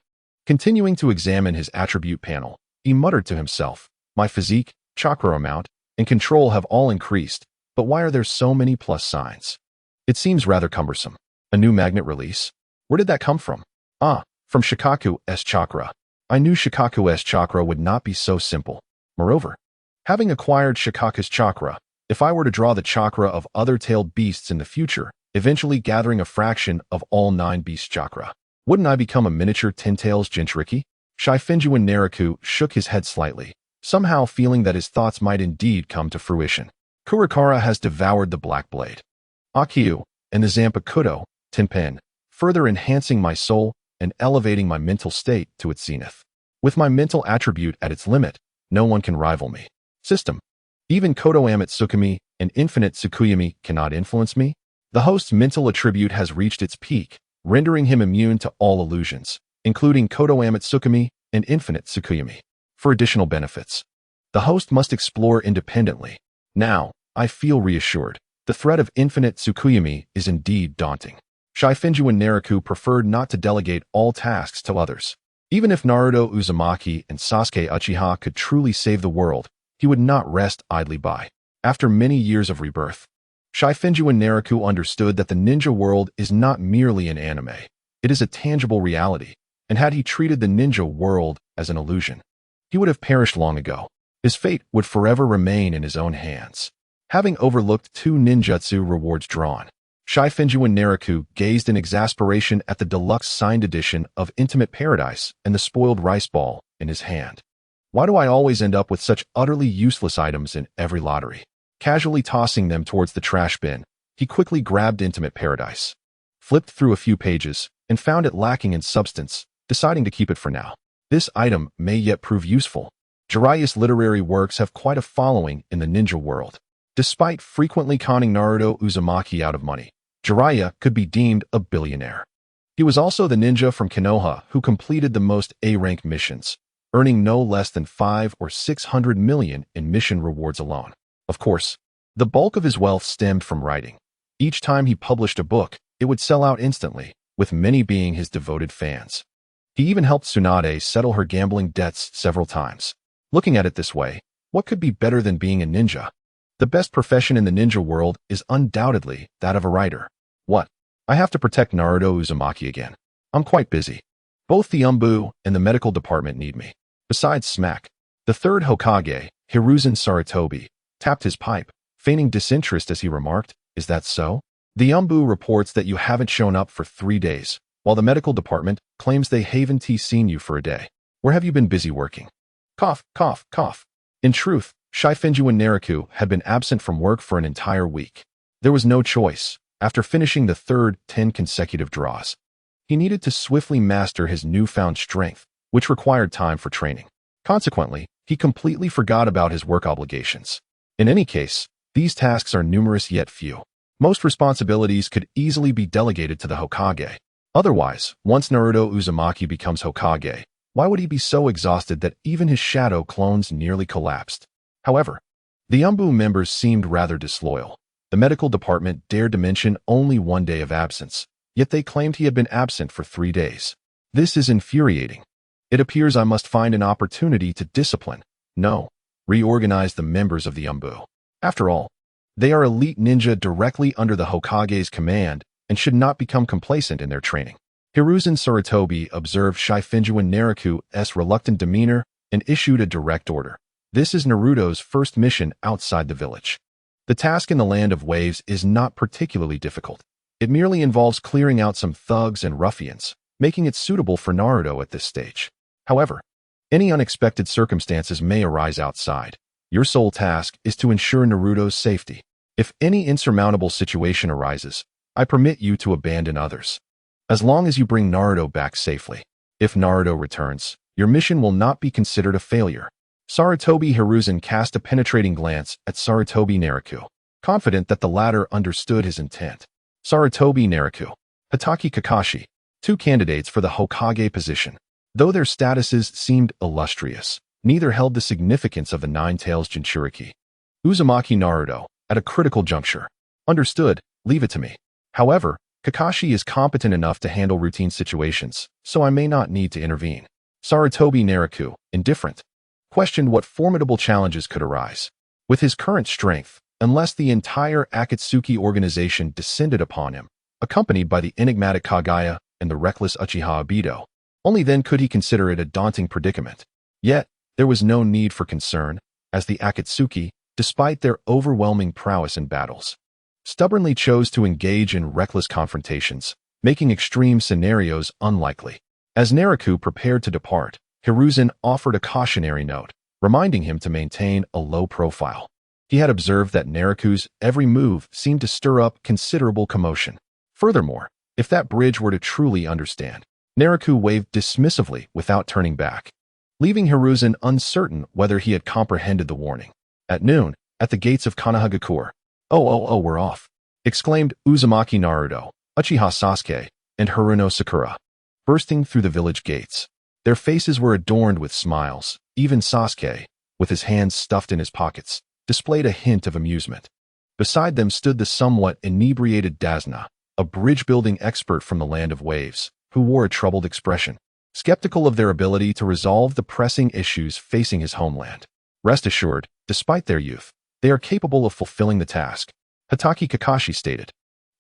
Speaker 1: Continuing to examine his attribute panel, he muttered to himself, my physique, chakra amount, and control have all increased, but why are there so many plus signs? It seems rather cumbersome. A new magnet release? Where did that come from? From Shikaku's chakra. I knew Shikaku's chakra would not be so simple. Moreover, having acquired Shikaku's chakra, if I were to draw the chakra of other tailed beasts in the future, eventually gathering a fraction of all 9 beast chakra, wouldn't I become a miniature Ten-Tails Jinchuriki? Shifengyuan Naraku shook his head slightly, somehow feeling that his thoughts might indeed come to fruition. Kurakara has devoured the black blade, Akyu, and the Zanpakuto, Tenpen, further enhancing my soul and elevating my mental state to its zenith. With my mental attribute at its limit, no one can rival me. System. Even Kodoame Tsukumi and Infinite Tsukuyami cannot influence me? The host's mental attribute has reached its peak, rendering him immune to all illusions, including Kodoame Tsukumi and Infinite Tsukuyami. For additional benefits, the host must explore independently. Now, I feel reassured. The threat of Infinite Tsukuyami is indeed daunting. Shifengyuan Naraku preferred not to delegate all tasks to others. Even if Naruto Uzumaki and Sasuke Uchiha could truly save the world, he would not rest idly by. After many years of rebirth, Shifengyuan Naraku understood that the ninja world is not merely an anime. It is a tangible reality, and had he treated the ninja world as an illusion, he would have perished long ago. His fate would forever remain in his own hands. Having overlooked 2 ninjutsu rewards drawn, Shifengyuan Naraku gazed in exasperation at the deluxe signed edition of Intimate Paradise and the spoiled rice ball in his hand. Why do I always end up with such utterly useless items in every lottery? Casually tossing them towards the trash bin, he quickly grabbed Intimate Paradise, flipped through a few pages, and found it lacking in substance, deciding to keep it for now. This item may yet prove useful. Jiraiya's literary works have quite a following in the ninja world. Despite frequently conning Naruto Uzumaki out of money, Jiraiya could be deemed a billionaire. He was also the ninja from Konoha who completed the most A-rank missions, earning no less than 500 or 600 million in mission rewards alone. Of course, the bulk of his wealth stemmed from writing. Each time he published a book, it would sell out instantly, with many being his devoted fans. He even helped Tsunade settle her gambling debts several times. Looking at it this way, what could be better than being a ninja? The best profession in the ninja world is undoubtedly that of a writer. What? I have to protect Naruto Uzumaki again. I'm quite busy. Both the Umbu and the medical department need me. Besides smack, the third Hokage, Hiruzen Sarutobi, tapped his pipe, feigning disinterest as he remarked, "Is that so? The Umbu reports that you haven't shown up for 3 days, while the medical department claims they haven't seen you for a day. Where have you been busy working?" Cough, cough, cough. In truth, Shifengyuan Naraku had been absent from work for an entire week. There was no choice. After finishing the third 10 consecutive draws, he needed to swiftly master his newfound strength, which required time for training. Consequently, he completely forgot about his work obligations. In any case, these tasks are numerous yet few. Most responsibilities could easily be delegated to the Hokage. Otherwise, once Naruto Uzumaki becomes Hokage, why would he be so exhausted that even his shadow clones nearly collapsed? However, the Umbu members seemed rather disloyal. The medical department dared to mention only 1 day of absence, yet they claimed he had been absent for 3 days. This is infuriating. It appears I must find an opportunity to discipline, no, reorganize the members of the Umbu. After all, they are elite ninja directly under the Hokage's command and should not become complacent in their training. Hiruzen Sarutobi observed Shifengyuan Naraku's reluctant demeanor and issued a direct order. This is Naruto's first mission outside the village. The task in the Land of Waves is not particularly difficult. It merely involves clearing out some thugs and ruffians, making it suitable for Naruto at this stage. However, any unexpected circumstances may arise outside. Your sole task is to ensure Naruto's safety. If any insurmountable situation arises, I permit you to abandon others, as long as you bring Naruto back safely. If Naruto returns, your mission will not be considered a failure. Sarutobi Hiruzen cast a penetrating glance at Sarutobi Naraku, confident that the latter understood his intent. Sarutobi Naraku, Hatake Kakashi, 2 candidates for the Hokage position. Though their statuses seemed illustrious, neither held the significance of the Nine-Tails Jinchuriki. Uzumaki Naruto, at a critical juncture. Understood, leave it to me. However, Kakashi is competent enough to handle routine situations, so I may not need to intervene. Sarutobi Naraku, indifferent, questioned what formidable challenges could arise. With his current strength, unless the entire Akatsuki organization descended upon him, accompanied by the enigmatic Kagaya and the reckless Uchiha Obito, only then could he consider it a daunting predicament. Yet, there was no need for concern, as the Akatsuki, despite their overwhelming prowess in battles, stubbornly chose to engage in reckless confrontations, making extreme scenarios unlikely. As Naraku prepared to depart, Hiruzen offered a cautionary note, reminding him to maintain a low profile. He had observed that Naraku's every move seemed to stir up considerable commotion. Furthermore, if that bridge were to truly understand, Naraku waved dismissively without turning back. leaving Hiruzen uncertain whether he had comprehended the warning. At noon, at the gates of Konohagakure, "Oh, we're off," exclaimed Uzumaki Naruto, Uchiha Sasuke, and Haruno Sakura, bursting through the village gates. Their faces were adorned with smiles. Even Sasuke, with his hands stuffed in his pockets, displayed a hint of amusement. Beside them stood the somewhat inebriated Dasna, a bridge-building expert from the Land of Waves, who wore a troubled expression, skeptical of their ability to resolve the pressing issues facing his homeland. Rest assured, despite their youth, they are capable of fulfilling the task, Hatake Kakashi stated,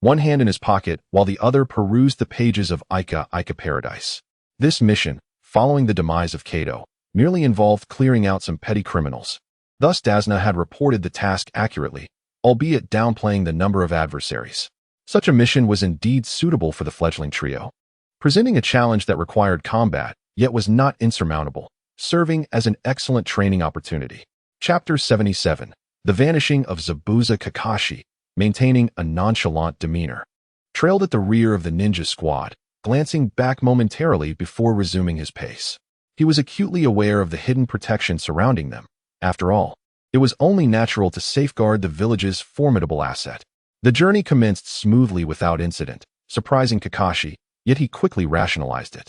Speaker 1: one hand in his pocket while the other perused the pages of Ica Paradise. This mission, following the demise of Kado, merely involved clearing out some petty criminals. Thus Dasna had reported the task accurately, albeit downplaying the number of adversaries. Such a mission was indeed suitable for the fledgling trio, presenting a challenge that required combat, yet was not insurmountable, serving as an excellent training opportunity. Chapter 77. The Vanishing of Zabuza Kakashi, maintaining a nonchalant demeanor, trailed at the rear of the ninja squad, glancing back momentarily before resuming his pace. He was acutely aware of the hidden protection surrounding them. After all, it was only natural to safeguard the village's formidable asset. The journey commenced smoothly without incident, surprising Kakashi, yet he quickly rationalized it,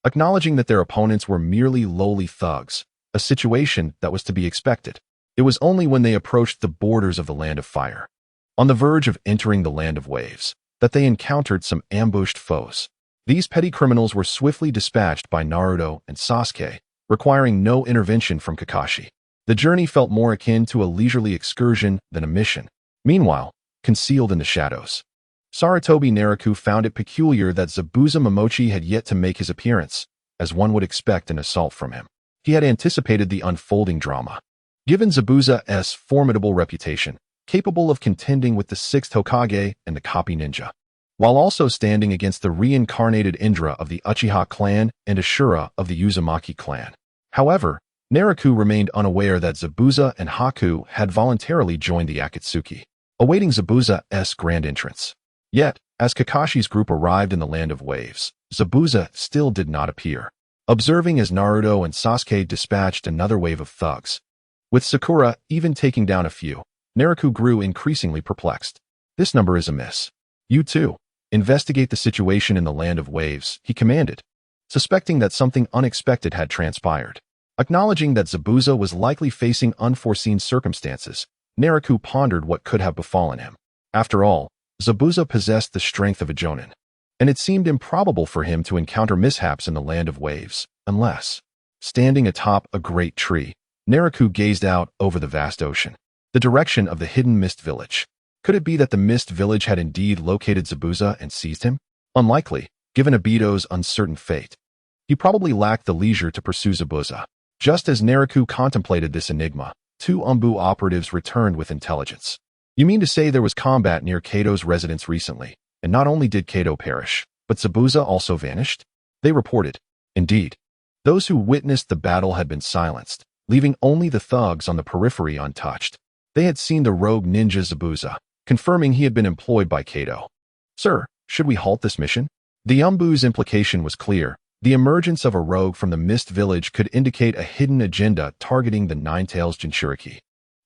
Speaker 1: acknowledging that their opponents were merely lowly thugs, a situation that was to be expected. It was only when they approached the borders of the Land of Fire, on the verge of entering the Land of Waves, that they encountered some ambushed foes. These petty criminals were swiftly dispatched by Naruto and Sasuke, requiring no intervention from Kakashi. The journey felt more akin to a leisurely excursion than a mission. Meanwhile, concealed in the shadows, Sarutobi Naraku found it peculiar that Zabuza Momochi had yet to make his appearance, as one would expect an assault from him. He had anticipated the unfolding drama. Given Zabuza's formidable reputation, capable of contending with the 6th Hokage and the Copy Ninja, while also standing against the reincarnated Indra of the Uchiha clan and Ashura of the Uzumaki clan. However, Naraku remained unaware that Zabuza and Haku had voluntarily joined the Akatsuki, awaiting Zabuza's grand entrance. Yet, as Kakashi's group arrived in the Land of Waves, Zabuza still did not appear. Observing as Naruto and Sasuke dispatched another wave of thugs, with Sakura even taking down a few, Naraku grew increasingly perplexed. This number is amiss. You too, investigate the situation in the Land of Waves, he commanded, suspecting that something unexpected had transpired. Acknowledging that Zabuza was likely facing unforeseen circumstances, Naraku pondered what could have befallen him. After all, Zabuza possessed the strength of a Jonin, and it seemed improbable for him to encounter mishaps in the Land of Waves, unless, standing atop a great tree, Naraku gazed out over the vast ocean, the direction of the hidden Mist Village. Could it be that the Mist Village had indeed located Zabuza and seized him? Unlikely, given Obito's uncertain fate. He probably lacked the leisure to pursue Zabuza. Just as Naraku contemplated this enigma, 2 Umbu operatives returned with intelligence. You mean to say there was combat near Kado's residence recently, and not only did Kado perish, but Zabuza also vanished? They reported. Indeed, those who witnessed the battle had been silenced, leaving only the thugs on the periphery untouched. They had seen the rogue ninja Zabuza, confirming he had been employed by Kado. Sir, should we halt this mission? The Umbu's implication was clear. The emergence of a rogue from the Mist Village could indicate a hidden agenda targeting the Nine-Tails Jinchuriki,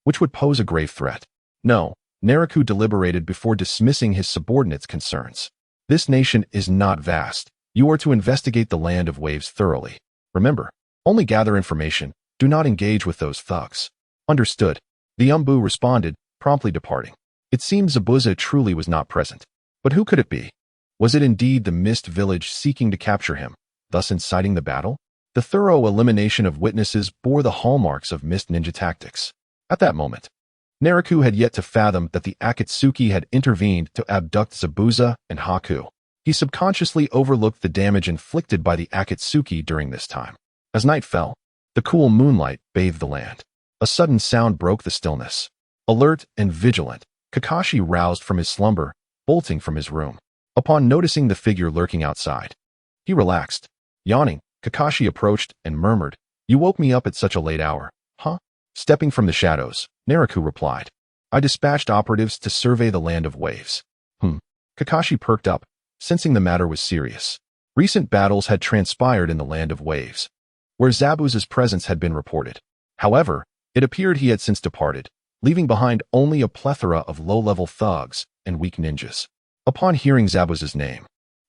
Speaker 1: which would pose a grave threat. No, Naraku deliberated before dismissing his subordinates' concerns. This nation is not vast. You are to investigate the Land of Waves thoroughly. Remember, only gather information. Do not engage with those thugs. Understood. The Umbu responded, promptly departing. It seemed Zabuza truly was not present. But who could it be? Was it indeed the Mist Village seeking to capture him, thus inciting the battle? The thorough elimination of witnesses bore the hallmarks of Mist ninja tactics. At that moment, Naraku had yet to fathom that the Akatsuki had intervened to abduct Zabuza and Haku. He subconsciously overlooked the damage inflicted by the Akatsuki during this time. As night fell, the cool moonlight bathed the land. A sudden sound broke the stillness. Alert and vigilant, Kakashi roused from his slumber, bolting from his room. Upon noticing the figure lurking outside, he relaxed. Yawning, Kakashi approached and murmured, "You woke me up at such a late hour, huh?" Stepping from the shadows, Naraku replied, "I dispatched operatives to survey the Land of Waves." Kakashi perked up, sensing the matter was serious. Recent battles had transpired in the Land of Waves, where Zabuza's presence had been reported. However, it appeared he had since departed, leaving behind only a plethora of low-level thugs and weak ninjas. Upon hearing Zabuza's name,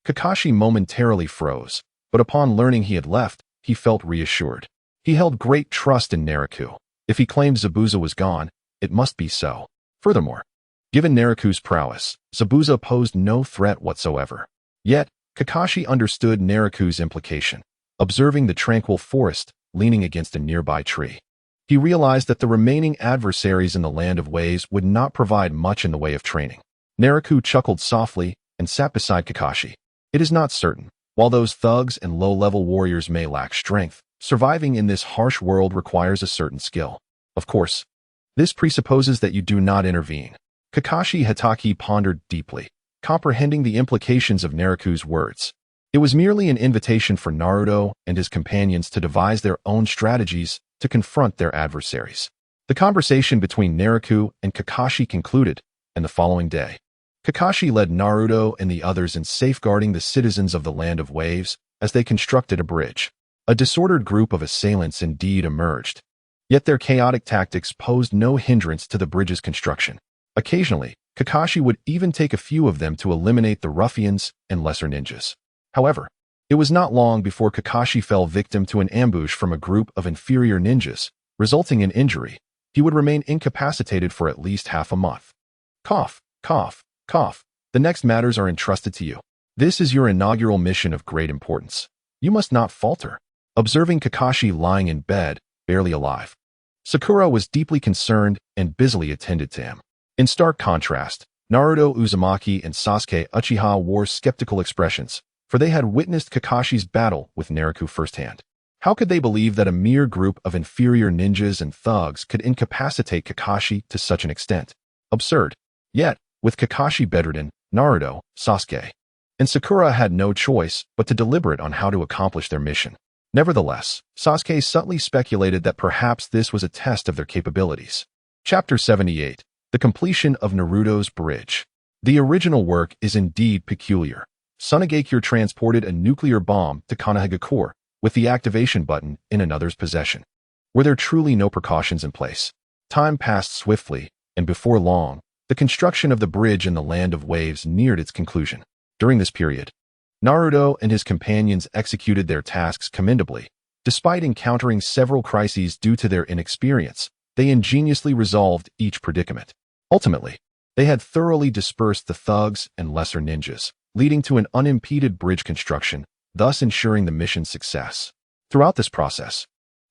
Speaker 1: Kakashi momentarily froze, but upon learning he had left, he felt reassured. He held great trust in Naraku. If he claimed Zabuza was gone, it must be so. Furthermore, given Naraku's prowess, Zabuza posed no threat whatsoever. Yet, Kakashi understood Naraku's implication. Observing the tranquil forest leaning against a nearby tree, he realized that the remaining adversaries in the Land of Waves would not provide much in the way of training. Naraku chuckled softly and sat beside Kakashi. It is not certain. While those thugs and low-level warriors may lack strength, surviving in this harsh world requires a certain skill. Of course, this presupposes that you do not intervene. Kakashi Hatake pondered deeply, comprehending the implications of Naraku's words. It was merely an invitation for Naruto and his companions to devise their own strategies to confront their adversaries. The conversation between Naraku and Kakashi concluded, and the following day, Kakashi led Naruto and the others in safeguarding the citizens of the Land of Waves as they constructed a bridge. A disordered group of assailants indeed emerged, yet their chaotic tactics posed no hindrance to the bridge's construction. Occasionally, Kakashi would even take a few of them to eliminate the ruffians and lesser ninjas. However, it was not long before Kakashi fell victim to an ambush from a group of inferior ninjas, resulting in injury. He would remain incapacitated for at least half a month. Cough, cough, cough. The next matters are entrusted to you. This is your inaugural mission of great importance. You must not falter. Observing Kakashi lying in bed, barely alive, Sakura was deeply concerned and busily attended to him. In stark contrast, Naruto Uzumaki and Sasuke Uchiha wore skeptical expressions, for they had witnessed Kakashi's battle with Naraku firsthand. How could they believe that a mere group of inferior ninjas and thugs could incapacitate Kakashi to such an extent? Absurd. Yet, with Kakashi bedridden, Naruto, Sasuke, and Sakura had no choice but to deliberate on how to accomplish their mission. Nevertheless, Sasuke subtly speculated that perhaps this was a test of their capabilities. Chapter 78. The completion of Naruto's bridge. The original work is indeed peculiar. Tsunagakure transported a nuclear bomb to Konohagakure with the activation button in another's possession. Were there truly no precautions in place? Time passed swiftly, and before long, the construction of the bridge in the Land of Waves neared its conclusion. During this period, Naruto and his companions executed their tasks commendably. Despite encountering several crises due to their inexperience, they ingeniously resolved each predicament. Ultimately, they had thoroughly dispersed the thugs and lesser ninjas, leading to an unimpeded bridge construction, thus ensuring the mission's success. Throughout this process,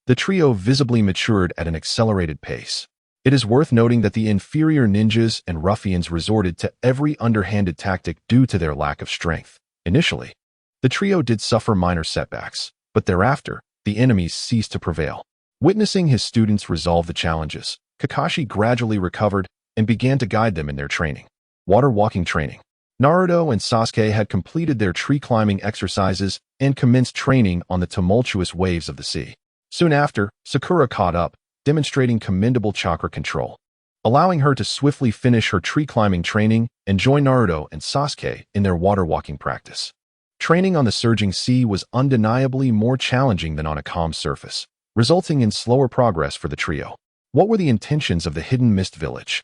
Speaker 1: the trio visibly matured at an accelerated pace. It is worth noting that the inferior ninjas and ruffians resorted to every underhanded tactic due to their lack of strength. Initially, the trio did suffer minor setbacks, but thereafter, the enemies ceased to prevail. Witnessing his students resolve the challenges, Kakashi gradually recovered and began to guide them in their training. Water walking training. Naruto and Sasuke had completed their tree-climbing exercises and commenced training on the tumultuous waves of the sea. Soon after, Sakura caught up, demonstrating commendable chakra control, allowing her to swiftly finish her tree-climbing training and join Naruto and Sasuke in their water-walking practice. Training on the surging sea was undeniably more challenging than on a calm surface, resulting in slower progress for the trio. What were the intentions of the Hidden Mist Village?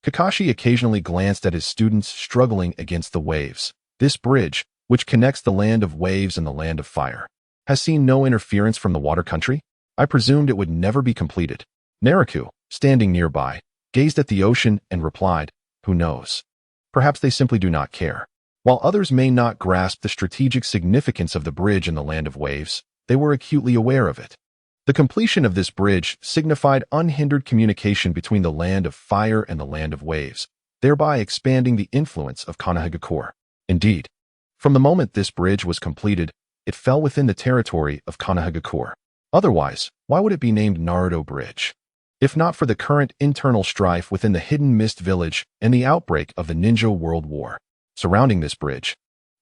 Speaker 1: Kakashi occasionally glanced at his students struggling against the waves. This bridge, which connects the Land of Waves and the Land of Fire, has seen no interference from the water country. I presumed it would never be completed. Naraku, standing nearby, gazed at the ocean and replied, "Who knows? Perhaps they simply do not care." While others may not grasp the strategic significance of the bridge in the Land of Waves, they were acutely aware of it. The completion of this bridge signified unhindered communication between the Land of Fire and the Land of Waves, thereby expanding the influence of Konohagakure. Indeed, from the moment this bridge was completed, it fell within the territory of Konohagakure. Otherwise, why would it be named Naruto Bridge? If not for the current internal strife within the Hidden Mist Village and the outbreak of the Ninja World War. Surrounding this bridge,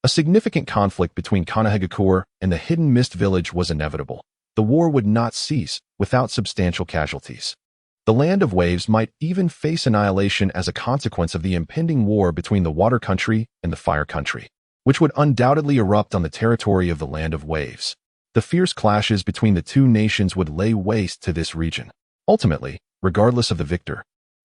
Speaker 1: a significant conflict between Konohagakure and the Hidden Mist Village was inevitable. The war would not cease without substantial casualties. The Land of Waves might even face annihilation as a consequence of the impending war between the Water Country and the Fire Country, which would undoubtedly erupt on the territory of the Land of Waves. The fierce clashes between the two nations would lay waste to this region. Ultimately, regardless of the victor,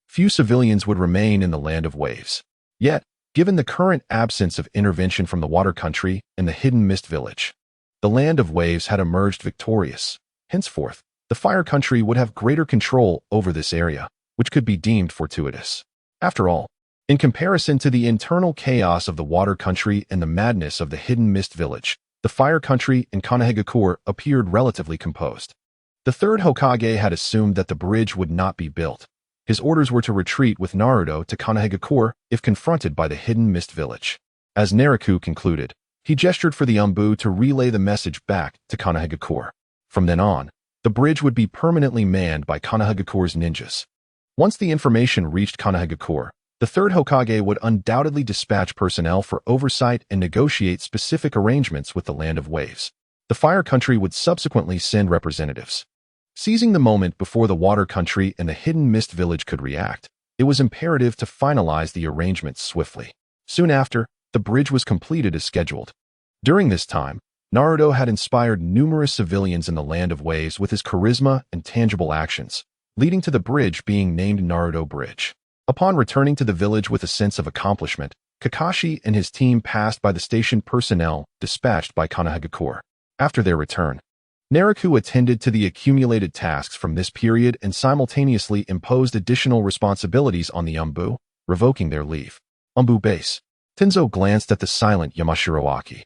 Speaker 1: few civilians would remain in the Land of Waves. Yet, given the current absence of intervention from the Water Country and the Hidden Mist Village, the Land of Waves had emerged victorious. Henceforth, the Fire Country would have greater control over this area, which could be deemed fortuitous. After all, in comparison to the internal chaos of the Water Country and the madness of the Hidden Mist Village, the Fire Country and Konohagakure appeared relatively composed. The third Hokage had assumed that the bridge would not be built. His orders were to retreat with Naruto to Konohagakure if confronted by the Hidden Mist Village. As Naraku concluded, he gestured for the Umbu to relay the message back to Konohagakure. From then on, the bridge would be permanently manned by Konohagakure's ninjas. Once the information reached Konohagakure, the third Hokage would undoubtedly dispatch personnel for oversight and negotiate specific arrangements with the Land of Waves. The Fire Country would subsequently send representatives. Seizing the moment before the Water Country and the Hidden Mist Village could react, it was imperative to finalize the arrangements swiftly. Soon after, the bridge was completed as scheduled. During this time, Naruto had inspired numerous civilians in the Land of Waves with his charisma and tangible actions, leading to the bridge being named Naruto Bridge. Upon returning to the village with a sense of accomplishment, Kakashi and his team passed by the station personnel dispatched by Konohagakure. After their return, Naraku attended to the accumulated tasks from this period and simultaneously imposed additional responsibilities on the Umbu, revoking their leave. Umbu base. Tenzo glanced at the silent Yamashiro Aki,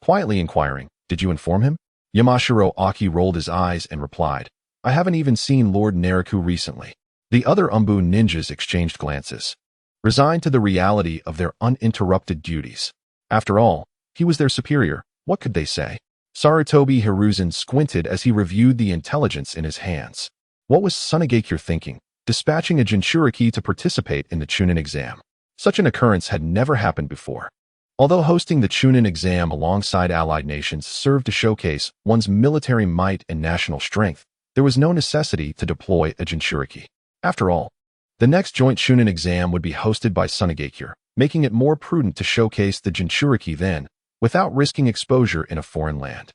Speaker 1: quietly inquiring, "Did you inform him?" Yamashiro Aki rolled his eyes and replied, "I haven't even seen Lord Naraku recently." The other Umbu ninjas exchanged glances, resigned to the reality of their uninterrupted duties. After all, he was their superior. What could they say? Sarutobi Hiruzen squinted as he reviewed the intelligence in his hands. What was Sunagakure thinking, dispatching a Jinchuriki to participate in the Chunin exam? Such an occurrence had never happened before. Although hosting the Chunin exam alongside allied nations served to showcase one's military might and national strength, there was no necessity to deploy a Jinchuriki. After all, the next joint Chunin exam would be hosted by Sunagakure, making it more prudent to showcase the Jinchuriki then, without risking exposure in a foreign land.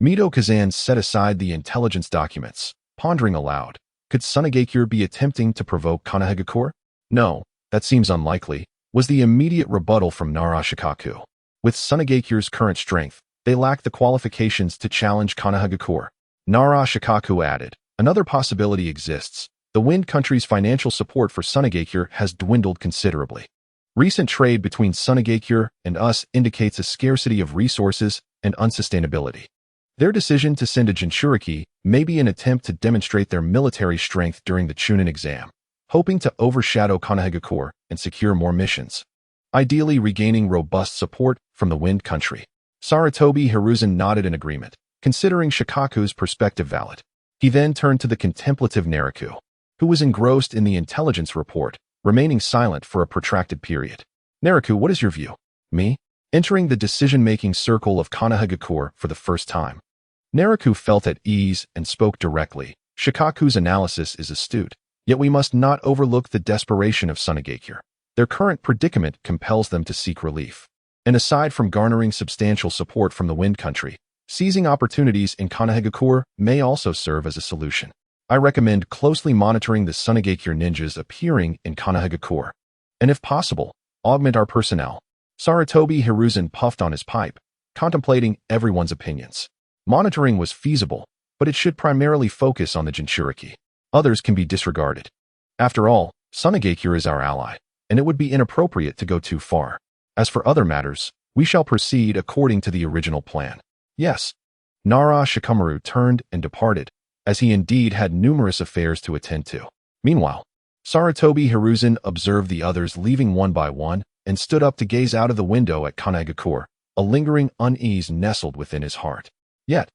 Speaker 1: Mito Kazan set aside the intelligence documents, pondering aloud. Could Sunagakure be attempting to provoke Konohagakure? No, that seems unlikely, was the immediate rebuttal from Nara Shikaku. With Sunagakure's current strength, they lacked the qualifications to challenge Konohagakure. Nara Shikaku added, another possibility exists. The Wind Country's financial support for Sunagakure has dwindled considerably. Recent trade between Sunagakure and us indicates a scarcity of resources and unsustainability. Their decision to send a Jinchuriki may be an attempt to demonstrate their military strength during the Chunin exam, hoping to overshadow Konohagakure and secure more missions, ideally regaining robust support from the Wind Country. Sarutobi Hiruzen nodded in agreement, considering Shikaku's perspective valid. He then turned to the contemplative Naraku, who was engrossed in the intelligence report, remaining silent for a protracted period. Naraku, what is your view? Me? Entering the decision-making circle of Konohagakure for the first time, Naraku felt at ease and spoke directly. Shikaku's analysis is astute, yet we must not overlook the desperation of Sunagakure. Their current predicament compels them to seek relief. And aside from garnering substantial support from the Wind Country, seizing opportunities in Konohagakure may also serve as a solution. I recommend closely monitoring the Sunagakure ninjas appearing in Konohagakure, and if possible, augment our personnel. Sarutobi Hiruzen puffed on his pipe, contemplating everyone's opinions. Monitoring was feasible, but it should primarily focus on the Jinchuriki. Others can be disregarded. After all, Sunagakure is our ally, and it would be inappropriate to go too far. As for other matters, we shall proceed according to the original plan. Yes. Nara Shikamaru turned and departed, as he indeed had numerous affairs to attend to. Meanwhile, Sarutobi Hiruzen observed the others leaving one by one and stood up to gaze out of the window at Konohagakure, a lingering unease nestled within his heart. Yet,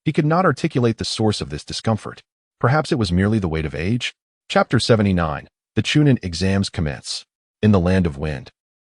Speaker 1: he could not articulate the source of this discomfort. Perhaps it was merely the weight of age? Chapter 79. The Chunin exams commence. In the Land of Wind.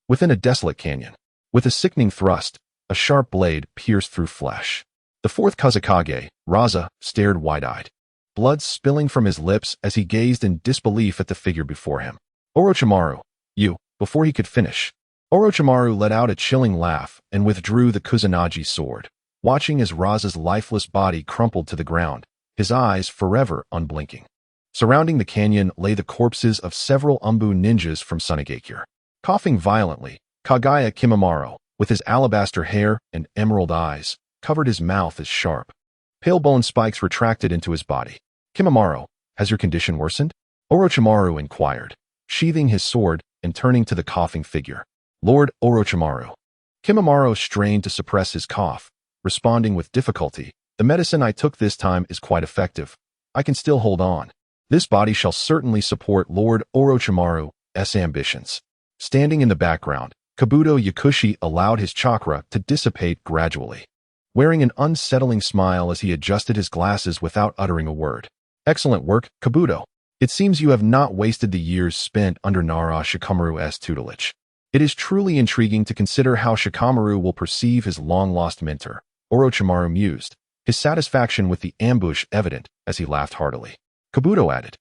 Speaker 1: Within a desolate canyon. With a sickening thrust, a sharp blade pierced through flesh. The fourth Kazekage, Raza, stared wide-eyed, blood spilling from his lips as he gazed in disbelief at the figure before him. Orochimaru, you, before he could finish. Orochimaru let out a chilling laugh and withdrew the Kusanagi sword. watching as Raza's lifeless body crumpled to the ground, his eyes forever unblinking. Surrounding the canyon lay the corpses of several Umbu ninjas from Sunagakure. Coughing violently, Kagaya Kimimaro, with his alabaster hair and emerald eyes, covered his mouth as sharp. Pale bone spikes retracted into his body. "Kimimaro, has your condition worsened?" Orochimaru inquired, sheathing his sword and turning to the coughing figure. "Lord Orochimaru." Kimimaro strained to suppress his cough, responding with difficulty, "The medicine I took this time is quite effective. I can still hold on. This body shall certainly support Lord Orochimaru's ambitions." Standing in the background, Kabuto Yakushi allowed his chakra to dissipate gradually, wearing an unsettling smile as he adjusted his glasses without uttering a word. "Excellent work, Kabuto. It seems you have not wasted the years spent under Nara Shikamaru's tutelage. It is truly intriguing to consider how Shikamaru will perceive his long-lost mentor," Orochimaru mused, his satisfaction with the ambush evident as he laughed heartily. Kabuto added,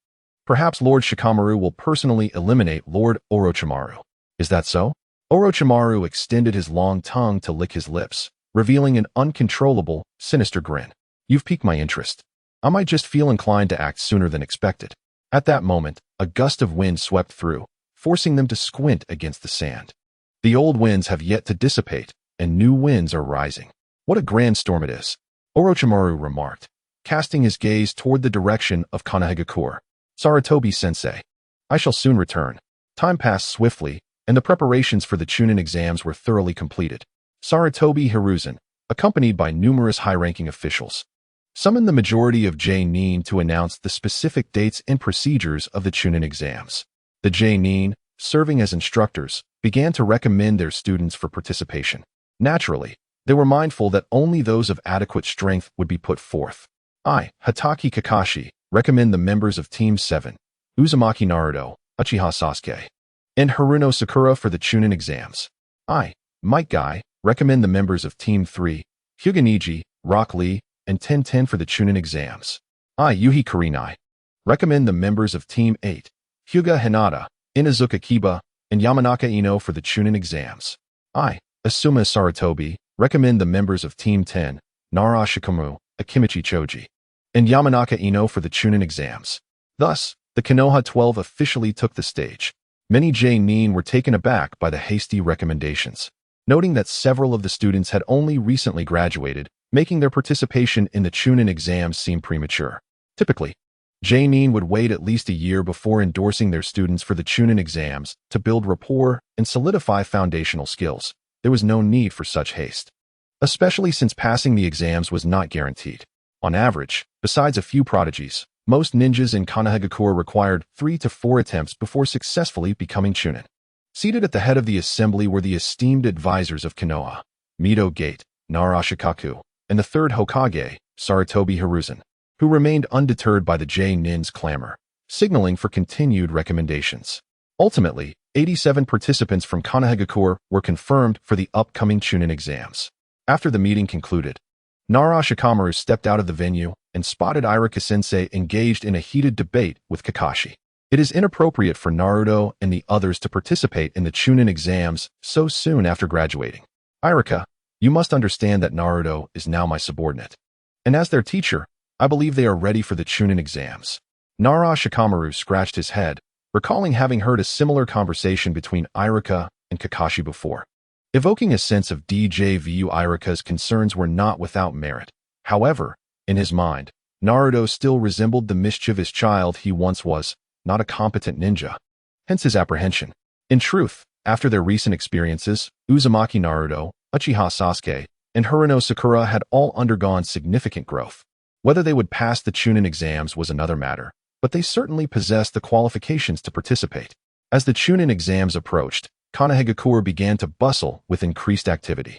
Speaker 1: "Perhaps Lord Shikamaru will personally eliminate Lord Orochimaru. Is that so?" Orochimaru extended his long tongue to lick his lips, revealing an uncontrollable, sinister grin. "You've piqued my interest. I might just feel inclined to act sooner than expected." At that moment, a gust of wind swept through, forcing them to squint against the sand. The old winds have yet to dissipate, and new winds are rising. "What a grand storm it is," Orochimaru remarked, casting his gaze toward the direction of Konohagakure. "Sarutobi-sensei, I shall soon return." Time passed swiftly, and the preparations for the Chunin exams were thoroughly completed. Sarutobi Hiruzen, accompanied by numerous high-ranking officials, summoned the majority of Jonin to announce the specific dates and procedures of the Chunin exams. The Jonin, serving as instructors, began to recommend their students for participation. Naturally, they were mindful that only those of adequate strength would be put forth. I, Hatake Kakashi, recommend the members of Team 7, Uzumaki Naruto, Uchiha Sasuke, and Haruno Sakura for the Chunin exams. I, Might Guy, recommend the members of Team 3, Hyuga Neji, Rock Lee, and Ten for the Chunin exams. I, Yuhi Kurenai, recommend the members of Team 8, Hyuga Hinata, Inazuka Kiba, and Yamanaka Ino for the Chunin exams. I, Asuma Sarutobi, recommend the members of Team 10, Nara Shikamaru, Akimichi Choji, and Yamanaka Ino for the Chunin exams. Thus, the Konoha 12 officially took the stage. Many Jonin were taken aback by the hasty recommendations, noting that several of the students had only recently graduated, making their participation in the Chunin exams seem premature. Typically, Jonin would wait at least a year before endorsing their students for the Chunin exams to build rapport and solidify foundational skills. There was no need for such haste, especially since passing the exams was not guaranteed. On average, besides a few prodigies, most ninjas in Konohagakure required 3 to 4 attempts before successfully becoming Chunin. Seated at the head of the assembly were the esteemed advisors of Konoha, Mido Gate, Nara Shikaku, and the third Hokage, Sarutobi Hiruzen, who remained undeterred by the Jonin's clamor, signaling for continued recommendations. Ultimately, 87 participants from Konohagakure were confirmed for the upcoming Chunin exams. After the meeting concluded, Nara Shikamaru stepped out of the venue and spotted Iruka-sensei engaged in a heated debate with Kakashi. It is inappropriate for Naruto and the others to participate in the Chunin exams so soon after graduating. Iruka, you must understand that Naruto is now my subordinate. And as their teacher, I believe they are ready for the Chunin exams. Nara Shikamaru scratched his head, recalling having heard a similar conversation between Iruka and Kakashi before. Evoking a sense of deja vu, Iruka's concerns were not without merit. However, in his mind, Naruto still resembled the mischievous child he once was, not a competent ninja. Hence his apprehension. In truth, after their recent experiences, Uzumaki Naruto, Uchiha Sasuke, and Haruno Sakura had all undergone significant growth. Whether they would pass the Chunin exams was another matter, but they certainly possessed the qualifications to participate. As the Chunin exams approached, Konohagakure began to bustle with increased activity.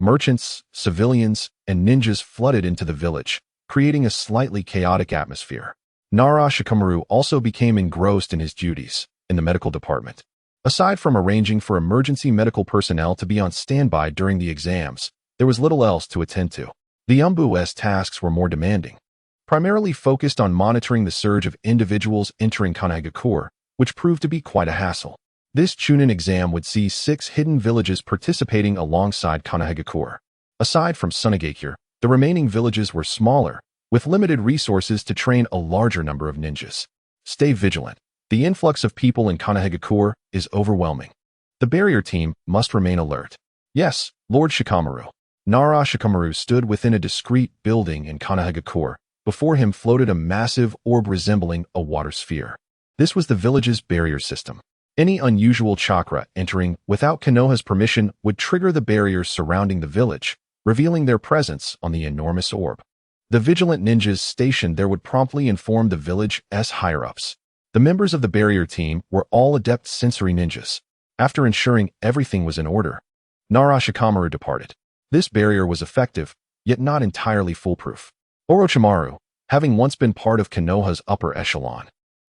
Speaker 1: Merchants, civilians, and ninjas flooded into the village, creating a slightly chaotic atmosphere. Nara Shikamaru also became engrossed in his duties in the medical department. Aside from arranging for emergency medical personnel to be on standby during the exams, there was little else to attend to. The Umbu's tasks were more demanding, primarily focused on monitoring the surge of individuals entering Konohagakure, which proved to be quite a hassle. This Chunin exam would see 6 hidden villages participating alongside Konohagakure. Aside from Sunagakure, The remaining villages were smaller, with limited resources to train a larger number of ninjas. Stay vigilant. The influx of people in Kanahegakure is overwhelming. The barrier team must remain alert. Yes, Lord Shikamaru. Nara Shikamaru stood within a discreet building in Kanahegakure. Before him floated a massive orb resembling a water sphere. This was the village's barrier system. Any unusual chakra entering without Konoha's permission would trigger the barriers surrounding the village, revealing their presence on the enormous orb. The vigilant ninjas stationed there would promptly inform the village's higher-ups. The members of the barrier team were all adept sensory ninjas. After ensuring everything was in order, Nara Shikamaru departed. This barrier was effective, yet not entirely foolproof. Orochimaru, having once been part of Konoha's upper echelon,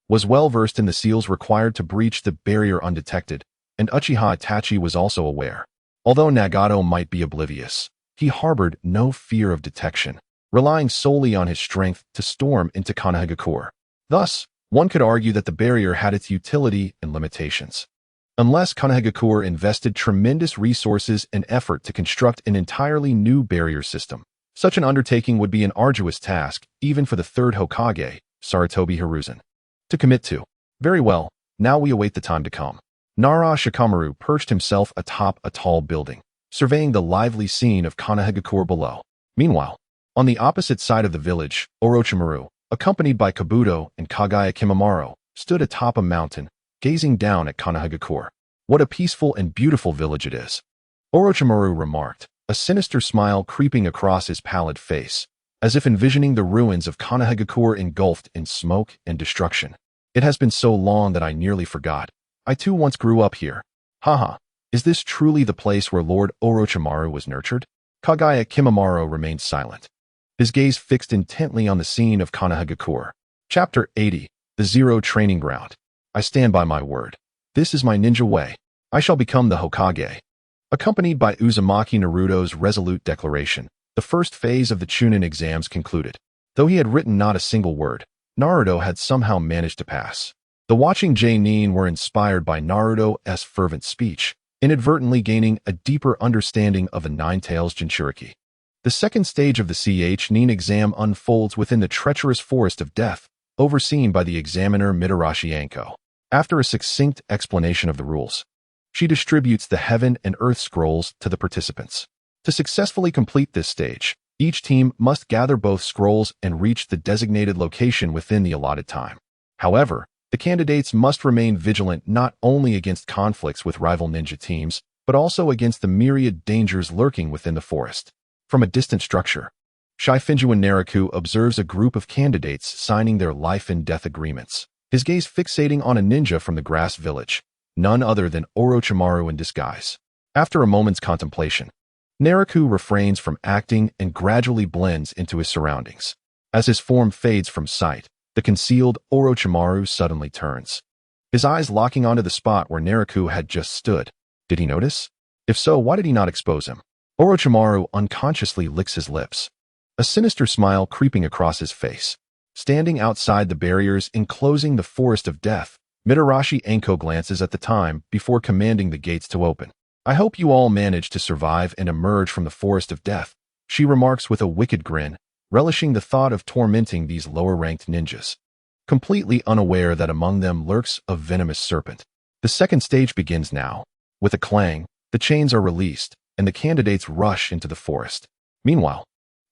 Speaker 1: was well versed in the seals required to breach the barrier undetected, and Uchiha Itachi was also aware. Although Nagato might be oblivious, he harbored no fear of detection, relying solely on his strength to storm into Kanahegakure. Thus, one could argue that the barrier had its utility and limitations. Unless Kanahegakure invested tremendous resources and effort to construct an entirely new barrier system, such an undertaking would be an arduous task, even for the third Hokage, Sarutobi Hiruzen, to commit to. Very well, now we await the time to come. Nara Shikamaru perched himself atop a tall building, surveying the lively scene of Kanahegakure below. Meanwhile, on the opposite side of the village, Orochimaru, accompanied by Kabuto and Kagaya Kimimaro, stood atop a mountain, gazing down at Kanahegakure. What a peaceful and beautiful village it is, Orochimaru remarked, a sinister smile creeping across his pallid face, as if envisioning the ruins of Kanahegakure engulfed in smoke and destruction. It has been so long that I nearly forgot. I too once grew up here. Haha, is this truly the place where Lord Orochimaru was nurtured? Kagaya Kimimaro remained silent, his gaze fixed intently on the scene of Kanahegakure. Chapter 80, The Zero Training Ground. I stand by my word. This is my ninja way. I shall become the Hokage. Accompanied by Uzumaki Naruto's resolute declaration, the first phase of the Chunin exams concluded. Though he had written not a single word, Naruto had somehow managed to pass. The watching Jonin were inspired by Naruto's fervent speech, inadvertently gaining a deeper understanding of the Nine Tails Jinchuriki. The second stage of the Chunin exam unfolds within the treacherous forest of death, overseen by the examiner Mitarashi Anko. After a succinct explanation of the rules, she distributes the Heaven and Earth Scrolls to the participants. To successfully complete this stage, each team must gather both scrolls and reach the designated location within the allotted time. However, the candidates must remain vigilant not only against conflicts with rival ninja teams, but also against the myriad dangers lurking within the forest. From a distant structure, Shifengyuan Naraku observes a group of candidates signing their life and death agreements, his gaze fixating on a ninja from the grass village, none other than Orochimaru in disguise. After a moment's contemplation, Naraku refrains from acting and gradually blends into his surroundings. As his form fades from sight, the concealed Orochimaru suddenly turns, his eyes locking onto the spot where Naraku had just stood. Did he notice? If so, why did he not expose him? Orochimaru unconsciously licks his lips, a sinister smile creeping across his face. Standing outside the barriers enclosing the forest of death, Mitarashi Anko glances at the time before commanding the gates to open. I hope you all manage to survive and emerge from the forest of death, she remarks with a wicked grin, relishing the thought of tormenting these lower-ranked ninjas, completely unaware that among them lurks a venomous serpent. The second stage begins now. With a clang, the chains are released, and the candidates rush into the forest. Meanwhile,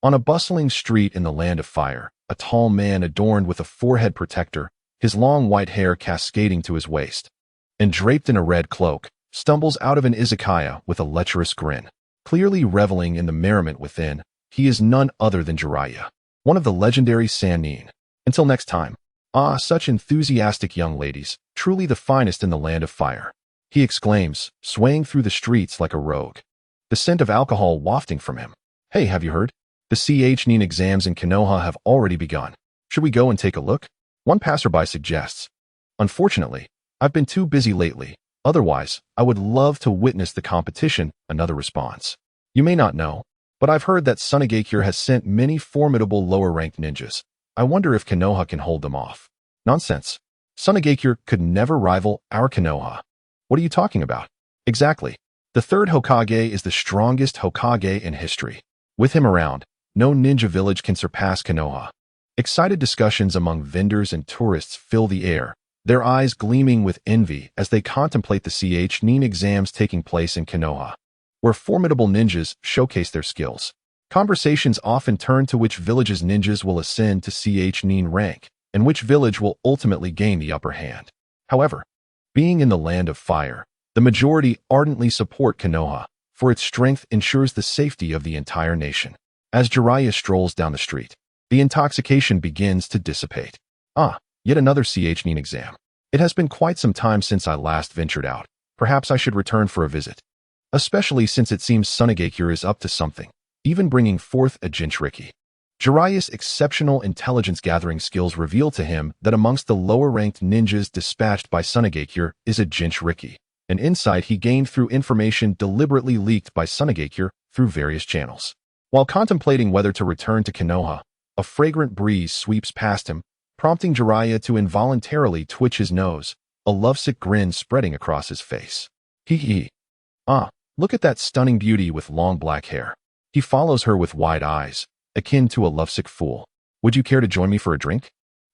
Speaker 1: on a bustling street in the Land of Fire, a tall man adorned with a forehead protector, his long white hair cascading to his waist, and draped in a red cloak, stumbles out of an izakaya with a lecherous grin. Clearly reveling in the merriment within, he is none other than Jiraiya, one of the legendary Sannin. Until next time. Ah, such enthusiastic young ladies, truly the finest in the Land of Fire, he exclaims, swaying through the streets like a rogue, the scent of alcohol wafting from him. Hey, have you heard? The Chunin exams in Konoha have already begun. Should we go and take a look? One passerby suggests. Unfortunately, I've been too busy lately. Otherwise, I would love to witness the competition, another responds. You may not know, but I've heard that Sunagakure has sent many formidable lower-ranked ninjas. I wonder if Konoha can hold them off. Nonsense. Sunagakure could never rival our Konoha. What are you talking about? Exactly. The third Hokage is the strongest Hokage in history. With him around, no ninja village can surpass Konoha. Excited discussions among vendors and tourists fill the air, their eyes gleaming with envy as they contemplate the Nin exams taking place in Konoha, where formidable ninjas showcase their skills. Conversations often turn to which village's ninjas will ascend to Nin rank, and which village will ultimately gain the upper hand. However, being in the land of fire, the majority ardently support Konoha, for its strength ensures the safety of the entire nation. As Jiraiya strolls down the street, the intoxication begins to dissipate. Yet another Nin exam. It has been quite some time since I last ventured out. Perhaps I should return for a visit. Especially since it seems Sunagakure is up to something, even bringing forth a Jinchuriki. Jiraiya's exceptional intelligence-gathering skills reveal to him that amongst the lower-ranked ninjas dispatched by Sunagakure is a Jinchuriki, an insight he gained through information deliberately leaked by Sunagakure through various channels. While contemplating whether to return to Konoha, a fragrant breeze sweeps past him, prompting Jiraiya to involuntarily twitch his nose, a lovesick grin spreading across his face. Hee. Look at that stunning beauty with long black hair. He follows her with wide eyes, akin to a lovesick fool. Would you care to join me for a drink?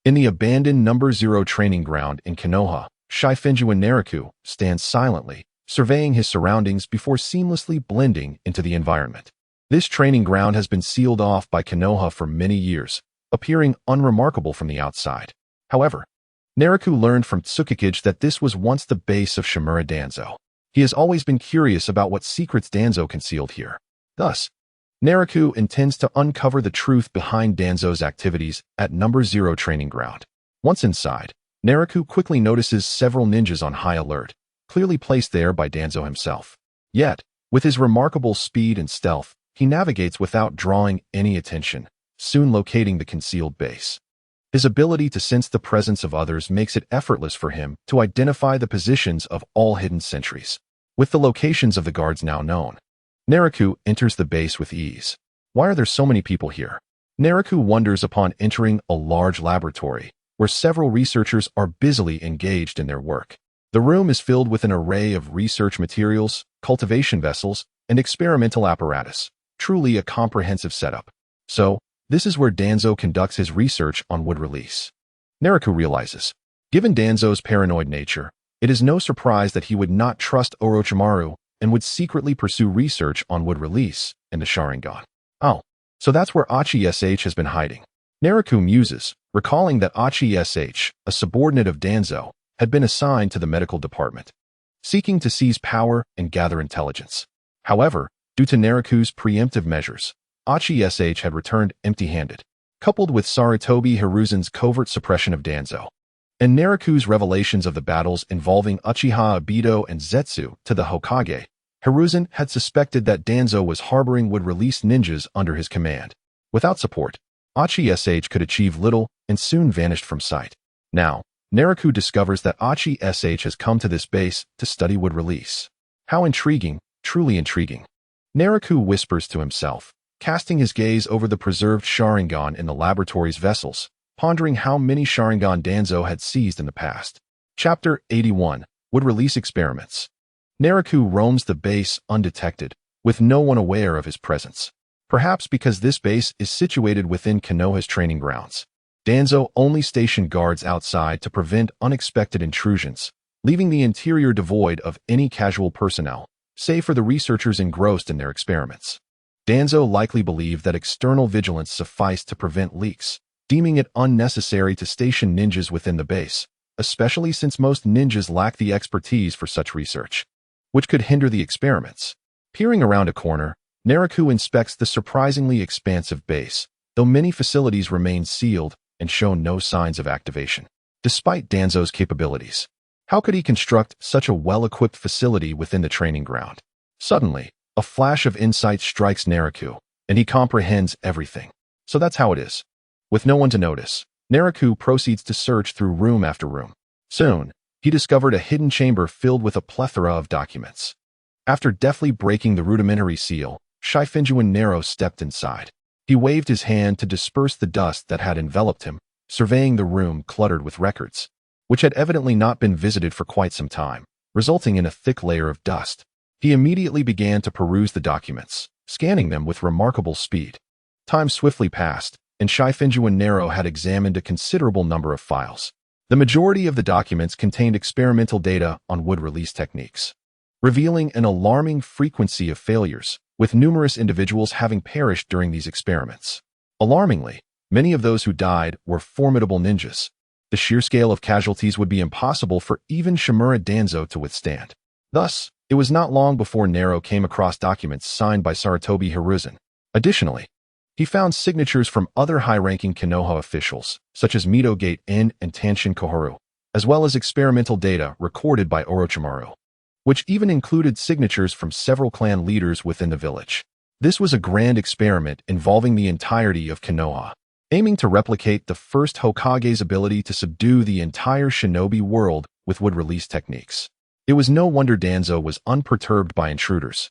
Speaker 1: In the abandoned No. 0 training ground in Konoha, Shifengyuan Naraku stands silently, surveying his surroundings before seamlessly blending into the environment. This training ground has been sealed off by Konoha for many years, appearing unremarkable from the outside. However, Naraku learned from Tsukikage that this was once the base of Shimura Danzo. He has always been curious about what secrets Danzo concealed here. Thus, Naraku intends to uncover the truth behind Danzo's activities at No. 0 training ground. Once inside, Naraku quickly notices several ninjas on high alert, clearly placed there by Danzo himself. Yet, with his remarkable speed and stealth, he navigates without drawing any attention, soon locating the concealed base. His ability to sense the presence of others makes it effortless for him to identify the positions of all hidden sentries. With the locations of the guards now known, Naraku enters the base with ease. Why are there so many people here? Naraku wonders upon entering a large laboratory, where several researchers are busily engaged in their work. The room is filled with an array of research materials, cultivation vessels, and experimental apparatus, truly a comprehensive setup. So, this is where Danzo conducts his research on wood release. Naraku realizes, given Danzo's paranoid nature, it is no surprise that he would not trust Orochimaru and would secretly pursue research on wood release and the Sharingan. So that's where Achi SH has been hiding. Naraku muses, recalling that Achi SH, a subordinate of Danzo, had been assigned to the medical department, seeking to seize power and gather intelligence. However, due to Naraku's preemptive measures, Achi SH had returned empty-handed, coupled with Sarutobi Hiruzen's covert suppression of Danzo, and Naraku's revelations of the battles involving Uchiha Obito and Zetsu to the Hokage. Hiruzen had suspected that Danzo was harboring wood-release ninjas under his command. Without support, Achi SH could achieve little and soon vanished from sight. Now, Naraku discovers that Achi SH has come to this base to study wood release. How intriguing, truly intriguing. Naraku whispers to himself, casting his gaze over the preserved Sharingan in the laboratory's vessels, pondering how many Sharingan Danzo had seized in the past. Chapter 81, Wood Release Experiments. Naraku roams the base undetected, with no one aware of his presence. Perhaps because this base is situated within Konoha's training grounds. Danzo only stationed guards outside to prevent unexpected intrusions, leaving the interior devoid of any casual personnel, save for the researchers engrossed in their experiments. Danzo likely believed that external vigilance sufficed to prevent leaks, deeming it unnecessary to station ninjas within the base, especially since most ninjas lack the expertise for such research, which could hinder the experiments. Peering around a corner, Naraku inspects the surprisingly expansive base, though many facilities remain sealed and show no signs of activation. Despite Danzo's capabilities, how could he construct such a well-equipped facility within the training ground? Suddenly, a flash of insight strikes Naraku, and he comprehends everything. So that's how it is. With no one to notice, Naraku proceeds to search through room after room. Soon, he discovered a hidden chamber filled with a plethora of documents. After deftly breaking the rudimentary seal, Shifengyuan Nero stepped inside. He waved his hand to disperse the dust that had enveloped him, surveying the room cluttered with records, which had evidently not been visited for quite some time, resulting in a thick layer of dust. He immediately began to peruse the documents, scanning them with remarkable speed. Time swiftly passed, and Shifengyuan Nero had examined a considerable number of files. The majority of the documents contained experimental data on wood release techniques, revealing an alarming frequency of failures, with numerous individuals having perished during these experiments. Alarmingly, many of those who died were formidable ninjas. The sheer scale of casualties would be impossible for even Shimura Danzo to withstand. Thus, it was not long before Nero came across documents signed by Sarutobi Hiruzen. Additionally, he found signatures from other high-ranking Konoha officials, such as Mito Gate-in and Tanshin Koharu, as well as experimental data recorded by Orochimaru, which even included signatures from several clan leaders within the village. This was a grand experiment involving the entirety of Konoha, aiming to replicate the first Hokage's ability to subdue the entire shinobi world with wood release techniques. It was no wonder Danzo was unperturbed by intruders.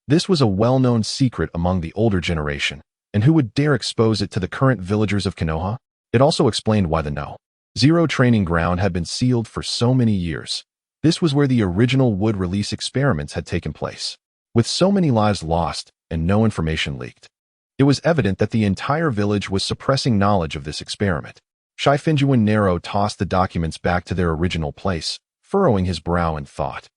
Speaker 1: This was a well-known secret among the older generation, and who would dare expose it to the current villagers of Konoha? It also explained why the No.0 training ground had been sealed for so many years. This was where the original wood release experiments had taken place. With so many lives lost and no information leaked, it was evident that the entire village was suppressing knowledge of this experiment. Shifengyuan Nero tossed the documents back to their original place, furrowing his brow in thought.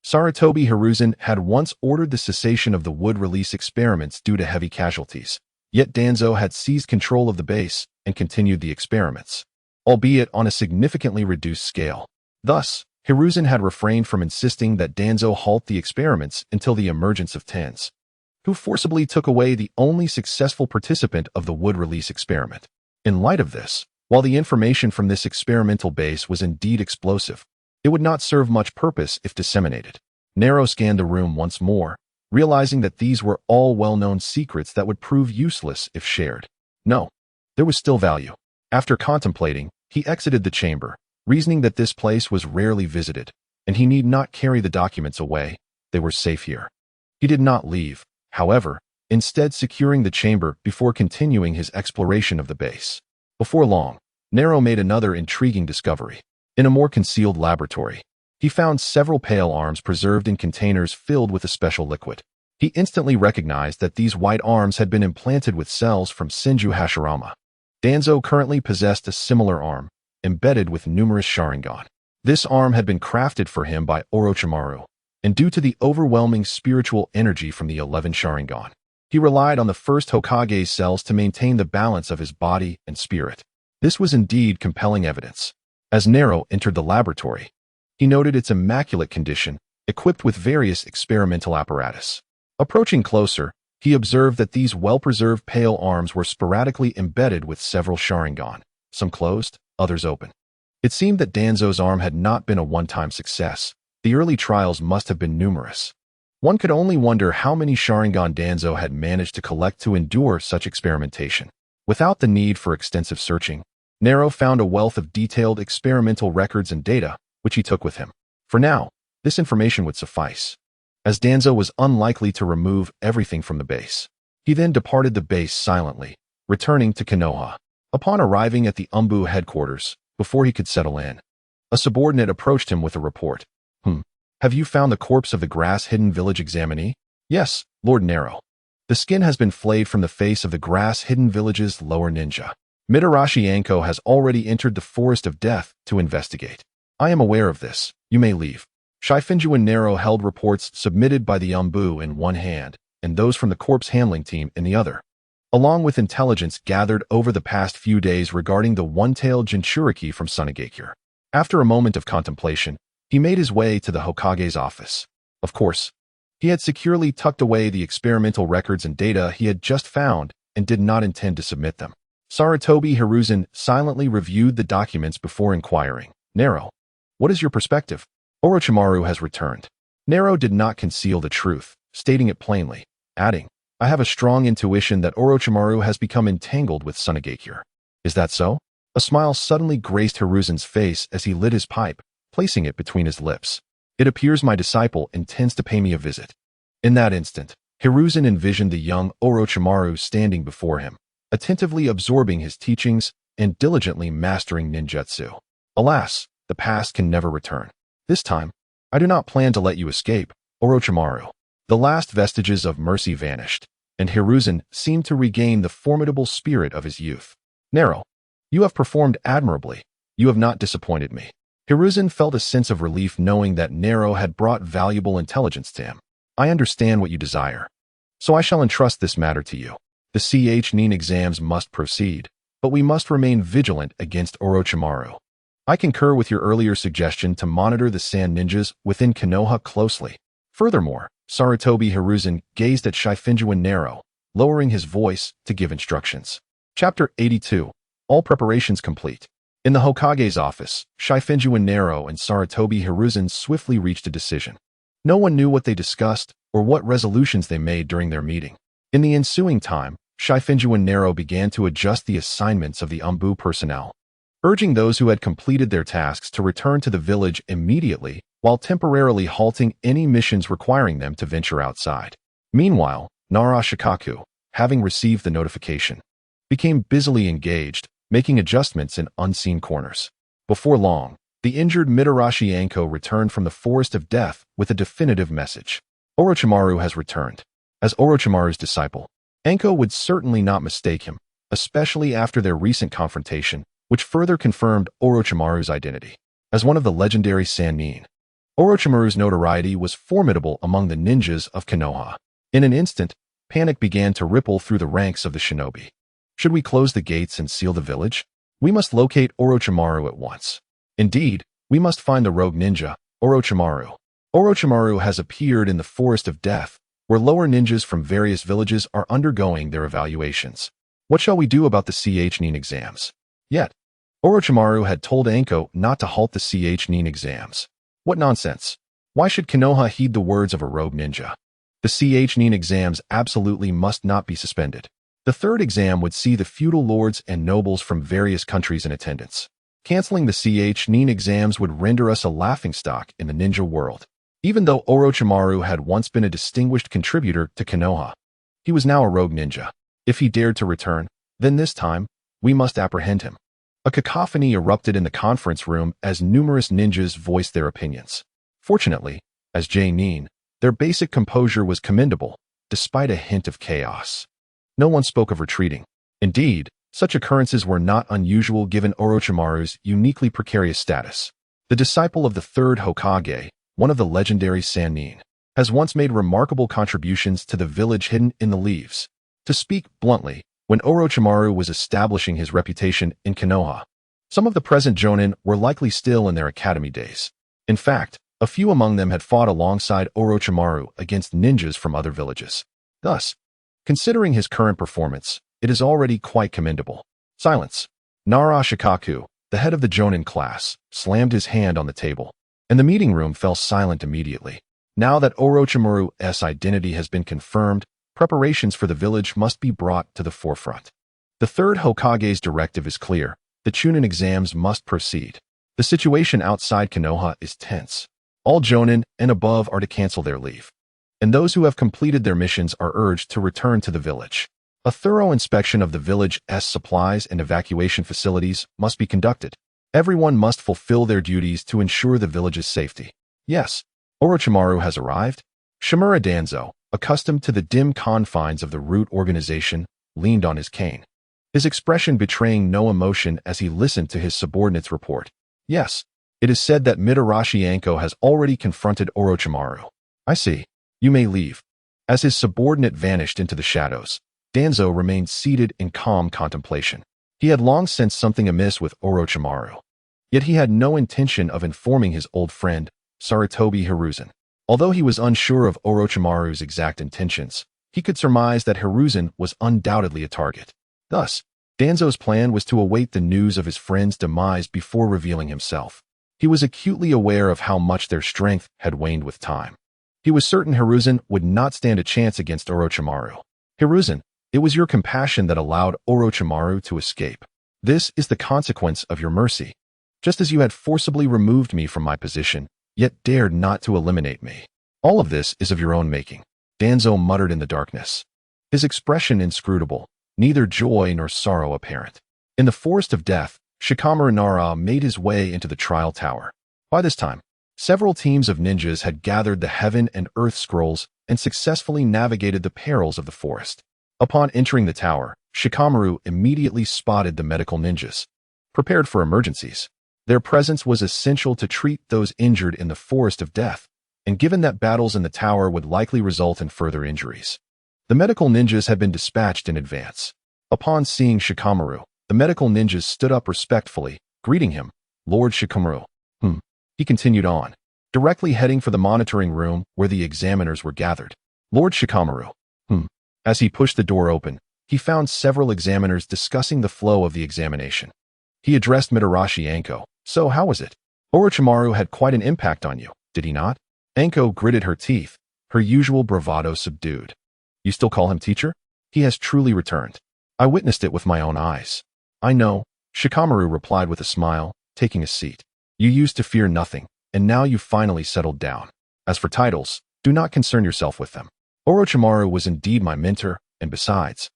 Speaker 1: Sarutobi Hiruzen had once ordered the cessation of the wood release experiments due to heavy casualties. Yet Danzo had seized control of the base and continued the experiments, albeit on a significantly reduced scale. Thus, Hiruzen had refrained from insisting that Danzo halt the experiments until the emergence of Tens, who forcibly took away the only successful participant of the wood release experiment. In light of this, while the information from this experimental base was indeed explosive, it would not serve much purpose if disseminated. Nero scanned the room once more, realizing that these were all well-known secrets that would prove useless if shared. No, there was still value. After contemplating, he exited the chamber, reasoning that this place was rarely visited, and he need not carry the documents away. They were safe here. He did not leave, however, instead securing the chamber before continuing his exploration of the base. Before long, Nero made another intriguing discovery. In a more concealed laboratory, he found several pale arms preserved in containers filled with a special liquid. He instantly recognized that these white arms had been implanted with cells from Senju Hashirama. Danzo currently possessed a similar arm, embedded with numerous Sharingan. This arm had been crafted for him by Orochimaru, and due to the overwhelming spiritual energy from the 11 Sharingan, he relied on the first Hokage's cells to maintain the balance of his body and spirit. This was indeed compelling evidence. As Nero entered the laboratory, he noted its immaculate condition, equipped with various experimental apparatus. Approaching closer, he observed that these well-preserved pale arms were sporadically embedded with several Sharingan, some closed, others open. It seemed that Danzo's arm had not been a one-time success. The early trials must have been numerous. One could only wonder how many Sharingan Danzo had managed to collect to endure such experimentation. Without the need for extensive searching, Nero found a wealth of detailed experimental records and data, which he took with him. For now, this information would suffice, as Danzo was unlikely to remove everything from the base. He then departed the base silently, returning to Konoha. Upon arriving at the Umbu headquarters, before he could settle in, a subordinate approached him with a report. Have you found the corpse of the grass-hidden village examinee? Yes, Lord Nero. The skin has been flayed from the face of the grass-hidden village's lower ninja. Mitarashi Anko has already entered the forest of death to investigate. I am aware of this. You may leave. Shifengyuan Nero held reports submitted by the Umbu in one hand and those from the corpse handling team in the other, along with intelligence gathered over the past few days regarding the one-tailed Jinchuriki from Sunagakure. After a moment of contemplation, he made his way to the Hokage's office. Of course, he had securely tucked away the experimental records and data he had just found and did not intend to submit them. Sarutobi Hiruzen silently reviewed the documents before inquiring, Nero, what is your perspective? Orochimaru has returned. Nero did not conceal the truth, stating it plainly, adding, I have a strong intuition that Orochimaru has become entangled with Sunagakure. Is that so? A smile suddenly graced Hiruzen's face as he lit his pipe, placing it between his lips. It appears my disciple intends to pay me a visit. In that instant, Hiruzen envisioned the young Orochimaru standing before him, attentively absorbing his teachings and diligently mastering ninjutsu. Alas, the past can never return. This time, I do not plan to let you escape, Orochimaru. The last vestiges of mercy vanished, and Hiruzen seemed to regain the formidable spirit of his youth. "Nero, you have performed admirably. You have not disappointed me." Hiruzen felt a sense of relief knowing that Nero had brought valuable intelligence to him. "I understand what you desire, so I shall entrust this matter to you. The Nin exams must proceed, but we must remain vigilant against Orochimaru. I concur with your earlier suggestion to monitor the sand ninjas within Konoha closely." Furthermore, Sarutobi Hiruzen gazed at Shifengyuan Nero, lowering his voice to give instructions. Chapter 82. All preparations complete. In the Hokage's office, Shifengyuan Nero and Sarutobi Hiruzen swiftly reached a decision. No one knew what they discussed or what resolutions they made during their meeting. In the ensuing time, Shifengyuan Nero began to adjust the assignments of the Umbu personnel, urging those who had completed their tasks to return to the village immediately while temporarily halting any missions requiring them to venture outside. Meanwhile, Naraku, having received the notification, became busily engaged, making adjustments in unseen corners. Before long, the injured Mitarashi Anko returned from the Forest of Death with a definitive message. Orochimaru has returned. As Orochimaru's disciple, Anko would certainly not mistake him, especially after their recent confrontation, which further confirmed Orochimaru's identity. As one of the legendary Sannin, Orochimaru's notoriety was formidable among the ninjas of Konoha. In an instant, panic began to ripple through the ranks of the shinobi. Should we close the gates and seal the village? We must locate Orochimaru at once. Indeed, we must find the rogue ninja, Orochimaru. Orochimaru has appeared in the Forest of Death, where lower ninjas from various villages are undergoing their evaluations. What shall we do about the Nin exams? Yet, Orochimaru had told Anko not to halt the Nin exams. What nonsense! Why should Konoha heed the words of a rogue ninja? The Nin exams absolutely must not be suspended. The third exam would see the feudal lords and nobles from various countries in attendance. Canceling the Nin exams would render us a laughingstock in the ninja world. Even though Orochimaru had once been a distinguished contributor to Konoha, he was now a rogue ninja. If he dared to return, then this time, we must apprehend him. A cacophony erupted in the conference room as numerous ninjas voiced their opinions. Fortunately, as Jonin, their basic composure was commendable, despite a hint of chaos. No one spoke of retreating. Indeed, such occurrences were not unusual given Orochimaru's uniquely precarious status. The disciple of the third Hokage, one of the legendary Sannin, has once made remarkable contributions to the village hidden in the leaves. To speak bluntly, when Orochimaru was establishing his reputation in Konoha, some of the present Jonin were likely still in their academy days. In fact, a few among them had fought alongside Orochimaru against ninjas from other villages. Thus, considering his current performance, it is already quite commendable. Silence. Naraku, the head of the Jonin class, slammed his hand on the table, and the meeting room fell silent immediately. Now that Orochimaru's identity has been confirmed, preparations for the village must be brought to the forefront. The third Hokage's directive is clear. The Chunin exams must proceed. The situation outside Konoha is tense. All Jonin and above are to cancel their leave, and those who have completed their missions are urged to return to the village. A thorough inspection of the village's supplies and evacuation facilities must be conducted. Everyone must fulfill their duties to ensure the village's safety. Yes, Orochimaru has arrived. Shimura Danzo, accustomed to the dim confines of the root organization, leaned on his cane, his expression betraying no emotion as he listened to his subordinate's report. Yes, it is said that Mitarashi Anko has already confronted Orochimaru. I see. You may leave. As his subordinate vanished into the shadows, Danzo remained seated in calm contemplation. He had long sensed something amiss with Orochimaru, yet he had no intention of informing his old friend, Sarutobi Hiruzen. Although he was unsure of Orochimaru's exact intentions, he could surmise that Hiruzen was undoubtedly a target. Thus, Danzo's plan was to await the news of his friend's demise before revealing himself. He was acutely aware of how much their strength had waned with time. He was certain Hiruzen would not stand a chance against Orochimaru. Hiruzen, it was your compassion that allowed Orochimaru to escape. This is the consequence of your mercy. Just as you had forcibly removed me from my position, yet dared not to eliminate me. All of this is of your own making, Danzo muttered in the darkness, his expression inscrutable, neither joy nor sorrow apparent. In the Forest of Death, Shikamaru Nara made his way into the trial tower. By this time, several teams of ninjas had gathered the heaven and earth scrolls and successfully navigated the perils of the forest. Upon entering the tower, Shikamaru immediately spotted the medical ninjas. Prepared for emergencies, their presence was essential to treat those injured in the forest of death, and given that battles in the tower would likely result in further injuries, the medical ninjas had been dispatched in advance. Upon seeing Shikamaru, the medical ninjas stood up respectfully, greeting him. Lord Shikamaru. He continued on, directly heading for the monitoring room where the examiners were gathered. Lord Shikamaru. As he pushed the door open, he found several examiners discussing the flow of the examination. He addressed Mitarashi Anko. So how was it? Orochimaru had quite an impact on you, did he not? Anko gritted her teeth, her usual bravado subdued. You still call him teacher? He has truly returned. I witnessed it with my own eyes. I know, Shikamaru replied with a smile, taking a seat. You used to fear nothing, and now you've finally settled down. As for titles, do not concern yourself with them. Orochimaru was indeed my mentor, and besides,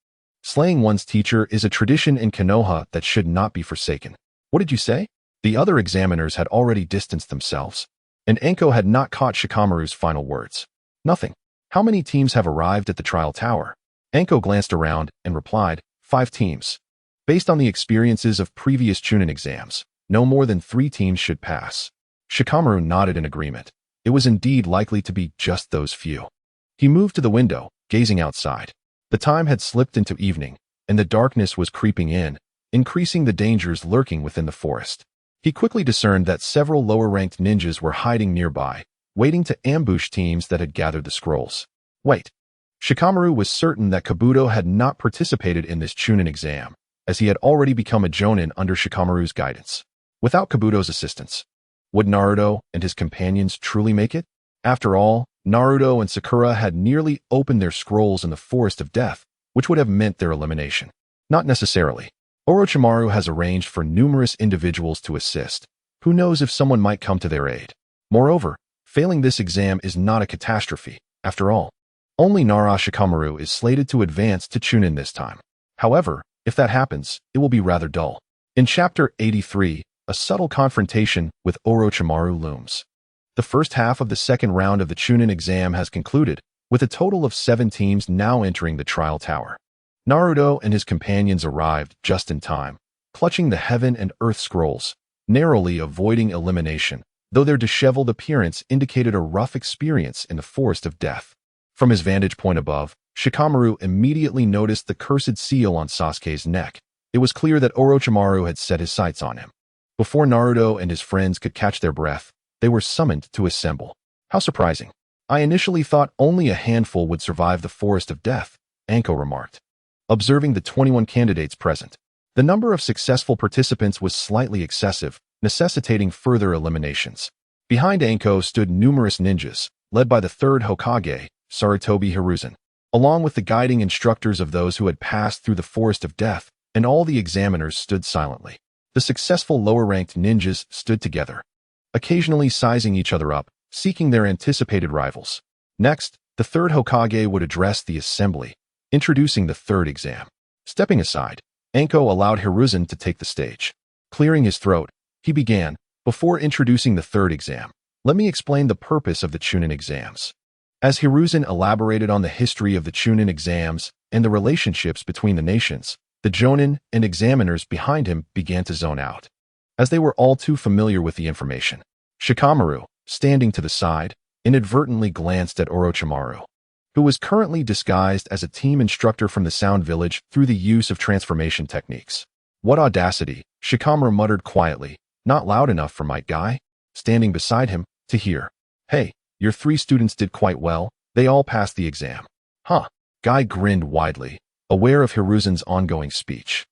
Speaker 1: slaying one's teacher is a tradition in Konoha that should not be forsaken. What did you say? The other examiners had already distanced themselves, and Anko had not caught Shikamaru's final words. Nothing. How many teams have arrived at the trial tower? Anko glanced around and replied, 5 teams. Based on the experiences of previous Chunin exams, no more than 3 teams should pass. Shikamaru nodded in agreement. It was indeed likely to be just those few. He moved to the window, gazing outside. The time had slipped into evening, and the darkness was creeping in, increasing the dangers lurking within the forest. He quickly discerned that several lower-ranked ninjas were hiding nearby, waiting to ambush teams that had gathered the scrolls. Wait. Shikamaru was certain that Kabuto had not participated in this Chunin exam, as he had already become a Jonin under Shikamaru's guidance. Without Kabuto's assistance, would Naruto and his companions truly make it? After all, Naruto and Sakura had nearly opened their scrolls in the Forest of Death, which would have meant their elimination. Not necessarily. Orochimaru has arranged for numerous individuals to assist. Who knows if someone might come to their aid? Moreover, failing this exam is not a catastrophe. After all, only Nara Shikamaru is slated to advance to Chunin this time. However, if that happens, it will be rather dull. In Chapter 83, a subtle confrontation with Orochimaru looms. The first half of the second round of the Chunin exam has concluded, with a total of 7 teams now entering the trial tower. Naruto and his companions arrived just in time, clutching the heaven and earth scrolls, narrowly avoiding elimination, though their disheveled appearance indicated a rough experience in the Forest of Death. From his vantage point above, Shikamaru immediately noticed the cursed seal on Sasuke's neck. It was clear that Orochimaru had set his sights on him. Before Naruto and his friends could catch their breath, they were summoned to assemble. How surprising. I initially thought only a handful would survive the Forest of Death, Anko remarked. Observing the 21 candidates present, the number of successful participants was slightly excessive, necessitating further eliminations. Behind Anko stood numerous ninjas, led by the 3rd Hokage, Sarutobi Hiruzen, along with the guiding instructors of those who had passed through the Forest of Death, and all the examiners stood silently. The successful lower-ranked ninjas stood together, occasionally sizing each other up, seeking their anticipated rivals. Next, the 3rd Hokage would address the assembly, introducing the 3rd exam. Stepping aside, Anko allowed Hiruzen to take the stage. Clearing his throat, he began, before introducing the 3rd exam. Let me explain the purpose of the Chunin exams. As Hiruzen elaborated on the history of the Chunin exams and the relationships between the nations, the Jonin and examiners behind him began to zone out, as they were all too familiar with the information. Shikamaru, standing to the side, inadvertently glanced at Orochimaru, who was currently disguised as a team instructor from the Sound Village through the use of transformation techniques. What audacity, Shikamaru muttered quietly, not loud enough for Might Guy, standing beside him, to hear. Hey, your 3 students did quite well, they all passed the exam. Huh. Guy grinned widely, aware of Hiruzen's ongoing speech.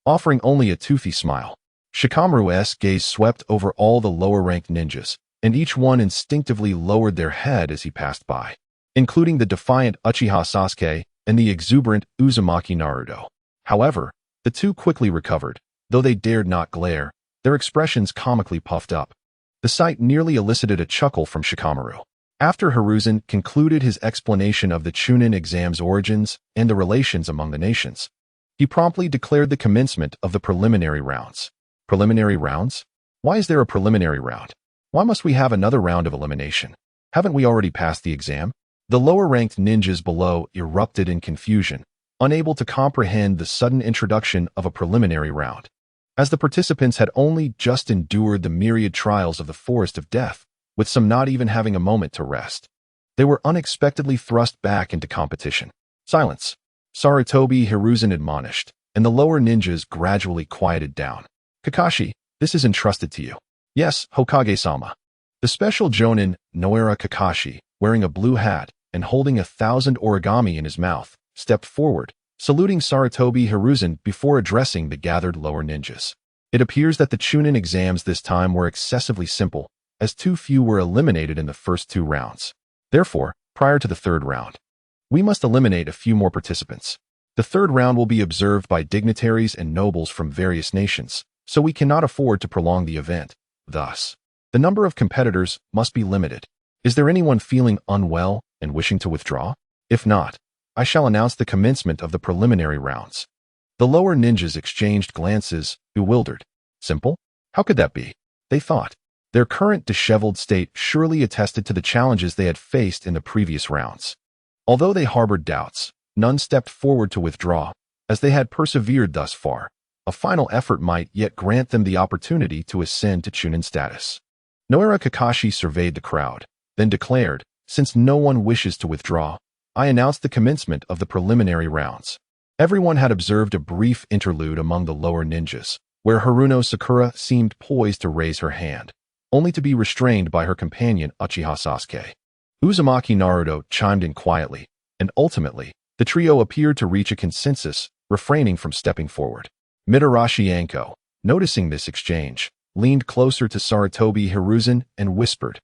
Speaker 1: Offering only a toothy smile, Shikamaru's gaze swept over all the lower-ranked ninjas, and each one instinctively lowered their head as he passed by, including the defiant Uchiha Sasuke and the exuberant Uzumaki Naruto. However, the 2 quickly recovered, though they dared not glare, their expressions comically puffed up. The sight nearly elicited a chuckle from Shikamaru. After Hiruzen concluded his explanation of the Chunin exam's origins and the relations among the nations, he promptly declared the commencement of the preliminary rounds. Preliminary rounds? Why is there a preliminary round? Why must we have another round of elimination? Haven't we already passed the exam? The lower-ranked ninjas below erupted in confusion, unable to comprehend the sudden introduction of a preliminary round. As the participants had only just endured the myriad trials of the Forest of Death, with some not even having a moment to rest, they were unexpectedly thrust back into competition. Silence, Sarutobi Hiruzen admonished, and the lower ninjas gradually quieted down. Kakashi, this is entrusted to you. Yes, Hokage-sama. The special Jonin, Noera Kakashi, wearing a blue hat and holding 1,000 origami in his mouth, stepped forward, saluting Sarutobi Hiruzen before addressing the gathered lower ninjas. It appears that the Chunin exams this time were excessively simple, as too few were eliminated in the first 2 rounds. Therefore, prior to the 3rd round, we must eliminate a few more participants. The 3rd round will be observed by dignitaries and nobles from various nations, so we cannot afford to prolong the event. Thus, the number of competitors must be limited. Is there anyone feeling unwell and wishing to withdraw? If not, I shall announce the commencement of the preliminary rounds. The lower ninjas exchanged glances, bewildered. Simple? How could that be? They thought. Their current disheveled state surely attested to the challenges they had faced in the previous rounds. Although they harbored doubts, none stepped forward to withdraw, as they had persevered thus far. A final effort might yet grant them the opportunity to ascend to Chunin status. Noera Kakashi surveyed the crowd, then declared, since no one wishes to withdraw, I announce the commencement of the preliminary rounds. Everyone had observed a brief interlude among the lower ninjas, where Haruno Sakura seemed poised to raise her hand, only to be restrained by her companion Uchiha Sasuke. Uzumaki Naruto chimed in quietly, and ultimately, the trio appeared to reach a consensus, refraining from stepping forward. Mitarashi Anko, noticing this exchange, leaned closer to Sarutobi Hiruzen and whispered,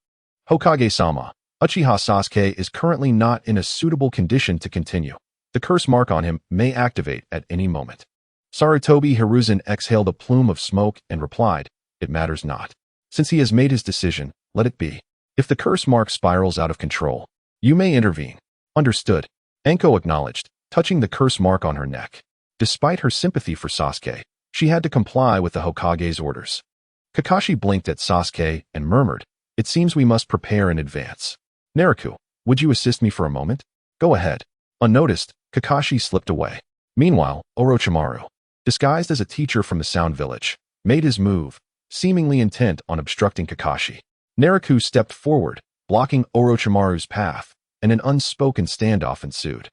Speaker 1: Hokage-sama, Uchiha Sasuke is currently not in a suitable condition to continue. The curse mark on him may activate at any moment. Sarutobi Hiruzen exhaled a plume of smoke and replied, It matters not. Since he has made his decision, let it be. If the curse mark spirals out of control, you may intervene. Understood. Anko acknowledged, touching the curse mark on her neck. Despite her sympathy for Sasuke, she had to comply with the Hokage's orders. Kakashi blinked at Sasuke and murmured, It seems we must prepare in advance. Naraku, would you assist me for a moment? Go ahead. Unnoticed, Kakashi slipped away. Meanwhile, Orochimaru, disguised as a teacher from the Sound Village, made his move, seemingly intent on obstructing Kakashi. Naraku stepped forward, blocking Orochimaru's path, and an unspoken standoff ensued.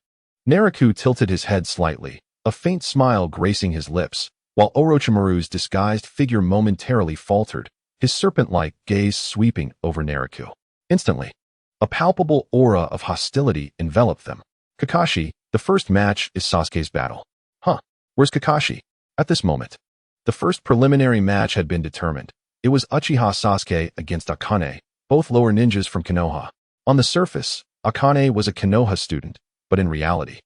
Speaker 1: Naraku tilted his head slightly, a faint smile gracing his lips, while Orochimaru's disguised figure momentarily faltered, his serpent-like gaze sweeping over Naraku. Instantly, a palpable aura of hostility enveloped them. Kakashi, the first match is Sasuke's battle. Where's Kakashi? At this moment, the first preliminary match had been determined. It was Uchiha Sasuke against Akane, both lower ninjas from Konoha. On the surface, Akane was a Konoha student, but in reality,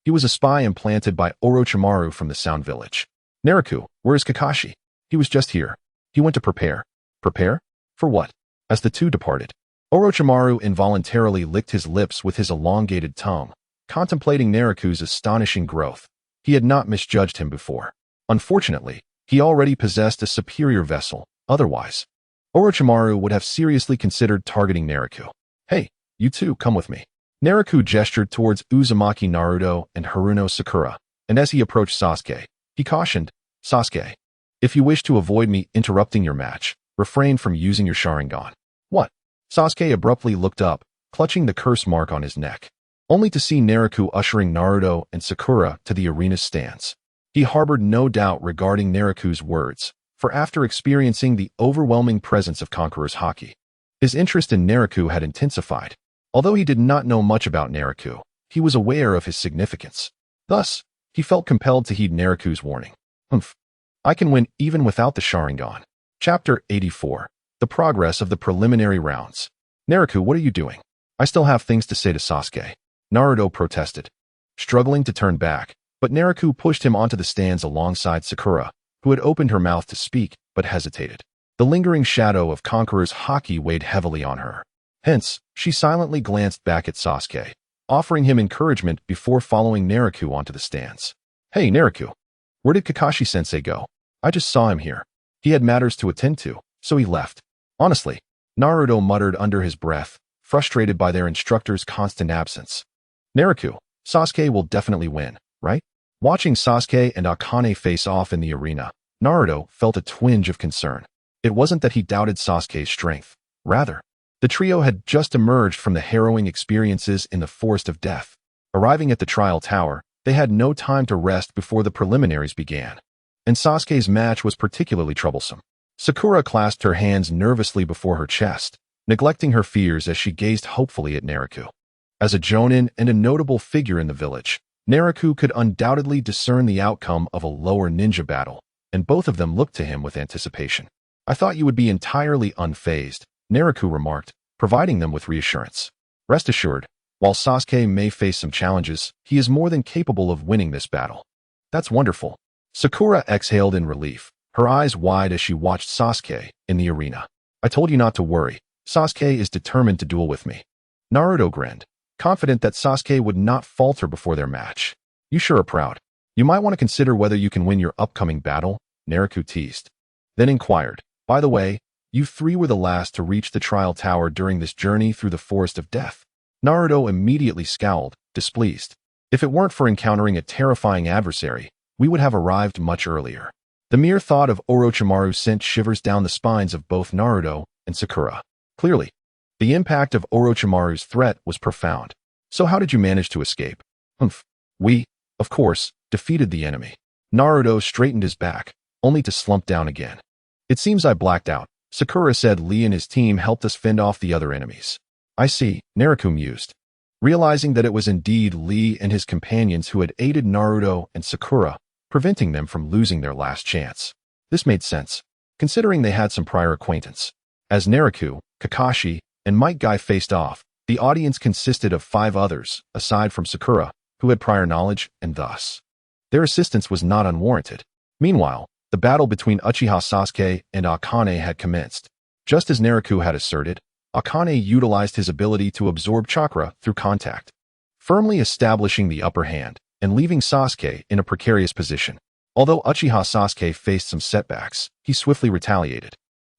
Speaker 1: he was a spy implanted by Orochimaru from the Sound Village. Naraku, where is Kakashi? He was just here. He went to prepare. Prepare? For what? As the two departed, Orochimaru involuntarily licked his lips with his elongated tongue, contemplating Naraku's astonishing growth. He had not misjudged him before. Unfortunately, he already possessed a superior vessel. Otherwise, Orochimaru would have seriously considered targeting Naraku. Hey, you two, come with me. Naraku gestured towards Uzumaki Naruto and Haruno Sakura, and as he approached Sasuke, he cautioned, Sasuke, if you wish to avoid me interrupting your match, refrain from using your Sharingan. What? Sasuke abruptly looked up, clutching the curse mark on his neck, only to see Naraku ushering Naruto and Sakura to the arena's stands. He harbored no doubt regarding Naraku's words, for after experiencing the overwhelming presence of Conqueror's Haki, his interest in Naraku had intensified. Although he did not know much about Naraku, he was aware of his significance. Thus, he felt compelled to heed Naraku's warning. I can win even without the Sharingan. Chapter 84. The Progress of the Preliminary Rounds. Naraku, what are you doing? I still have things to say to Sasuke. Naruto protested, struggling to turn back, but Naraku pushed him onto the stands alongside Sakura, who had opened her mouth to speak, but hesitated. The lingering shadow of Conqueror's Haki weighed heavily on her. Hence, she silently glanced back at Sasuke, offering him encouragement before following Naraku onto the stands. Hey, Naraku, where did Kakashi-sensei go? I just saw him here. He had matters to attend to, so he left. Honestly, Naruto muttered under his breath, frustrated by their instructor's constant absence. Naraku, Sasuke will definitely win, right? Watching Sasuke and Akane face off in the arena, Naruto felt a twinge of concern. It wasn't that he doubted Sasuke's strength. Rather, the trio had just emerged from the harrowing experiences in the Forest of Death. Arriving at the trial tower, they had no time to rest before the preliminaries began. And Sasuke's match was particularly troublesome. Sakura clasped her hands nervously before her chest, neglecting her fears as she gazed hopefully at Naraku. As a Jonin and a notable figure in the village, Naraku could undoubtedly discern the outcome of a lower ninja battle, and both of them looked to him with anticipation. I thought you would be entirely unfazed, Naraku remarked, providing them with reassurance. Rest assured, while Sasuke may face some challenges, he is more than capable of winning this battle. That's wonderful. Sakura exhaled in relief, her eyes wide as she watched Sasuke in the arena. I told you not to worry. Sasuke is determined to duel with me. Naruto grinned, confident that Sasuke would not falter before their match. You sure are proud. You might want to consider whether you can win your upcoming battle, Naraku teased. Then inquired, by the way, you three were the last to reach the trial tower during this journey through the Forest of Death. Naruto immediately scowled, displeased. If it weren't for encountering a terrifying adversary, we would have arrived much earlier. The mere thought of Orochimaru sent shivers down the spines of both Naruto and Sakura. Clearly, the impact of Orochimaru's threat was profound. So how did you manage to escape? We, of course, defeated the enemy. Naruto straightened his back, only to slump down again. It seems I blacked out. Sakura said Lee and his team helped us fend off the other enemies. I see, Naraku mused. Realizing that it was indeed Lee and his companions who had aided Naruto and Sakura, preventing them from losing their last chance. This made sense, considering they had some prior acquaintance. As Naraku, Kakashi, and Might Guy faced off, the audience consisted of 5 others, aside from Sakura, who had prior knowledge, and thus their assistance was not unwarranted. Meanwhile, the battle between Uchiha Sasuke and Akane had commenced. Just as Naraku had asserted, Akane utilized his ability to absorb chakra through contact, firmly establishing the upper hand and leaving Sasuke in a precarious position. Although Uchiha Sasuke faced some setbacks, he swiftly retaliated,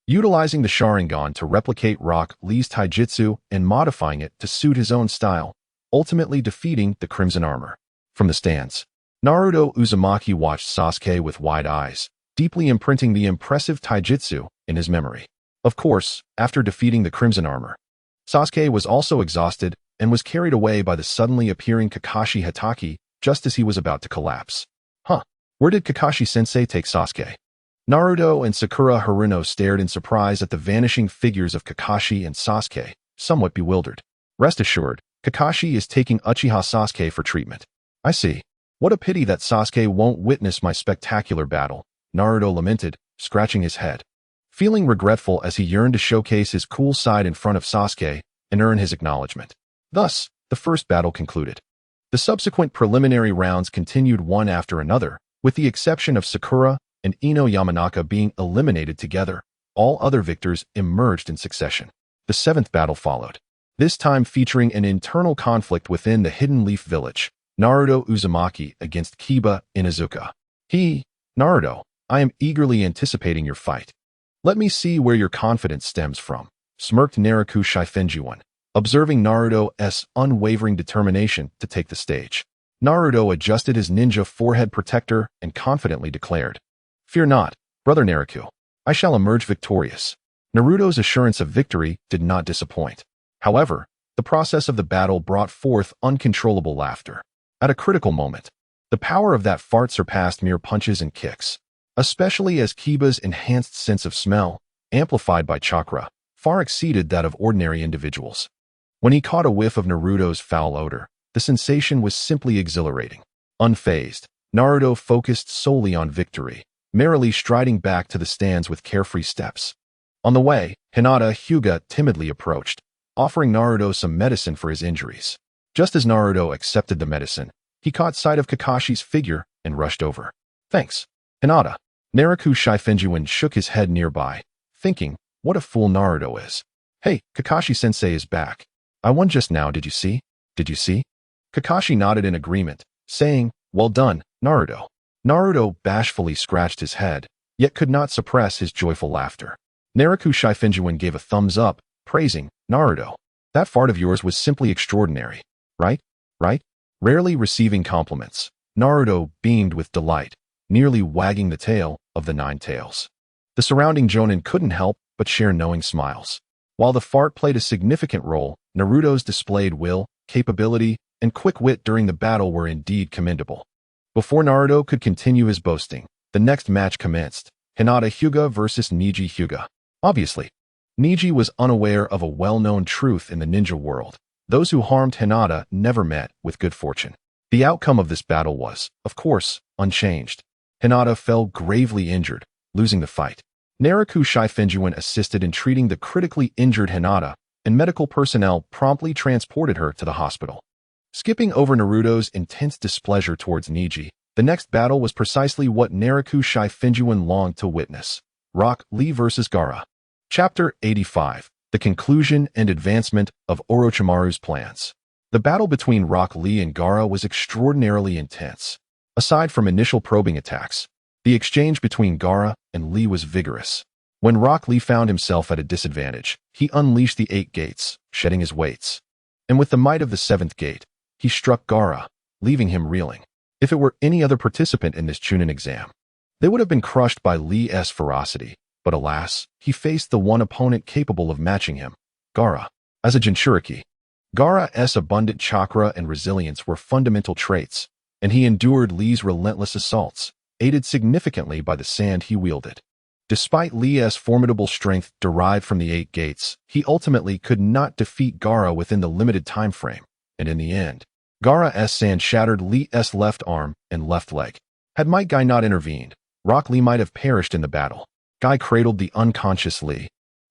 Speaker 1: utilizing the Sharingan to replicate Rock Lee's taijutsu and modifying it to suit his own style, ultimately defeating the Crimson Armor. From the stands, Naruto Uzumaki watched Sasuke with wide eyes, deeply imprinting the impressive taijutsu in his memory. Of course, after defeating the Crimson Armor, Sasuke was also exhausted and was carried away by the suddenly appearing Kakashi Hatake just as he was about to collapse. Where did Kakashi-sensei take Sasuke? Naruto and Sakura Haruno stared in surprise at the vanishing figures of Kakashi and Sasuke, somewhat bewildered. Rest assured, Kakashi is taking Uchiha Sasuke for treatment. I see. What a pity that Sasuke won't witness my spectacular battle, Naruto lamented, scratching his head, feeling regretful as he yearned to showcase his cool side in front of Sasuke and earn his acknowledgement. Thus, the first battle concluded. The subsequent preliminary rounds continued one after another, with the exception of Sakura and Ino Yamanaka being eliminated together. All other victors emerged in succession. The 7th battle followed, this time featuring an internal conflict within the Hidden Leaf Village, Naruto Uzumaki against Kiba Inuzuka. Naruto, I am eagerly anticipating your fight. Let me see where your confidence stems from, smirked Naraku Shifengyuan, observing Naruto's unwavering determination to take the stage. Naruto adjusted his ninja forehead protector and confidently declared, Fear not, brother Naraku. I shall emerge victorious. Naruto's assurance of victory did not disappoint. However, the process of the battle brought forth uncontrollable laughter. At a critical moment, the power of that fart surpassed mere punches and kicks, especially as Kiba's enhanced sense of smell, amplified by chakra, far exceeded that of ordinary individuals. When he caught a whiff of Naruto's foul odor, the sensation was simply exhilarating. Unfazed, Naruto focused solely on victory, merrily striding back to the stands with carefree steps. On the way, Hinata Hyuga timidly approached, offering Naruto some medicine for his injuries. Just as Naruto accepted the medicine, he caught sight of Kakashi's figure and rushed over. Thanks, Hinata. Naraku Shifengyuan shook his head nearby, thinking, what a fool Naruto is. Hey, Kakashi-sensei is back. I won just now, did you see? Did you see? Kakashi nodded in agreement, saying, Well done, Naruto. Naruto bashfully scratched his head, yet could not suppress his joyful laughter. Naraku Shifengyuan gave a thumbs up, praising Naruto. That fart of yours was simply extraordinary. Right? Right? Rarely receiving compliments, Naruto beamed with delight, nearly wagging the tail of the nine tails. The surrounding Jonin couldn't help but share knowing smiles. While the fart played a significant role, Naruto's displayed will, capability, and quick wit during the battle were indeed commendable. Before Naruto could continue his boasting, the next match commenced, Hinata Hyuga versus Neji Hyuga. Obviously, Neji was unaware of a well-known truth in the ninja world. Those who harmed Hinata never met with good fortune. The outcome of this battle was, of course, unchanged. Hinata fell gravely injured, losing the fight. Naraku Shifengyuan assisted in treating the critically injured Hinata, and medical personnel promptly transported her to the hospital. Skipping over Naruto's intense displeasure towards Neji, the next battle was precisely what Naraku Shifengyuan longed to witness. Rock Lee vs. Gaara. Chapter 85. The Conclusion and Advancement of Orochimaru's Plans. The battle between Rock Lee and Gaara was extraordinarily intense. Aside from initial probing attacks, the exchange between Gaara and Lee was vigorous. When Rock Lee found himself at a disadvantage, he unleashed the 8 gates, shedding his weights. And with the might of the 7th gate, he struck Gaara, leaving him reeling. If it were any other participant in this Chunin exam, they would have been crushed by Lee's ferocity. But alas, he faced the one opponent capable of matching him, Gaara. As a Jinchuriki, Gaara's abundant chakra and resilience were fundamental traits, and he endured Lee's relentless assaults, aided significantly by the sand he wielded. Despite Lee's formidable strength derived from the 8 gates, he ultimately could not defeat Gaara within the limited time frame, and in the end, Gaara's sand shattered Lee's left arm and left leg. Had Might Guy not intervened, Rock Lee might have perished in the battle. Guy cradled the unconscious Lee,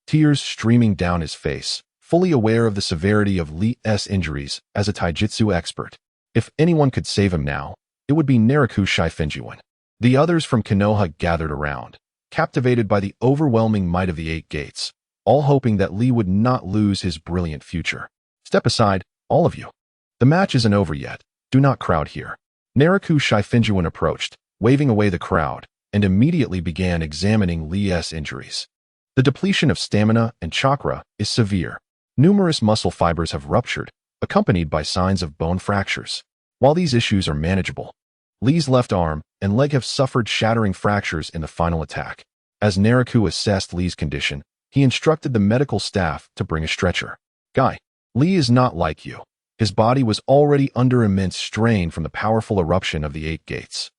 Speaker 1: tears streaming down his face, fully aware of the severity of Lee's injuries as a taijutsu expert. If anyone could save him now, it would be Naraku Shifengyuan. The others from Konoha gathered around, captivated by the overwhelming might of the 8 gates, all hoping that Lee would not lose his brilliant future. Step aside, all of you. The match isn't over yet. Do not crowd here. Naraku Shifengyuan approached, waving away the crowd, and immediately began examining Lee's injuries. The depletion of stamina and chakra is severe. Numerous muscle fibers have ruptured, accompanied by signs of bone fractures. While these issues are manageable, Lee's left arm and leg have suffered shattering fractures in the final attack. As Naraku assessed Lee's condition, he instructed the medical staff to bring a stretcher. Guy, Lee is not like you. His body was already under immense strain from the powerful eruption of the 8 gates.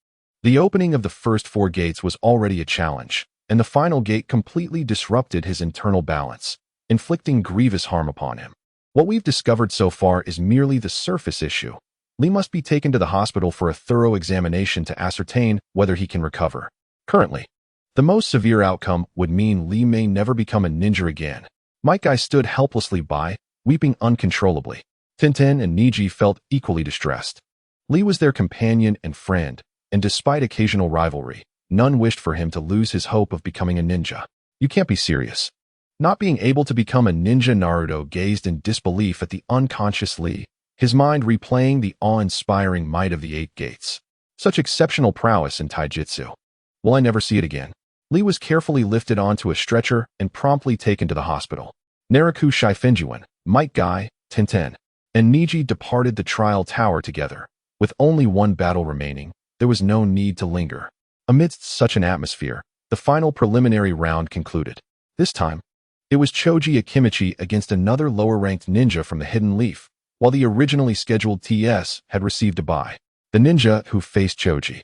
Speaker 1: The opening of the first 4 gates was already a challenge, and the final gate completely disrupted his internal balance, inflicting grievous harm upon him. What we've discovered so far is merely the surface issue. Lee must be taken to the hospital for a thorough examination to ascertain whether he can recover. Currently, the most severe outcome would mean Lee may never become a ninja again. Might Guy stood helplessly by, weeping uncontrollably. Tintin and Neji felt equally distressed. Lee was their companion and friend, and despite occasional rivalry, none wished for him to lose his hope of becoming a ninja. You can't be serious. Not being able to become a ninja, Naruto gazed in disbelief at the unconscious Lee, his mind replaying the awe-inspiring might of the 8 gates. Such exceptional prowess in taijutsu. Will I never see it again? Lee was carefully lifted onto a stretcher and promptly taken to the hospital. Naraku Shifengyuan, Might Guy, Tintin, and Neji departed the trial tower together. With only one battle remaining, there was no need to linger. Amidst such an atmosphere, the final preliminary round concluded. This time, it was Choji Akimichi against another lower-ranked ninja from the Hidden Leaf, while the originally scheduled TS had received a bye. The ninja who faced Choji,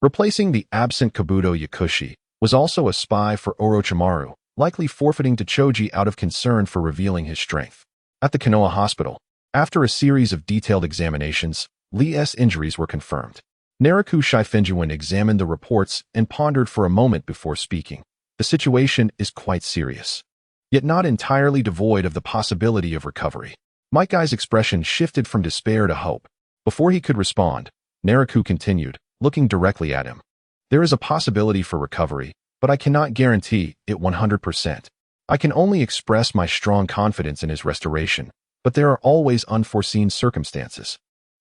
Speaker 1: replacing the absent Kabuto Yakushi, was also a spy for Orochimaru, likely forfeiting to Choji out of concern for revealing his strength. At the Konoha hospital, after a series of detailed examinations, Lee's injuries were confirmed. Naraku Shifengyuan examined the reports and pondered for a moment before speaking. The situation is quite serious, yet not entirely devoid of the possibility of recovery. Might Guy's expression shifted from despair to hope. Before he could respond, Naraku continued, looking directly at him. There is a possibility for recovery, but I cannot guarantee it 100%. I can only express my strong confidence in his restoration, but there are always unforeseen circumstances.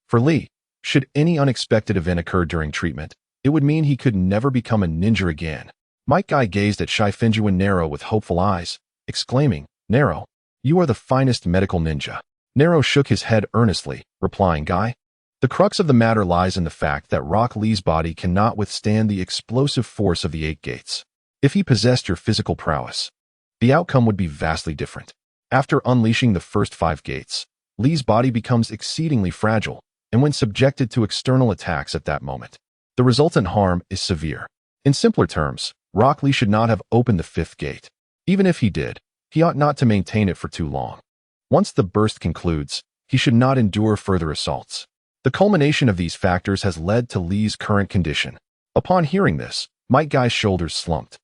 Speaker 1: For Lee, should any unexpected event occur during treatment, it would mean he could never become a ninja again. Might Guy gazed at Shifengyuan Naro with hopeful eyes, exclaiming, Naro, You are the finest medical ninja. Nero shook his head earnestly, replying, Guy, the crux of the matter lies in the fact that Rock Lee's body cannot withstand the explosive force of the 8 gates. If he possessed your physical prowess, the outcome would be vastly different. After unleashing the first 5 gates, Lee's body becomes exceedingly fragile, and when subjected to external attacks at that moment, the resultant harm is severe. In simpler terms, Rock Lee should not have opened the 5th gate. Even if he did, he ought not to maintain it for too long. Once the burst concludes, he should not endure further assaults. The culmination of these factors has led to Lee's current condition. Upon hearing this, Might Guy's shoulders slumped.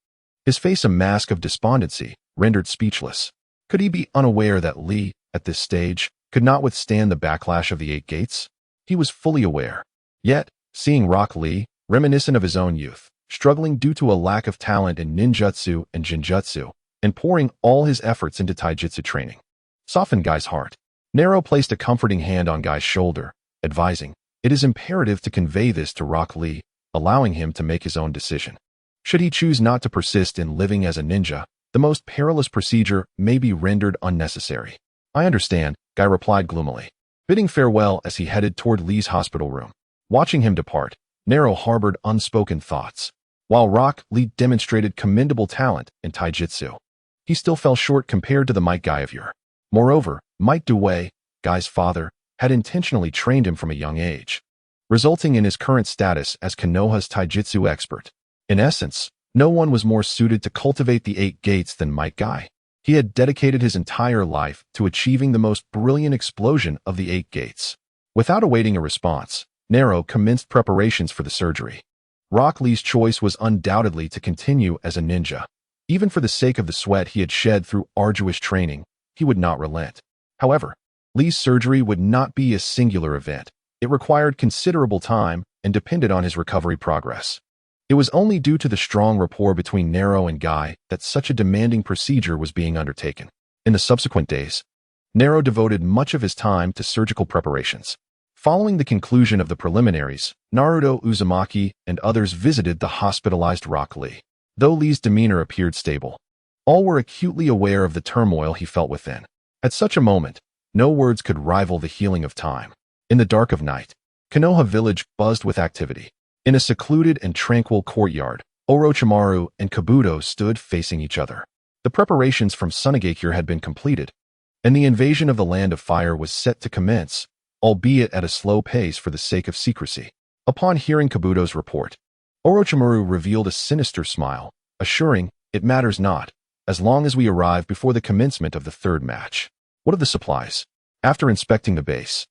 Speaker 1: His face a mask of despondency, rendered speechless. Could he be unaware that Lee, at this stage, could not withstand the backlash of the 8 gates? He was fully aware. Yet, seeing Rock Lee, reminiscent of his own youth, struggling due to a lack of talent in ninjutsu and jinjutsu, and pouring all his efforts into taijutsu training, softened Guy's heart. Nero placed a comforting hand on Guy's shoulder, advising, it is imperative to convey this to Rock Lee, allowing him to make his own decision. Should he choose not to persist in living as a ninja, the most perilous procedure may be rendered unnecessary. I understand, Guy replied gloomily, bidding farewell as he headed toward Lee's hospital room. Watching him depart, Nero harbored unspoken thoughts. While Rock Lee demonstrated commendable talent in taijutsu, he still fell short compared to the Might Guy of yore. Moreover, Might Dewey, Guy's father, had intentionally trained him from a young age, resulting in his current status as Konoha's taijutsu expert. In essence, no one was more suited to cultivate the 8 gates than Might Guy. He had dedicated his entire life to achieving the most brilliant explosion of the 8 gates. Without awaiting a response, Nero commenced preparations for the surgery. Rock Lee's choice was undoubtedly to continue as a ninja. Even for the sake of the sweat he had shed through arduous training, he would not relent. However, Lee's surgery would not be a singular event. It required considerable time and depended on his recovery progress. It was only due to the strong rapport between Nero and Guy that such a demanding procedure was being undertaken. In the subsequent days, Nero devoted much of his time to surgical preparations. Following the conclusion of the preliminaries, Naruto Uzumaki and others visited the hospitalized Rock Lee. Though Lee's demeanor appeared stable, all were acutely aware of the turmoil he felt within. At such a moment, no words could rival the healing of time. In the dark of night, Konoha village buzzed with activity. In a secluded and tranquil courtyard, Orochimaru and Kabuto stood facing each other. The preparations from Sunagakure had been completed, and the invasion of the Land of Fire was set to commence, albeit at a slow pace for the sake of secrecy. Upon hearing Kabuto's report, Orochimaru revealed a sinister smile, assuring, it matters not, as long as we arrive before the commencement of the 3rd match. What of the supplies? After inspecting the base,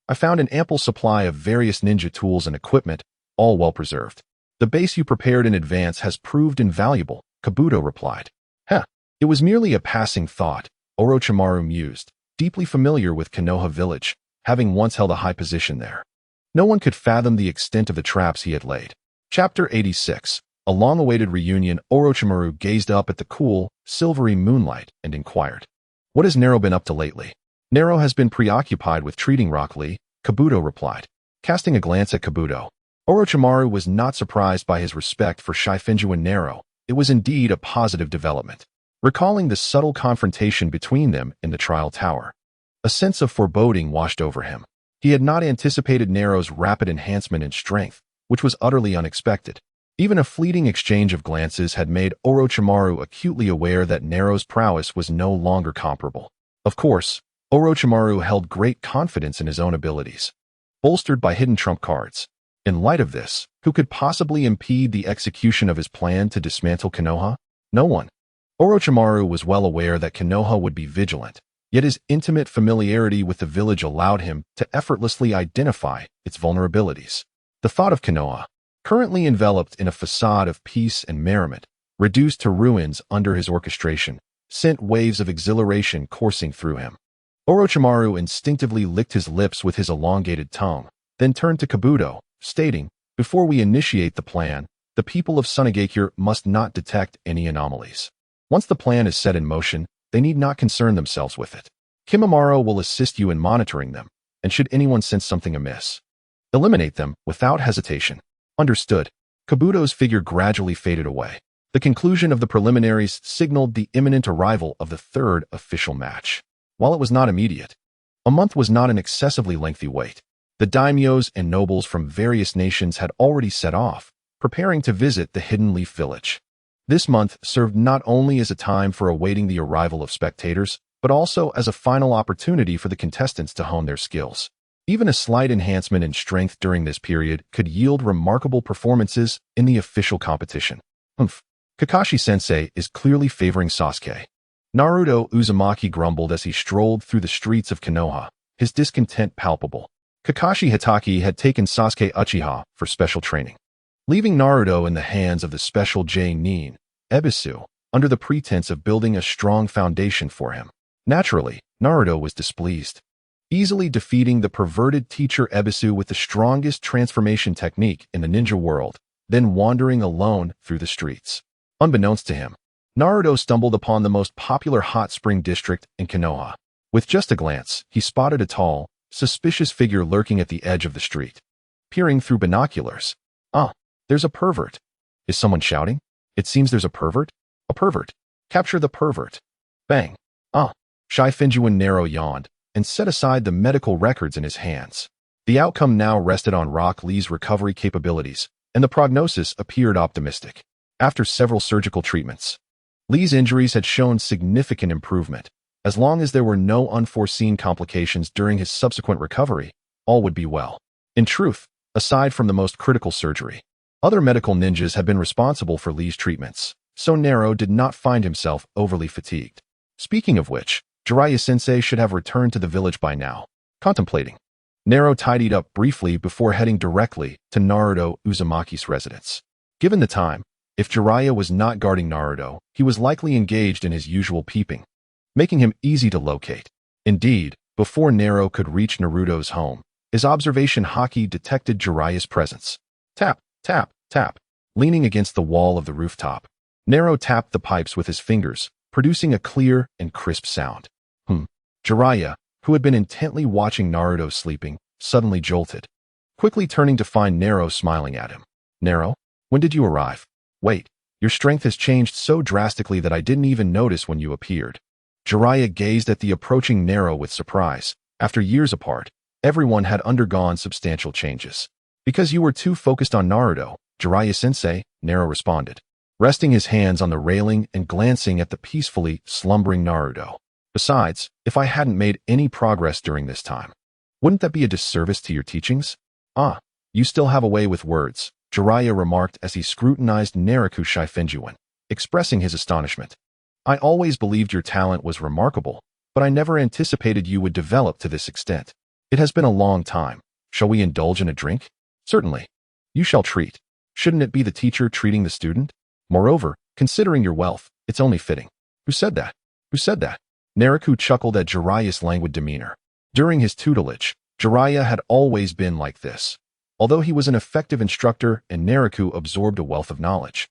Speaker 1: I found an ample supply of various ninja tools and equipment, all well preserved. The base you prepared in advance has proved invaluable, Kabuto replied. It was merely a passing thought, Orochimaru mused, deeply familiar with Konoha village, having once held a high position there. No one could fathom the extent of the traps he had laid. Chapter 86. A long-awaited reunion. Orochimaru gazed up at the cool, silvery moonlight and inquired, what has Nero been up to lately? Nero has been preoccupied with treating Rock Lee, Kabuto replied. Casting a glance at Kabuto, Orochimaru was not surprised by his respect for Shifengyuan Nero. It was indeed a positive development. Recalling the subtle confrontation between them in the trial tower, a sense of foreboding washed over him. He had not anticipated Nero's rapid enhancement in strength, which was utterly unexpected. Even a fleeting exchange of glances had made Orochimaru acutely aware that Nero's prowess was no longer comparable. Of course, Orochimaru held great confidence in his own abilities, bolstered by hidden trump cards. In light of this, who could possibly impede the execution of his plan to dismantle Konoha? No one. Orochimaru was well aware that Konoha would be vigilant, yet his intimate familiarity with the village allowed him to effortlessly identify its vulnerabilities. The thought of Konoha, currently enveloped in a facade of peace and merriment, reduced to ruins under his orchestration, sent waves of exhilaration coursing through him. Orochimaru instinctively licked his lips with his elongated tongue, then turned to Kabuto, stating, before we initiate the plan, the people of Sunagakure must not detect any anomalies. Once the plan is set in motion, they need not concern themselves with it. Kimimaro will assist you in monitoring them, and should anyone sense something amiss, eliminate them without hesitation. Understood. Kabuto's figure gradually faded away. The conclusion of the preliminaries signaled the imminent arrival of the 3rd official match. While it was not immediate, a month was not an excessively lengthy wait. The daimyos and nobles from various nations had already set off, preparing to visit the Hidden Leaf Village. This month served not only as a time for awaiting the arrival of spectators, but also as a final opportunity for the contestants to hone their skills. Even a slight enhancement in strength during this period could yield remarkable performances in the official competition. Kakashi-sensei is clearly favoring Sasuke. Naruto Uzumaki grumbled as he strolled through the streets of Konoha, his discontent palpable. Kakashi Hitaki had taken Sasuke Uchiha for special training, leaving Naruto in the hands of the special Jonin, Ebisu, under the pretense of building a strong foundation for him. Naturally, Naruto was displeased, easily defeating the perverted teacher Ebisu with the strongest transformation technique in the ninja world, then wandering alone through the streets. Unbeknownst to him, Naruto stumbled upon the most popular hot spring district in Konoha. With just a glance, he spotted a tall, suspicious figure lurking at the edge of the street. Peering through binoculars. There's a pervert. Is someone shouting? It seems there's a pervert. A pervert. Capture the pervert. Bang. Shifengyuan Nero yawned and set aside the medical records in his hands. The outcome now rested on Rock Lee's recovery capabilities, and the prognosis appeared optimistic. After several surgical treatments, Lee's injuries had shown significant improvement. As long as there were no unforeseen complications during his subsequent recovery, all would be well. In truth, aside from the most critical surgery, other medical ninjas had been responsible for Lee's treatments, so Nero did not find himself overly fatigued. Speaking of which, Jiraiya-sensei should have returned to the village by now. Contemplating, Nero tidied up briefly before heading directly to Naruto Uzumaki's residence. Given the time, if Jiraiya was not guarding Naruto, he was likely engaged in his usual peeping, making him easy to locate. Indeed, before Nero could reach Naruto's home, his observation haki detected Jiraiya's presence. Tap, tap, tap. Leaning against the wall of the rooftop, Nero tapped the pipes with his fingers, producing a clear and crisp sound. Jiraiya, who had been intently watching Naruto sleeping, suddenly jolted, quickly turning to find Nero smiling at him. Nero, when did you arrive? Wait, your strength has changed so drastically that I didn't even notice when you appeared. Jiraiya gazed at the approaching Nero with surprise. After years apart, everyone had undergone substantial changes. Because you were too focused on Naruto, Jiraiya-sensei, Nero responded, resting his hands on the railing and glancing at the peacefully slumbering Naruto. Besides, if I hadn't made any progress during this time, wouldn't that be a disservice to your teachings? You still have a way with words, Jiraiya remarked as he scrutinized Naraku Shifengyuan, expressing his astonishment. I always believed your talent was remarkable, but I never anticipated you would develop to this extent. It has been a long time. Shall we indulge in a drink? Certainly. You shall treat. Shouldn't it be the teacher treating the student? Moreover, considering your wealth, it's only fitting. Who said that? Who said that? Naraku chuckled at Jiraiya's languid demeanor. During his tutelage, Jiraiya had always been like this. Although he was an effective instructor and Naraku absorbed a wealth of knowledge,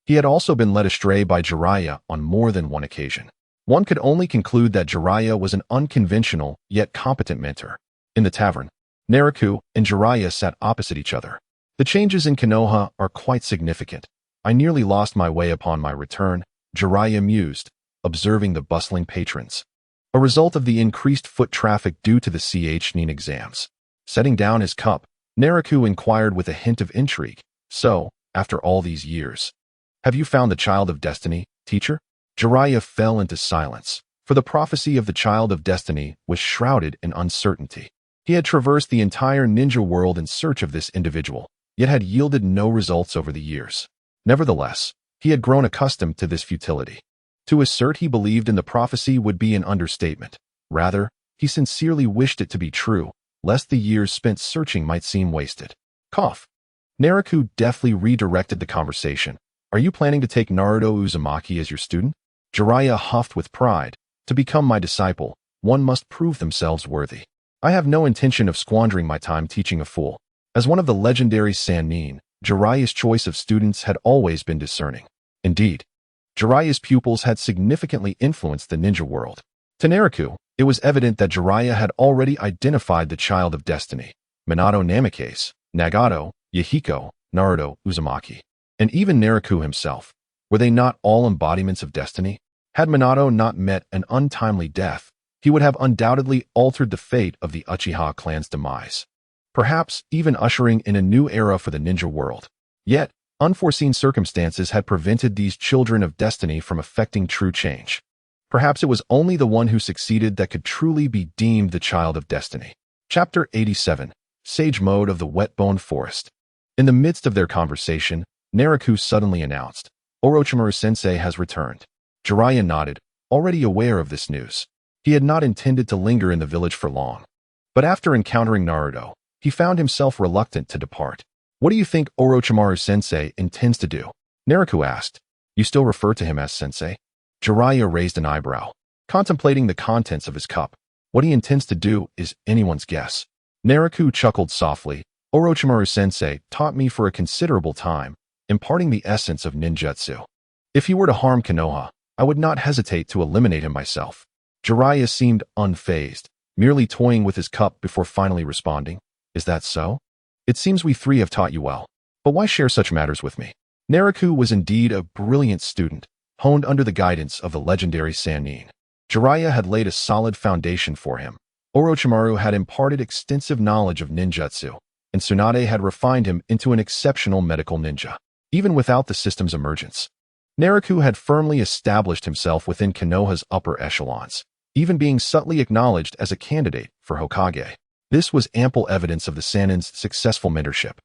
Speaker 1: he had also been led astray by Jiraiya on more than one occasion. One could only conclude that Jiraiya was an unconventional yet competent mentor. In the tavern, Naraku and Jiraiya sat opposite each other. The changes in Konoha are quite significant. I nearly lost my way upon my return, Jiraiya mused, observing the bustling patrons. A result of the increased foot traffic due to the Nin exams. Setting down his cup, Naraku inquired with a hint of intrigue. So, after all these years, have you found the Child of Destiny, teacher? Jiraiya fell into silence, for the prophecy of the Child of Destiny was shrouded in uncertainty. He had traversed the entire ninja world in search of this individual, yet had yielded no results over the years. Nevertheless, he had grown accustomed to this futility. To assert he believed in the prophecy would be an understatement. Rather, he sincerely wished it to be true, lest the years spent searching might seem wasted. Cough. Naraku deftly redirected the conversation. Are you planning to take Naruto Uzumaki as your student? Jiraiya huffed with pride. To become my disciple, one must prove themselves worthy. I have no intention of squandering my time teaching a fool. As one of the legendary Sannin, Jiraiya's choice of students had always been discerning. Indeed, Jiraiya's pupils had significantly influenced the ninja world. To Naraku, it was evident that Jiraiya had already identified the Child of Destiny, Minato Namikaze, Nagato, Yahiko, Naruto Uzumaki, and even Naraku himself. Were they not all embodiments of destiny? Had Minato not met an untimely death, he would have undoubtedly altered the fate of the Uchiha clan's demise, perhaps even ushering in a new era for the ninja world. Yet, unforeseen circumstances had prevented these children of destiny from effecting true change. Perhaps it was only the one who succeeded that could truly be deemed the child of destiny. Chapter 87. Sage Mode of the Wet-Bone Forest. In the midst of their conversation, Naraku suddenly announced, "Orochimaru-sensei has returned." Jiraiya nodded, already aware of this news. He had not intended to linger in the village for long. But after encountering Naruto, he found himself reluctant to depart. "What do you think Orochimaru-sensei intends to do?" Naraku asked. "You still refer to him as sensei?" Jiraiya raised an eyebrow, contemplating the contents of his cup. What he intends to do is anyone's guess. Naraku chuckled softly. "Orochimaru-sensei taught me for a considerable time, imparting the essence of ninjutsu. If he were to harm Konoha, I would not hesitate to eliminate him myself." Jiraiya seemed unfazed, merely toying with his cup before finally responding. "Is that so? It seems we three have taught you well. But why share such matters with me?" Naraku was indeed a brilliant student, honed under the guidance of the legendary Sannin. Jiraiya had laid a solid foundation for him. Orochimaru had imparted extensive knowledge of ninjutsu, and Tsunade had refined him into an exceptional medical ninja. Even without the system's emergence, Naraku had firmly established himself within Konoha's upper echelons, even being subtly acknowledged as a candidate for Hokage. This was ample evidence of the Sannin's successful mentorship.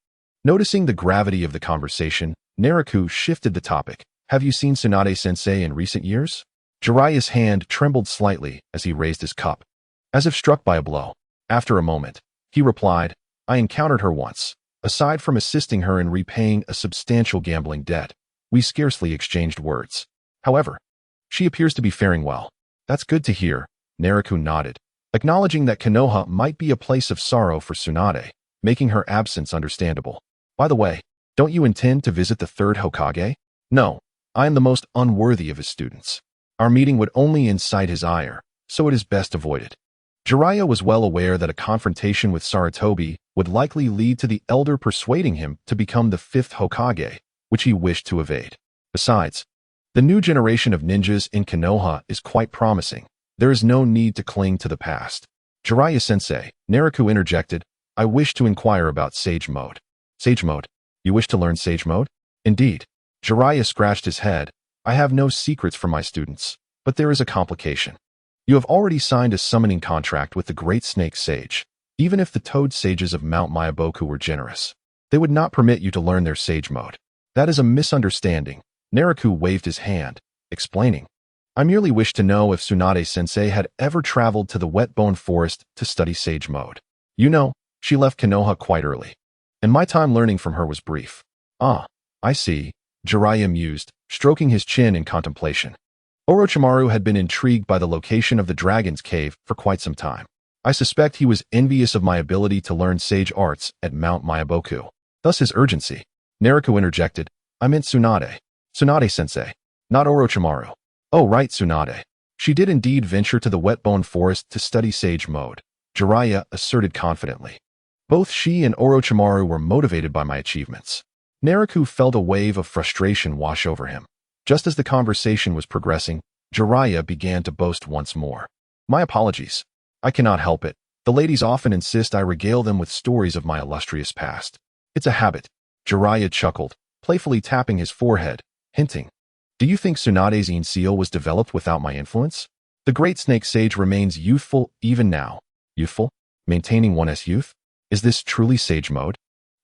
Speaker 1: Noticing the gravity of the conversation, Naraku shifted the topic. "Have you seen Tsunade-sensei in recent years?" Jiraiya's hand trembled slightly as he raised his cup, as if struck by a blow. After a moment, he replied, "I encountered her once. Aside from assisting her in repaying a substantial gambling debt, we scarcely exchanged words. However, she appears to be faring well." "That's good to hear," Naraku nodded, acknowledging that Konoha might be a place of sorrow for Tsunade, making her absence understandable. "By the way, don't you intend to visit the third Hokage?" "No, I am the most unworthy of his students. Our meeting would only incite his ire, so it is best avoided." Jiraiya was well aware that a confrontation with Sarutobi would likely lead to the elder persuading him to become the fifth Hokage, which he wished to evade. Besides, the new generation of ninjas in Konoha is quite promising. There is no need to cling to the past. "Jiraiya-sensei," Naraku interjected, "I wish to inquire about Sage Mode." "Sage Mode? You wish to learn Sage Mode?" "Indeed." Jiraiya scratched his head. "I have no secrets from my students, but there is a complication. You have already signed a summoning contract with the Great Snake Sage. Even if the Toad Sages of Mount Myaboku were generous, they would not permit you to learn their Sage Mode." "That is a misunderstanding." Naraku waved his hand, explaining, "I merely wish to know if Tsunade-sensei had ever traveled to the Wet-Bone Forest to study Sage Mode. You know, she left Konoha quite early, and my time learning from her was brief." "Ah, I see," Jiraiya mused, stroking his chin in contemplation. Orochimaru had been intrigued by the location of the Dragon's Cave for quite some time. "I suspect he was envious of my ability to learn sage arts at Mount Myaboku. Thus his urgency." Naraku interjected, "I meant Tsunade. Tsunade-sensei, not Orochimaru." "Oh right, Tsunade. She did indeed venture to the Wet-Bone Forest to study Sage Mode," Jiraiya asserted confidently. "Both she and Orochimaru were motivated by my achievements." Naraku felt a wave of frustration wash over him. Just as the conversation was progressing, Jiraiya began to boast once more. "My apologies. I cannot help it. The ladies often insist I regale them with stories of my illustrious past. It's a habit." Jiraiya chuckled, playfully tapping his forehead, hinting, "Do you think Tsunade's Ein seal was developed without my influence? The Great Snake Sage remains youthful even now." "Youthful? Maintaining one's youth? Is this truly Sage Mode?"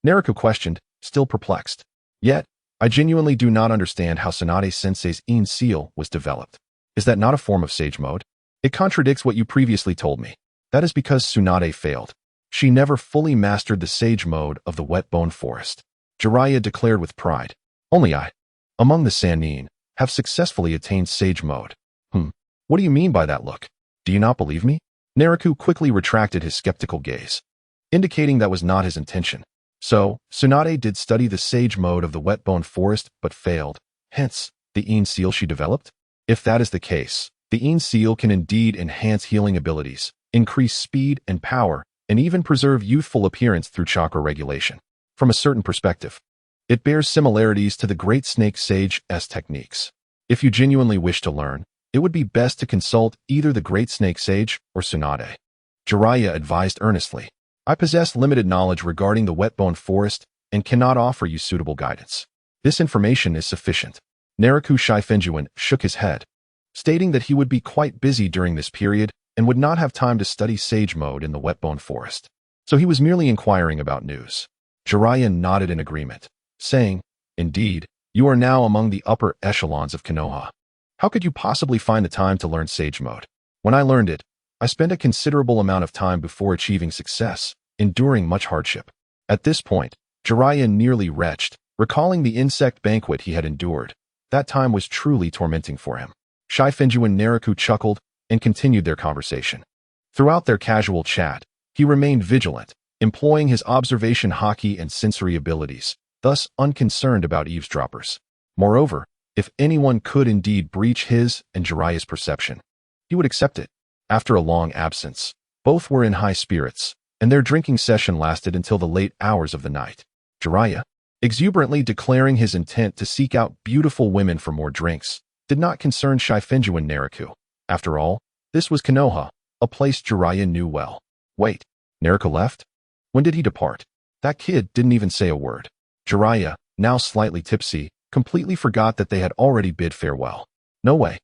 Speaker 1: Naraku questioned, still perplexed. "Yet, I genuinely do not understand how Tsunade-sensei's Ein seal was developed. Is that not a form of Sage Mode? It contradicts what you previously told me." "That is because Tsunade failed. She never fully mastered the Sage Mode of the Wet-Bone Forest," Jiraiya declared with pride. "Only I, among the Sannin, have successfully attained Sage Mode." What do you mean by that look? Do you not believe me?" Naraku quickly retracted his skeptical gaze, indicating that was not his intention. "So, Tsunade did study the Sage Mode of the Wet-Bone Forest but failed, hence, the Ein seal she developed? If that is the case, the Ein seal can indeed enhance healing abilities, increase speed and power, and even preserve youthful appearance through chakra regulation. From a certain perspective, it bears similarities to the Great Snake Sage's techniques. If you genuinely wish to learn, it would be best to consult either the Great Snake Sage or Tsunade. Jiraiya advised earnestly. I possess limited knowledge regarding the Wetbone Forest and cannot offer you suitable guidance. This information is sufficient. Naraku Shifengyuan shook his head, stating that he would be quite busy during this period and would not have time to study Sage Mode in the Wetbone Forest. So he was merely inquiring about news. Jiraiya nodded in agreement, saying, Indeed, you are now among the upper echelons of Konoha. How could you possibly find the time to learn Sage Mode? When I learned it, I spent a considerable amount of time before achieving success, enduring much hardship. At this point, Jiraiya nearly retched, recalling the insect banquet he had endured. That time was truly tormenting for him. Shifengyuan and Naraku chuckled and continued their conversation. Throughout their casual chat, he remained vigilant, employing his observation haki and sensory abilities, thus unconcerned about eavesdroppers. Moreover, if anyone could indeed breach his and Jiraiya's perception, he would accept it. After a long absence, both were in high spirits, and their drinking session lasted until the late hours of the night. Jiraiya, exuberantly declaring his intent to seek out beautiful women for more drinks, did not concern Shifengyuan and Naraku. After all, this was Konoha, a place Jiraiya knew well. Wait, Naraku left? When did he depart? That kid didn't even say a word. Jiraiya, now slightly tipsy, completely forgot that they had already bid farewell. No way.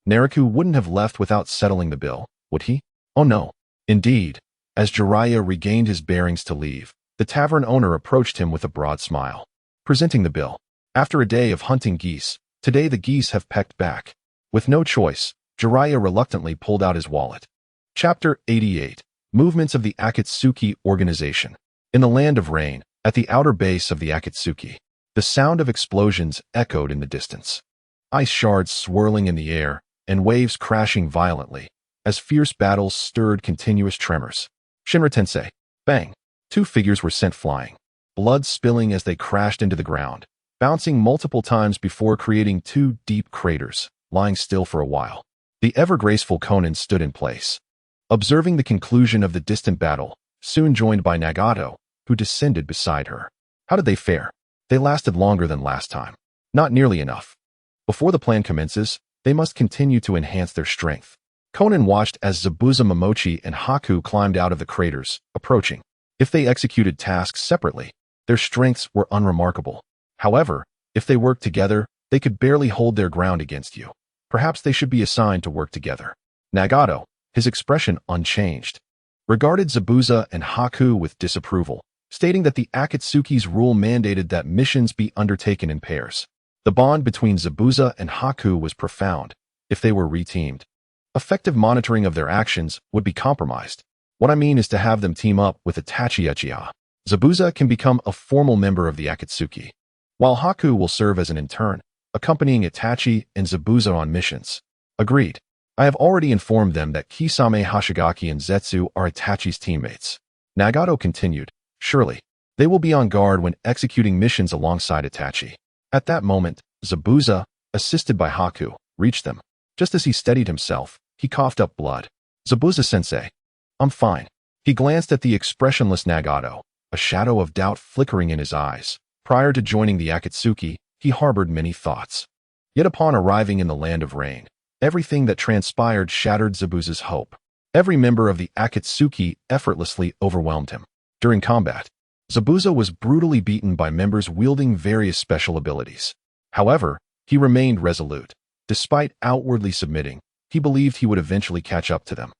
Speaker 1: Naraku wouldn't have left without settling the bill, would he? Oh no. Indeed, as Jiraiya regained his bearings to leave, the tavern owner approached him with a broad smile, presenting the bill. After a day of hunting geese, today the geese have pecked back. With no choice, Jiraiya reluctantly pulled out his wallet. Chapter 88. Movements of the Akatsuki Organization. In the Land of Rain, at the outer base of the Akatsuki, the sound of explosions echoed in the distance. Ice shards swirling in the air, and waves crashing violently, as fierce battles stirred continuous tremors. Shinra Tensei. Bang! Two figures were sent flying, blood spilling as they crashed into the ground, bouncing multiple times before creating two deep craters, lying still for a while. The ever-graceful Conan stood in place, observing the conclusion of the distant battle, soon joined by Nagato, who descended beside her. How did they fare? They lasted longer than last time. Not nearly enough. Before the plan commences, they must continue to enhance their strength. Conan watched as Zabuza Momochi and Haku climbed out of the craters, approaching. If they executed tasks separately, their strengths were unremarkable. However, if they worked together, they could barely hold their ground against you. Perhaps they should be assigned to work together. Nagato, his expression unchanged, regarded Zabuza and Haku with disapproval, stating that the Akatsuki's rule mandated that missions be undertaken in pairs. The bond between Zabuza and Haku was profound. If they were reteamed, effective monitoring of their actions would be compromised. What I mean is to have them team up with Itachi Uchiha. Zabuza can become a formal member of the Akatsuki, while Haku will serve as an intern, accompanying Itachi and Zabuza on missions. Agreed. I have already informed them that Kisame Hashigaki and Zetsu are Itachi's teammates. Nagato continued. Surely, they will be on guard when executing missions alongside Itachi. At that moment, Zabuza, assisted by Haku, reached them. Just as he steadied himself, he coughed up blood. Zabuza-sensei. I'm fine. He glanced at the expressionless Nagato, a shadow of doubt flickering in his eyes. Prior to joining the Akatsuki, he harbored many thoughts. Yet upon arriving in the Land of Rain, everything that transpired shattered Zabuza's hope. Every member of the Akatsuki effortlessly overwhelmed him. During combat, Zabuza was brutally beaten by members wielding various special abilities. However, he remained resolute. Despite outwardly submitting, he believed he would eventually catch up to them.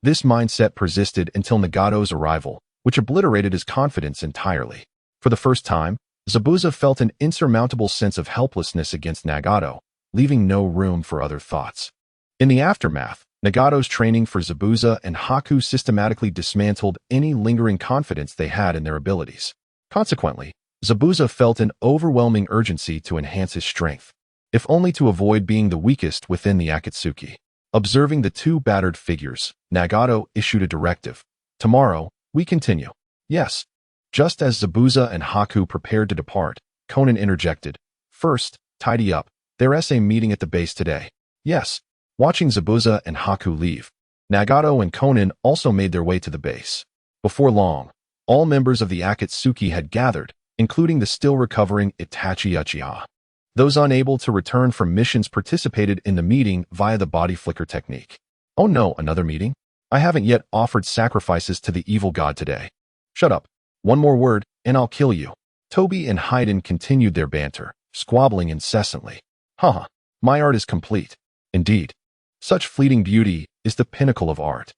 Speaker 1: This mindset persisted until Nagato's arrival, which obliterated his confidence entirely. For the first time, Zabuza felt an insurmountable sense of helplessness against Nagato, leaving no room for other thoughts. In the aftermath, Nagato's training for Zabuza and Haku systematically dismantled any lingering confidence they had in their abilities. Consequently, Zabuza felt an overwhelming urgency to enhance his strength, if only to avoid being the weakest within the Akatsuki. Observing the two battered figures, Nagato issued a directive. Tomorrow, we continue. Yes. Just as Zabuza and Haku prepared to depart, Conan interjected. First, tidy up. There's a meeting at the base today. Yes. Watching Zabuza and Haku leave, Nagato and Conan also made their way to the base. Before long, all members of the Akatsuki had gathered, including the still recovering Itachi Uchiha. Those unable to return from missions participated in the meeting via the body flicker technique. Oh no, another meeting? I haven't yet offered sacrifices to the evil god today. Shut up. One more word, and I'll kill you. Toby and Haydn continued their banter, squabbling incessantly. Haha, my art is complete. Indeed. Such fleeting beauty is the pinnacle of art.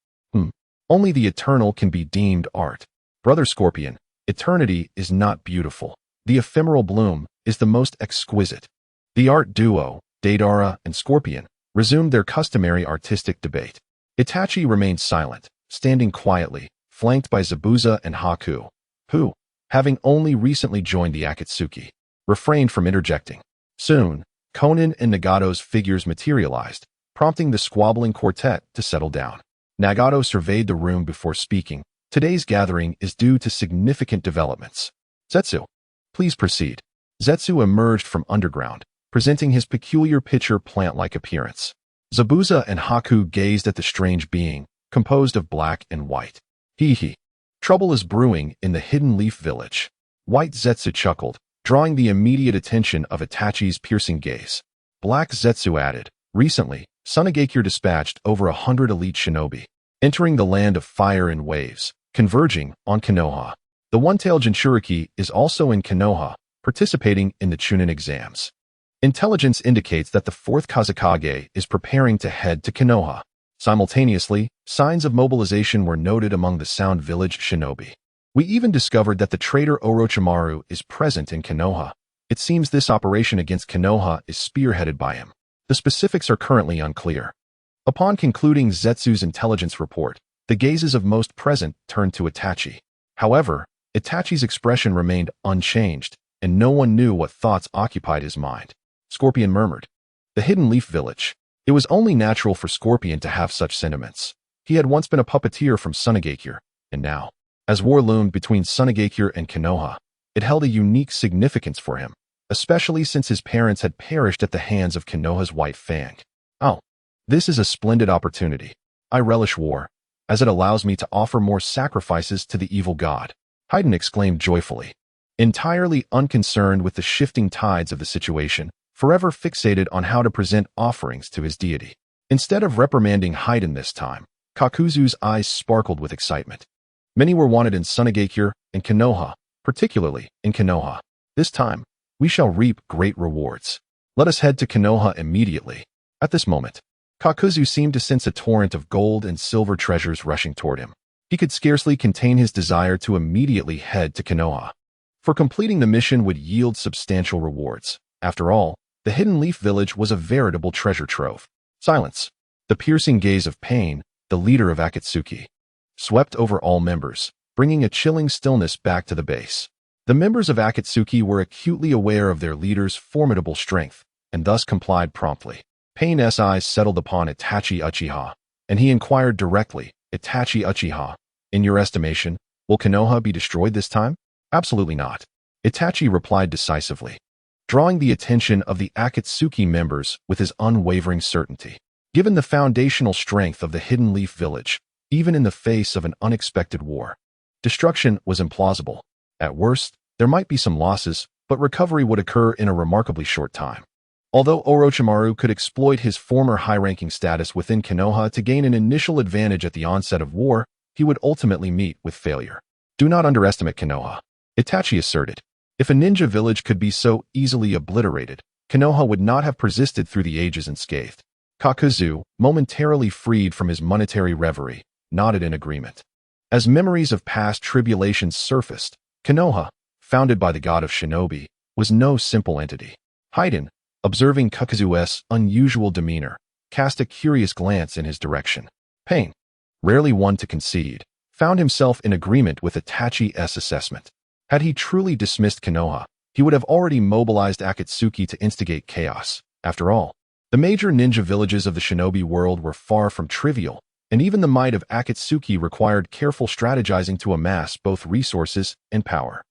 Speaker 1: Only the eternal can be deemed art. Brother Scorpion, eternity is not beautiful. The ephemeral bloom is the most exquisite. The art duo, Deidara and Scorpion, resumed their customary artistic debate. Itachi remained silent, standing quietly, flanked by Zabuza and Haku, who, having only recently joined the Akatsuki, refrained from interjecting. Soon, Konan and Nagato's figures materialized, prompting the squabbling quartet to settle down. Nagato surveyed the room before speaking. Today's gathering is due to significant developments. Zetsu, please proceed. Zetsu emerged from underground, presenting his peculiar pitcher plant-like appearance. Zabuza and Haku gazed at the strange being, composed of black and white. Hee. Trouble is brewing in the Hidden Leaf Village. White Zetsu chuckled, drawing the immediate attention of Itachi's piercing gaze. Black Zetsu added, recently, Sunagakure dispatched over 100 elite shinobi, entering the land of fire in waves, converging on Konoha. The one-tailed Jinchuriki is also in Konoha, participating in the Chunin exams. Intelligence indicates that the 4th Kazekage is preparing to head to Konoha. Simultaneously, signs of mobilization were noted among the Sound Village shinobi. We even discovered that the traitor Orochimaru is present in Konoha. It seems this operation against Konoha is spearheaded by him. The specifics are currently unclear. Upon concluding Zetsu's intelligence report, the gazes of most present turned to Itachi. However, Itachi's expression remained unchanged, and no one knew what thoughts occupied his mind. Scorpion murmured. The Hidden Leaf Village. It was only natural for Scorpion to have such sentiments. He had once been a puppeteer from Sunagakure, and now, as war loomed between Sunagakure and Konoha, it held a unique significance for him, especially since his parents had perished at the hands of Konoha's White Fang. Oh, this is a splendid opportunity. I relish war, as it allows me to offer more sacrifices to the evil god, Haydn exclaimed joyfully. Entirely unconcerned with the shifting tides of the situation, forever fixated on how to present offerings to his deity. Instead of reprimanding Haydn this time, Kakuzu's eyes sparkled with excitement. Many were wanted in Sunagakure and Konoha, particularly in Konoha. This time, we shall reap great rewards. Let us head to Konoha immediately. At this moment, Kakuzu seemed to sense a torrent of gold and silver treasures rushing toward him. He could scarcely contain his desire to immediately head to Konoha. For completing the mission would yield substantial rewards. After all, the Hidden Leaf Village was a veritable treasure trove. Silence. The piercing gaze of Pain, the leader of Akatsuki, swept over all members, bringing a chilling stillness back to the base. The members of Akatsuki were acutely aware of their leader's formidable strength, and thus complied promptly. Pain's eyes settled upon Itachi Uchiha, and he inquired directly, Itachi Uchiha, in your estimation, will Konoha be destroyed this time? Absolutely not. Itachi replied decisively, drawing the attention of the Akatsuki members with his unwavering certainty. Given the foundational strength of the Hidden Leaf Village, even in the face of an unexpected war, destruction was implausible. At worst, there might be some losses, but recovery would occur in a remarkably short time. Although Orochimaru could exploit his former high-ranking status within Konoha to gain an initial advantage at the onset of war, he would ultimately meet with failure. Do not underestimate Konoha, Itachi asserted. If a ninja village could be so easily obliterated, Konoha would not have persisted through the ages unscathed. Kakuzu, momentarily freed from his monetary reverie, nodded in agreement. As memories of past tribulations surfaced, Konoha, founded by the god of shinobi, was no simple entity. Haydn, observing Kakuzu's unusual demeanor, cast a curious glance in his direction. Pain, rarely one to concede, found himself in agreement with Itachi's assessment. Had he truly dismissed Konoha, he would have already mobilized Akatsuki to instigate chaos. After all, the major ninja villages of the shinobi world were far from trivial, and even the might of Akatsuki required careful strategizing to amass both resources and power.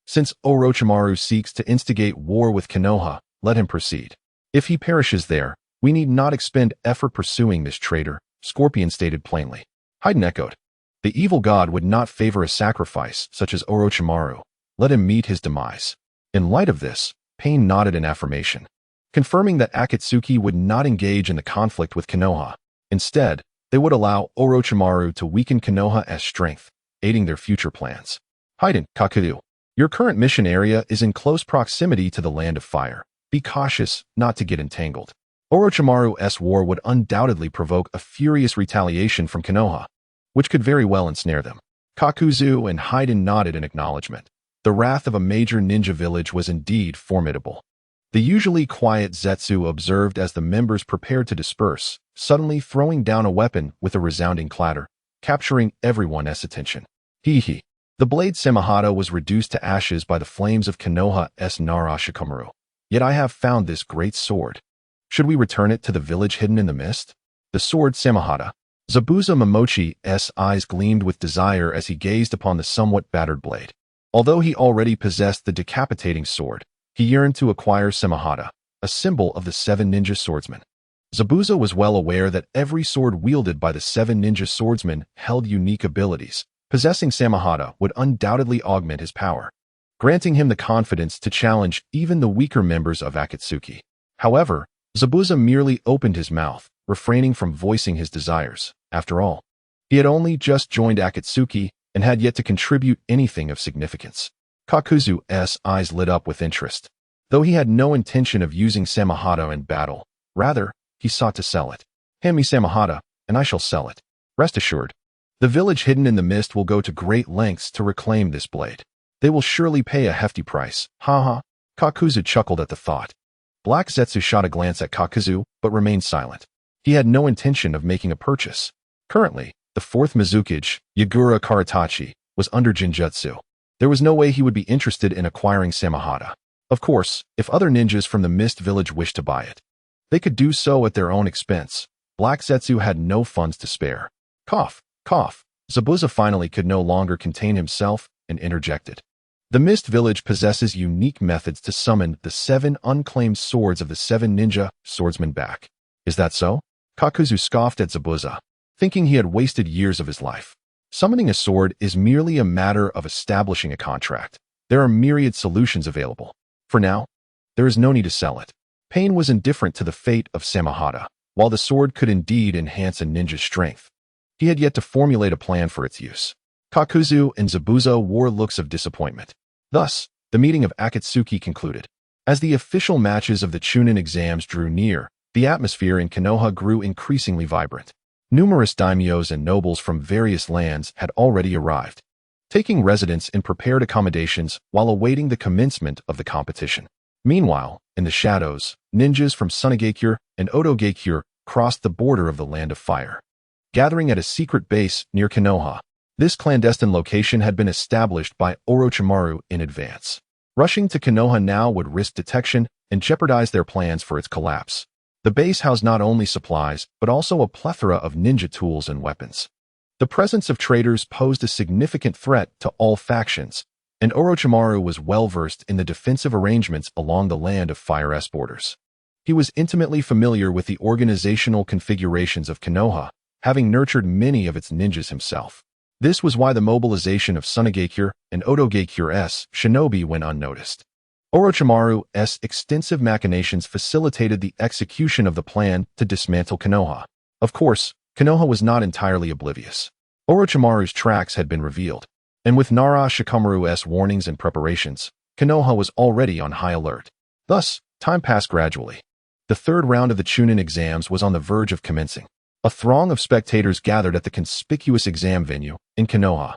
Speaker 1: Since Orochimaru seeks to instigate war with Konoha, let him proceed. If he perishes there, we need not expend effort pursuing this traitor, Scorpion stated plainly. Haydn echoed. The evil god would not favor a sacrifice such as Orochimaru. Let him meet his demise. In light of this, Pain nodded in affirmation, confirming that Akatsuki would not engage in the conflict with Konoha. Instead, they would allow Orochimaru to weaken Konoha's strength, aiding their future plans. Hiden, Kakuzu. Your current mission area is in close proximity to the Land of Fire. Be cautious not to get entangled. Orochimaru's war would undoubtedly provoke a furious retaliation from Konoha, which could very well ensnare them. Kakuzu and Hiden nodded in acknowledgement. The wrath of a major ninja village was indeed formidable. The usually quiet Zetsu observed as the members prepared to disperse, suddenly throwing down a weapon with a resounding clatter, capturing everyone's attention. Hee. The blade Samahata was reduced to ashes by the flames of Konoha's Naraku Shifengyuan. Yet I have found this great sword. Should we return it to the village hidden in the mist? The sword Samahata. Zabuza Momochi's eyes gleamed with desire as he gazed upon the somewhat battered blade. Although he already possessed the decapitating sword, he yearned to acquire Samahata, a symbol of the 7 ninja swordsmen. Zabuza was well aware that every sword wielded by the 7 ninja swordsmen held unique abilities. Possessing Samahata would undoubtedly augment his power, granting him the confidence to challenge even the weaker members of Akatsuki. However, Zabuza merely opened his mouth, refraining from voicing his desires. After all, he had only just joined Akatsuki and had yet to contribute anything of significance. Kakuzu's eyes lit up with interest. Though he had no intention of using Samahata in battle, rather, he sought to sell it. Hand me Samahata, and I shall sell it. Rest assured, the village hidden in the mist will go to great lengths to reclaim this blade. They will surely pay a hefty price. Haha. Kakuzu chuckled at the thought. Black Zetsu shot a glance at Kakuzu, but remained silent. He had no intention of making a purchase. Currently, the 4th Mizukage, Yagura Karatachi, was under Jinjutsu. There was no way he would be interested in acquiring Samahata. Of course, if other ninjas from the Mist Village wished to buy it, they could do so at their own expense. Black Zetsu had no funds to spare. Cough. Zabuza finally could no longer contain himself and interjected. The Mist Village possesses unique methods to summon the 7 unclaimed swords of the 7 ninja swordsmen back. Is that so? Kakuzu scoffed at Zabuza, thinking he had wasted years of his life. Summoning a sword is merely a matter of establishing a contract. There are myriad solutions available. For now, there is no need to sell it. Pain was indifferent to the fate of Samahata. While the sword could indeed enhance a ninja's strength, he had yet to formulate a plan for its use. Kakuzu and Zabuza wore looks of disappointment. Thus, the meeting of Akatsuki concluded. As the official matches of the Chunin exams drew near, the atmosphere in Konoha grew increasingly vibrant. Numerous daimyos and nobles from various lands had already arrived, taking residence in prepared accommodations while awaiting the commencement of the competition. Meanwhile, in the shadows, ninjas from Sunagakure and Otogakure crossed the border of the Land of Fire, gathering at a secret base near Konoha. This clandestine location had been established by Orochimaru in advance. Rushing to Konoha now would risk detection and jeopardize their plans for its collapse. The base housed not only supplies, but also a plethora of ninja tools and weapons. The presence of traders posed a significant threat to all factions, and Orochimaru was well-versed in the defensive arrangements along the Land of Fire's borders. He was intimately familiar with the organizational configurations of Konoha, having nurtured many of its ninjas himself. This was why the mobilization of Sunagakure and Otogakure's shinobi went unnoticed. Orochimaru's extensive machinations facilitated the execution of the plan to dismantle Konoha. Of course, Konoha was not entirely oblivious. Orochimaru's tracks had been revealed, and with Naraku Shifengyuan's warnings and preparations, Konoha was already on high alert. Thus, time passed gradually. The 3rd round of the Chunin exams was on the verge of commencing. A throng of spectators gathered at the conspicuous exam venue in Konoha,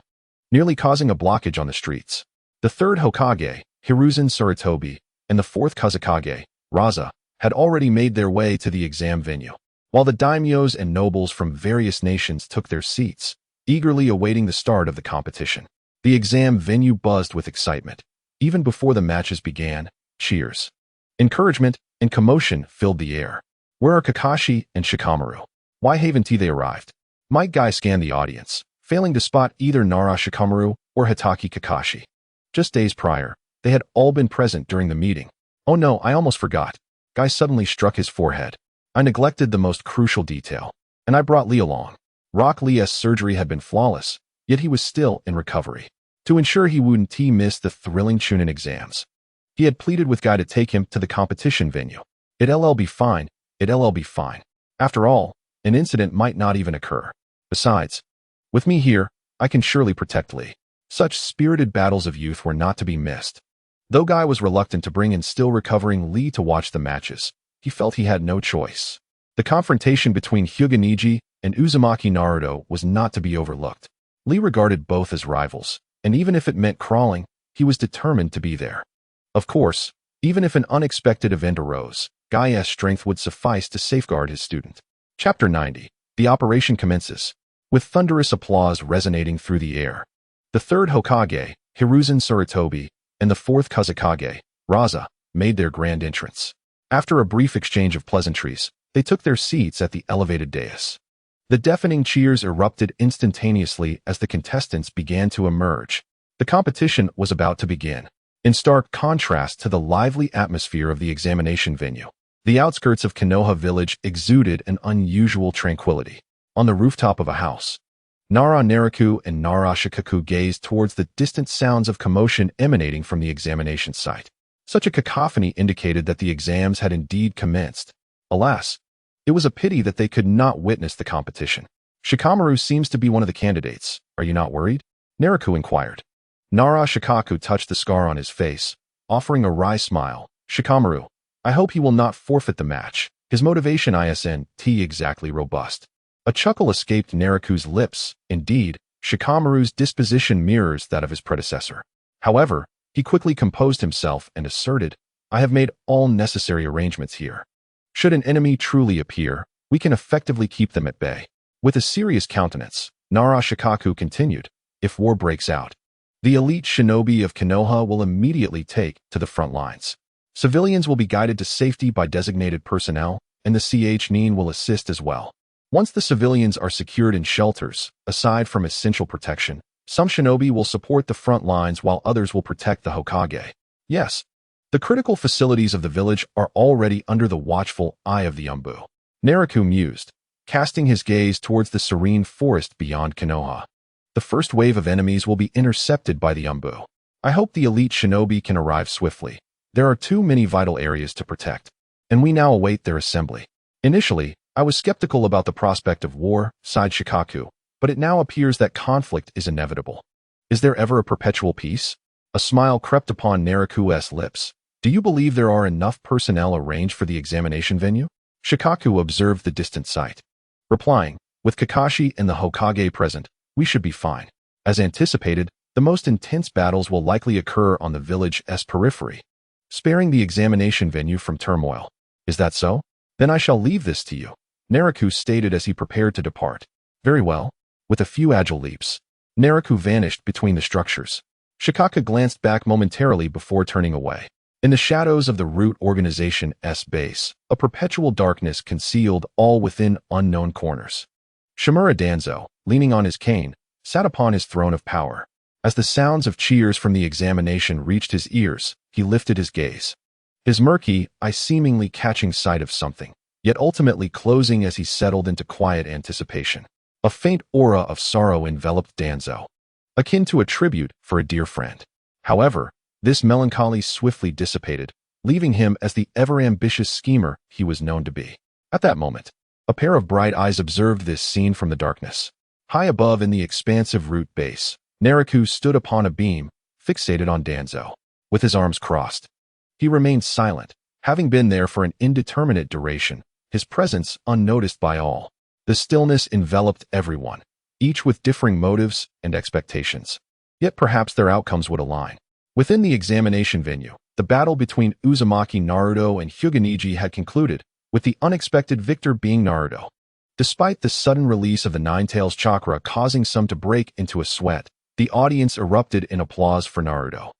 Speaker 1: nearly causing a blockage on the streets. The 3rd Hokage, Hiruzen Sarutobi, and the 4th Kazekage, Raza, had already made their way to the exam venue, while the daimyos and nobles from various nations took their seats, eagerly awaiting the start of the competition. The exam venue buzzed with excitement. Even before the matches began, cheers, encouragement, and commotion filled the air. Where are Kakashi and Shikamaru? Why haven't they arrived? Might Guy scanned the audience, failing to spot either Naraku Shikamaru or Hitaki Kakashi. Just days prior, they had all been present during the meeting. Oh no, I almost forgot. Guy suddenly struck his forehead. I neglected the most crucial detail, and I brought Lee along. Rock Lee's surgery had been flawless, yet he was still in recovery. To ensure he wouldn't miss the thrilling Chunin exams, He had pleaded with Guy to take him to the competition venue. It'll be fine. It'll be fine. After all, an incident might not even occur. Besides, with me here, I can surely protect Lee. Such spirited battles of youth were not to be missed. Though Guy was reluctant to bring in still recovering Lee to watch the matches, he felt he had no choice. The confrontation between Hyuga and Uzumaki Naruto was not to be overlooked. Lee regarded both as rivals, and even if it meant crawling, he was determined to be there. Of course, even if an unexpected event arose, Guy's strength would suffice to safeguard his student. Chapter 90. The operation commences. With thunderous applause resonating through the air, the third Hokage, Hiruzen Sarutobi, and the fourth Kazekage, Raza, made their grand entrance. After a brief exchange of pleasantries, they took their seats at the elevated dais. The deafening cheers erupted instantaneously as the contestants began to emerge. The competition was about to begin. In stark contrast to the lively atmosphere of the examination venue, the outskirts of Konoha village exuded an unusual tranquility. On the rooftop of a house, Naraku and Shikaku gazed towards the distant sounds of commotion emanating from the examination site. Such a cacophony indicated that the exams had indeed commenced. Alas, it was a pity that they could not witness the competition. Shikamaru seems to be one of the candidates. Are you not worried? Naraku inquired. Shikaku touched the scar on his face, offering a wry smile. Shikamaru, I hope he will not forfeit the match. His motivation isn't exactly robust. A chuckle escaped Naraku's lips. Indeed, Shikamaru's disposition mirrors that of his predecessor. However, he quickly composed himself and asserted, I have made all necessary arrangements here. Should an enemy truly appear, we can effectively keep them at bay. With a serious countenance, Shikaku continued, if war breaks out, the elite shinobi of Konoha will immediately take to the front lines. Civilians will be guided to safety by designated personnel, and the Nin will assist as well. Once the civilians are secured in shelters, aside from essential protection, some shinobi will support the front lines while others will protect the Hokage. Yes, the critical facilities of the village are already under the watchful eye of the Umbu. Naraku mused, casting his gaze towards the serene forest beyond Konoha. The first wave of enemies will be intercepted by the Umbu. I hope the elite shinobi can arrive swiftly. There are too many vital areas to protect, and we now await their assembly. Initially, I was skeptical about the prospect of war, sighed Shikaku, but it now appears that conflict is inevitable. Is there ever a perpetual peace? A smile crept upon Naraku's lips. Do you believe there are enough personnel arranged for the examination venue? Shikaku observed the distant sight, replying, with Kakashi and the Hokage present, we should be fine. As anticipated, the most intense battles will likely occur on the village's periphery, sparing the examination venue from turmoil. Is that so? Then I shall leave this to you, Naraku stated as he prepared to depart. Very well. With a few agile leaps, Naraku vanished between the structures. Shikaku glanced back momentarily before turning away. In the shadows of the root organization's base, a perpetual darkness concealed all within unknown corners. Shimura Danzo, leaning on his cane, sat upon his throne of power. As the sounds of cheers from the examination reached his ears, he lifted his gaze. His murky eye seemingly catching sight of something, yet ultimately closing as he settled into quiet anticipation. A faint aura of sorrow enveloped Danzo, akin to a tribute for a dear friend. However, this melancholy swiftly dissipated, leaving him as the ever-ambitious schemer he was known to be. At that moment, a pair of bright eyes observed this scene from the darkness. High above in the expansive root base, Naraku stood upon a beam, fixated on Danzo. With his arms crossed, he remained silent, having been there for an indeterminate duration, his presence unnoticed by all. The stillness enveloped everyone, each with differing motives and expectations. Yet perhaps their outcomes would align. Within the examination venue, the battle between Uzumaki Naruto and Hyuga had concluded, with the unexpected victor being Naruto. Despite the sudden release of the Nine-Tails chakra causing some to break into a sweat, the audience erupted in applause for Naruto.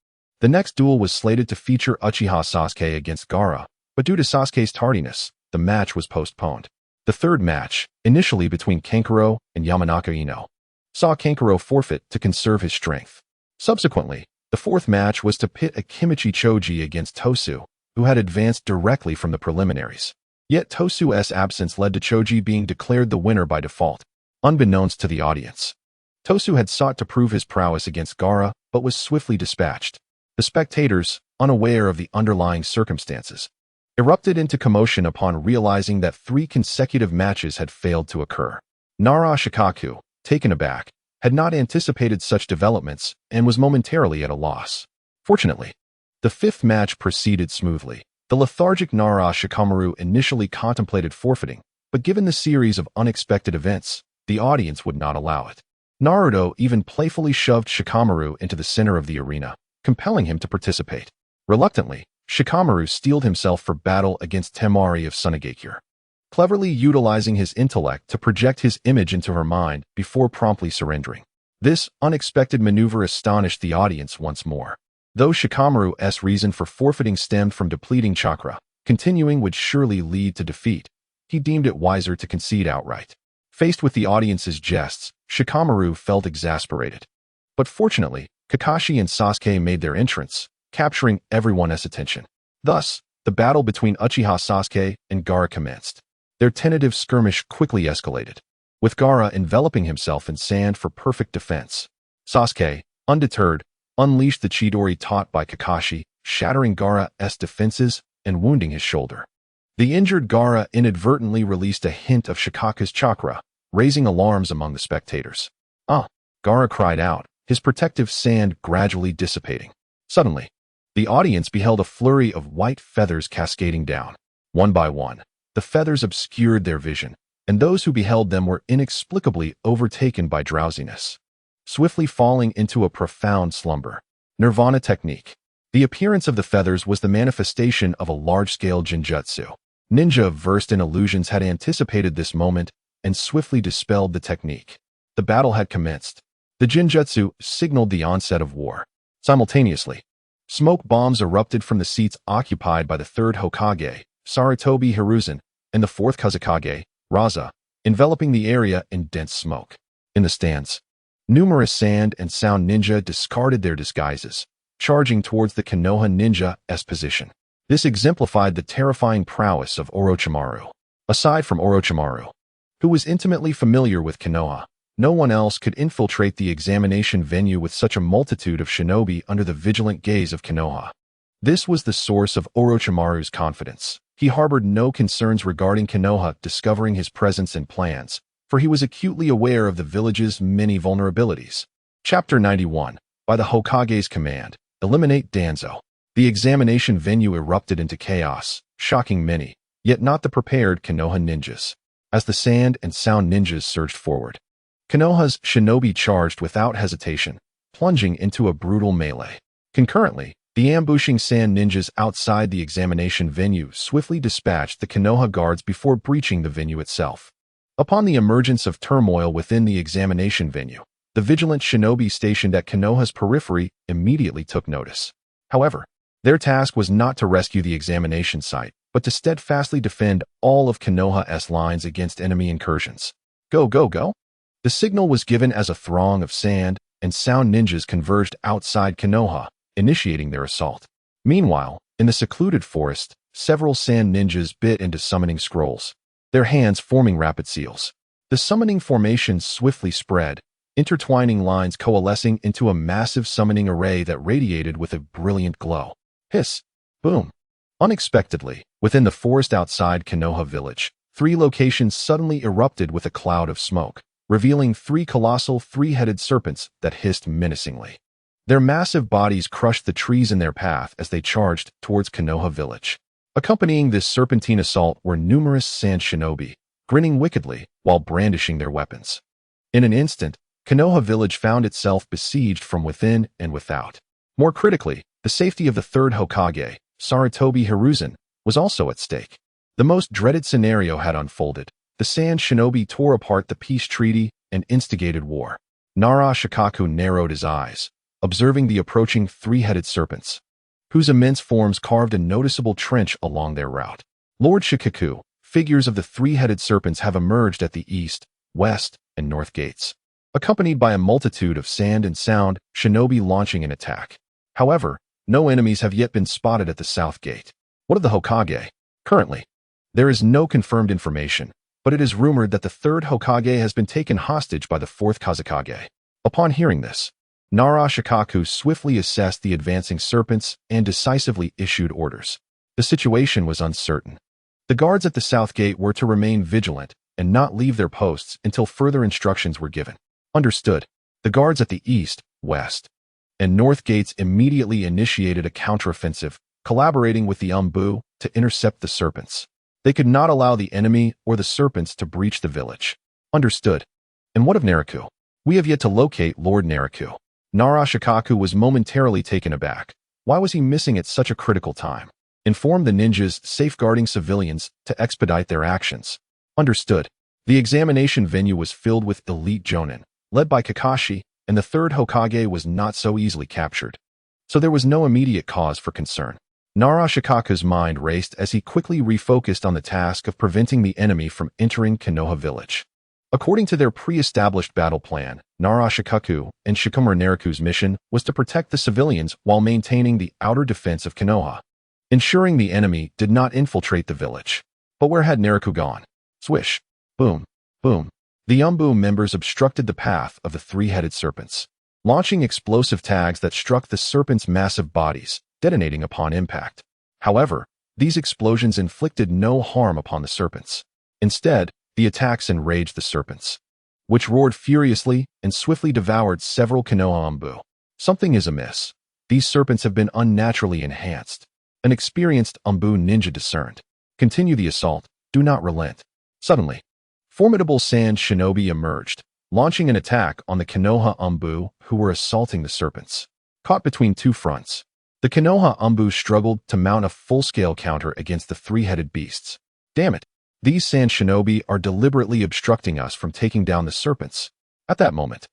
Speaker 1: The next duel was slated to feature Uchiha Sasuke against Gaara, but due to Sasuke's tardiness, the match was postponed. The third match, initially between Kankuro and Yamanaka Ino, saw Kankuro forfeit to conserve his strength. Subsequently, the fourth match was to pit Akimichi Choji against Tosu, who had advanced directly from the preliminaries. Yet Tosu's absence led to Choji being declared the winner by default, unbeknownst to the audience. Tosu had sought to prove his prowess against Gaara, but was swiftly dispatched. The spectators, unaware of the underlying circumstances, erupted into commotion upon realizing that 3 consecutive matches had failed to occur. Naraku, taken aback, had not anticipated such developments and was momentarily at a loss. Fortunately, the 5th match proceeded smoothly. The lethargic Naraku initially contemplated forfeiting, but given the series of unexpected events, the audience would not allow it. Naruto even playfully shoved Shikamaru into the center of the arena, compelling him to participate. Reluctantly, Shikamaru steeled himself for battle against Temari of Sunagakure, cleverly utilizing his intellect to project his image into her mind before promptly surrendering. This unexpected maneuver astonished the audience once more. Though Shikamaru's reason for forfeiting stemmed from depleting chakra, continuing would surely lead to defeat, he deemed it wiser to concede outright. Faced with the audience's jests, Shikamaru felt exasperated. But fortunately, Kakashi and Sasuke made their entrance, capturing everyone's attention. Thus, the battle between Uchiha Sasuke and Gaara commenced. Their tentative skirmish quickly escalated, with Gaara enveloping himself in sand for perfect defense. Sasuke, undeterred, unleashed the Chidori taught by Kakashi, shattering Gaara's defenses and wounding his shoulder. The injured Gaara inadvertently released a hint of Shikaku's chakra, raising alarms among the spectators. Gaara cried out, his protective sand gradually dissipating. Suddenly, the audience beheld a flurry of white feathers cascading down. One by one, the feathers obscured their vision, and those who beheld them were inexplicably overtaken by drowsiness, swiftly falling into a profound slumber. Nirvana technique. The appearance of the feathers was the manifestation of a large-scale genjutsu. Ninja versed in illusions had anticipated this moment and swiftly dispelled the technique. The battle had commenced. The genjutsu signaled the onset of war. Simultaneously, smoke bombs erupted from the seats occupied by the 3rd Hokage, Sarutobi Hiruzen, and the 4th Kazekage, Raza, enveloping the area in dense smoke. In the stands, numerous sand and sound ninja discarded their disguises, charging towards the Konoha ninja's position. This exemplified the terrifying prowess of Orochimaru. Aside from Orochimaru, who was intimately familiar with Konoha, no one else could infiltrate the examination venue with such a multitude of shinobi under the vigilant gaze of Konoha. This was the source of Orochimaru's confidence. He harbored no concerns regarding Konoha discovering his presence and plans, for he was acutely aware of the village's many vulnerabilities. Chapter 91. By the Hokage's command, eliminate Danzo. The examination venue erupted into chaos, shocking many, yet not the prepared Konoha ninjas. As the sand and sound ninjas surged forward, Konoha's shinobi charged without hesitation, plunging into a brutal melee. Concurrently, the ambushing sand ninjas outside the examination venue swiftly dispatched the Konoha guards before breaching the venue itself. Upon the emergence of turmoil within the examination venue, the vigilant shinobi stationed at Konoha's periphery immediately took notice. However, their task was not to rescue the examination site, but to steadfastly defend all of Konoha's lines against enemy incursions. Go, go, go! The signal was given as a throng of sand and sound ninjas converged outside Konoha, initiating their assault. Meanwhile, in the secluded forest, several sand ninjas bit into summoning scrolls, their hands forming rapid seals. The summoning formation swiftly spread, intertwining lines coalescing into a massive summoning array that radiated with a brilliant glow. Hiss! Boom! Unexpectedly, within the forest outside Konoha village, 3 locations suddenly erupted with a cloud of smoke, revealing 3 colossal 3-headed serpents that hissed menacingly. Their massive bodies crushed the trees in their path as they charged towards Konoha village. Accompanying this serpentine assault were numerous sand shinobi, grinning wickedly while brandishing their weapons. In an instant, Konoha village found itself besieged from within and without. More critically, the safety of the 3rd Hokage, Sarutobi Hiruzen, was also at stake. The most dreaded scenario had unfolded. The sand shinobi tore apart the peace treaty and instigated war. Naraku narrowed his eyes, observing the approaching 3-headed serpents, whose immense forms carved a noticeable trench along their route. Lord Shikaku, figures of the 3-headed serpents have emerged at the east, west, and north gates, accompanied by a multitude of sand and sound shinobi launching an attack. However, no enemies have yet been spotted at the south gate. What of the Hokage? Currently, there is no confirmed information, but it is rumored that the 3rd Hokage has been taken hostage by the 4th Kazekage. Upon hearing this, Naraku swiftly assessed the advancing serpents and decisively issued orders. The situation was uncertain. The guards at the south gate were to remain vigilant and not leave their posts until further instructions were given. Understood. The guards at the east, west, and north gates immediately initiated a counteroffensive, collaborating with the Umbu to intercept the serpents. They could not allow the enemy or the serpents to breach the village. Understood. And what of Naraku? We have yet to locate Lord Naraku. Naraku was momentarily taken aback. Why was he missing at such a critical time? Inform the ninjas safeguarding civilians to expedite their actions. Understood. The examination venue was filled with elite Jonin, led by Kakashi, and the third Hokage was not so easily captured. So there was no immediate cause for concern. Naraku's mind raced as he quickly refocused on the task of preventing the enemy from entering Konoha village. According to their pre-established battle plan, Naraku and Shikamaru Naraku's mission was to protect the civilians while maintaining the outer defense of Konoha, ensuring the enemy did not infiltrate the village. But where had Naraku gone? Swish. Boom. Boom. The Umbu members obstructed the path of the three-headed serpents, launching explosive tags that struck the serpents' massive bodies, detonating upon impact. However, these explosions inflicted no harm upon the serpents. Instead, the attacks enraged the serpents, which roared furiously and swiftly devoured several Konoha Umbu. Something is amiss. These serpents have been unnaturally enhanced. An experienced Umbu ninja discerned. Continue the assault. Do not relent. Suddenly, formidable sand shinobi emerged, launching an attack on the Konoha Umbu who were assaulting the serpents. Caught between two fronts, the Konoha Umbu struggled to mount a full-scale counter against the three-headed beasts. Damn it! These sand shinobi are deliberately obstructing us from taking down the serpents. At that moment,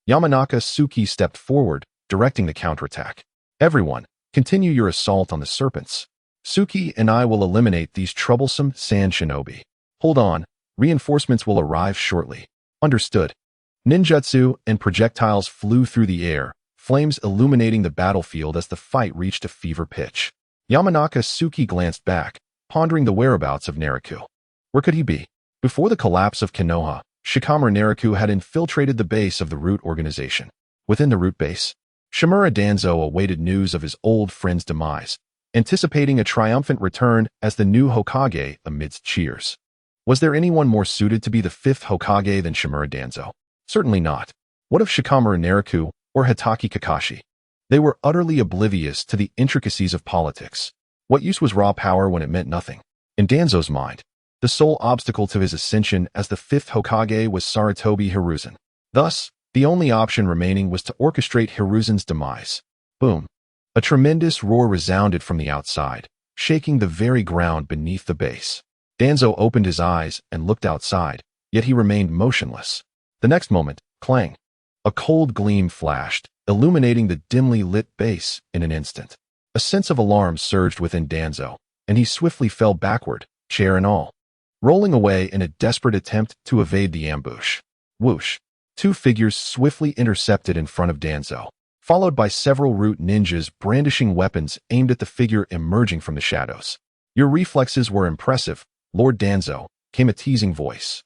Speaker 1: Yamanaka Suki stepped forward, directing the counterattack. Everyone, continue your assault on the serpents. Suki and I will eliminate these troublesome sand shinobi. Hold on, reinforcements will arrive shortly. Understood. Ninjutsu and projectiles flew through the air, flames illuminating the battlefield as the fight reached a fever pitch. Yamanaka Suki glanced back, pondering the whereabouts of Naraku. Where could he be? Before the collapse of Konoha, Shikamaru Naraku had infiltrated the base of the Root organization. Within the Root base, Shimura Danzo awaited news of his old friend's demise, anticipating a triumphant return as the new Hokage amidst cheers. Was there anyone more suited to be the fifth Hokage than Shimura Danzo? Certainly not. What of Shikamaru Naraku or Hitaki Kakashi? They were utterly oblivious to the intricacies of politics. What use was raw power when it meant nothing? In Danzo's mind, the sole obstacle to his ascension as the fifth Hokage was Sarutobi Hiruzen. Thus, the only option remaining was to orchestrate Hiruzen's demise. Boom. A tremendous roar resounded from the outside, shaking the very ground beneath the base. Danzo opened his eyes and looked outside, yet he remained motionless. The next moment, clang. A cold gleam flashed, illuminating the dimly lit base in an instant. A sense of alarm surged within Danzo, and he swiftly fell backward, chair and all, rolling away in a desperate attempt to evade the ambush. Whoosh. Two figures swiftly intercepted in front of Danzo, followed by several Root ninjas brandishing weapons aimed at the figure emerging from the shadows. Your reflexes were impressive, Lord Danzo, came a teasing voice.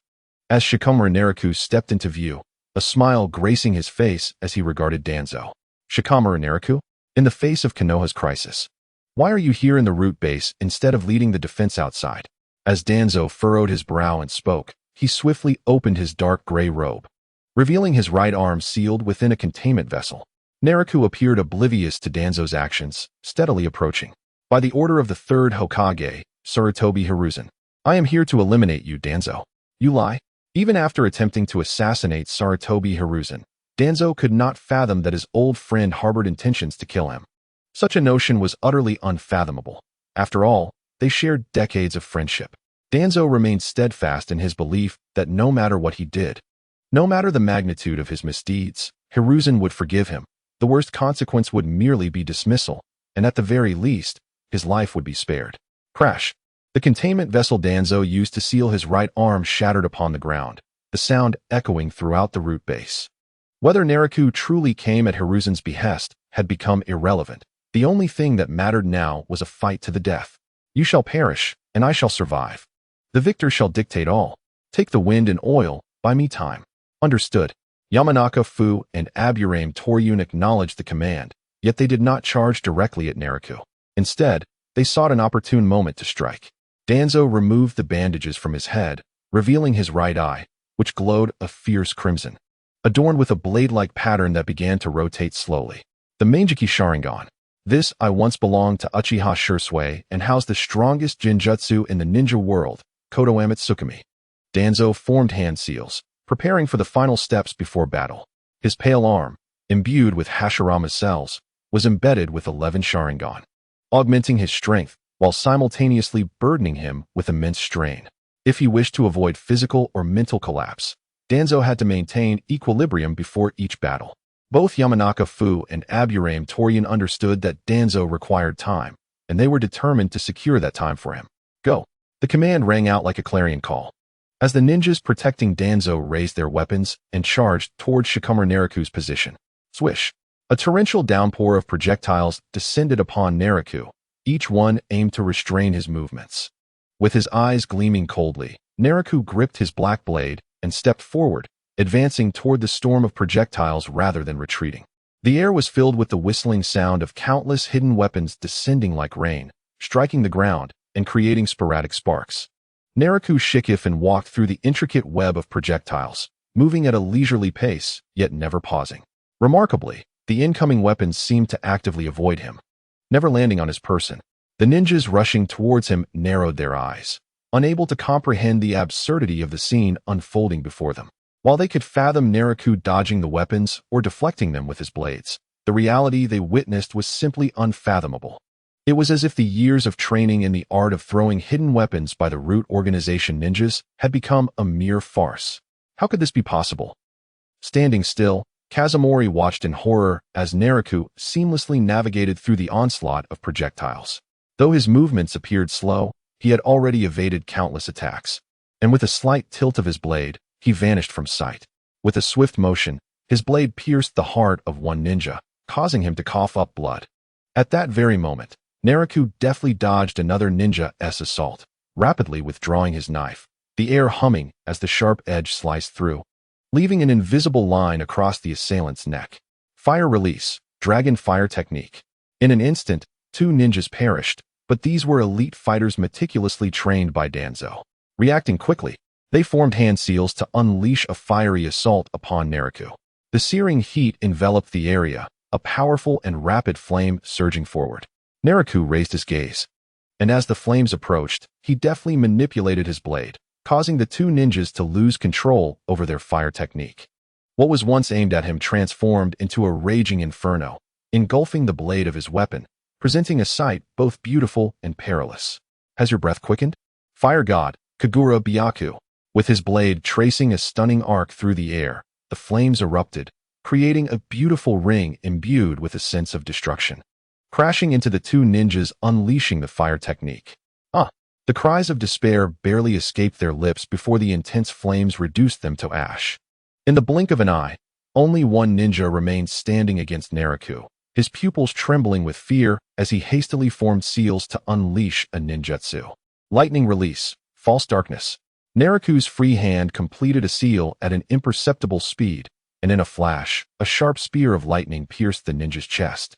Speaker 1: As Shikamaru Naraku stepped into view, a smile gracing his face as he regarded Danzo. Shikamaru Naraku? In the face of Konoha's crisis, why are you here in the Root base instead of leading the defense outside? As Danzo furrowed his brow and spoke, he swiftly opened his dark gray robe, revealing his right arm sealed within a containment vessel. Naraku appeared oblivious to Danzo's actions, steadily approaching. By the order of the third Hokage, Sarutobi Hiruzen, I am here to eliminate you, Danzo. You lie? Even after attempting to assassinate Sarutobi Hiruzen, Danzo could not fathom that his old friend harbored intentions to kill him. Such a notion was utterly unfathomable. After all, they shared decades of friendship. Danzo remained steadfast in his belief that no matter what he did, no matter the magnitude of his misdeeds, Hiruzen would forgive him. The worst consequence would merely be dismissal, and at the very least, his life would be spared. Crash. The containment vessel Danzo used to seal his right arm shattered upon the ground, the sound echoing throughout the Root base. Whether Naraku truly came at Hiruzen's behest had become irrelevant. The only thing that mattered now was a fight to the death. You shall perish, and I shall survive. The victor shall dictate all. Take the wind and oil, buy me time. Understood. Yamanaka Fu and Aburame Toryun acknowledged the command, yet they did not charge directly at Naraku. Instead, they sought an opportune moment to strike. Danzo removed the bandages from his head, revealing his right eye, which glowed a fierce crimson, adorned with a blade-like pattern that began to rotate slowly. The Mangeki Sharingan. This eye once belonged to Uchiha Shursui and housed the strongest jinjutsu in the ninja world, Kodo Amatsukami. Danzo formed hand seals, preparing for the final steps before battle. His pale arm, imbued with Hashirama's cells, was embedded with 11 Sharingan, augmenting his strength while simultaneously burdening him with immense strain. If he wished to avoid physical or mental collapse, Danzo had to maintain equilibrium before each battle. Both Yamanaka Fu and Aburame Toryun understood that Danzo required time, and they were determined to secure that time for him. Go! The command rang out like a clarion call. As the ninjas protecting Danzo raised their weapons and charged towards Shikamaru Naraku's position. Swish! A torrential downpour of projectiles descended upon Naraku, each one aimed to restrain his movements. With his eyes gleaming coldly, Naraku gripped his black blade and stepped forward, advancing toward the storm of projectiles rather than retreating. The air was filled with the whistling sound of countless hidden weapons descending like rain, striking the ground and creating sporadic sparks. Naraku shikiff and walked through the intricate web of projectiles, moving at a leisurely pace, yet never pausing. Remarkably, the incoming weapons seemed to actively avoid him, never landing on his person. The ninjas rushing towards him narrowed their eyes, unable to comprehend the absurdity of the scene unfolding before them. While they could fathom Naraku dodging the weapons or deflecting them with his blades, the reality they witnessed was simply unfathomable. It was as if the years of training in the art of throwing hidden weapons by the root organization ninjas had become a mere farce. How could this be possible? Standing still, Kazumori watched in horror as Naraku seamlessly navigated through the onslaught of projectiles. Though his movements appeared slow, he had already evaded countless attacks, and with a slight tilt of his blade, he vanished from sight. With a swift motion, his blade pierced the heart of one ninja, causing him to cough up blood. At that very moment, Naraku deftly dodged another ninja's assault, rapidly withdrawing his knife, the air humming as the sharp edge sliced through, leaving an invisible line across the assailant's neck. Fire release, dragon fire technique. In an instant, 2 ninjas perished, but these were elite fighters meticulously trained by Danzo. Reacting quickly, they formed hand seals to unleash a fiery assault upon Naraku. The searing heat enveloped the area, a powerful and rapid flame surging forward. Naraku raised his gaze, and as the flames approached, he deftly manipulated his blade, causing the 2 ninjas to lose control over their fire technique. What was once aimed at him transformed into a raging inferno, engulfing the blade of his weapon, presenting a sight both beautiful and perilous. Has your breath quickened? Fire god, Kagura Byaku. With his blade tracing a stunning arc through the air, the flames erupted, creating a beautiful ring imbued with a sense of destruction. Crashing into the 2 ninjas unleashing the fire technique. The cries of despair barely escaped their lips before the intense flames reduced them to ash. In the blink of an eye, only one ninja remained standing against Naraku, his pupils trembling with fear as he hastily formed seals to unleash a ninjutsu. Lightning release, false darkness. Naraku's free hand completed a seal at an imperceptible speed, and in a flash, a sharp spear of lightning pierced the ninja's chest,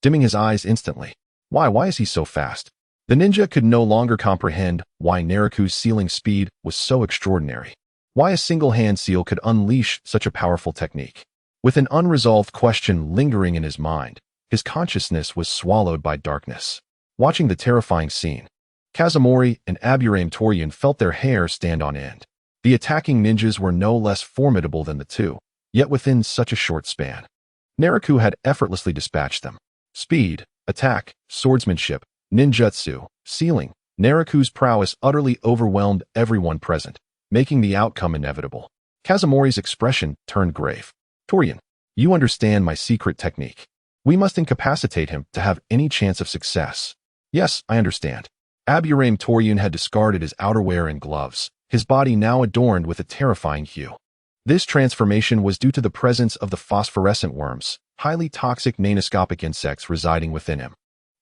Speaker 1: dimming his eyes instantly. Why is he so fast? The ninja could no longer comprehend why Naraku's sealing speed was so extraordinary. Why a single hand seal could unleash such a powerful technique. With an unresolved question lingering in his mind, his consciousness was swallowed by darkness. Watching the terrifying scene, Kazumori and Aburame Toryun felt their hair stand on end. The attacking ninjas were no less formidable than the 2, yet within such a short span. Naraku had effortlessly dispatched them. Speed, attack, swordsmanship, ninjutsu, sealing. Naraku's prowess utterly overwhelmed everyone present, making the outcome inevitable. Kazumori's expression turned grave. Toryun, you understand my secret technique. We must incapacitate him to have any chance of success. Yes, I understand. Aburame Toryun had discarded his outerwear and gloves, his body now adorned with a terrifying hue. This transformation was due to the presence of the phosphorescent worms, highly toxic nanoscopic insects residing within him.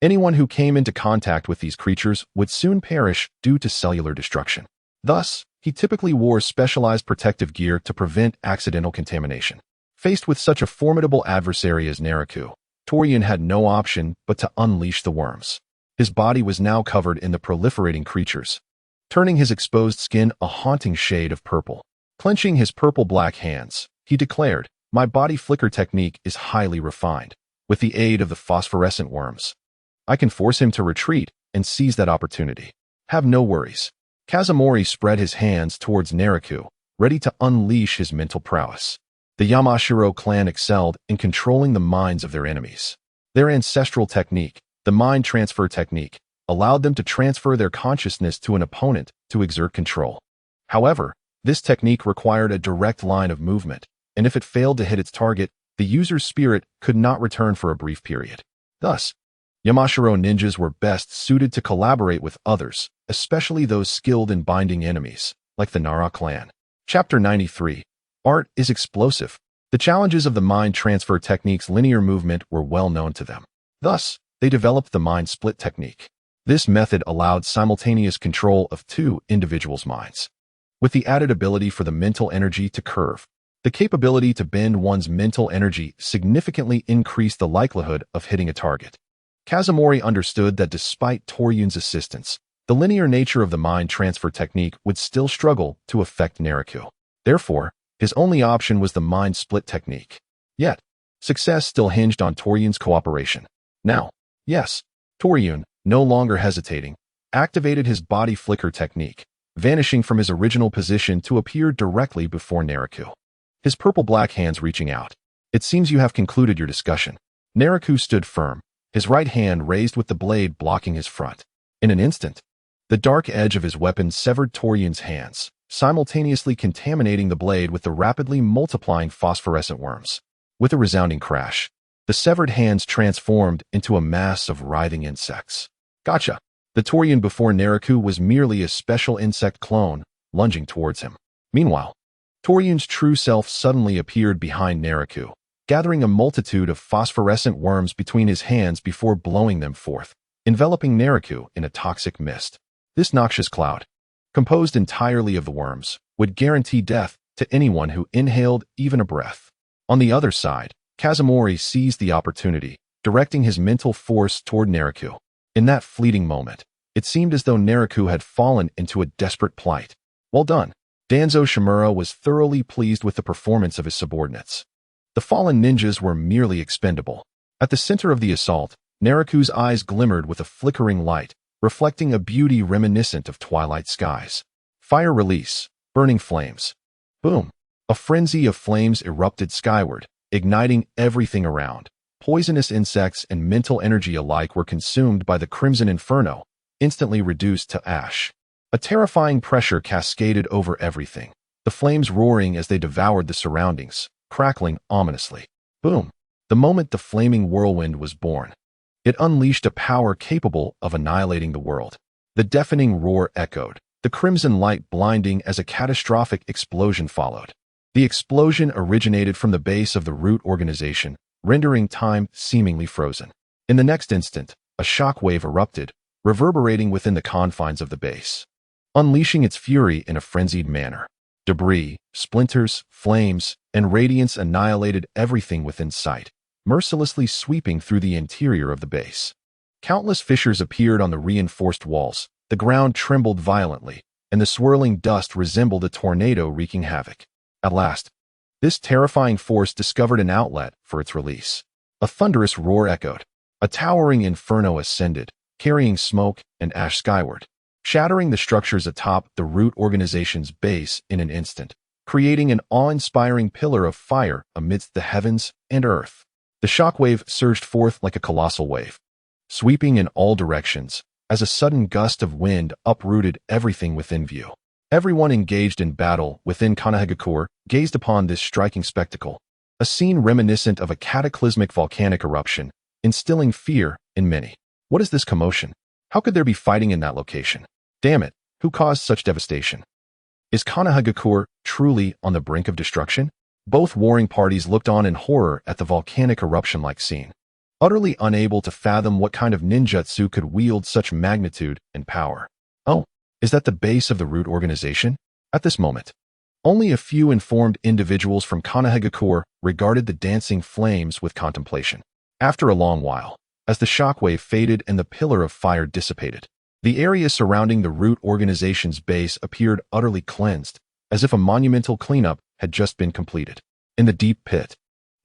Speaker 1: Anyone who came into contact with these creatures would soon perish due to cellular destruction. Thus, he typically wore specialized protective gear to prevent accidental contamination. Faced with such a formidable adversary as Naraku, Torian had no option but to unleash the worms. His body was now covered in the proliferating creatures, turning his exposed skin a haunting shade of purple. Clenching his purple-black hands, he declared, "My body flicker technique is highly refined. With the aid of the phosphorescent worms, I can force him to retreat and seize that opportunity. Have no worries." Kazumori spread his hands towards Naraku, ready to unleash his mental prowess. The Yamashiro clan excelled in controlling the minds of their enemies. Their ancestral technique, the mind transfer technique, allowed them to transfer their consciousness to an opponent to exert control. However, this technique required a direct line of movement, and if it failed to hit its target, the user's spirit could not return for a brief period. Thus, Yamashiro ninjas were best suited to collaborate with others, especially those skilled in binding enemies, like the Nara clan. Chapter 93. Art is explosive. The challenges of the mind transfer technique's linear movement were well known to them. Thus, they developed the mind split technique. This method allowed simultaneous control of two individuals' minds, with the added ability for the mental energy to curve. The capability to bend one's mental energy significantly increased the likelihood of hitting a target. Kazumori understood that despite Toryun's assistance, the linear nature of the mind transfer technique would still struggle to affect Naraku. Therefore, his only option was the mind split technique. Yet, success still hinged on Toryun's cooperation. Now, yes, Toryun, no longer hesitating, activated his body flicker technique, vanishing from his original position to appear directly before Naraku. His purple-black hands reaching out. "It seems you have concluded your discussion." Naraku stood firm, his right hand raised with the blade blocking his front. In an instant, the dark edge of his weapon severed Toryun's hands, simultaneously contaminating the blade with the rapidly multiplying phosphorescent worms. With a resounding crash, the severed hands transformed into a mass of writhing insects. Gotcha! The Toryun before Naraku was merely a special insect clone, lunging towards him. Meanwhile, Toryun's true self suddenly appeared behind Naraku, gathering a multitude of phosphorescent worms between his hands before blowing them forth, enveloping Naraku in a toxic mist. This noxious cloud, composed entirely of the worms, would guarantee death to anyone who inhaled even a breath. On the other side, Kazumori seized the opportunity, directing his mental force toward Naraku. In that fleeting moment, it seemed as though Naraku had fallen into a desperate plight. Well done. Danzo Shimura was thoroughly pleased with the performance of his subordinates. The fallen ninjas were merely expendable. At the center of the assault, Naraku's eyes glimmered with a flickering light, reflecting a beauty reminiscent of twilight skies. Fire release, burning flames. Boom! A frenzy of flames erupted skyward, igniting everything around. Poisonous insects and mental energy alike were consumed by the crimson inferno, instantly reduced to ash. A terrifying pressure cascaded over everything, the flames roaring as they devoured the surroundings, crackling ominously. Boom! The moment the flaming whirlwind was born, it unleashed a power capable of annihilating the world. The deafening roar echoed, the crimson light blinding as a catastrophic explosion followed. The explosion originated from the base of the root organization, rendering time seemingly frozen. In the next instant, a shock wave erupted, reverberating within the confines of the base, unleashing its fury in a frenzied manner. Debris, splinters, flames, and radiance annihilated everything within sight, mercilessly sweeping through the interior of the base. Countless fissures appeared on the reinforced walls, the ground trembled violently, and the swirling dust resembled a tornado wreaking havoc. At last, this terrifying force discovered an outlet for its release. A thunderous roar echoed. A towering inferno ascended, carrying smoke and ash skyward, shattering the structures atop the root organization's base in an instant, creating an awe-inspiring pillar of fire amidst the heavens and earth. The shockwave surged forth like a colossal wave, sweeping in all directions, as a sudden gust of wind uprooted everything within view. Everyone engaged in battle within Kanahagakure gazed upon this striking spectacle, a scene reminiscent of a cataclysmic volcanic eruption, instilling fear in many. What is this commotion? How could there be fighting in that location? Damn it, who caused such devastation? Is Kanahagakure truly on the brink of destruction? Both warring parties looked on in horror at the volcanic eruption-like scene, utterly unable to fathom what kind of ninjutsu could wield such magnitude and power. Oh, is that the base of the root organization? At this moment, Only a few informed individuals from Konohagakure regarded the dancing flames with contemplation. After a long while, as the shockwave faded and the pillar of fire dissipated, the area surrounding the root organization's base appeared utterly cleansed, as if a monumental cleanup had just been completed. In the deep pit,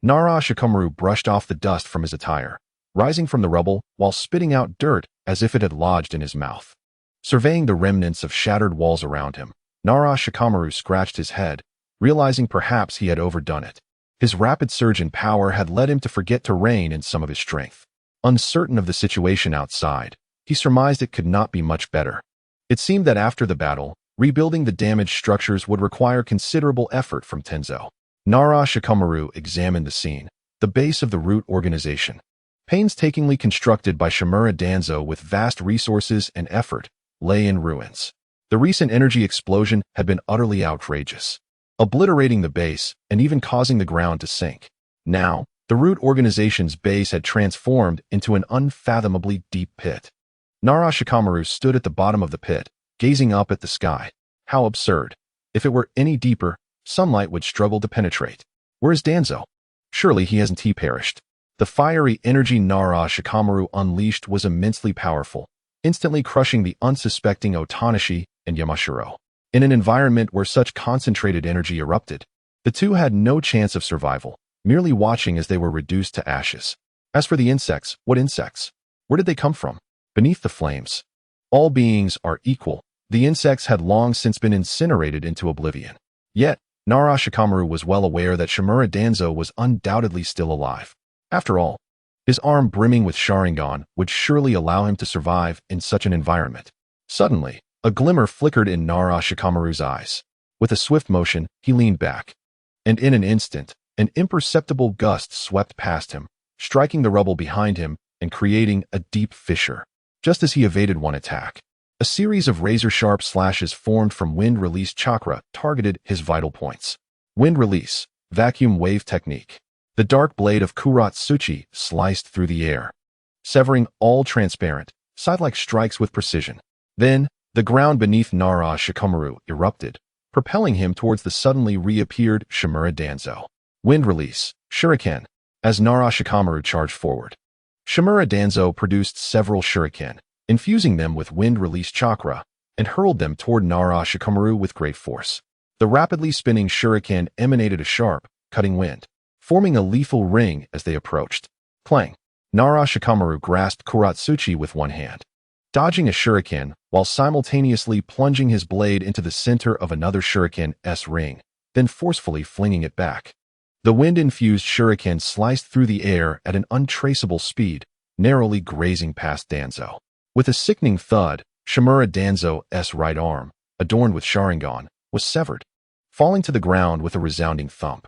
Speaker 1: Nara Shikamaru brushed off the dust from his attire, rising from the rubble while spitting out dirt as if it had lodged in his mouth. Surveying the remnants of shattered walls around him, Nara Shikamaru scratched his head, realizing perhaps he had overdone it. His rapid surge in power had led him to forget to rein in some of his strength. Uncertain of the situation outside, he surmised it could not be much better. It seemed that after the battle, rebuilding the damaged structures would require considerable effort from Tenzo. Nara Shikamaru examined the scene, the base of the root organization. Painstakingly constructed by Shimura Danzo with vast resources and effort, lay in ruins. The recent energy explosion had been utterly outrageous, obliterating the base and even causing the ground to sink. Now, the root organization's base had transformed into an unfathomably deep pit. Nara Shikamaru stood at the bottom of the pit, gazing up at the sky. How absurd. If it were any deeper, sunlight would struggle to penetrate. Where is Danzo? Surely he hasn't perished. The fiery energy Nara Shikamaru unleashed was immensely powerful, instantly crushing the unsuspecting Otanashi and Yamashiro. In an environment where such concentrated energy erupted, the two had no chance of survival, merely watching as they were reduced to ashes. As for the insects, what insects? Where did they come from? Beneath the flames. All beings are equal. The insects had long since been incinerated into oblivion. Yet, Nara Shikamaru was well aware that Shimura Danzo was undoubtedly still alive. After all, his arm brimming with Sharingan would surely allow him to survive in such an environment. Suddenly, a glimmer flickered in Nara Shikamaru's eyes. With a swift motion, he leaned back. And in an instant, an imperceptible gust swept past him, striking the rubble behind him and creating a deep fissure. Just as he evaded one attack, a series of razor-sharp slashes formed from wind-release chakra targeted his vital points. Wind release, vacuum wave technique. The dark blade of Kuratsuchi sliced through the air, severing all transparent, side-like strikes with precision. Then, the ground beneath Nara Shikamaru erupted, propelling him towards the suddenly reappeared Shimura Danzo. Wind release, shuriken, as Nara Shikamaru charged forward. Shimura Danzo produced several shuriken, infusing them with wind-release chakra, and hurled them toward Nara Shikamaru with great force. The rapidly spinning shuriken emanated a sharp, cutting wind, forming a lethal ring as they approached. Clang! Nara Shikamaru grasped Kuratsuchi with one hand, dodging a shuriken while simultaneously plunging his blade into the center of another shuriken's ring, then forcefully flinging it back. The wind-infused shuriken sliced through the air at an untraceable speed, narrowly grazing past Danzo. With a sickening thud, Shimura Danzo's right arm, adorned with Sharingan, was severed, falling to the ground with a resounding thump.